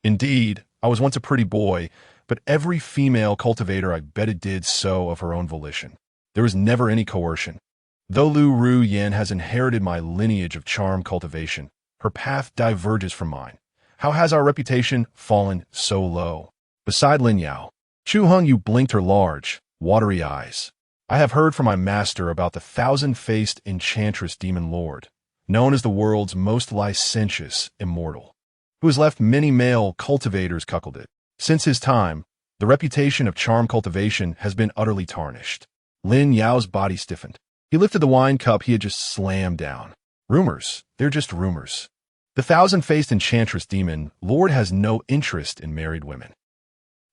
Indeed, I was once a pretty boy, but every female cultivator I bet did so of her own volition. There was never any coercion. Though Lu Ru Yin has inherited my lineage of charm cultivation, her path diverges from mine. How has our reputation fallen so low? Beside Lin Yao, Chu Hongyu blinked her large, watery eyes. I have heard from my master about the thousand-faced enchantress demon lord, known as the world's most licentious immortal, who has left many male cultivators cuckolded. Since his time, the reputation of charm cultivation has been utterly tarnished. Lin Yao's body stiffened. He lifted the wine cup he had just slammed down. Rumors, they're just rumors. The thousand-faced enchantress demon lord has no interest in married women.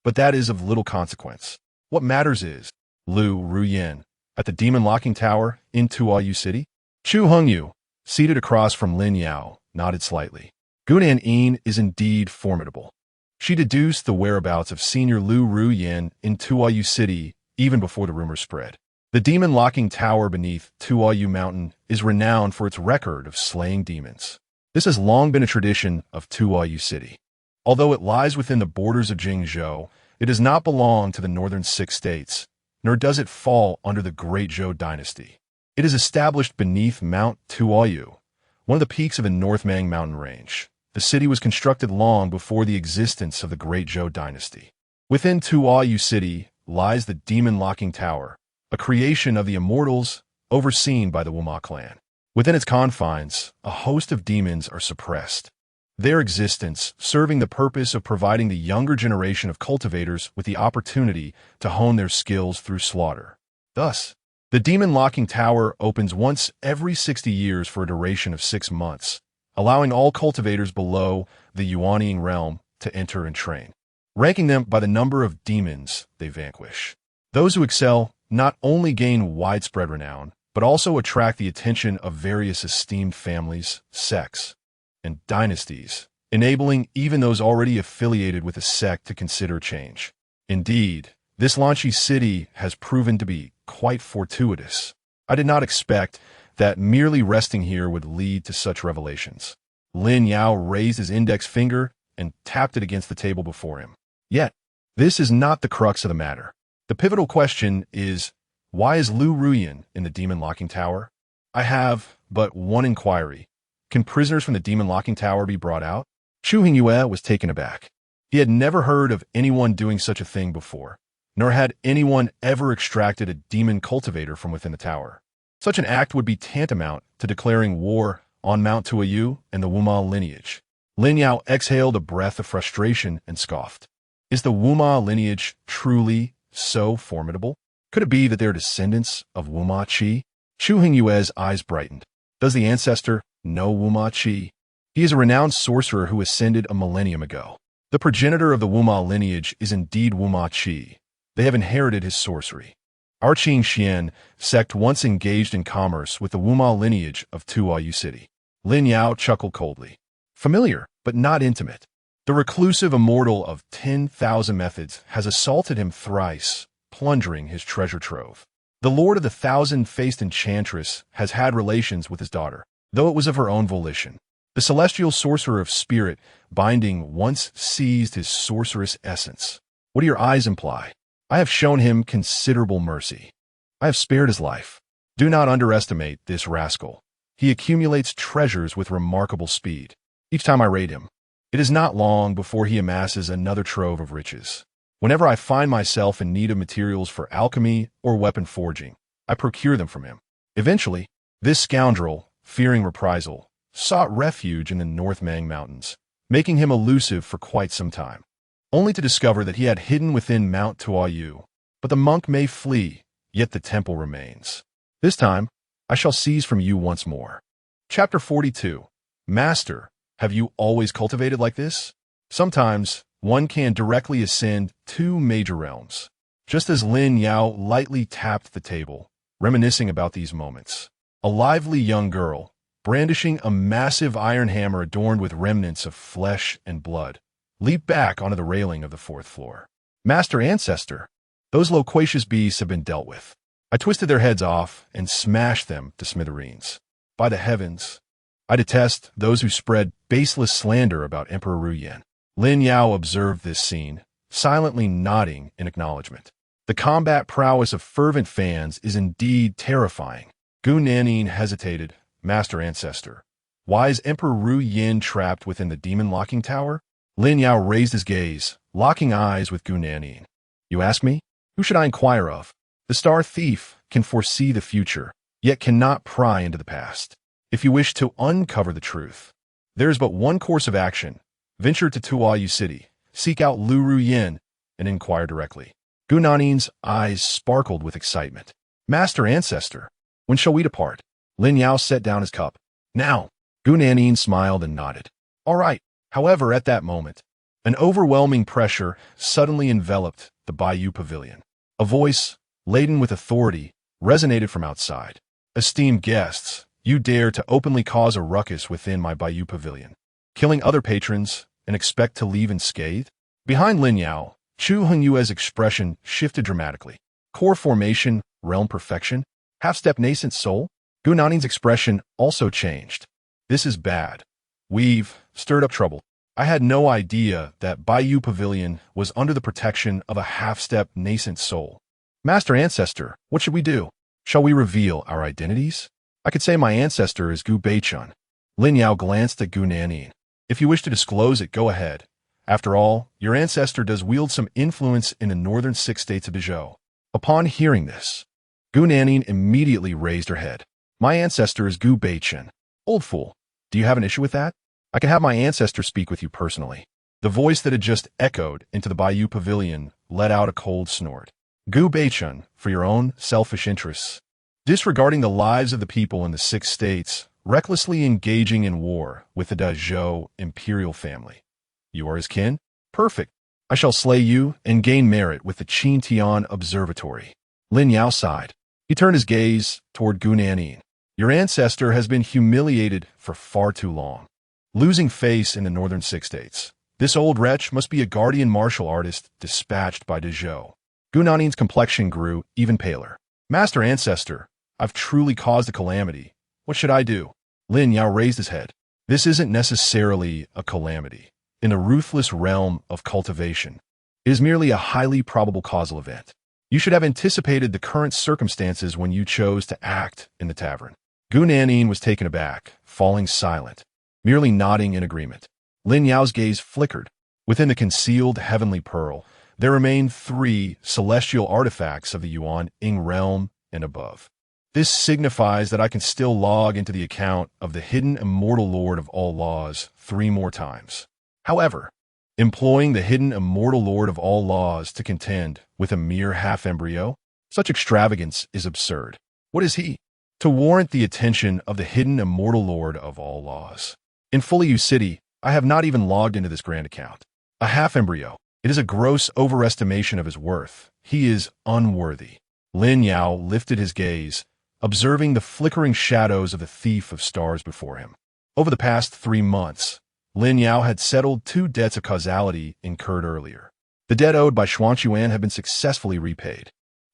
But that is of little consequence. What matters is, Lu Ru Yin, at the demon locking tower in Tuoyu City. Chu Hongyu, seated across from Lin Yao, nodded slightly. Gunan Yin is indeed formidable. She deduced the whereabouts of senior Lu Ru Yin in Tuoyu City even before the rumors spread. The demon locking tower beneath Tuoyu Mountain is renowned for its record of slaying demons. This has long been a tradition of Tuoyu City. Although it lies within the borders of Qingzhou, it does not belong to the northern 6 states, nor does it fall under the Great Zhou dynasty. It is established beneath Mount Tuoyu, one of the peaks of the Northmang mountain range. The city was constructed long before the existence of the Great Zhou dynasty. Within Tuoyu City lies the demon locking tower, a creation of the immortals overseen by the Wuma clan. Within its confines, a host of demons are suppressed, their existence serving the purpose of providing the younger generation of cultivators with the opportunity to hone their skills through slaughter. Thus, the demon locking tower opens once every 60 years for a duration of 6 months, allowing all cultivators below the Yuanying realm to enter and train, ranking them by the number of demons they vanquish. Those who excel not only gain widespread renown, but also attract the attention of various esteemed families, sects, and dynasties, enabling even those already affiliated with a sect to consider change. Indeed, this Lanchi city has proven to be quite fortuitous. I did not expect that merely resting here would lead to such revelations. Lin Yao raised his index finger and tapped it against the table before him. Yet, this is not the crux of the matter. The pivotal question is, why is Lu Ru Yin in the demon locking tower? I have but one inquiry. Can prisoners from the demon locking tower be brought out? Chu Hongyu was taken aback. He had never heard of anyone doing such a thing before, nor had anyone ever extracted a demon cultivator from within the tower. Such an act would be tantamount to declaring war on Mount Tuoyu and the Wuma lineage. Lin Yao exhaled a breath of frustration and scoffed. Is the Wuma lineage truly so formidable? Could it be that they're descendants of Wuma Qi? Chu Hongyue's eyes brightened. Does the ancestor know Wuma Qi? He is a renowned sorcerer who ascended a millennium ago. The progenitor of the Wuma lineage is indeed Wuma Qi. They have inherited his sorcery. Our Qingxuan Sect once engaged in commerce with the Wuma lineage of Tuoyu City. Lin Yao chuckled coldly. Familiar, but not intimate. The reclusive immortal of 10,000 methods has assaulted him thrice, plundering his treasure trove. The lord of the thousand-faced enchantress has had relations with his daughter, though it was of her own volition. The celestial sorcerer of spirit binding once seized his sorceress essence. What do your eyes imply? I have shown him considerable mercy. I have spared his life. Do not underestimate this rascal. He accumulates treasures with remarkable speed. Each time I raid him, it is not long before he amasses another trove of riches. Whenever I find myself in need of materials for alchemy or weapon forging, I procure them from him. Eventually, this scoundrel, fearing reprisal, sought refuge in the Northmang Mountains, making him elusive for quite some time, only to discover that he had hidden within Mount Tuoyu. But the monk may flee, yet the temple remains. This time, I shall seize from you once more. Chapter 42. Master, have you always cultivated like this? Sometimes, one can directly ascend 2 major realms. Just as Lin Yao lightly tapped the table, reminiscing about these moments, a lively young girl, brandishing a massive iron hammer adorned with remnants of flesh and blood, leaped back onto the railing of the 4th floor. Master Ancestor, those loquacious beasts have been dealt with. I twisted their heads off and smashed them to smithereens. By the heavens, I detest those who spread baseless slander about Emperor Ru Yin. Lin Yao observed this scene, silently nodding in acknowledgement. The combat prowess of fervent fans is indeed terrifying. Gu Nanin hesitated. Master Ancestor. Why is Emperor Ru Yin trapped within the demon locking tower? Lin Yao raised his gaze, locking eyes with Gu Nanin. You ask me? Who should I inquire of? The star thief can foresee the future, yet cannot pry into the past. If you wish to uncover the truth, there is but one course of action. Venture to Tuayu City, seek out Lu Ru Yin, and inquire directly. Gu Nanin's eyes sparkled with excitement. Master Ancestor, when shall we depart? Lin Yao set down his cup. Now. Gu Nanin smiled and nodded. All right. However, at that moment, an overwhelming pressure suddenly enveloped the Bayou Pavilion. A voice, laden with authority, resonated from outside. Esteemed guests, you dare to openly cause a ruckus within my Bayou Pavilion, killing other patrons and expect to leave unscathed? Behind Lin Yao, Chu Hongyue's expression shifted dramatically. Core formation, realm perfection, half-step nascent soul? Gu Nanin's expression also changed. This is bad. We've stirred up trouble. I had no idea that Bayou Pavilion was under the protection of a half-step nascent soul. Master Ancestor, what should we do? Shall we reveal our identities? I could say my ancestor is Gu Beichun. Lin Yao glanced at Gu Nanin. If you wish to disclose it, go ahead. After all, your ancestor does wield some influence in the northern 6 states of Dezhou. Upon hearing this, Gu Nanin immediately raised her head. My ancestor is Gu Beichun. Old fool, do you have an issue with that? I can have my ancestor speak with you personally. The voice that had just echoed into the Bayou Pavilion let out a cold snort. Gu Beichun, for your own selfish interests, disregarding the lives of the people in the 6 states, recklessly engaging in war with the Dezhou imperial family. You are his kin? Perfect. I shall slay you and gain merit with the Qingtian Observatory. Lin Yao sighed. He turned his gaze toward Gu Nanin. Your ancestor has been humiliated for far too long, losing face in the northern 6 states. This old wretch must be a guardian martial artist dispatched by Dezhou. Gu Nanin's complexion grew even paler. Master Ancestor, I've truly caused a calamity. What should I do? Lin Yao raised his head. This isn't necessarily a calamity. In the ruthless realm of cultivation, it is merely a highly probable causal event. You should have anticipated the current circumstances when you chose to act in the tavern. Gu Nanin was taken aback, falling silent, merely nodding in agreement. Lin Yao's gaze flickered. Within the concealed heavenly pearl, there remained 3 celestial artifacts of the Yuan Ying realm and above. This signifies that I can still log into the account of the hidden immortal Lord of all laws 3 more times. However, employing the hidden immortal Lord of all laws to contend with a mere half-embryo, such extravagance is absurd. What is he? To warrant the attention of the hidden immortal Lord of all laws. In Fuliu City, I have not even logged into this grand account. A half-embryo. It is a gross overestimation of his worth. He is unworthy. Lin Yao lifted his gaze, observing the flickering shadows of the thief of stars before him. Over the past 3 months, Lin Yao had settled 2 debts of causality incurred earlier. The debt owed by Xuanquan had been successfully repaid.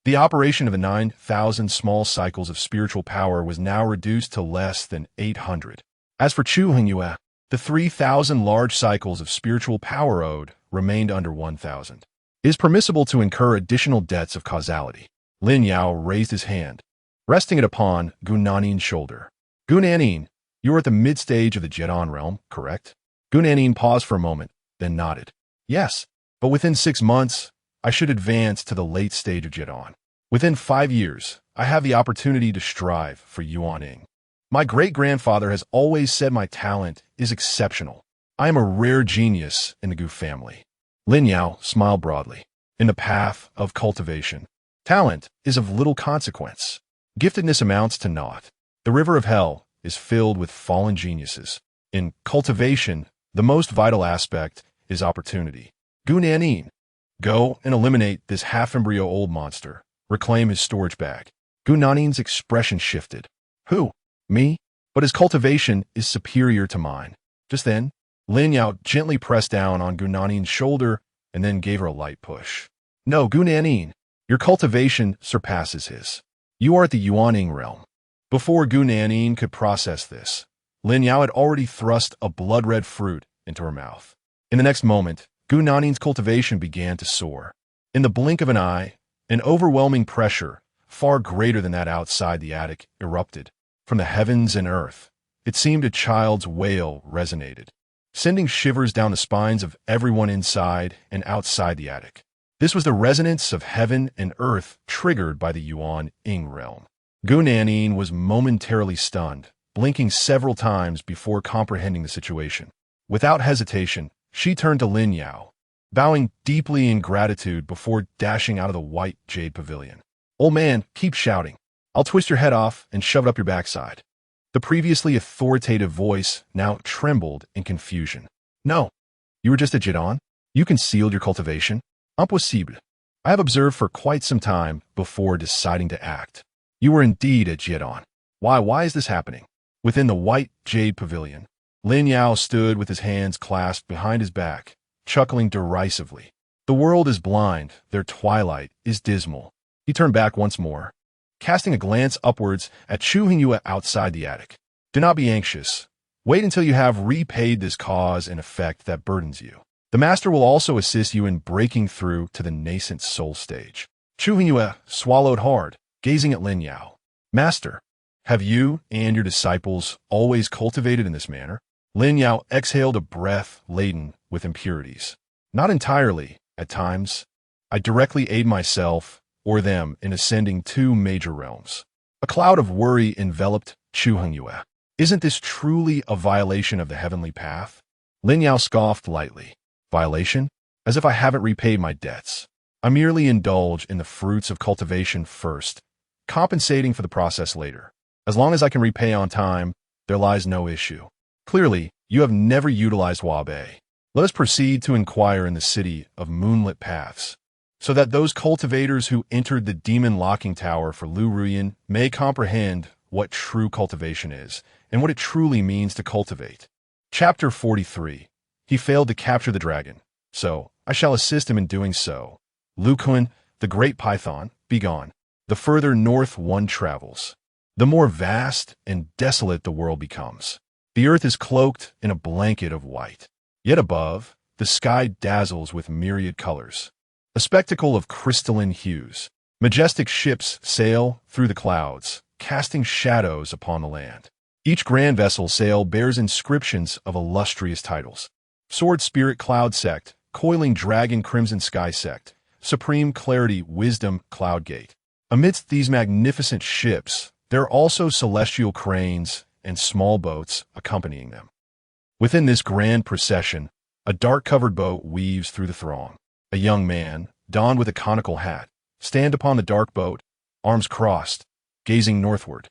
The operation of the 9,000 small cycles of spiritual power was now reduced to less than 800. As for Chu Hongyue, the 3,000 large cycles of spiritual power owed remained under 1,000. It is permissible to incur additional debts of causality. Lin Yao raised his hand, resting it upon Gu Nanin's shoulder. Gu Nanin, you are at the mid-stage of the Jedon realm, correct? Gu Nanin paused for a moment, then nodded. Yes, but within 6 months, I should advance to the late stage of Jedon. Within 5 years, I have the opportunity to strive for Yuan Ying. My great-grandfather has always said my talent is exceptional. I am a rare genius in the Gu family. Lin Yao smiled broadly. In the path of cultivation, talent is of little consequence. Giftedness amounts to naught. The river of hell is filled with fallen geniuses. In cultivation, the most vital aspect is opportunity. Gu Nanin, go and eliminate this half-embryo old monster. Reclaim his storage bag. Gu Nanin's expression shifted. Who? Me? But his cultivation is superior to mine. Just then, Lin Yao gently pressed down on Gu Nanin's shoulder and then gave her a light push. No, Gu Nanin, your cultivation surpasses his. You are at the Yuan Ying realm. Before Gu Nanin could process this, Lin Yao had already thrust a blood-red fruit into her mouth. In the next moment, Gu Nanin's cultivation began to soar. In the blink of an eye, an overwhelming pressure, far greater than that outside the attic, erupted. From the heavens and earth, it seemed a child's wail resonated, sending shivers down the spines of everyone inside and outside the attic. This was the resonance of heaven and earth triggered by the Yuan Ying realm. Gu Nanin was momentarily stunned, blinking several times before comprehending the situation. Without hesitation, she turned to Lin Yao, bowing deeply in gratitude before dashing out of the white jade pavilion. "Old man, keep shouting. I'll twist your head off and shove it up your backside." The previously authoritative voice now trembled in confusion. "No, you were just a Jidon? You concealed your cultivation? Impossible. I have observed for quite some time before deciding to act. You were indeed a Jidon. Why is this happening?" Within the white jade pavilion, Lin Yao stood with his hands clasped behind his back, chuckling derisively. The world is blind, their twilight is dismal. He turned back once more, casting a glance upwards at Chu Hongyu outside the attic. "Do not be anxious. Wait until you have repaid this cause and effect that burdens you. The master will also assist you in breaking through to the nascent soul stage." Chu Hongyu swallowed hard, gazing at Lin Yao. "Master, have you and your disciples always cultivated in this manner?" Lin Yao exhaled a breath laden with impurities. "Not entirely, at times. I directly aid myself or them in ascending 2 major realms." A cloud of worry enveloped Chu Hongyu. "Isn't this truly a violation of the heavenly path?" Lin Yao scoffed lightly. "Violation? As if I haven't repaid my debts. I merely indulge in the fruits of cultivation first, compensating for the process later. As long as I can repay on time, there lies no issue. Clearly, you have never utilized Wabe. Let us proceed to inquire in the city of moonlit paths, so that those cultivators who entered the demon locking tower for Lu Ruyan may comprehend what true cultivation is and what it truly means to cultivate." Chapter 43. He failed to capture the dragon, so I shall assist him in doing so. Lu Kun, the great python, begone. The further north one travels, the more vast and desolate the world becomes. The earth is cloaked in a blanket of white. Yet above, the sky dazzles with myriad colors, a spectacle of crystalline hues. Majestic ships sail through the clouds, casting shadows upon the land. Each grand vessel sail bears inscriptions of illustrious titles: Sword Spirit Cloud Sect, Coiling Dragon Crimson Sky Sect, Supreme Clarity Wisdom Cloud Gate. Amidst these magnificent ships, there are also celestial cranes and small boats accompanying them. Within this grand procession, a dark-covered boat weaves through the throng. A young man, donned with a conical hat, stands upon the dark boat, arms crossed, gazing northward.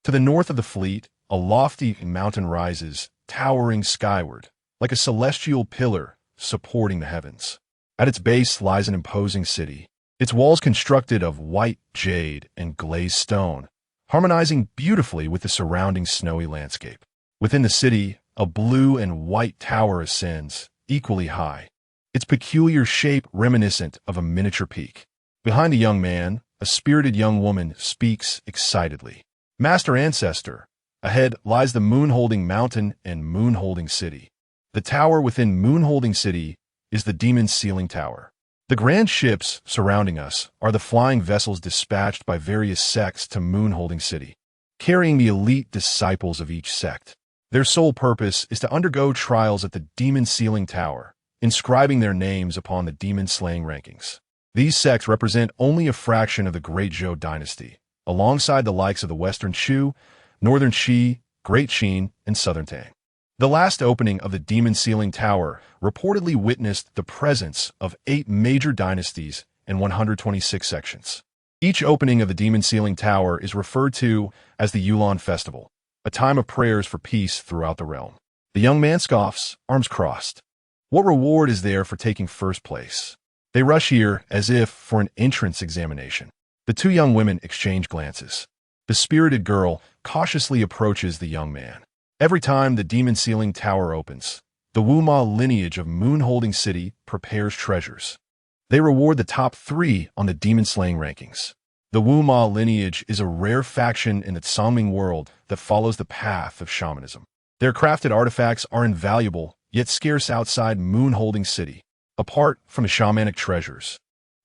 To the north of the fleet, a lofty mountain rises, towering skyward, like a celestial pillar supporting the heavens. At its base lies an imposing city, its walls constructed of white jade and glazed stone, harmonizing beautifully with the surrounding snowy landscape. Within the city, a blue and white tower ascends, equally high, its peculiar shape reminiscent of a miniature peak. Behind the young man, a spirited young woman speaks excitedly. "Master Ancestor, ahead lies the moon-holding mountain and moon-holding city. The tower within moon-holding city is the demon sealing tower. The grand ships surrounding us are the flying vessels dispatched by various sects to moon-holding city, carrying the elite disciples of each sect. Their sole purpose is to undergo trials at the demon sealing tower, inscribing their names upon the demon-slaying rankings. These sects represent only a fraction of the Great Zhou dynasty, alongside the likes of the Western Shu, Northern Qi, Great Qin, and Southern Tang. The last opening of the demon sealing tower reportedly witnessed the presence of 8 major dynasties and 126 sections. Each opening of the demon sealing tower is referred to as the Yulan Festival, a time of prayers for peace throughout the realm. The young man scoffs, arms crossed. What reward is there for taking first place? They rush here as if for an entrance examination. The 2 young women exchange glances. The spirited girl cautiously approaches the young man. Every time the demon sealing tower opens, the Wuma lineage of moon-holding city prepares treasures. They reward the top 3 on the demon-slaying rankings. The Wuma lineage is a rare faction in the Songming world that follows the path of shamanism. Their crafted artifacts are invaluable, yet scarce outside moon-holding city. apart from the shamanic treasures.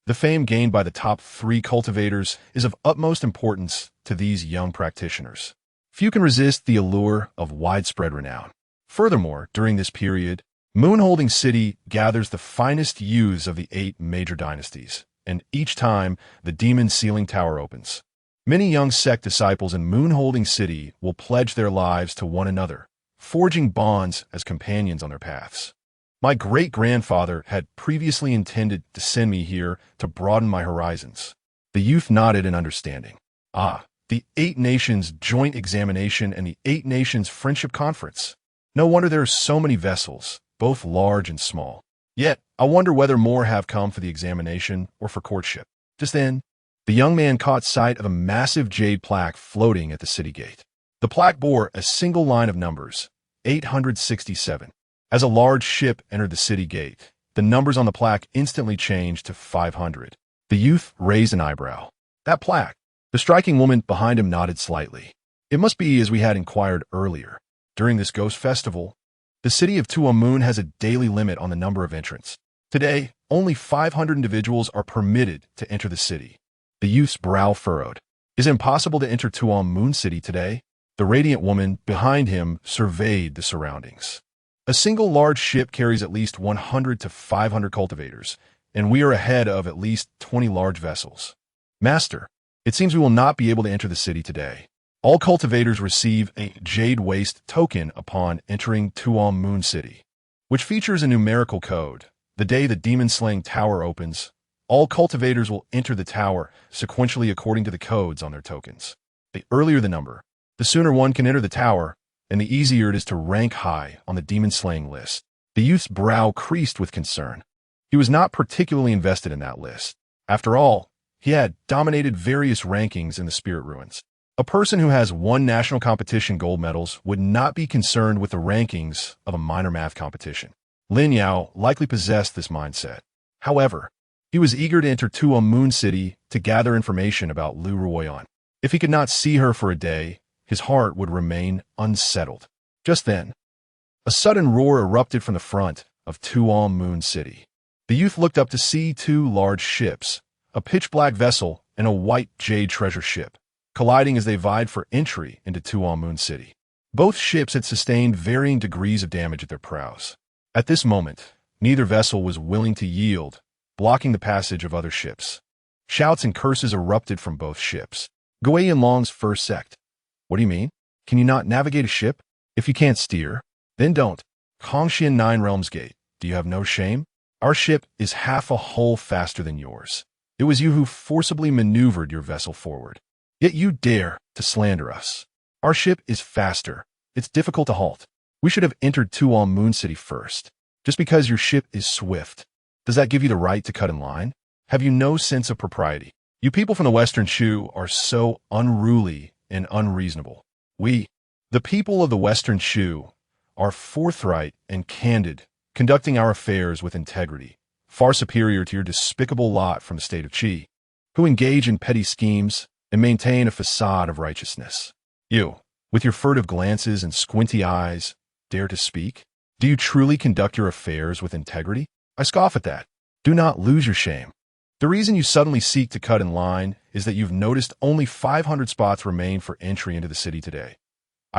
The fame gained by the top 3 cultivators is of utmost importance to these young practitioners. Few can resist the allure of widespread renown. Furthermore, during this period, Moon-holding City gathers the finest youths of the 8 major dynasties, and each time the demon sealing tower opens, many young sect disciples in Moon-holding City will pledge their lives to one another, forging bonds as companions on their paths. My great-grandfather had previously intended to send me here to broaden my horizons. The youth nodded in understanding. Ah, the 8 Nations Joint Examination and the 8 Nations Friendship Conference. No wonder there are so many vessels, both large and small. Yet, I wonder whether more have come for the examination or for courtship. Just then, the young man caught sight of a massive jade plaque floating at the city gate. The plaque bore a single line of numbers, 867. As a large ship entered the city gate, the numbers on the plaque instantly changed to 500. The youth raised an eyebrow. That plaque. The striking woman behind him nodded slightly. It must be as we had inquired earlier. During this ghost festival, the city of Tuamoon has a daily limit on the number of entrants. Today, only 500 individuals are permitted to enter the city. The youth's brow furrowed. Is it impossible to enter Tuamoon City today? The radiant woman behind him surveyed the surroundings. A single large ship carries at least 100 to 500 cultivators, and we are ahead of at least 20 large vessels. Master, it seems we will not be able to enter the city today. All cultivators receive a Jade Waste token upon entering Tuamoon City, which features a numerical code. The day the demon-slaying tower opens, all cultivators will enter the tower sequentially according to the codes on their tokens. The earlier the number, the sooner one can enter the tower, and the easier it is to rank high on the demon-slaying list. The youth's brow creased with concern. He was not particularly invested in that list. After all, he had dominated various rankings in the Spirit Ruins. A person who has won national competition gold medals would not be concerned with the rankings of a minor math competition. Lin Yao likely possessed this mindset. However, he was eager to enter Tuamoon City to gather information about Lu Ruoyan. If he could not see her for a day, his heart would remain unsettled. Just then, a sudden roar erupted from the front of Tuamoon City. The youth looked up to see 2 large ships, a pitch-black vessel and a white jade treasure ship, colliding as they vied for entry into Tuamoon City. Both ships had sustained varying degrees of damage at their prows. At this moment, neither vessel was willing to yield, blocking the passage of other ships. Shouts and curses erupted from both ships. Kui Yanlong's first sect. What do you mean? Can you not navigate a ship? If you can't steer, then don't. Qingxuan 9 Realms Gate, do you have no shame? Our ship is half a hull faster than yours. It was you who forcibly maneuvered your vessel forward. Yet you dare to slander us. Our ship is faster. It's difficult to halt. We should have entered Tuamoon City first. Just because your ship is swift, does that give you the right to cut in line? Have you no sense of propriety? You people from the Western Shu are so unruly and unreasonable. We, the people of the Western Shu, are forthright and candid, conducting our affairs with integrity, far superior to your despicable lot from the state of Qi, who engage in petty schemes and maintain a facade of righteousness. You, with your furtive glances and squinty eyes, dare to speak? Do you truly conduct your affairs with integrity? I scoff at that. Do not lose your shame. The reason you suddenly seek to cut in line is that you've noticed only 500 spots remain for entry into the city today.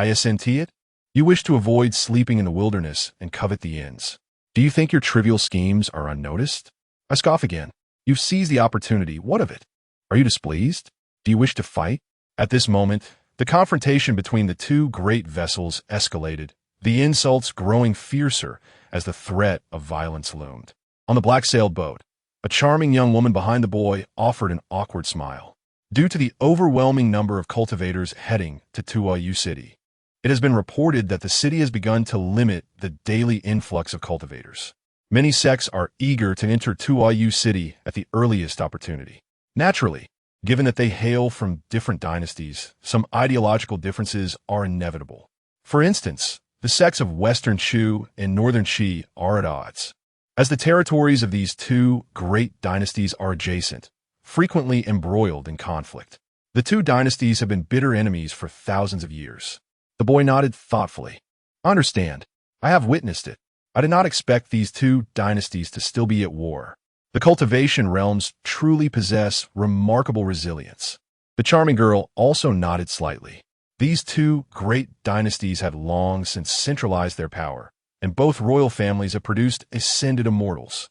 Isn't it? You wish to avoid sleeping in the wilderness and covet the inns. Do you think your trivial schemes are unnoticed? I scoff again. You've seized the opportunity. What of it? Are you displeased? Do you wish to fight? At this moment, the confrontation between the 2 great vessels escalated, the insults growing fiercer as the threat of violence loomed. On the black-sailed boat, a charming young woman behind the boy offered an awkward smile. Due to the overwhelming number of cultivators heading to Tuamoon City, it has been reported that the city has begun to limit the daily influx of cultivators. Many sects are eager to enter Tuamoon City at the earliest opportunity. Naturally, given that they hail from different dynasties, some ideological differences are inevitable. For instance, the sects of Western Shu and Northern Qi are at odds, as the territories of these 2 great dynasties are adjacent, frequently embroiled in conflict. The 2 dynasties have been bitter enemies for thousands of years. The boy nodded thoughtfully. I understand. I have witnessed it. I did not expect these two dynasties to still be at war. The cultivation realms truly possess remarkable resilience. The charming girl also nodded slightly. These two great dynasties have long since centralized their power, and both royal families have produced ascended immortals.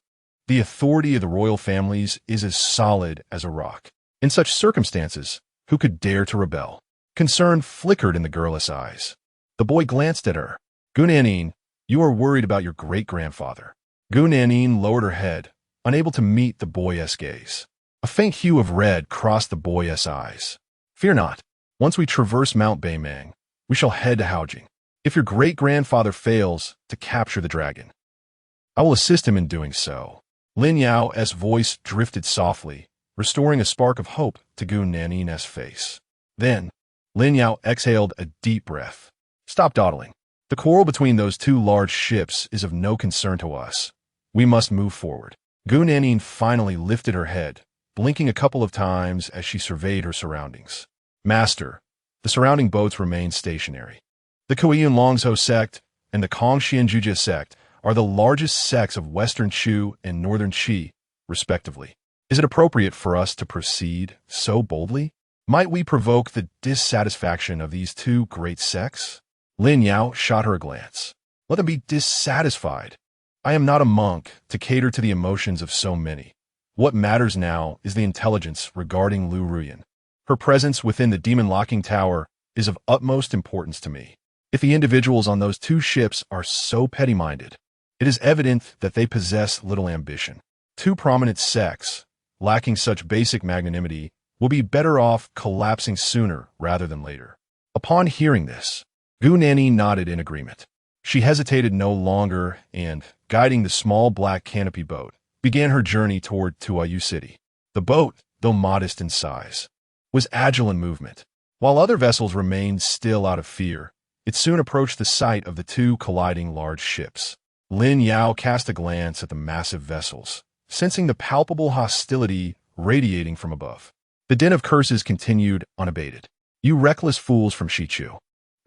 The authority of the royal families is as solid as a rock. In such circumstances, who could dare to rebel? Concern flickered in the girlish eyes. The boy glanced at her. Gunanin, you are worried about your great-grandfather. Gunanin lowered her head, unable to meet the boy's gaze. A faint hue of red crossed the boy's eyes. Fear not. Once we traverse Mount Beimang, we shall head to Haojing. If your great-grandfather fails to capture the dragon, I will assist him in doing so. Lin Yao's voice drifted softly, restoring a spark of hope to Gunanin's face. Then, Lin Yao exhaled a deep breath. Stop dawdling. The quarrel between those two large ships is of no concern to us. We must move forward. Gunanin finally lifted her head, blinking a couple of times as she surveyed her surroundings. Master, the surrounding boats remain stationary. The Qingxuanzong Sect and the Qingxuan Sect are the largest sects of Western Chu and Northern Qi, respectively. Is it appropriate for us to proceed so boldly? Might we provoke the dissatisfaction of these two great sects? Lin Yao shot her a glance. Let them be dissatisfied. I am not a monk to cater to the emotions of so many. What matters now is the intelligence regarding Lu Ruyan. Her presence within the demon locking tower is of utmost importance to me. If the individuals on those two ships are so petty-minded, it is evident that they possess little ambition. Two prominent sects, lacking such basic magnanimity, will be better off collapsing sooner rather than later. Upon hearing this, Gunanin nodded in agreement. She hesitated no longer and, guiding the small black canopy boat, began her journey toward Tuayu City. The boat, though modest in size, was agile in movement. While other vessels remained still out of fear, it soon approached the site of the two colliding large ships. Lin Yao cast a glance at the massive vessels, sensing the palpable hostility radiating from above. The din of curses continued unabated. You reckless fools from Shichu,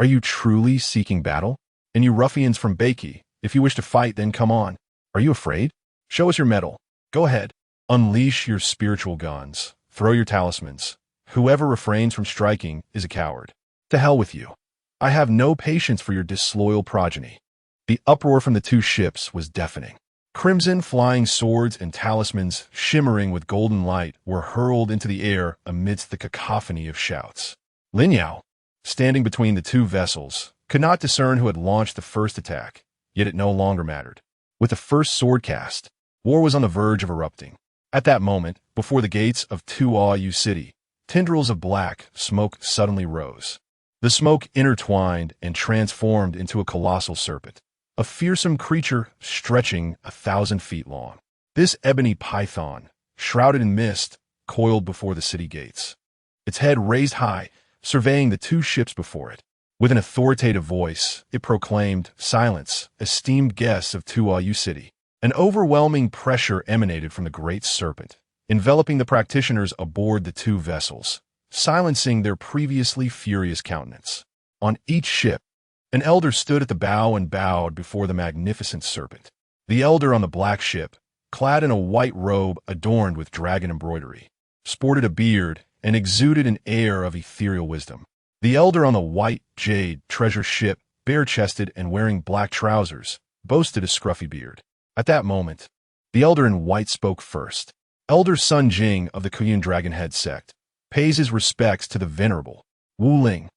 are you truly seeking battle? And you ruffians from Beiki, if you wish to fight, then come on. Are you afraid? Show us your mettle. Go ahead. Unleash your spiritual guns. Throw your talismans. Whoever refrains from striking is a coward. To hell with you. I have no patience for your disloyal progeny. The uproar from the two ships was deafening. Crimson flying swords and talismans shimmering with golden light were hurled into the air amidst the cacophony of shouts. Lin Yao, standing between the two vessels, could not discern who had launched the first attack, yet it no longer mattered. With the first sword cast, war was on the verge of erupting. At that moment, before the gates of Tuayu City, tendrils of black smoke suddenly rose. The smoke intertwined and transformed into a colossal serpent, a fearsome creature stretching 1,000 feet long. This ebony python, shrouded in mist, coiled before the city gates. Its head raised high, surveying the two ships before it. With an authoritative voice, it proclaimed, "Silence, esteemed guests of Tuayu City." An overwhelming pressure emanated from the great serpent, enveloping the practitioners aboard the two vessels, silencing their previously furious countenance. On each ship, an elder stood at the bow and bowed before the magnificent serpent. The elder on the black ship, clad in a white robe adorned with dragon embroidery, sported a beard and exuded an air of ethereal wisdom. The elder on the white jade treasure ship, bare-chested and wearing black trousers, boasted a scruffy beard. At that moment, the elder in white spoke first. Elder Sun Jing of the Qingxuan Dragonhead Sect pays his respects to the venerable Wu Ling,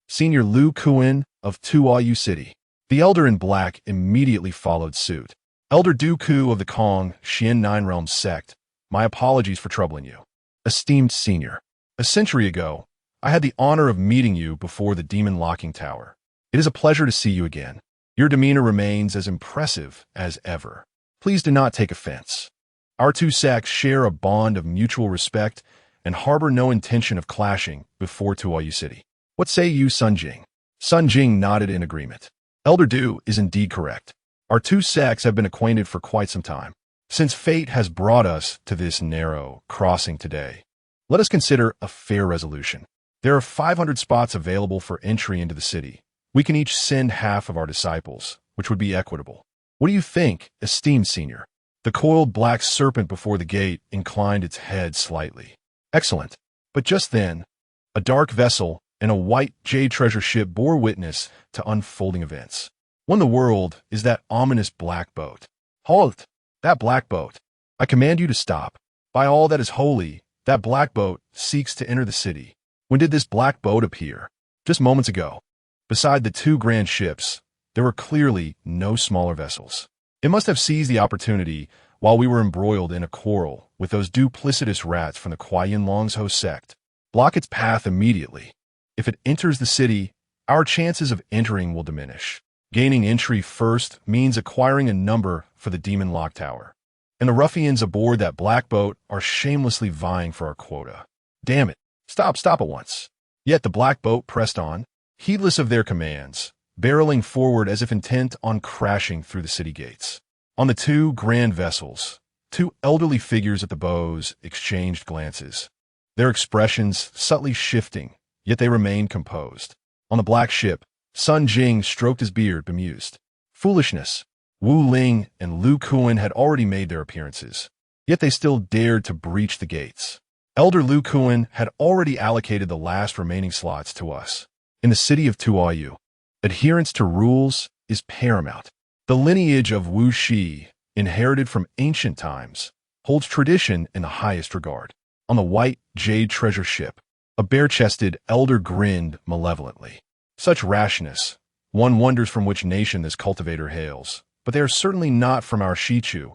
Senior Lu Kuan of Tuayu City. The elder in black immediately followed suit. Elder Du Ku of the Qingxuan Nine Realms Sect, my apologies for troubling you. Esteemed senior, a century ago, I had the honor of meeting you before the demon locking tower. It is a pleasure to see you again. Your demeanor remains as impressive as ever. Please do not take offense. Our two sects share a bond of mutual respect and harbor no intention of clashing before Tuayu City. What say you, Sun Jing? Sun Jing nodded in agreement. Elder Du is indeed correct. Our two sects have been acquainted for quite some time. Since fate has brought us to this narrow crossing today, let us consider a fair resolution. There are 500 spots available for entry into the city. We can each send half of our disciples, which would be equitable. What do you think, esteemed senior? The coiled black serpent before the gate inclined its head slightly. Excellent. But just then, a dark vessel and a white jade treasure ship bore witness to unfolding events. What in the world is that ominous black boat? Halt! That black boat. I command you to stop. By all that is holy, that black boat seeks to enter the city. When did this black boat appear? Just moments ago. Beside the two grand ships, there were clearly no smaller vessels. It must have seized the opportunity while we were embroiled in a quarrel with those duplicitous rats from the Qingxuanzong sect. Block its path immediately. If it enters the city, our chances of entering will diminish. Gaining entry first means acquiring a number for the demon lock tower. And the ruffians aboard that black boat are shamelessly vying for our quota. Damn it. Stop at once. Yet the black boat pressed on, heedless of their commands, barreling forward as if intent on crashing through the city gates. On the two grand vessels, two elderly figures at the bows exchanged glances, their expressions subtly shifting, yet they remained composed. On the black ship, Sun Jing stroked his beard, bemused. Foolishness. Wu Ling and Lu Kuan had already made their appearances, yet they still dared to breach the gates. Elder Lu Kuan had already allocated the last remaining slots to us. In the city of Tuoyu, adherence to rules is paramount. The lineage of Wu Shi, inherited from ancient times, holds tradition in the highest regard. On the white jade treasure ship, a bare-chested elder grinned malevolently. Such rashness, one wonders from which nation this cultivator hails, but they are certainly not from our Shichu.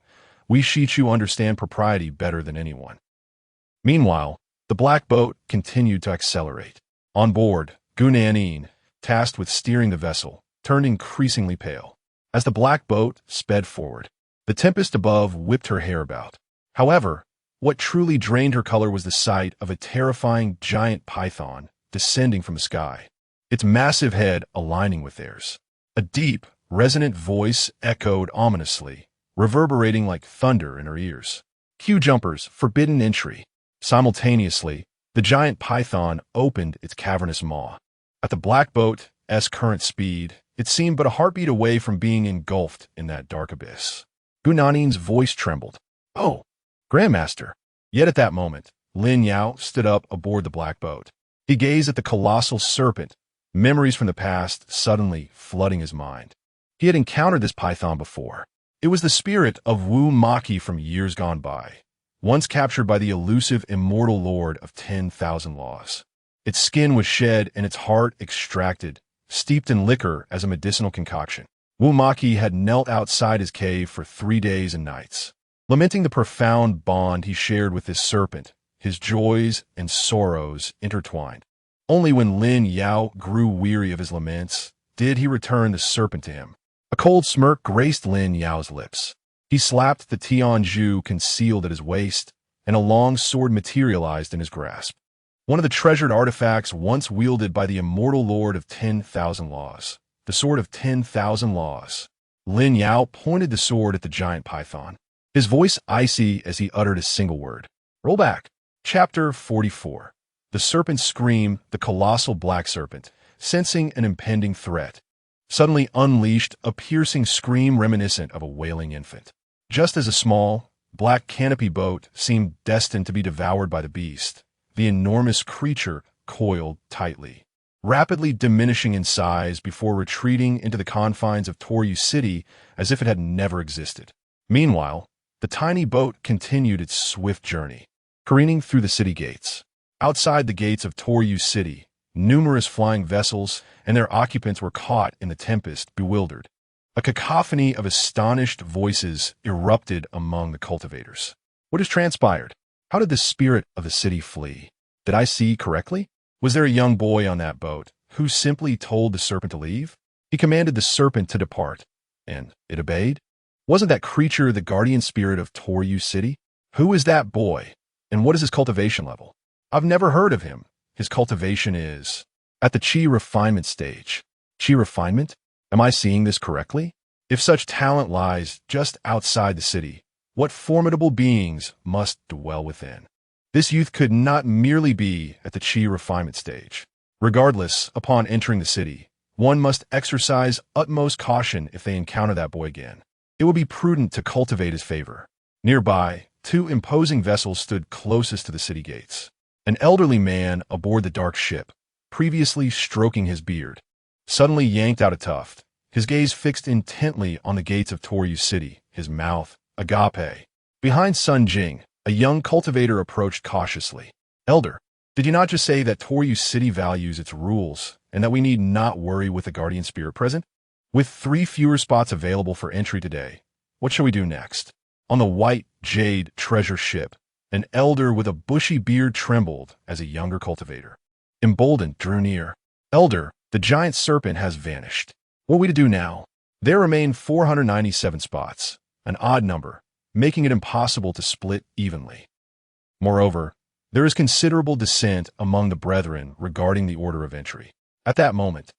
We Shichu understand propriety better than anyone. Meanwhile, the black boat continued to accelerate. On board, Gu Nanin, tasked with steering the vessel, turned increasingly pale. As the black boat sped forward, the tempest above whipped her hair about. However, what truly drained her color was the sight of a terrifying giant python descending from the sky, its massive head aligning with theirs. A deep, resonant voice echoed ominously, reverberating like thunder in her ears. Queue jumpers, forbidden entry. Simultaneously, the giant python opened its cavernous maw. At the black boat's current speed, it seemed but a heartbeat away from being engulfed in that dark abyss. Gunanin's voice trembled. Oh, Grandmaster. Yet at that moment, Lin Yao stood up aboard the black boat. He gazed at the colossal serpent, memories from the past suddenly flooding his mind. He had encountered this python before. It was the spirit of Wu Maki from years gone by, once captured by the elusive immortal lord of 10,000 laws. Its skin was shed and its heart extracted, steeped in liquor as a medicinal concoction. Wu Maki had knelt outside his cave for 3 days and nights, lamenting the profound bond he shared with this serpent, his joys and sorrows intertwined. Only when Lin Yao grew weary of his laments did he return the serpent to him. A cold smirk graced Lin Yao's lips. He slapped the Tianju concealed at his waist, and a long sword materialized in his grasp. One of the treasured artifacts once wielded by the immortal lord of 10,000 laws. The sword of 10,000 laws. Lin Yao pointed the sword at the giant python, his voice icy as he uttered a single word. Roll back. Chapter 44. The serpent screamed, the colossal black serpent, sensing an impending threat, suddenly unleashed a piercing scream reminiscent of a wailing infant. Just as a small, black canopy boat seemed destined to be devoured by the beast, the enormous creature coiled tightly, rapidly diminishing in size before retreating into the confines of Toryu City as if it had never existed. Meanwhile, the tiny boat continued its swift journey, careening through the city gates. Outside the gates of Toryu City, numerous flying vessels and their occupants were caught in the tempest, bewildered. A cacophony of astonished voices erupted among the cultivators. What has transpired? How did the spirit of the city flee? Did I see correctly? Was there a young boy on that boat who simply told the serpent to leave? He commanded the serpent to depart, and it obeyed? Wasn't that creature the guardian spirit of Toryu City? Who is that boy, and what is his cultivation level? I've never heard of him. His cultivation is at the Qi refinement stage. Qi refinement? Am I seeing this correctly? If such talent lies just outside the city, what formidable beings must dwell within? This youth could not merely be at the Qi refinement stage. Regardless, upon entering the city, one must exercise utmost caution if they encounter that boy again. it would be prudent to cultivate his favor. Nearby, two imposing vessels stood closest to the city gates. An elderly man aboard the dark ship, previously stroking his beard, suddenly yanked out a tuft, his gaze fixed intently on the gates of Toryu City, his mouth agape. Behind Sun Jing, a young cultivator approached cautiously. Elder, did you not just say that Toryu City values its rules and that we need not worry with the guardian spirit present? With 3 fewer spots available for entry today, what shall we do next? On the white jade treasure ship, an elder with a bushy beard trembled as a younger cultivator. Emboldened, drew near. Elder, the giant serpent has vanished. What are we to do now? There remain 497 spots, an odd number, making it impossible to split evenly. Moreover, there is considerable dissent among the brethren regarding the order of entry. At that moment,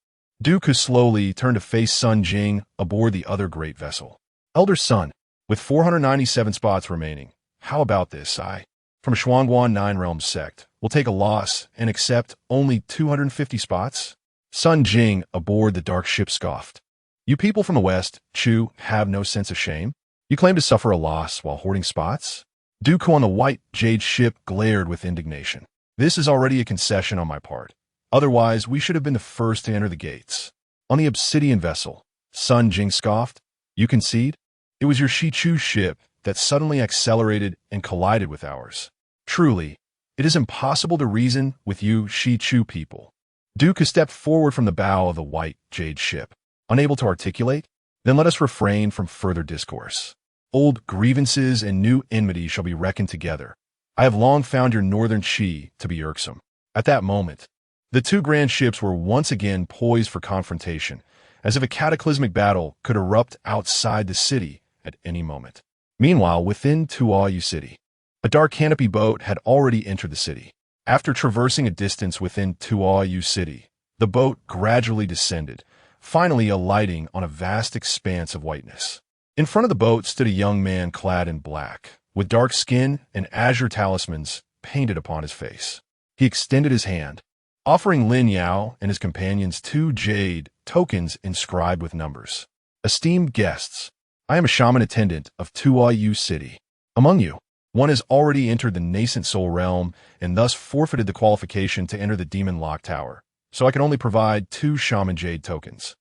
Dooku slowly turned to face Sun Jing aboard the other great vessel. Elder Sun, with 497 spots remaining, how about this? I, from Shuangguan Nine Realms Sect, will take a loss and accept only 250 spots? Sun Jing aboard the dark ship scoffed. You people from the West, Chu, have no sense of shame? You claim to suffer a loss while hoarding spots? Dooku on the white jade ship glared with indignation. This is already a concession on my part. Otherwise, we should have been the first to enter the gates. On the obsidian vessel, Sun Jing scoffed. You concede? It was your Shichu ship that suddenly accelerated and collided with ours. Truly, it is impossible to reason with you Shichu people. Dooku stepped forward from the bow of the white jade ship. Unable to articulate? Then let us refrain from further discourse. Old grievances and new enmity shall be reckoned together. I have long found your northern Qi to be irksome. At that moment, the 2 grand ships were once again poised for confrontation, as if a cataclysmic battle could erupt outside the city at any moment. Meanwhile, within Tuayu City, a dark canopy boat had already entered the city. After traversing a distance within Tuayu City, the boat gradually descended, finally alighting on a vast expanse of whiteness. In front of the boat stood a young man clad in black, with dark skin and azure talismans painted upon his face. He extended his hand, offering Lin Yao and his companions 2 jade tokens inscribed with numbers. Esteemed guests, I am a shaman attendant of Tuayu City. Among you, one has already entered the nascent soul realm and thus forfeited the qualification to enter the demon lock tower, so I can only provide 2 shaman jade tokens.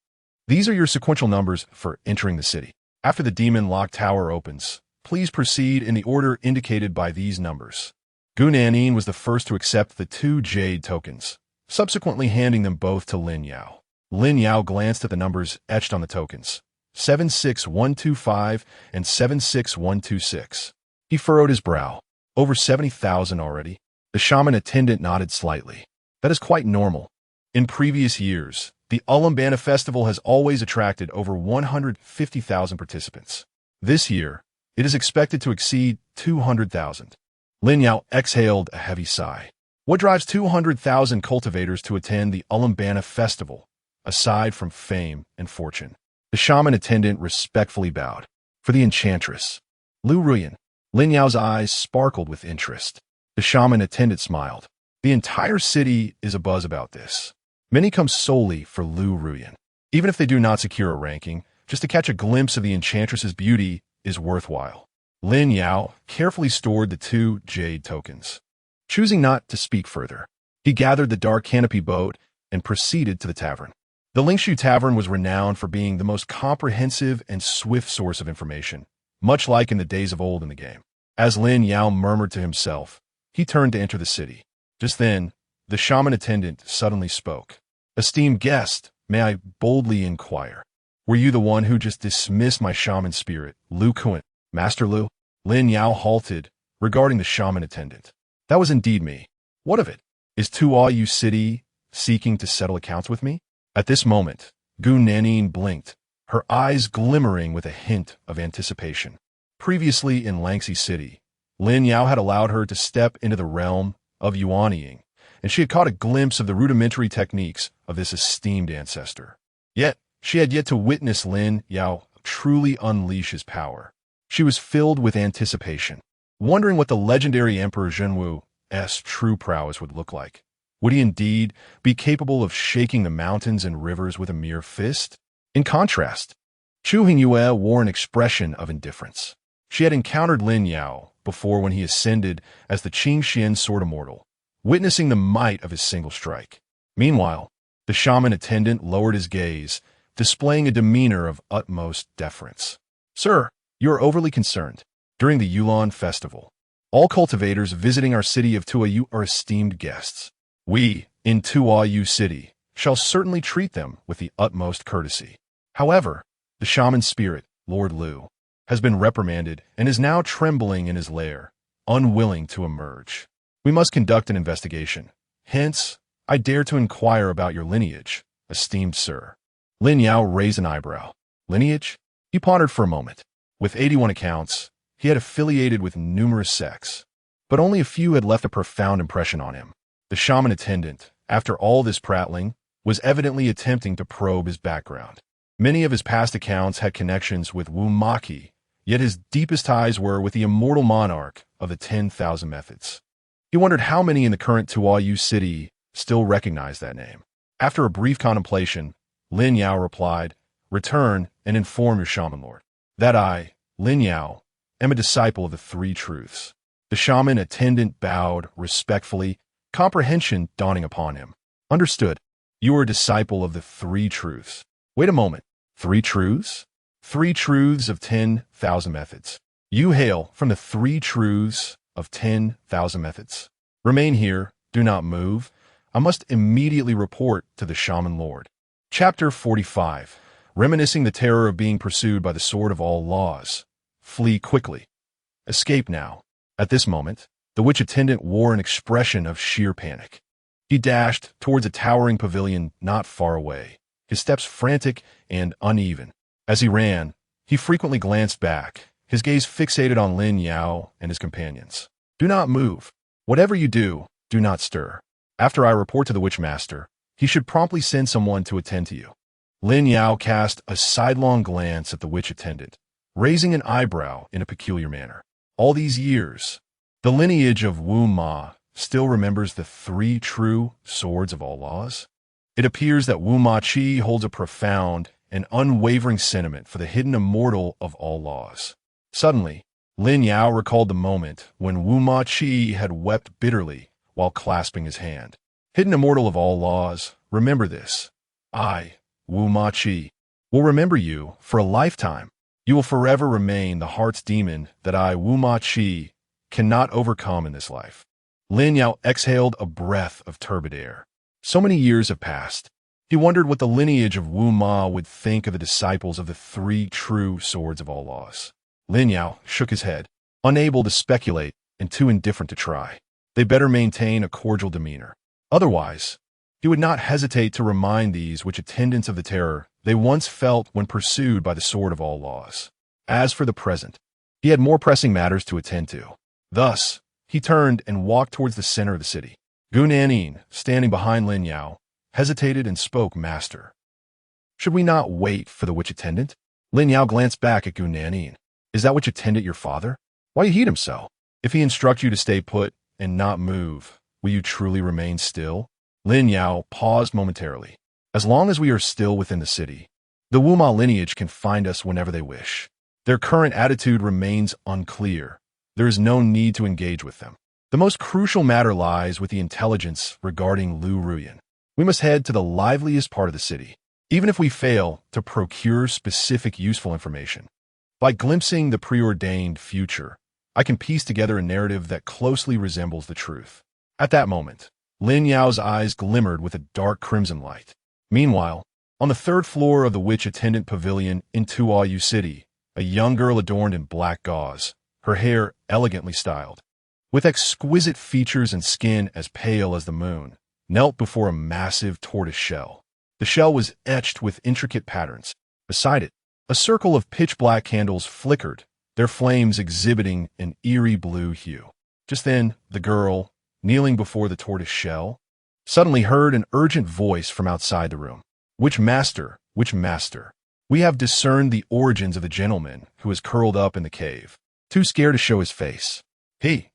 These are your sequential numbers for entering the city. After the demon lock tower opens, please proceed in the order indicated by these numbers. Gu Nanin was the first to accept the 2 jade tokens, subsequently handing them both to Lin Yao. Lin Yao glanced at the numbers etched on the tokens, 76125 and 76126. He furrowed his brow. Over 70,000 already? The shaman attendant nodded slightly. That is quite normal. In previous years, the Ulambana festival has always attracted over 150,000 participants. This year, it is expected to exceed 200,000. Lin Yao exhaled a heavy sigh. What drives 200,000 cultivators to attend the Ulambana festival, aside from fame and fortune? The shaman attendant respectfully bowed. For the enchantress, Lu Ruyan. Lin Yao's eyes sparkled with interest. The shaman attendant smiled. The entire city is abuzz about this. Many come solely for Lu Ruyan. Even if they do not secure a ranking, just to catch a glimpse of the enchantress's beauty is worthwhile. Lin Yao carefully stored the 2 jade tokens. Choosing not to speak further, he gathered the dark canopy boat and proceeded to the tavern. The Lingxu tavern was renowned for being the most comprehensive and swift source of information, much like in the days of old in the game. As Lin Yao murmured to himself, he turned to enter the city. Just then, the shaman attendant suddenly spoke. Esteemed guest, may I boldly inquire, were you the one who just dismissed my shaman spirit, Lu Kuan? Master Lu? Lin Yao halted, regarding the shaman attendant. That was indeed me. What of it? Is Tuayu City seeking to settle accounts with me? At this moment, Gu Nanin blinked, her eyes glimmering with a hint of anticipation. Previously in Lingxi City, Lin Yao had allowed her to step into the realm of Yuanying, and she had caught a glimpse of the rudimentary techniques of this esteemed ancestor. Yet, she had yet to witness Lin Yao truly unleash his power. She was filled with anticipation, wondering what the legendary Emperor Zhenwu's true prowess would look like. Would he indeed be capable of shaking the mountains and rivers with a mere fist? In contrast, Chu Hongyu wore an expression of indifference. She had encountered Lin Yao before when he ascended as the Qingxuan Sword Immortal, witnessing the might of his single strike. Meanwhile, the shaman attendant lowered his gaze, displaying a demeanor of utmost deference. Sir, you are overly concerned. During the Yulan festival, all cultivators visiting our city of Tuayu are esteemed guests. We, in Tuayu City, shall certainly treat them with the utmost courtesy. However, the shaman spirit, Lord Lu, has been reprimanded and is now trembling in his lair, unwilling to emerge. We must conduct an investigation. Hence, I dare to inquire about your lineage, esteemed sir. Lin Yao raised an eyebrow. Lineage? He pondered for a moment. With 81 accounts, he had affiliated with numerous sects, but only a few had left a profound impression on him. The shaman attendant, after all this prattling, was evidently attempting to probe his background. Many of his past accounts had connections with Wu Maki, yet his deepest ties were with the immortal monarch of the 10,000 Methods. He wondered how many in the current Tuayu city still recognized that name. After a brief contemplation, Lin Yao replied, "Return and inform your shaman lord that I, Lin Yao, am a disciple of the Three Truths." The shaman attendant bowed respectfully, comprehension dawning upon him. Understood. You are a disciple of the Three Truths. Wait a moment. Three Truths? Three Truths of 10,000 Methods. You hail from the Three Truths of 10,000 Methods. Remain here. Do not move. I must immediately report to the shaman lord. Chapter 45. Reminiscing the terror of being pursued by the sword of all laws. Flee quickly. Escape now. At this moment, the witch attendant wore an expression of sheer panic. He dashed towards a towering pavilion not far away, his steps frantic and uneven. As he ran, he frequently glanced back, his gaze fixated on Lin Yao and his companions. Do not move. Whatever you do, do not stir. After I report to the witch master, he should promptly send someone to attend to you. Lin Yao cast a sidelong glance at the witch attendant, raising an eyebrow in a peculiar manner. All these years, the lineage of Wu Ma still remembers the three true swords of all laws. It appears that Wu Ma Qi holds a profound and unwavering sentiment for the hidden immortal of all laws. Suddenly, Lin Yao recalled the moment when Wu Ma Qi had wept bitterly while clasping his hand. Hidden immortal of all laws, remember this. I, Wu Ma Qi, will remember you for a lifetime. You will forever remain the heart's demon that I, Wu Ma Qi, cannot overcome in this life. Lin Yao exhaled a breath of turbid air. So many years have passed. He wondered what the lineage of Wu Ma would think of the disciples of the three true swords of all laws. Lin Yao shook his head, unable to speculate and too indifferent to try. They better maintain a cordial demeanor. Otherwise, he would not hesitate to remind these which attendants of the terror they once felt when pursued by the sword of all laws. As for the present, he had more pressing matters to attend to. Thus, he turned and walked towards the center of the city. Gu Nanin, standing behind Lin Yao, hesitated and spoke, "Master, should we not wait for the witch attendant?" Lin Yao glanced back at Gu Nanin. "Is that witch attendant your father? Why you heed him so? If he instruct you to stay put and not move, will you truly remain still?" Lin Yao paused momentarily. "As long as we are still within the city, the Wu Ma lineage can find us whenever they wish. Their current attitude remains unclear. There is no need to engage with them. The most crucial matter lies with the intelligence regarding Lu Ruyan. We must head to the liveliest part of the city, even if we fail to procure specific useful information. By glimpsing the preordained future, I can piece together a narrative that closely resembles the truth." At that moment, Lin Yao's eyes glimmered with a dark crimson light. Meanwhile, on the third floor of the witch attendant pavilion in Tuayu City, a young girl adorned in black gauze, her hair elegantly styled, with exquisite features and skin as pale as the moon, knelt before a massive tortoise shell. The shell was etched with intricate patterns. Beside it, a circle of pitch-black candles flickered, their flames exhibiting an eerie blue hue. Just then, the girl, kneeling before the tortoise shell, suddenly heard an urgent voice from outside the room. Witch master, we have discerned the origins of the gentleman who is curled up in the cave, too scared to show his face. He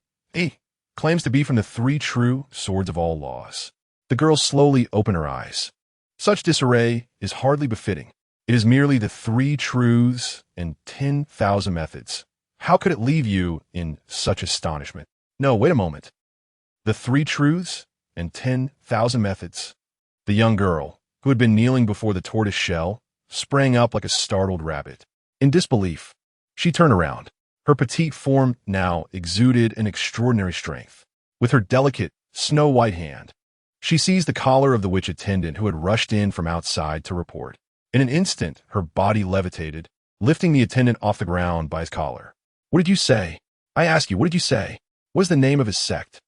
claims to be from the three true swords of all laws." The girl slowly opened her eyes. Such disarray is hardly befitting. It is merely the 3 truths and 10,000 methods. How could it leave you in such astonishment? No, wait a moment. The 3 truths and 10,000 methods. The young girl, who had been kneeling before the tortoise shell, sprang up like a startled rabbit. In disbelief, she turned around. Her petite form now exuded an extraordinary strength. With her delicate, snow-white hand, she seized the collar of the witch attendant who had rushed in from outside to report. In an instant, her body levitated, lifting the attendant off the ground by his collar. What did you say? I ask you, what did you say? What is the name of his sect?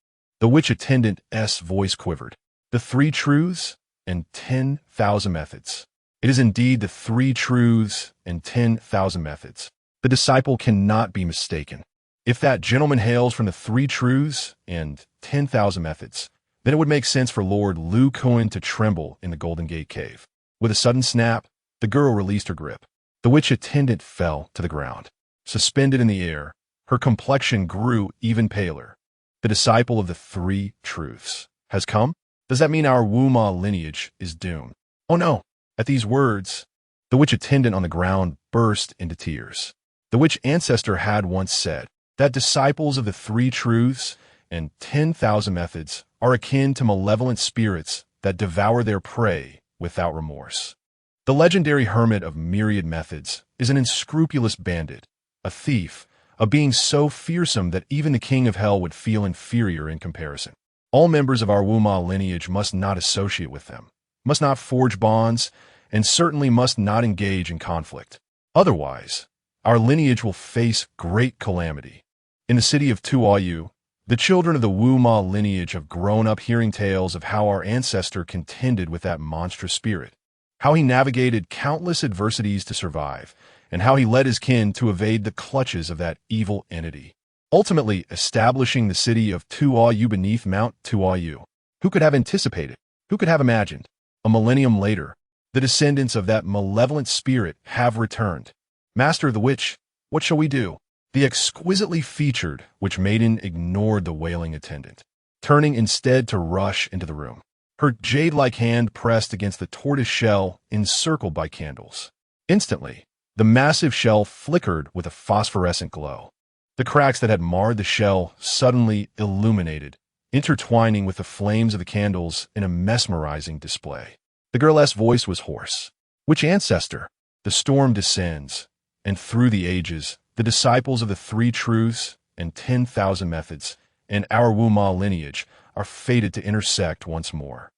The witch attendant's voice quivered. The 3 truths and 10,000 methods. It is indeed the 3 truths and 10,000 methods. The disciple cannot be mistaken. If that gentleman hails from the 3 truths and 10,000 methods, then it would make sense for Lord Lu Kuan to tremble in the Golden Gate Cave. With a sudden snap, the girl released her grip. The witch attendant fell to the ground. Suspended in the air, her complexion grew even paler. The disciple of the 3 truths has come? Does that mean our Wuma lineage is doomed? Oh no! At these words, the witch attendant on the ground burst into tears. The witch ancestor had once said that disciples of the 3 truths and 10,000 methods are akin to malevolent spirits that devour their prey without remorse. The legendary hermit of myriad methods is an unscrupulous bandit, a thief, a being so fearsome that even the king of hell would feel inferior in comparison. All members of our Wuma lineage must not associate with them, must not forge bonds, and certainly must not engage in conflict. Otherwise, our lineage will face great calamity. In the city of Tuoyu, the children of the Wuma lineage have grown up hearing tales of how our ancestor contended with that monstrous spirit, how he navigated countless adversities to survive, and how he led his kin to evade the clutches of that evil entity, ultimately establishing the city of Tuoyu beneath Mount Tuoyu. Who could have anticipated? Who could have imagined? A millennium later, the descendants of that malevolent spirit have returned. Master of the witch, what shall we do? The exquisitely featured witch maiden ignored the wailing attendant, turning instead to rush into the room. Her jade-like hand pressed against the tortoise shell encircled by candles. Instantly, the massive shell flickered with a phosphorescent glow. The cracks that had marred the shell suddenly illuminated, intertwining with the flames of the candles in a mesmerizing display. The girl's voice was hoarse. Witch ancestor, the storm descends, and through the ages, the disciples of the 3 truths and 10,000 methods and our Wuma lineage are fated to intersect once more.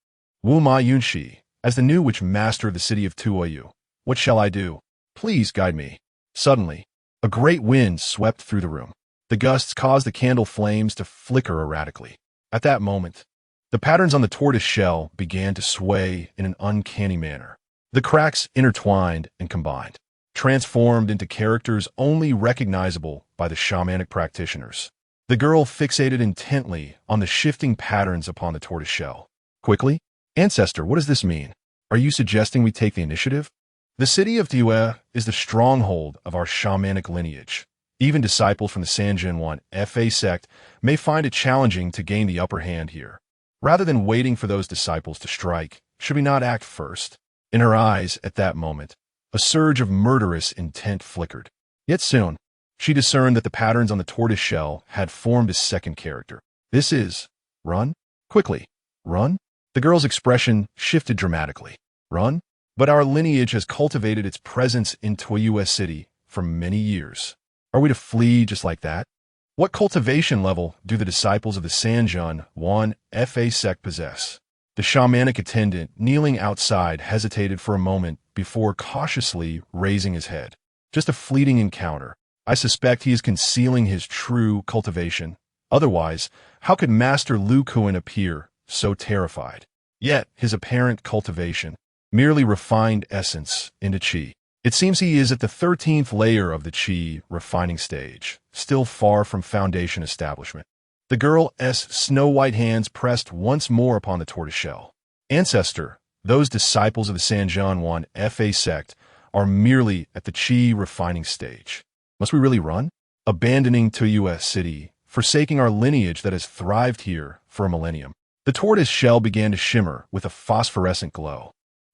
Wuma Yunshi, as the new witch master of the city of Tuoyu, what shall I do? Please guide me. Suddenly, a great wind swept through the room. The gusts caused the candle flames to flicker erratically. At that moment, the patterns on the tortoise shell began to sway in an uncanny manner. The cracks intertwined and combined, transformed into characters only recognizable by the shamanic practitioners. The girl fixated intently on the shifting patterns upon the tortoise shell. Quickly, ancestor, what does this mean? Are you suggesting we take the initiative? The city of Tue is the stronghold of our shamanic lineage. Even disciples from the Sanjianwan Fa sect may find it challenging to gain the upper hand here. Rather than waiting for those disciples to strike, should we not act first? In her eyes, at that moment, a surge of murderous intent flickered. Yet soon, she discerned that the patterns on the tortoise shell had formed a second character. This is, run? Quickly, run? The girl's expression shifted dramatically. Run? But our lineage has cultivated its presence in Toyue City for many years. Are we to flee just like that? What cultivation level do the disciples of the Sanjianwan Fa sect possess? The shamanic attendant kneeling outside hesitated for a moment before cautiously raising his head. Just a fleeting encounter. I suspect he is concealing his true cultivation. Otherwise, how could Master Lu Kuan appear so terrified? Yet, his apparent cultivation merely refined essence into qi. It seems he is at the 13th layer of the qi refining stage, still far from foundation establishment. The girl's snow-white hands pressed once more upon the tortoiseshell. Ancestor, those disciples of the Sanjianwan Fa sect are merely at the qi refining stage. Must we really run? Abandoning Toyue City, forsaking our lineage that has thrived here for a millennium. The tortoise shell began to shimmer with a phosphorescent glow.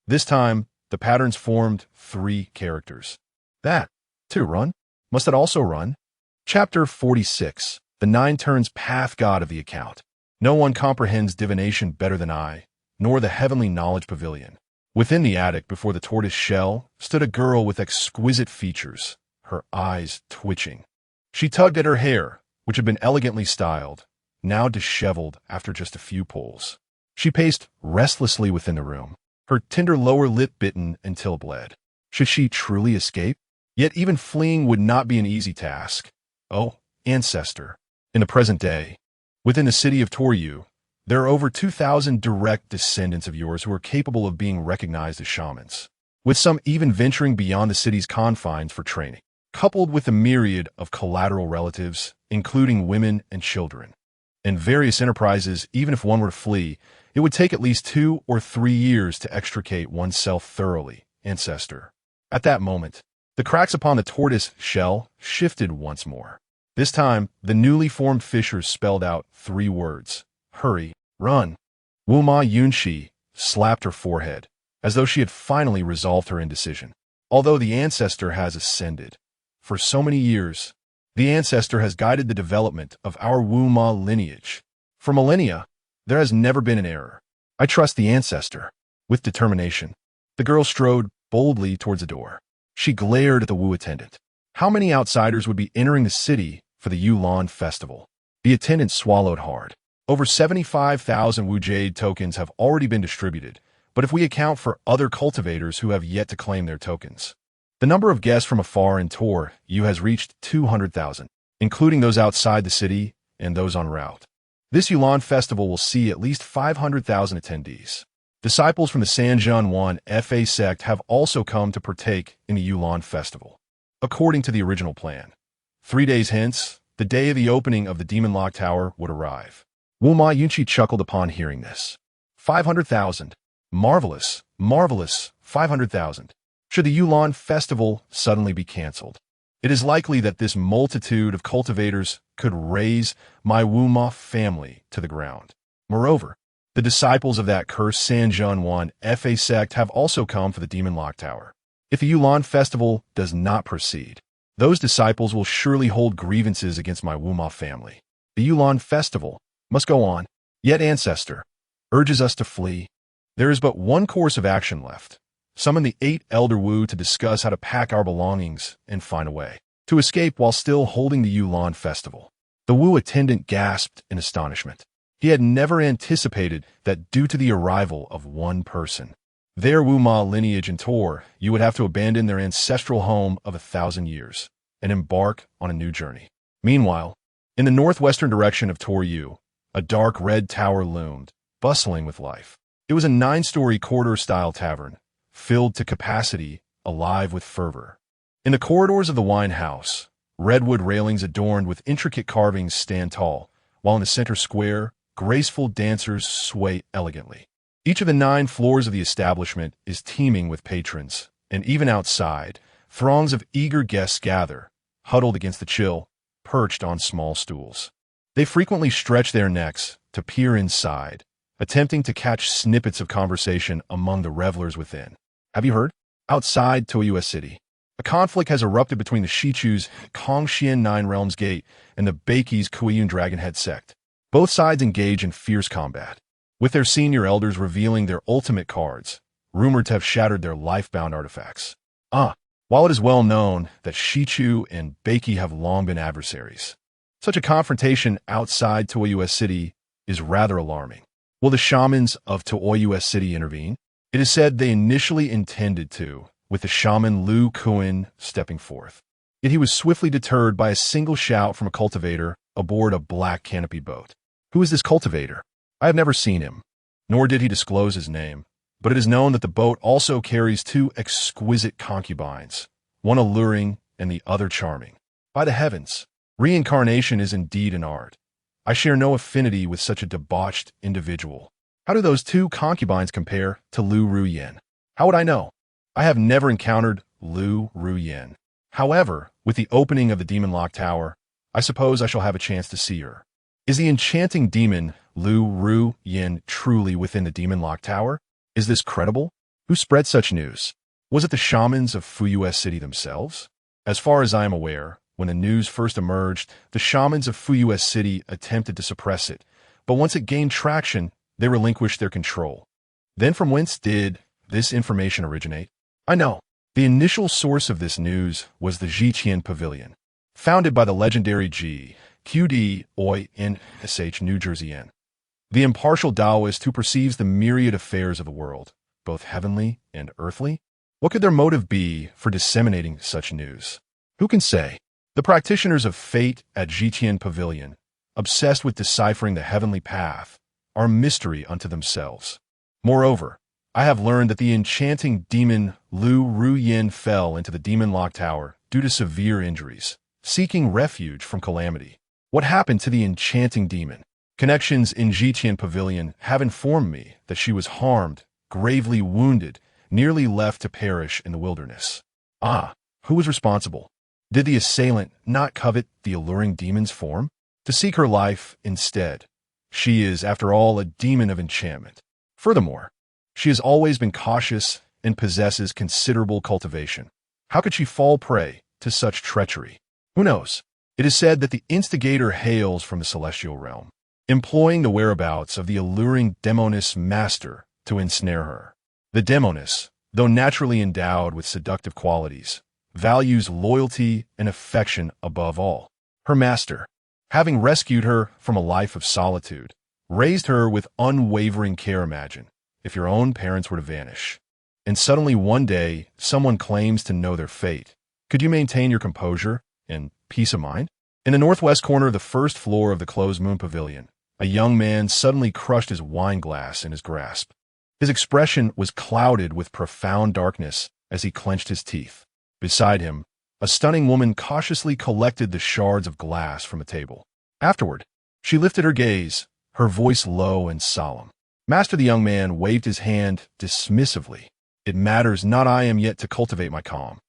This time, The patterns formed 3 characters. That, too, run? Must it also run? Chapter 46. The 9 turns path god of the account. No one comprehends divination better than I, nor the heavenly knowledge pavilion. Within the attic before the tortoise shell stood a girl with exquisite features, her eyes twitching. She tugged at her hair, which had been elegantly styled, now disheveled after just a few pulls. She paced restlessly within the room, her tender lower lip bitten until it bled. Should she truly escape? Yet even fleeing would not be an easy task. Oh, ancestor. In the present day, within the city of Toryu, there are over 2,000 direct descendants of yours who are capable of being recognized as shamans, with some even venturing beyond the city's confines for training, coupled with a myriad of collateral relatives, including women and children. In various enterprises, even if one were to flee, it would take at least 2 or 3 years to extricate oneself thoroughly, ancestor. At that moment, the cracks upon the tortoise shell shifted once more. This time, the newly formed fissures spelled out 3 words. Hurry, run. Wu Ma Yunxi slapped her forehead, as though she had finally resolved her indecision. Although the ancestor has ascended, for so many years, the ancestor has guided the development of our Wu Ma lineage. For millennia, there has never been an error. I trust the ancestor. With determination, the girl strode boldly towards the door. She glared at the Wu attendant. How many outsiders would be entering the city for the Yulan festival? The attendant swallowed hard. Over 75,000 Wu Jade tokens have already been distributed, but if we account for other cultivators who have yet to claim their tokens, the number of guests from afar in Tor Yu has reached 200,000, including those outside the city and those en route. This Yulan festival will see at least 500,000 attendees. Disciples from the Sanjian Fa sect have also come to partake in the Yulan festival. According to the original plan, 3 days hence, the day of the opening of the Demon Lock Tower would arrive. Wu Ma Yunxi chuckled upon hearing this. 500,000. Marvelous, marvelous, 500,000. Should the Yulan festival suddenly be cancelled, it is likely that this multitude of cultivators could raze my Wu Ma family to the ground. Moreover, the disciples of that cursed Sanjian Fa sect have also come for the Demon Lock Tower. If the Yulan festival does not proceed, those disciples will surely hold grievances against my Wu Ma family. The Yulan festival must go on. Yet ancestor urges us to flee. There is but one course of action left. Summon the 8 Elder Wu to discuss how to pack our belongings and find a way to escape while still holding the Yulan festival. The Wu attendant gasped in astonishment. He had never anticipated that due to the arrival of one person, their Wu Ma lineage in Tor, you would have to abandon their ancestral home of 1,000 years and embark on a new journey. Meanwhile, in the northwestern direction of Tor Yu, a dark red tower loomed, bustling with life. It was a 9-story corridor-style tavern, filled to capacity, alive with fervor. In the corridors of the wine house, redwood railings adorned with intricate carvings stand tall, while in the center square, graceful dancers sway elegantly. Each of the 9 floors of the establishment is teeming with patrons, and even outside, throngs of eager guests gather, huddled against the chill, perched on small stools. They frequently stretch their necks to peer inside, attempting to catch snippets of conversation among the revelers within. Have you heard? Outside Toyua City, a conflict has erupted between the Shichu's Kongxian 9 Realms Gate and the Beiqi's Kuiyun Dragonhead Sect. Both sides engage in fierce combat, with their senior elders revealing their ultimate cards, rumored to have shattered their life-bound artifacts. While it is well known that Shichu and Beiqi have long been adversaries, such a confrontation outside Toyua City is rather alarming. Will the shamans of Toyua City intervene? It is said they initially intended to, with the shaman Lu Kuan stepping forth. Yet he was swiftly deterred by a single shout from a cultivator aboard a black canopied boat. Who is this cultivator? I have never seen him, nor did he disclose his name, but it is known that the boat also carries 2 exquisite concubines, one alluring and the other charming. By the heavens, reincarnation is indeed an art. I share no affinity with such a debauched individual. How do those 2 concubines compare to Lu Ruyen? How would I know? I have never encountered Lu Ruyen. However, with the opening of the Demon Lock Tower, I suppose I shall have a chance to see her. Is the enchanting demon Lu Ruyen truly within the Demon Lock Tower? Is this credible? Who spread such news? Was it the shamans of Fuyue City themselves? As far as I am aware, when the news first emerged, the shamans of Fuyue City attempted to suppress it, but once it gained traction, they relinquished their control. Then from whence did this information originate? I know. The initial source of this news was the Zhiqian Pavilion, founded by the legendary Ji Qd Oi in Sh New Jersey N, the impartial Taoist who perceives the myriad affairs of the world, both heavenly and earthly. What could their motive be for disseminating such news? Who can say? The practitioners of fate at Zhiqian Pavilion, obsessed with deciphering the heavenly path, are a mystery unto themselves. Moreover, I have learned that the enchanting demon Lu Ruyin fell into the Demon Lock Tower due to severe injuries, seeking refuge from calamity. What happened to the enchanting demon? Connections in Zhiqian Pavilion have informed me that she was harmed, gravely wounded, nearly left to perish in the wilderness. Ah, who was responsible? Did the assailant not covet the alluring demon's form? To seek her life instead. She is, after all, a demon of enchantment. Furthermore, she has always been cautious and possesses considerable cultivation. How could she fall prey to such treachery? Who knows? It is said that the instigator hails from the celestial realm, employing the whereabouts of the alluring demoness master to ensnare her. The demoness, though naturally endowed with seductive qualities, values loyalty and affection above all. Her master, having rescued her from a life of solitude, raised her with unwavering care. Imagine if your own parents were to vanish, and suddenly one day someone claims to know their fate. Could you maintain your composure and peace of mind? In the northwest corner of the first floor of the closed moon pavilion, a young man suddenly crushed his wine glass in his grasp. His expression was clouded with profound darkness as he clenched his teeth. Beside him, a stunning woman cautiously collected the shards of glass from a table. Afterward, she lifted her gaze, her voice low and solemn. Master, the young man waved his hand dismissively. It matters not, I am yet to cultivate my calm.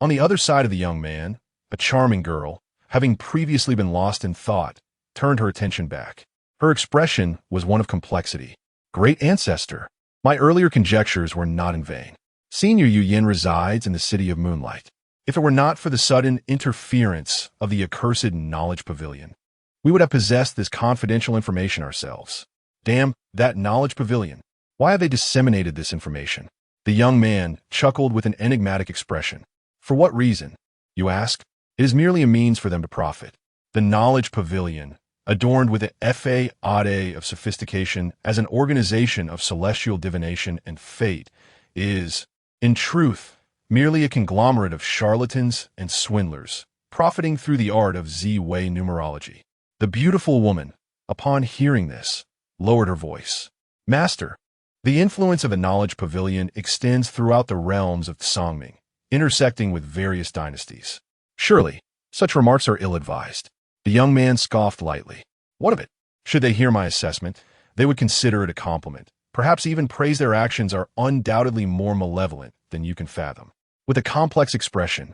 On the other side of the young man, a charming girl, having previously been lost in thought, turned her attention back. Her expression was one of complexity. Great ancestor, my earlier conjectures were not in vain. Senior Yu Yin resides in the City of Moonlight. If it were not for the sudden interference of the accursed Knowledge Pavilion, we would have possessed this confidential information ourselves. Damn, that Knowledge Pavilion. Why have they disseminated this information? The young man chuckled with an enigmatic expression. For what reason, you ask? It is merely a means for them to profit. The Knowledge Pavilion, adorned with a facade of sophistication as an organization of celestial divination and fate, is, in truth, merely a conglomerate of charlatans and swindlers, profiting through the art of Z-Way numerology. The beautiful woman, upon hearing this, lowered her voice. Master, the influence of the Knowledge Pavilion extends throughout the realms of Songming, intersecting with various dynasties. Surely, such remarks are ill-advised. The young man scoffed lightly. What of it? Should they hear my assessment, they would consider it a compliment, perhaps even praise their actions are undoubtedly more malevolent than you can fathom. With a complex expression,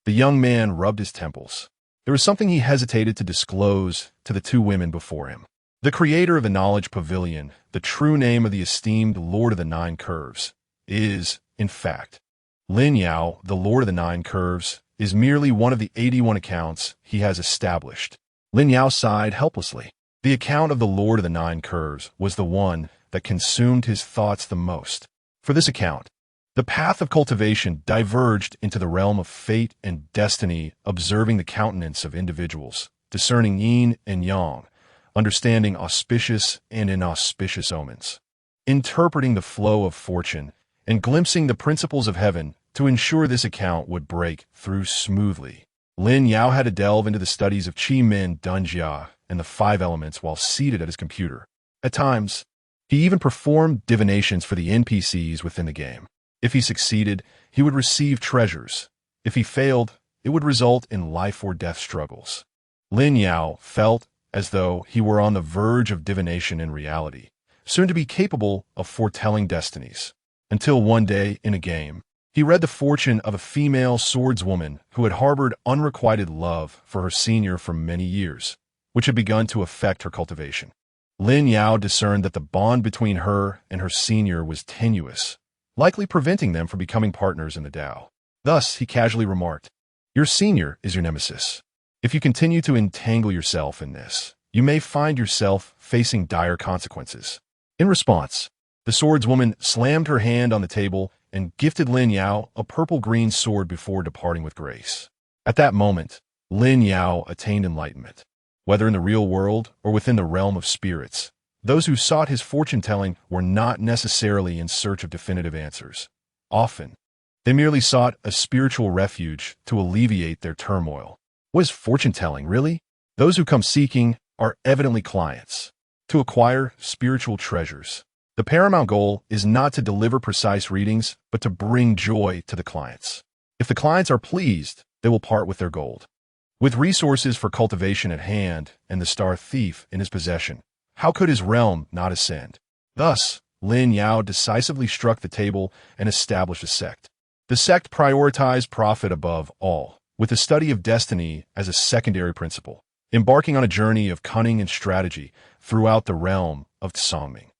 the young man rubbed his temples. There was something he hesitated to disclose to the two women before him. The creator of the Knowledge Pavilion, the true name of the esteemed Lord of the Nine Curves, is, in fact, Lin Yao. The Lord of the Nine Curves is merely one of the 81 accounts he has established. Lin Yao sighed helplessly. The account of the Lord of the Nine Curves was the one that consumed his thoughts the most. For this account, the path of cultivation diverged into the realm of fate and destiny, observing the countenance of individuals, discerning yin and yang, understanding auspicious and inauspicious omens, interpreting the flow of fortune, and glimpsing the principles of heaven to ensure this account would break through smoothly. Lin Yao had to delve into the studies of Qi Min Dunjia and the five elements while seated at his computer. At times, he even performed divinations for the NPCs within the game. If he succeeded, he would receive treasures. If he failed, it would result in life or death struggles. Lin Yao felt as though he were on the verge of divination in reality, soon to be capable of foretelling destinies. Until one day, in a game, he read the fortune of a female swordswoman who had harbored unrequited love for her senior for many years, which had begun to affect her cultivation. Lin Yao discerned that the bond between her and her senior was tenuous, likely preventing them from becoming partners in the Dao. Thus, he casually remarked, "Your senior is your nemesis. If you continue to entangle yourself in this, you may find yourself facing dire consequences." In response, the swordswoman slammed her hand on the table and gifted Lin Yao a purple-green sword before departing with grace. At that moment, Lin Yao attained enlightenment. Whether in the real world or within the realm of spirits, those who sought his fortune-telling were not necessarily in search of definitive answers. Often, they merely sought a spiritual refuge to alleviate their turmoil. What is fortune-telling, really? Those who come seeking are evidently clients. To acquire spiritual treasures, the paramount goal is not to deliver precise readings, but to bring joy to the clients. If the clients are pleased, they will part with their gold. With resources for cultivation at hand and the star thief in his possession, how could his realm not ascend? Thus, Lin Yao decisively struck the table and established a sect. The sect prioritized profit above all, with the study of destiny as a secondary principle, embarking on a journey of cunning and strategy throughout the realm of Songming.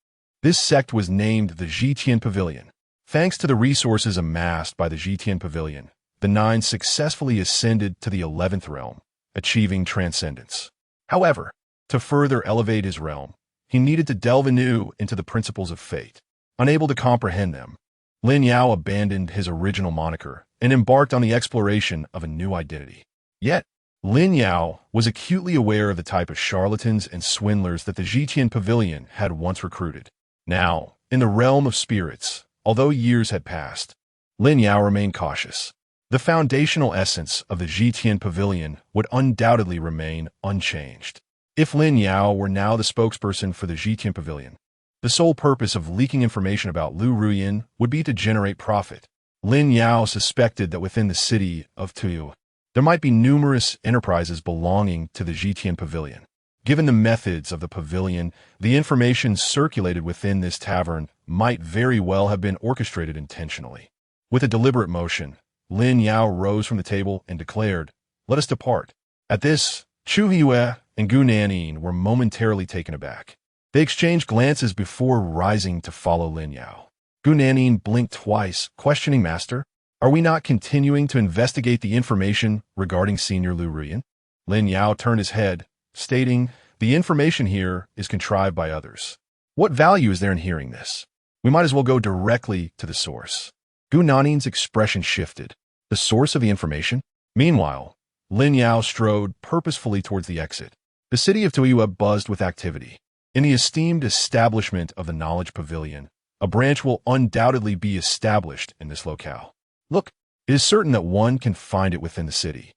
This sect was named the Zhitian Pavilion. Thanks to the resources amassed by the Zhitian Pavilion, the Nine successfully ascended to the 11th realm, achieving transcendence. However, to further elevate his realm, he needed to delve anew into the principles of fate. Unable to comprehend them, Lin Yao abandoned his original moniker and embarked on the exploration of a new identity. Yet, Lin Yao was acutely aware of the type of charlatans and swindlers that the Zhitian Pavilion had once recruited. Now, in the realm of spirits, although years had passed, Lin Yao remained cautious. The foundational essence of the Zhitian Pavilion would undoubtedly remain unchanged. If Lin Yao were now the spokesperson for the Zhitian Pavilion, the sole purpose of leaking information about Lu Ruyin would be to generate profit. Lin Yao suspected that within the city of Tuyu, there might be numerous enterprises belonging to the Zhitian Pavilion. Given the methods of the pavilion, the information circulated within this tavern might very well have been orchestrated intentionally. With a deliberate motion, Lin Yao rose from the table and declared, "Let us depart." At this, Chu Yue and Gu Nanin were momentarily taken aback. They exchanged glances before rising to follow Lin Yao. Gu Nanin blinked twice, questioning Master, "Are we not continuing to investigate the information regarding Senior Lu Ruyin?" Lin Yao turned his head, stating, "The information here is contrived by others. What value is there in hearing this? We might as well go directly to the source." Gu Nanin's expression shifted. The source of the information? Meanwhile, Lin Yao strode purposefully towards the exit. The city of Tuiyue buzzed with activity. In the esteemed establishment of the Knowledge Pavilion, a branch will undoubtedly be established in this locale. Look, it is certain that one can find it within the city.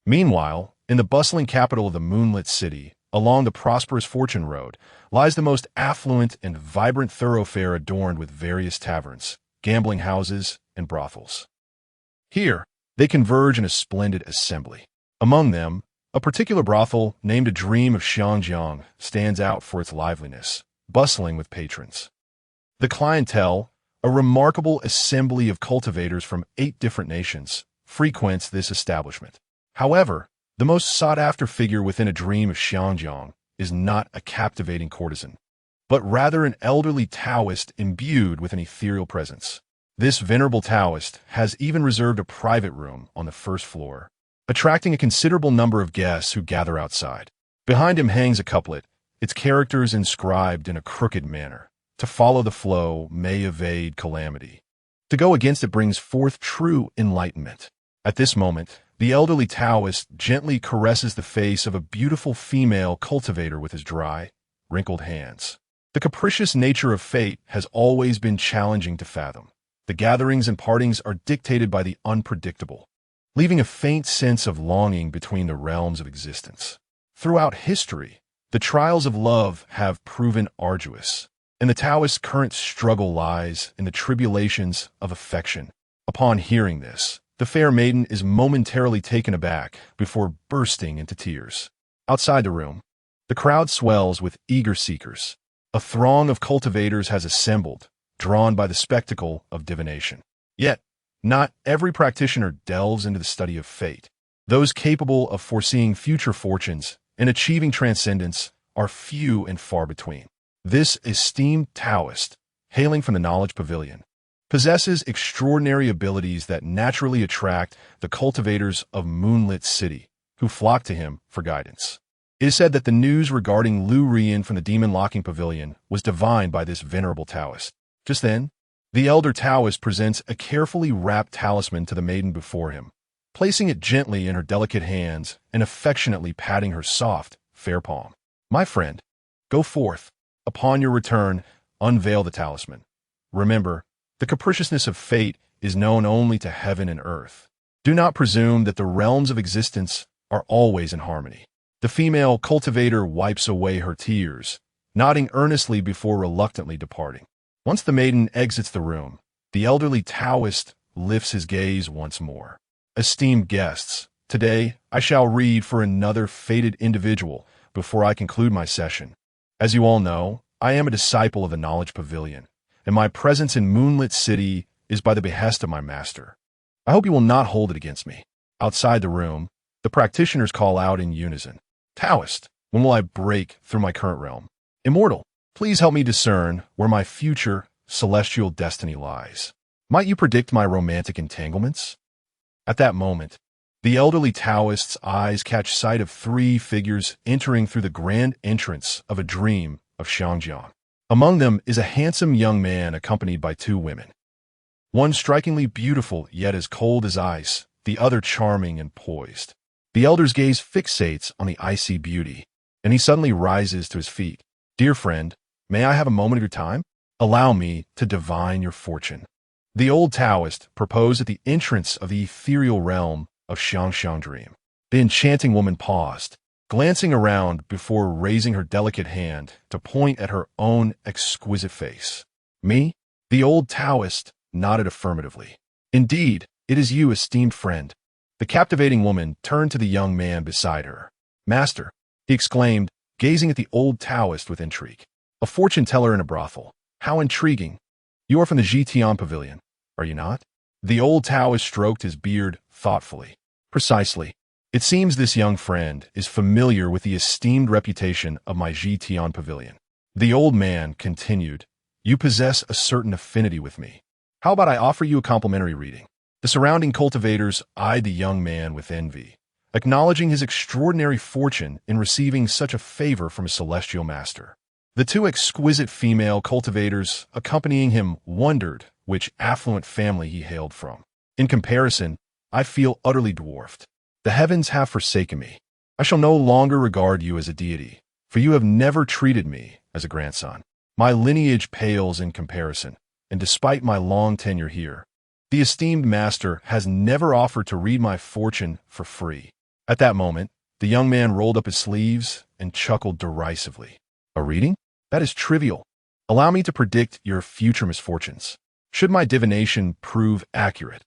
Meanwhile, in the bustling capital of the moonlit city, along the prosperous Fortune Road, lies the most affluent and vibrant thoroughfare adorned with various taverns, gambling houses, and brothels. Here, they converge in a splendid assembly. Among them, a particular brothel named A Dream of Xiangjiang stands out for its liveliness, bustling with patrons. The clientele, a remarkable assembly of cultivators from 8 different nations, frequents this establishment. However, the most sought-after figure within A Dream of Xiangjiang is not a captivating courtesan, but rather an elderly Taoist imbued with an ethereal presence. This venerable Taoist has even reserved a private room on the first floor, attracting a considerable number of guests who gather outside. Behind him hangs a couplet, its characters inscribed in a crooked manner. To follow the flow may evade calamity. To go against it brings forth true enlightenment. At this moment, the elderly Taoist gently caresses the face of a beautiful female cultivator with his dry, wrinkled hands. The capricious nature of fate has always been challenging to fathom. The gatherings and partings are dictated by the unpredictable, leaving a faint sense of longing between the realms of existence. Throughout history, the trials of love have proven arduous, and the Taoist's current struggle lies in the tribulations of affection. Upon hearing this, the fair maiden is momentarily taken aback before bursting into tears. Outside the room, the crowd swells with eager seekers. A throng of cultivators has assembled, drawn by the spectacle of divination. Yet, not every practitioner delves into the study of fate. Those capable of foreseeing future fortunes and achieving transcendence are few and far between. This esteemed Taoist, hailing from the Knowledge Pavilion, possesses extraordinary abilities that naturally attract the cultivators of Moonlit City, who flock to him for guidance. It is said that the news regarding Lu Rian from the Demon Locking Pavilion was divined by this venerable Taoist. Just then, the elder Taoist presents a carefully wrapped talisman to the maiden before him, placing it gently in her delicate hands and affectionately patting her soft, fair palm. My friend, go forth. Upon your return, unveil the talisman. Remember, the capriciousness of fate is known only to heaven and earth. Do not presume that the realms of existence are always in harmony. The female cultivator wipes away her tears, nodding earnestly before reluctantly departing. Once the maiden exits the room, the elderly Taoist lifts his gaze once more. Esteemed guests, today I shall read for another fated individual before I conclude my session. As you all know, I am a disciple of the Knowledge Pavilion, and my presence in Moonlit City is by the behest of my master. I hope you will not hold it against me. Outside the room, the practitioners call out in unison. Taoist, when will I break through my current realm? Immortal, please help me discern where my future celestial destiny lies. Might you predict my romantic entanglements? At that moment, the elderly Taoist's eyes catch sight of three figures entering through the grand entrance of a dream of Xiangjiang. Among them is a handsome young man accompanied by two women. One strikingly beautiful yet as cold as ice, the other charming and poised. The elder's gaze fixates on the icy beauty, and he suddenly rises to his feet. Dear friend, may I have a moment of your time? Allow me to divine your fortune. The old Taoist proposed at the entrance of the ethereal realm of Xiangxiang Dream. The enchanting woman paused, glancing around before raising her delicate hand to point at her own exquisite face. Me? The old Taoist nodded affirmatively. Indeed, it is you, esteemed friend. The captivating woman turned to the young man beside her. Master, he exclaimed, gazing at the old Taoist with intrigue. A fortune teller in a brothel. How intriguing. You are from the Zhitian Pavilion, are you not? The old Taoist stroked his beard thoughtfully. Precisely. It seems this young friend is familiar with the esteemed reputation of my Zhitian Pavilion. The old man continued, you possess a certain affinity with me. How about I offer you a complimentary reading? The surrounding cultivators eyed the young man with envy, acknowledging his extraordinary fortune in receiving such a favor from his celestial master. The two exquisite female cultivators accompanying him wondered which affluent family he hailed from. In comparison, I feel utterly dwarfed. The heavens have forsaken me. I shall no longer regard you as a deity, for you have never treated me as a grandson. My lineage pales in comparison, and despite my long tenure here, the esteemed master has never offered to read my fortune for free. At that moment, the young man rolled up his sleeves and chuckled derisively. A reading? That is trivial. Allow me to predict your future misfortunes. Should my divination prove accurate,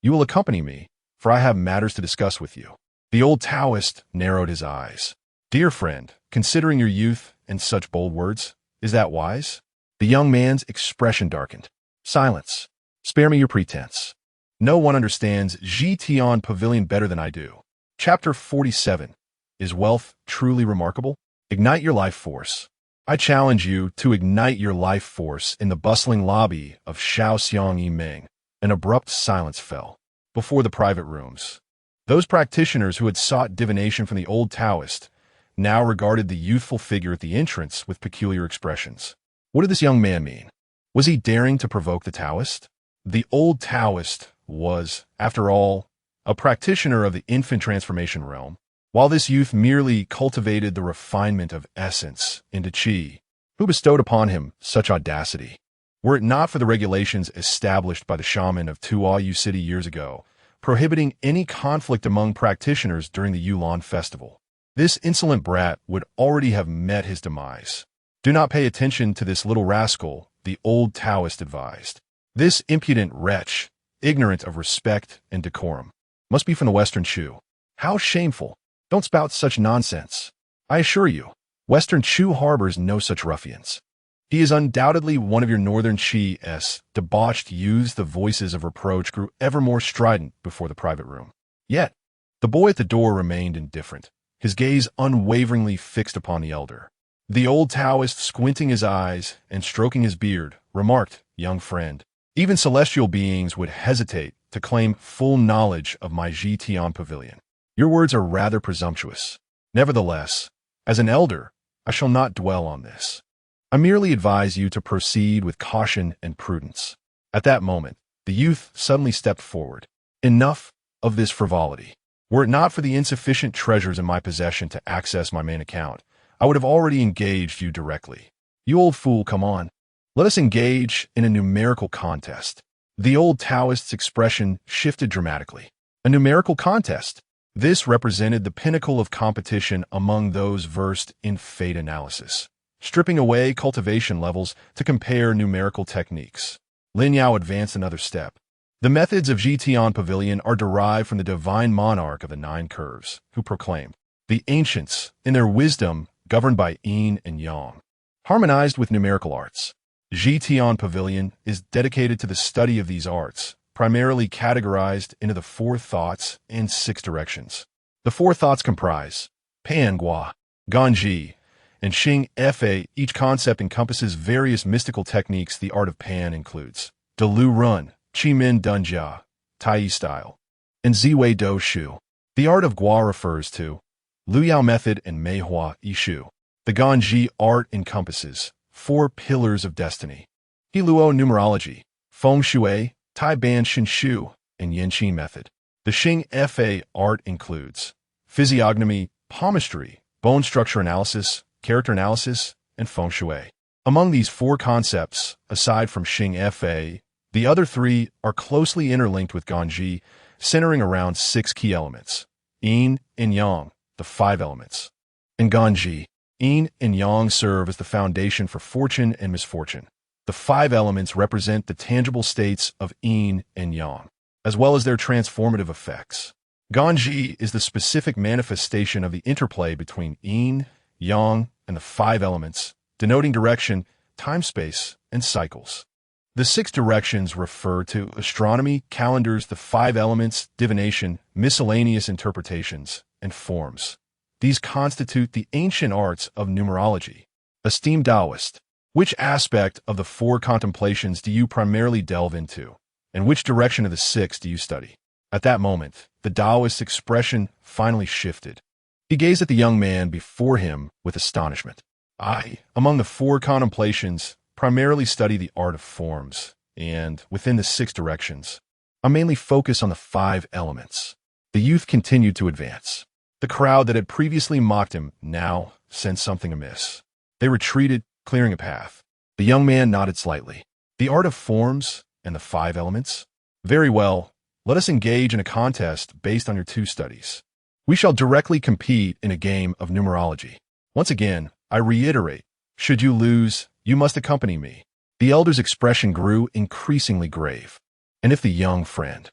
you will accompany me, for I have matters to discuss with you. The old Taoist narrowed his eyes. Dear friend, considering your youth and such bold words, is that wise? The young man's expression darkened. Silence. Spare me your pretense. No one understands Zhitian Pavilion better than I do. Chapter 47. Is wealth truly remarkable? Ignite your life force. I challenge you to ignite your life force in the bustling lobby of Shaoxiang Yimeng. An abrupt silence fell before the private rooms. Those practitioners who had sought divination from the old Taoist now regarded the youthful figure at the entrance with peculiar expressions. What did this young man mean? Was he daring to provoke the Taoist? The old Taoist was, after all, a practitioner of the infant transformation realm, while this youth merely cultivated the refinement of essence into qi. Who bestowed upon him such audacity? Were it not for the regulations established by the shaman of Tuayu City years ago, prohibiting any conflict among practitioners during the Yulan festival, this insolent brat would already have met his demise. Do not pay attention to this little rascal, the old Taoist advised. This impudent wretch, ignorant of respect and decorum, must be from the Western Chu. How shameful! Don't spout such nonsense. I assure you, Western Chu harbors no such ruffians. He is undoubtedly one of your Northern Chi's debauched youths. The voices of reproach grew ever more strident before the private room. Yet, the boy at the door remained indifferent, his gaze unwaveringly fixed upon the elder. The old Taoist, squinting his eyes and stroking his beard, remarked, young friend, Even celestial beings would hesitate to claim full knowledge of my Zhitian pavilion. Your words are rather presumptuous. Nevertheless, as an elder, I shall not dwell on this. I merely advise you to proceed with caution and prudence. At that moment, the youth suddenly stepped forward. Enough of this frivolity. Were it not for the insufficient treasures in my possession to access my main account, I would have already engaged you directly. You old fool, come on. Let us engage in a numerical contest. The old Taoist's expression shifted dramatically. A numerical contest. This represented the pinnacle of competition among those versed in fate analysis, stripping away cultivation levels to compare numerical techniques. Lin Yao advanced another step. The methods of Zhitian Pavilion are derived from the divine monarch of the nine curves, who proclaimed, the ancients, in their wisdom, governed by Yin and Yang, harmonized with numerical arts. Zhitian Pavilion is dedicated to the study of these arts, primarily categorized into the four thoughts and six directions. The four thoughts comprise Pan Gua, Ganji, and Xing Fa. Each concept encompasses various mystical techniques. The art of Pan includes Dalu Run, Qimin Dunjia, Tai style, and Ziwei Do Shu. The art of Gua refers to Luyao method and Meihua Yishu. The Ganji art encompasses four pillars of destiny: Hiluo numerology, Feng Shui, Tai Ban Shinshu, and Yin Qi method. The Xing Fa art includes physiognomy, palmistry, bone structure analysis, character analysis, and Feng Shui. Among these four concepts, aside from Xing Fa, the other three are closely interlinked with Ganji, centering around six key elements: Yin and Yang, the five elements, and Ganji. Yin and Yang serve as the foundation for fortune and misfortune. The five elements represent the tangible states of Yin and Yang, as well as their transformative effects. Ganji is the specific manifestation of the interplay between Yin, Yang, and the five elements, denoting direction, time-space, and cycles. The six directions refer to astronomy, calendars, the five elements, divination, miscellaneous interpretations, and forms. These constitute the ancient arts of numerology. Esteemed Taoist, which aspect of the four contemplations do you primarily delve into, and which direction of the six do you study? At that moment, the Taoist's expression finally shifted. He gazed at the young man before him with astonishment. I, among the four contemplations, primarily study the art of forms, and within the six directions, I mainly focus on the five elements. The youth continued to advance. The crowd that had previously mocked him now sensed something amiss. They retreated, clearing a path. The young man nodded slightly. The art of forms and the five elements? Very well, let us engage in a contest based on your two studies. We shall directly compete in a game of numerology. Once again, I reiterate, should you lose, you must accompany me. The elder's expression grew increasingly grave. And if the young friend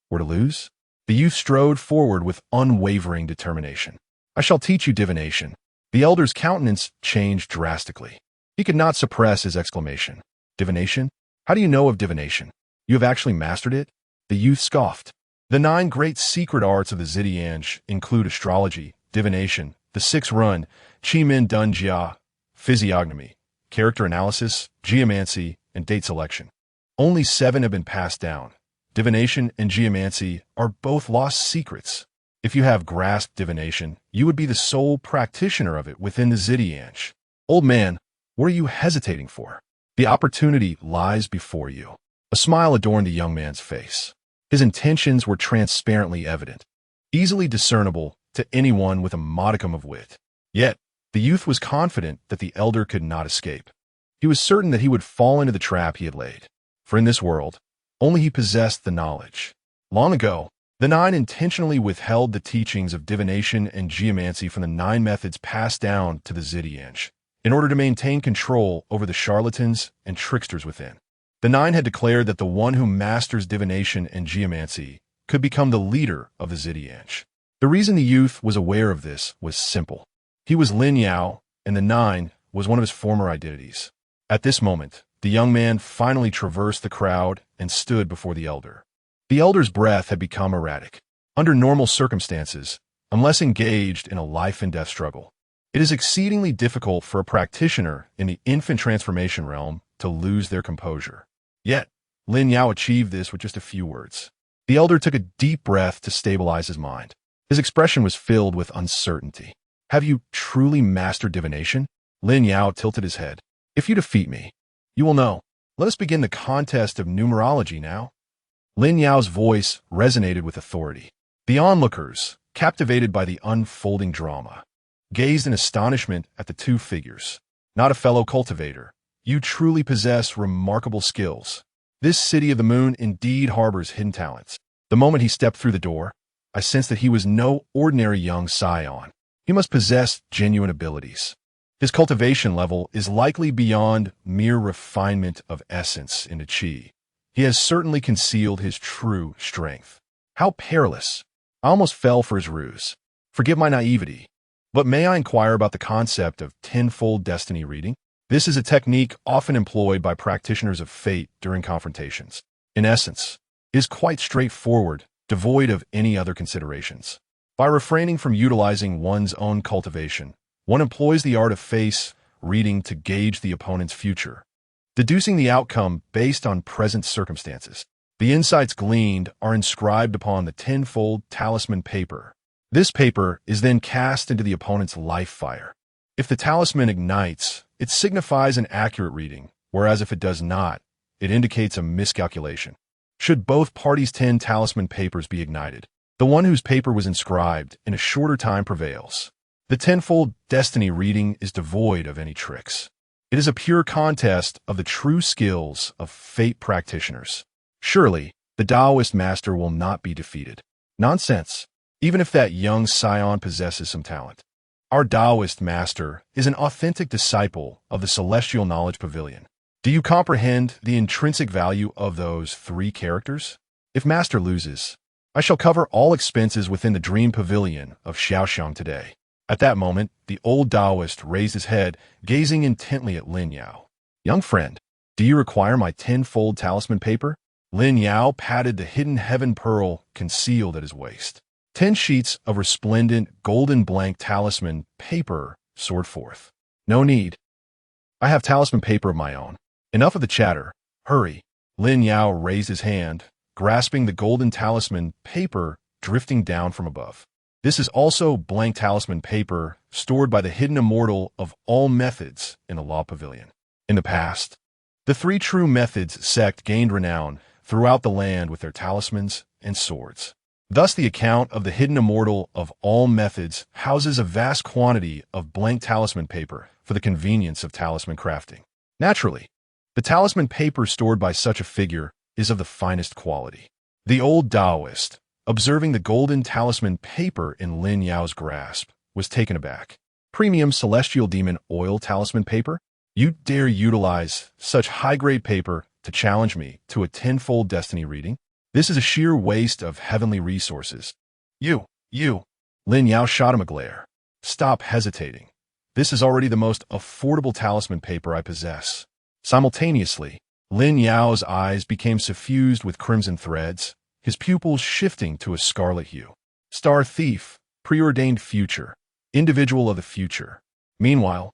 were to lose? The youth strode forward with unwavering determination. I shall teach you divination. The elder's countenance changed drastically. He could not suppress his exclamation. Divination? How do you know of divination? You have actually mastered it? The youth scoffed. The 9 great secret arts of the Zitianj include astrology, divination, the 6 run, Qimin Dunjia, physiognomy, character analysis, geomancy, and date selection. Only 7 have been passed down. Divination and geomancy are both lost secrets. If you have grasped divination, you would be the sole practitioner of it within the Zitianj. Old man, what are you hesitating for? The opportunity lies before you. A smile adorned the young man's face. His intentions were transparently evident, easily discernible to anyone with a modicum of wit. Yet, the youth was confident that the elder could not escape. He was certain that he would fall into the trap he had laid. For in this world, only he possessed the knowledge. Long ago, the 9 intentionally withheld the teachings of divination and geomancy from the 9 methods passed down to the Zitianj, in order to maintain control over the charlatans and tricksters within. The 9 had declared that the one who masters divination and geomancy could become the leader of the Zitianj. The reason the youth was aware of this was simple. He was Lin Yao, and the 9 was one of his former identities. At this moment, the young man finally traversed the crowd and stood before the elder. The elder's breath had become erratic. Under normal circumstances, unless engaged in a life-and-death struggle, it is exceedingly difficult for a practitioner in the infant transformation realm to lose their composure. Yet, Lin Yao achieved this with just a few words. The elder took a deep breath to stabilize his mind. His expression was filled with uncertainty. Have you truly mastered divination? Lin Yao tilted his head. If you defeat me, you will know. Let us begin the contest of numerology now. Lin Yao's voice resonated with authority. The onlookers, captivated by the unfolding drama, gazed in astonishment at the two figures. Not a fellow cultivator. You truly possess remarkable skills. This city of the moon indeed harbors hidden talents. The moment he stepped through the door, I sensed that he was no ordinary young scion. He must possess genuine abilities. His cultivation level is likely beyond mere refinement of essence into qi. He has certainly concealed his true strength. How perilous! I almost fell for his ruse. Forgive my naivety, but may I inquire about the concept of tenfold destiny reading? This is a technique often employed by practitioners of fate during confrontations. In essence, it is quite straightforward, devoid of any other considerations. By refraining from utilizing one's own cultivation, one employs the art of face reading to gauge the opponent's future, deducing the outcome based on present circumstances. The insights gleaned are inscribed upon the tenfold talisman paper. This paper is then cast into the opponent's life fire. If the talisman ignites, it signifies an accurate reading, whereas if it does not, it indicates a miscalculation. Should both parties' 10 talisman papers be ignited, the one whose paper was inscribed in a shorter time prevails. The tenfold destiny reading is devoid of any tricks. It is a pure contest of the true skills of fate practitioners. Surely, the Taoist master will not be defeated. Nonsense. Even if that young scion possesses some talent. Our Taoist master is an authentic disciple of the Celestial Knowledge Pavilion. Do you comprehend the intrinsic value of those 3 characters? If master loses, I shall cover all expenses within the Dream Pavilion of Xiaoxiang today. At that moment, the old Taoist raised his head, gazing intently at Lin Yao. Young friend, do you require my tenfold talisman paper? Lin Yao patted the hidden heaven pearl concealed at his waist. 10 sheets of resplendent golden blank talisman paper soared forth. No need. I have talisman paper of my own. Enough of the chatter. Hurry. Lin Yao raised his hand, grasping the golden talisman paper drifting down from above. This is also blank talisman paper stored by the hidden immortal of all methods in the Law Pavilion. In the past, the Three True Methods Sect gained renown throughout the land with their talismans and swords. Thus, the account of the hidden immortal of all methods houses a vast quantity of blank talisman paper for the convenience of talisman crafting. Naturally, the talisman paper stored by such a figure is of the finest quality. The old Taoist, observing the golden talisman paper in Lin Yao's grasp, was taken aback. Premium celestial demon oil talisman paper? You dare utilize such high-grade paper to challenge me to a tenfold destiny reading? This is a sheer waste of heavenly resources. You. Lin Yao shot him a glare. Stop hesitating. This is already the most affordable talisman paper I possess. Simultaneously, Lin Yao's eyes became suffused with crimson threads, his pupils shifting to a scarlet hue. Star thief, preordained future, individual of the future. Meanwhile,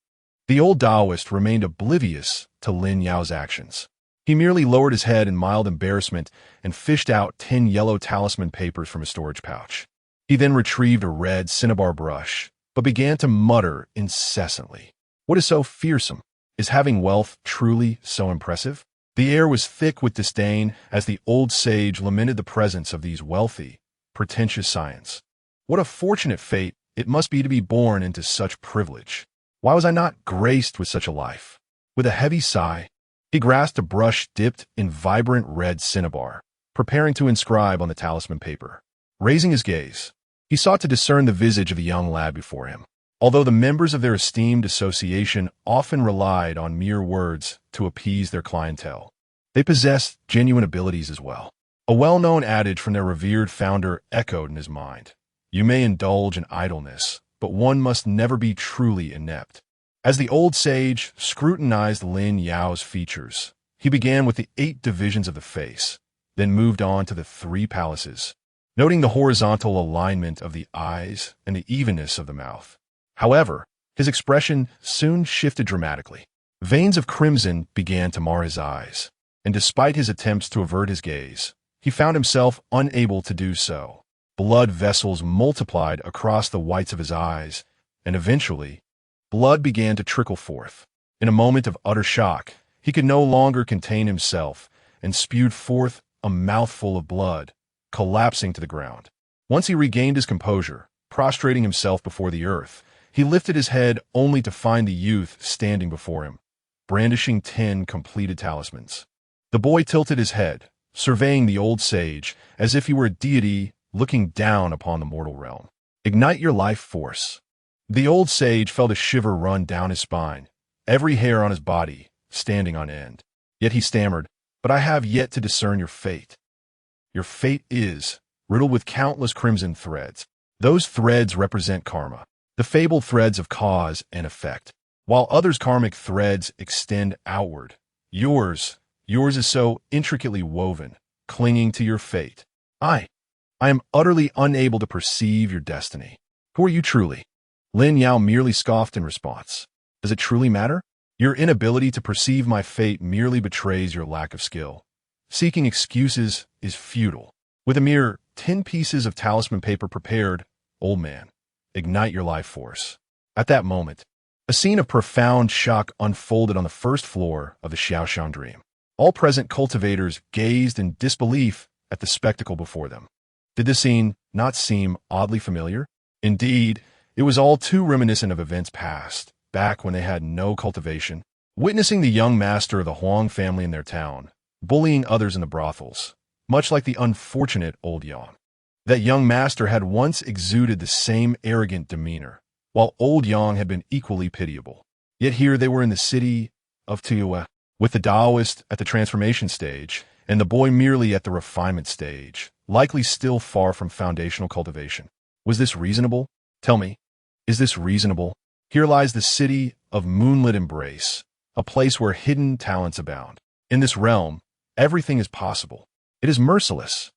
the old Taoist remained oblivious to Lin Yao's actions. He merely lowered his head in mild embarrassment and fished out 10 yellow talisman papers from his storage pouch. He then retrieved a red cinnabar brush, but began to mutter incessantly. What is so fearsome? Is having wealth truly so impressive? The air was thick with disdain as the old sage lamented the presence of these wealthy, pretentious scions. What a fortunate fate it must be to be born into such privilege. Why was I not graced with such a life? With a heavy sigh, he grasped a brush dipped in vibrant red cinnabar, preparing to inscribe on the talisman paper. Raising his gaze, he sought to discern the visage of the young lad before him. Although the members of their esteemed association often relied on mere words to appease their clientele, they possessed genuine abilities as well. A well-known adage from their revered founder echoed in his mind. You may indulge in idleness, but one must never be truly inept. As the old sage scrutinized Lin Yao's features, he began with the 8 divisions of the face, then moved on to the 3 palaces, noting the horizontal alignment of the eyes and the evenness of the mouth. However, his expression soon shifted dramatically. Veins of crimson began to mar his eyes. and despite his attempts to avert his gaze, he found himself unable to do so. Blood vessels multiplied across the whites of his eyes, and eventually, blood began to trickle forth. In a moment of utter shock, he could no longer contain himself and spewed forth a mouthful of blood, collapsing to the ground. Once he regained his composure, prostrating himself before the earth, he lifted his head only to find the youth standing before him, brandishing 10 completed talismans. The boy tilted his head, surveying the old sage as if he were a deity looking down upon the mortal realm. Ignite your life force. The old sage felt a shiver run down his spine, every hair on his body standing on end. Yet he stammered, "But I have yet to discern your fate." "Your fate is riddled with countless crimson threads. Those threads represent karma, the fabled threads of cause and effect. While others' karmic threads extend outward, yours is so intricately woven, clinging to your fate. I am utterly unable to perceive your destiny. Who are you truly?" Lin Yao merely scoffed in response. "Does it truly matter? Your inability to perceive my fate merely betrays your lack of skill. Seeking excuses is futile. With a mere 10 pieces of talisman paper prepared, old man, ignite your life force." At that moment, a scene of profound shock unfolded on the first floor of the Xiaoshan dream. All present cultivators gazed in disbelief at the spectacle before them. Did this scene not seem oddly familiar? Indeed, it was all too reminiscent of events past, back when they had no cultivation. Witnessing the young master of the Huang family in their town, bullying others in the brothels, much like the unfortunate old Yang. That young master had once exuded the same arrogant demeanor, while old Yang had been equally pitiable. Yet here they were in the city of Tua, with the Taoist at the transformation stage, and the boy merely at the refinement stage, likely still far from foundational cultivation. Was this reasonable? Tell me, is this reasonable? Here lies the city of moonlit embrace, a place where hidden talents abound. In this realm, everything is possible. It is merciless.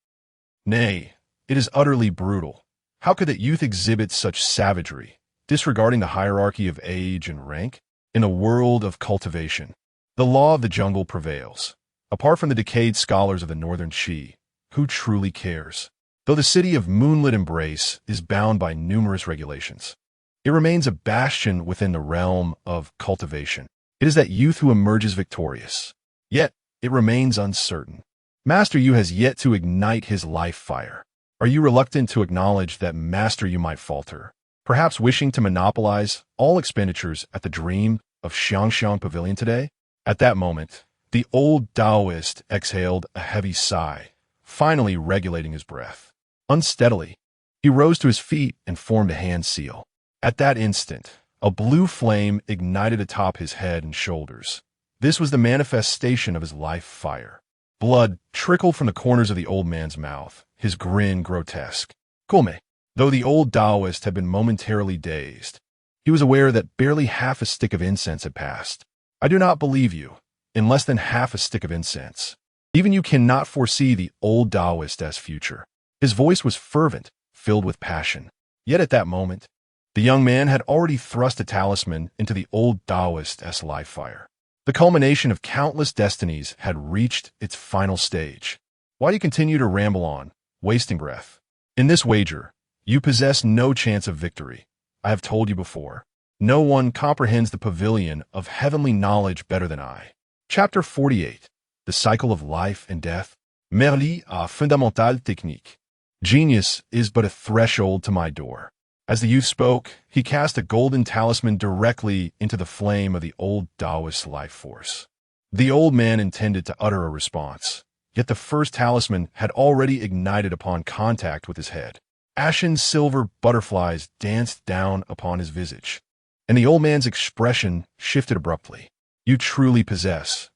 Nay, it is utterly brutal. How could that youth exhibit such savagery, disregarding the hierarchy of age and rank? In a world of cultivation, the law of the jungle prevails. Apart from the decayed scholars of the northern Qi, who truly cares? Though the city of moonlit embrace is bound by numerous regulations, it remains a bastion within the realm of cultivation. It is that youth who emerges victorious. Yet, it remains uncertain. Master Yu has yet to ignite his life fire. Are you reluctant to acknowledge that Master Yu might falter, perhaps wishing to monopolize all expenditures at the dream of Xiangxiang Pavilion today? At that moment, the old Taoist exhaled a heavy sigh, finally regulating his breath. Unsteadily, he rose to his feet and formed a hand seal. At that instant, a blue flame ignited atop his head and shoulders. This was the manifestation of his life fire. Blood trickled from the corners of the old man's mouth, his grin grotesque. Come. Though the old Taoist had been momentarily dazed, he was aware that barely half a stick of incense had passed. I do not believe you, in less than half a stick of incense. Even you cannot foresee the old Taoist as future. His voice was fervent, filled with passion. Yet at that moment, the young man had already thrust a talisman into the old Taoist's life fire. The culmination of countless destinies had reached its final stage. Why do you continue to ramble on, wasting breath? In this wager, you possess no chance of victory. I have told you before. No one comprehends the pavilion of heavenly knowledge better than I. Chapter 48. The Cycle of Life and Death. Merli a fondamentale technique. Genius is but a threshold to my door. As the youth spoke, he cast a golden talisman directly into the flame of the old Taoist life force. The old man intended to utter a response, yet the first talisman had already ignited upon contact with his head. Ashen silver butterflies danced down upon his visage, and the old man's expression shifted abruptly. You truly possess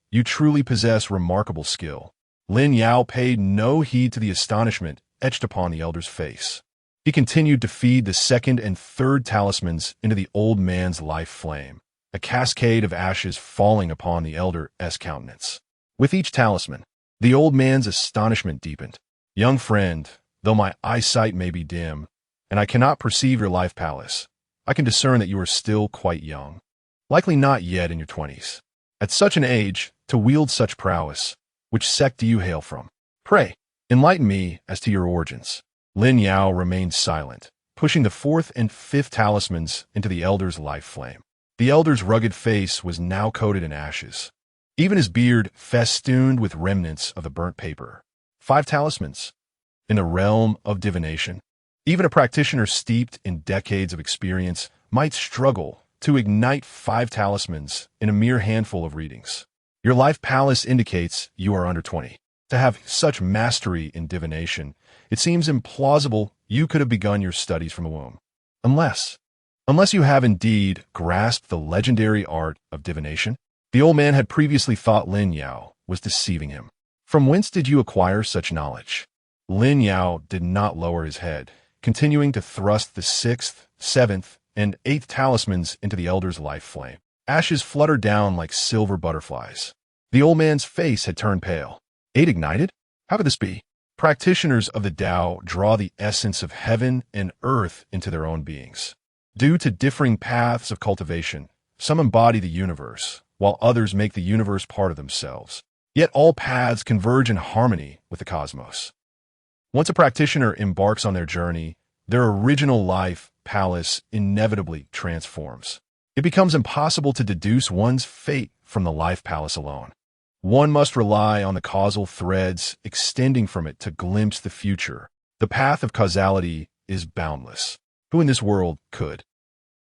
remarkable skill. Lin Yao paid no heed to the astonishment etched upon the elder's face. He continued to feed the second and third talismans into the old man's life flame, a cascade of ashes falling upon the elder's countenance. With each talisman, the old man's astonishment deepened. Young friend, though my eyesight may be dim, and I cannot perceive your life palace, I can discern that you are still quite young, likely not yet in your 20s. At such an age, to wield such prowess, Which sect do you hail from? Pray, enlighten me as to your origins. Lin Yao remained silent, pushing the fourth and fifth talismans into the elder's life flame. The elder's rugged face was now coated in ashes, even his beard festooned with remnants of the burnt paper. 5 talismans. In the realm of divination, even a practitioner steeped in decades of experience might struggle to ignite 5 talismans in a mere handful of readings. Your life palace indicates you are under 20. To have such mastery in divination, it seems implausible you could have begun your studies from the womb. Unless you have indeed grasped the legendary art of divination. The old man had previously thought Lin Yao was deceiving him. From whence did you acquire such knowledge? Lin Yao did not lower his head, continuing to thrust the 6th, 7th, and 8th talismans into the elder's life flame. Ashes fluttered down like silver butterflies. The old man's face had turned pale. 8 ignited? How could this be? Practitioners of the Dao draw the essence of heaven and earth into their own beings. Due to differing paths of cultivation, some embody the universe, while others make the universe part of themselves. Yet all paths converge in harmony with the cosmos. Once a practitioner embarks on their journey, their original life palace inevitably transforms. It becomes impossible to deduce one's fate from the life palace alone. One must rely on the causal threads extending from it to glimpse the future. The path of causality is boundless. Who in this world could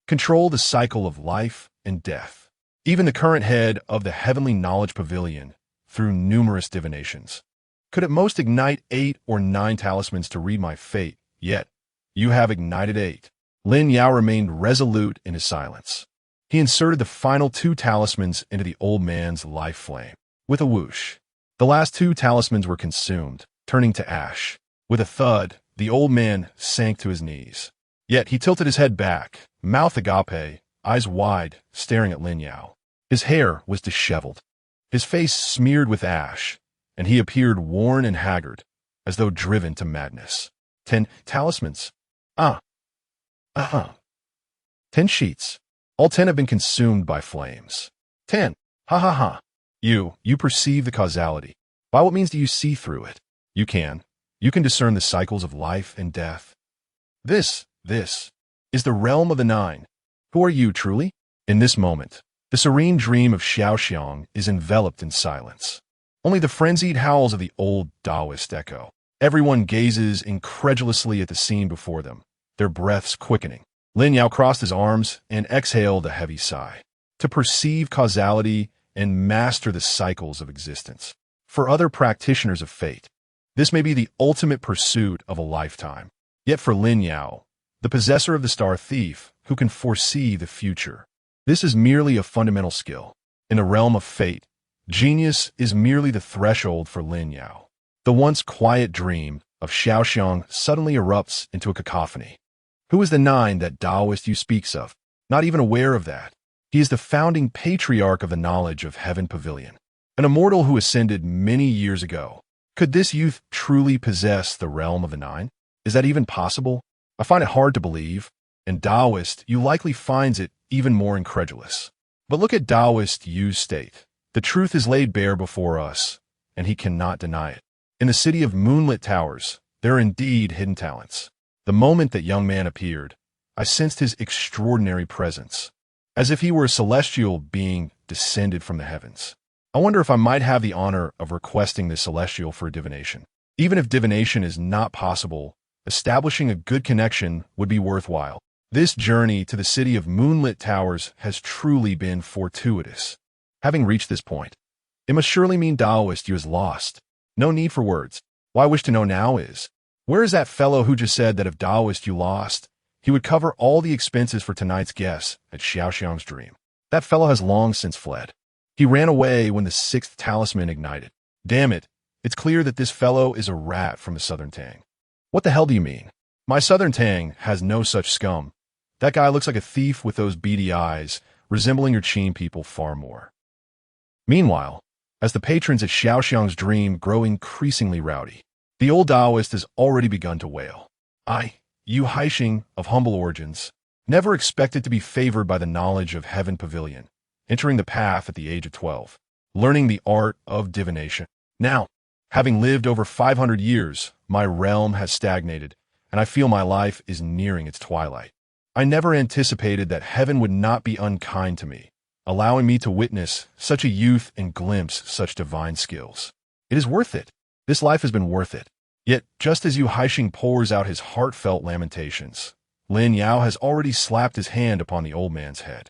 control the cycle of life and death? Even the current head of the Heavenly Knowledge Pavilion, through numerous divinations, could at most ignite 8 or 9 talismans to read my fate, yet you have ignited 8. Lin Yao remained resolute in his silence. He inserted the final 2 talismans into the old man's life flame. With a whoosh, the last 2 talismans were consumed, turning to ash. With a thud, the old man sank to his knees. Yet he tilted his head back, mouth agape, eyes wide, staring at Lin Yao. His hair was disheveled, his face smeared with ash, and he appeared worn and haggard, as though driven to madness. 10 talismans. 10 sheets. All 10 have been consumed by flames. 10. Ha ha ha. You perceive the causality. By what means do you see through it? You can discern the cycles of life and death. This is the realm of the 9. Who are you, truly? In this moment, the serene dream of Xiaoxiang is enveloped in silence. Only the frenzied howls of the old Taoist echo. Everyone gazes incredulously at the scene before them, their breaths quickening. Lin Yao crossed his arms and exhaled a heavy sigh. To perceive causality and master the cycles of existence. For other practitioners of fate, this may be the ultimate pursuit of a lifetime. Yet for Lin Yao, the possessor of the Star Thief, who can foresee the future, this is merely a fundamental skill. In the realm of fate, genius is merely the threshold for Lin Yao. The once quiet dream of Xiaoxiang suddenly erupts into a cacophony. Who is the 9 that Taoist you speaks of? Not even aware of that. He is the founding patriarch of the knowledge of Heaven Pavilion, an immortal who ascended many years ago. Could this youth truly possess the realm of the 9? Is that even possible? I find it hard to believe, and Taoist you likely finds it even more incredulous. But look at Taoist Yu's state. The truth is laid bare before us, and he cannot deny it. In the city of moonlit towers, there are indeed hidden talents. The moment that young man appeared, I sensed his extraordinary presence, as if he were a celestial being descended from the heavens. I wonder if I might have the honor of requesting this celestial for divination. Even if divination is not possible, establishing a good connection would be worthwhile. This journey to the city of moonlit towers has truly been fortuitous. Having reached this point, it must surely mean Taoist you is lost. No need for words. What I wish to know now is, where is that fellow who just said that if Taoist you lost, he would cover all the expenses for tonight's guests at Xiaoxiang's dream? That fellow has long since fled. He ran away when the 6th talisman ignited. Damn it, it's clear that this fellow is a rat from the Southern Tang. What the hell do you mean? My Southern Tang has no such scum. That guy looks like a thief with those beady eyes, resembling your Qing people far more. Meanwhile, as the patrons at Xiaoxiang's dream grow increasingly rowdy, the old Taoist has already begun to wail. You Haixing of humble origins, never expected to be favored by the knowledge of Heaven Pavilion, entering the path at the age of 12, learning the art of divination. Now, having lived over 500 years, my realm has stagnated, and I feel my life is nearing its twilight. I never anticipated that heaven would not be unkind to me, allowing me to witness such a youth and glimpse such divine skills. It is worth it. This life has been worth it. Yet, just as Yu Haixing pours out his heartfelt lamentations, Lin Yao has already slapped his hand upon the old man's head.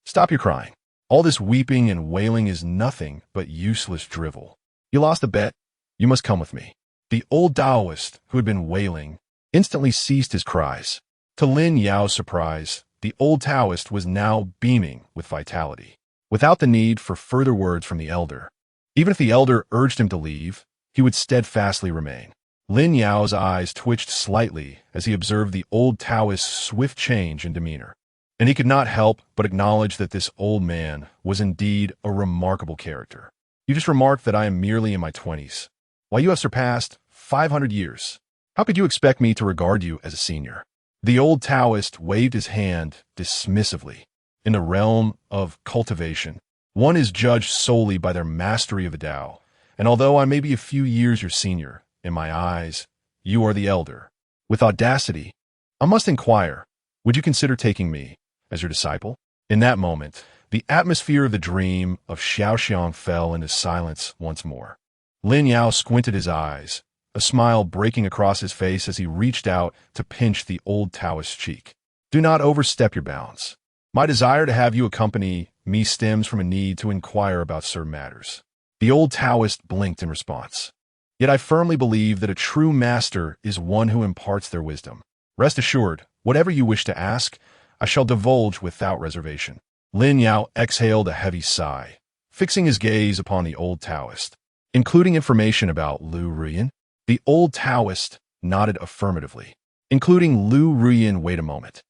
Stop your crying. All this weeping and wailing is nothing but useless drivel. You lost a bet? You must come with me. The old Taoist, who had been wailing, instantly ceased his cries. To Lin Yao's surprise, the old Taoist was now beaming with vitality, without the need for further words from the elder. Even if the elder urged him to leave, he would steadfastly remain. Lin Yao's eyes twitched slightly as he observed the old Taoist's swift change in demeanor, and he could not help but acknowledge that this old man was indeed a remarkable character. You just remarked that I am merely in my 20s, while you have surpassed 500 years. How could you expect me to regard you as a senior? The old Taoist waved his hand dismissively. In the realm of cultivation, one is judged solely by their mastery of the Tao, and although I may be a few years your senior, in my eyes, you are the elder. With audacity, I must inquire, would you consider taking me as your disciple? In that moment, the atmosphere of the dream of Xiaoxiang fell into silence once more. Lin Yao squinted his eyes, a smile breaking across his face as he reached out to pinch the old Taoist's cheek. Do not overstep your bounds. My desire to have you accompany me stems from a need to inquire about certain matters. The old Taoist blinked in response. Yet I firmly believe that a true master is one who imparts their wisdom. Rest assured, whatever you wish to ask, I shall divulge without reservation. Lin Yao exhaled a heavy sigh, fixing his gaze upon the old Taoist. Including information about Lu Ruyan? The old Taoist nodded affirmatively. Including Lu Ruyan, wait a moment.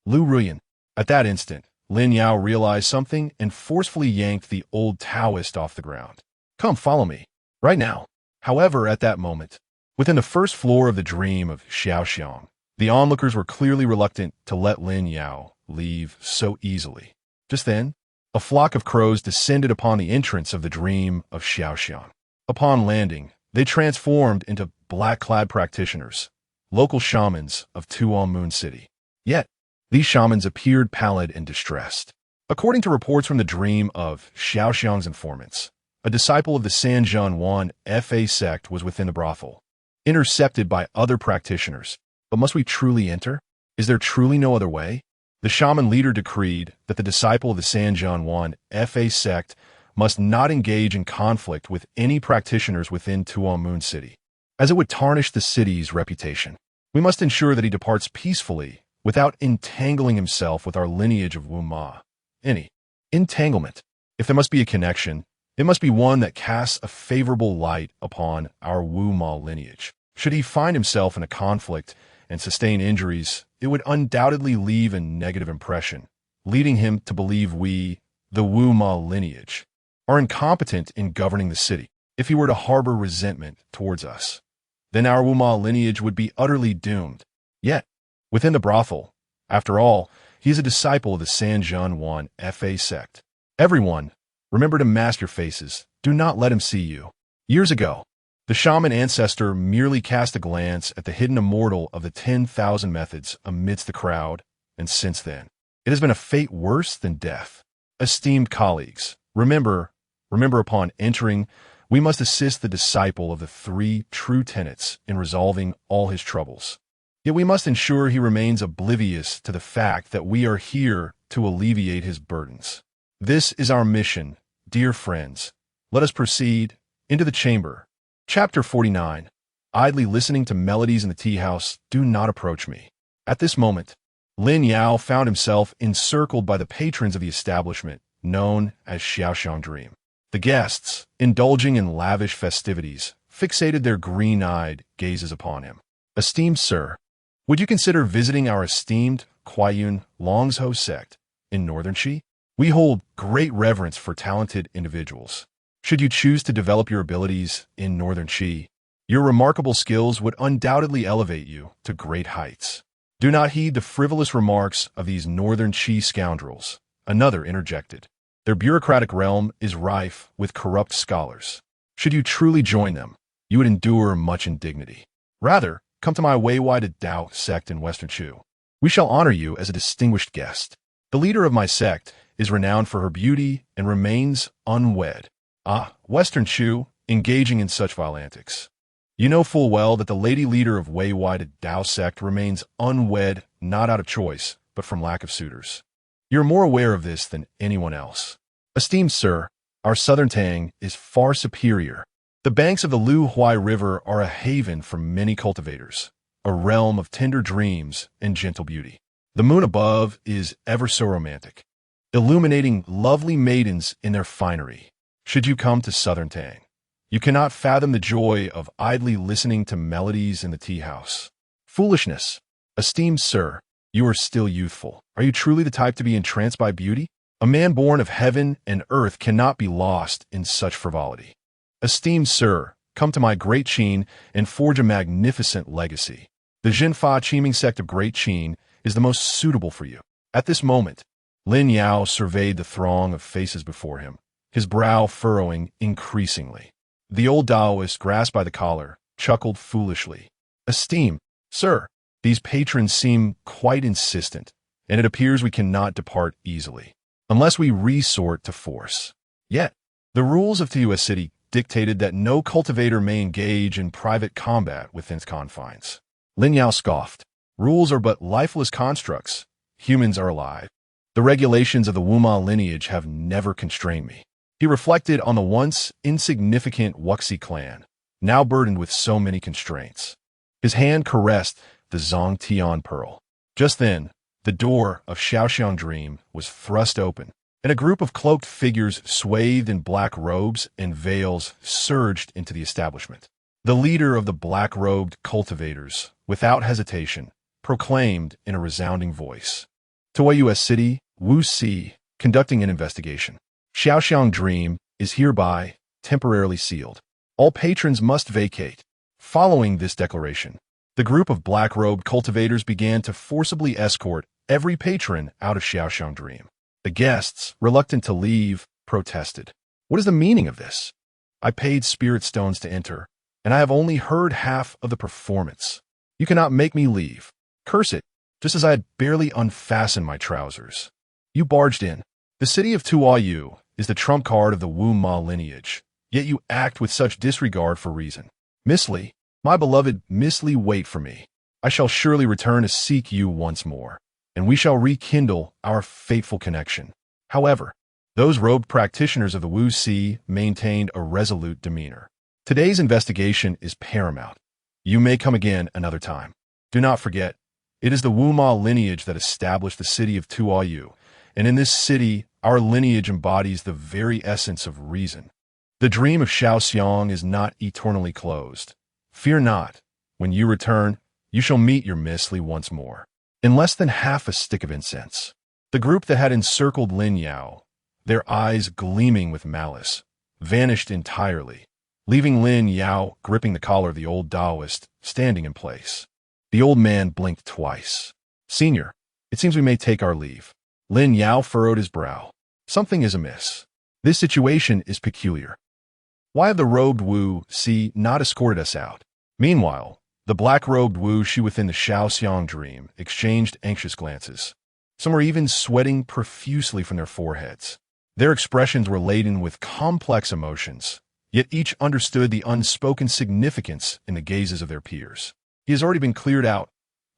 Lu Ruyan. At that instant, Lin Yao realized something and forcefully yanked the old Taoist off the ground. Come, follow me. Right now. However, at that moment, within the first floor of the dream of Xiaoxiang, the onlookers were clearly reluctant to let Lin Yao leave so easily. Just then, a flock of crows descended upon the entrance of the dream of Xiaoxiang. Upon landing, they transformed into black-clad practitioners, local shamans of Tuan Moon City. Yet, these shamans appeared pallid and distressed. According to reports from the dream of Xiaoxiang's informants, a disciple of the Sanzhen Fa sect was within the brothel, intercepted by other practitioners. But must we truly enter? Is there truly no other way? The shaman leader decreed that the disciple of the Sanzhen Fa sect must not engage in conflict with any practitioners within Tuan Moon City, as it would tarnish the city's reputation. We must ensure that he departs peacefully without entangling himself with our lineage of Wu Ma. Any entanglement, if there must be a connection, it must be one that casts a favorable light upon our Wu Ma lineage. Should he find himself in a conflict and sustain injuries, it would undoubtedly leave a negative impression, leading him to believe we, the Wu Ma lineage, are incompetent in governing the city. If he were to harbor resentment towards us, then our Wu Ma lineage would be utterly doomed. Yet, within the brothel, after all, he is a disciple of the Sanzhen Fa sect. Everyone, remember to mask your faces. Do not let him see you. Years ago, the shaman ancestor merely cast a glance at the hidden immortal of the 10,000 methods amidst the crowd, and since then, it has been a fate worse than death. Esteemed colleagues, remember upon entering, we must assist the disciple of the three true tenets in resolving all his troubles. Yet we must ensure he remains oblivious to the fact that we are here to alleviate his burdens. This is our mission, dear friends. Let us proceed into the chamber. Chapter 49. Idly listening to melodies in the tea house, do not approach me. At this moment, Lin Yao found himself encircled by the patrons of the establishment, known as Xiaoxiang Dream. The guests, indulging in lavish festivities, fixated their green-eyed gazes upon him. Esteemed sir, would you consider visiting our esteemed Qingxuan Lingxu sect in Northern Qi? We hold great reverence for talented individuals. Should you choose to develop your abilities in Northern Qi, your remarkable skills would undoubtedly elevate you to great heights. Do not heed the frivolous remarks of these Northern Qi scoundrels. Another interjected. Their bureaucratic realm is rife with corrupt scholars. Should you truly join them, you would endure much indignity. Rather, come to my way-wide Dao Sect in Western Chu. We shall honor you as a distinguished guest. The leader of my sect is renowned for her beauty and remains unwed. Ah, Western Chu, engaging in such vile antics. You know full well that the lady leader of way-wide Dao Sect remains unwed not out of choice, but from lack of suitors. You're more aware of this than anyone else. Esteemed sir, our southern Tang is far superior. The banks of the Lu Huai River are a haven for many cultivators, a realm of tender dreams and gentle beauty. The moon above is ever so romantic, illuminating lovely maidens in their finery. Should you come to southern Tang, you cannot fathom the joy of idly listening to melodies in the tea house. Foolishness. Esteemed sir, you are still youthful. Are you truly the type to be entranced by beauty? A man born of heaven and earth cannot be lost in such frivolity. Esteemed sir, come to my Great Qin and forge a magnificent legacy. The Jinfa Qiming sect of Great Qin is the most suitable for you. At this moment, Lin Yao surveyed the throng of faces before him, his brow furrowing increasingly. The old Taoist, grasped by the collar, chuckled foolishly. Esteemed sir, these patrons seem quite insistent, and it appears we cannot depart easily, unless we resort to force. Yet, the rules of Tua City dictated that no cultivator may engage in private combat within its confines. Lin Yao scoffed. Rules are but lifeless constructs. Humans are alive. The regulations of the Wuma lineage have never constrained me. He reflected on the once insignificant Wuxi clan, now burdened with so many constraints. His hand caressed the Zong Tian pearl. Just then, the door of Xiaoxiang Dream was thrust open, and a group of cloaked figures swathed in black robes and veils surged into the establishment. The leader of the black-robed cultivators, without hesitation, proclaimed in a resounding voice, "Tua U.S. City, Wu Si, conducting an investigation. Xiaoxiang Dream is hereby temporarily sealed. All patrons must vacate." Following this declaration, the group of black-robed cultivators began to forcibly escort every patron out of Xiaoxiang Dream. The guests, reluctant to leave, protested. "What is the meaning of this? I paid spirit stones to enter, and I have only heard half of the performance. You cannot make me leave. Curse it, just as I had barely unfastened my trousers. You barged in. The city of Tuayu is the trump card of the Wu Ma lineage, yet you act with such disregard for reason. Miss Li, my beloved Miss Li, wait for me. I shall surely return to seek you once more, and we shall rekindle our fateful connection." However, those robed practitioners of the Wu Si maintained a resolute demeanor. "Today's investigation is paramount. You may come again another time. Do not forget, it is the Wu Ma lineage that established the city of Tuayu, and in this city, our lineage embodies the very essence of reason. The dream of Xiaoxiang is not eternally closed. Fear not. When you return, you shall meet your Miss Li once more." In less than half a stick of incense, the group that had encircled Lin Yao, their eyes gleaming with malice, vanished entirely, leaving Lin Yao gripping the collar of the old Taoist, standing in place. The old man blinked twice. "Senior, it seems we may take our leave." Lin Yao furrowed his brow. "Something is amiss. This situation is peculiar. Why have the robed Wu Si not escorted us out?" Meanwhile, the black-robed Wu Shi within the Xiaoxiang Dream exchanged anxious glances. Some were even sweating profusely from their foreheads. Their expressions were laden with complex emotions, yet each understood the unspoken significance in the gazes of their peers. "He has already been cleared out.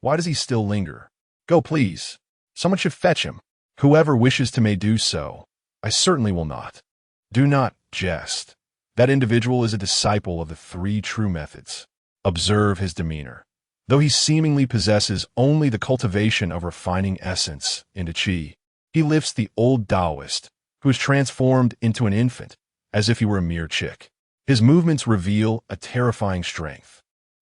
Why does he still linger? Go, please. Someone should fetch him. Whoever wishes to may do so. I certainly will not." "Do not jest. That individual is a disciple of the three true methods. Observe his demeanor. Though he seemingly possesses only the cultivation of refining essence into qi, he lifts the old Taoist, who is transformed into an infant, as if he were a mere chick. His movements reveal a terrifying strength.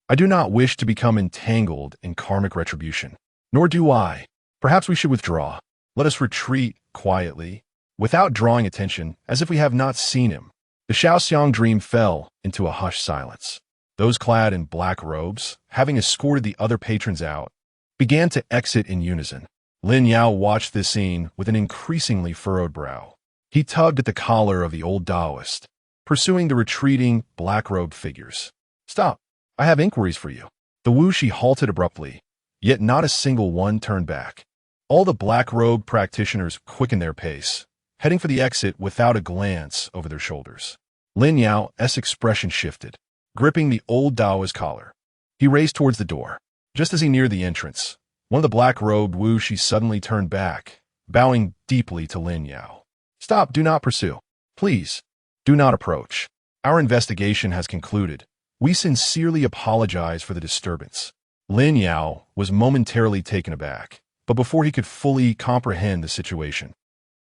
I do not wish to become entangled in karmic retribution. Nor do I. Perhaps we should withdraw. Let us retreat quietly, without drawing attention, as if we have not seen him." The Xiaoxiang Dream fell into a hushed silence. Those clad in black robes, having escorted the other patrons out, began to exit in unison. Lin Yao watched this scene with an increasingly furrowed brow. He tugged at the collar of the old Taoist, pursuing the retreating, black-robed figures. "Stop! I have inquiries for you." The wuxi halted abruptly, yet not a single one turned back. All the black-robed practitioners quickened their pace, heading for the exit without a glance over their shoulders. Lin Yao's expression shifted, gripping the old Daoist collar. He raced towards the door. Just as he neared the entrance, one of the black-robed wuxi suddenly turned back, bowing deeply to Lin Yao. "Stop, do not pursue. Please, do not approach. Our investigation has concluded. We sincerely apologize for the disturbance." Lin Yao was momentarily taken aback, but before he could fully comprehend the situation,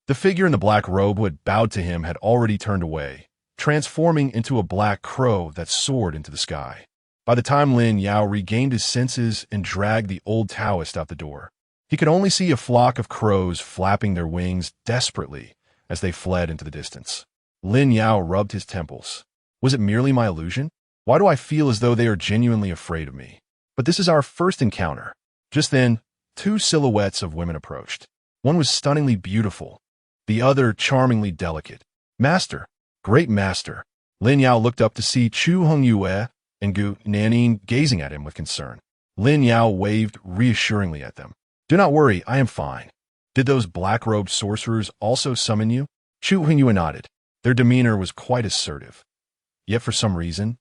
the figure in the black robe who had bowed to him had already turned away, transforming into a black crow that soared into the sky. By the time Lin Yao regained his senses and dragged the old Taoist out the door, he could only see a flock of crows flapping their wings desperately as they fled into the distance. Lin Yao rubbed his temples. Was it merely my illusion? Why do I feel as though they are genuinely afraid of me? But this is our first encounter. Just then, two silhouettes of women approached. One was stunningly beautiful, the other charmingly delicate. "Master, great master." Lin Yao looked up to see Chu Hongyu and Gu Nanin gazing at him with concern. Lin Yao waved reassuringly at them. "Do not worry, I am fine." "Did those black-robed sorcerers also summon you?" Chu Hongyu nodded. Their demeanor was quite assertive. Yet for some reason,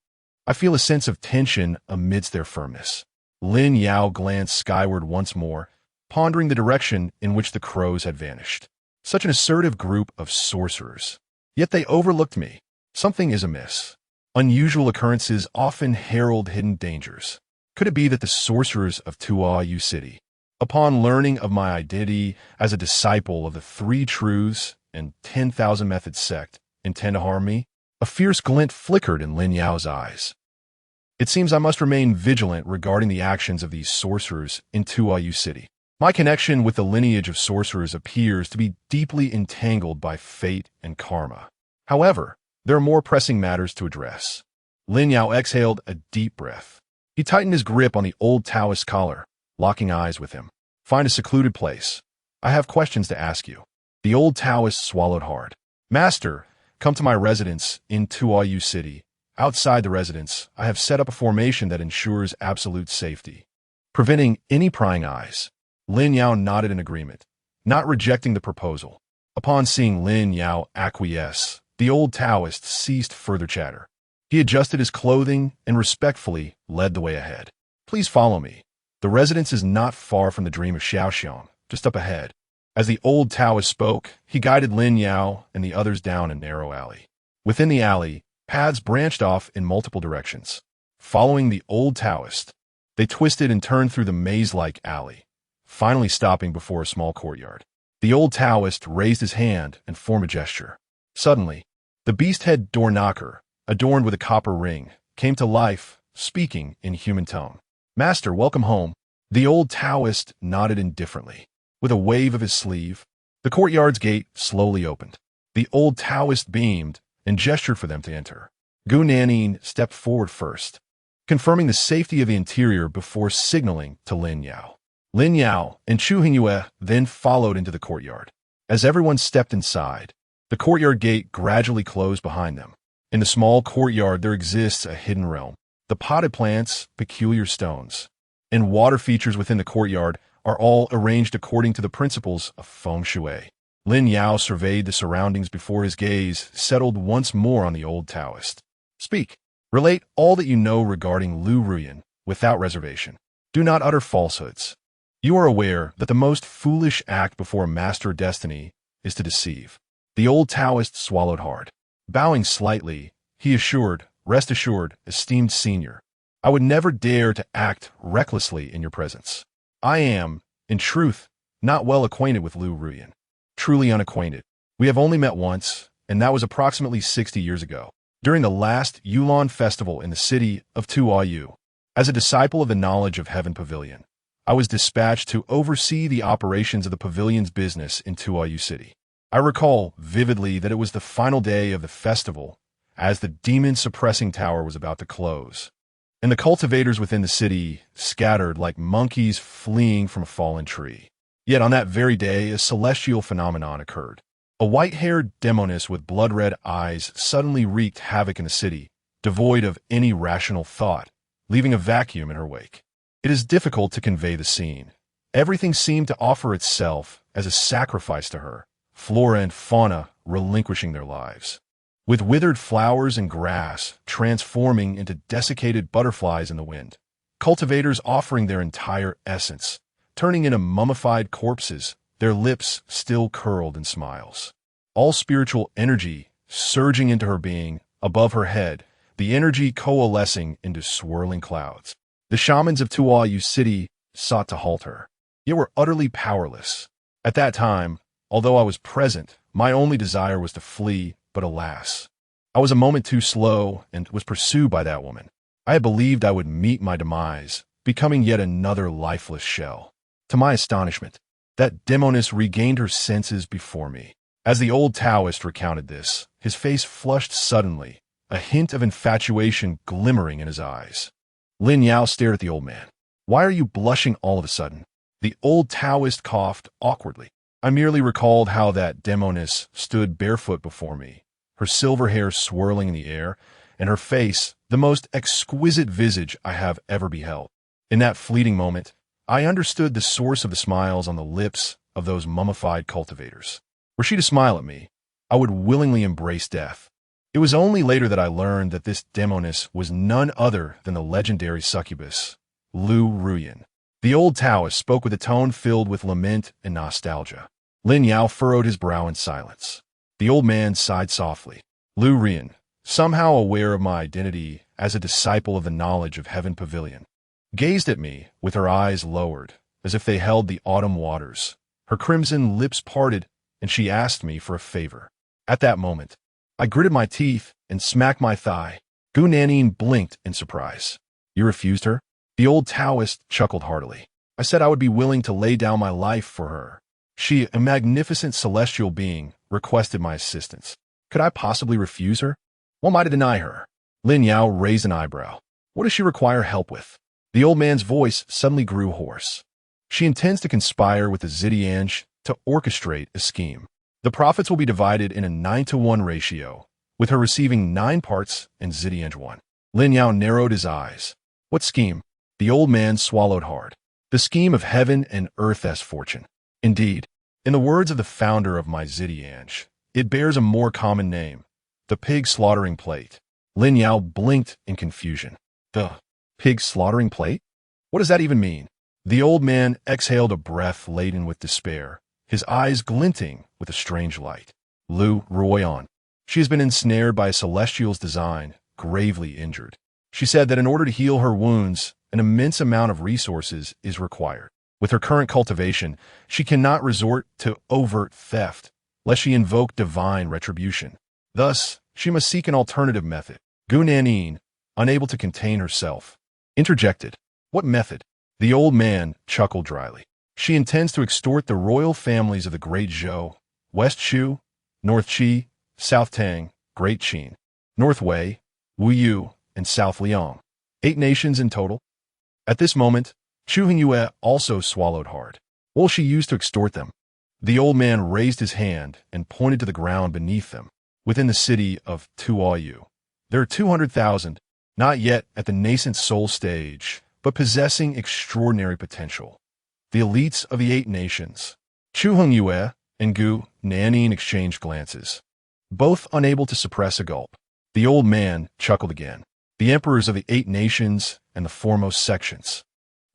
I feel a sense of tension amidst their firmness. Lin Yao glanced skyward once more, pondering the direction in which the crows had vanished. Such an assertive group of sorcerers. Yet they overlooked me. Something is amiss. Unusual occurrences often herald hidden dangers. Could it be that the sorcerers of Tuayu City, upon learning of my identity as a disciple of the Three Truths and 10,000 Methods sect, intend to harm me? A fierce glint flickered in Lin Yao's eyes. It seems I must remain vigilant regarding the actions of these sorcerers in Tuayu City. My connection with the lineage of sorcerers appears to be deeply entangled by fate and karma. However, there are more pressing matters to address. Lin Yao exhaled a deep breath. He tightened his grip on the old Taoist collar, locking eyes with him. "Find a secluded place. I have questions to ask you." The old Taoist swallowed hard. "Master, come to my residence in Tuayu City. Outside the residence, I have set up a formation that ensures absolute safety, preventing any prying eyes." Lin Yao nodded in agreement, not rejecting the proposal. Upon seeing Lin Yao acquiesce, the old Taoist ceased further chatter. He adjusted his clothing and respectfully led the way ahead. "Please follow me. The residence is not far from the Dream of Xiaoxiang, just up ahead." As the old Taoist spoke, he guided Lin Yao and the others down a narrow alley. Within the alley, paths branched off in multiple directions. Following the old Taoist, they twisted and turned through the maze-like alley, finally stopping before a small courtyard. The old Taoist raised his hand and formed a gesture. Suddenly, the beast-head door knocker, adorned with a copper ring, came to life, speaking in human tongue. "Master, welcome home." The old Taoist nodded indifferently. With a wave of his sleeve, the courtyard's gate slowly opened. The old Taoist beamed and gestured for them to enter. Gu Nanin stepped forward first, confirming the safety of the interior before signaling to Lin Yao. Lin Yao and Chu Hongyu then followed into the courtyard. As everyone stepped inside, the courtyard gate gradually closed behind them. In the small courtyard there exists a hidden realm. The potted plants, peculiar stones, and water features within the courtyard are all arranged according to the principles of Feng Shui. Lin Yao surveyed the surroundings before his gaze settled once more on the old Taoist. "Speak. Relate all that you know regarding Lu Ruyan without reservation. Do not utter falsehoods. You are aware that the most foolish act before a master of destiny is to deceive." The old Taoist swallowed hard. Bowing slightly, he assured, "Rest assured, esteemed senior, I would never dare to act recklessly in your presence. I am, in truth, not well acquainted with Lu Ruyan. Truly unacquainted. We have only met once, and that was approximately 60 years ago, during the last Yulan festival in the city of Tuayu. As a disciple of the Knowledge of Heaven Pavilion, I was dispatched to oversee the operations of the pavilion's business in Tuayu City. I recall vividly that it was the final day of the festival, as the demon-suppressing tower was about to close, and the cultivators within the city scattered like monkeys fleeing from a fallen tree. Yet on that very day, a celestial phenomenon occurred. A white-haired demoness with blood-red eyes suddenly wreaked havoc in the city, devoid of any rational thought, leaving a vacuum in her wake. It is difficult to convey the scene. Everything seemed to offer itself as a sacrifice to her, flora and fauna relinquishing their lives. With withered flowers and grass transforming into desiccated butterflies in the wind, cultivators offering their entire essence, turning into mummified corpses, their lips still curled in smiles. All spiritual energy surging into her being, above her head, the energy coalescing into swirling clouds. The shamans of Tuoyu City sought to halt her, yet were utterly powerless. At that time, although I was present, my only desire was to flee, but alas, I was a moment too slow and was pursued by that woman. I had believed I would meet my demise, becoming yet another lifeless shell. To my astonishment, that demoness regained her senses before me. As the old Taoist recounted this, his face flushed suddenly, a hint of infatuation glimmering in his eyes. Lin Yao stared at the old man. "Why are you blushing all of a sudden?" The old Taoist coughed awkwardly. I merely recalled how that demoness stood barefoot before me, her silver hair swirling in the air, and her face, the most exquisite visage I have ever beheld. In that fleeting moment, I understood the source of the smiles on the lips of those mummified cultivators. Were she to smile at me, I would willingly embrace death. It was only later that I learned that this demoness was none other than the legendary succubus, Lu Ruyan. The old Taoist spoke with a tone filled with lament and nostalgia. Lin Yao furrowed his brow in silence. The old man sighed softly. Lu Ruyan, somehow aware of my identity as a disciple of the knowledge of Heaven Pavilion, gazed at me with her eyes lowered, as if they held the autumn waters. Her crimson lips parted, and she asked me for a favor. At that moment, I gritted my teeth and smacked my thigh. Gu Nanin blinked in surprise. "You refused her?" The old Taoist chuckled heartily. "I said I would be willing to lay down my life for her. She, a magnificent celestial being, requested my assistance. Could I possibly refuse her? What am I to deny her?" Lin Yao raised an eyebrow. "What does she require help with?" The old man's voice suddenly grew hoarse. "She intends to conspire with the Zidianj to orchestrate a scheme. The profits will be divided in a 9-to-1 ratio, with her receiving 9 parts and Zidianj 1. Lin Yao narrowed his eyes. "What scheme?" The old man swallowed hard. "The scheme of heaven and earth as fortune. Indeed, in the words of the founder of my Zidianj, it bears a more common name, the pig slaughtering plate." Lin Yao blinked in confusion. "The pig slaughtering plate? What does that even mean?" The old man exhaled a breath laden with despair, his eyes glinting with a strange light. "Lu Ruoyan. She has been ensnared by a celestial's design, gravely injured. She said that in order to heal her wounds, an immense amount of resources is required. With her current cultivation, she cannot resort to overt theft, lest she invoke divine retribution. Thus, she must seek an alternative method." Gu Nanin, unable to contain herself, interjected. "What method?" The old man chuckled dryly. "She intends to extort the royal families of the Great Zhou, West Shu, North Qi, South Tang, Great Qin, North Wei, Wuyu, and South Liang. 8 nations in total." At this moment, Chu Hongyue also swallowed hard. "What will she use to extort them?" The old man raised his hand and pointed to the ground beneath them, within the city of Tuoyu. There are 200,000, not yet at the nascent soul stage, but possessing extraordinary potential. The elites of the 8 nations. Chu Hongyue and Gu Nanin exchanged glances, both unable to suppress a gulp. The old man chuckled again. "The emperors of the 8 nations and the foremost sections.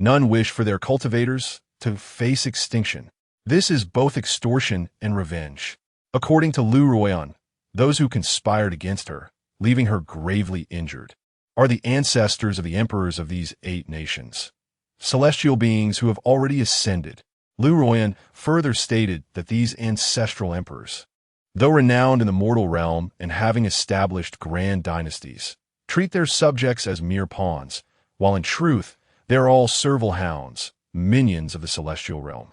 None wish for their cultivators to face extinction. This is both extortion and revenge. According to Lu Ruoyan, those who conspired against her, leaving her gravely injured, are the ancestors of the emperors of these 8 nations, celestial beings who have already ascended." Lu Ruoyan further stated that these ancestral emperors, though renowned in the mortal realm and having established grand dynasties, treat their subjects as mere pawns, while in truth they are all servile hounds, minions of the celestial realm.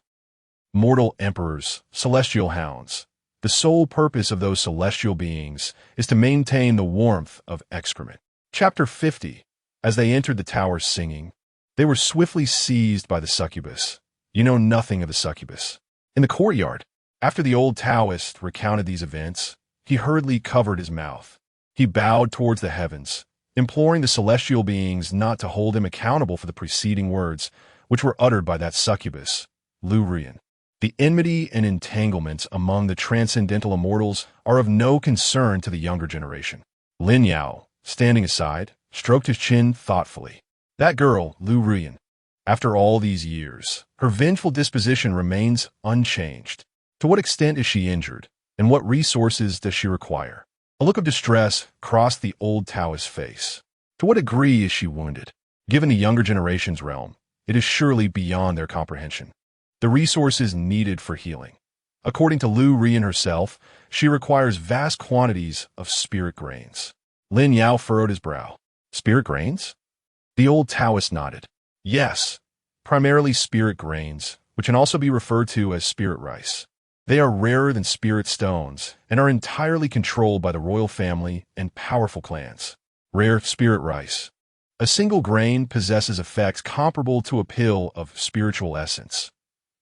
Mortal emperors, celestial hounds. The sole purpose of those celestial beings is to maintain the warmth of excrement. Chapter 50. As they entered the tower singing, they were swiftly seized by the succubus. "You know nothing of the succubus. In the courtyard, After the old Taoist recounted these events, he hurriedly covered his mouth. He bowed towards the heavens, imploring the celestial beings not to hold him accountable for the preceding words, which were uttered by that succubus, Lu Rian. The enmity and entanglements among the transcendental immortals are of no concern to the younger generation. Lin Yao, standing aside, stroked his chin thoughtfully. That girl, Lu Rian, after all these years, her vengeful disposition remains unchanged. To what extent is she injured, and what resources does she require? A look of distress crossed the old Taoist's face. To what degree is she wounded? Given the younger generation's realm, it is surely beyond their comprehension. The resources needed for healing. According to Lu Rian herself, she requires vast quantities of spirit grains. Lin Yao furrowed his brow. Spirit grains? The old Taoist nodded. Yes, primarily spirit grains, which can also be referred to as spirit rice. They are rarer than spirit stones and are entirely controlled by the royal family and powerful clans. Rare spirit rice. A single grain possesses effects comparable to a pill of spiritual essence.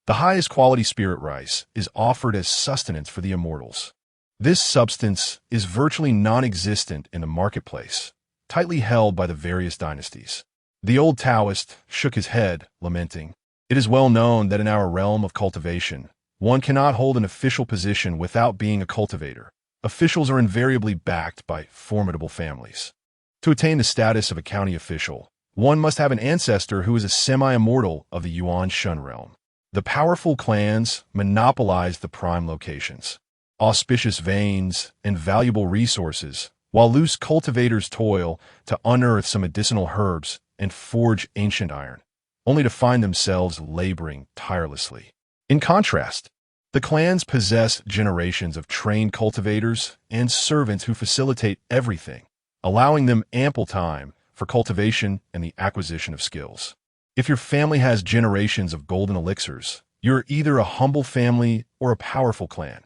The highest quality spirit rice is offered as sustenance for the immortals. This substance is virtually non-existent in the marketplace, tightly held by the various dynasties. The old Taoist shook his head, lamenting, "It is well known that in our realm of cultivation, one cannot hold an official position without being a cultivator. Officials are invariably backed by formidable families. To attain the status of a county official, one must have an ancestor who is a semi-immortal of the Yuan Shun realm. The powerful clans monopolize the prime locations, auspicious veins, and valuable resources, while loose cultivators toil to unearth some medicinal herbs and forge ancient iron, only to find themselves laboring tirelessly. In contrast, the clans possess generations of trained cultivators and servants who facilitate everything, allowing them ample time for cultivation and the acquisition of skills. If your family has generations of golden elixirs, you're either a humble family or a powerful clan.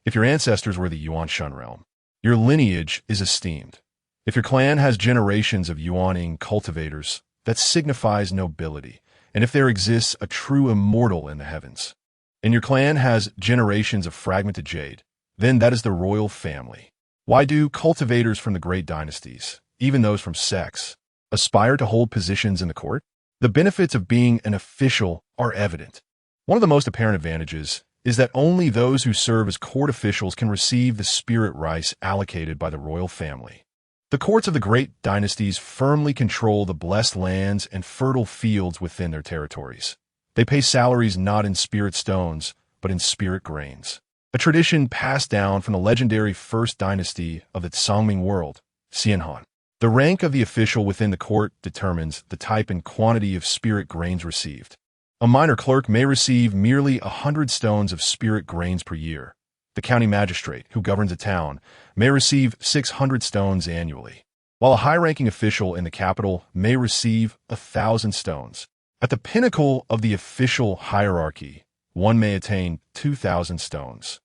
If your ancestors were the Yuan Shun realm, your lineage is esteemed. If your clan has generations of Yuaning cultivators, that signifies nobility, and if there exists a true immortal in the heavens, and your clan has generations of fragmented jade, then that is the royal family. Why do cultivators from the great dynasties, even those from sects, aspire to hold positions in the court? The benefits of being an official are evident. One of the most apparent advantages is that only those who serve as court officials can receive the spirit rice allocated by the royal family. The courts of the great dynasties firmly control the blessed lands and fertile fields within their territories. They pay salaries not in spirit stones, but in spirit grains, a tradition passed down from the legendary first dynasty of the Songming world, Xianhan. The rank of the official within the court determines the type and quantity of spirit grains received. A minor clerk may receive merely 100 stones of spirit grains per year. The county magistrate, who governs a town, may receive 600 stones annually, while a high-ranking official in the capital may receive 1,000 stones. At the pinnacle of the official hierarchy, one may attain 2,000 stones.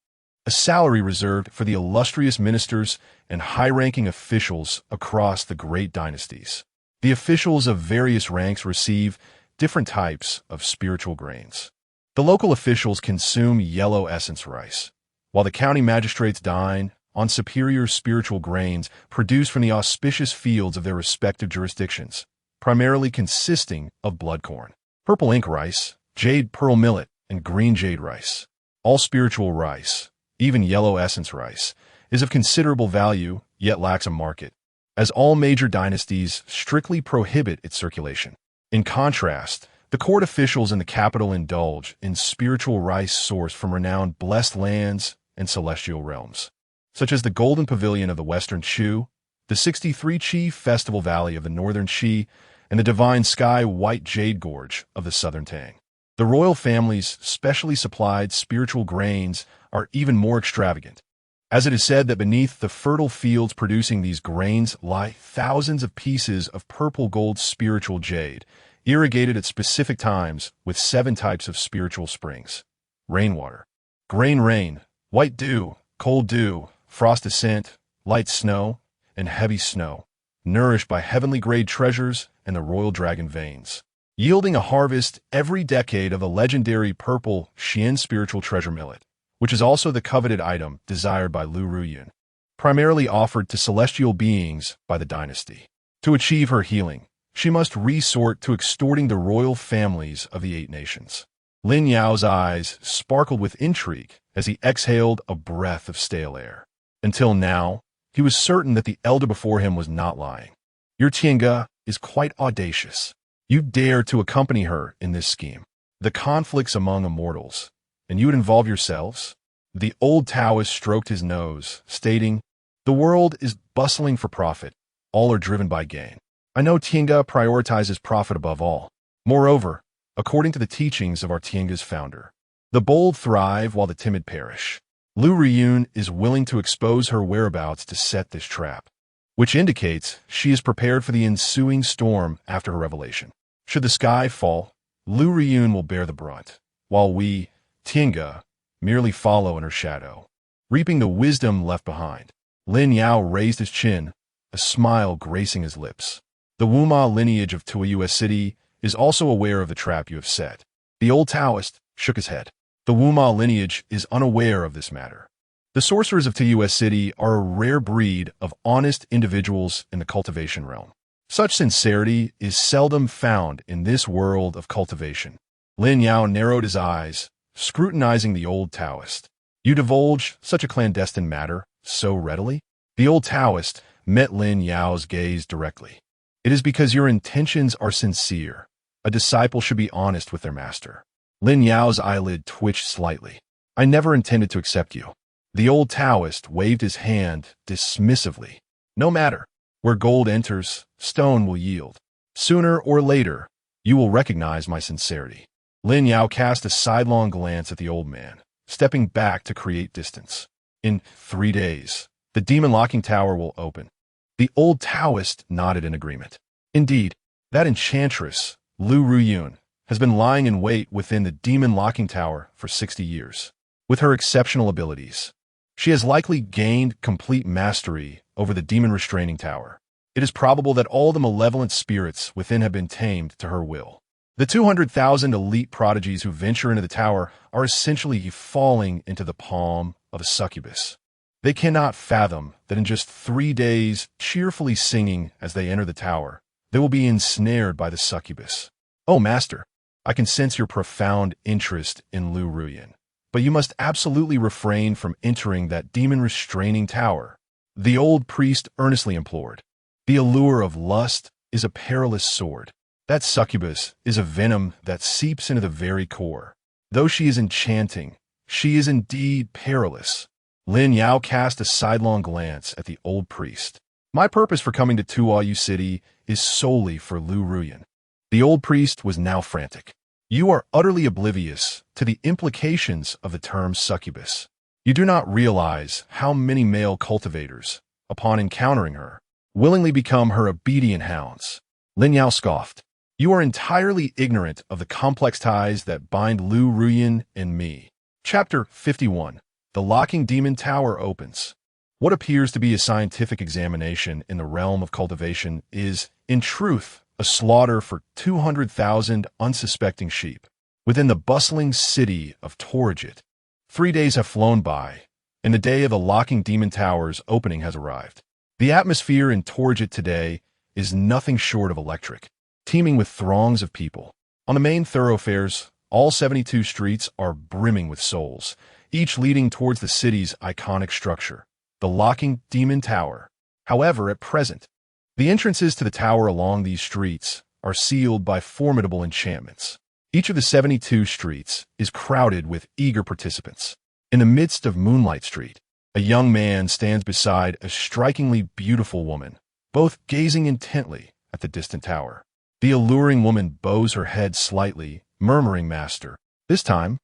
A salary reserved for the illustrious ministers and high-ranking officials across the great dynasties. The officials of various ranks receive different types of spiritual grains. The local officials consume yellow essence rice, while the county magistrates dine on superior spiritual grains produced from the auspicious fields of their respective jurisdictions, primarily consisting of blood corn, purple ink rice, jade pearl millet, and green jade rice. All spiritual rice, even yellow essence rice, is of considerable value, yet lacks a market, as all major dynasties strictly prohibit its circulation. In contrast, the court officials in the capital indulge in spiritual rice sourced from renowned blessed lands and celestial realms, such as the Golden Pavilion of the Western Shu, the 63 Qi Festival Valley of the Northern Qi, and the Divine Sky White Jade Gorge of the Southern Tang. The royal family's specially supplied spiritual grains are even more extravagant, as it is said that beneath the fertile fields producing these grains lie thousands of pieces of purple gold spiritual jade, irrigated at specific times with 7 types of spiritual springs: rainwater, grain rain, white dew, cold dew, frost descent, light snow, and heavy snow, nourished by heavenly grade treasures and the royal dragon veins, yielding a harvest every decade of the legendary purple Xian spiritual treasure millet, which is also the coveted item desired by Lu Ruyun, primarily offered to celestial beings by the dynasty. To achieve her healing, she must resort to extorting the royal families of the 8 nations. Lin Yao's eyes sparkled with intrigue as he exhaled a breath of stale air. Until now, he was certain that the elder before him was not lying. Your Tiange is quite audacious. You dare to accompany her in this scheme. The conflicts among immortals, and you would involve yourselves? The old Taoist stroked his nose, stating, "The world is bustling for profit. All are driven by gain. I know Tiange prioritizes profit above all. Moreover, according to the teachings of our Tiange's founder, the bold thrive while the timid perish. Lu Ruyun is willing to expose her whereabouts to set this trap, which indicates she is prepared for the ensuing storm after her revelation. Should the sky fall, Lu Ruyun will bear the brunt, while we, Tiange, merely follow in her shadow, reaping the wisdom left behind." Lin Yao raised his chin, a smile gracing his lips. "The Wuma lineage of Tuiyue City is also aware of the trap you have set." The old Taoist shook his head. "The Wuma lineage is unaware of this matter. The sorcerers of Tuiyue City are a rare breed of honest individuals in the cultivation realm. Such sincerity is seldom found in this world of cultivation." Lin Yao narrowed his eyes, scrutinizing the old Taoist. "You divulge such a clandestine matter so readily?" The old Taoist met Lin Yao's gaze directly. "It is because your intentions are sincere. A disciple should be honest with their master." Lin Yao's eyelid twitched slightly. "I never intended to accept you." The old Taoist waved his hand dismissively. "No matter. Where gold enters, stone will yield. Sooner or later, you will recognize my sincerity." Lin Yao cast a sidelong glance at the old man, stepping back to create distance. "In 3 days, the demon locking tower will open." The old Taoist nodded in agreement. "Indeed, that enchantress, Lu Ruyun, has been lying in wait within the demon locking tower for 60 years. With her exceptional abilities, she has likely gained complete mastery over the demon restraining tower. It is probable that all the malevolent spirits within have been tamed to her will. The 200,000 elite prodigies who venture into the tower are essentially falling into the palm of a succubus. They cannot fathom that in just 3 days, cheerfully singing as they enter the tower, they will be ensnared by the succubus. Oh, master, I can sense your profound interest in Lu Ruyun, but you must absolutely refrain from entering that demon-restraining tower," the old priest earnestly implored. "The allure of lust is a perilous sword. That succubus is a venom that seeps into the very core. Though she is enchanting, she is indeed perilous." Lin Yao cast a sidelong glance at the old priest. "My purpose for coming to Tuiyue City is solely for Lu Ruyun." The old priest was now frantic. "You are utterly oblivious to the implications of the term succubus. You do not realize how many male cultivators, upon encountering her, willingly become her obedient hounds." Lin Yao scoffed. "You are entirely ignorant of the complex ties that bind Lu Ruyun and me." Chapter 51. The Locking Demon Tower Opens. What appears to be a scientific examination in the realm of cultivation is, in truth, a slaughter for 200,000 unsuspecting sheep. Within the bustling city of Torjit, 3 days have flown by, and the day of the Locking Demon Tower's opening has arrived. The atmosphere in Torjit today is nothing short of electric, teeming with throngs of people. On the main thoroughfares, all 72 streets are brimming with souls, each leading towards the city's iconic structure, the Locking Demon Tower. However, at present, the entrances to the tower along these streets are sealed by formidable enchantments. Each of the 72 streets is crowded with eager participants. In the midst of Moonlight Street, a young man stands beside a strikingly beautiful woman, both gazing intently at the distant tower. The alluring woman bows her head slightly, murmuring, "Master." This time,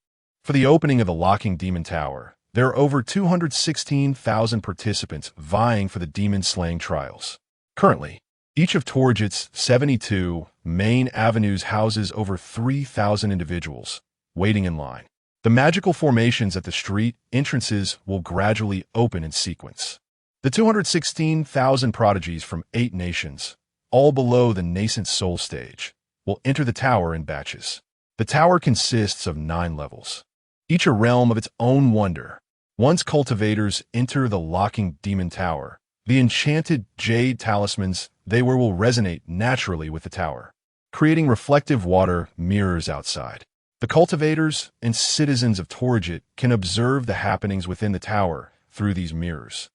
for the opening of the Locking Demon Tower, there are over 216,000 participants vying for the demon-slaying trials. Currently, each of Torjit's 72 main avenues houses over 3,000 individuals, waiting in line. The magical formations at the street entrances will gradually open in sequence. The 216,000 prodigies from 8 nations, all below the nascent soul stage, will enter the tower in batches. The tower consists of 9 levels. each a realm of its own wonder. Once cultivators enter the locking demon tower, the enchanted jade talismans they wear will resonate naturally with the tower, creating reflective water mirrors outside. The cultivators and citizens of Torjit can observe the happenings within the tower through these mirrors.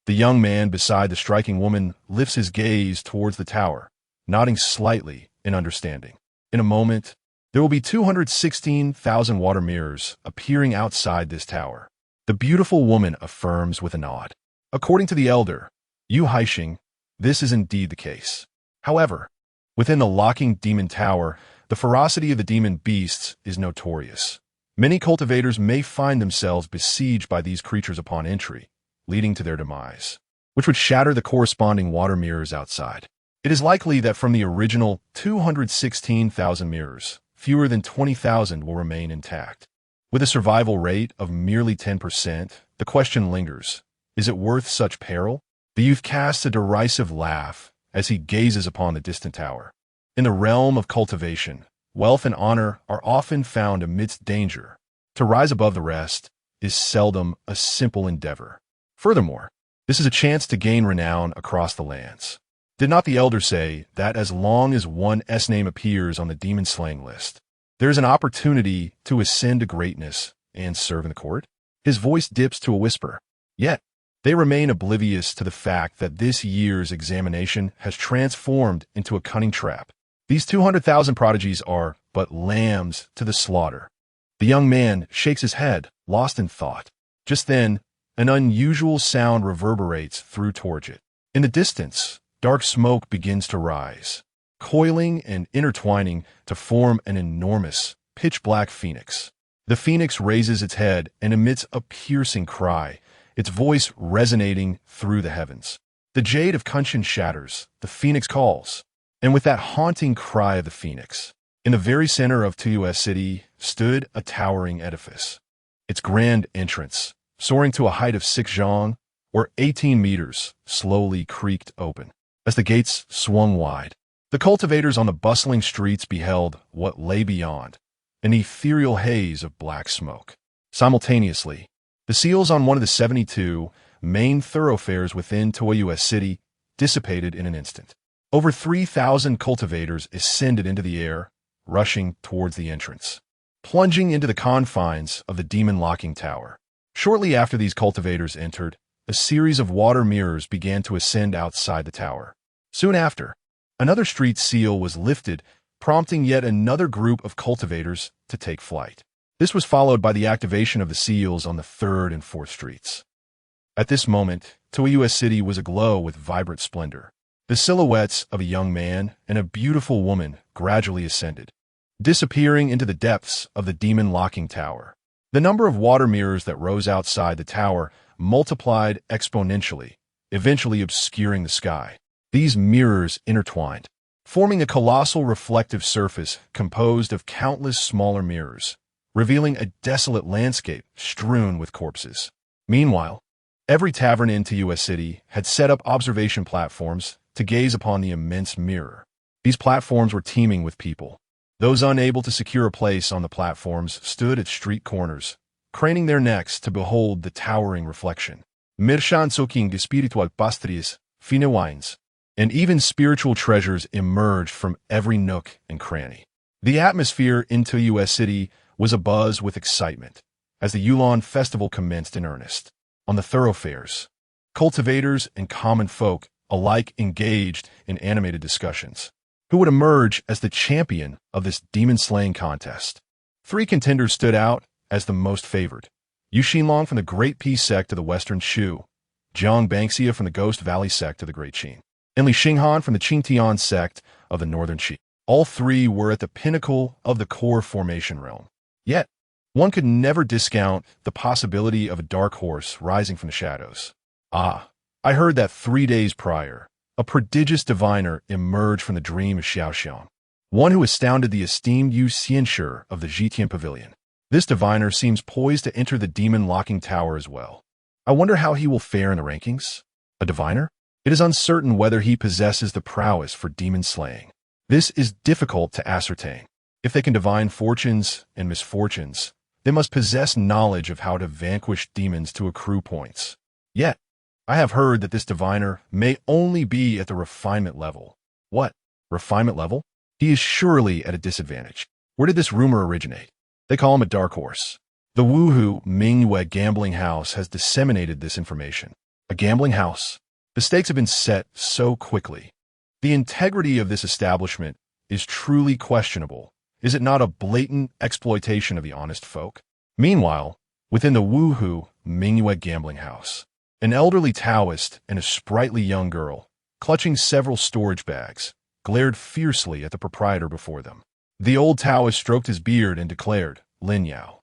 The young man beside the striking woman lifts his gaze towards the tower, nodding slightly in understanding. In a moment, there will be 216,000 water mirrors appearing outside this tower. The beautiful woman affirms with a nod. According to the elder, Yu Haixing, this is indeed the case. However, within the locking demon tower, the ferocity of the demon beasts is notorious. Many cultivators may find themselves besieged by these creatures upon entry, leading to their demise, which would shatter the corresponding water mirrors outside. It is likely that from the original 216,000 mirrors, fewer than 20,000 will remain intact. With a survival rate of merely 10%, the question lingers, is it worth such peril? The youth casts a derisive laugh as he gazes upon the distant tower. In the realm of cultivation, wealth and honor are often found amidst danger. To rise above the rest is seldom a simple endeavor. Furthermore, this is a chance to gain renown across the lands. Did not the elder say that as long as one's name appears on the demon-slaying list, there is an opportunity to ascend to greatness and serve in the court? His voice dips to a whisper. Yet, they remain oblivious to the fact that this year's examination has transformed into a cunning trap. These 200,000 prodigies are but lambs to the slaughter. The young man shakes his head, lost in thought. Just then, an unusual sound reverberates through Torjit. In the distance, dark smoke begins to rise, coiling and intertwining to form an enormous, pitch-black phoenix. The phoenix raises its head and emits a piercing cry, its voice resonating through the heavens. The jade of Qingxuan shatters, the phoenix calls. And with that haunting cry of the phoenix, in the very center of Tuyu's city stood a towering edifice. Its grand entrance, soaring to a height of 6 zhang, or 18 meters, slowly creaked open. As the gates swung wide, the cultivators on the bustling streets beheld what lay beyond, an ethereal haze of black smoke. Simultaneously, the seals on one of the 72 main thoroughfares within Tuyu's city dissipated in an instant. Over 3,000 cultivators ascended into the air, rushing towards the entrance, plunging into the confines of the demon-locking tower. Shortly after these cultivators entered, a series of water mirrors began to ascend outside the tower. Soon after, another street seal was lifted, prompting yet another group of cultivators to take flight. This was followed by the activation of the seals on the 3rd and 4th streets. At this moment, Tuyu's city was aglow with vibrant splendor. The silhouettes of a young man and a beautiful woman gradually ascended, disappearing into the depths of the demon-locking tower. The number of water mirrors that rose outside the tower multiplied exponentially, eventually obscuring the sky. These mirrors intertwined, forming a colossal reflective surface composed of countless smaller mirrors, revealing a desolate landscape strewn with corpses. Meanwhile, every tavern in Tuyu's city had set up observation platforms to gaze upon the immense mirror. These platforms were teeming with people. Those unable to secure a place on the platforms stood at street corners, craning their necks to behold the towering reflection. Merchants soaking de spiritual pastries, fine wines, and even spiritual treasures emerged from every nook and cranny. The atmosphere in Tuyu's city was abuzz with excitement as the Yulan festival commenced in earnest. On the thoroughfares, cultivators and common folk alike engaged in animated discussions. Who would emerge as the champion of this demon-slaying contest? 3 contenders stood out as the most favored. Yu Xinlong from the Great Peace Sect of the Western Shu, Jiang Bangxia from the Ghost Valley Sect of the Great Qin, and Li Xinghan from the Qingxuan Sect of the Northern Qi. All 3 were at the pinnacle of the core formation realm. Yet, one could never discount the possibility of a dark horse rising from the shadows. I heard that 3 days prior, a prodigious diviner emerged from the dream of Xiaoxiang, one who astounded the esteemed Yu Xianshi of the Zhitian Pavilion. This diviner seems poised to enter the demon-locking tower as well. I wonder how he will fare in the rankings. A diviner? It is uncertain whether he possesses the prowess for demon-slaying. This is difficult to ascertain. If they can divine fortunes and misfortunes, They must possess knowledge of how to vanquish demons to accrue points. Yet, I have heard that this diviner may only be at the refinement level. What? Refinement level? He is surely at a disadvantage. Where did this rumor originate? They call him a dark horse. The Wuhu Mingyue gambling house has disseminated this information. A gambling house? The stakes have been set so quickly. The integrity of this establishment is truly questionable. Is it not a blatant exploitation of the honest folk? Meanwhile, within the Wuhu Mingyue gambling house, an elderly Taoist and a sprightly young girl, clutching several storage bags, glared fiercely at the proprietor before them. The old Taoist stroked his beard and declared, "Lin Yao.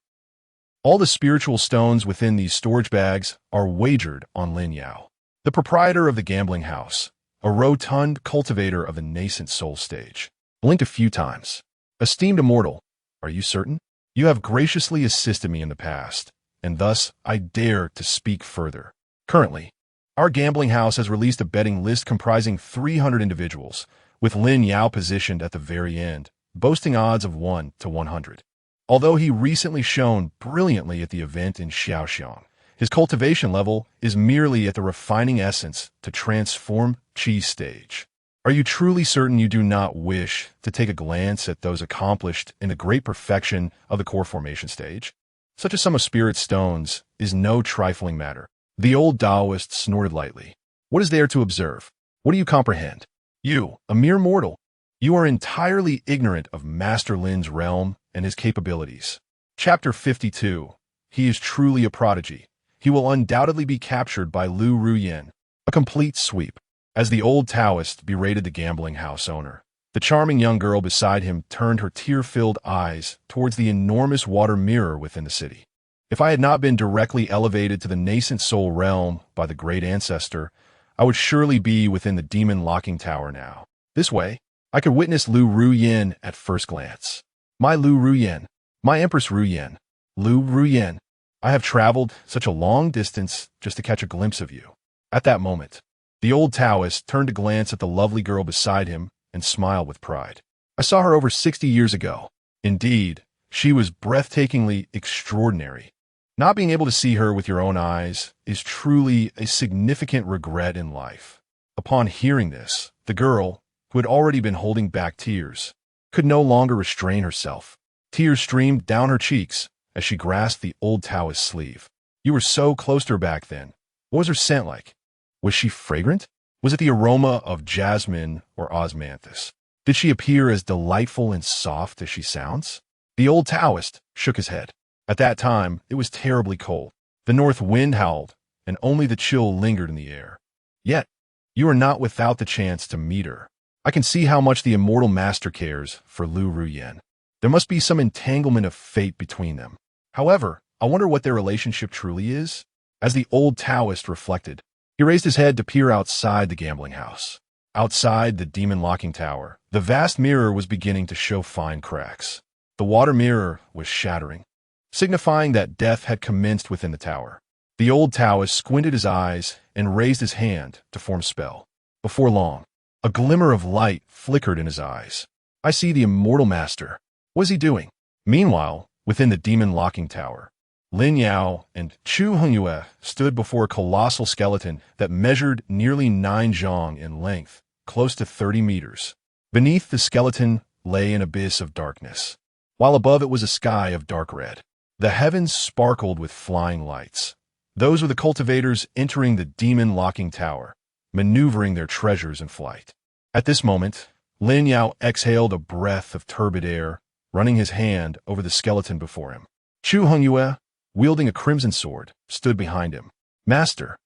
All the spiritual stones within these storage bags are wagered on Lin Yao." The proprietor of the gambling house, a rotund cultivator of the nascent soul stage, blinked a few times. "Esteemed immortal, are you certain? You have graciously assisted me in the past, and thus I dare to speak further. Currently, our gambling house has released a betting list comprising 300 individuals, with Lin Yao positioned at the very end, boasting odds of 1 to 100. Although he recently shone brilliantly at the event in Xiaoxiang, his cultivation level is merely at the refining essence to transform Qi stage. Are you truly certain you do not wish to take a glance at those accomplished in the great perfection of the core formation stage? Such a sum of spirit stones is no trifling matter." The old Taoist snorted lightly. "What is there to observe? What do you comprehend? You, a mere mortal. You are entirely ignorant of Master Lin's realm and his capabilities." Chapter 52. He is truly a prodigy. He will undoubtedly be captured by Lu Ruyin. A complete sweep. As the old Taoist berated the gambling house owner, the charming young girl beside him turned her tear-filled eyes towards the enormous water mirror within the city. If I had not been directly elevated to the nascent soul realm by the great ancestor, I would surely be within the demon locking tower now. This way, I could witness Lu Ruyin at first glance. My Lu Ruyin, my Empress Ruyin, Lu Ruyin, I have traveled such a long distance just to catch a glimpse of you. At that moment, the old Taoist turned to glance at the lovely girl beside him and smiled with pride. I saw her over 60 years ago. Indeed, she was breathtakingly extraordinary. Not being able to see her with your own eyes is truly a significant regret in life. Upon hearing this, the girl, who had already been holding back tears, could no longer restrain herself. Tears streamed down her cheeks as she grasped the old Taoist's sleeve. "You were so close to her back then. What was her scent like? Was she fragrant? Was it the aroma of jasmine or osmanthus? Did she appear as delightful and soft as she sounds?" The old Taoist shook his head. At that time, it was terribly cold. The north wind howled, and only the chill lingered in the air. Yet, you are not without the chance to meet her. I can see how much the immortal master cares for Lu Ruyin. There must be some entanglement of fate between them. However, I wonder what their relationship truly is. As the old Taoist reflected, he raised his head to peer outside the gambling house. Outside the demon locking tower, the vast mirror was beginning to show fine cracks. The water mirror was shattering, signifying that death had commenced within the tower. The old Taoist squinted his eyes and raised his hand to form a spell. Before long, a glimmer of light flickered in his eyes. "I see the immortal master. What is he doing?" Meanwhile, within the demon locking tower, Lin Yao and Chu Hongyu stood before a colossal skeleton that measured nearly 9 zhong in length, close to 30 meters. Beneath the skeleton lay an abyss of darkness, while above it was a sky of dark red. The heavens sparkled with flying lights. Those were the cultivators entering the demon locking tower, maneuvering their treasures in flight. At this moment, Lin Yao exhaled a breath of turbid air, running his hand over the skeleton before him. Chu Hongyu, wielding a crimson sword, stood behind him. "Master."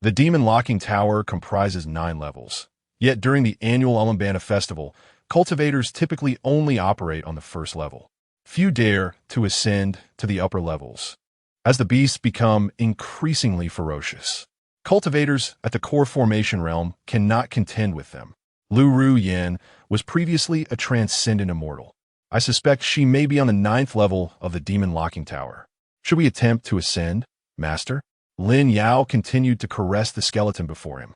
The demon locking tower comprises 9 levels. Yet during the annual Alambana festival, cultivators typically only operate on the first level. Few dare to ascend to the upper levels, as the beasts become increasingly ferocious. Cultivators at the core formation realm cannot contend with them. Lu Ruyin was previously a transcendent immortal. I suspect she may be on the 9th level of the demon locking tower. Should we attempt to ascend, Master? Lin Yao continued to caress the skeleton before him.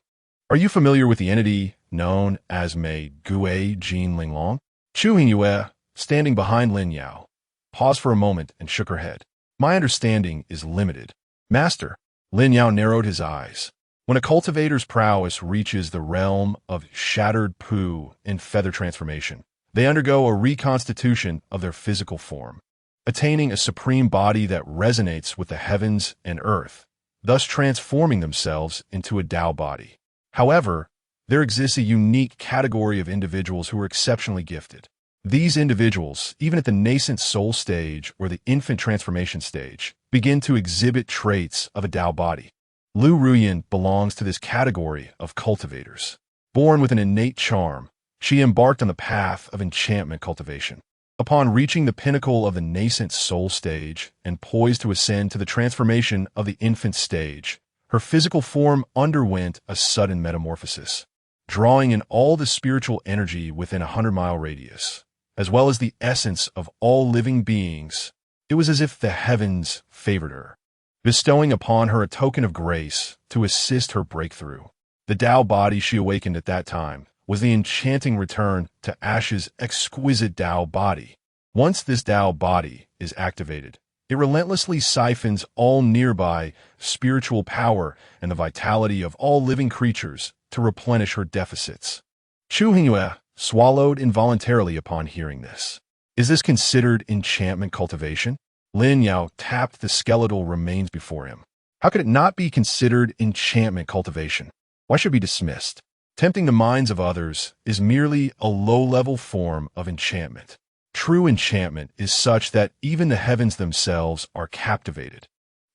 Are you familiar with the entity known as Mei Gue Jin Linglong? Chu Hongyu, standing behind Lin Yao, paused for a moment and shook her head. My understanding is limited. Master, Lin Yao narrowed his eyes. When a cultivator's prowess reaches the realm of shattered poo in feather transformation, they undergo a reconstitution of their physical form, attaining a supreme body that resonates with the heavens and earth, thus transforming themselves into a Dao body. However, there exists a unique category of individuals who are exceptionally gifted. These individuals, even at the nascent soul stage or the infant transformation stage, begin to exhibit traits of a Dao body. Lu Ruyan belongs to this category of cultivators. Born with an innate charm, she embarked on the path of enchantment cultivation. Upon reaching the pinnacle of the nascent soul stage and poised to ascend to the transformation of the infant stage, her physical form underwent a sudden metamorphosis, drawing in all the spiritual energy within a 100-mile radius, as well as the essence of all living beings. It was as if the heavens favored her, bestowing upon her a token of grace to assist her breakthrough. The Dao body she awakened at that time was the enchanting return to Ash's exquisite Dao body. Once this Dao body is activated, it relentlessly siphons all nearby spiritual power and the vitality of all living creatures to replenish her deficits. Chu Hongyu swallowed involuntarily upon hearing this. Is this considered enchantment cultivation? Lin Yao tapped the skeletal remains before him. How could it not be considered enchantment cultivation? Why should it be dismissed? Tempting the minds of others is merely a low-level form of enchantment. True enchantment is such that even the heavens themselves are captivated,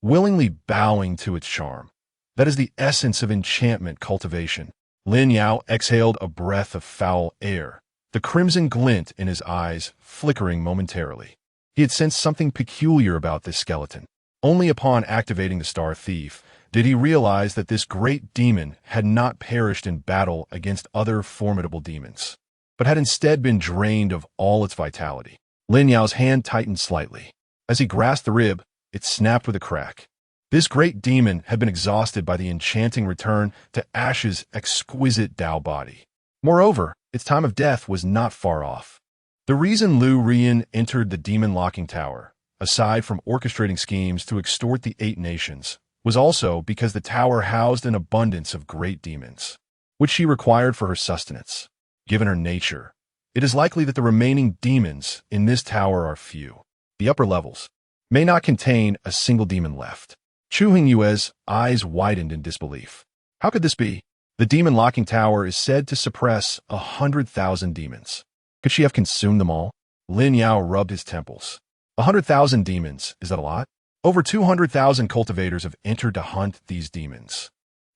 willingly bowing to its charm. That is the essence of enchantment cultivation. Lin Yao exhaled a breath of foul air, the crimson glint in his eyes flickering momentarily. He had sensed something peculiar about this skeleton. Only upon activating the Star Thief did he realize that this great demon had not perished in battle against other formidable demons, but had instead been drained of all its vitality. Lin Yao's hand tightened slightly. As he grasped the rib, it snapped with a crack. This great demon had been exhausted by the enchanting return to Ash's exquisite Dao body. Moreover, its time of death was not far off. The reason Lu Ruyan entered the demon locking tower, aside from orchestrating schemes to extort the 8 nations, was also because the tower housed an abundance of great demons, which she required for her sustenance. Given her nature, it is likely that the remaining demons in this tower are few. The upper levels may not contain a single demon left. Chu Hongyu's eyes widened in disbelief. How could this be? The demon locking tower is said to suppress 100,000 demons. Could she have consumed them all? Lin Yao rubbed his temples. 100,000 demons, is that a lot? Over 200,000 cultivators have entered to hunt these demons.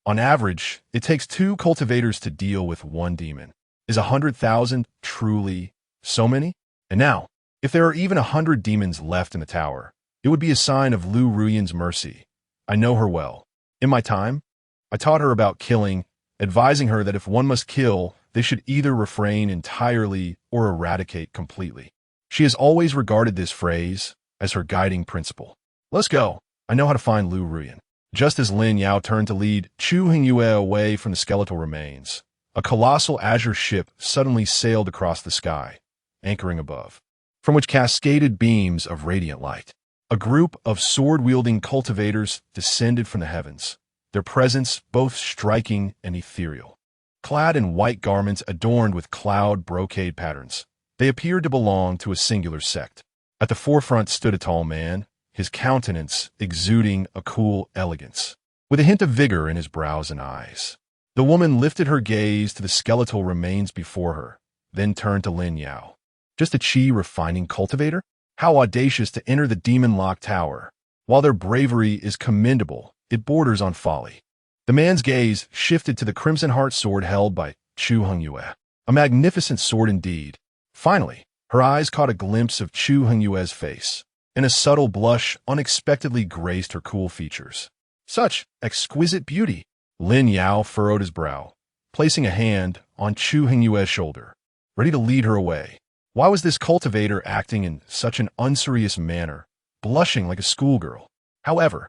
On average, it takes 2 cultivators to deal with 1 demon. Is 100,000 truly so many? And now, if there are even 100 demons left in the tower, it would be a sign of Lu Ruyan's mercy. I know her well. In my time, I taught her about killing, advising her that if one must kill, they should either refrain entirely or eradicate completely. She has always regarded this phrase as her guiding principle. Let's go. I know how to find Lu Ruyan. Just as Lin Yao turned to lead Chu Hongyu away from the skeletal remains, a colossal azure ship suddenly sailed across the sky, anchoring above, from which cascaded beams of radiant light. A group of sword-wielding cultivators descended from the heavens, their presence both striking and ethereal. Clad in white garments adorned with cloud brocade patterns, they appeared to belong to a singular sect. At the forefront stood a tall man, his countenance exuding a cool elegance, with a hint of vigor in his brows and eyes. The woman lifted her gaze to the skeletal remains before her, then turned to Lin Yao. Just a chi refining cultivator? How audacious to enter the demon-locked tower. While their bravery is commendable, it borders on folly. The man's gaze shifted to the crimson heart sword held by Chu Hongyu. A magnificent sword indeed. Finally, her eyes caught a glimpse of Chu Hongyu's face, and a subtle blush unexpectedly graced her cool features. Such exquisite beauty! Lin Yao furrowed his brow, placing a hand on Chu Hongyu's shoulder, ready to lead her away. Why was this cultivator acting in such an unserious manner, blushing like a schoolgirl? However,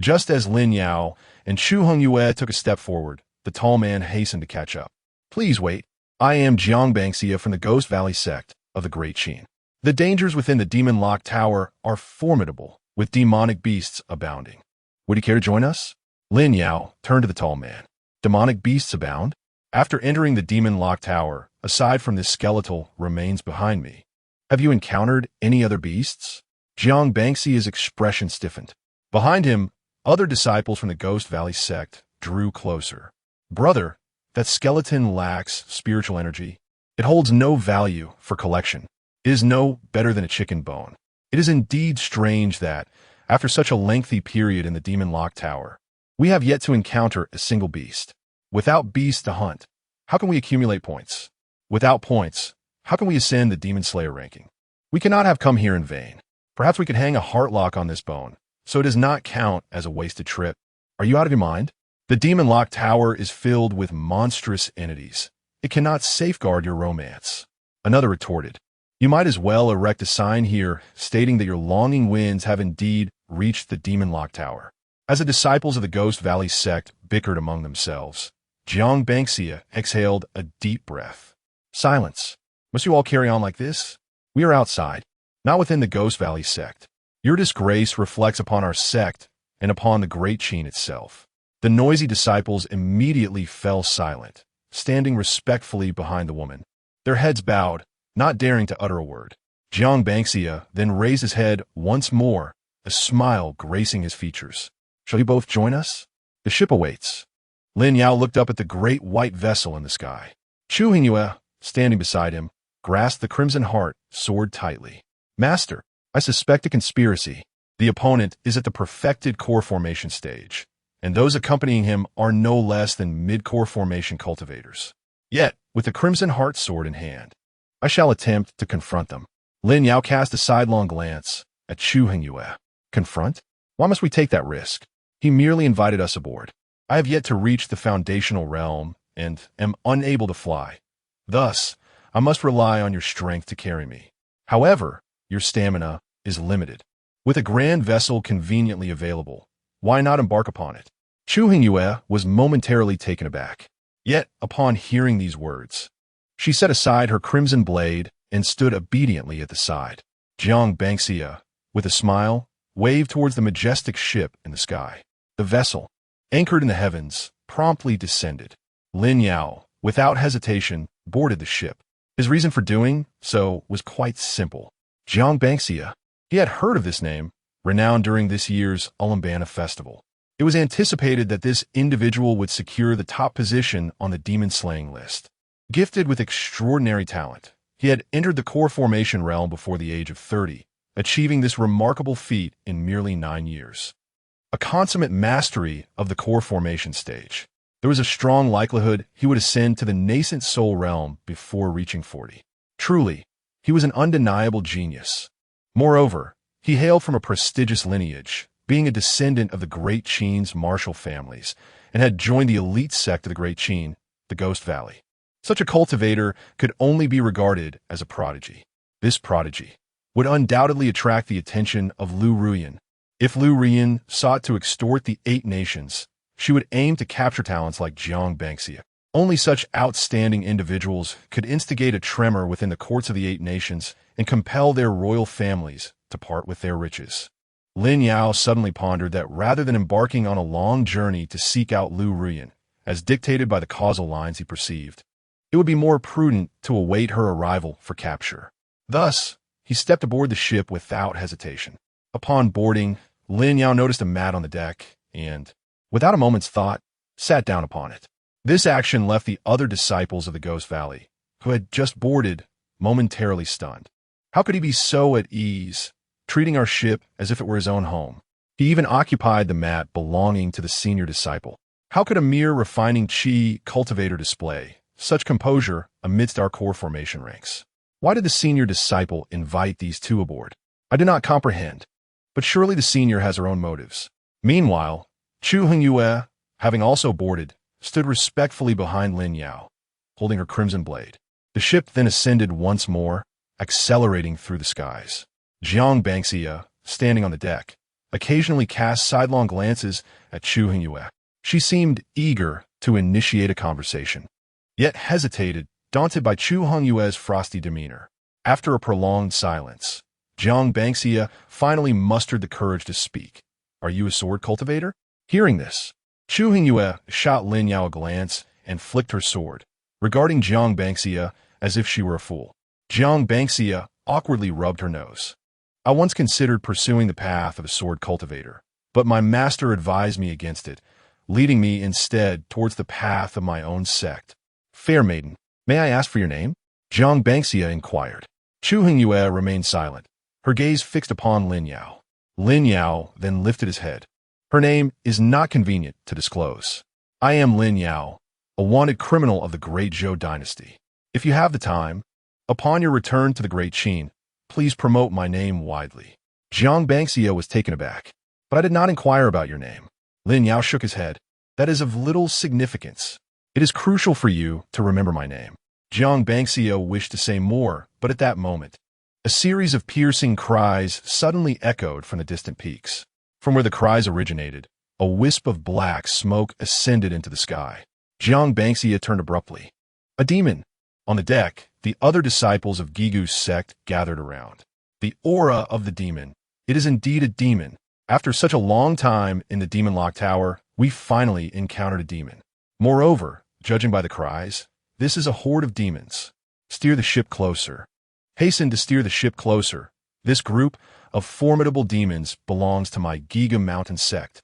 just as Lin Yao and Chu Hongyu took a step forward, the tall man hastened to catch up. Please wait. I am Jiang Bangxia from the Ghost Valley Sect of the Great Qin. The dangers within the demon-locked tower are formidable, with demonic beasts abounding. Would you care to join us? Lin Yao turned to the tall man. Demonic beasts abound? After entering the demon-locked tower, aside from this skeletal remains behind me, have you encountered any other beasts? Jiang Bangxia's expression stiffened. Behind him, other disciples from the Ghost Valley sect drew closer. Brother, that skeleton lacks spiritual energy. It holds no value for collection. It is no better than a chicken bone. It is indeed strange that, after such a lengthy period in the demon-locked tower, we have yet to encounter a single beast. Without beasts to hunt, how can we accumulate points? Without points, how can we ascend the Demon Slayer ranking? We cannot have come here in vain. Perhaps we could hang a heartlock on this bone, so it does not count as a wasted trip. Are you out of your mind? The demon-locked tower is filled with monstrous entities. It cannot safeguard your romance. Another retorted. You might as well erect a sign here stating that your longing winds have indeed reached the demon-locked tower. As the disciples of the Ghost Valley sect bickered among themselves, Jiang Bangxia exhaled a deep breath. Silence. Must you all carry on like this? We are outside, not within the Ghost Valley sect. Your disgrace reflects upon our sect and upon the Great Qin itself. The noisy disciples immediately fell silent, standing respectfully behind the woman, their heads bowed, not daring to utter a word. Jiang Bangxia then raised his head once more, a smile gracing his features. Shall you both join us? The ship awaits. Lin Yao looked up at the great white vessel in the sky. Chu Hongyu, standing beside him, grasped the crimson heart sword tightly. Master, I suspect a conspiracy. The opponent is at the perfected core formation stage, and those accompanying him are no less than mid-core formation cultivators. Yet, with the crimson heart sword in hand, I shall attempt to confront them. Lin Yao cast a sidelong glance at Chu Hongyu. Confront? Why must we take that risk? He merely invited us aboard. I have yet to reach the foundational realm and am unable to fly. Thus, I must rely on your strength to carry me. However, your stamina is limited. With a grand vessel conveniently available, why not embark upon it? Chu Hongyu was momentarily taken aback. Yet, upon hearing these words, she set aside her crimson blade and stood obediently at the side. Jiang Bangxia, with a smile, waved towards the majestic ship in the sky. The vessel, anchored in the heavens, promptly descended. Lin Yao, without hesitation, boarded the ship. His reason for doing so was quite simple. Jiang Bangxia. He had heard of this name, renowned during this year's Ulambana festival. It was anticipated that this individual would secure the top position on the demon-slaying list. Gifted with extraordinary talent, he had entered the core formation realm before the age of 30, achieving this remarkable feat in merely 9 years. A consummate mastery of the core formation stage. There was a strong likelihood he would ascend to the nascent soul realm before reaching 40. Truly, he was an undeniable genius. Moreover, he hailed from a prestigious lineage, being a descendant of the Great Qin's martial families, and had joined the elite sect of the Great Qin, the Ghost Valley. Such a cultivator could only be regarded as a prodigy. This prodigy would undoubtedly attract the attention of Lu Ruyan. If Lu Ruyan sought to extort the 8 nations, she would aim to capture talents like Jiang Bangxia. Only such outstanding individuals could instigate a tremor within the courts of the 8 nations and compel their royal families to part with their riches. Lin Yao suddenly pondered that rather than embarking on a long journey to seek out Lu Ruyan, as dictated by the causal lines he perceived, it would be more prudent to await her arrival for capture. Thus, he stepped aboard the ship without hesitation. Upon boarding, Lin Yao noticed a mat on the deck and, without a moment's thought, sat down upon it. This action left the other disciples of the Ghost Valley, who had just boarded, momentarily stunned. How could he be so at ease, treating our ship as if it were his own home? He even occupied the mat belonging to the senior disciple. How could a mere refining chi cultivator display such composure amidst our core formation ranks? Why did the senior disciple invite these two aboard? I do not comprehend, but surely the senior has her own motives. Meanwhile, Chu Hongyu, having also boarded, stood respectfully behind Lin Yao, holding her crimson blade. The ship then ascended once more, accelerating through the skies. Jiang Bangxia, standing on the deck, occasionally cast sidelong glances at Chu Hongyu. She seemed eager to initiate a conversation, yet hesitated, daunted by Chu Hongyu's frosty demeanor. After a prolonged silence, Jiang Bangxia finally mustered the courage to speak. Are you a sword cultivator? Hearing this, Chu Hongyu shot Lin Yao a glance and flicked her sword, regarding Jiang Bangxia as if she were a fool. Jiang Bangxia awkwardly rubbed her nose. I once considered pursuing the path of a sword cultivator, but my master advised me against it, leading me instead towards the path of my own sect. Fair maiden, may I ask for your name? Jiang Bangxia inquired. Chu Hongyu remained silent, her gaze fixed upon Lin Yao. Lin Yao then lifted his head. Her name is not convenient to disclose. I am Lin Yao, a wanted criminal of the Great Zhou dynasty. If you have the time, upon your return to the Great Qin, please promote my name widely. Jiang Bangxia was taken aback. But I did not inquire about your name. Lin Yao shook his head. That is of little significance. It is crucial for you to remember my name. Jiang Bangxia wished to say more, but at that moment, a series of piercing cries suddenly echoed from the distant peaks. From where the cries originated, a wisp of black smoke ascended into the sky. Jiang Bangxia turned abruptly. A demon! On the deck, the other disciples of Qingxuan Sect gathered around. The aura of the demon. It is indeed a demon. After such a long time in the Demon Lock Tower, we finally encountered a demon. Moreover, judging by the cries, this is a horde of demons. Steer the ship closer. Hasten to steer the ship closer. This group of formidable demons belongs to my Qingxuan Mountain Sect.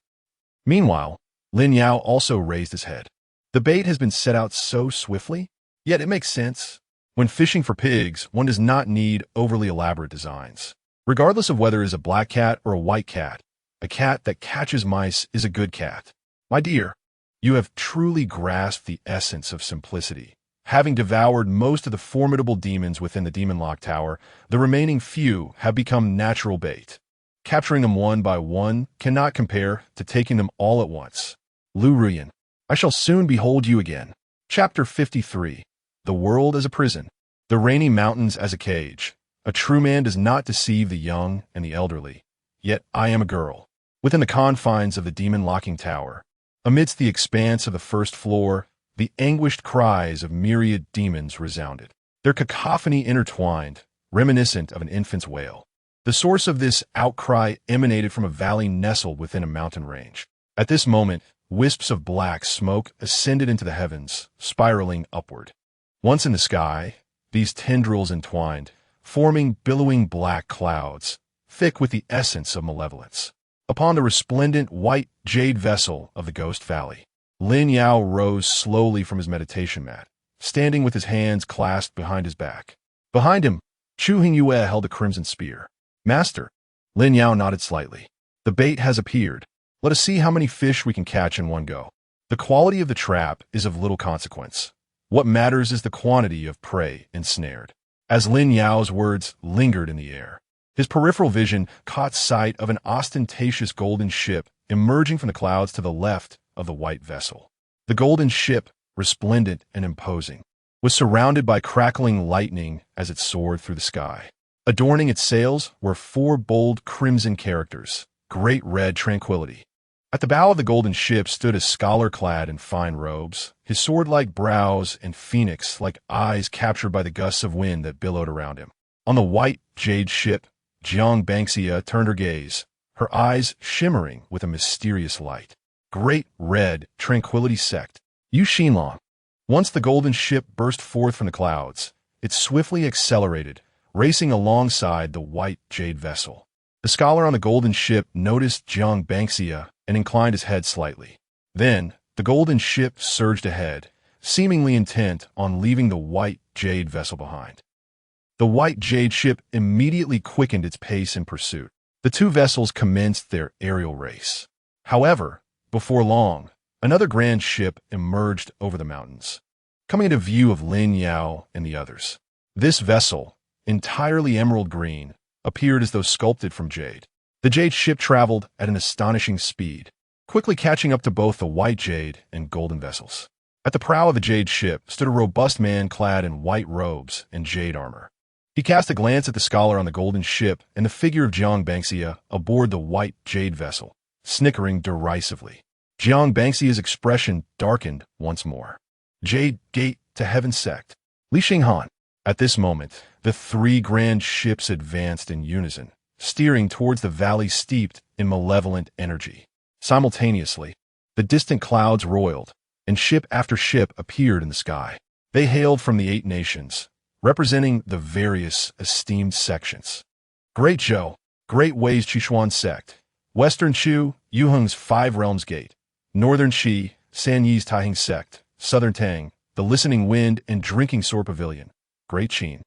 Meanwhile, Lin Yao also raised his head. The bait has been set out so swiftly, yet it makes sense. When fishing for pigs, one does not need overly elaborate designs. Regardless of whether it is a black cat or a white cat, a cat that catches mice is a good cat. My dear, you have truly grasped the essence of simplicity. Having devoured most of the formidable demons within the Demon Lock Tower, the remaining few have become natural bait. Capturing them one by one cannot compare to taking them all at once. Lu Ruyan, I shall soon behold you again. Chapter 53. The World as a Prison. The rainy mountains as a cage. A true man does not deceive the young and the elderly. Yet I am a girl. Within the confines of the Demon Locking Tower, amidst the expanse of the first floor, the anguished cries of myriad demons resounded, their cacophony intertwined, reminiscent of an infant's wail. The source of this outcry emanated from a valley nestled within a mountain range. At this moment, wisps of black smoke ascended into the heavens, spiraling upward. Once in the sky, these tendrils entwined, forming billowing black clouds, thick with the essence of malevolence. Upon the resplendent white jade vessel of the Ghost Valley, Lin Yao rose slowly from his meditation mat, standing with his hands clasped behind his back. Behind him, Chu Hongyu held a crimson spear. Master, Lin Yao nodded slightly. The bait has appeared. Let us see how many fish we can catch in one go. The quality of the trap is of little consequence. What matters is the quantity of prey ensnared. As Lin Yao's words lingered in the air, his peripheral vision caught sight of an ostentatious golden ship emerging from the clouds to the left of the white vessel. The golden ship, resplendent and imposing, was surrounded by crackling lightning as it soared through the sky. Adorning its sails were 4 bold crimson characters, Great Red Tranquility. At the bow of the golden ship stood a scholar clad in fine robes, his sword-like brows and phoenix-like eyes captured by the gusts of wind that billowed around him. On the white jade ship, Jiang Bangxia turned her gaze, her eyes shimmering with a mysterious light. Great Red Tranquility Sect. Yu Xinlong. Once the golden ship burst forth from the clouds, it swiftly accelerated, racing alongside the white jade vessel. The scholar on the golden ship noticed Jiang Bangxia and inclined his head slightly. Then, the golden ship surged ahead, seemingly intent on leaving the white jade vessel behind. The white jade ship immediately quickened its pace in pursuit. The two vessels commenced their aerial race. However, before long, another grand ship emerged over the mountains, coming into view of Lin Yao and the others. This vessel, entirely emerald green, appeared as though sculpted from jade. The jade ship traveled at an astonishing speed, quickly catching up to both the white jade and golden vessels. At the prow of the jade ship stood a robust man clad in white robes and jade armor. He cast a glance at the scholar on the golden ship and the figure of Jiang Bangxia aboard the white jade vessel, snickering derisively. Jiang Bangxia's expression darkened once more. Jade Gate to Heaven Sect. Li Xinghan. At this moment, The three grand ships advanced in unison, steering towards the valley steeped in malevolent energy. Simultaneously, the distant clouds roiled, and ship after ship appeared in the sky. They hailed from the 8 nations, representing the various esteemed sections. Great Zhou, Great Wei's Qingxuan Sect, Western Chu, Yuheng's 5 Realms Gate, Northern Shi, San Yi's Taihing Sect, Southern Tang, the Listening Wind and Drinking Sword Pavilion, Great Qin,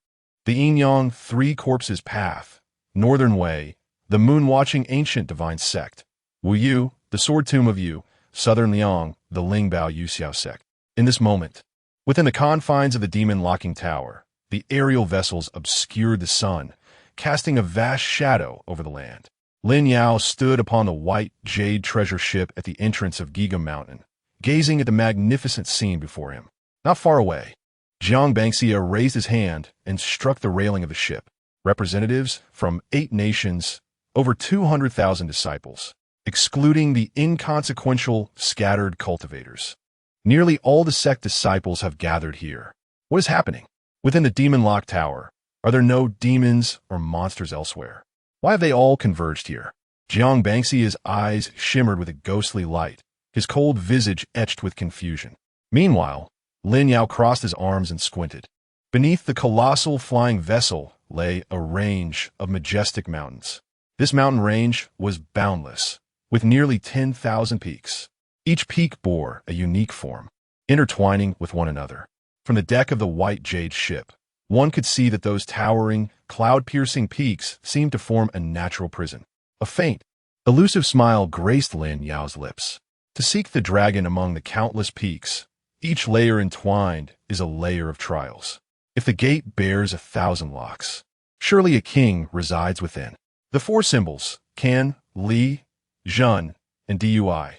the Yin Yang 3 Corpses Path, Northern Wei, the Moon-Watching Ancient Divine Sect, Wu Yu, the Sword Tomb of Yu, Southern Liang, the Lingbao Yuxiao Sect. In this moment, within the confines of the demon-locking tower, the aerial vessels obscured the sun, casting a vast shadow over the land. Lin Yao stood upon the white jade treasure ship at the entrance of Giga Mountain, gazing at the magnificent scene before him. Not far away, Jiang Bangxia raised his hand and struck the railing of the ship. Representatives from 8 nations, over 200,000 disciples, excluding the inconsequential, scattered cultivators. Nearly all the sect disciples have gathered here. What is happening? Within the demon-locked tower, are there no demons or monsters elsewhere? Why have they all converged here? Jiang Bangxia's eyes shimmered with a ghostly light, his cold visage etched with confusion. Meanwhile, Lin Yao crossed his arms and squinted. Beneath the colossal flying vessel lay a range of majestic mountains. This mountain range was boundless, with nearly 10,000 peaks. Each peak bore a unique form, intertwining with one another. From the deck of the white jade ship, one could see that those towering, cloud-piercing peaks seemed to form a natural prison. A faint, elusive smile graced Lin Yao's lips. To seek the dragon among the countless peaks, each layer entwined is a layer of trials. If the gate bears 1,000 locks, surely a king resides within. The 4 symbols, Kan, Li, Zhen, and Dui,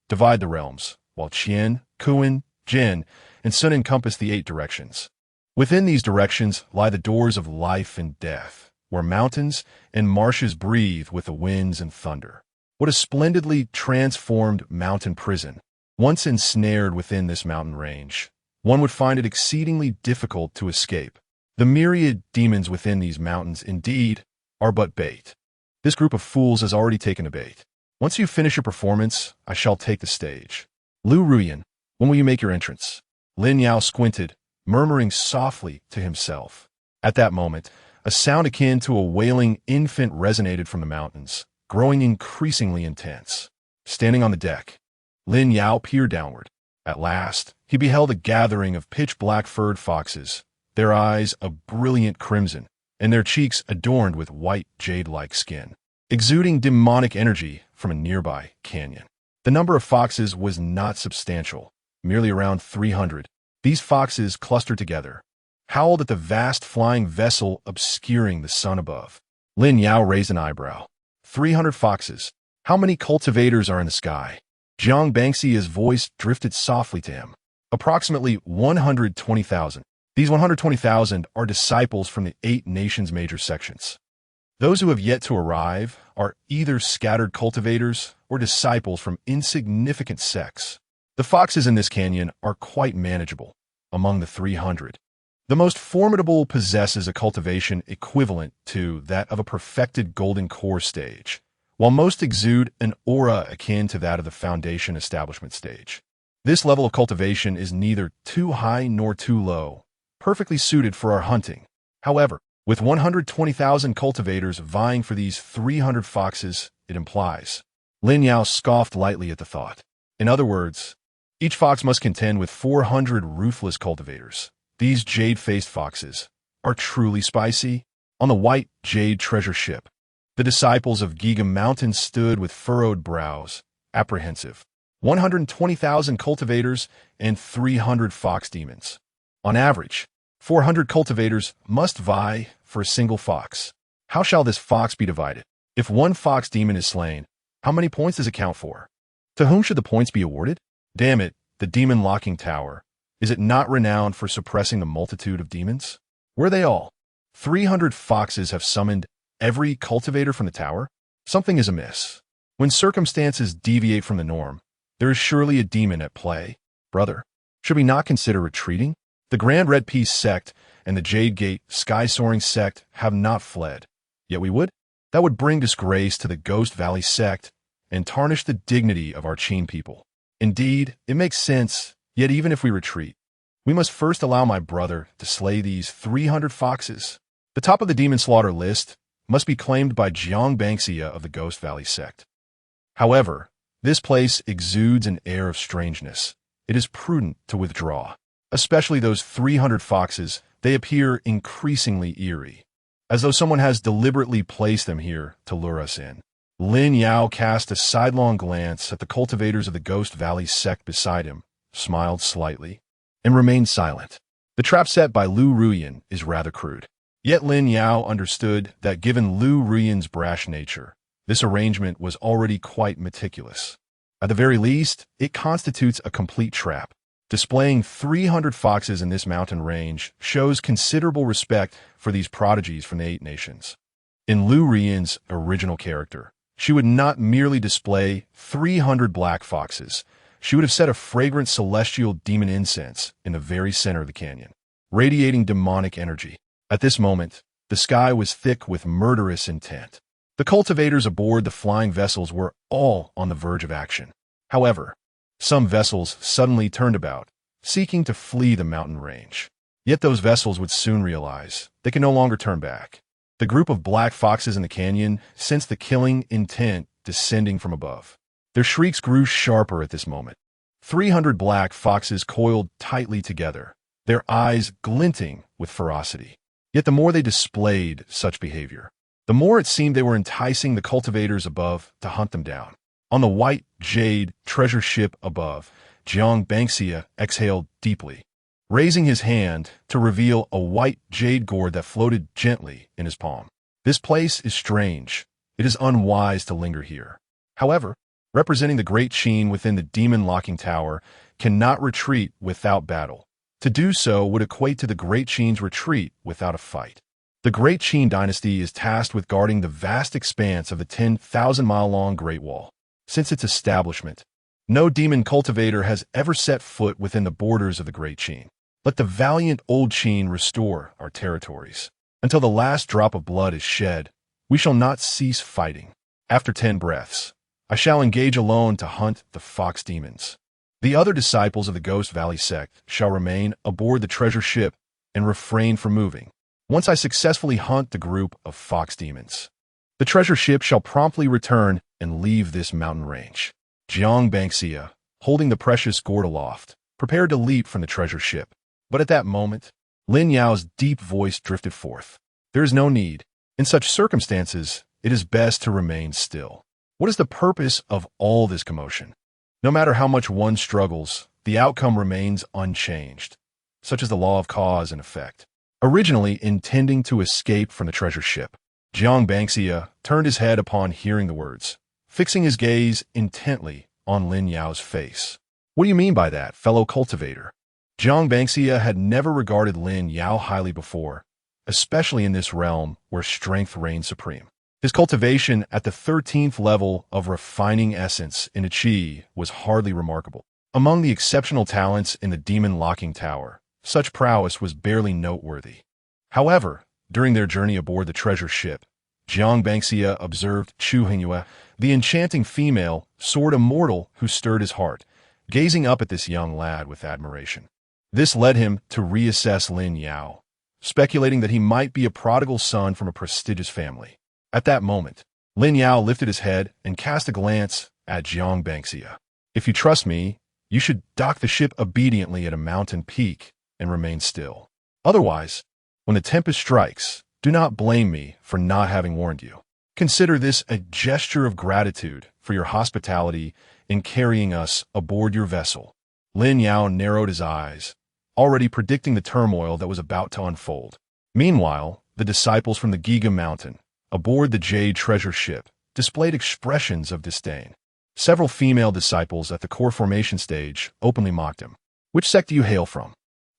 divide the realms, while Qian, Kuan, Jin, and Sun encompass the 8 directions. Within these directions lie the doors of life and death, where mountains and marshes breathe with the winds and thunder. What a splendidly transformed mountain prison. Once ensnared within this mountain range, one would find it exceedingly difficult to escape. The myriad demons within these mountains, indeed, are but bait. This group of fools has already taken the bait. Once you finish your performance, I shall take the stage. Lu Ruyan, when will you make your entrance? Lin Yao squinted, murmuring softly to himself. At that moment, a sound akin to a wailing infant resonated from the mountains, growing increasingly intense. Standing on the deck, Lin Yao peered downward. At last, he beheld a gathering of pitch-black furred foxes, their eyes a brilliant crimson, and their cheeks adorned with white jade-like skin, exuding demonic energy from a nearby canyon. The number of foxes was not substantial, merely around 300. These foxes clustered together, howled at the vast flying vessel obscuring the sun above. Lin Yao raised an eyebrow. 300 foxes. How many cultivators are in the sky? Jiang Bangxia's voice drifted softly to him. Approximately 120,000. These 120,000 are disciples from the 8 nations' major sections. Those who have yet to arrive are either scattered cultivators or disciples from insignificant sects. The foxes in this canyon are quite manageable. Among the 300, the most formidable possesses a cultivation equivalent to that of a perfected golden core stage, while most exude an aura akin to that of the foundation establishment stage. This level of cultivation is neither too high nor too low, perfectly suited for our hunting. However, with 120,000 cultivators vying for these 300 foxes, it implies. Lin Yao scoffed lightly at the thought. In other words, each fox must contend with 400 ruthless cultivators. These jade-faced foxes are truly spicy. On the white jade treasure ship, the disciples of Giga Mountain stood with furrowed brows, apprehensive. 120,000 cultivators and 300 fox demons. On average, 400 cultivators must vie for a single fox. How shall this fox be divided? If one fox demon is slain, how many points does it count for? To whom should the points be awarded? Damn it, the demon-locking tower. Is it not renowned for suppressing the multitude of demons? Were they all? 300 foxes have summoned every cultivator from the tower? Something is amiss. When circumstances deviate from the norm, there is surely a demon at play. Brother, should we not consider retreating? The Grand Red Peace Sect and the Jade Gate Sky-Soaring Sect have not fled. Yet we would? That would bring disgrace to the Ghost Valley Sect and tarnish the dignity of our Qing people. Indeed, it makes sense, yet even if we retreat, we must first allow my brother to slay these 300 foxes. The top of the demon slaughter list must be claimed by Jiang Bangxia of the Ghost Valley Sect. However, this place exudes an air of strangeness. It is prudent to withdraw. Especially those 300 foxes, they appear increasingly eerie, as though someone has deliberately placed them here to lure us in. Lin Yao cast a sidelong glance at the cultivators of the Ghost Valley Sect beside him, smiled slightly, and remained silent. The trap set by Lu Ruyan is rather crude. Yet Lin Yao understood that given Lu Ruyan's brash nature, this arrangement was already quite meticulous. At the very least, it constitutes a complete trap. Displaying 300 foxes in this mountain range shows considerable respect for these prodigies from the Eight Nations. In Lu Ruyan's original character, she would not merely display 300 black foxes. She would have set a fragrant celestial demon incense in the very center of the canyon, radiating demonic energy. At this moment, the sky was thick with murderous intent. The cultivators aboard the flying vessels were all on the verge of action. However, some vessels suddenly turned about, seeking to flee the mountain range. Yet those vessels would soon realize they could no longer turn back. The group of black foxes in the canyon sensed the killing intent descending from above. Their shrieks grew sharper at this moment. 300 black foxes coiled tightly together, their eyes glinting with ferocity. Yet the more they displayed such behavior, the more it seemed they were enticing the cultivators above to hunt them down. On the white jade treasure ship above, Jiang Bangxia exhaled deeply, raising his hand to reveal a white jade gourd that floated gently in his palm. This place is strange. It is unwise to linger here. However, representing the Great Qin within the demon locking tower cannot retreat without battle. To do so would equate to the Great Qin's retreat without a fight. The Great Qin dynasty is tasked with guarding the vast expanse of the 10,000-mile-long Great Wall. Since its establishment, no demon cultivator has ever set foot within the borders of the Great Qin. Let the valiant old Qin restore our territories. Until the last drop of blood is shed, we shall not cease fighting. After 10 breaths, I shall engage alone to hunt the fox demons. The other disciples of the Ghost Valley Sect shall remain aboard the treasure ship and refrain from moving. Once I successfully hunt the group of fox demons, the treasure ship shall promptly return and leave this mountain range. Jiang Bangxia, holding the precious gourd aloft, prepared to leap from the treasure ship. But at that moment, Lin Yao's deep voice drifted forth. There is no need. In such circumstances, it is best to remain still. What is the purpose of all this commotion? No matter how much one struggles, the outcome remains unchanged, such as the law of cause and effect. Originally intending to escape from the treasure ship, Jiang Bangxia turned his head upon hearing the words, fixing his gaze intently on Lin Yao's face. What do you mean by that, fellow cultivator? Jiang Bangxia had never regarded Lin Yao highly before, especially in this realm where strength reigned supreme. His cultivation at the 13th level of refining essence in a qi was hardly remarkable. Among the exceptional talents in the demon locking tower, such prowess was barely noteworthy. However, during their journey aboard the treasure ship, Jiang Bangxia observed Chu Hongyu, the enchanting female sword immortal who stirred his heart, gazing up at this young lad with admiration. This led him to reassess Lin Yao, speculating that he might be a prodigal son from a prestigious family. At that moment, Lin Yao lifted his head and cast a glance at Jiang Bangxia. If you trust me, you should dock the ship obediently at a mountain peak and remain still. Otherwise, when the tempest strikes, do not blame me for not having warned you. Consider this a gesture of gratitude for your hospitality in carrying us aboard your vessel. Lin Yao narrowed his eyes, already predicting the turmoil that was about to unfold. Meanwhile, the disciples from the Giga Mountain, aboard the Jade treasure ship, displayed expressions of disdain. Several female disciples at the core formation stage openly mocked him. Which sect do you hail from?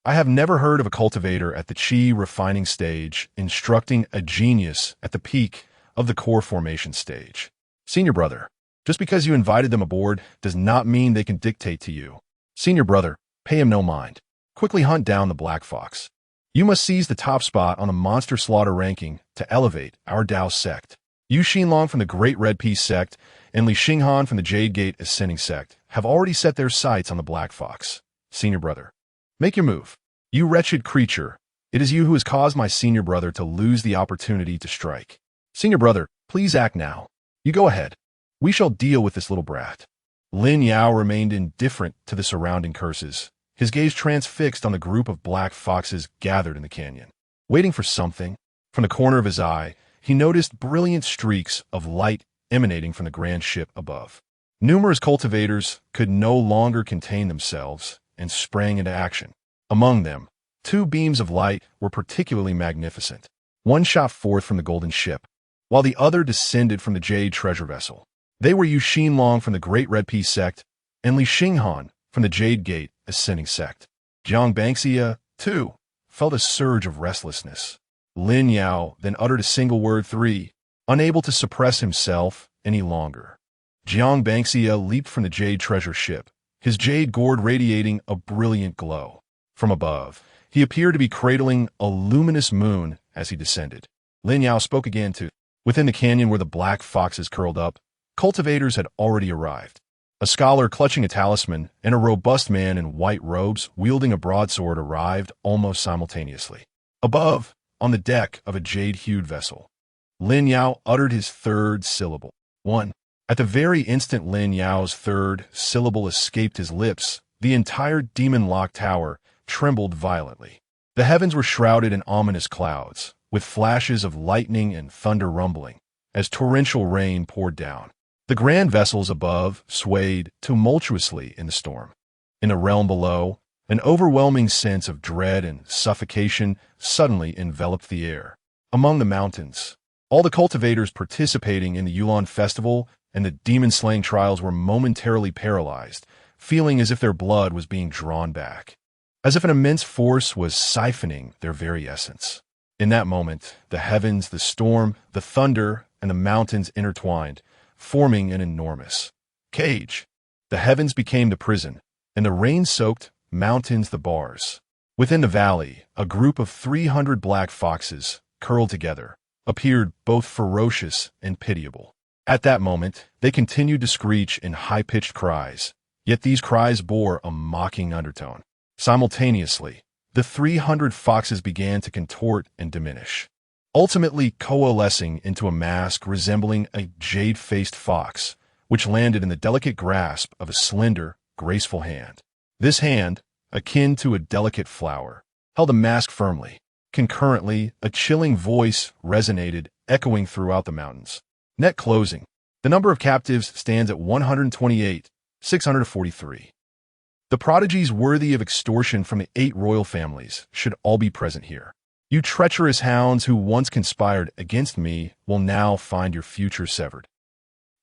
I have never heard of a cultivator at the Qi refining stage instructing a genius at the peak of the core formation stage. Senior brother, just because you invited them aboard does not mean they can dictate to you. Senior brother, pay him no mind. Quickly hunt down the black fox. You must seize the top spot on the monster slaughter ranking to elevate our Dao Sect. Yu Xinlong from the Great Red Peace Sect and Li Xinghan from the Jade Gate Ascending Sect have already set their sights on the Black Fox. Senior brother, make your move. You wretched creature, it is you who has caused my senior brother to lose the opportunity to strike. Senior brother, please act now. You go ahead. We shall deal with this little brat. Lin Yao remained indifferent to the surrounding curses, his gaze transfixed on the group of black foxes gathered in the canyon. Waiting for something, from the corner of his eye, he noticed brilliant streaks of light emanating from the grand ship above. Numerous cultivators could no longer contain themselves and sprang into action. Among them, 2 beams of light were particularly magnificent. One shot forth from the golden ship, while the other descended from the jade treasure vessel. They were Yu Xinlong from the Great Red Peace Sect and Li Xinghan from the Jade Gate Ascending Sect. Jiang Bangxia, too, felt a surge of restlessness. Lin Yao then uttered a single word 3, unable to suppress himself any longer. Jiang Bangxia leaped from the jade treasure ship, his jade gourd radiating a brilliant glow. From above, he appeared to be cradling a luminous moon as he descended. Lin Yao spoke again too. Within the canyon where the black foxes curled up, cultivators had already arrived. A scholar clutching a talisman and a robust man in white robes wielding a broadsword arrived almost simultaneously. Above, on the deck of a jade-hued vessel, Lin Yao uttered his 3rd syllable. 1. At the very instant Lin Yao's 3rd syllable escaped his lips, the entire demon-locked tower trembled violently. The heavens were shrouded in ominous clouds, with flashes of lightning and thunder rumbling, as torrential rain poured down. The grand vessels above swayed tumultuously in the storm. In the realm below, an overwhelming sense of dread and suffocation suddenly enveloped the air. Among the mountains, all the cultivators participating in the Yulan festival and the demon-slaying trials were momentarily paralyzed, feeling as if their blood was being drawn back, as if an immense force was siphoning their very essence. In that moment, the heavens, the storm, the thunder, and the mountains intertwined, forming an enormous cage. The heavens became the prison, and the rain-soaked mountains the bars. Within the valley, a group of 300 black foxes, curled together, appeared both ferocious and pitiable. At that moment, they continued to screech in high-pitched cries, yet these cries bore a mocking undertone. Simultaneously, the 300 foxes began to contort and diminish, ultimately coalescing into a mask resembling a jade-faced fox, which landed in the delicate grasp of a slender, graceful hand. This hand, akin to a delicate flower, held the mask firmly. Concurrently, a chilling voice resonated, echoing throughout the mountains. Net closing. The number of captives stands at 128,643. The prodigies worthy of extortion from the 8 royal families should all be present here. You treacherous hounds who once conspired against me will now find your future severed.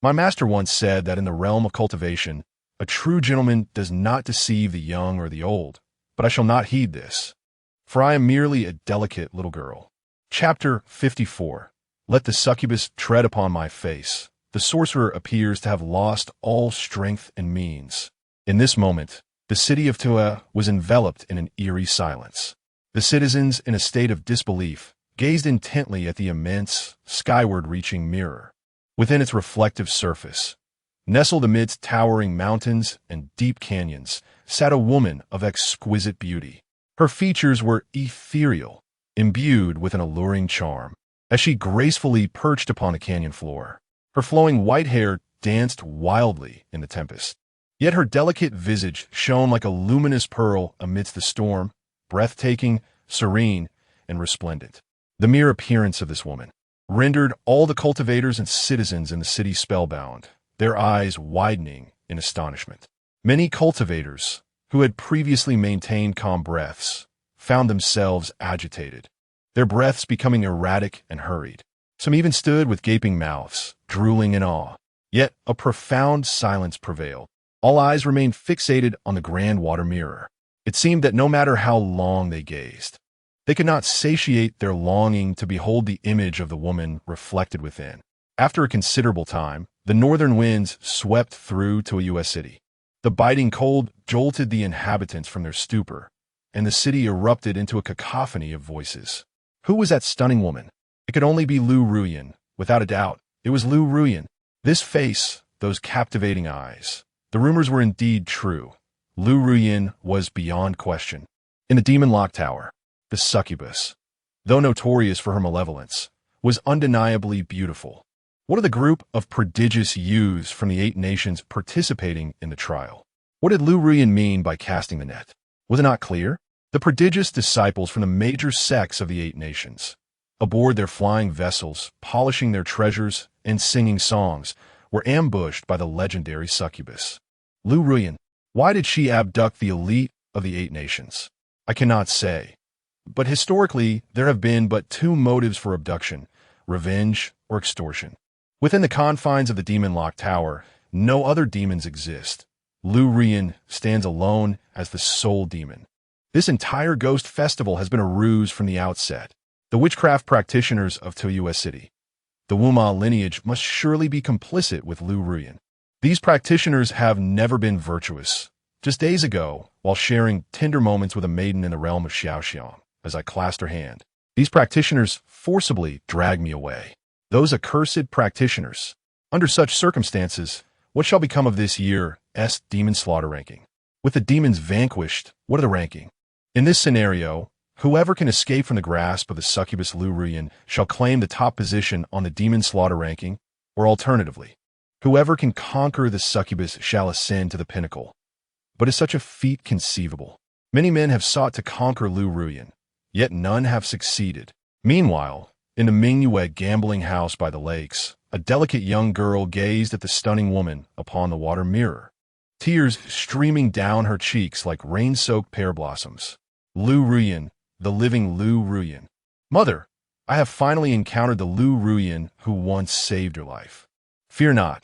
My master once said that in the realm of cultivation, a true gentleman does not deceive the young or the old, but I shall not heed this, for I am merely a delicate little girl. Chapter 54. Let the succubus tread upon my face. The sorcerer appears to have lost all strength and means. In this moment, the city of Tua was enveloped in an eerie silence. The citizens, in a state of disbelief, gazed intently at the immense, skyward-reaching mirror. Within its reflective surface, nestled amidst towering mountains and deep canyons, sat a woman of exquisite beauty. Her features were ethereal, imbued with an alluring charm. As she gracefully perched upon the canyon floor, her flowing white hair danced wildly in the tempest. Yet her delicate visage shone like a luminous pearl amidst the storm, breathtaking, serene, and resplendent. The mere appearance of this woman rendered all the cultivators and citizens in the city spellbound, their eyes widening in astonishment. Many cultivators, who had previously maintained calm breaths, found themselves agitated, their breaths becoming erratic and hurried. Some even stood with gaping mouths, drooling in awe. Yet a profound silence prevailed. All eyes remained fixated on the grand water mirror. It seemed that no matter how long they gazed, they could not satiate their longing to behold the image of the woman reflected within. After a considerable time, the northern winds swept through to a U.S. city. The biting cold jolted the inhabitants from their stupor, and the city erupted into a cacophony of voices. Who was that stunning woman? It could only be Lu Ruyan. Without a doubt, it was Lu Ruyan. This face, those captivating eyes. The rumors were indeed true. Lu Ruyan was beyond question. In the Demon Lock Tower, the succubus, though notorious for her malevolence, was undeniably beautiful. What are the group of prodigious youths from the 8 nations participating in the trial? What did Lu Ruyan mean by casting the net? Was it not clear? The prodigious disciples from the major sects of the 8 nations, aboard their flying vessels, polishing their treasures and singing songs, were ambushed by the legendary succubus. Lu Ruyan. Why did she abduct the elite of the 8 nations? I cannot say. But historically, there have been but 2 motives for abduction: revenge or extortion. Within the confines of the Demon Lock Tower, no other demons exist. Lu Ruyan stands alone as the sole demon. This entire ghost festival has been a ruse from the outset. The witchcraft practitioners of Toyue City, the Wuma lineage, must surely be complicit with Lu Ruyan. These practitioners have never been virtuous. Just days ago, while sharing tender moments with a maiden in the realm of Xiaoxiang, as I clasped her hand, these practitioners forcibly dragged me away. Those accursed practitioners. Under such circumstances, what shall become of this year's demon slaughter ranking? With the demons vanquished, what are the ranking? In this scenario, whoever can escape from the grasp of the succubus Lu Ruyan shall claim the top position on the demon slaughter ranking, or alternatively, whoever can conquer the succubus shall ascend to the pinnacle. But is such a feat conceivable? Many men have sought to conquer Lu Ruyan, yet none have succeeded. Meanwhile, in the Mingyue gambling house by the lakes, a delicate young girl gazed at the stunning woman upon the water mirror, tears streaming down her cheeks like rain-soaked pear blossoms. Lu Ruyan, the living Lu Ruyan. Mother, I have finally encountered the Lu Ruyan who once saved your life. Fear not,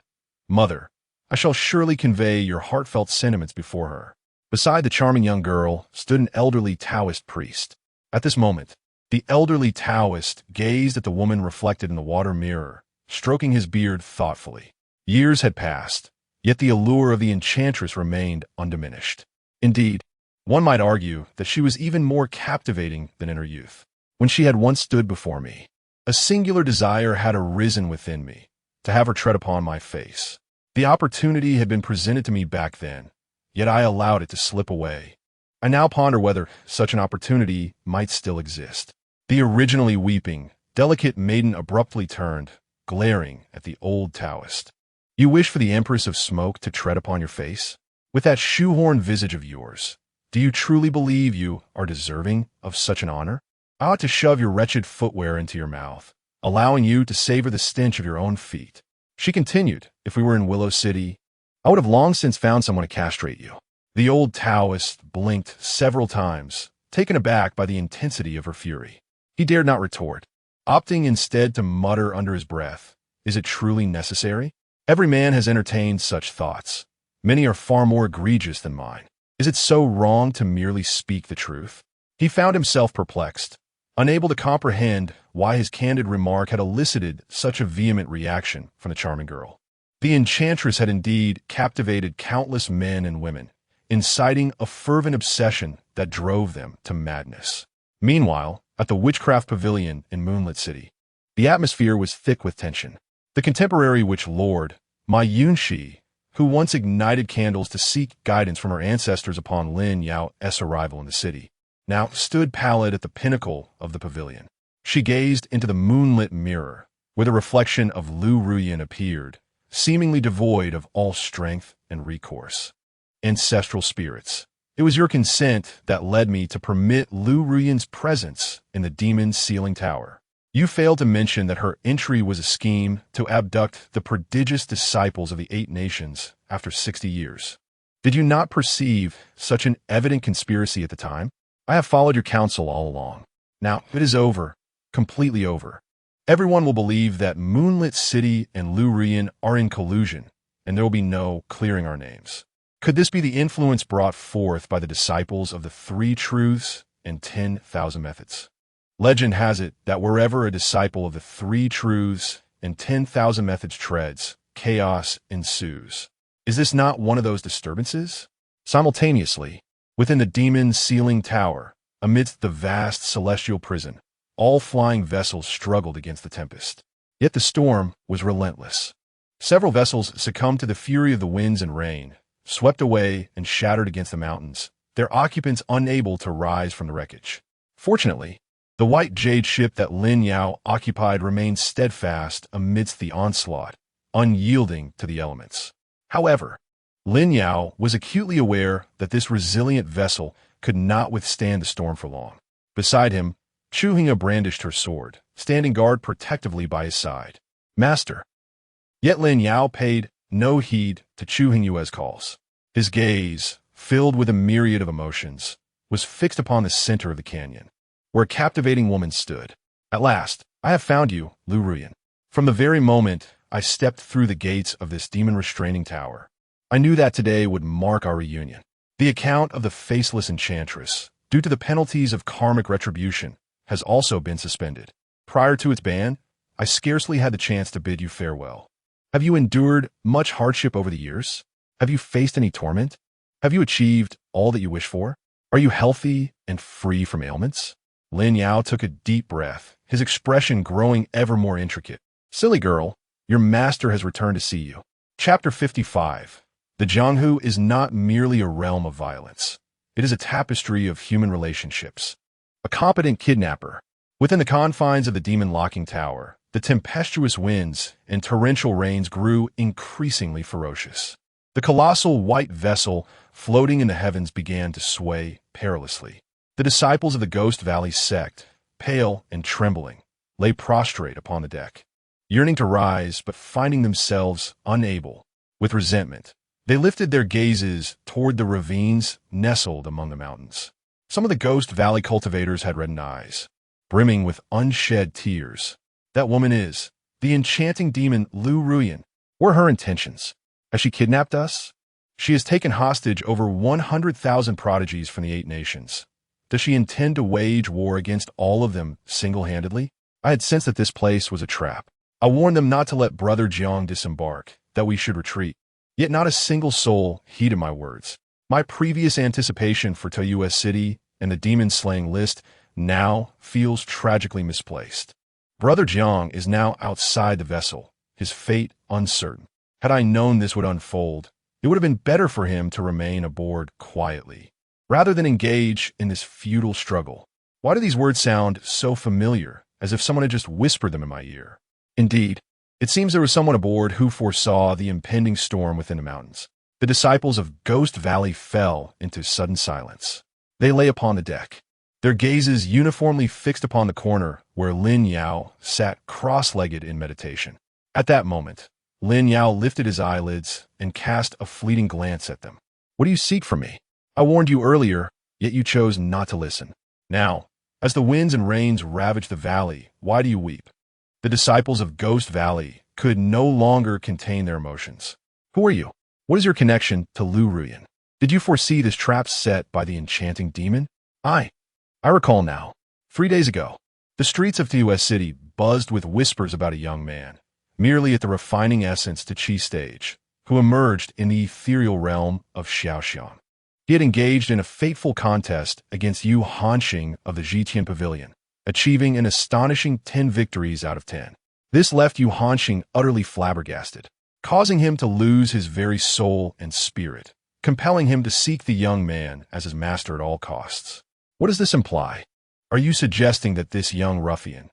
Mother. I shall surely convey your heartfelt sentiments before her. Beside the charming young girl stood an elderly Taoist priest. At this moment, the elderly Taoist gazed at the woman reflected in the water mirror, stroking his beard thoughtfully. Years had passed, yet the allure of the enchantress remained undiminished. Indeed, one might argue that she was even more captivating than in her youth, when she had once stood before me. A singular desire had arisen within me, to have her tread upon my face. The opportunity had been presented to me back then, yet I allowed it to slip away. I now ponder whether such an opportunity might still exist. The originally weeping, delicate maiden abruptly turned, glaring at the old Taoist. You wish for the Empress of Smoke to tread upon your face? With that shoehorn visage of yours, do you truly believe you are deserving of such an honor? I ought to shove your wretched footwear into your mouth, allowing you to savor the stench of your own feet. She continued, if we were in Willow City, I would have long since found someone to castrate you. The old Taoist blinked several times, taken aback by the intensity of her fury. He dared not retort, opting instead to mutter under his breath, is it truly necessary? Every man has entertained such thoughts. Many are far more egregious than mine. Is it so wrong to merely speak the truth? He found himself perplexed, unable to comprehend why his candid remark had elicited such a vehement reaction from the charming girl. The enchantress had indeed captivated countless men and women, inciting a fervent obsession that drove them to madness. Meanwhile, at the Witchcraft Pavilion in Moonlit City, the atmosphere was thick with tension. The contemporary witch lord, Ma Yunxi, who once ignited candles to seek guidance from her ancestors upon Lin Yao's arrival in the city, now stood pallid at the pinnacle of the pavilion. She gazed into the moonlit mirror, where the reflection of Lu Ruyan appeared, seemingly devoid of all strength and recourse. Ancestral spirits, it was your consent that led me to permit Lu Ruyan's presence in the demon's ceiling tower. You failed to mention that her entry was a scheme to abduct the prodigious disciples of the 8 nations after 60 years. Did you not perceive such an evident conspiracy at the time? I have followed your counsel all along. Now, it is over, completely over. Everyone will believe that Moonlit City and Lu Ruyan are in collusion, and there will be no clearing our names. Could this be the influence brought forth by the disciples of the 3 truths and 10,000 methods? Legend has it that wherever a disciple of the 3 truths and 10,000 methods treads, chaos ensues. Is this not one of those disturbances? Simultaneously, Within the demon's sealing tower, amidst the vast celestial prison, all flying vessels struggled against the tempest. Yet the storm was relentless. Several vessels succumbed to the fury of the winds and rain, swept away and shattered against the mountains, their occupants unable to rise from the wreckage. Fortunately, the white jade ship that Lin Yao occupied remained steadfast amidst the onslaught, unyielding to the elements. However, Lin Yao was acutely aware that this resilient vessel could not withstand the storm for long. Beside him, Chu Hongyu brandished her sword, standing guard protectively by his side. Master. Yet Lin Yao paid no heed to Chu Hongyu's calls. His gaze, filled with a myriad of emotions, was fixed upon the center of the canyon, where a captivating woman stood. At last, I have found you, Lu Ruyan. From the very moment I stepped through the gates of this demon-restraining tower, I knew that today would mark our reunion. The account of the faceless enchantress, due to the penalties of karmic retribution, has also been suspended. Prior to its ban, I scarcely had the chance to bid you farewell. Have you endured much hardship over the years? Have you faced any torment? Have you achieved all that you wish for? Are you healthy and free from ailments? Lin Yao took a deep breath, his expression growing ever more intricate. Silly girl, your master has returned to see you. Chapter 55. The Jianghu is not merely a realm of violence. It is a tapestry of human relationships. A competent kidnapper. Within the confines of the demon-locking tower, the tempestuous winds and torrential rains grew increasingly ferocious. The colossal white vessel floating in the heavens began to sway perilously. The disciples of the Ghost Valley sect, pale and trembling, lay prostrate upon the deck, yearning to rise but finding themselves unable. With resentment, they lifted their gazes toward the ravines nestled among the mountains. Some of the Ghost Valley cultivators had reddened eyes, brimming with unshed tears. That woman is the enchanting demon Lu Ruyan. What are her intentions? Has she kidnapped us? She has taken hostage over 100,000 prodigies from the 8 nations. Does she intend to wage war against all of them single-handedly? I had sensed that this place was a trap. I warned them not to let Brother Jiang disembark, that we should retreat. Yet not a single soul heeded my words. My previous anticipation for Toyua's city and the demon-slaying list now feels tragically misplaced. Brother Jiang is now outside the vessel, his fate uncertain. Had I known this would unfold, it would have been better for him to remain aboard quietly, rather than engage in this futile struggle. Why do these words sound so familiar, as if someone had just whispered them in my ear? Indeed, it seems there was someone aboard who foresaw the impending storm within the mountains. The disciples of Ghost Valley fell into sudden silence. They lay upon the deck, their gazes uniformly fixed upon the corner where Lin Yao sat cross-legged in meditation. At that moment, Lin Yao lifted his eyelids and cast a fleeting glance at them. What do you seek from me? I warned you earlier, yet you chose not to listen. Now, as the winds and rains ravage the valley, why do you weep? The disciples of Ghost Valley could no longer contain their emotions. Who are you? What is your connection to Lu Ruyan? Did you foresee this trap set by the enchanting demon? I recall now. 3 days ago, the streets of Toyua City buzzed with whispers about a young man, merely at the refining essence to Qi stage, who emerged in the ethereal realm of Xiaoxiang. He had engaged in a fateful contest against Yu Hanxing of the Zhitian Pavilion, achieving an astonishing 10 victories out of 10. This left Yu Hanxing utterly flabbergasted, causing him to lose his very soul and spirit, compelling him to seek the young man as his master at all costs. What does this imply? Are you suggesting that this young ruffian,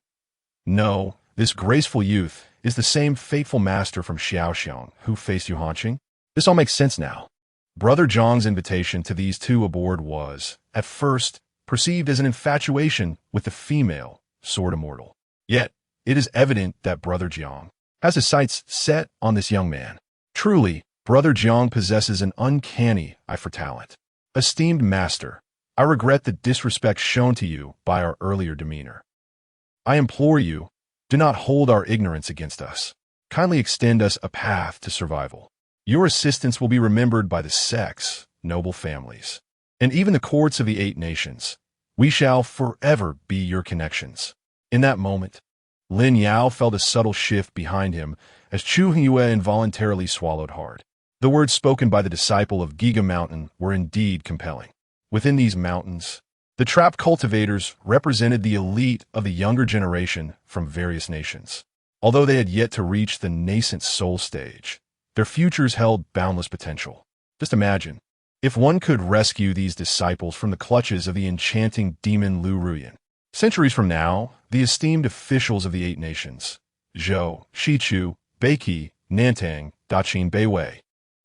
no, this graceful youth, is the same fateful master from Xiaoxiang who faced Yu Hanxing? This all makes sense now. Brother Zhang's invitation to these two aboard was, at first, perceived as an infatuation with the female Sword Immortal. Yet, it is evident that Brother Jiang has his sights set on this young man. Truly, Brother Jiang possesses an uncanny eye for talent. Esteemed master, I regret the disrespect shown to you by our earlier demeanor. I implore you, do not hold our ignorance against us. Kindly extend us a path to survival. Your assistance will be remembered by the sects, noble families, and even the courts of the 8 nations. We shall forever be your connections. In that moment, Lin Yao felt a subtle shift behind him as Chu Hongyu involuntarily swallowed hard. The words spoken by the disciple of Giga Mountain were indeed compelling. Within these mountains, the trapped cultivators represented the elite of the younger generation from various nations. Although they had yet to reach the nascent soul stage, their futures held boundless potential. Just imagine, if one could rescue these disciples from the clutches of the enchanting demon Lu Ruyan. Centuries from now, the esteemed officials of the Eight Nations, Zhou, Shichu, Beiki, Nantang, Daqin Beiwei,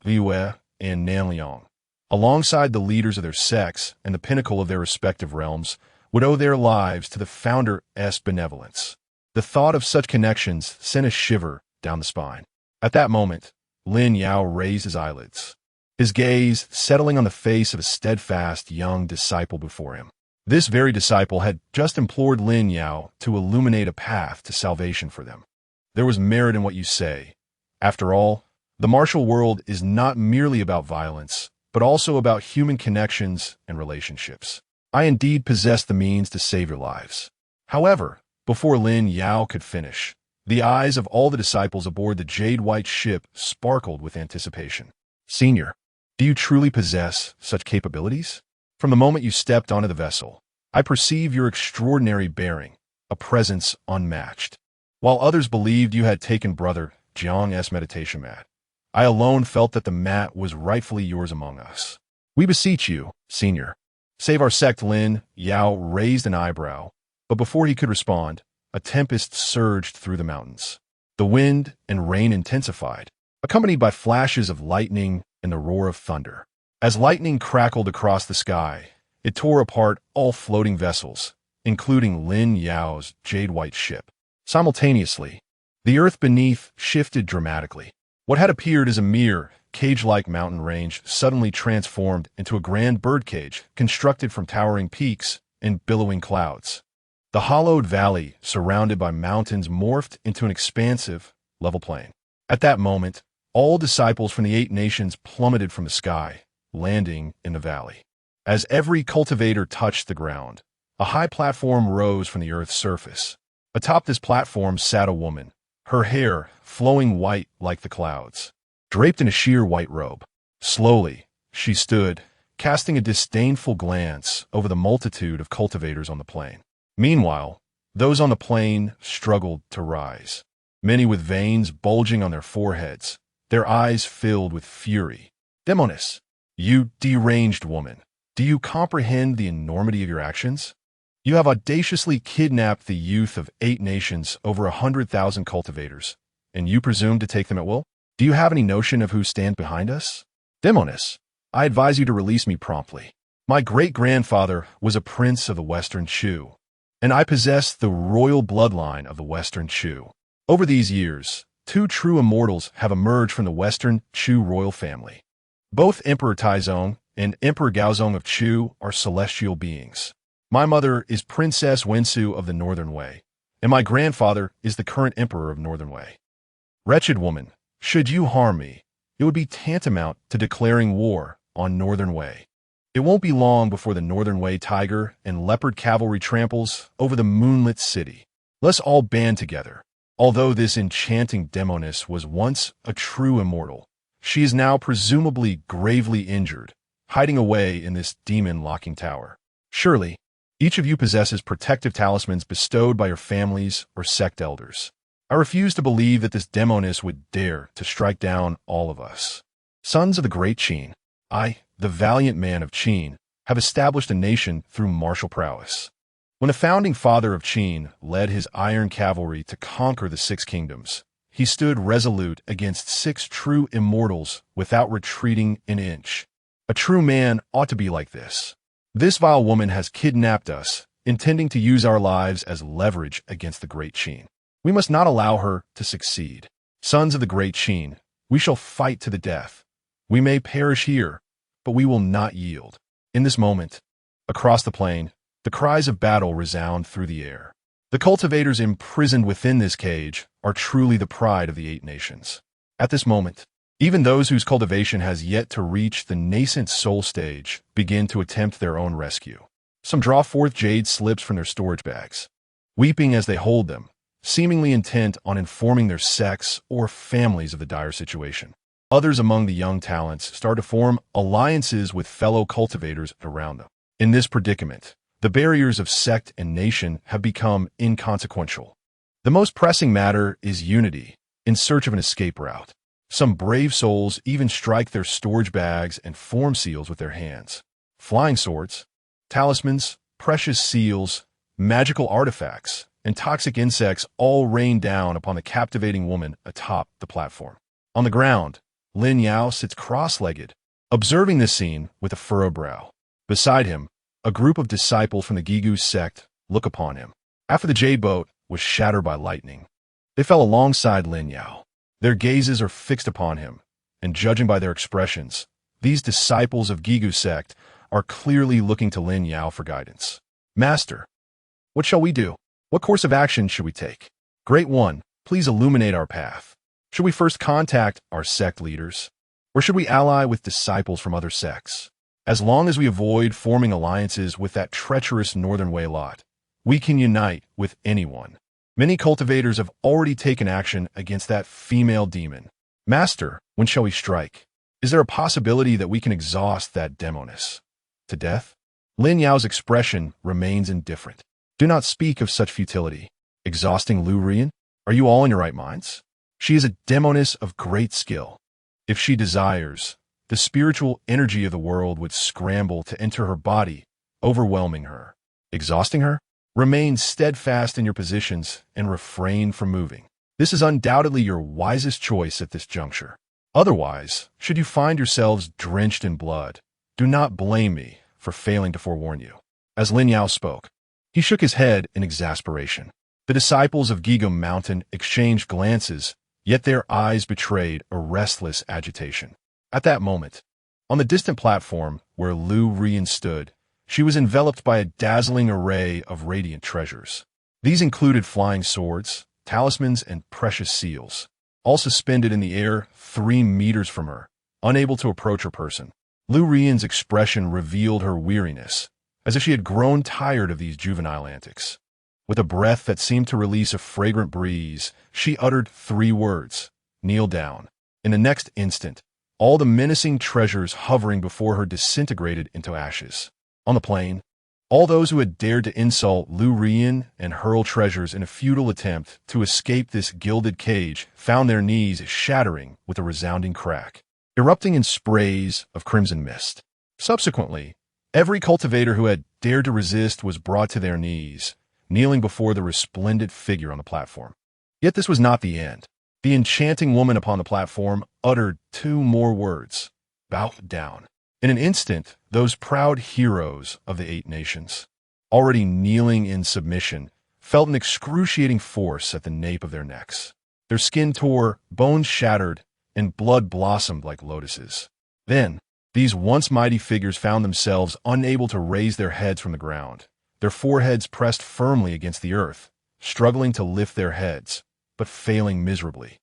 Liwei, and Nanliang, alongside the leaders of their sects and the pinnacle of their respective realms, would owe their lives to the founder's benevolence. The thought of such connections sent a shiver down the spine. At that moment, Lin Yao raised his eyelids, his gaze settling on the face of a steadfast young disciple before him. This very disciple had just implored Lin Yao to illuminate a path to salvation for them. There was merit in what you say. After all, the martial world is not merely about violence, but also about human connections and relationships. I indeed possess the means to save your lives. However, before Lin Yao could finish, the eyes of all the disciples aboard the jade-white ship sparkled with anticipation. Senior, do you truly possess such capabilities? From the moment you stepped onto the vessel, I perceive your extraordinary bearing, a presence unmatched. While others believed you had taken Brother Jiang's meditation mat, I alone felt that the mat was rightfully yours among us. We beseech you, Senior. Save our sect. Lin Yao raised an eyebrow, but before he could respond, a tempest surged through the mountains. The wind and rain intensified, accompanied by flashes of lightning and the roar of thunder. As lightning crackled across the sky, it tore apart all floating vessels, including Lin Yao's jade-white ship. Simultaneously, the earth beneath shifted dramatically. What had appeared as a mere cage-like mountain range suddenly transformed into a grand birdcage constructed from towering peaks and billowing clouds. The hollowed valley, surrounded by mountains, morphed into an expansive, level plain. At that moment, all disciples from the Eight Nations plummeted from the sky, landing in the valley. As every cultivator touched the ground, a high platform rose from the earth's surface. Atop this platform sat a woman, her hair flowing white like the clouds, draped in a sheer white robe. Slowly, she stood, casting a disdainful glance over the multitude of cultivators on the plain. Meanwhile, those on the plain struggled to rise, many with veins bulging on their foreheads, their eyes filled with fury. Demonis, you deranged woman, do you comprehend the enormity of your actions? You have audaciously kidnapped the youth of 8 nations, over 100,000 cultivators, and you presume to take them at will? Do you have any notion of who stands behind us? Demonis, I advise you to release me promptly. My great-grandfather was a prince of the Western Chu, and I possess the royal bloodline of the Western Chu. Over these years, 2 true immortals have emerged from the Western Chu royal family. Both Emperor Taizong and Emperor Gaozong of Chu are celestial beings. My mother is Princess Wensu of the Northern Wei, and my grandfather is the current emperor of Northern Wei. Wretched woman, should you harm me, it would be tantamount to declaring war on Northern Wei. It won't be long before the Northern Wei tiger and leopard cavalry tramples over the moonlit city. Let's all band together. Although this enchanting demoness was once a true immortal, she is now presumably gravely injured, hiding away in this demon-locking tower. Surely, each of you possesses protective talismans bestowed by your families or sect elders. I refuse to believe that this demoness would dare to strike down all of us. Sons of the great Qin, I, the valiant man of Qin, have established a nation through martial prowess. When the founding father of Qin led his iron cavalry to conquer the 6 kingdoms, he stood resolute against 6 true immortals without retreating an inch. A true man ought to be like this. This vile woman has kidnapped us, intending to use our lives as leverage against the great Qin. We must not allow her to succeed. Sons of the great Qin, we shall fight to the death. We may perish here, but we will not yield. In this moment, across the plain, the cries of battle resound through the air. The cultivators imprisoned within this cage are truly the pride of the 8 nations. At this moment, even those whose cultivation has yet to reach the nascent soul stage begin to attempt their own rescue. Some draw forth jade slips from their storage bags, weeping as they hold them, seemingly intent on informing their sects or families of the dire situation. Others among the young talents start to form alliances with fellow cultivators around them. In this predicament, the barriers of sect and nation have become inconsequential. The most pressing matter is unity, in search of an escape route. Some brave souls even strike their storage bags and form seals with their hands. Flying swords, talismans, precious seals, magical artifacts, and toxic insects all rain down upon the captivating woman atop the platform. On the ground, Lin Yao sits cross-legged, observing this scene with a furrowed brow. Beside him, a group of disciples from the Qingxuan Sect look upon him. After the jade boat was shattered by lightning, they fell alongside Lin Yao. Their gazes are fixed upon him, and judging by their expressions, these disciples of Qingxuan Sect are clearly looking to Lin Yao for guidance. Master, what shall we do? What course of action should we take? Great One, please illuminate our path. Should we first contact our sect leaders, or should we ally with disciples from other sects? As long as we avoid forming alliances with that treacherous Northern Way lot, we can unite with anyone. Many cultivators have already taken action against that female demon. Master, when shall we strike? Is there a possibility that we can exhaust that demoness to death? Lin Yao's expression remains indifferent. Do not speak of such futility. Exhausting Lu Rian? Are you all in your right minds? She is a demoness of great skill. If she desires, the spiritual energy of the world would scramble to enter her body, overwhelming her. Exhausting her? Remain steadfast in your positions and refrain from moving. This is undoubtedly your wisest choice at this juncture. Otherwise, should you find yourselves drenched in blood, do not blame me for failing to forewarn you. As Lin Yao spoke, he shook his head in exasperation. The disciples of Qingxuan Mountain exchanged glances, yet their eyes betrayed a restless agitation. At that moment, on the distant platform where Lu Rian stood, she was enveloped by a dazzling array of radiant treasures. These included flying swords, talismans, and precious seals, all suspended in the air 3 meters from her, unable to approach her person. Lu Rian's expression revealed her weariness, as if she had grown tired of these juvenile antics. With a breath that seemed to release a fragrant breeze, she uttered 3 words, "Kneel down." In the next instant, all the menacing treasures hovering before her disintegrated into ashes. On the plain, all those who had dared to insult Lu Rian and hurl treasures in a futile attempt to escape this gilded cage found their knees shattering with a resounding crack, erupting in sprays of crimson mist. Subsequently, every cultivator who had dared to resist was brought to their knees, kneeling before the resplendent figure on the platform. Yet this was not the end. The enchanting woman upon the platform uttered 2 more words, "Bow down." In an instant, those proud heroes of the 8 nations, already kneeling in submission, felt an excruciating force at the nape of their necks. Their skin tore, bones shattered, and blood blossomed like lotuses. Then, these once mighty figures found themselves unable to raise their heads from the ground, their foreheads pressed firmly against the earth, struggling to lift their heads, but failing miserably.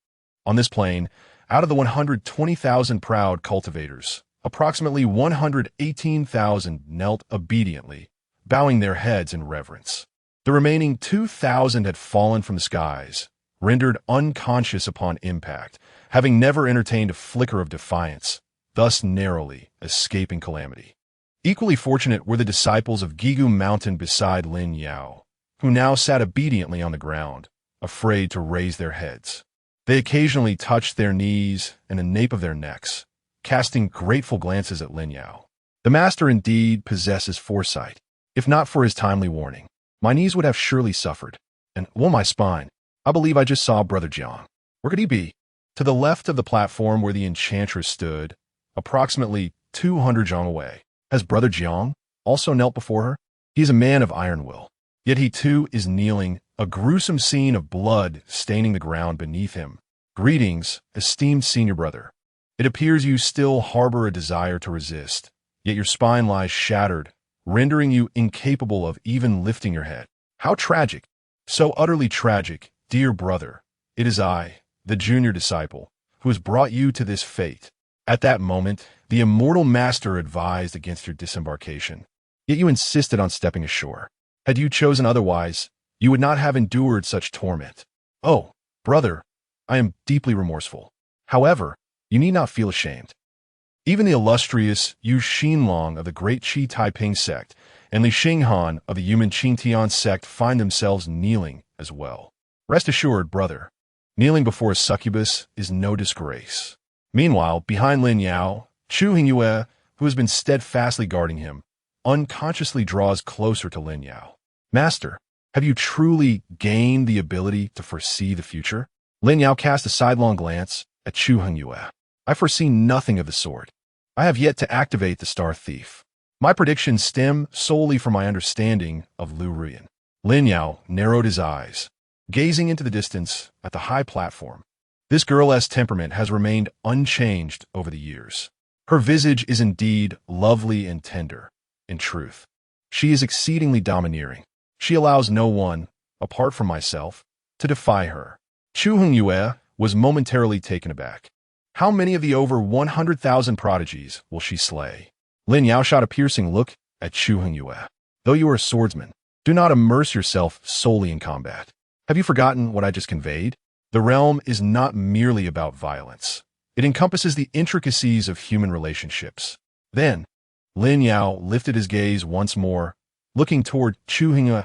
On this plain, out of the 120,000 proud cultivators, approximately 118,000 knelt obediently, bowing their heads in reverence. The remaining 2,000 had fallen from the skies, rendered unconscious upon impact, having never entertained a flicker of defiance, thus narrowly escaping calamity. Equally fortunate were the disciples of Qingxuan Mountain beside Lin Yao, who now sat obediently on the ground, afraid to raise their heads. They occasionally touched their knees and the nape of their necks, casting grateful glances at Lin Yao. The master indeed possesses foresight. If not for his timely warning, my knees would have surely suffered, and my spine. I believe I just saw Brother Jiang. Where could he be? To the left of the platform where the enchantress stood, approximately 200 zhang away, has Brother Jiang also knelt before her? He is a man of iron will, yet he too is kneeling, a gruesome scene of blood staining the ground beneath him. Greetings, esteemed senior brother. It appears you still harbor a desire to resist, yet your spine lies shattered, rendering you incapable of even lifting your head. How tragic! So utterly tragic, dear brother. It is I, the junior disciple, who has brought you to this fate. At that moment, the immortal master advised against your disembarkation, yet you insisted on stepping ashore. Had you chosen otherwise, you would not have endured such torment. Oh, brother, I am deeply remorseful. However, you need not feel ashamed. Even the illustrious Yu Xinlong of the Great Qi Taiping Sect and Li Xinghan of the Human Qingxuan Sect find themselves kneeling as well. Rest assured, brother, kneeling before a succubus is no disgrace. Meanwhile, behind Lin Yao, Chu Hongyu, who has been steadfastly guarding him, unconsciously draws closer to Lin Yao. Master, have you truly gained the ability to foresee the future? Lin Yao cast a sidelong glance at Chu Hongyu. I foresee nothing of the sort. I have yet to activate the Star Thief. My predictions stem solely from my understanding of Lu Ruyan. Lin Yao narrowed his eyes, gazing into the distance at the high platform. This girl's temperament has remained unchanged over the years. Her visage is indeed lovely and tender. In truth, she is exceedingly domineering. She allows no one, apart from myself, to defy her. Chu Hongyu was momentarily taken aback. How many of the over 100,000 prodigies will she slay? Lin Yao shot a piercing look at Chu Hongyu. Though you are a swordsman, do not immerse yourself solely in combat. Have you forgotten what I just conveyed? The realm is not merely about violence. It encompasses the intricacies of human relationships. Then, Lin Yao lifted his gaze once more, looking toward Chu Hongyu,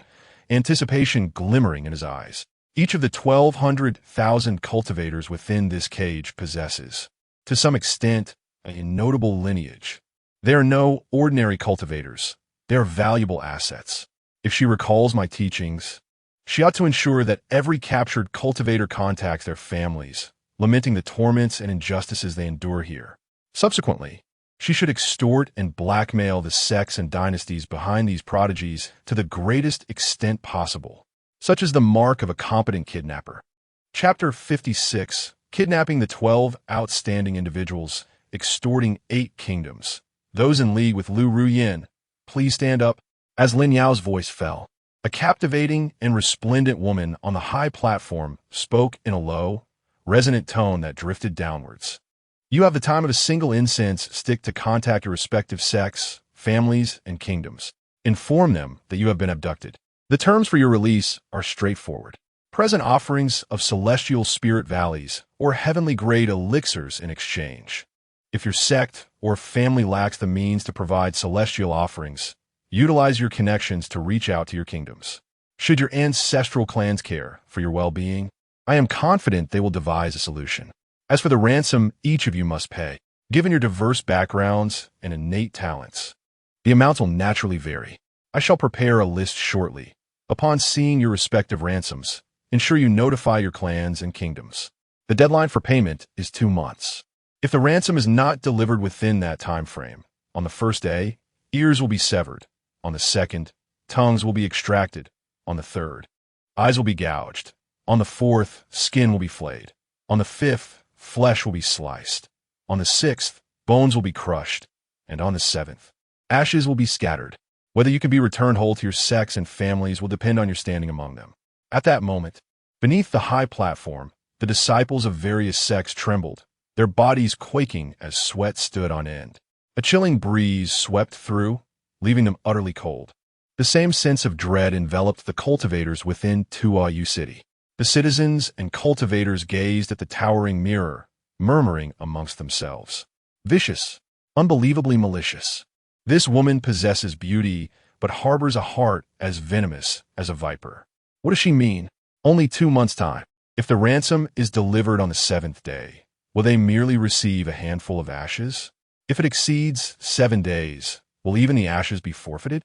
anticipation glimmering in his eyes. Each of the 1,200,000 cultivators within this cage possesses, to some extent, a notable lineage. They are no ordinary cultivators. They are valuable assets. If she recalls my teachings, she ought to ensure that every captured cultivator contacts their families, lamenting the torments and injustices they endure here. Subsequently, she should extort and blackmail the sects and dynasties behind these prodigies to the greatest extent possible. Such is the mark of a competent kidnapper. Chapter 56, Kidnapping the 12 Outstanding Individuals, Extorting 8 Kingdoms. Those in league with Lu Ruyan, please stand up. As Lin Yao's voice fell, a captivating and resplendent woman on the high platform spoke in a low, resonant tone that drifted downwards. You have the time of a single incense stick to contact your respective sects, families, and kingdoms. Inform them that you have been abducted. The terms for your release are straightforward. Present offerings of celestial spirit valleys or heavenly-grade elixirs in exchange. If your sect or family lacks the means to provide celestial offerings, utilize your connections to reach out to your kingdoms. Should your ancestral clans care for your well-being, I am confident they will devise a solution. As for the ransom each of you must pay, given your diverse backgrounds and innate talents, the amounts will naturally vary. I shall prepare a list shortly. Upon seeing your respective ransoms, ensure you notify your clans and kingdoms. The deadline for payment is 2 months. If the ransom is not delivered within that time frame, on the first day, ears will be severed. On the second, tongues will be extracted. On the third, eyes will be gouged. On the fourth, skin will be flayed. On the fifth, flesh will be sliced. On the sixth, bones will be crushed. And on the seventh, ashes will be scattered. Whether you can be returned whole to your sects and families will depend on your standing among them. At that moment, beneath the high platform, the disciples of various sects trembled, their bodies quaking as sweat stood on end. A chilling breeze swept through, leaving them utterly cold. The same sense of dread enveloped the cultivators within Tuayu City. The citizens and cultivators gazed at the towering mirror, murmuring amongst themselves. Vicious, unbelievably malicious. This woman possesses beauty, but harbors a heart as venomous as a viper. What does she mean? Only 2 months' time. If the ransom is delivered on the 7th day, will they merely receive a handful of ashes? If it exceeds 7 days, will even the ashes be forfeited?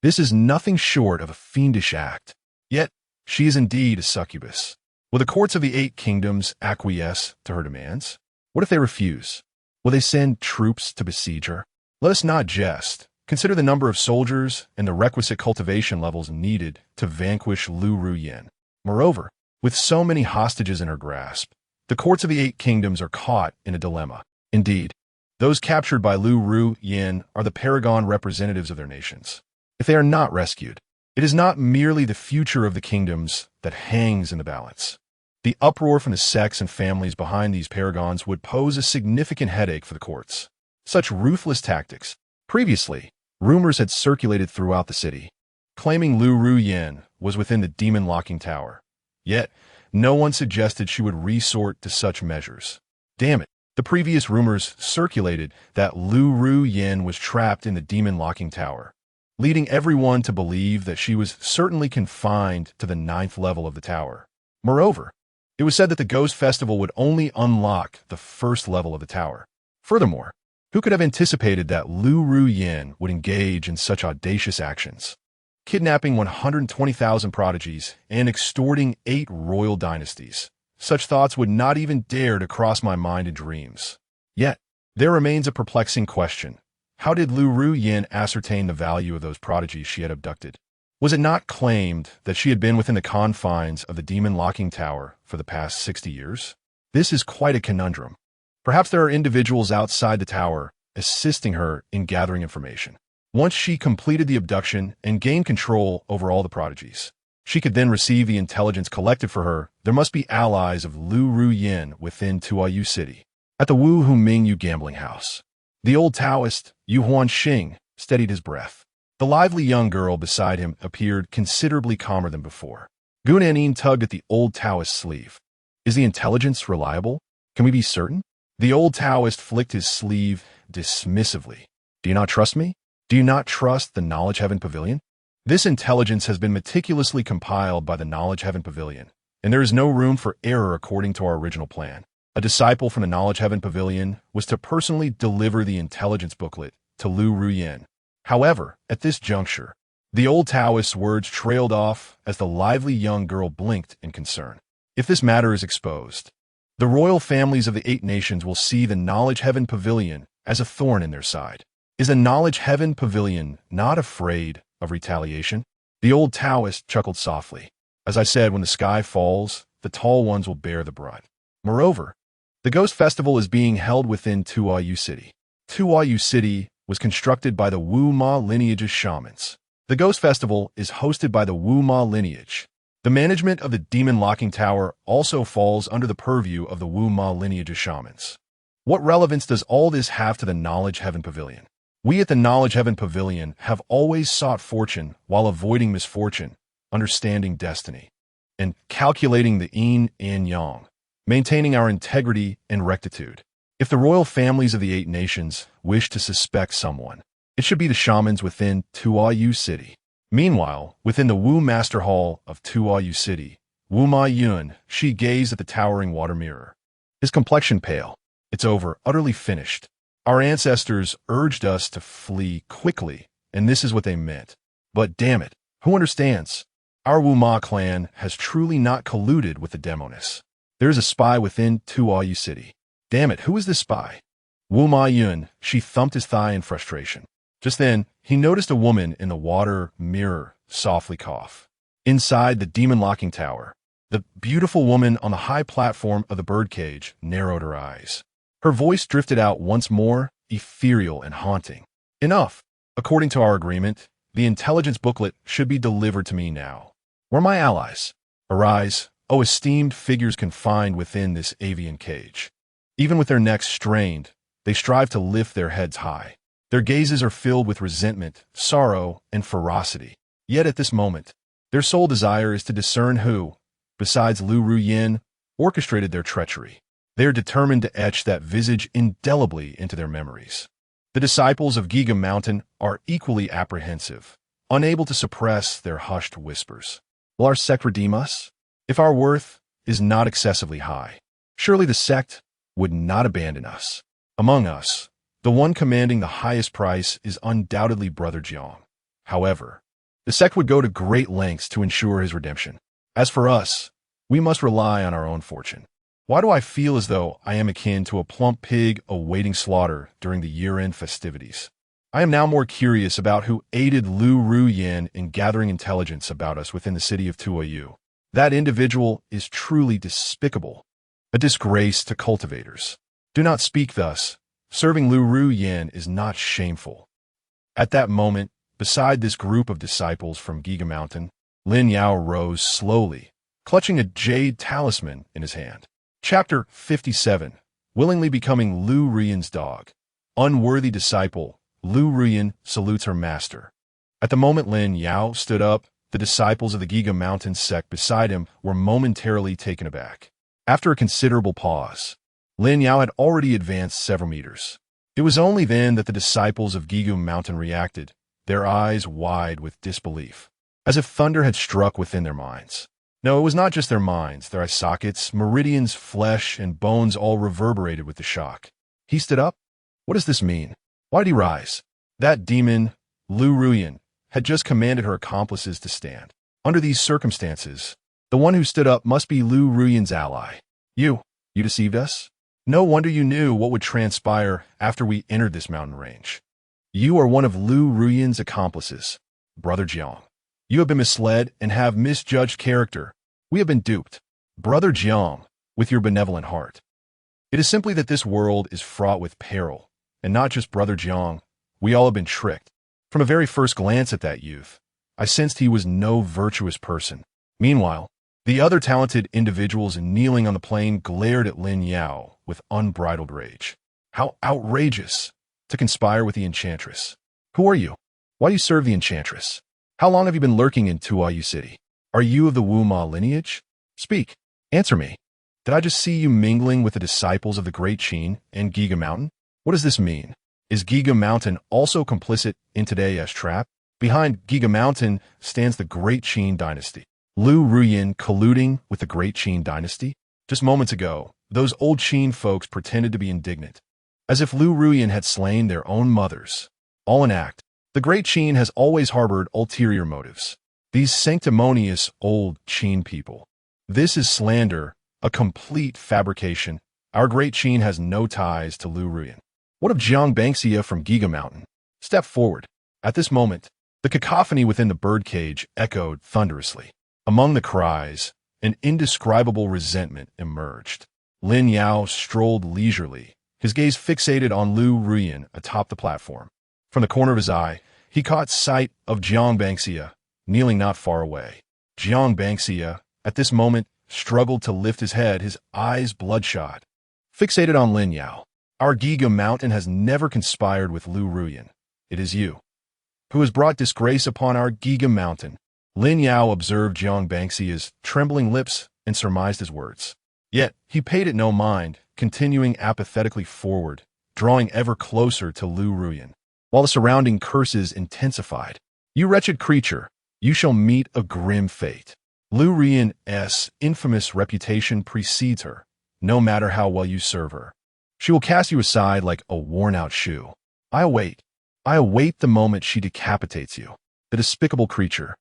This is nothing short of a fiendish act. Yet, she is indeed a succubus. Will the courts of the 8 kingdoms acquiesce to her demands? What if they refuse? Will they send troops to besiege her? Let us not jest. Consider the number of soldiers and the requisite cultivation levels needed to vanquish Lu Ruyan. Moreover, with so many hostages in her grasp, the courts of the 8 kingdoms are caught in a dilemma. Indeed, those captured by Lu Ruyan are the paragon representatives of their nations. If they are not rescued, it is not merely the future of the kingdoms that hangs in the balance. The uproar from the sects and families behind these paragons would pose a significant headache for the courts. Such ruthless tactics. Previously, rumors had circulated throughout the city, claiming Lu Ruyan was within the demon-locking tower. Yet, no one suggested she would resort to such measures. Damn it, The previous rumors circulated that Lu Ruyin was trapped in the demon locking tower, leading everyone to believe that she was certainly confined to the 9th level of the tower. Moreover, it was said that the Ghost Festival would only unlock the 1st level of the tower. Furthermore, who could have anticipated that Lu Ruyin would engage in such audacious actions? Kidnapping 120,000 prodigies and extorting 8 royal dynasties. Such thoughts would not even dare to cross my mind in dreams. Yet, there remains a perplexing question. How did Lu Ruyin ascertain the value of those prodigies she had abducted? Was it not claimed that she had been within the confines of the demon locking tower for the past 60 years? This is quite a conundrum. Perhaps there are individuals outside the tower assisting her in gathering information. Once she completed the abduction and gained control over all the prodigies, she could then receive the intelligence collected for her. There must be allies of Lu Ruyin within Tuoyu City. At the Wu Hu Mingyu gambling house, the old Taoist, Yu Huanxing, steadied his breath. The lively young girl beside him appeared considerably calmer than before. Gunanin tugged at the old Taoist's sleeve. Is the intelligence reliable? Can we be certain? The old Taoist flicked his sleeve dismissively. Do you not trust me? Do you not trust the Knowledge Heaven Pavilion? This intelligence has been meticulously compiled by the Knowledge Heaven Pavilion, and there is no room for error according to our original plan. A disciple from the Knowledge Heaven Pavilion was to personally deliver the intelligence booklet to Lu Ruyin. However, at this juncture, the old Taoist's words trailed off as the lively young girl blinked in concern. If this matter is exposed, the royal families of the 8 nations will see the Knowledge Heaven Pavilion as a thorn in their side. Is the Knowledge Heaven Pavilion not afraid of retaliation? The old Taoist chuckled softly. As I said, when the sky falls, the tall ones will bear the brunt. Moreover, the Ghost Festival is being held within Tuoyu City. Tuoyu City was constructed by the Wu Ma lineage's shamans. The Ghost Festival is hosted by the Wu Ma lineage. The management of the Demon Locking Tower also falls under the purview of the Wu Ma lineage's shamans. What relevance does all this have to the Knowledge Heaven Pavilion? We at the Knowledge Heaven Pavilion have always sought fortune while avoiding misfortune, understanding destiny, and calculating the yin and yang, maintaining our integrity and rectitude. If the royal families of the 8 nations wish to suspect someone, it should be the shamans within Tuoyu City. Meanwhile, within the Wu Master Hall of Tuoyu City, Wu Ma Yun, she gazed at the towering water mirror. His complexion pale. It's over, utterly finished. Our ancestors urged us to flee quickly, and this is what they meant. But damn it, who understands? Our Wu Ma clan has truly not colluded with the Demoness. There is a spy within Tuoyu City. Damn it, who is this spy? Wu Ma Yun, she thumped his thigh in frustration. Just then, he noticed a woman in the water mirror softly cough. Inside the demon locking tower, the beautiful woman on the high platform of the birdcage narrowed her eyes. Her voice drifted out once more, ethereal and haunting. Enough. According to our agreement, the intelligence booklet should be delivered to me now. Where are my allies? Arise, O esteemed figures confined within this avian cage. Even with their necks strained, they strive to lift their heads high. Their gazes are filled with resentment, sorrow, and ferocity. Yet at this moment, their sole desire is to discern who, besides Lu Ruyin, orchestrated their treachery. They are determined to etch that visage indelibly into their memories. The disciples of Giga Mountain are equally apprehensive, unable to suppress their hushed whispers. Will our sect redeem us? If our worth is not excessively high, surely the sect would not abandon us. Among us, the one commanding the highest price is undoubtedly Brother Jiang. However, the sect would go to great lengths to ensure his redemption. As for us, we must rely on our own fortune. Why do I feel as though I am akin to a plump pig awaiting slaughter during the year-end festivities? I am now more curious about who aided Lu Ruyin in gathering intelligence about us within the city of Tuoyu. That individual is truly despicable, a disgrace to cultivators. Do not speak thus. Serving Lu Ruyin is not shameful. At that moment, beside this group of disciples from Giga Mountain, Lin Yao rose slowly, clutching a jade talisman in his hand. Chapter 57. Willingly becoming Lu Ruyin's dog. Unworthy disciple, Lu Ruyin salutes her master. At the moment Lin Yao stood up, the disciples of the Giga Mountain sect beside him were momentarily taken aback. After a considerable pause, Lin Yao had already advanced several meters. It was only then that the disciples of Gigu Mountain reacted, their eyes wide with disbelief, as if thunder had struck within their minds. No, it was not just their minds, their eye sockets, meridians, flesh, and bones all reverberated with the shock. He stood up? What does this mean? Why did he rise? That demon, Lu Ruyan, had just commanded her accomplices to stand. Under these circumstances, the one who stood up must be Lu Ruyan's ally. You deceived us? No wonder you knew what would transpire after we entered this mountain range. You are one of Lu Ruyan's accomplices, Brother Jiang. You have been misled and have misjudged character. We have been duped, Brother Jiang, with your benevolent heart. It is simply that this world is fraught with peril, and not just Brother Jiang. We all have been tricked. From a very first glance at that youth, I sensed he was no virtuous person. Meanwhile, the other talented individuals kneeling on the plain glared at Lin Yao with unbridled rage. How outrageous to conspire with the enchantress. Who are you? Why do you serve the enchantress? How long have you been lurking in Tuayu City? Are you of the Wu Ma lineage? Speak. Answer me. Did I just see you mingling with the disciples of the Great Qin and Giga Mountain? What does this mean? Is Giga Mountain also complicit in today's trap? Behind Giga Mountain stands the Great Qin dynasty. Lu Ruyan colluding with the Great Qin dynasty? Just moments ago, those old Qin folks pretended to be indignant, as if Lu Ruyan had slain their own mothers. All in act. The Great Qin has always harbored ulterior motives. These sanctimonious old Qin people. This is slander, a complete fabrication. Our Great Qin has no ties to Lu Ruyan. What of Jiang Bangxia from Giga Mountain? Step forward. At this moment, the cacophony within the birdcage echoed thunderously. Among the cries, an indescribable resentment emerged. Lin Yao strolled leisurely, his gaze fixated on Lu Ruyan atop the platform. From the corner of his eye, he caught sight of Jiang Bangxia, kneeling not far away. Jiang Bangxia, at this moment, struggled to lift his head, his eyes bloodshot. Fixated on Lin Yao, our Giga Mountain has never conspired with Lu Ruyan. It is you who has brought disgrace upon our Giga Mountain. Lin Yao observed Jiang Bangxia's trembling lips and surmised his words. Yet, he paid it no mind, continuing apathetically forward, drawing ever closer to Lu Ruyan, while the surrounding curses intensified. You wretched creature, you shall meet a grim fate. Lu Ruyan's infamous reputation precedes her, no matter how well you serve her. She will cast you aside like a worn-out shoe. I await the moment she decapitates you. The despicable creature.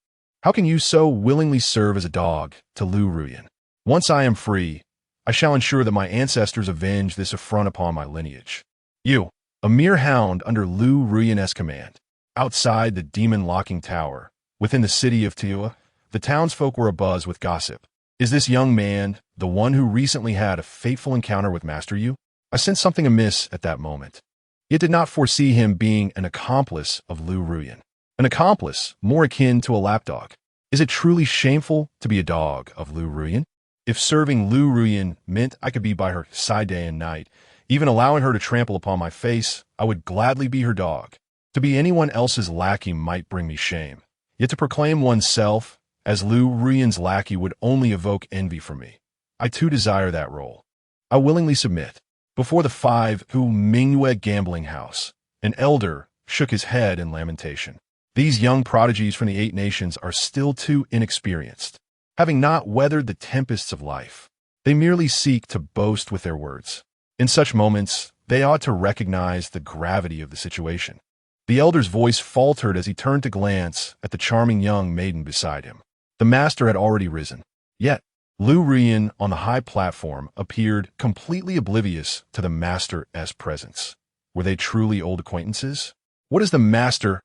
How can you so willingly serve as a dog to Lu Ruyan? Once I am free, I shall ensure that my ancestors avenge this affront upon my lineage. You, a mere hound under Lu Ruyan's command. Outside the demon-locking tower, within the city of Tua, the townsfolk were abuzz with gossip. Is this young man the one who recently had a fateful encounter with Master Yu? I sensed something amiss at that moment, yet did not foresee him being an accomplice of Lu Ruyan. An accomplice, more akin to a lapdog. Is it truly shameful to be a dog of Lu Ruyan? If serving Lu Ruyan meant I could be by her side day and night, even allowing her to trample upon my face, I would gladly be her dog. To be anyone else's lackey might bring me shame. Yet to proclaim oneself as Lu Ruyan's lackey would only evoke envy from me. I too desire that role. I willingly submit. Before the five who Mingyue gambling house, an elder shook his head in lamentation. These young prodigies from the 8 nations are still too inexperienced. Having not weathered the tempests of life, they merely seek to boast with their words. In such moments, they ought to recognize the gravity of the situation. The elder's voice faltered as he turned to glance at the charming young maiden beside him. The master had already risen. Yet, Lu Ruyan on the high platform appeared completely oblivious to the master's presence. Were they truly old acquaintances? What is the master's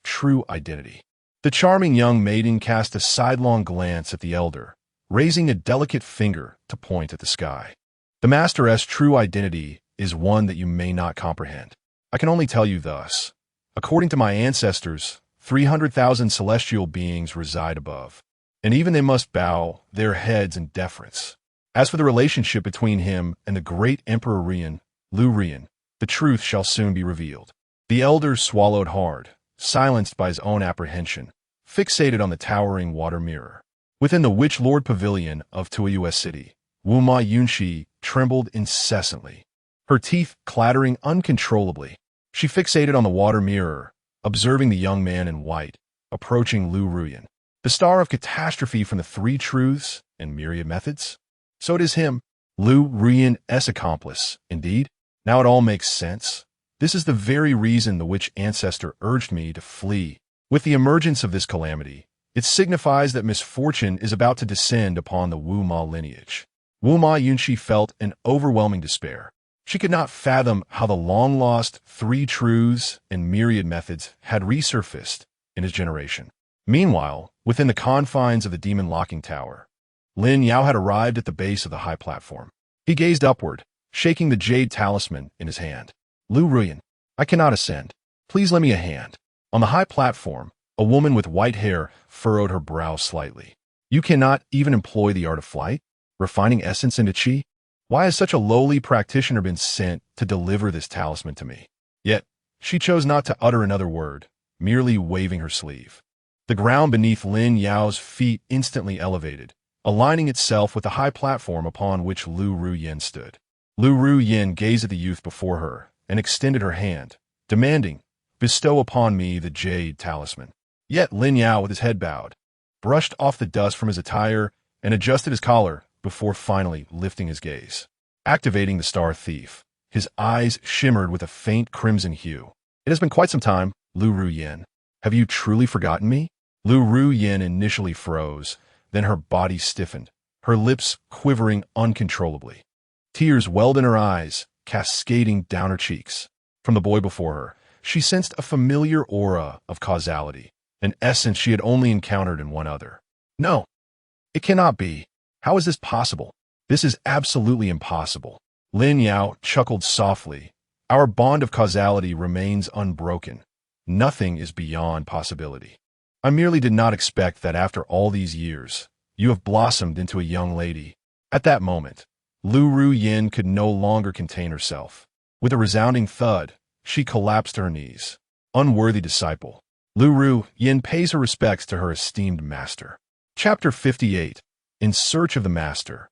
true identity? The charming young maiden cast a sidelong glance at the elder, raising a delicate finger to point at the sky. The master's true identity is one that you may not comprehend. I can only tell you thus. According to my ancestors, 300,000 celestial beings reside above, and even they must bow their heads in deference. As for the relationship between him and the great Emperor Lu Ruyan, the truth shall soon be revealed. The elder swallowed hard, silenced by his own apprehension, fixated on the towering water mirror. Within the Witch Lord Pavilion of Tuayu City, Wuma Yunxi trembled incessantly, her teeth clattering uncontrollably. She fixated on the water mirror, observing the young man in white, approaching Lu Ruyan, the star of catastrophe from the Three Truths and Myriad Methods. So it is him, Lu Ruyan's accomplice, indeed. Now it all makes sense. This is the very reason the witch ancestor urged me to flee. With the emergence of this calamity, it signifies that misfortune is about to descend upon the Wu Ma lineage. Wu Ma Yunxi felt an overwhelming despair. She could not fathom how the long-lost Three Truths and Myriad Methods had resurfaced in his generation. Meanwhile, within the confines of the demon locking tower, Lin Yao had arrived at the base of the high platform. He gazed upward, shaking the jade talisman in his hand. Lu Ruyan, I cannot ascend. Please lend me a hand. On the high platform, a woman with white hair furrowed her brow slightly. You cannot even employ the art of flight, refining essence into qi? Why has such a lowly practitioner been sent to deliver this talisman to me? Yet, she chose not to utter another word, merely waving her sleeve. The ground beneath Lin Yao's feet instantly elevated, aligning itself with the high platform upon which Lu Ruyan stood. Lu Ruyan gazed at the youth before her and extended her hand, demanding, "Bestow upon me the jade talisman." Yet Lin Yao, with his head bowed, brushed off the dust from his attire and adjusted his collar before finally lifting his gaze. Activating the Star Thief, his eyes shimmered with a faint crimson hue. It has been quite some time, Lu Ruyan. Have you truly forgotten me? Lu Ruyan initially froze, then her body stiffened, her lips quivering uncontrollably. Tears welled in her eyes, cascading down her cheeks. From the boy before her, she sensed a familiar aura of causality, an essence she had only encountered in one other. No, it cannot be. How is this possible? This is absolutely impossible. Lin Yao chuckled softly. Our bond of causality remains unbroken. Nothing is beyond possibility. I merely did not expect that after all these years, you have blossomed into a young lady. At that moment, Lu Ruyan could no longer contain herself. With a resounding thud, she collapsed to her knees. Unworthy disciple. Lu Ruyan pays her respects to her esteemed master. Chapter 58. In Search of the Master.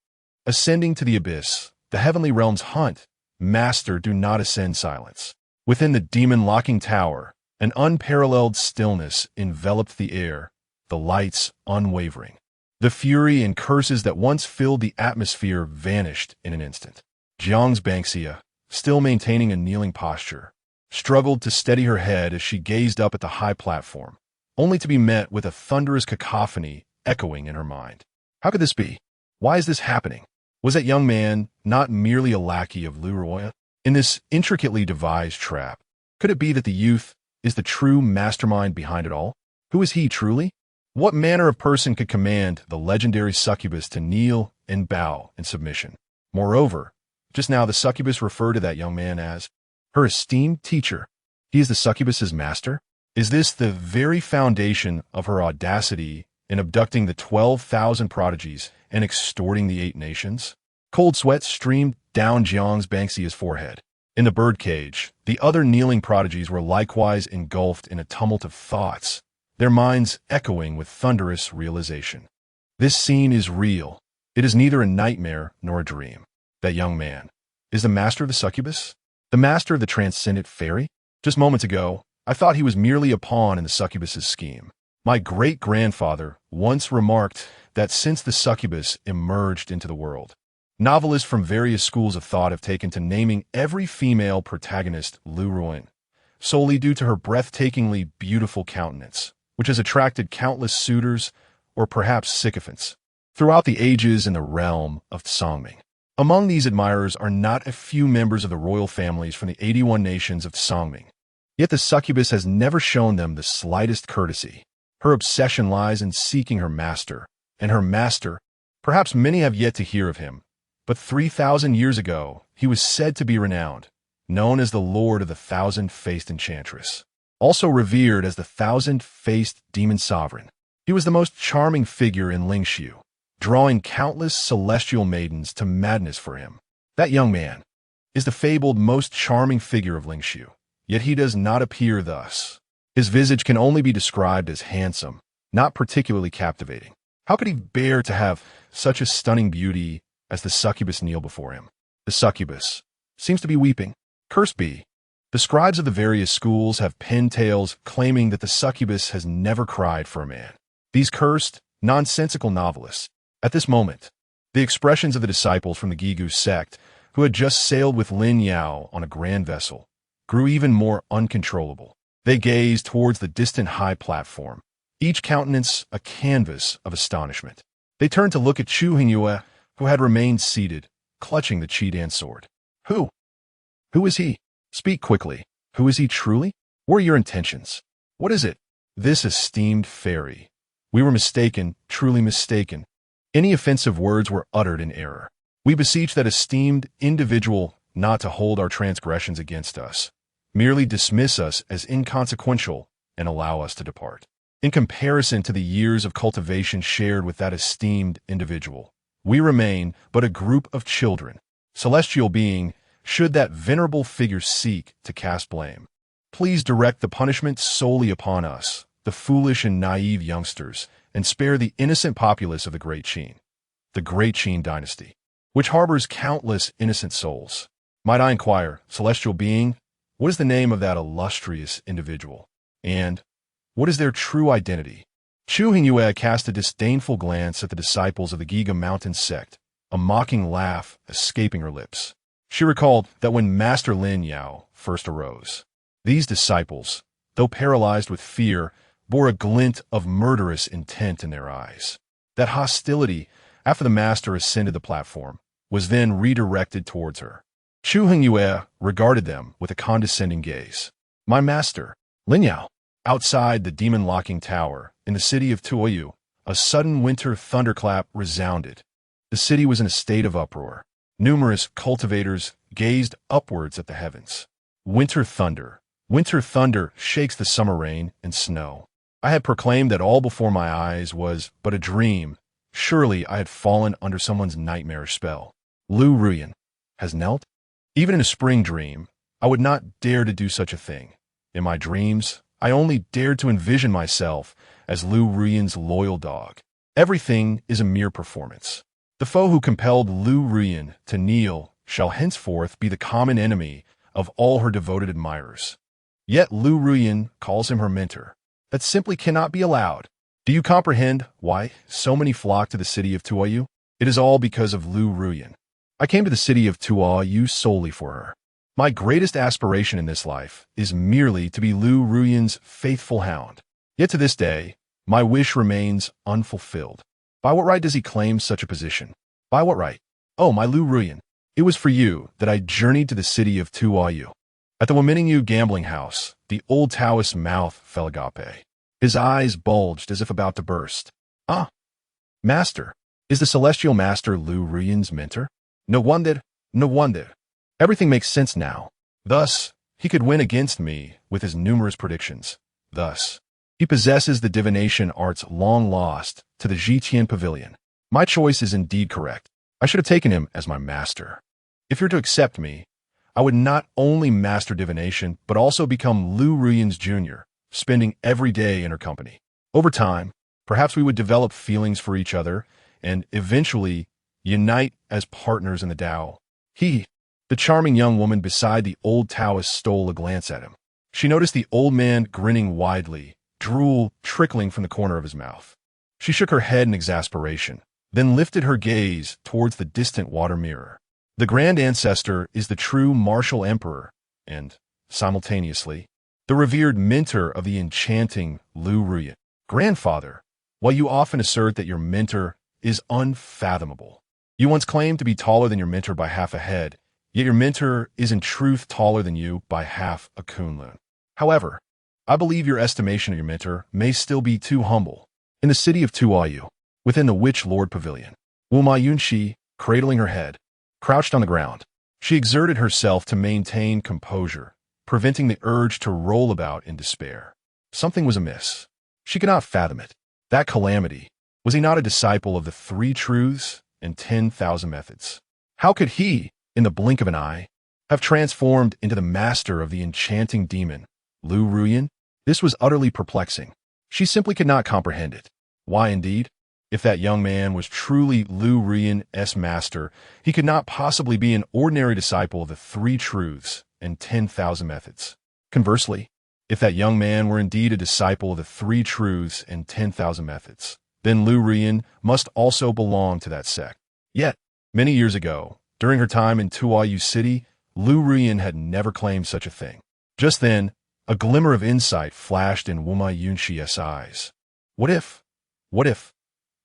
Ascending to the abyss, the heavenly realms hunt. Master, do not ascend silence. Within the demon-locking tower, an unparalleled stillness enveloped the air, the lights unwavering. The fury and curses that once filled the atmosphere vanished in an instant. Qingxuanzong, still maintaining a kneeling posture, struggled to steady her head as she gazed up at the high platform, only to be met with a thunderous cacophony echoing in her mind. How could this be? Why is this happening? Was that young man not merely a lackey of Lu Ruyan? In this intricately devised trap, could it be that the youth is the true mastermind behind it all? Who is he truly? What manner of person could command the legendary succubus to kneel and bow in submission? Moreover, just now the succubus referred to that young man as her esteemed teacher. He is the succubus's master? Is this the very foundation of her audacity in abducting the 12,000 prodigies and extorting the 8 nations? Cold sweat streamed down Qingxuanzong's forehead. In the birdcage, the other kneeling prodigies were likewise engulfed in a tumult of thoughts, their minds echoing with thunderous realization. This scene is real. It is neither a nightmare nor a dream. That young man is the master of the succubus? The master of the transcendent fairy? Just moments ago, I thought he was merely a pawn in the succubus's scheme. My great-grandfather once remarked that since the succubus emerged into the world, novelists from various schools of thought have taken to naming every female protagonist Lu Ruyan, solely due to her breathtakingly beautiful countenance, which has attracted countless suitors or perhaps sycophants throughout the ages in the realm of Songming. Among these admirers are not a few members of the royal families from the 81 nations of Songming. Yet the succubus has never shown them the slightest courtesy. Her obsession lies in seeking her master, and her master, perhaps many have yet to hear of him, but 3,000 years ago he was said to be renowned, known as the Lord of the Thousand-Faced Enchantress, also revered as the Thousand-Faced Demon Sovereign. He was the most charming figure in Lingxu, drawing countless celestial maidens to madness for him. That young man is the fabled most charming figure of Lingxu, yet he does not appear thus. His visage can only be described as handsome, not particularly captivating. How could he bear to have such a stunning beauty as the succubus kneeled before him. The succubus seems to be weeping. Cursed be. The scribes of the various schools have penned tales claiming that the succubus has never cried for a man. These cursed, nonsensical novelists. At this moment, the expressions of the disciples from the Qingxuan Sect, who had just sailed with Lin Yao on a grand vessel, grew even more uncontrollable. They gazed towards the distant high platform, each countenance a canvas of astonishment. They turned to look at Chu Hongyu, who had remained seated, clutching the Qingxuan sword. Who? Who is he? Speak quickly. Who is he truly? What are your intentions? What is it? This esteemed fairy. We were mistaken, truly mistaken. Any offensive words were uttered in error. We beseech that esteemed individual not to hold our transgressions against us, merely dismiss us as inconsequential and allow us to depart. In comparison to the years of cultivation shared with that esteemed individual, we remain but a group of children, celestial being, should that venerable figure seek to cast blame. Please direct the punishment solely upon us, the foolish and naive youngsters, and spare the innocent populace of the Great Qin, the Great Qin dynasty, which harbors countless innocent souls. Might I inquire, celestial being, what is the name of that illustrious individual? And what is their true identity? Chu Hongyu cast a disdainful glance at the disciples of the Qingxuan Mountain Sect, a mocking laugh escaping her lips. She recalled that when Master Lin Yao first arose, these disciples, though paralyzed with fear, bore a glint of murderous intent in their eyes. That hostility, after the master ascended the platform, was then redirected towards her. Chu Hongyu regarded them with a condescending gaze. My master, Lin Yao. Outside the demon-locking tower, in the city of Tuoyu, a sudden winter thunderclap resounded. The city was in a state of uproar. Numerous cultivators gazed upwards at the heavens. Winter thunder shakes the summer rain and snow. I had proclaimed that all before my eyes was but a dream. Surely I had fallen under someone's nightmarish spell. Lu Ruyan has knelt? Even in a spring dream, I would not dare to do such a thing. In my dreams, I only dared to envision myself as Lu Ruyan's loyal dog. Everything is a mere performance. The foe who compelled Lu Ruyan to kneel shall henceforth be the common enemy of all her devoted admirers. Yet Lu Ruyan calls him her mentor. That simply cannot be allowed. Do you comprehend why so many flock to the city of Tuoyu? It is all because of Lu Ruyan. I came to the city of Tuoyu solely for her. My greatest aspiration in this life is merely to be Lu Ruyan's faithful hound. Yet to this day, my wish remains unfulfilled. By what right does he claim such a position? By what right? Oh, my Lu Ruyan, it was for you that I journeyed to the city of Tuoyu. At the Wominingyu gambling house, the old Taoist's mouth fell agape. His eyes bulged as if about to burst. Ah, master, is the celestial master Lu Ruyan's mentor? No wonder. Everything makes sense now. Thus, he could win against me with his numerous predictions. Thus, he possesses the divination arts long lost to the Zhiqian Pavilion. My choice is indeed correct. I should have taken him as my master. If you're to accept me, I would not only master divination, but also become Lu Ruyan's junior, spending every day in her company. Over time, perhaps we would develop feelings for each other and eventually unite as partners in the Dao. The charming young woman beside the old Taoist stole a glance at him. She noticed the old man grinning widely, drool trickling from the corner of his mouth. She shook her head in exasperation, then lifted her gaze towards the distant water mirror. The grand ancestor is the true martial emperor, and, simultaneously, the revered mentor of the enchanting Lu Ruyan. Grandfather, while you often assert that your mentor is unfathomable, you once claimed to be taller than your mentor by half a head, yet your mentor is in truth taller than you by half a kunlun. However, I believe your estimation of your mentor may still be too humble. In the city of Tuoyu, within the Witch Lord Pavilion, Wu Ma Yunxi, cradling her head, crouched on the ground. She exerted herself to maintain composure, preventing the urge to roll about in despair. Something was amiss. She could not fathom it. That calamity. Was he not a disciple of the Three Truths and 10,000 Methods? How could he, in the blink of an eye, have transformed into the master of the enchanting demon, Lu Ruyan? This was utterly perplexing. She simply could not comprehend it. Why, indeed? If that young man was truly Lu Ruyan's master, he could not possibly be an ordinary disciple of the Three Truths and 10,000 Methods. Conversely, if that young man were indeed a disciple of the Three Truths and 10,000 Methods, then Lu Ruyan must also belong to that sect. Yet, many years ago, during her time in Tuoyu City, Lu Ruyan had never claimed such a thing. Just then, a glimmer of insight flashed in Wuma Yunxi's eyes. What if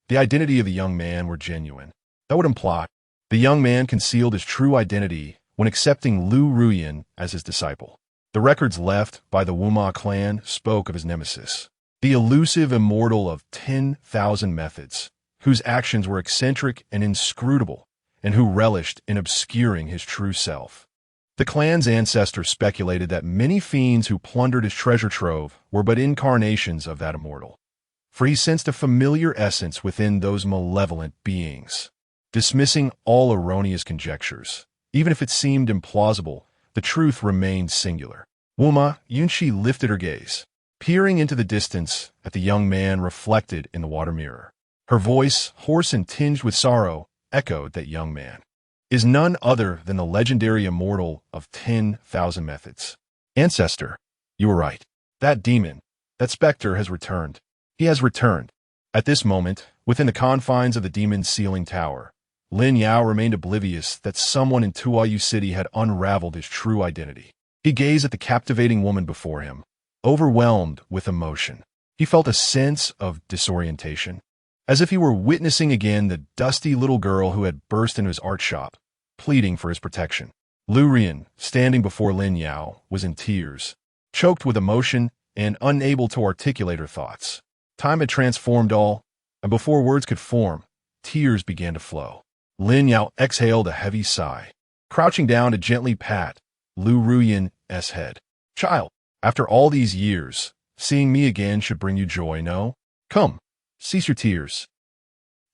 the identity of the young man were genuine? That would imply the young man concealed his true identity when accepting Lu Ruyan as his disciple. The records left by the Wuma clan spoke of his nemesis, the elusive immortal of 10,000 methods, whose actions were eccentric and inscrutable, and who relished in obscuring his true self. The clan's ancestor speculated that many fiends who plundered his treasure trove were but incarnations of that immortal, for he sensed a familiar essence within those malevolent beings. Dismissing all erroneous conjectures, even if it seemed implausible, the truth remained singular. Wuma Yunxi lifted her gaze, peering into the distance at the young man reflected in the water mirror. Her voice, hoarse and tinged with sorrow, echoed that young man is none other than the legendary immortal of 10,000 methods. Ancestor, you were right. That demon, that specter has returned. He has returned. At this moment, within the confines of the demon's ceiling tower, Lin Yao remained oblivious that someone in Tuoyu City had unraveled his true identity. He gazed at the captivating woman before him, overwhelmed with emotion. He felt a sense of disorientation, as if he were witnessing again the dusty little girl who had burst into his art shop, pleading for his protection. Lu Ruyan, standing before Lin Yao, was in tears, choked with emotion and unable to articulate her thoughts. Time had transformed all, and before words could form, tears began to flow. Lin Yao exhaled a heavy sigh, crouching down to gently pat Lu Ruyan's head. Child, after all these years, seeing me again should bring you joy, no? Come, cease your tears.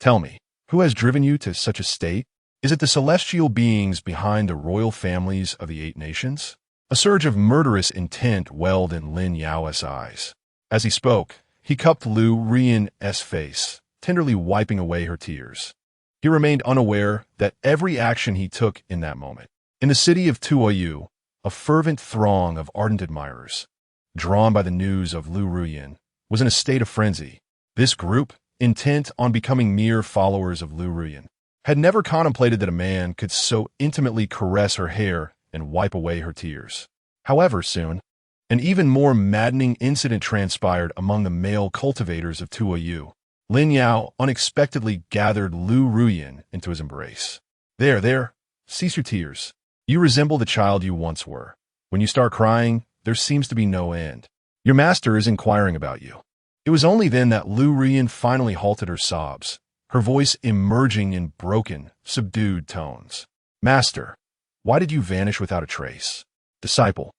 Tell me, who has driven you to such a state? Is it the celestial beings behind the royal families of the 8 nations? A surge of murderous intent welled in Lin Yao's eyes. As he spoke, he cupped Lu Ruyan's face, tenderly wiping away her tears. He remained unaware that every action he took in that moment. In the city of Tuoyu, a fervent throng of ardent admirers, drawn by the news of Lu Ruyan, was in a state of frenzy. This group, intent on becoming mere followers of Lu Ruyan, had never contemplated that a man could so intimately caress her hair and wipe away her tears. However, soon, an even more maddening incident transpired among the male cultivators of Tuoyu. Lin Yao unexpectedly gathered Lu Ruyan into his embrace. There, cease your tears. You resemble the child you once were. When you start crying, there seems to be no end. Your master is inquiring about you. It was only then that Lu Ruyan finally halted her sobs, her voice emerging in broken, subdued tones. Master, why did you vanish without a trace? Disciple,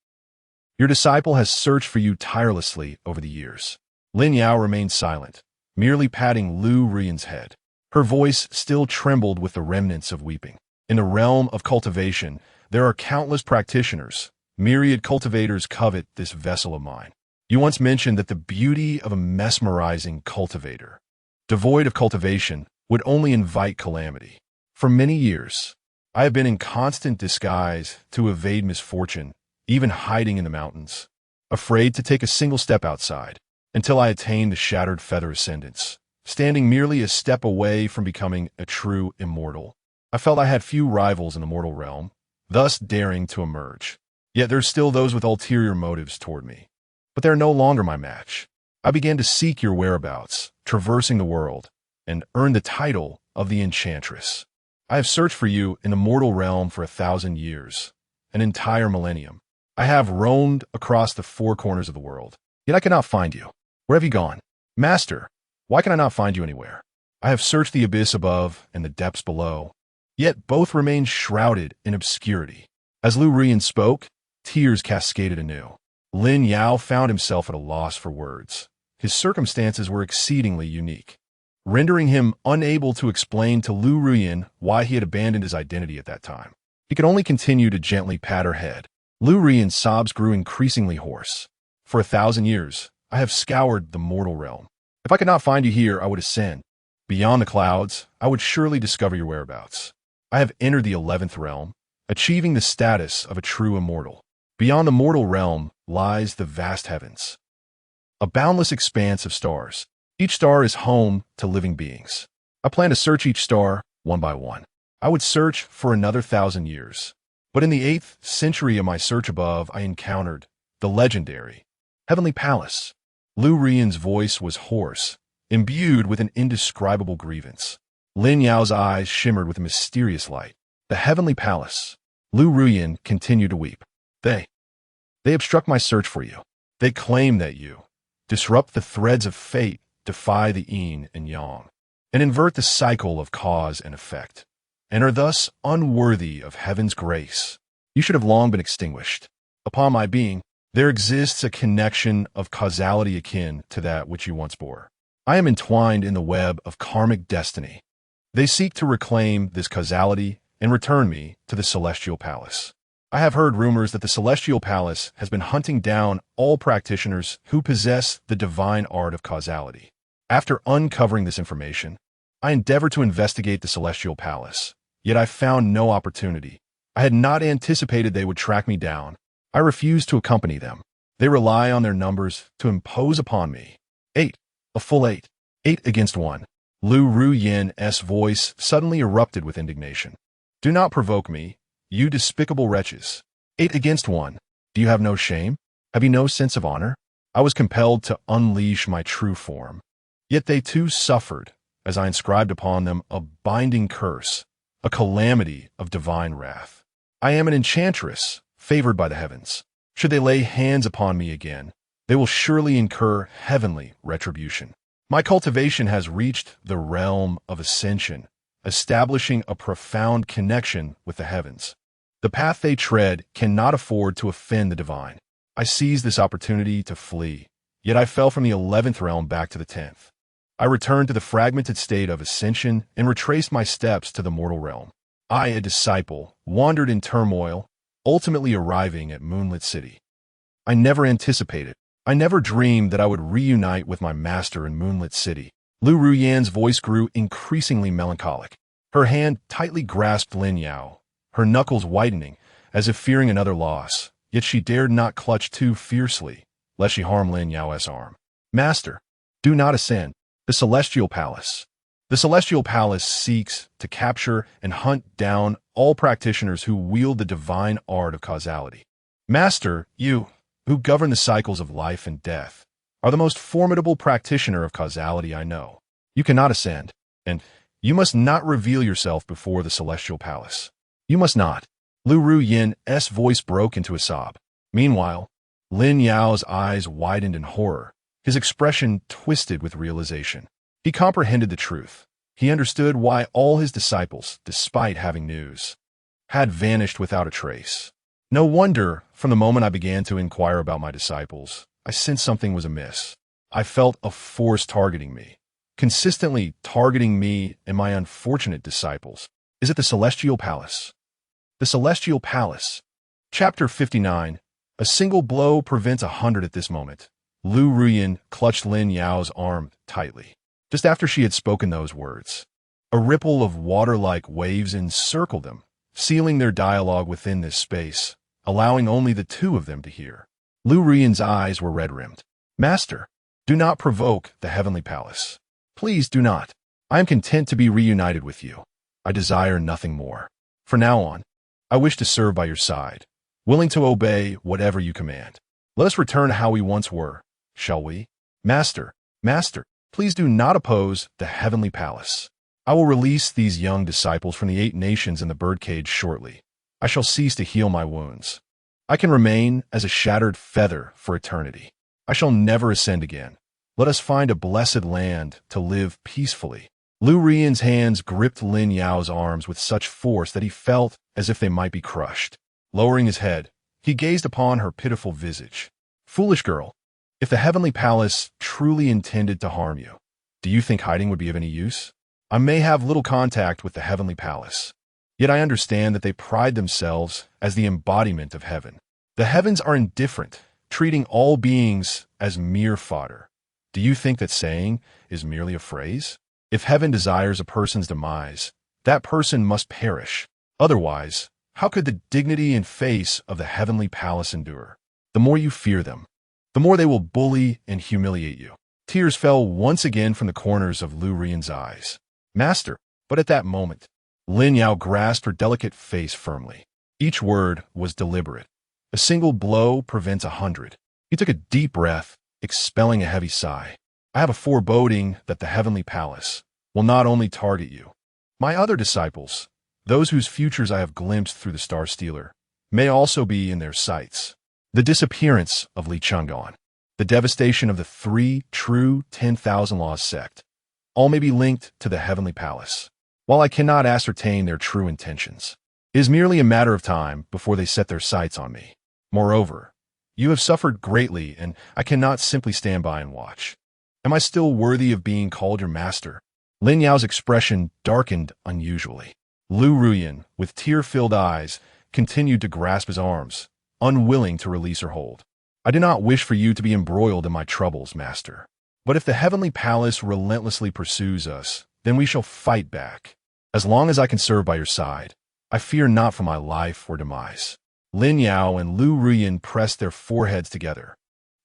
your disciple has searched for you tirelessly over the years. Lin Yao remained silent, merely patting Lu Ruyan's head. Her voice still trembled with the remnants of weeping. In the realm of cultivation, there are countless practitioners. Myriad cultivators covet this vessel of mine. You once mentioned that the beauty of a mesmerizing cultivator, devoid of cultivation, would only invite calamity. For many years, I have been in constant disguise to evade misfortune, even hiding in the mountains, afraid to take a single step outside, until I attained the shattered feather ascendance, standing merely a step away from becoming a true immortal. I felt I had few rivals in the mortal realm, thus daring to emerge. Yet there's still those with ulterior motives toward me. But they're no longer my match. I began to seek your whereabouts, traversing the world, and earned the title of the Enchantress. I have searched for you in the mortal realm for 1,000 years, an entire millennium. I have roamed across the 4 corners of the world, yet I cannot find you. Where have you gone? Master, why can I not find you anywhere? I have searched the abyss above and the depths below, yet both remain shrouded in obscurity. As Lu Ruyan spoke, tears cascaded anew. Lin Yao found himself at a loss for words. His circumstances were exceedingly unique, rendering him unable to explain to Lu Ruyan why he had abandoned his identity at that time. He could only continue to gently pat her head. Lu Ruyan's sobs grew increasingly hoarse. For 1,000 years, I have scoured the mortal realm. If I could not find you here, I would ascend. Beyond the clouds, I would surely discover your whereabouts. I have entered the 11th realm, achieving the status of a true immortal. Beyond the mortal realm lies the vast heavens, a boundless expanse of stars. Each star is home to living beings. I plan to search each star one by one. I would search for another 1,000 years. But in the 8th century of my search above, I encountered the legendary Heavenly Palace. Lu Rian's voice was hoarse, imbued with an indescribable grievance. Lin Yao's eyes shimmered with a mysterious light. The Heavenly Palace. Lu Ruyan continued to weep. They obstruct my search for you. They claim that you disrupt the threads of fate, defy the yin and yang, and invert the cycle of cause and effect, and are thus unworthy of heaven's grace. You should have long been extinguished. Upon my being, there exists a connection of causality akin to that which you once bore. I am entwined in the web of karmic destiny. They seek to reclaim this causality and return me to the Celestial Palace. I have heard rumors that the Celestial Palace has been hunting down all practitioners who possess the divine art of causality. After uncovering this information, I endeavored to investigate the Celestial Palace, yet I found no opportunity. I had not anticipated they would track me down. I refused to accompany them. They rely on their numbers to impose upon me. 8. A full 8. 8 against 1. Lu Ruyan's voice suddenly erupted with indignation. Do not provoke me, you despicable wretches. 8 against 1. Do you have no shame? Have you no sense of honor? I was compelled to unleash my true form. Yet they too suffered, as I inscribed upon them a binding curse, a calamity of divine wrath. I am an enchantress, favored by the heavens. Should they lay hands upon me again, they will surely incur heavenly retribution. My cultivation has reached the realm of ascension, establishing a profound connection with the heavens. The path they tread cannot afford to offend the divine. I seized this opportunity to flee, yet I fell from the 11th realm back to the 10th. I returned to the fragmented state of ascension and retraced my steps to the mortal realm. I, a disciple, wandered in turmoil, ultimately arriving at Moonlit City. I never anticipated, I never dreamed that I would reunite with my master in Moonlit City. Lu Ruyan's voice grew increasingly melancholic. Her hand tightly grasped Lin Yao, her knuckles whitening, as if fearing another loss, yet she dared not clutch too fiercely, lest she harm Lin Yao's arm. Master, do not ascend. The Celestial Palace. The Celestial Palace seeks to capture and hunt down all practitioners who wield the divine art of causality. Master, you, who govern the cycles of life and death, are the most formidable practitioner of causality I know. You cannot ascend, and you must not reveal yourself before the Celestial Palace. You must not. Lu Ruyan's voice broke into a sob. Meanwhile, Lin Yao's eyes widened in horror, his expression twisted with realization. He comprehended the truth. He understood why all his disciples, despite having news, had vanished without a trace. No wonder, from the moment I began to inquire about my disciples, I sensed something was amiss. I felt a force targeting me, consistently targeting me and my unfortunate disciples. Is it the Celestial Palace? The Celestial Palace. Chapter 59. A single blow prevents 100 at this moment. Lu Ruyan clutched Lin Yao's arm tightly. Just after she had spoken those words, a ripple of water-like waves encircled them, sealing their dialogue within this space, allowing only the two of them to hear. Lu Ruyan's eyes were red-rimmed. Master, do not provoke the Heavenly Palace. Please do not. I am content to be reunited with you. I desire nothing more. From now on, I wish to serve by your side, willing to obey whatever you command. Let us return to how we once were, shall we? Master, please do not oppose the Heavenly Palace. I will release these young disciples from the 8 nations in the birdcage shortly. I shall cease to heal my wounds. I can remain as a shattered feather for eternity. I shall never ascend again. Let us find a blessed land to live peacefully. Lu Ruyan's hands gripped Lin Yao's arms with such force that he felt as if they might be crushed. Lowering his head, he gazed upon her pitiful visage. Foolish girl, if the Heavenly Palace truly intended to harm you, do you think hiding would be of any use? I may have little contact with the Heavenly Palace, yet I understand that they pride themselves as the embodiment of heaven. The heavens are indifferent, treating all beings as mere fodder. Do you think that saying is merely a phrase? If heaven desires a person's demise, that person must perish. Otherwise, how could the dignity and face of the heavenly palace endure? The more you fear them, the more they will bully and humiliate you. Tears fell once again from the corners of Lu Ruyan's eyes. Master, but at that moment, Lin Yao grasped her delicate face firmly. Each word was deliberate. A single blow prevents 100. He took a deep breath, expelling a heavy sigh. I have a foreboding that the heavenly palace will not only target you. My other disciples, those whose futures I have glimpsed through the Star Stealer, may also be in their sights. The disappearance of Li Chang'an, the devastation of the Three True 10,000 Laws Sect, all may be linked to the heavenly palace. While I cannot ascertain their true intentions, it is merely a matter of time before they set their sights on me. Moreover, you have suffered greatly, and I cannot simply stand by and watch. Am I still worthy of being called your master? Lin Yao's expression darkened unusually. Lu Ruyan, with tear-filled eyes, continued to grasp his arms, unwilling to release her hold. I do not wish for you to be embroiled in my troubles, master. But if the heavenly palace relentlessly pursues us, then we shall fight back. As long as I can serve by your side, I fear not for my life or demise. Lin Yao and Lu Ruyan pressed their foreheads together.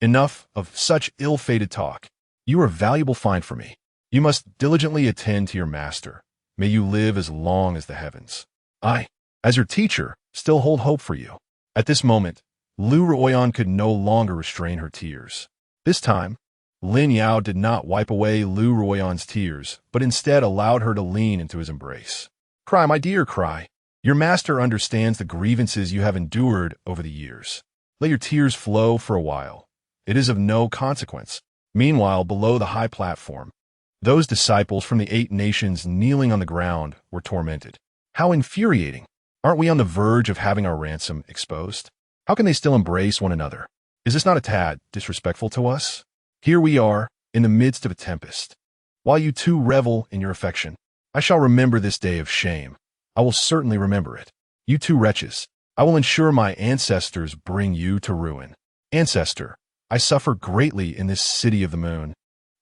Enough of such ill-fated talk. You are a valuable find for me. You must diligently attend to your master. May you live as long as the heavens. I, as your teacher, still hold hope for you. At this moment, Lu Ruyan could no longer restrain her tears. This time, Lin Yao did not wipe away Lu Ruyan's tears, but instead allowed her to lean into his embrace. Cry, my dear, cry. Your master understands the grievances you have endured over the years. Let your tears flow for a while. It is of no consequence. Meanwhile, below the high platform, those disciples from the 8 nations kneeling on the ground were tormented. How infuriating! Aren't we on the verge of having our ransom exposed? How can they still embrace one another? Is this not a tad disrespectful to us? Here we are, in the midst of a tempest. While you two revel in your affection, I shall remember this day of shame. I will certainly remember it. You two wretches, I will ensure my ancestors bring you to ruin. Ancestor, I suffer greatly in this city of the moon.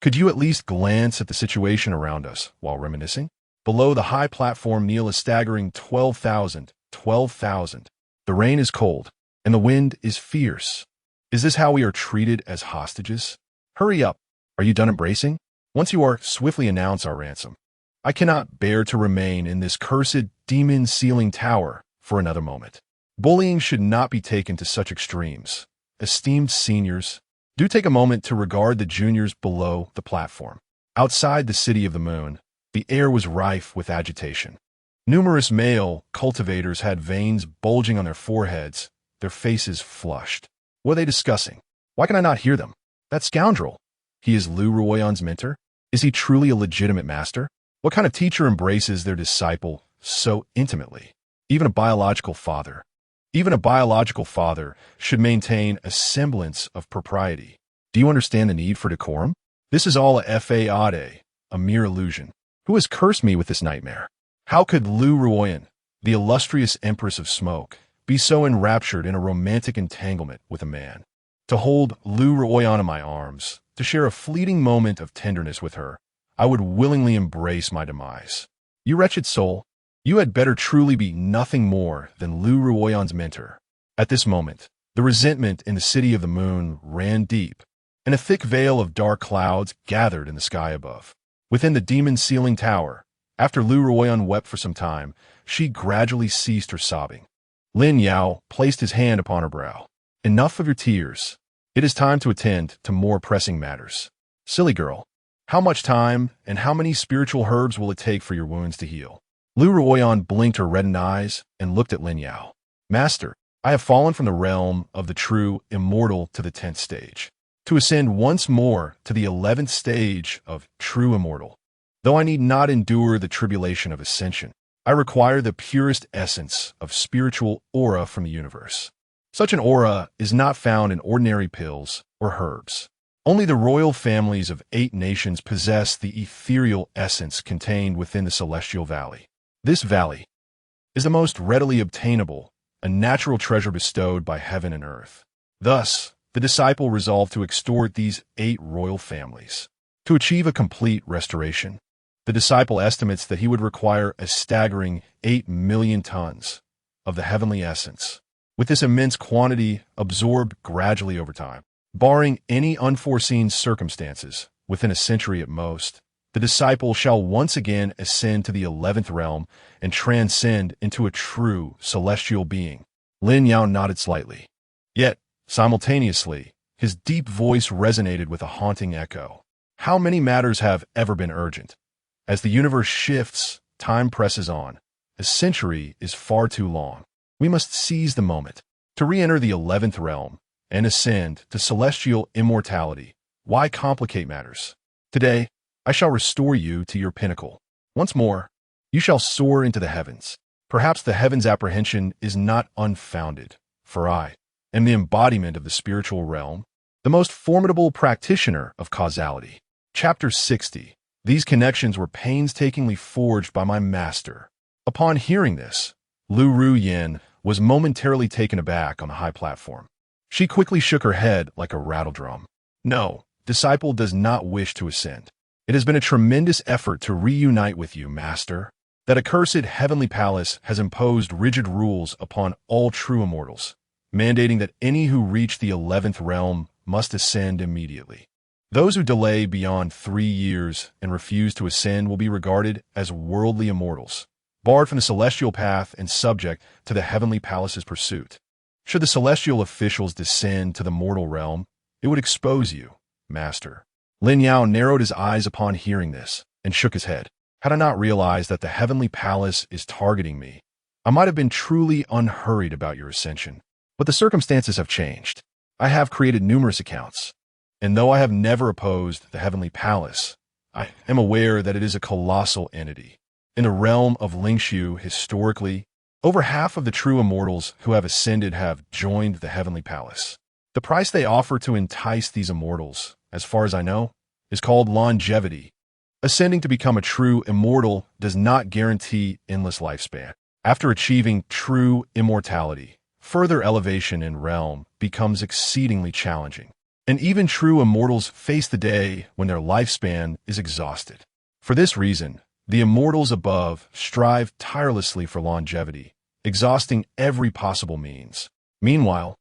Could you at least glance at the situation around us while reminiscing? Below the high platform kneel a staggering 12,000. 12,000. The rain is cold, and the wind is fierce. Is this how we are treated as hostages? Hurry up. Are you done embracing? Once you are, swiftly announce our ransom. I cannot bear to remain in this cursed demon ceiling tower for another moment. Bullying should not be taken to such extremes. Esteemed seniors, do take a moment to regard the juniors below the platform. Outside the city of the moon, the air was rife with agitation. Numerous male cultivators had veins bulging on their foreheads, their faces flushed. What are they discussing? Why can I not hear them? That scoundrel. He is Lu Ruyan's mentor? Is he truly a legitimate master? What kind of teacher embraces their disciple so intimately? Even a biological father should maintain a semblance of propriety. Do you understand the need for decorum? This is all a fade, a mere illusion. Who has cursed me with this nightmare? How could Lu Ruyan, the illustrious Empress of Smoke, be so enraptured in a romantic entanglement with a man? To hold Lu Ruyan in my arms, to share a fleeting moment of tenderness with her, I would willingly embrace my demise. You wretched soul, you had better truly be nothing more than Lu Ruyan's mentor. At this moment, the resentment in the city of the moon ran deep, and a thick veil of dark clouds gathered in the sky above. Within the demon ceiling tower, after Lu Ruyan wept for some time, she gradually ceased her sobbing. Lin Yao placed his hand upon her brow. Enough of your tears. It is time to attend to more pressing matters. Silly girl, how much time and how many spiritual herbs will it take for your wounds to heal? Lu Ruyan blinked her reddened eyes and looked at Lin Yao. Master, I have fallen from the realm of the true immortal to the 10th stage, to ascend once more to the 11th stage of true immortal. Though I need not endure the tribulation of ascension, I require the purest essence of spiritual aura from the universe. Such an aura is not found in ordinary pills or herbs. Only the royal families of 8 nations possess the ethereal essence contained within the celestial valley. This valley is the most readily obtainable, a natural treasure bestowed by heaven and earth. Thus, the disciple resolved to extort these 8 royal families. To achieve a complete restoration, The disciple estimates that he would require a staggering 8 million tons of the heavenly essence, with this immense quantity absorbed gradually over time. Barring any unforeseen circumstances, within a century at most, the disciple shall once again ascend to the 11th realm and transcend into a true celestial being. Lin Yao nodded slightly. Yet, simultaneously, his deep voice resonated with a haunting echo. How many matters have ever been urgent? As the universe shifts, time presses on. A century is far too long. We must seize the moment to re-enter the 11th realm and ascend to celestial immortality. Why complicate matters? Today, I shall restore you to your pinnacle. Once more, you shall soar into the heavens. Perhaps the heavens' apprehension is not unfounded, for I am the embodiment of the spiritual realm, the most formidable practitioner of causality. Chapter 60. These connections were painstakingly forged by my master. Upon hearing this, Lu Ruyin was momentarily taken aback on the high platform. She quickly shook her head like a rattledrum. No, disciple does not wish to ascend. It has been a tremendous effort to reunite with you, master. That accursed heavenly palace has imposed rigid rules upon all true immortals, mandating that any who reach the 11th realm must ascend immediately. Those who delay beyond 3 years and refuse to ascend will be regarded as worldly immortals, barred from the celestial path and subject to the heavenly palace's pursuit. Should the celestial officials descend to the mortal realm, it would expose you, master. Lin Yao narrowed his eyes upon hearing this and shook his head. Had I not realized that the heavenly palace is targeting me, I might have been truly unhurried about your ascension. But the circumstances have changed. I have created numerous accounts, and though I have never opposed the heavenly palace, I am aware that it is a colossal entity. In the realm of Lingxu, historically, over half of the true immortals who have ascended have joined the heavenly palace. The price they offer to entice these immortals, as far as I know, is called longevity. Ascending to become a true immortal does not guarantee endless lifespan. After achieving true immortality, further elevation in realm becomes exceedingly challenging. And even true immortals face the day when their lifespan is exhausted. For this reason, the immortals above strive tirelessly for longevity, exhausting every possible means. Meanwhile,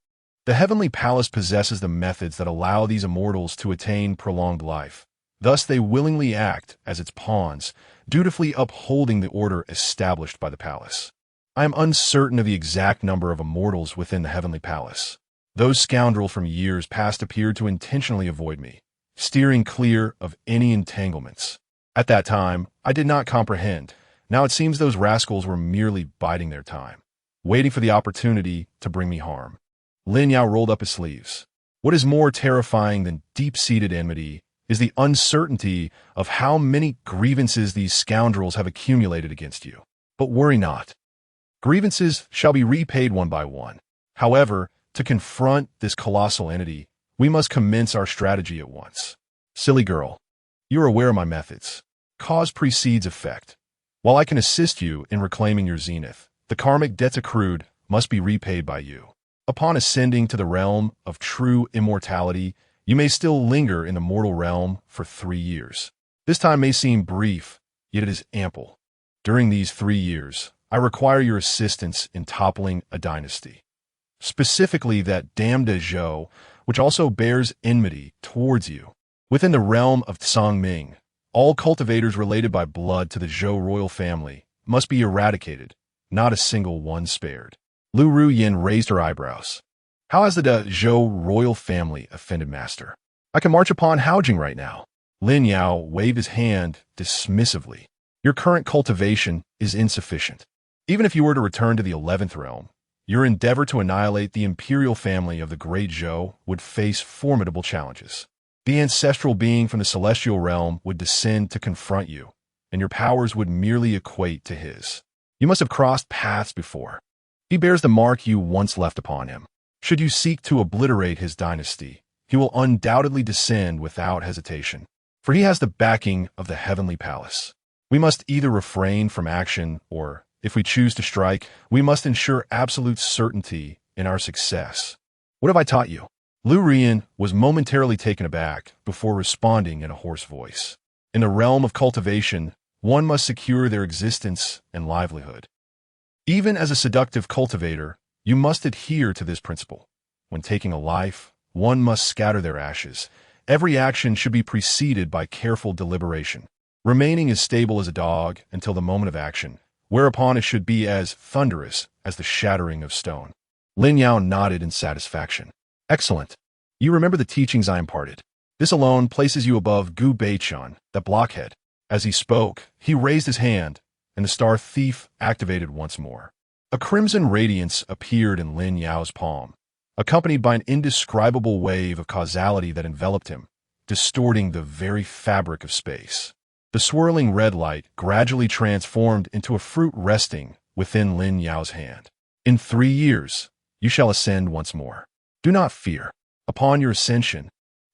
the heavenly palace possesses the methods that allow these immortals to attain prolonged life. Thus, they willingly act as its pawns, dutifully upholding the order established by the palace. I am uncertain of the exact number of immortals within the heavenly palace. Those scoundrels from years past appeared to intentionally avoid me, steering clear of any entanglements. At that time, I did not comprehend. Now it seems those rascals were merely biding their time, waiting for the opportunity to bring me harm. Lin Yao rolled up his sleeves. What is more terrifying than deep-seated enmity is the uncertainty of how many grievances these scoundrels have accumulated against you. But worry not. Grievances shall be repaid one by one. However, to confront this colossal entity, we must commence our strategy at once. Silly girl, you are aware of my methods. Cause precedes effect. While I can assist you in reclaiming your zenith, the karmic debts accrued must be repaid by you. Upon ascending to the realm of true immortality, you may still linger in the mortal realm for 3 years. This time may seem brief, yet it is ample. During these 3 years, I require your assistance in toppling a dynasty. Specifically that damned Zhou, which also bears enmity towards you. Within the realm of Tsangming, all cultivators related by blood to the Zhou royal family must be eradicated, not a single one spared. Lu Ruyin raised her eyebrows. How has the Zhou royal family offended master? I can march upon Haojing right now. Lin Yao waved his hand dismissively. Your current cultivation is insufficient. Even if you were to return to the 11th realm, your endeavor to annihilate the imperial family of the great Zhou would face formidable challenges. The ancestral being from the celestial realm would descend to confront you, and your powers would merely equate to his. You must have crossed paths before. He bears the mark you once left upon him. Should you seek to obliterate his dynasty, he will undoubtedly descend without hesitation, for he has the backing of the heavenly palace. We must either refrain from action or, if we choose to strike, we must ensure absolute certainty in our success. What have I taught you? Lu Ruyin was momentarily taken aback before responding in a hoarse voice. In the realm of cultivation, one must secure their existence and livelihood. Even as a seductive cultivator, you must adhere to this principle. When taking a life, one must scatter their ashes. Every action should be preceded by careful deliberation, remaining as stable as a dog until the moment of action, whereupon it should be as thunderous as the shattering of stone. Lin Yao nodded in satisfaction. Excellent. You remember the teachings I imparted. This alone places you above Gu Beichan, that blockhead. As he spoke, he raised his hand, and the star thief activated once more. A crimson radiance appeared in Lin Yao's palm, accompanied by an indescribable wave of causality that enveloped him, distorting the very fabric of space. The swirling red light gradually transformed into a fruit resting within Lin Yao's hand. In 3 years, you shall ascend once more. Do not fear. Upon your ascension,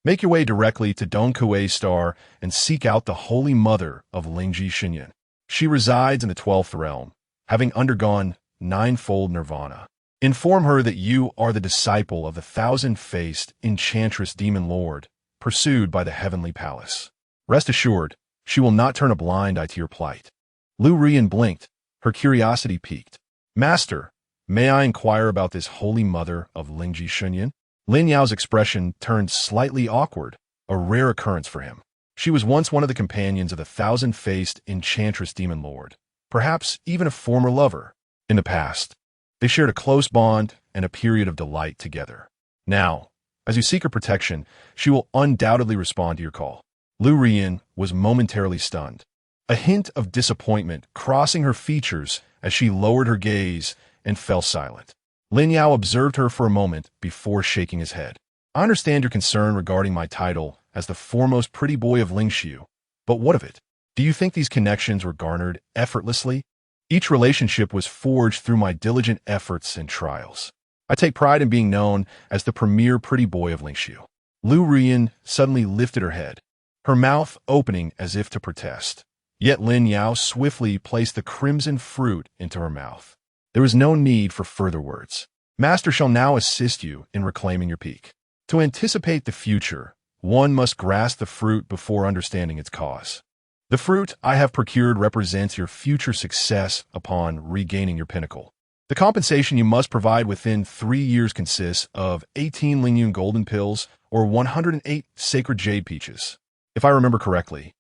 make your way directly to Dongkuei Star and seek out the Holy Mother of Lingxi Xinyan. She resides in the 12th realm, having undergone ninefold nirvana. Inform her that you are the disciple of the thousand-faced enchantress demon lord, pursued by the heavenly palace. Rest assured, she will not turn a blind eye to your plight. Lu Rian blinked, her curiosity piqued. Master, may I inquire about this holy mother of Lingxi Xinyan? Lin Yao's expression turned slightly awkward, a rare occurrence for him. She was once one of the companions of the thousand-faced enchantress demon lord, perhaps even a former lover. In the past, they shared a close bond and a period of delight together. Now, as you seek her protection, she will undoubtedly respond to your call. Lu Rian was momentarily stunned, a hint of disappointment crossing her features as she lowered her gaze and fell silent. Lin Yao observed her for a moment before shaking his head. I understand your concern regarding my title as the foremost pretty boy of Lingxu, but what of it? Do you think these connections were garnered effortlessly? Each relationship was forged through my diligent efforts and trials. I take pride in being known as the premier pretty boy of Lingxu. Lu Rian suddenly lifted her head, her mouth opening as if to protest. Yet Lin Yao swiftly placed the crimson fruit into her mouth. There was no need for further words. Master shall now assist you in reclaiming your peak. To anticipate the future, one must grasp the fruit before understanding its cause. The fruit I have procured represents your future success upon regaining your pinnacle. The compensation you must provide within 3 years consists of 18 Lingyun golden pills or 108 sacred jade peaches. If I remember correctly,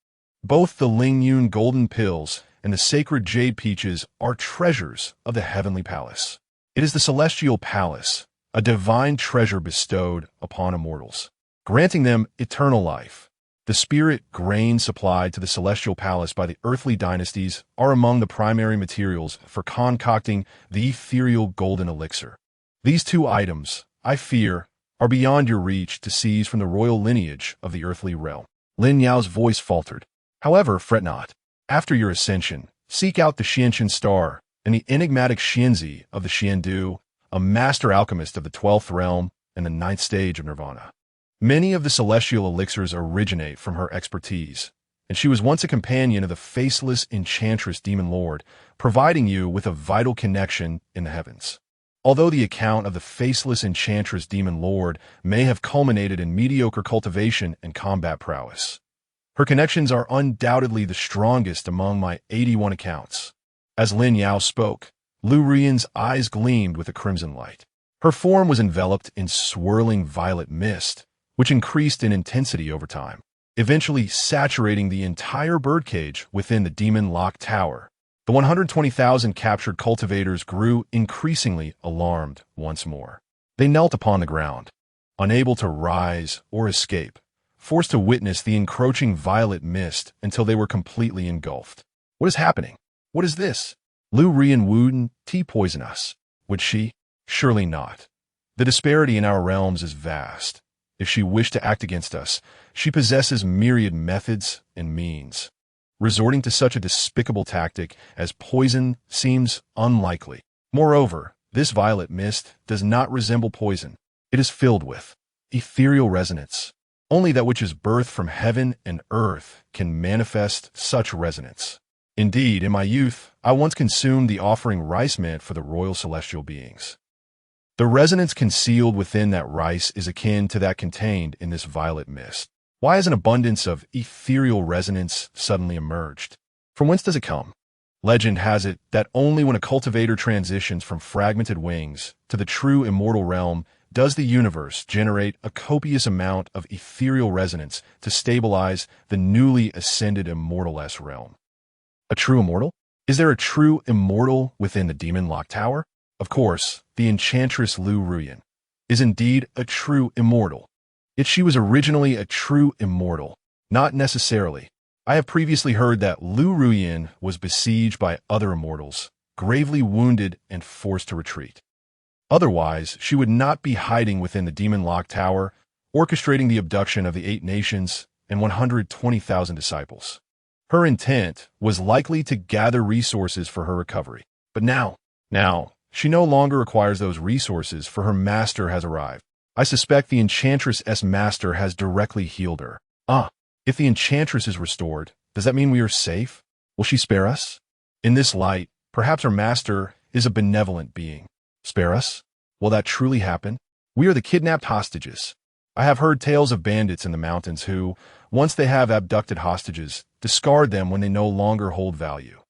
both the Lingyun golden pills and the sacred jade peaches are treasures of the heavenly palace. It is the celestial palace, a divine treasure bestowed upon immortals, granting them eternal life. The spirit grains supplied to the celestial palace by the earthly dynasties are among the primary materials for concocting the ethereal golden elixir. These 2 items, I fear, are beyond your reach to seize from the royal lineage of the earthly realm. Lin Yao's voice faltered. However, fret not. After your ascension, seek out the Xianqian Star and the enigmatic Xianzi of the Xiandu, a master alchemist of the 12th realm and the 9th stage of nirvana. Many of the celestial elixirs originate from her expertise, and she was once a companion of the faceless enchantress demon lord, providing you with a vital connection in the heavens. Although the account of the faceless enchantress demon lord may have culminated in mediocre cultivation and combat prowess, her connections are undoubtedly the strongest among my 81 accounts. As Lin Yao spoke, Lu Rian's eyes gleamed with a crimson light. Her form was enveloped in swirling violet mist, which increased in intensity over time, eventually saturating the entire birdcage within the Demon Lock Tower. The 120,000 captured cultivators grew increasingly alarmed once more. They knelt upon the ground, unable to rise or escape, forced to witness the encroaching violet mist until they were completely engulfed. What is happening? What is this? Lu Rian wouldn't poison us, would she? Surely not. The disparity in our realms is vast. If she wished to act against us, she possesses myriad methods and means. Resorting to such a despicable tactic as poison seems unlikely. Moreover, this violet mist does not resemble poison. It is filled with ethereal resonance. Only that which is birthed from heaven and earth can manifest such resonance. Indeed, in my youth, I once consumed the offering rice meant for the royal celestial beings. The resonance concealed within that rice is akin to that contained in this violet mist. Why has an abundance of ethereal resonance suddenly emerged? From whence does it come? Legend has it that only when a cultivator transitions from fragmented wings to the true immortal realm does the universe generate a copious amount of ethereal resonance to stabilize the newly ascended immortal-esque realm. A true immortal? Is there a true immortal within the demon lock tower? Of course, the enchantress Lu Ruyan is indeed a true immortal. Yet she was originally a true immortal. Not necessarily. I have previously heard that Lu Ruyan was besieged by other immortals, gravely wounded and forced to retreat. Otherwise, she would not be hiding within the demon lock tower, orchestrating the abduction of the 8 nations and 120,000 disciples. Her intent was likely to gather resources for her recovery. But now, she no longer requires those resources, for her master has arrived. I suspect the Enchantress' master has directly healed her. If the Enchantress is restored, does that mean we are safe? Will she spare us? In this light, perhaps our master is a benevolent being. Spare us? Will that truly happen? We are the kidnapped hostages. I have heard tales of bandits in the mountains who, once they have abducted hostages, discard them when they no longer hold value.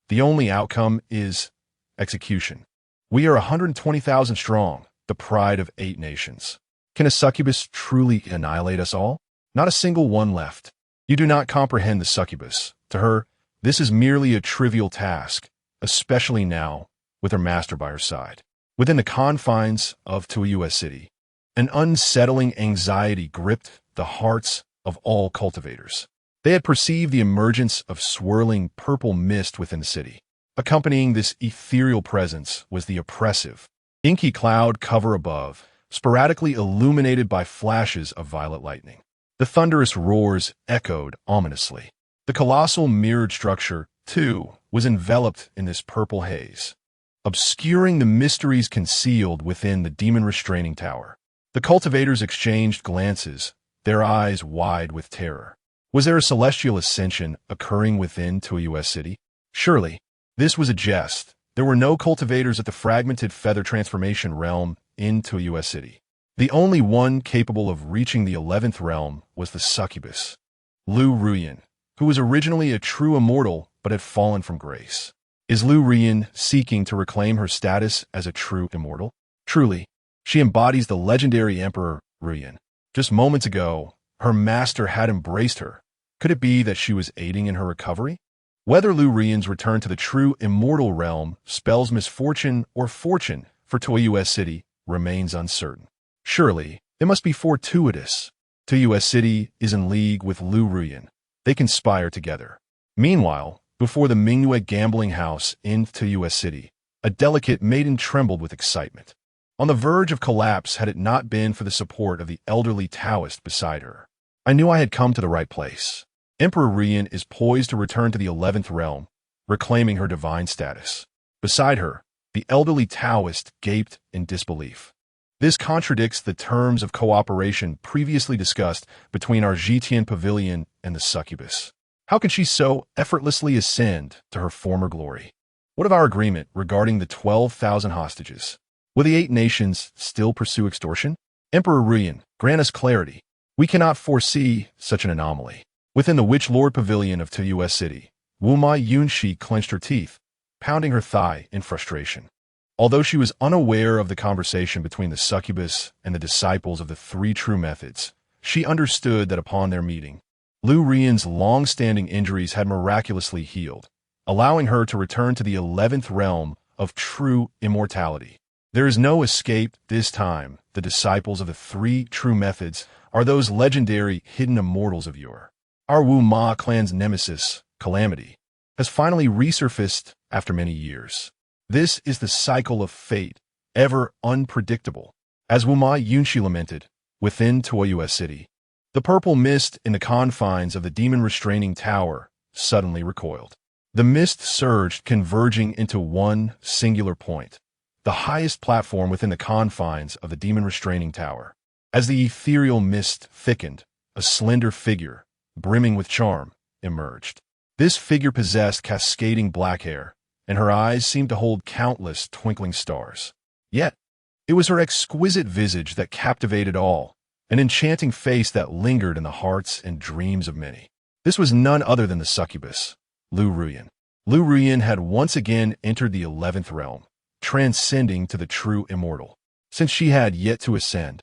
The only outcome is execution. We are 120,000 strong, the pride of 8 nations. Can a succubus truly annihilate us all? Not a single one left. You do not comprehend the succubus. To her, this is merely a trivial task, especially now, with her master by her side. Within the confines of Qingxuan City, an unsettling anxiety gripped the hearts of all cultivators. They had perceived the emergence of swirling purple mist within the city. Accompanying this ethereal presence was the oppressive, inky cloud cover above, sporadically illuminated by flashes of violet lightning. The thunderous roars echoed ominously. The colossal mirrored structure, too, was enveloped in this purple haze, obscuring the mysteries concealed within the demon restraining tower. The cultivators exchanged glances, their eyes wide with terror. Was there a celestial ascension occurring within Qingxuan City? Surely, this was a jest. There were no cultivators at the fragmented feather transformation realm in Qingxuan City. The only one capable of reaching the 11th realm was the succubus, Lu Ruyan, who was originally a true immortal but had fallen from grace. Is Lu Ruyan seeking to reclaim her status as a true immortal? Truly, she embodies the legendary Emperor Ruyan. Just moments ago, her master had embraced her. Could it be that she was aiding in her recovery? Whether Lu Ruyan's return to the true immortal realm spells misfortune or fortune for Qingxuan City remains uncertain. Surely, it must be fortuitous. Qingxuan City is in league with Lu Ruyan. They conspire together. Meanwhile, before the Mingyue gambling house in Qingxuan City, a delicate maiden trembled with excitement. On the verge of collapse had it not been for the support of the elderly Taoist beside her. I knew I had come to the right place. Emperor Ruyan is poised to return to the 11th realm, reclaiming her divine status. Beside her, the elderly Taoist gaped in disbelief. This contradicts the terms of cooperation previously discussed between our Zhitian pavilion and the succubus. How can she so effortlessly ascend to her former glory? What of our agreement regarding the 12,000 hostages? Will the 8 nations still pursue extortion? Emperor Ruyan, grant us clarity. We cannot foresee such an anomaly. Within the Witch Lord Pavilion of Qingxuan City, Wuma Yunxi clenched her teeth, pounding her thigh in frustration. Although she was unaware of the conversation between the succubus and the disciples of the 3 true methods, she understood that upon their meeting, Lu Ruyan's long-standing injuries had miraculously healed, allowing her to return to the 11th realm of true immortality. There is no escape this time. The disciples of the 3 true methods are those legendary hidden immortals of yore. Our Wu Ma clan's nemesis, Calamity, has finally resurfaced after many years. This is the cycle of fate, ever unpredictable. As Wu Ma Yunxi lamented, within Qingxuan City, the purple mist in the confines of the demon restraining tower suddenly recoiled. The mist surged, converging into one singular point, the highest platform within the confines of the demon restraining tower. As the ethereal mist thickened, a slender figure, brimming with charm, emerged. This figure possessed cascading black hair, and her eyes seemed to hold countless twinkling stars. Yet, it was her exquisite visage that captivated all, an enchanting face that lingered in the hearts and dreams of many. This was none other than the succubus, Lu Ruyan. Lu Ruyan had once again entered the 11th realm, transcending to the true immortal. Since she had yet to ascend,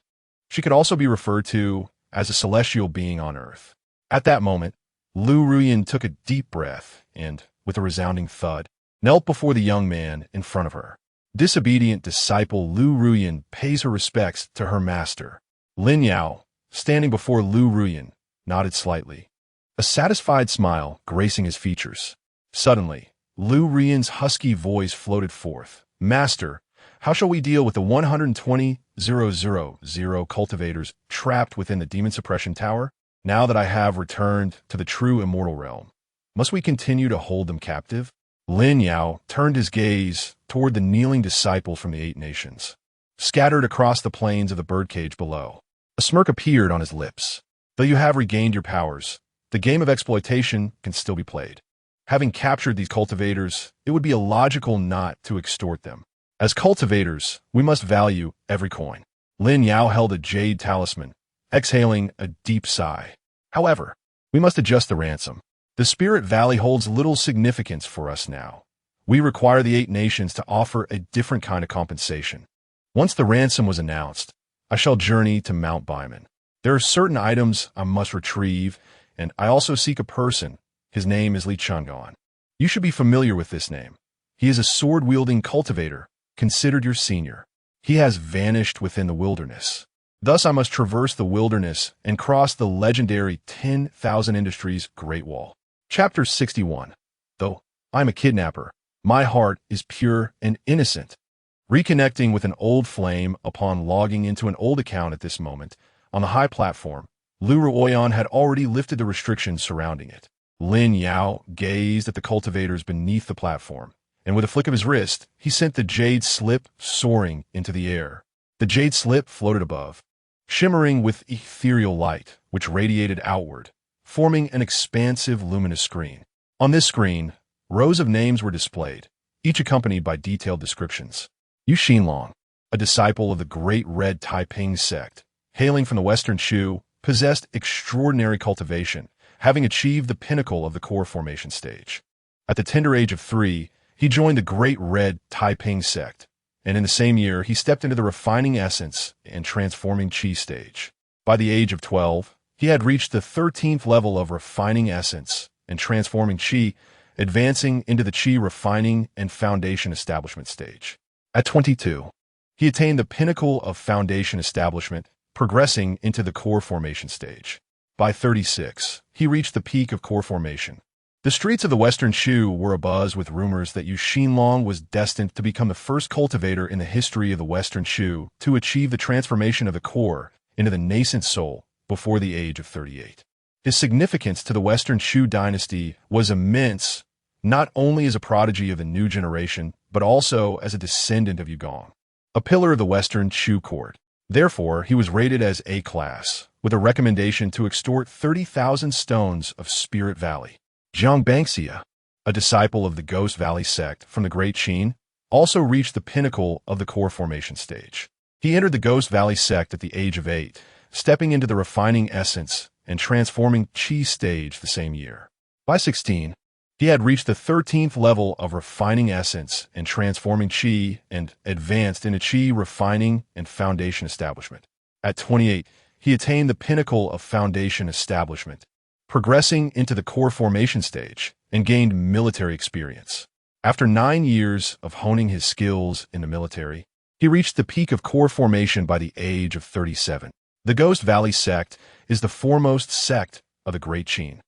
she could also be referred to as a celestial being on earth. At that moment, Lu Ruyan took a deep breath and, with a resounding thud, knelt before the young man in front of her. Disobedient disciple Lu Ruyan pays her respects to her master. Lin Yao, standing before Lu Ruyan, nodded slightly, a satisfied smile gracing his features. Suddenly, Lu Ruyan's husky voice floated forth. Master, how shall we deal with the 120,000 cultivators trapped within the demon suppression tower? Now that I have returned to the true immortal realm, must we continue to hold them captive? Lin Yao turned his gaze toward the kneeling disciples from the 8 nations, scattered across the plains of the birdcage below. A smirk appeared on his lips. Though you have regained your powers, the game of exploitation can still be played. Having captured these cultivators, it would be illogical not to extort them. As cultivators, we must value every coin. Lin Yao held a jade talisman, exhaling a deep sigh. However, we must adjust the ransom. The Spirit Valley holds little significance for us now. We require the 8 nations to offer a different kind of compensation. Once the ransom was announced, I shall journey to Mount Baiman. There are certain items I must retrieve, and I also seek a person. His name is Li Chang'an. You should be familiar with this name. He is a sword-wielding cultivator, considered your senior. He has vanished within the wilderness. Thus I must traverse the wilderness and cross the legendary 10,000 Industries Great Wall. Chapter 61. Though I'm a kidnapper, my heart is pure and innocent. Reconnecting with an old flame upon logging into an old account at this moment, on the high platform, Lu Ruoyan had already lifted the restrictions surrounding it. Lin Yao gazed at the cultivators beneath the platform, and with a flick of his wrist, he sent the jade slip soaring into the air. The jade slip floated above, shimmering with ethereal light, which radiated outward, forming an expansive luminous screen. On this screen, rows of names were displayed, each accompanied by detailed descriptions. Yu Xinlong, a disciple of the Great Red Taiping Sect, hailing from the Western Shu, possessed extraordinary cultivation, having achieved the pinnacle of the core formation stage. At the tender age of 3, he joined the Great Red Taiping Sect, and in the same year he stepped into the refining essence and transforming qi stage. By the age of 12, he had reached the 13th level of refining essence and transforming qi, advancing into the qi refining and foundation establishment stage. At 22, he attained the pinnacle of foundation establishment, progressing into the core formation stage. By 36, he reached the peak of core formation. The streets of the Western Shu were abuzz with rumors that Yu Xinlong was destined to become the first cultivator in the history of the Western Shu to achieve the transformation of the core into the nascent soul before the age of 38. His significance to the Western Shu dynasty was immense, not only as a prodigy of the new generation, but also as a descendant of Yugong, a pillar of the Western Shu court. Therefore, he was rated as A-class, with a recommendation to extort 30,000 stones of Spirit Valley. Zhang Bangxia, a disciple of the Ghost Valley sect from the Great Qin, also reached the pinnacle of the core formation stage. He entered the Ghost Valley sect at the age of 8, stepping into the refining essence and transforming qi stage the same year. By 16, he had reached the 13th level of refining essence and transforming qi and advanced into qi refining and foundation establishment. At 28, he attained the pinnacle of foundation establishment, progressing into the core formation stage and gained military experience. After 9 years of honing his skills in the military, he reached the peak of core formation by the age of 37. The Ghost Valley sect is the foremost sect of the Great Qin,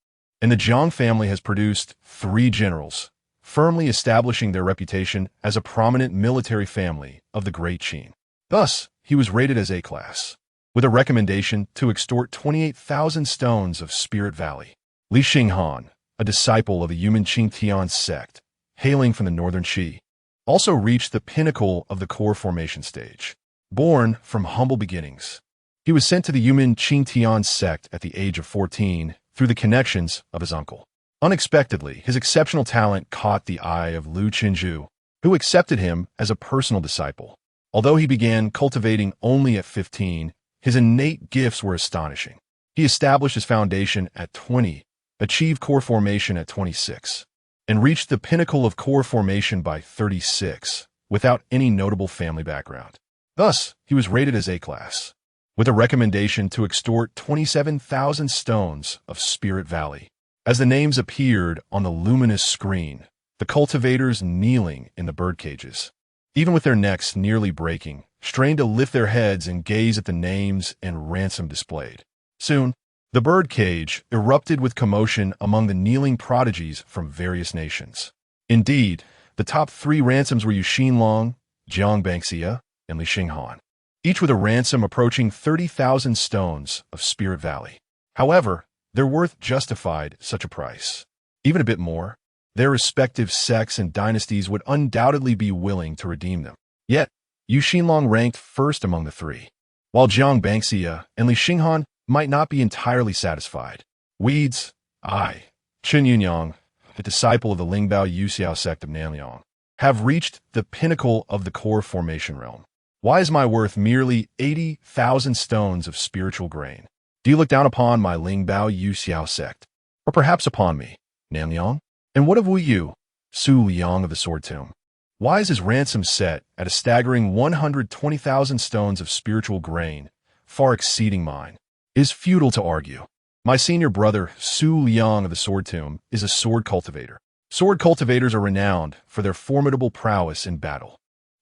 and the Zhang family has produced 3 generals, firmly establishing their reputation as a prominent military family of the Great Qin. Thus, he was rated as A-class, with a recommendation to extort 28,000 stones of Spirit Valley. Li Xinghan, a disciple of the Qingxuan Sect, hailing from the Northern Qi, also reached the pinnacle of the core formation stage. Born from humble beginnings, he was sent to the Qingxuan Sect at the age of 14 through the connections of his uncle. Unexpectedly, his exceptional talent caught the eye of Lu Qinzhu, who accepted him as a personal disciple. Although he began cultivating only at 15, his innate gifts were astonishing. He established his foundation at 20, achieved core formation at 26, and reached the pinnacle of core formation by 36, without any notable family background. Thus, he was rated as A-class, with a recommendation to extort 27,000 stones of Spirit Valley. As the names appeared on the luminous screen, the cultivators kneeling in the birdcages, even with their necks nearly breaking, strained to lift their heads and gaze at the names and ransom displayed. Soon, the birdcage erupted with commotion among the kneeling prodigies from various nations. Indeed, the top 3 ransoms were Yuxinlong, Jiang Bangxia, and Li Xinghan, each with a ransom approaching 30,000 stones of Spirit Valley. However, their worth justified such a price. Even a bit more, their respective sects and dynasties would undoubtedly be willing to redeem them. Yet, Yuxinlong ranked first among the 3, while Jiang Bangxia and Li Xinghan might not be entirely satisfied. Weeds, Chen Yunyang, the disciple of the Lingbao Yuxiao sect of Nanliang, have reached the pinnacle of the core formation realm. Why is my worth merely 80,000 stones of spiritual grain? Do you look down upon my Lingbao Yuxiao sect? Or perhaps upon me, Nanliang? And what of Wu Yu, Su Liang of the Sword Tomb? Why is his ransom set at a staggering 120,000 stones of spiritual grain, far exceeding mine? It is futile to argue. My senior brother, Su Liang of the Sword Tomb, is a sword cultivator. Sword cultivators are renowned for their formidable prowess in battle,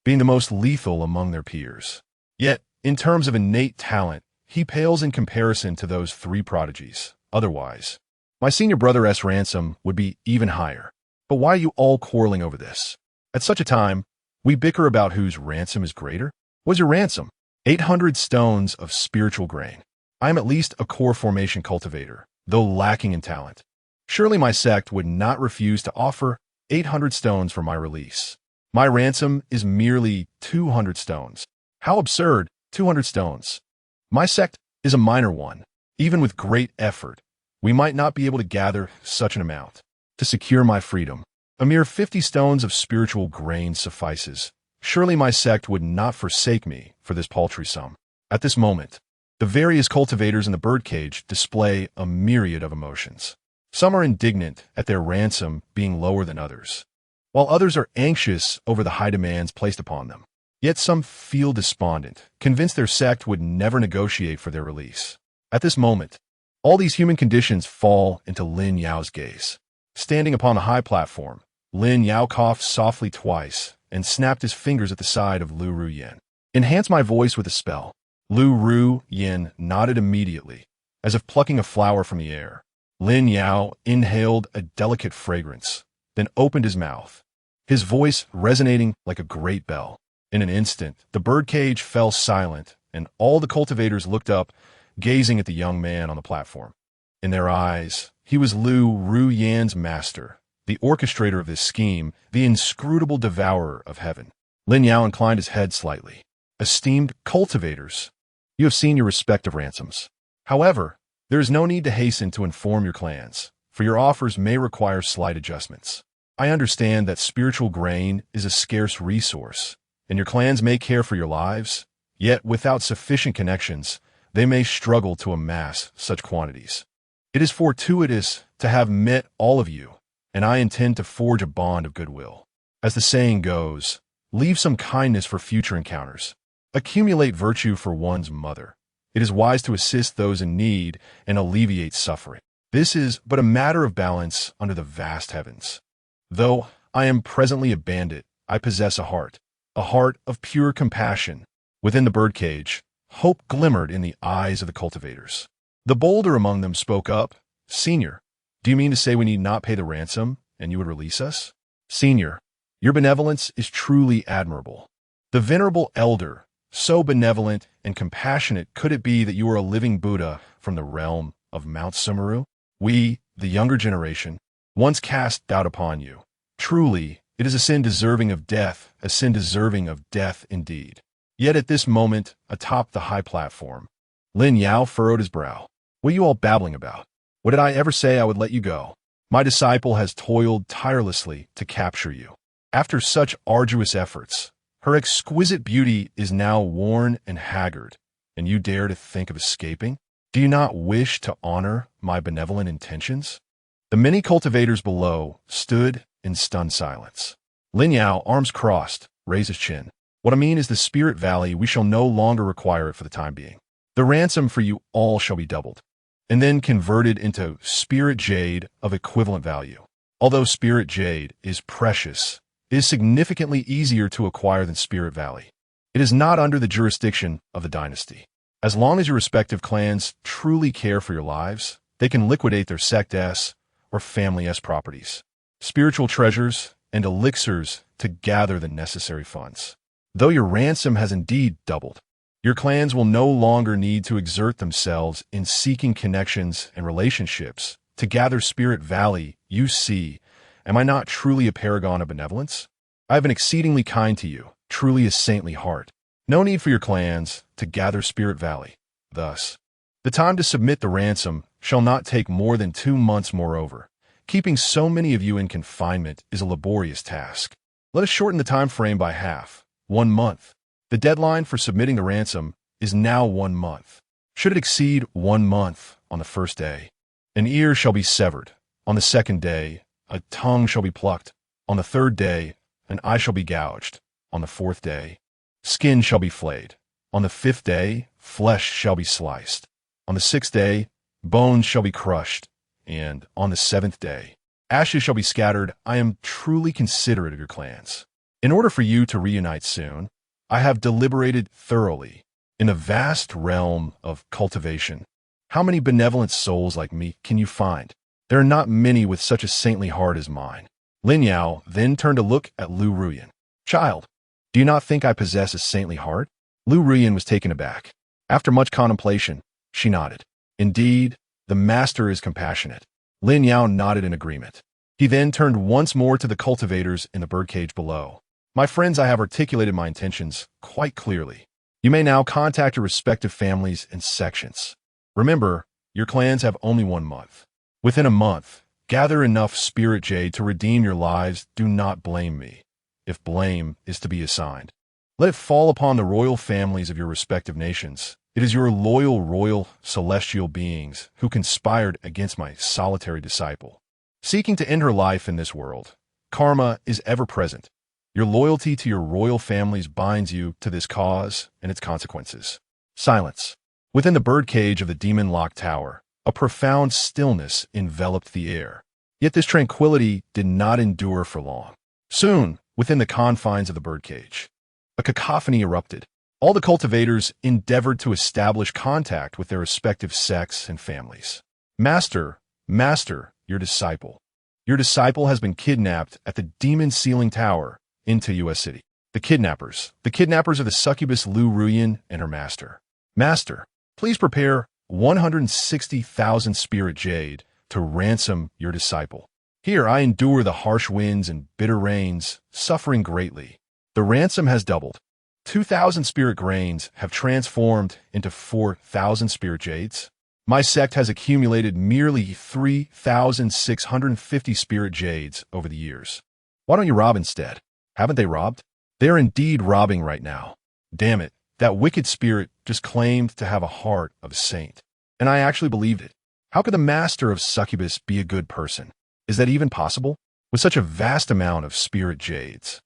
being the most lethal among their peers. Yet, in terms of innate talent, he pales in comparison to those 3 prodigies. Otherwise, my senior brother's ransom would be even higher. But why are you all quarreling over this? At such a time, we bicker about whose ransom is greater. What's your ransom? 800 stones of spiritual grain. I am at least a core formation cultivator, though lacking in talent. Surely my sect would not refuse to offer 800 stones for my release. My ransom is merely 200 stones. How absurd, 200 stones. My sect is a minor one. Even with great effort, we might not be able to gather such an amount. To secure my freedom, a mere 50 stones of spiritual grain suffices. Surely my sect would not forsake me for this paltry sum. At this moment, the various cultivators in the birdcage display a myriad of emotions. Some are indignant at their ransom being lower than others, while others are anxious over the high demands placed upon them. Yet some feel despondent, convinced their sect would never negotiate for their release. At this moment, all these human conditions fall into Lin Yao's gaze. Standing upon the high platform, Lin Yao coughed softly twice and snapped his fingers at the side of Lu Ruyin. Enhance my voice with a spell. Lu Ruyin nodded immediately, as if plucking a flower from the air. Lin Yao inhaled a delicate fragrance, then opened his mouth, his voice resonating like a great bell. In an instant, the birdcage fell silent, and all the cultivators looked up, gazing at the young man on the platform. In their eyes, he was Lu Ruyin's master, the orchestrator of this scheme, the inscrutable devourer of heaven. Lin Yao inclined his head slightly. Esteemed cultivators, you have seen your respective ransoms. However, there is no need to hasten to inform your clans, for your offers may require slight adjustments. I understand that spiritual grain is a scarce resource, and your clans may care for your lives, yet without sufficient connections, they may struggle to amass such quantities. It is fortuitous to have met all of you, and I intend to forge a bond of goodwill. As the saying goes, leave some kindness for future encounters. Accumulate virtue for one's mother. It is wise to assist those in need and alleviate suffering. This is but a matter of balance under the vast heavens. Though I am presently a bandit, I possess a heart of pure compassion. Within the birdcage, hope glimmered in the eyes of the cultivators. The bolder among them spoke up. Senior, do you mean to say we need not pay the ransom, and you would release us? Senior, your benevolence is truly admirable. The venerable elder, so benevolent and compassionate could it be that you are a living Buddha from the realm of Mount Sumeru? We, the younger generation, once cast doubt upon you. Truly, it is a sin deserving of death, a sin deserving of death indeed. Yet at this moment, atop the high platform, Lin Yao furrowed his brow. What are you all babbling about? What did I ever say I would let you go? My disciple has toiled tirelessly to capture you. After such arduous efforts, her exquisite beauty is now worn and haggard, and you dare to think of escaping? Do you not wish to honor my benevolent intentions? The many cultivators below stood in stunned silence. Lin Yao, arms crossed, raised his chin. What I mean is the Spirit Valley, we shall no longer require it for the time being. The ransom for you all shall be doubled, and then converted into Spirit Jade of equivalent value. Although Spirit Jade is precious, it is significantly easier to acquire than Spirit Valley. It is not under the jurisdiction of the dynasty. As long as your respective clans truly care for your lives, they can liquidate their Sect S or Family S properties, spiritual treasures, and elixirs to gather the necessary funds. Though your ransom has indeed doubled, your clans will no longer need to exert themselves in seeking connections and relationships to gather Spirit Valley. You see, am I not truly a paragon of benevolence? I have been exceedingly kind to you, truly a saintly heart. No need for your clans to gather Spirit Valley. Thus, the time to submit the ransom shall not take more than 2 months. Moreover, keeping so many of you in confinement is a laborious task. Let us shorten the time frame by half. 1 month. The deadline for submitting the ransom is now 1 month. Should it exceed 1 month on the first day, an ear shall be severed. On the second day, a tongue shall be plucked. On the third day, an eye shall be gouged. On the fourth day, skin shall be flayed. On the fifth day, flesh shall be sliced. On the sixth day, bones shall be crushed. And on the seventh day, ashes shall be scattered. I am truly considerate of your clans. In order for you to reunite soon, I have deliberated thoroughly. In the vast realm of cultivation, how many benevolent souls like me can you find? There are not many with such a saintly heart as mine. Lin Yao then turned to look at Lu Ruyan. Child, do you not think I possess a saintly heart? Lu Ruyan was taken aback. After much contemplation, she nodded. Indeed, the master is compassionate. Lin Yao nodded in agreement. He then turned once more to the cultivators in the birdcage below. My friends, I have articulated my intentions quite clearly. You may now contact your respective families and sections. Remember, your clans have only 1 month. Within a month, gather enough Spirit Jade to redeem your lives. Do not blame me, if blame is to be assigned. Let it fall upon the royal families of your respective nations. It is your loyal royal celestial beings who conspired against my solitary disciple, seeking to end her life in this world. Karma is ever present. Your loyalty to your royal families binds you to this cause and its consequences. Silence. Within the birdcage of the demon-locked tower, a profound stillness enveloped the air. Yet this tranquility did not endure for long. Soon, within the confines of the birdcage, a cacophony erupted. All the cultivators endeavored to establish contact with their respective sects and families. Master, your disciple. Your disciple has been kidnapped at the demon ceiling tower into U.S. City. The kidnappers are the succubus Lu Ruyan and her master. Master, please prepare 160,000 Spirit Jade to ransom your disciple. Here I endure the harsh winds and bitter rains, suffering greatly. The ransom has doubled. 2,000 spirit grains have transformed into 4,000 Spirit Jades. My sect has accumulated merely 3,650 Spirit Jades over the years. Why don't you rob instead? Haven't they robbed? They're indeed robbing right now. Damn it, that wicked spirit just claimed to have a heart of a saint. And I actually believed it. How could the master of succubus be a good person? Is that even possible? With such a vast amount of Spirit Jades,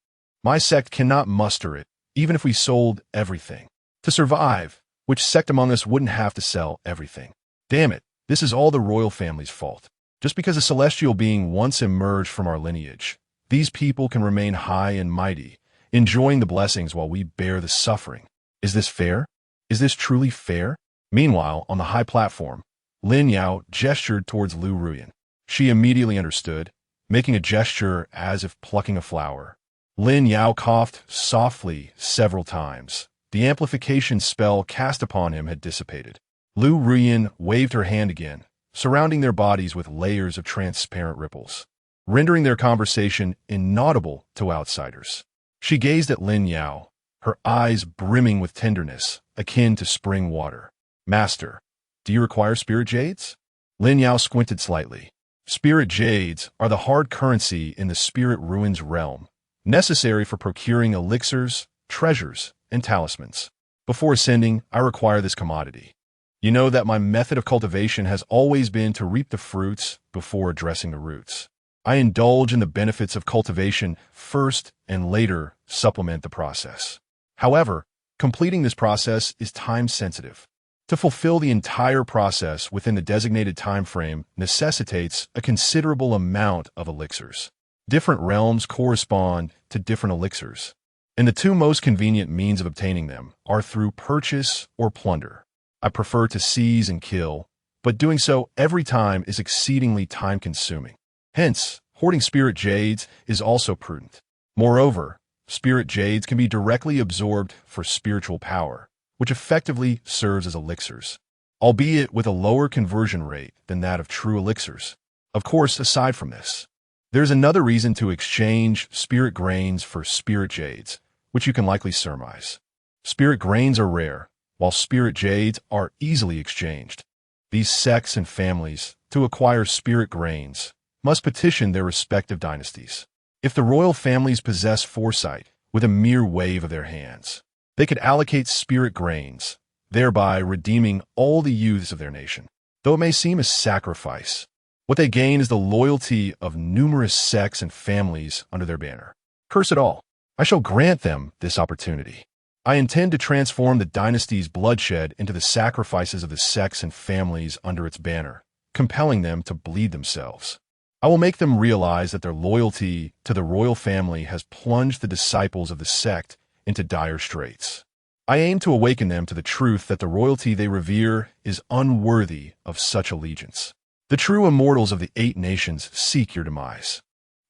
my sect cannot muster it, even if we sold everything. To survive, which sect among us wouldn't have to sell everything? Damn it, this is all the royal family's fault. Just because a celestial being once emerged from our lineage, these people can remain high and mighty, enjoying the blessings while we bear the suffering. Is this fair? Is this truly fair? Meanwhile, on the high platform, Lin Yao gestured towards Lu Ruyan. She immediately understood, making a gesture as if plucking a flower. Lin Yao coughed softly several times. The amplification spell cast upon him had dissipated. Lu Ruyan waved her hand again, surrounding their bodies with layers of transparent ripples, rendering their conversation inaudible to outsiders. She gazed at Lin Yao, her eyes brimming with tenderness, akin to spring water. Master, do you require Spirit Jades? Lin Yao squinted slightly. Spirit Jades are the hard currency in the Spirit Ruins realm, necessary for procuring elixirs, treasures, and talismans. Before ascending, I require this commodity. You know that my method of cultivation has always been to reap the fruits before addressing the roots. I indulge in the benefits of cultivation first and later supplement the process. However, completing this process is time-sensitive. To fulfill the entire process within the designated time frame necessitates a considerable amount of elixirs. Different realms correspond to different elixirs, and the two most convenient means of obtaining them are through purchase or plunder. I prefer to seize and kill, but doing so every time is exceedingly time-consuming. Hence, hoarding spirit jades is also prudent. Moreover, spirit jades can be directly absorbed for spiritual power, which effectively serves as elixirs, albeit with a lower conversion rate than that of true elixirs. Of course, aside from this, there's another reason to exchange spirit grains for spirit jades, which you can likely surmise. Spirit grains are rare, while spirit jades are easily exchanged. These sects and families, to acquire spirit grains, must petition their respective dynasties. If the royal families possess foresight with a mere wave of their hands, they could allocate spirit grains, thereby redeeming all the youths of their nation. Though it may seem a sacrifice, what they gain is the loyalty of numerous sects and families under their banner. Curse it all, I shall grant them this opportunity. I intend to transform the dynasty's bloodshed into the sacrifices of the sects and families under its banner, compelling them to bleed themselves. I will make them realize that their loyalty to the royal family has plunged the disciples of the sect into dire straits. I aim to awaken them to the truth that the royalty they revere is unworthy of such allegiance. The true immortals of the 8 nations seek your demise.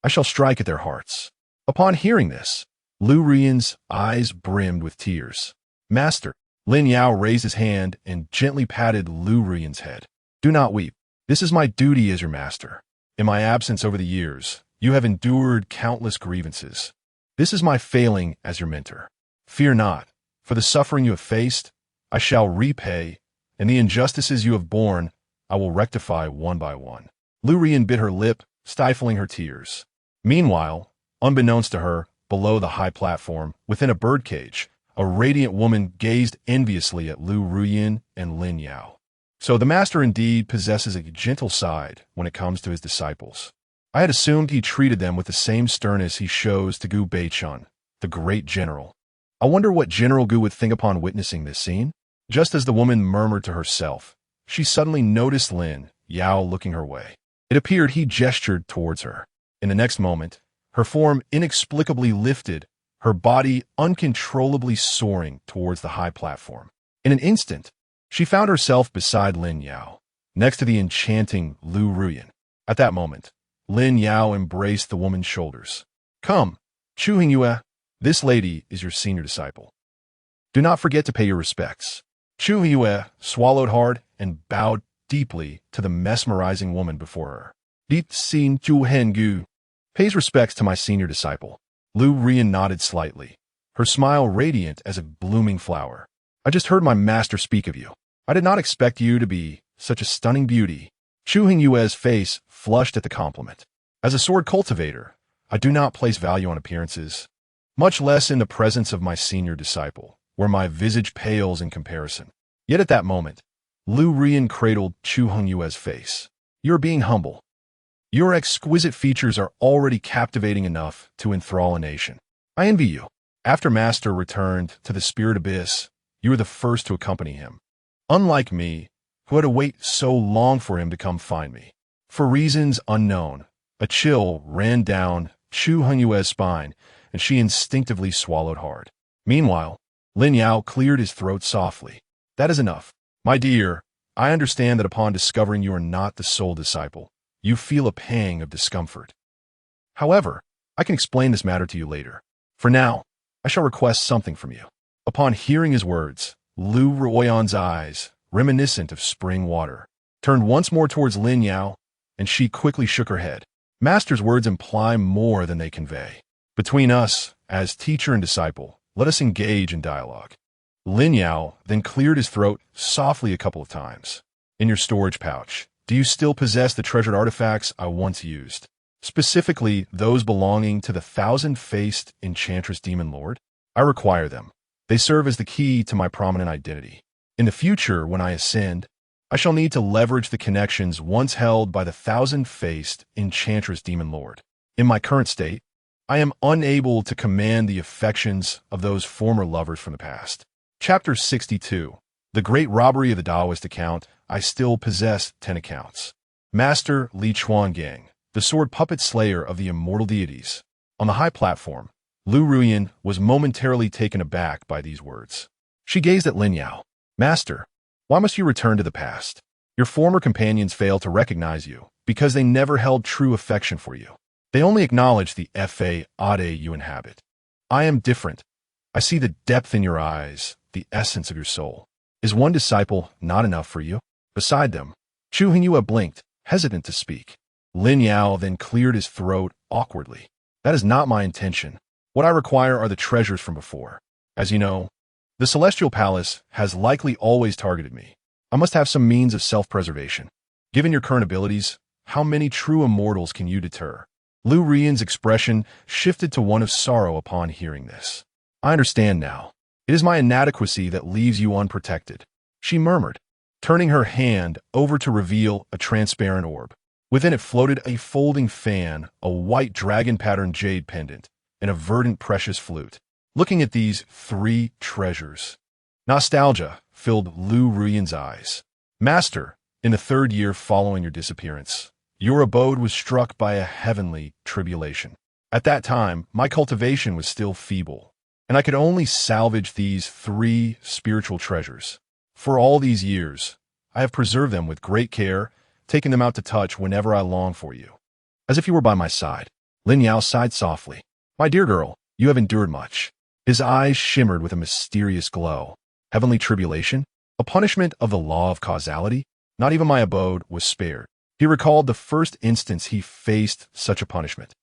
I shall strike at their hearts. Upon hearing this, Lu Rian's eyes brimmed with tears. Master, Lin Yao raised his hand and gently patted Lu Rian's head. Do not weep. This is my duty as your master. In my absence over the years, you have endured countless grievances. This is my failing as your mentor. Fear not, for the suffering you have faced, I shall repay, and the injustices you have borne, I will rectify one by one. Lu Rian bit her lip, stifling her tears. Meanwhile, unbeknownst to her, below the high platform, within a birdcage, a radiant woman gazed enviously at Lu Rian and Lin Yao. So the master indeed possesses a gentle side when it comes to his disciples. I had assumed he treated them with the same sternness he shows to Gu Beichun, the great general. I wonder what General Gu would think upon witnessing this scene? Just as the woman murmured to herself, she suddenly noticed Lin Yao looking her way. It appeared he gestured towards her. In the next moment, her form inexplicably lifted, her body uncontrollably soaring towards the high platform. In an instant, she found herself beside Lin Yao, next to the enchanting Lu Rian. At that moment, Lin Yao embraced the woman's shoulders. Come, Chu Hongyu, this lady is your senior disciple. Do not forget to pay your respects. Chu Hongyu swallowed hard and bowed deeply to the mesmerizing woman before her. Deep Xin Chu Hongyu pays respects to my senior disciple. Lu Rian nodded slightly, her smile radiant as a blooming flower. I just heard my master speak of you. I did not expect you to be such a stunning beauty. Chu Hongyu's face flushed at the compliment. As a sword cultivator, I do not place value on appearances, much less in the presence of my senior disciple, where my visage pales in comparison. Yet at that moment, Lu Rian cradled Chu Hongyu's face. You're being humble. Your exquisite features are already captivating enough to enthrall a nation. I envy you. After Master returned to the Spirit Abyss, you were the first to accompany him. Unlike me, who had to wait so long for him to come find me. For reasons unknown, a chill ran down Chu Hongyu's spine, and she instinctively swallowed hard. Meanwhile, Lin Yao cleared his throat softly. That is enough. My dear, I understand that upon discovering you are not the sole disciple, you feel a pang of discomfort. However, I can explain this matter to you later. For now, I shall request something from you. Upon hearing his words, Lu Ruoyan's eyes, reminiscent of spring water, turned once more towards Lin Yao, and she quickly shook her head. Master's words imply more than they convey. Between us, as teacher and disciple, let us engage in dialogue. Lin Yao then cleared his throat softly a couple of times. In your storage pouch, do you still possess the treasured artifacts I once used? Specifically, those belonging to the thousand-faced enchantress demon lord? I require them. They serve as the key to my prominent identity. In the future, when I ascend, I shall need to leverage the connections once held by the thousand-faced enchantress demon lord. In my current state, I am unable to command the affections of those former lovers from the past. Chapter 62. The Great Robbery of the Taoist Account. I still possess 10 accounts. Master Li Chuangang, the sword puppet slayer of the immortal deities. On the high platform, Lu Ruyan was momentarily taken aback by these words. She gazed at Lin Yao. Master, why must you return to the past? Your former companions failed to recognize you because they never held true affection for you. They only acknowledge the Ade you inhabit. I am different. I see the depth in your eyes, the essence of your soul. Is one disciple not enough for you? Beside them, Chu Hongyu blinked, hesitant to speak. Lin Yao then cleared his throat awkwardly. That is not my intention. What I require are the treasures from before. As you know, the Celestial Palace has likely always targeted me. I must have some means of self-preservation. Given your current abilities, how many true immortals can you deter? Lu Ruyan's expression shifted to one of sorrow upon hearing this. I understand now. It is my inadequacy that leaves you unprotected, she murmured, turning her hand over to reveal a transparent orb. Within it floated a folding fan, a white dragon-patterned jade pendant, and a verdant precious flute. Looking at these 3 treasures, nostalgia filled Lu Ruyan's eyes. Master, in the 3rd year following your disappearance, your abode was struck by a heavenly tribulation. At that time, my cultivation was still feeble, and I could only salvage these 3 spiritual treasures. For all these years, I have preserved them with great care, taking them out to touch whenever I long for you. As if you were by my side, Lin Yao sighed softly. My dear girl, you have endured much. His eyes shimmered with a mysterious glow. Heavenly tribulation? A punishment of the law of causality? Not even my abode was spared. He recalled the first instance he faced such a punishment.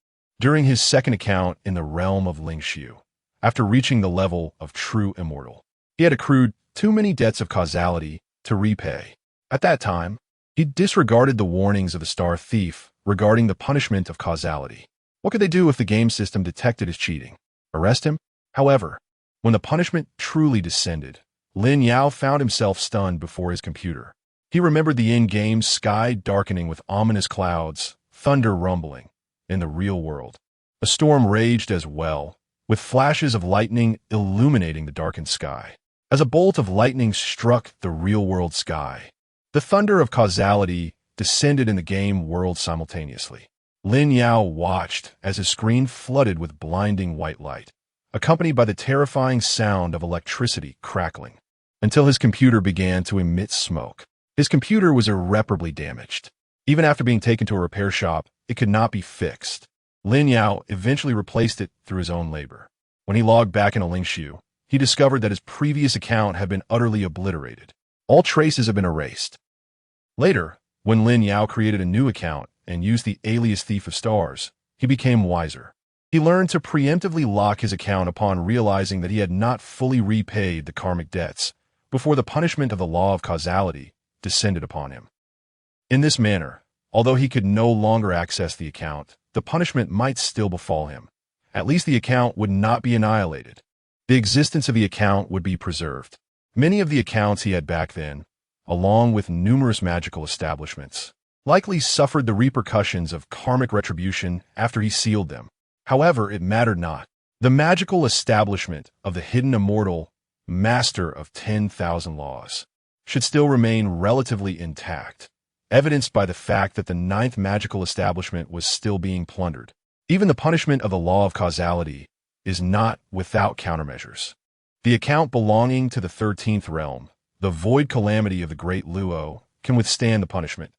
During his 2nd account in the realm of Lingxu, after reaching the level of true immortal, he had accrued too many debts of causality to repay. At that time, he disregarded the warnings of the Star Thief regarding the punishment of causality. What could they do if the game system detected his cheating? Arrest him? However, when the punishment truly descended, Lin Yao found himself stunned before his computer. He remembered the in-game sky darkening with ominous clouds, thunder rumbling. In the real world, a storm raged as well, with flashes of lightning illuminating the darkened sky. As a bolt of lightning struck the real-world sky, the thunder of causality descended in the game world simultaneously. Lin Yao watched as his screen flooded with blinding white light, accompanied by the terrifying sound of electricity crackling, until his computer began to emit smoke. His computer was irreparably damaged. Even after being taken to a repair shop, it could not be fixed. Lin Yao eventually replaced it through his own labor. When he logged back into Lingxu, he discovered that his previous account had been utterly obliterated. All traces have been erased. Later, when Lin Yao created a new account and used the alias Thief of Stars, he became wiser. He learned to preemptively lock his account upon realizing that he had not fully repaid the karmic debts before the punishment of the law of causality descended upon him. In this manner, although he could no longer access the account, the punishment might still befall him. At least the account would not be annihilated. The existence of the account would be preserved. Many of the accounts he had back then, along with numerous magical establishments, likely suffered the repercussions of karmic retribution after he sealed them. However, it mattered not. The magical establishment of the hidden immortal, master of 10,000 laws, should still remain relatively intact, evidenced by the fact that the 9th magical establishment was still being plundered. Even the punishment of the law of causality is not without countermeasures. The account belonging to the 13th realm, the void calamity of the great Luo, can withstand the punishment,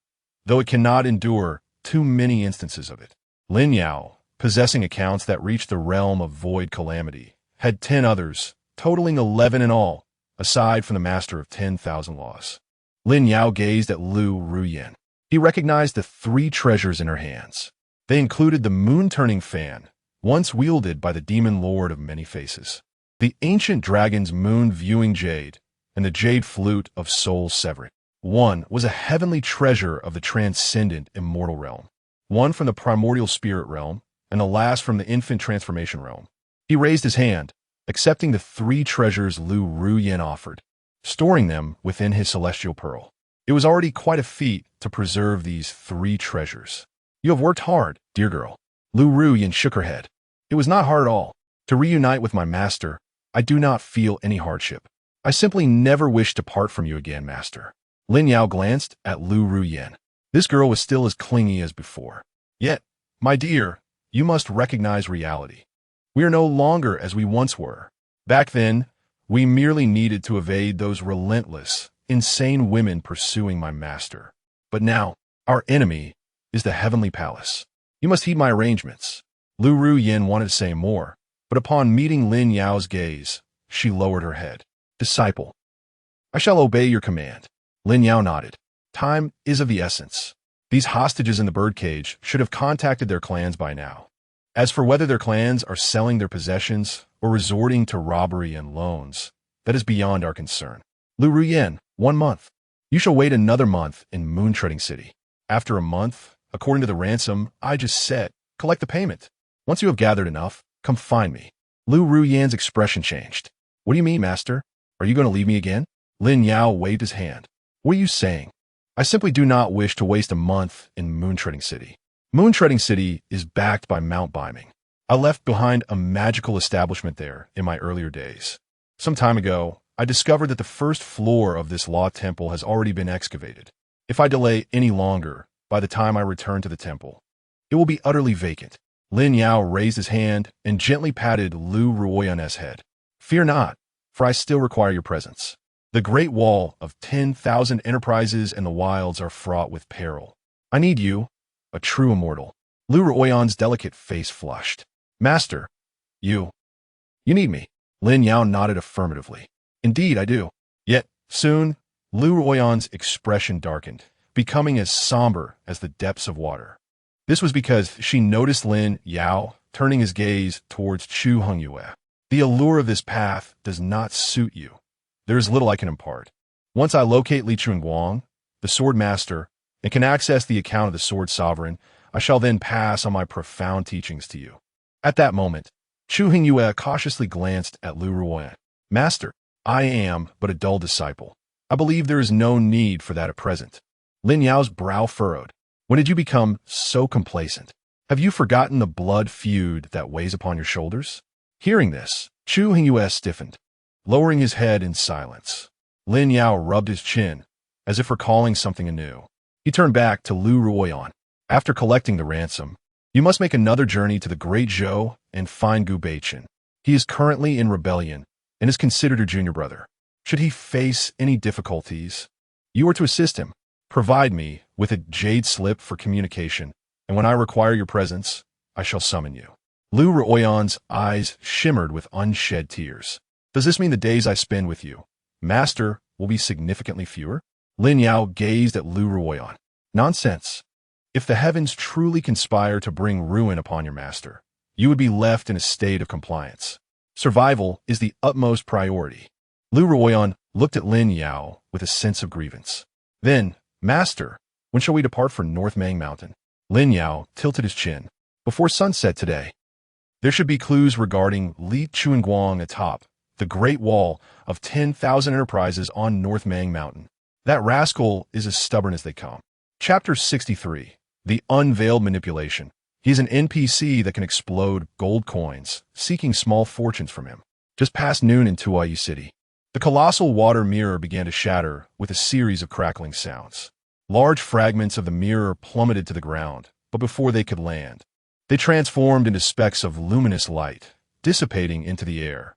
though it cannot endure too many instances of it. Lin Yao, possessing accounts that reached the realm of void calamity, had 10 others, totaling 11 in all, aside from the master of 10,000 laws. Lin Yao gazed at Lu Ruyan. He recognized the 3 treasures in her hands. They included the moon-turning fan, once wielded by the demon lord of many faces, the ancient dragon's moon-viewing jade, and the jade flute of soul severed. One was a heavenly treasure of the transcendent immortal realm, one from the primordial spirit realm, and the last from the infant transformation realm. He raised his hand, accepting the 3 treasures Lu Ruyan offered, storing them within his celestial pearl. It was already quite a feat to preserve these three treasures. You have worked hard, dear girl. Lu Ruyin shook her head. It was not hard at all. To reunite with my master, I do not feel any hardship. I simply never wish to part from you again, master. Lin Yao glanced at Lu Ruyin. This girl was still as clingy as before. Yet, my dear, you must recognize reality. We are no longer as we once were. Back then, we merely needed to evade those relentless, insane women pursuing my master. But now, our enemy is the heavenly palace. You must heed my arrangements. Lu Ruyin wanted to say more, but upon meeting Lin Yao's gaze, she lowered her head. Disciple, I shall obey your command. Lin Yao nodded. Time is of the essence. These hostages in the birdcage should have contacted their clans by now. As for whether their clans are selling their possessions or resorting to robbery and loans, that is beyond our concern. Lu Ruyin, 1 month. You shall wait another month in Moon-Treading City. After a month, according to the ransom I just set, collect the payment. Once you have gathered enough, come find me. Lu Ruyin's expression changed. What do you mean, master? Are you going to leave me again? Lin Yao waved his hand. What are you saying? I simply do not wish to waste a month in Moon-Treading City. Moon-Treading City is backed by Mount Biming. I left behind a magical establishment there in my earlier days. Some time ago, I discovered that the first floor of this law temple has already been excavated. If I delay any longer, by the time I return to the temple, it will be utterly vacant. Lin Yao raised his hand and gently patted Lu Ruoyan's head. Fear not, for I still require your presence. The Great Wall of 10,000 enterprises and the wilds are fraught with peril. I need you, a true immortal. Lu Ruoyan's delicate face flushed. Master, you need me. Lin Yao nodded affirmatively. Indeed, I do. Yet, soon, Lu Ruoyan's expression darkened, becoming as somber as the depths of water. This was because she noticed Lin Yao turning his gaze towards Chu Hongyu. The allure of this path does not suit you. There is little I can impart. Once I locate Li Chunguang, the sword master, and can access the account of the sword sovereign, I shall then pass on my profound teachings to you. At that moment, Chu Hongyu cautiously glanced at Lu Ruoyan. Master, I am but a dull disciple. I believe there is no need for that at present. Lin Yao's brow furrowed. When did you become so complacent? Have you forgotten the blood feud that weighs upon your shoulders? Hearing this, Chu Hongyu stiffened, lowering his head in silence. Lin Yao rubbed his chin, as if recalling something anew. He turned back to Lu Ruoyan. After collecting the ransom, you must make another journey to the Great Zhou and find Gu Beichen. He is currently in rebellion and is considered your junior brother. Should he face any difficulties, you are to assist him. Provide me with a jade slip for communication, and when I require your presence, I shall summon you. Lu Ruoyan's eyes shimmered with unshed tears. Does this mean the days I spend with you, master, will be significantly fewer? Lin Yao gazed at Lu Ruoyan. Nonsense. If the heavens truly conspire to bring ruin upon your master, you would be left in a state of compliance. Survival is the utmost priority. Lu Ruoyan looked at Lin Yao with a sense of grievance. Then, master, when shall we depart for North Mang Mountain? Lin Yao tilted his chin. Before sunset today. There should be clues regarding Li Chunguang atop the Great Wall of 10,000 enterprises on North Mang Mountain. That rascal is as stubborn as they come. Chapter 63. The Unveiled Manipulation. He is an NPC that can explode gold coins, seeking small fortunes from him. Just past noon in Tuayi City, the colossal water mirror began to shatter with a series of crackling sounds. Large fragments of the mirror plummeted to the ground, but before they could land, they transformed into specks of luminous light, dissipating into the air,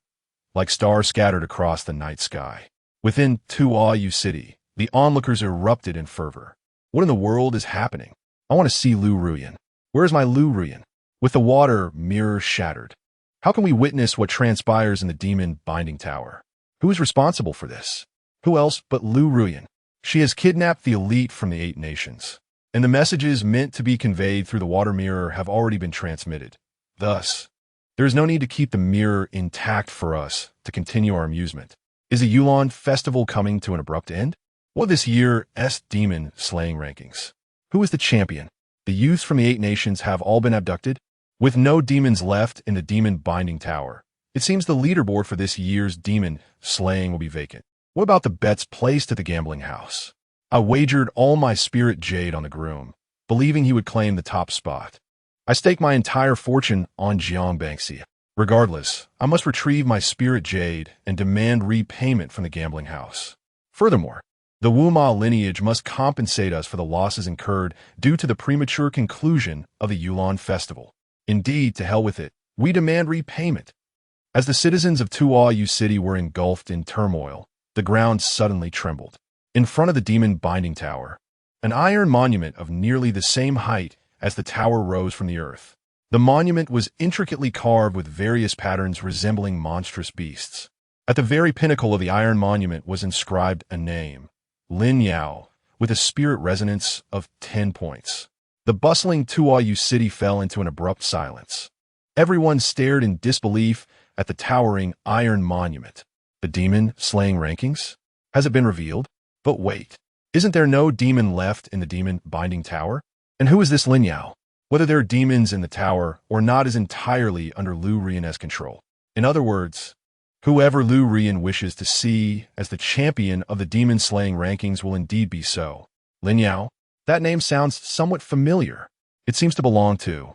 like stars scattered across the night sky. Within Tuayi City, the onlookers erupted in fervor. What in the world is happening? I want to see Lu Ruyan. Where is my Lu Ruyan? With the water mirror shattered, how can we witness what transpires in the demon binding tower? Who is responsible for this? Who else but Lu Ruyan? She has kidnapped the elite from the 8 nations, and the messages meant to be conveyed through the water mirror have already been transmitted. Thus, there is no need to keep the mirror intact for us to continue our amusement. Is the Yulan festival coming to an abrupt end? What this year's demon slaying rankings? Who is the champion? The youths from the 8 nations have all been abducted, with no demons left in the demon binding tower. It seems the leaderboard for this year's demon slaying will be vacant. What about the bets placed at the gambling house? I wagered all my spirit jade on the groom, believing he would claim the top spot. I staked my entire fortune on Jiang Bangxi. Regardless, I must retrieve my spirit jade and demand repayment from the gambling house. Furthermore, the Wuma lineage must compensate us for the losses incurred due to the premature conclusion of the Yulan festival. Indeed, to hell with it, we demand repayment. As the citizens of Tuayu City were engulfed in turmoil, the ground suddenly trembled. In front of the demon binding tower, an iron monument of nearly the same height as the tower rose from the earth. The monument was intricately carved with various patterns resembling monstrous beasts. At the very pinnacle of the iron monument was inscribed a name, Lin Yao, with a spirit resonance of 10 points. The bustling Tuayu City fell into an abrupt silence. Everyone stared in disbelief at the towering iron monument. The demon slaying rankings? Has it been revealed? But wait, isn't there no demon left in the demon binding tower? And who is this Lin Yao? Whether there are demons in the tower or not is entirely under Lu Rian's control. In other words, whoever Lu Rian wishes to see as the champion of the demon-slaying rankings will indeed be so. Lin Yao? That name sounds somewhat familiar. It seems to belong to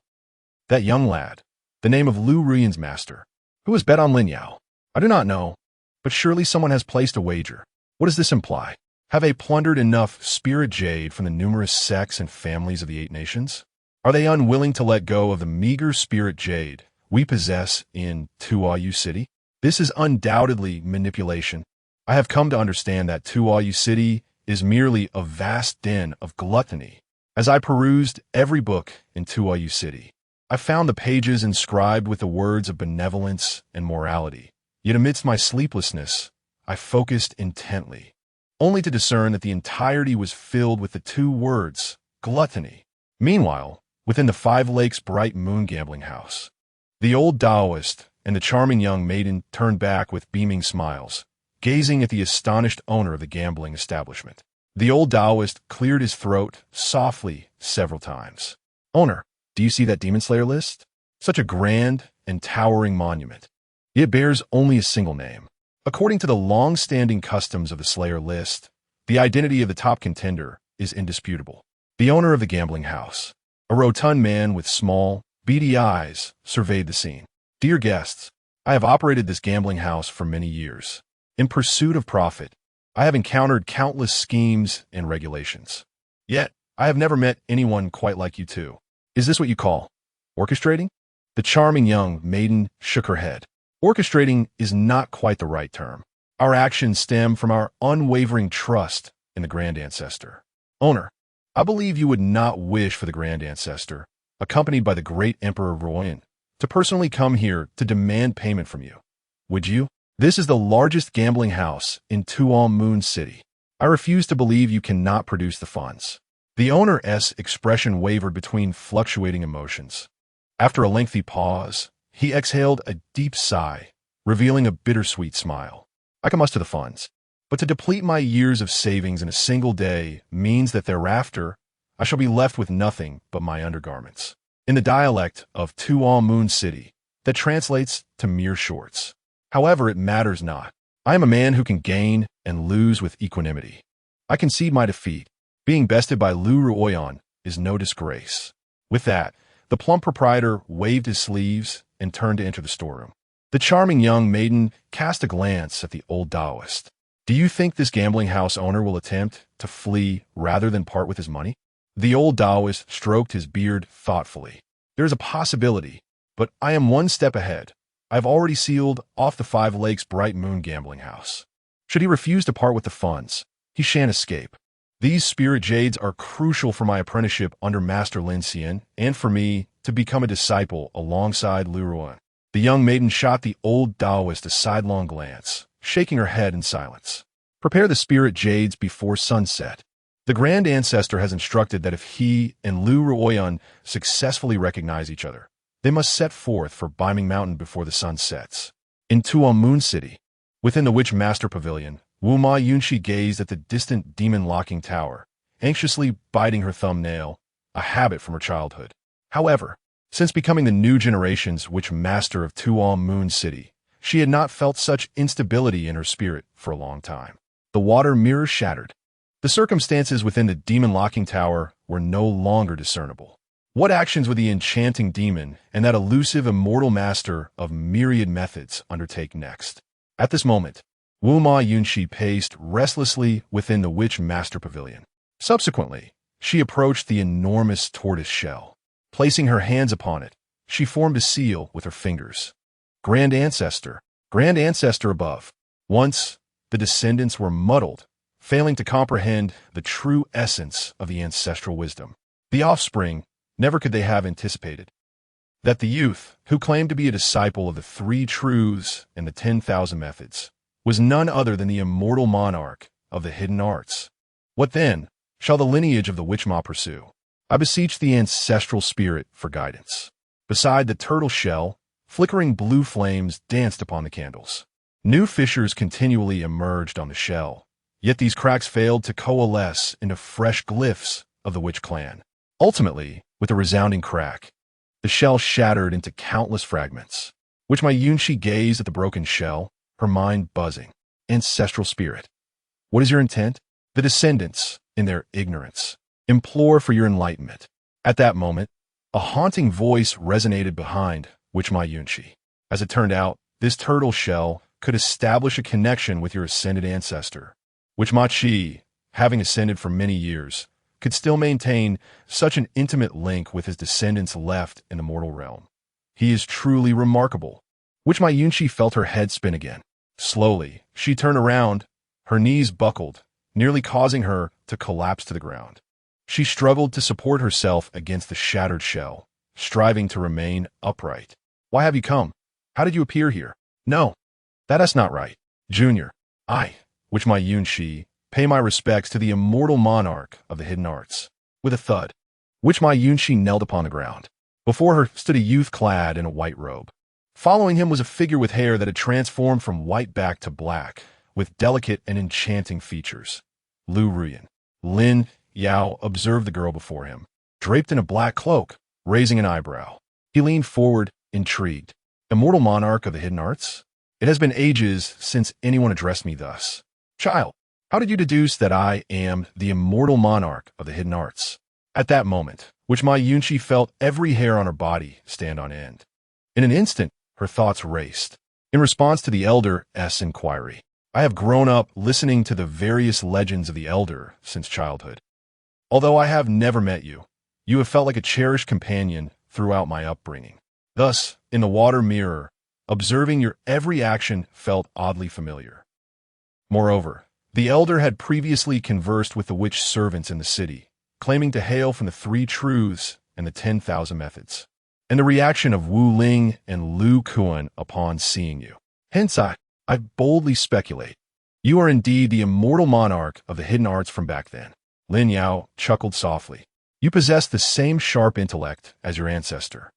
that young lad, the name of Lu Rian's master. Who has bet on Lin Yao? I do not know, but surely someone has placed a wager. What does this imply? Have they plundered enough spirit jade from the numerous sects and families of the 8 nations? Are they unwilling to let go of the meager spirit jade we possess in Tuayu City? This is undoubtedly manipulation. I have come to understand that Tuayu City is merely a vast den of gluttony. As I perused every book in Tuayu City, I found the pages inscribed with the words of benevolence and morality. Yet amidst my sleeplessness, I focused intently, only to discern that the entirety was filled with the 2 words, gluttony. Meanwhile, within the 5 Lakes Bright Moon gambling house, the old Taoist and the charming young maiden turned back with beaming smiles, gazing at the astonished owner of the gambling establishment. The old Taoist cleared his throat softly several times. Owner, do you see that demon slayer list? Such a grand and towering monument. It bears only a single name. According to the long-standing customs of the slayer list, the identity of the top contender is indisputable. The owner of the gambling house, a rotund man with small, beady eyes, surveyed the scene. Dear guests, I have operated this gambling house for many years. In pursuit of profit, I have encountered countless schemes and regulations. Yet, I have never met anyone quite like you two. Is this what you call orchestrating? The charming young maiden shook her head. Orchestrating is not quite the right term. Our actions stem from our unwavering trust in the Grand Ancestor. Owner, I believe you would not wish for the Grand Ancestor, accompanied by the great Emperor Royan, to personally come here to demand payment from you. Would you? This is the largest gambling house in Tuamu City. I refuse to believe you cannot produce the funds. The owner's expression wavered between fluctuating emotions. After a lengthy pause, he exhaled a deep sigh, revealing a bittersweet smile. I can muster the funds, but to deplete my years of savings in a single day means that thereafter I shall be left with nothing but my undergarments. In the dialect of Tuamu City, that translates to mere shorts. However, it matters not. I am a man who can gain and lose with equanimity. I concede my defeat. Being bested by Lu Ruoyan is no disgrace. With that, the plump proprietor waved his sleeves and turned to enter the storeroom. The charming young maiden cast a glance at the old Taoist. Do you think this gambling house owner will attempt to flee rather than part with his money? The old Taoist stroked his beard thoughtfully. There is a possibility, but I am one step ahead. I have already sealed off the 5 Lakes Bright Moon gambling house. Should he refuse to part with the funds, he shan't escape. These spirit jades are crucial for my apprenticeship under Master Lin Xian and for me to become a disciple alongside Lu Ruan. The young maiden shot the old Taoist a sidelong glance, shaking her head in silence. Prepare the spirit jades before sunset. The Grand Ancestor has instructed that if he and Lu Ruoyan successfully recognize each other, they must set forth for Biming Mountain before the sun sets. In Tuamu City, within the Witch Master Pavilion, Wuma Yunshi gazed at the distant demon-locking tower, anxiously biting her thumbnail, a habit from her childhood. However, since becoming the new generation's Witch Master of Tuamu City, she had not felt such instability in her spirit for a long time. The water mirror shattered. The circumstances within the demon locking tower were no longer discernible. What actions would the enchanting demon and that elusive immortal master of myriad methods undertake next? At this moment, Wu Ma Yunxi paced restlessly within the Witch Master Pavilion. Subsequently, she approached the enormous tortoise shell. Placing her hands upon it, she formed a seal with her fingers. Grand Ancestor above. Once, the descendants were muddled, failing to comprehend the true essence of the ancestral wisdom. The offspring, never could they have anticipated that the youth, who claimed to be a disciple of the Three Truths and the 10,000 Methods, was none other than the immortal monarch of the hidden arts. What then shall the lineage of the Witch Ma pursue? I beseech the ancestral spirit for guidance. Beside the turtle shell, flickering blue flames danced upon the candles. New fissures continually emerged on the shell, yet these cracks failed to coalesce into fresh glyphs of the witch clan. Ultimately, with a resounding crack, the shell shattered into countless fragments. Witch Ma Yunxi gazed at the broken shell, her mind buzzing. Ancestral spirit, what is your intent? The descendants, in their ignorance, implore for your enlightenment. At that moment, a haunting voice resonated behind Witch Ma Yunxi. As it turned out, this turtle shell could establish a connection with your ascended ancestor. Witch Ma Qi, having ascended for many years, could still maintain such an intimate link with his descendants left in the mortal realm. He is truly remarkable. Witch Ma Yunxi felt her head spin again. Slowly, she turned around, her knees buckled, nearly causing her to collapse to the ground. She struggled to support herself against the shattered shell, striving to remain upright. Why have you come? How did you appear here? No, that is not right. Junior, Witch Ma Yunxi, pay my respects to the immortal monarch of the hidden arts. With a thud, Witch Ma Yunxi knelt upon the ground. Before her stood a youth clad in a white robe. Following him was a figure with hair that had transformed from white back to black, with delicate and enchanting features. Lu Ruyan. Lin Yao observed the girl before him, draped in a black cloak, raising an eyebrow. He leaned forward, intrigued. Immortal monarch of the hidden arts? It has been ages since anyone addressed me thus. Child, how did you deduce that I am the immortal monarch of the hidden arts? At that moment, Witch Ma Yunxi felt every hair on her body stand on end. In an instant, her thoughts raced. In response to the elder's inquiry, I have grown up listening to the various legends of the elder since childhood. Although I have never met you, you have felt like a cherished companion throughout my upbringing. Thus, in the water mirror, observing your every action felt oddly familiar. Moreover, the elder had previously conversed with the witch servants in the city, claiming to hail from the Three Truths and the 10,000 Methods, and the reaction of Wu Ling and Lu Kuan upon seeing you. Hence I boldly speculate, you are indeed the immortal monarch of the hidden arts from back then. Lin Yao chuckled softly. You possess the same sharp intellect as your ancestor.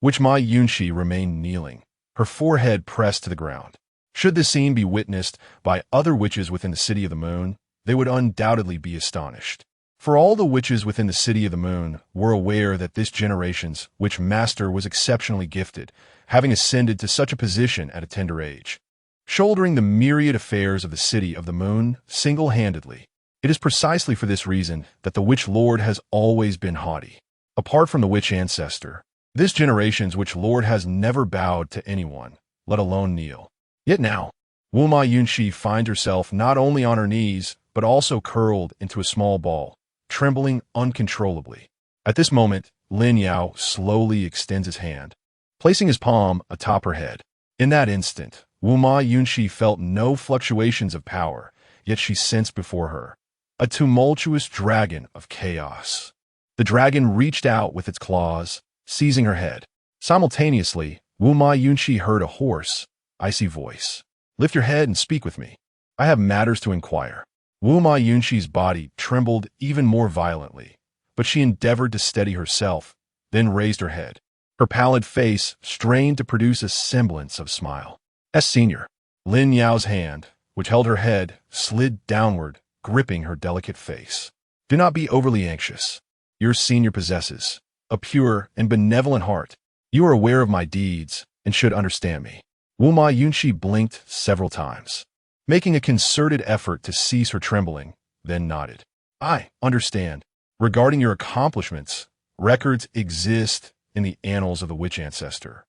Witch Ma Yunxi remained kneeling, her forehead pressed to the ground. Should this scene be witnessed by other witches within the City of the Moon, they would undoubtedly be astonished. For all the witches within the City of the Moon were aware that this generation's witch master was exceptionally gifted, having ascended to such a position at a tender age. Shouldering the myriad affairs of the City of the Moon single-handedly, it is precisely for this reason that the Witch Lord has always been haughty. Apart from the witch ancestor, this generation's Witch Lord has never bowed to anyone, let alone kneel. Yet now, Wu Ma Yunxi finds herself not only on her knees, but also curled into a small ball, trembling uncontrollably. At this moment, Lin Yao slowly extends his hand, placing his palm atop her head. In that instant, Wu Ma Yunxi felt no fluctuations of power, yet she sensed before her a tumultuous dragon of chaos. The dragon reached out with its claws, seizing her head. Simultaneously, Wu Ma Yunxi heard a hoarse, icy voice. Lift your head and speak with me. I have matters to inquire. Wu Ma Yunxi's body trembled even more violently, but she endeavored to steady herself, then raised her head. Her pallid face strained to produce a semblance of smile. Senior. Lin Yao's hand, which held her head, slid downward, gripping her delicate face. Do not be overly anxious. Your senior possesses a pure and benevolent heart. You are aware of my deeds and should understand me. Wu Ma Yunxi blinked several times. Making a concerted effort to cease her trembling, then nodded. I understand. Regarding your accomplishments, records exist in the annals of the witch ancestor,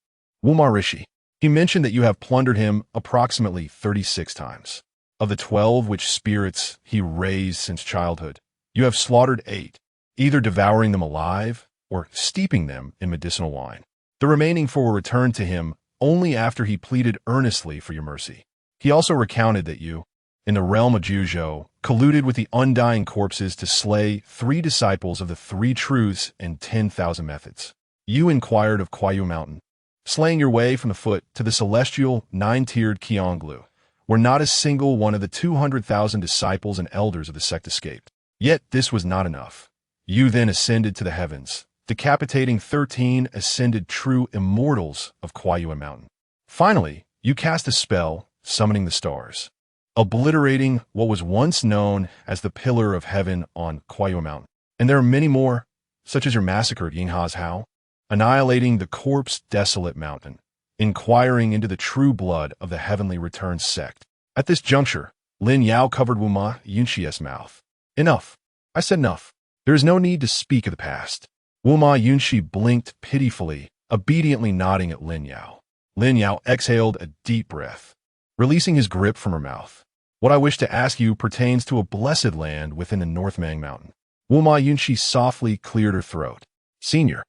Wuma Rishi. He mentioned that you have plundered him approximately 36 times. Of the 12 witch spirits he raised since childhood, you have slaughtered 8, either devouring them alive or steeping them in medicinal wine. The remaining 4 were returned to him only after he pleaded earnestly for your mercy. He also recounted that you, in the realm of Juzhou, colluded with the undying corpses to slay 3 disciples of the 3 truths and 10,000 methods. You inquired of Kuiyu Mountain, slaying your way from the foot to the celestial 9-tiered Qionglu, where not a single one of the 200,000 disciples and elders of the sect escaped. Yet this was not enough. You then ascended to the heavens, decapitating 13 ascended true immortals of Kuiyu Mountain. Finally, you cast a spell, summoning the stars, obliterating what was once known as the Pillar of Heaven on Kuiyu Mountain. And there are many more, such as your massacred Yinghaz Hao, annihilating the corpse-desolate mountain, inquiring into the true blood of the heavenly return sect. At this juncture, Lin Yao covered Wuma Yunxi's mouth. Enough. I said enough. There is no need to speak of the past. Wuma Yunxi blinked pitifully, obediently nodding at Lin Yao. Lin Yao exhaled a deep breath, releasing his grip from her mouth. What I wish to ask you pertains to a blessed land within the North Mang Mountain. Wuma Yunxi softly cleared her throat. Senior.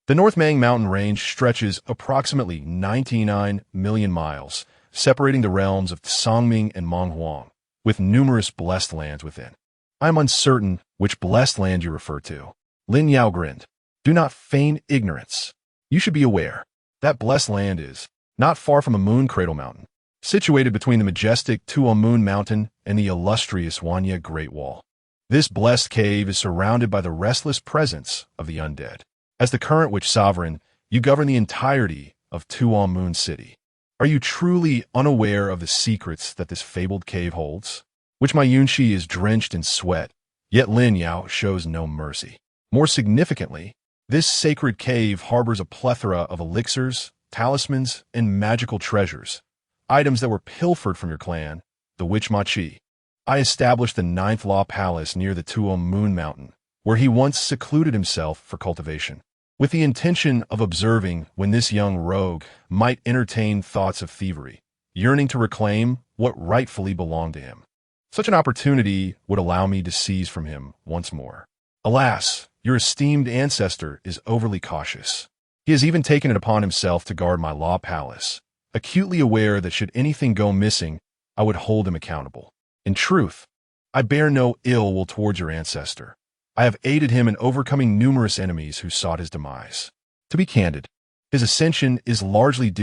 The North Mang Mountain range stretches approximately 99 million miles, separating the realms of Songming and Monghuang, with numerous blessed lands within. I am uncertain which blessed land you refer to. Lin Yao grinned. Do not feign ignorance. You should be aware that blessed land is not far from a moon cradle mountain, situated between the majestic Tuo Moon Mountain and the illustrious Wanya Great Wall. This blessed cave is surrounded by the restless presence of the undead. As the current witch sovereign, you govern the entirety of Tuo Moon City. Are you truly unaware of the secrets that this fabled cave holds? Witch Ma Yunxi is drenched in sweat, yet Lin Yao shows no mercy. More significantly, this sacred cave harbors a plethora of elixirs, talismans, and magical treasures, items that were pilfered from your clan, the Witch Ma Chi. I established the 9th Law Palace near the Tuo Moon Mountain, where he once secluded himself for cultivation, with the intention of observing when this young rogue might entertain thoughts of thievery, yearning to reclaim what rightfully belonged to him. Such an opportunity would allow me to seize from him once more. Alas, your esteemed ancestor is overly cautious. He has even taken it upon himself to guard my law palace, acutely aware that should anything go missing, I would hold him accountable. In truth, I bear no ill will towards your ancestor. I have aided him in overcoming numerous enemies who sought his demise. To be candid, his ascension is largely due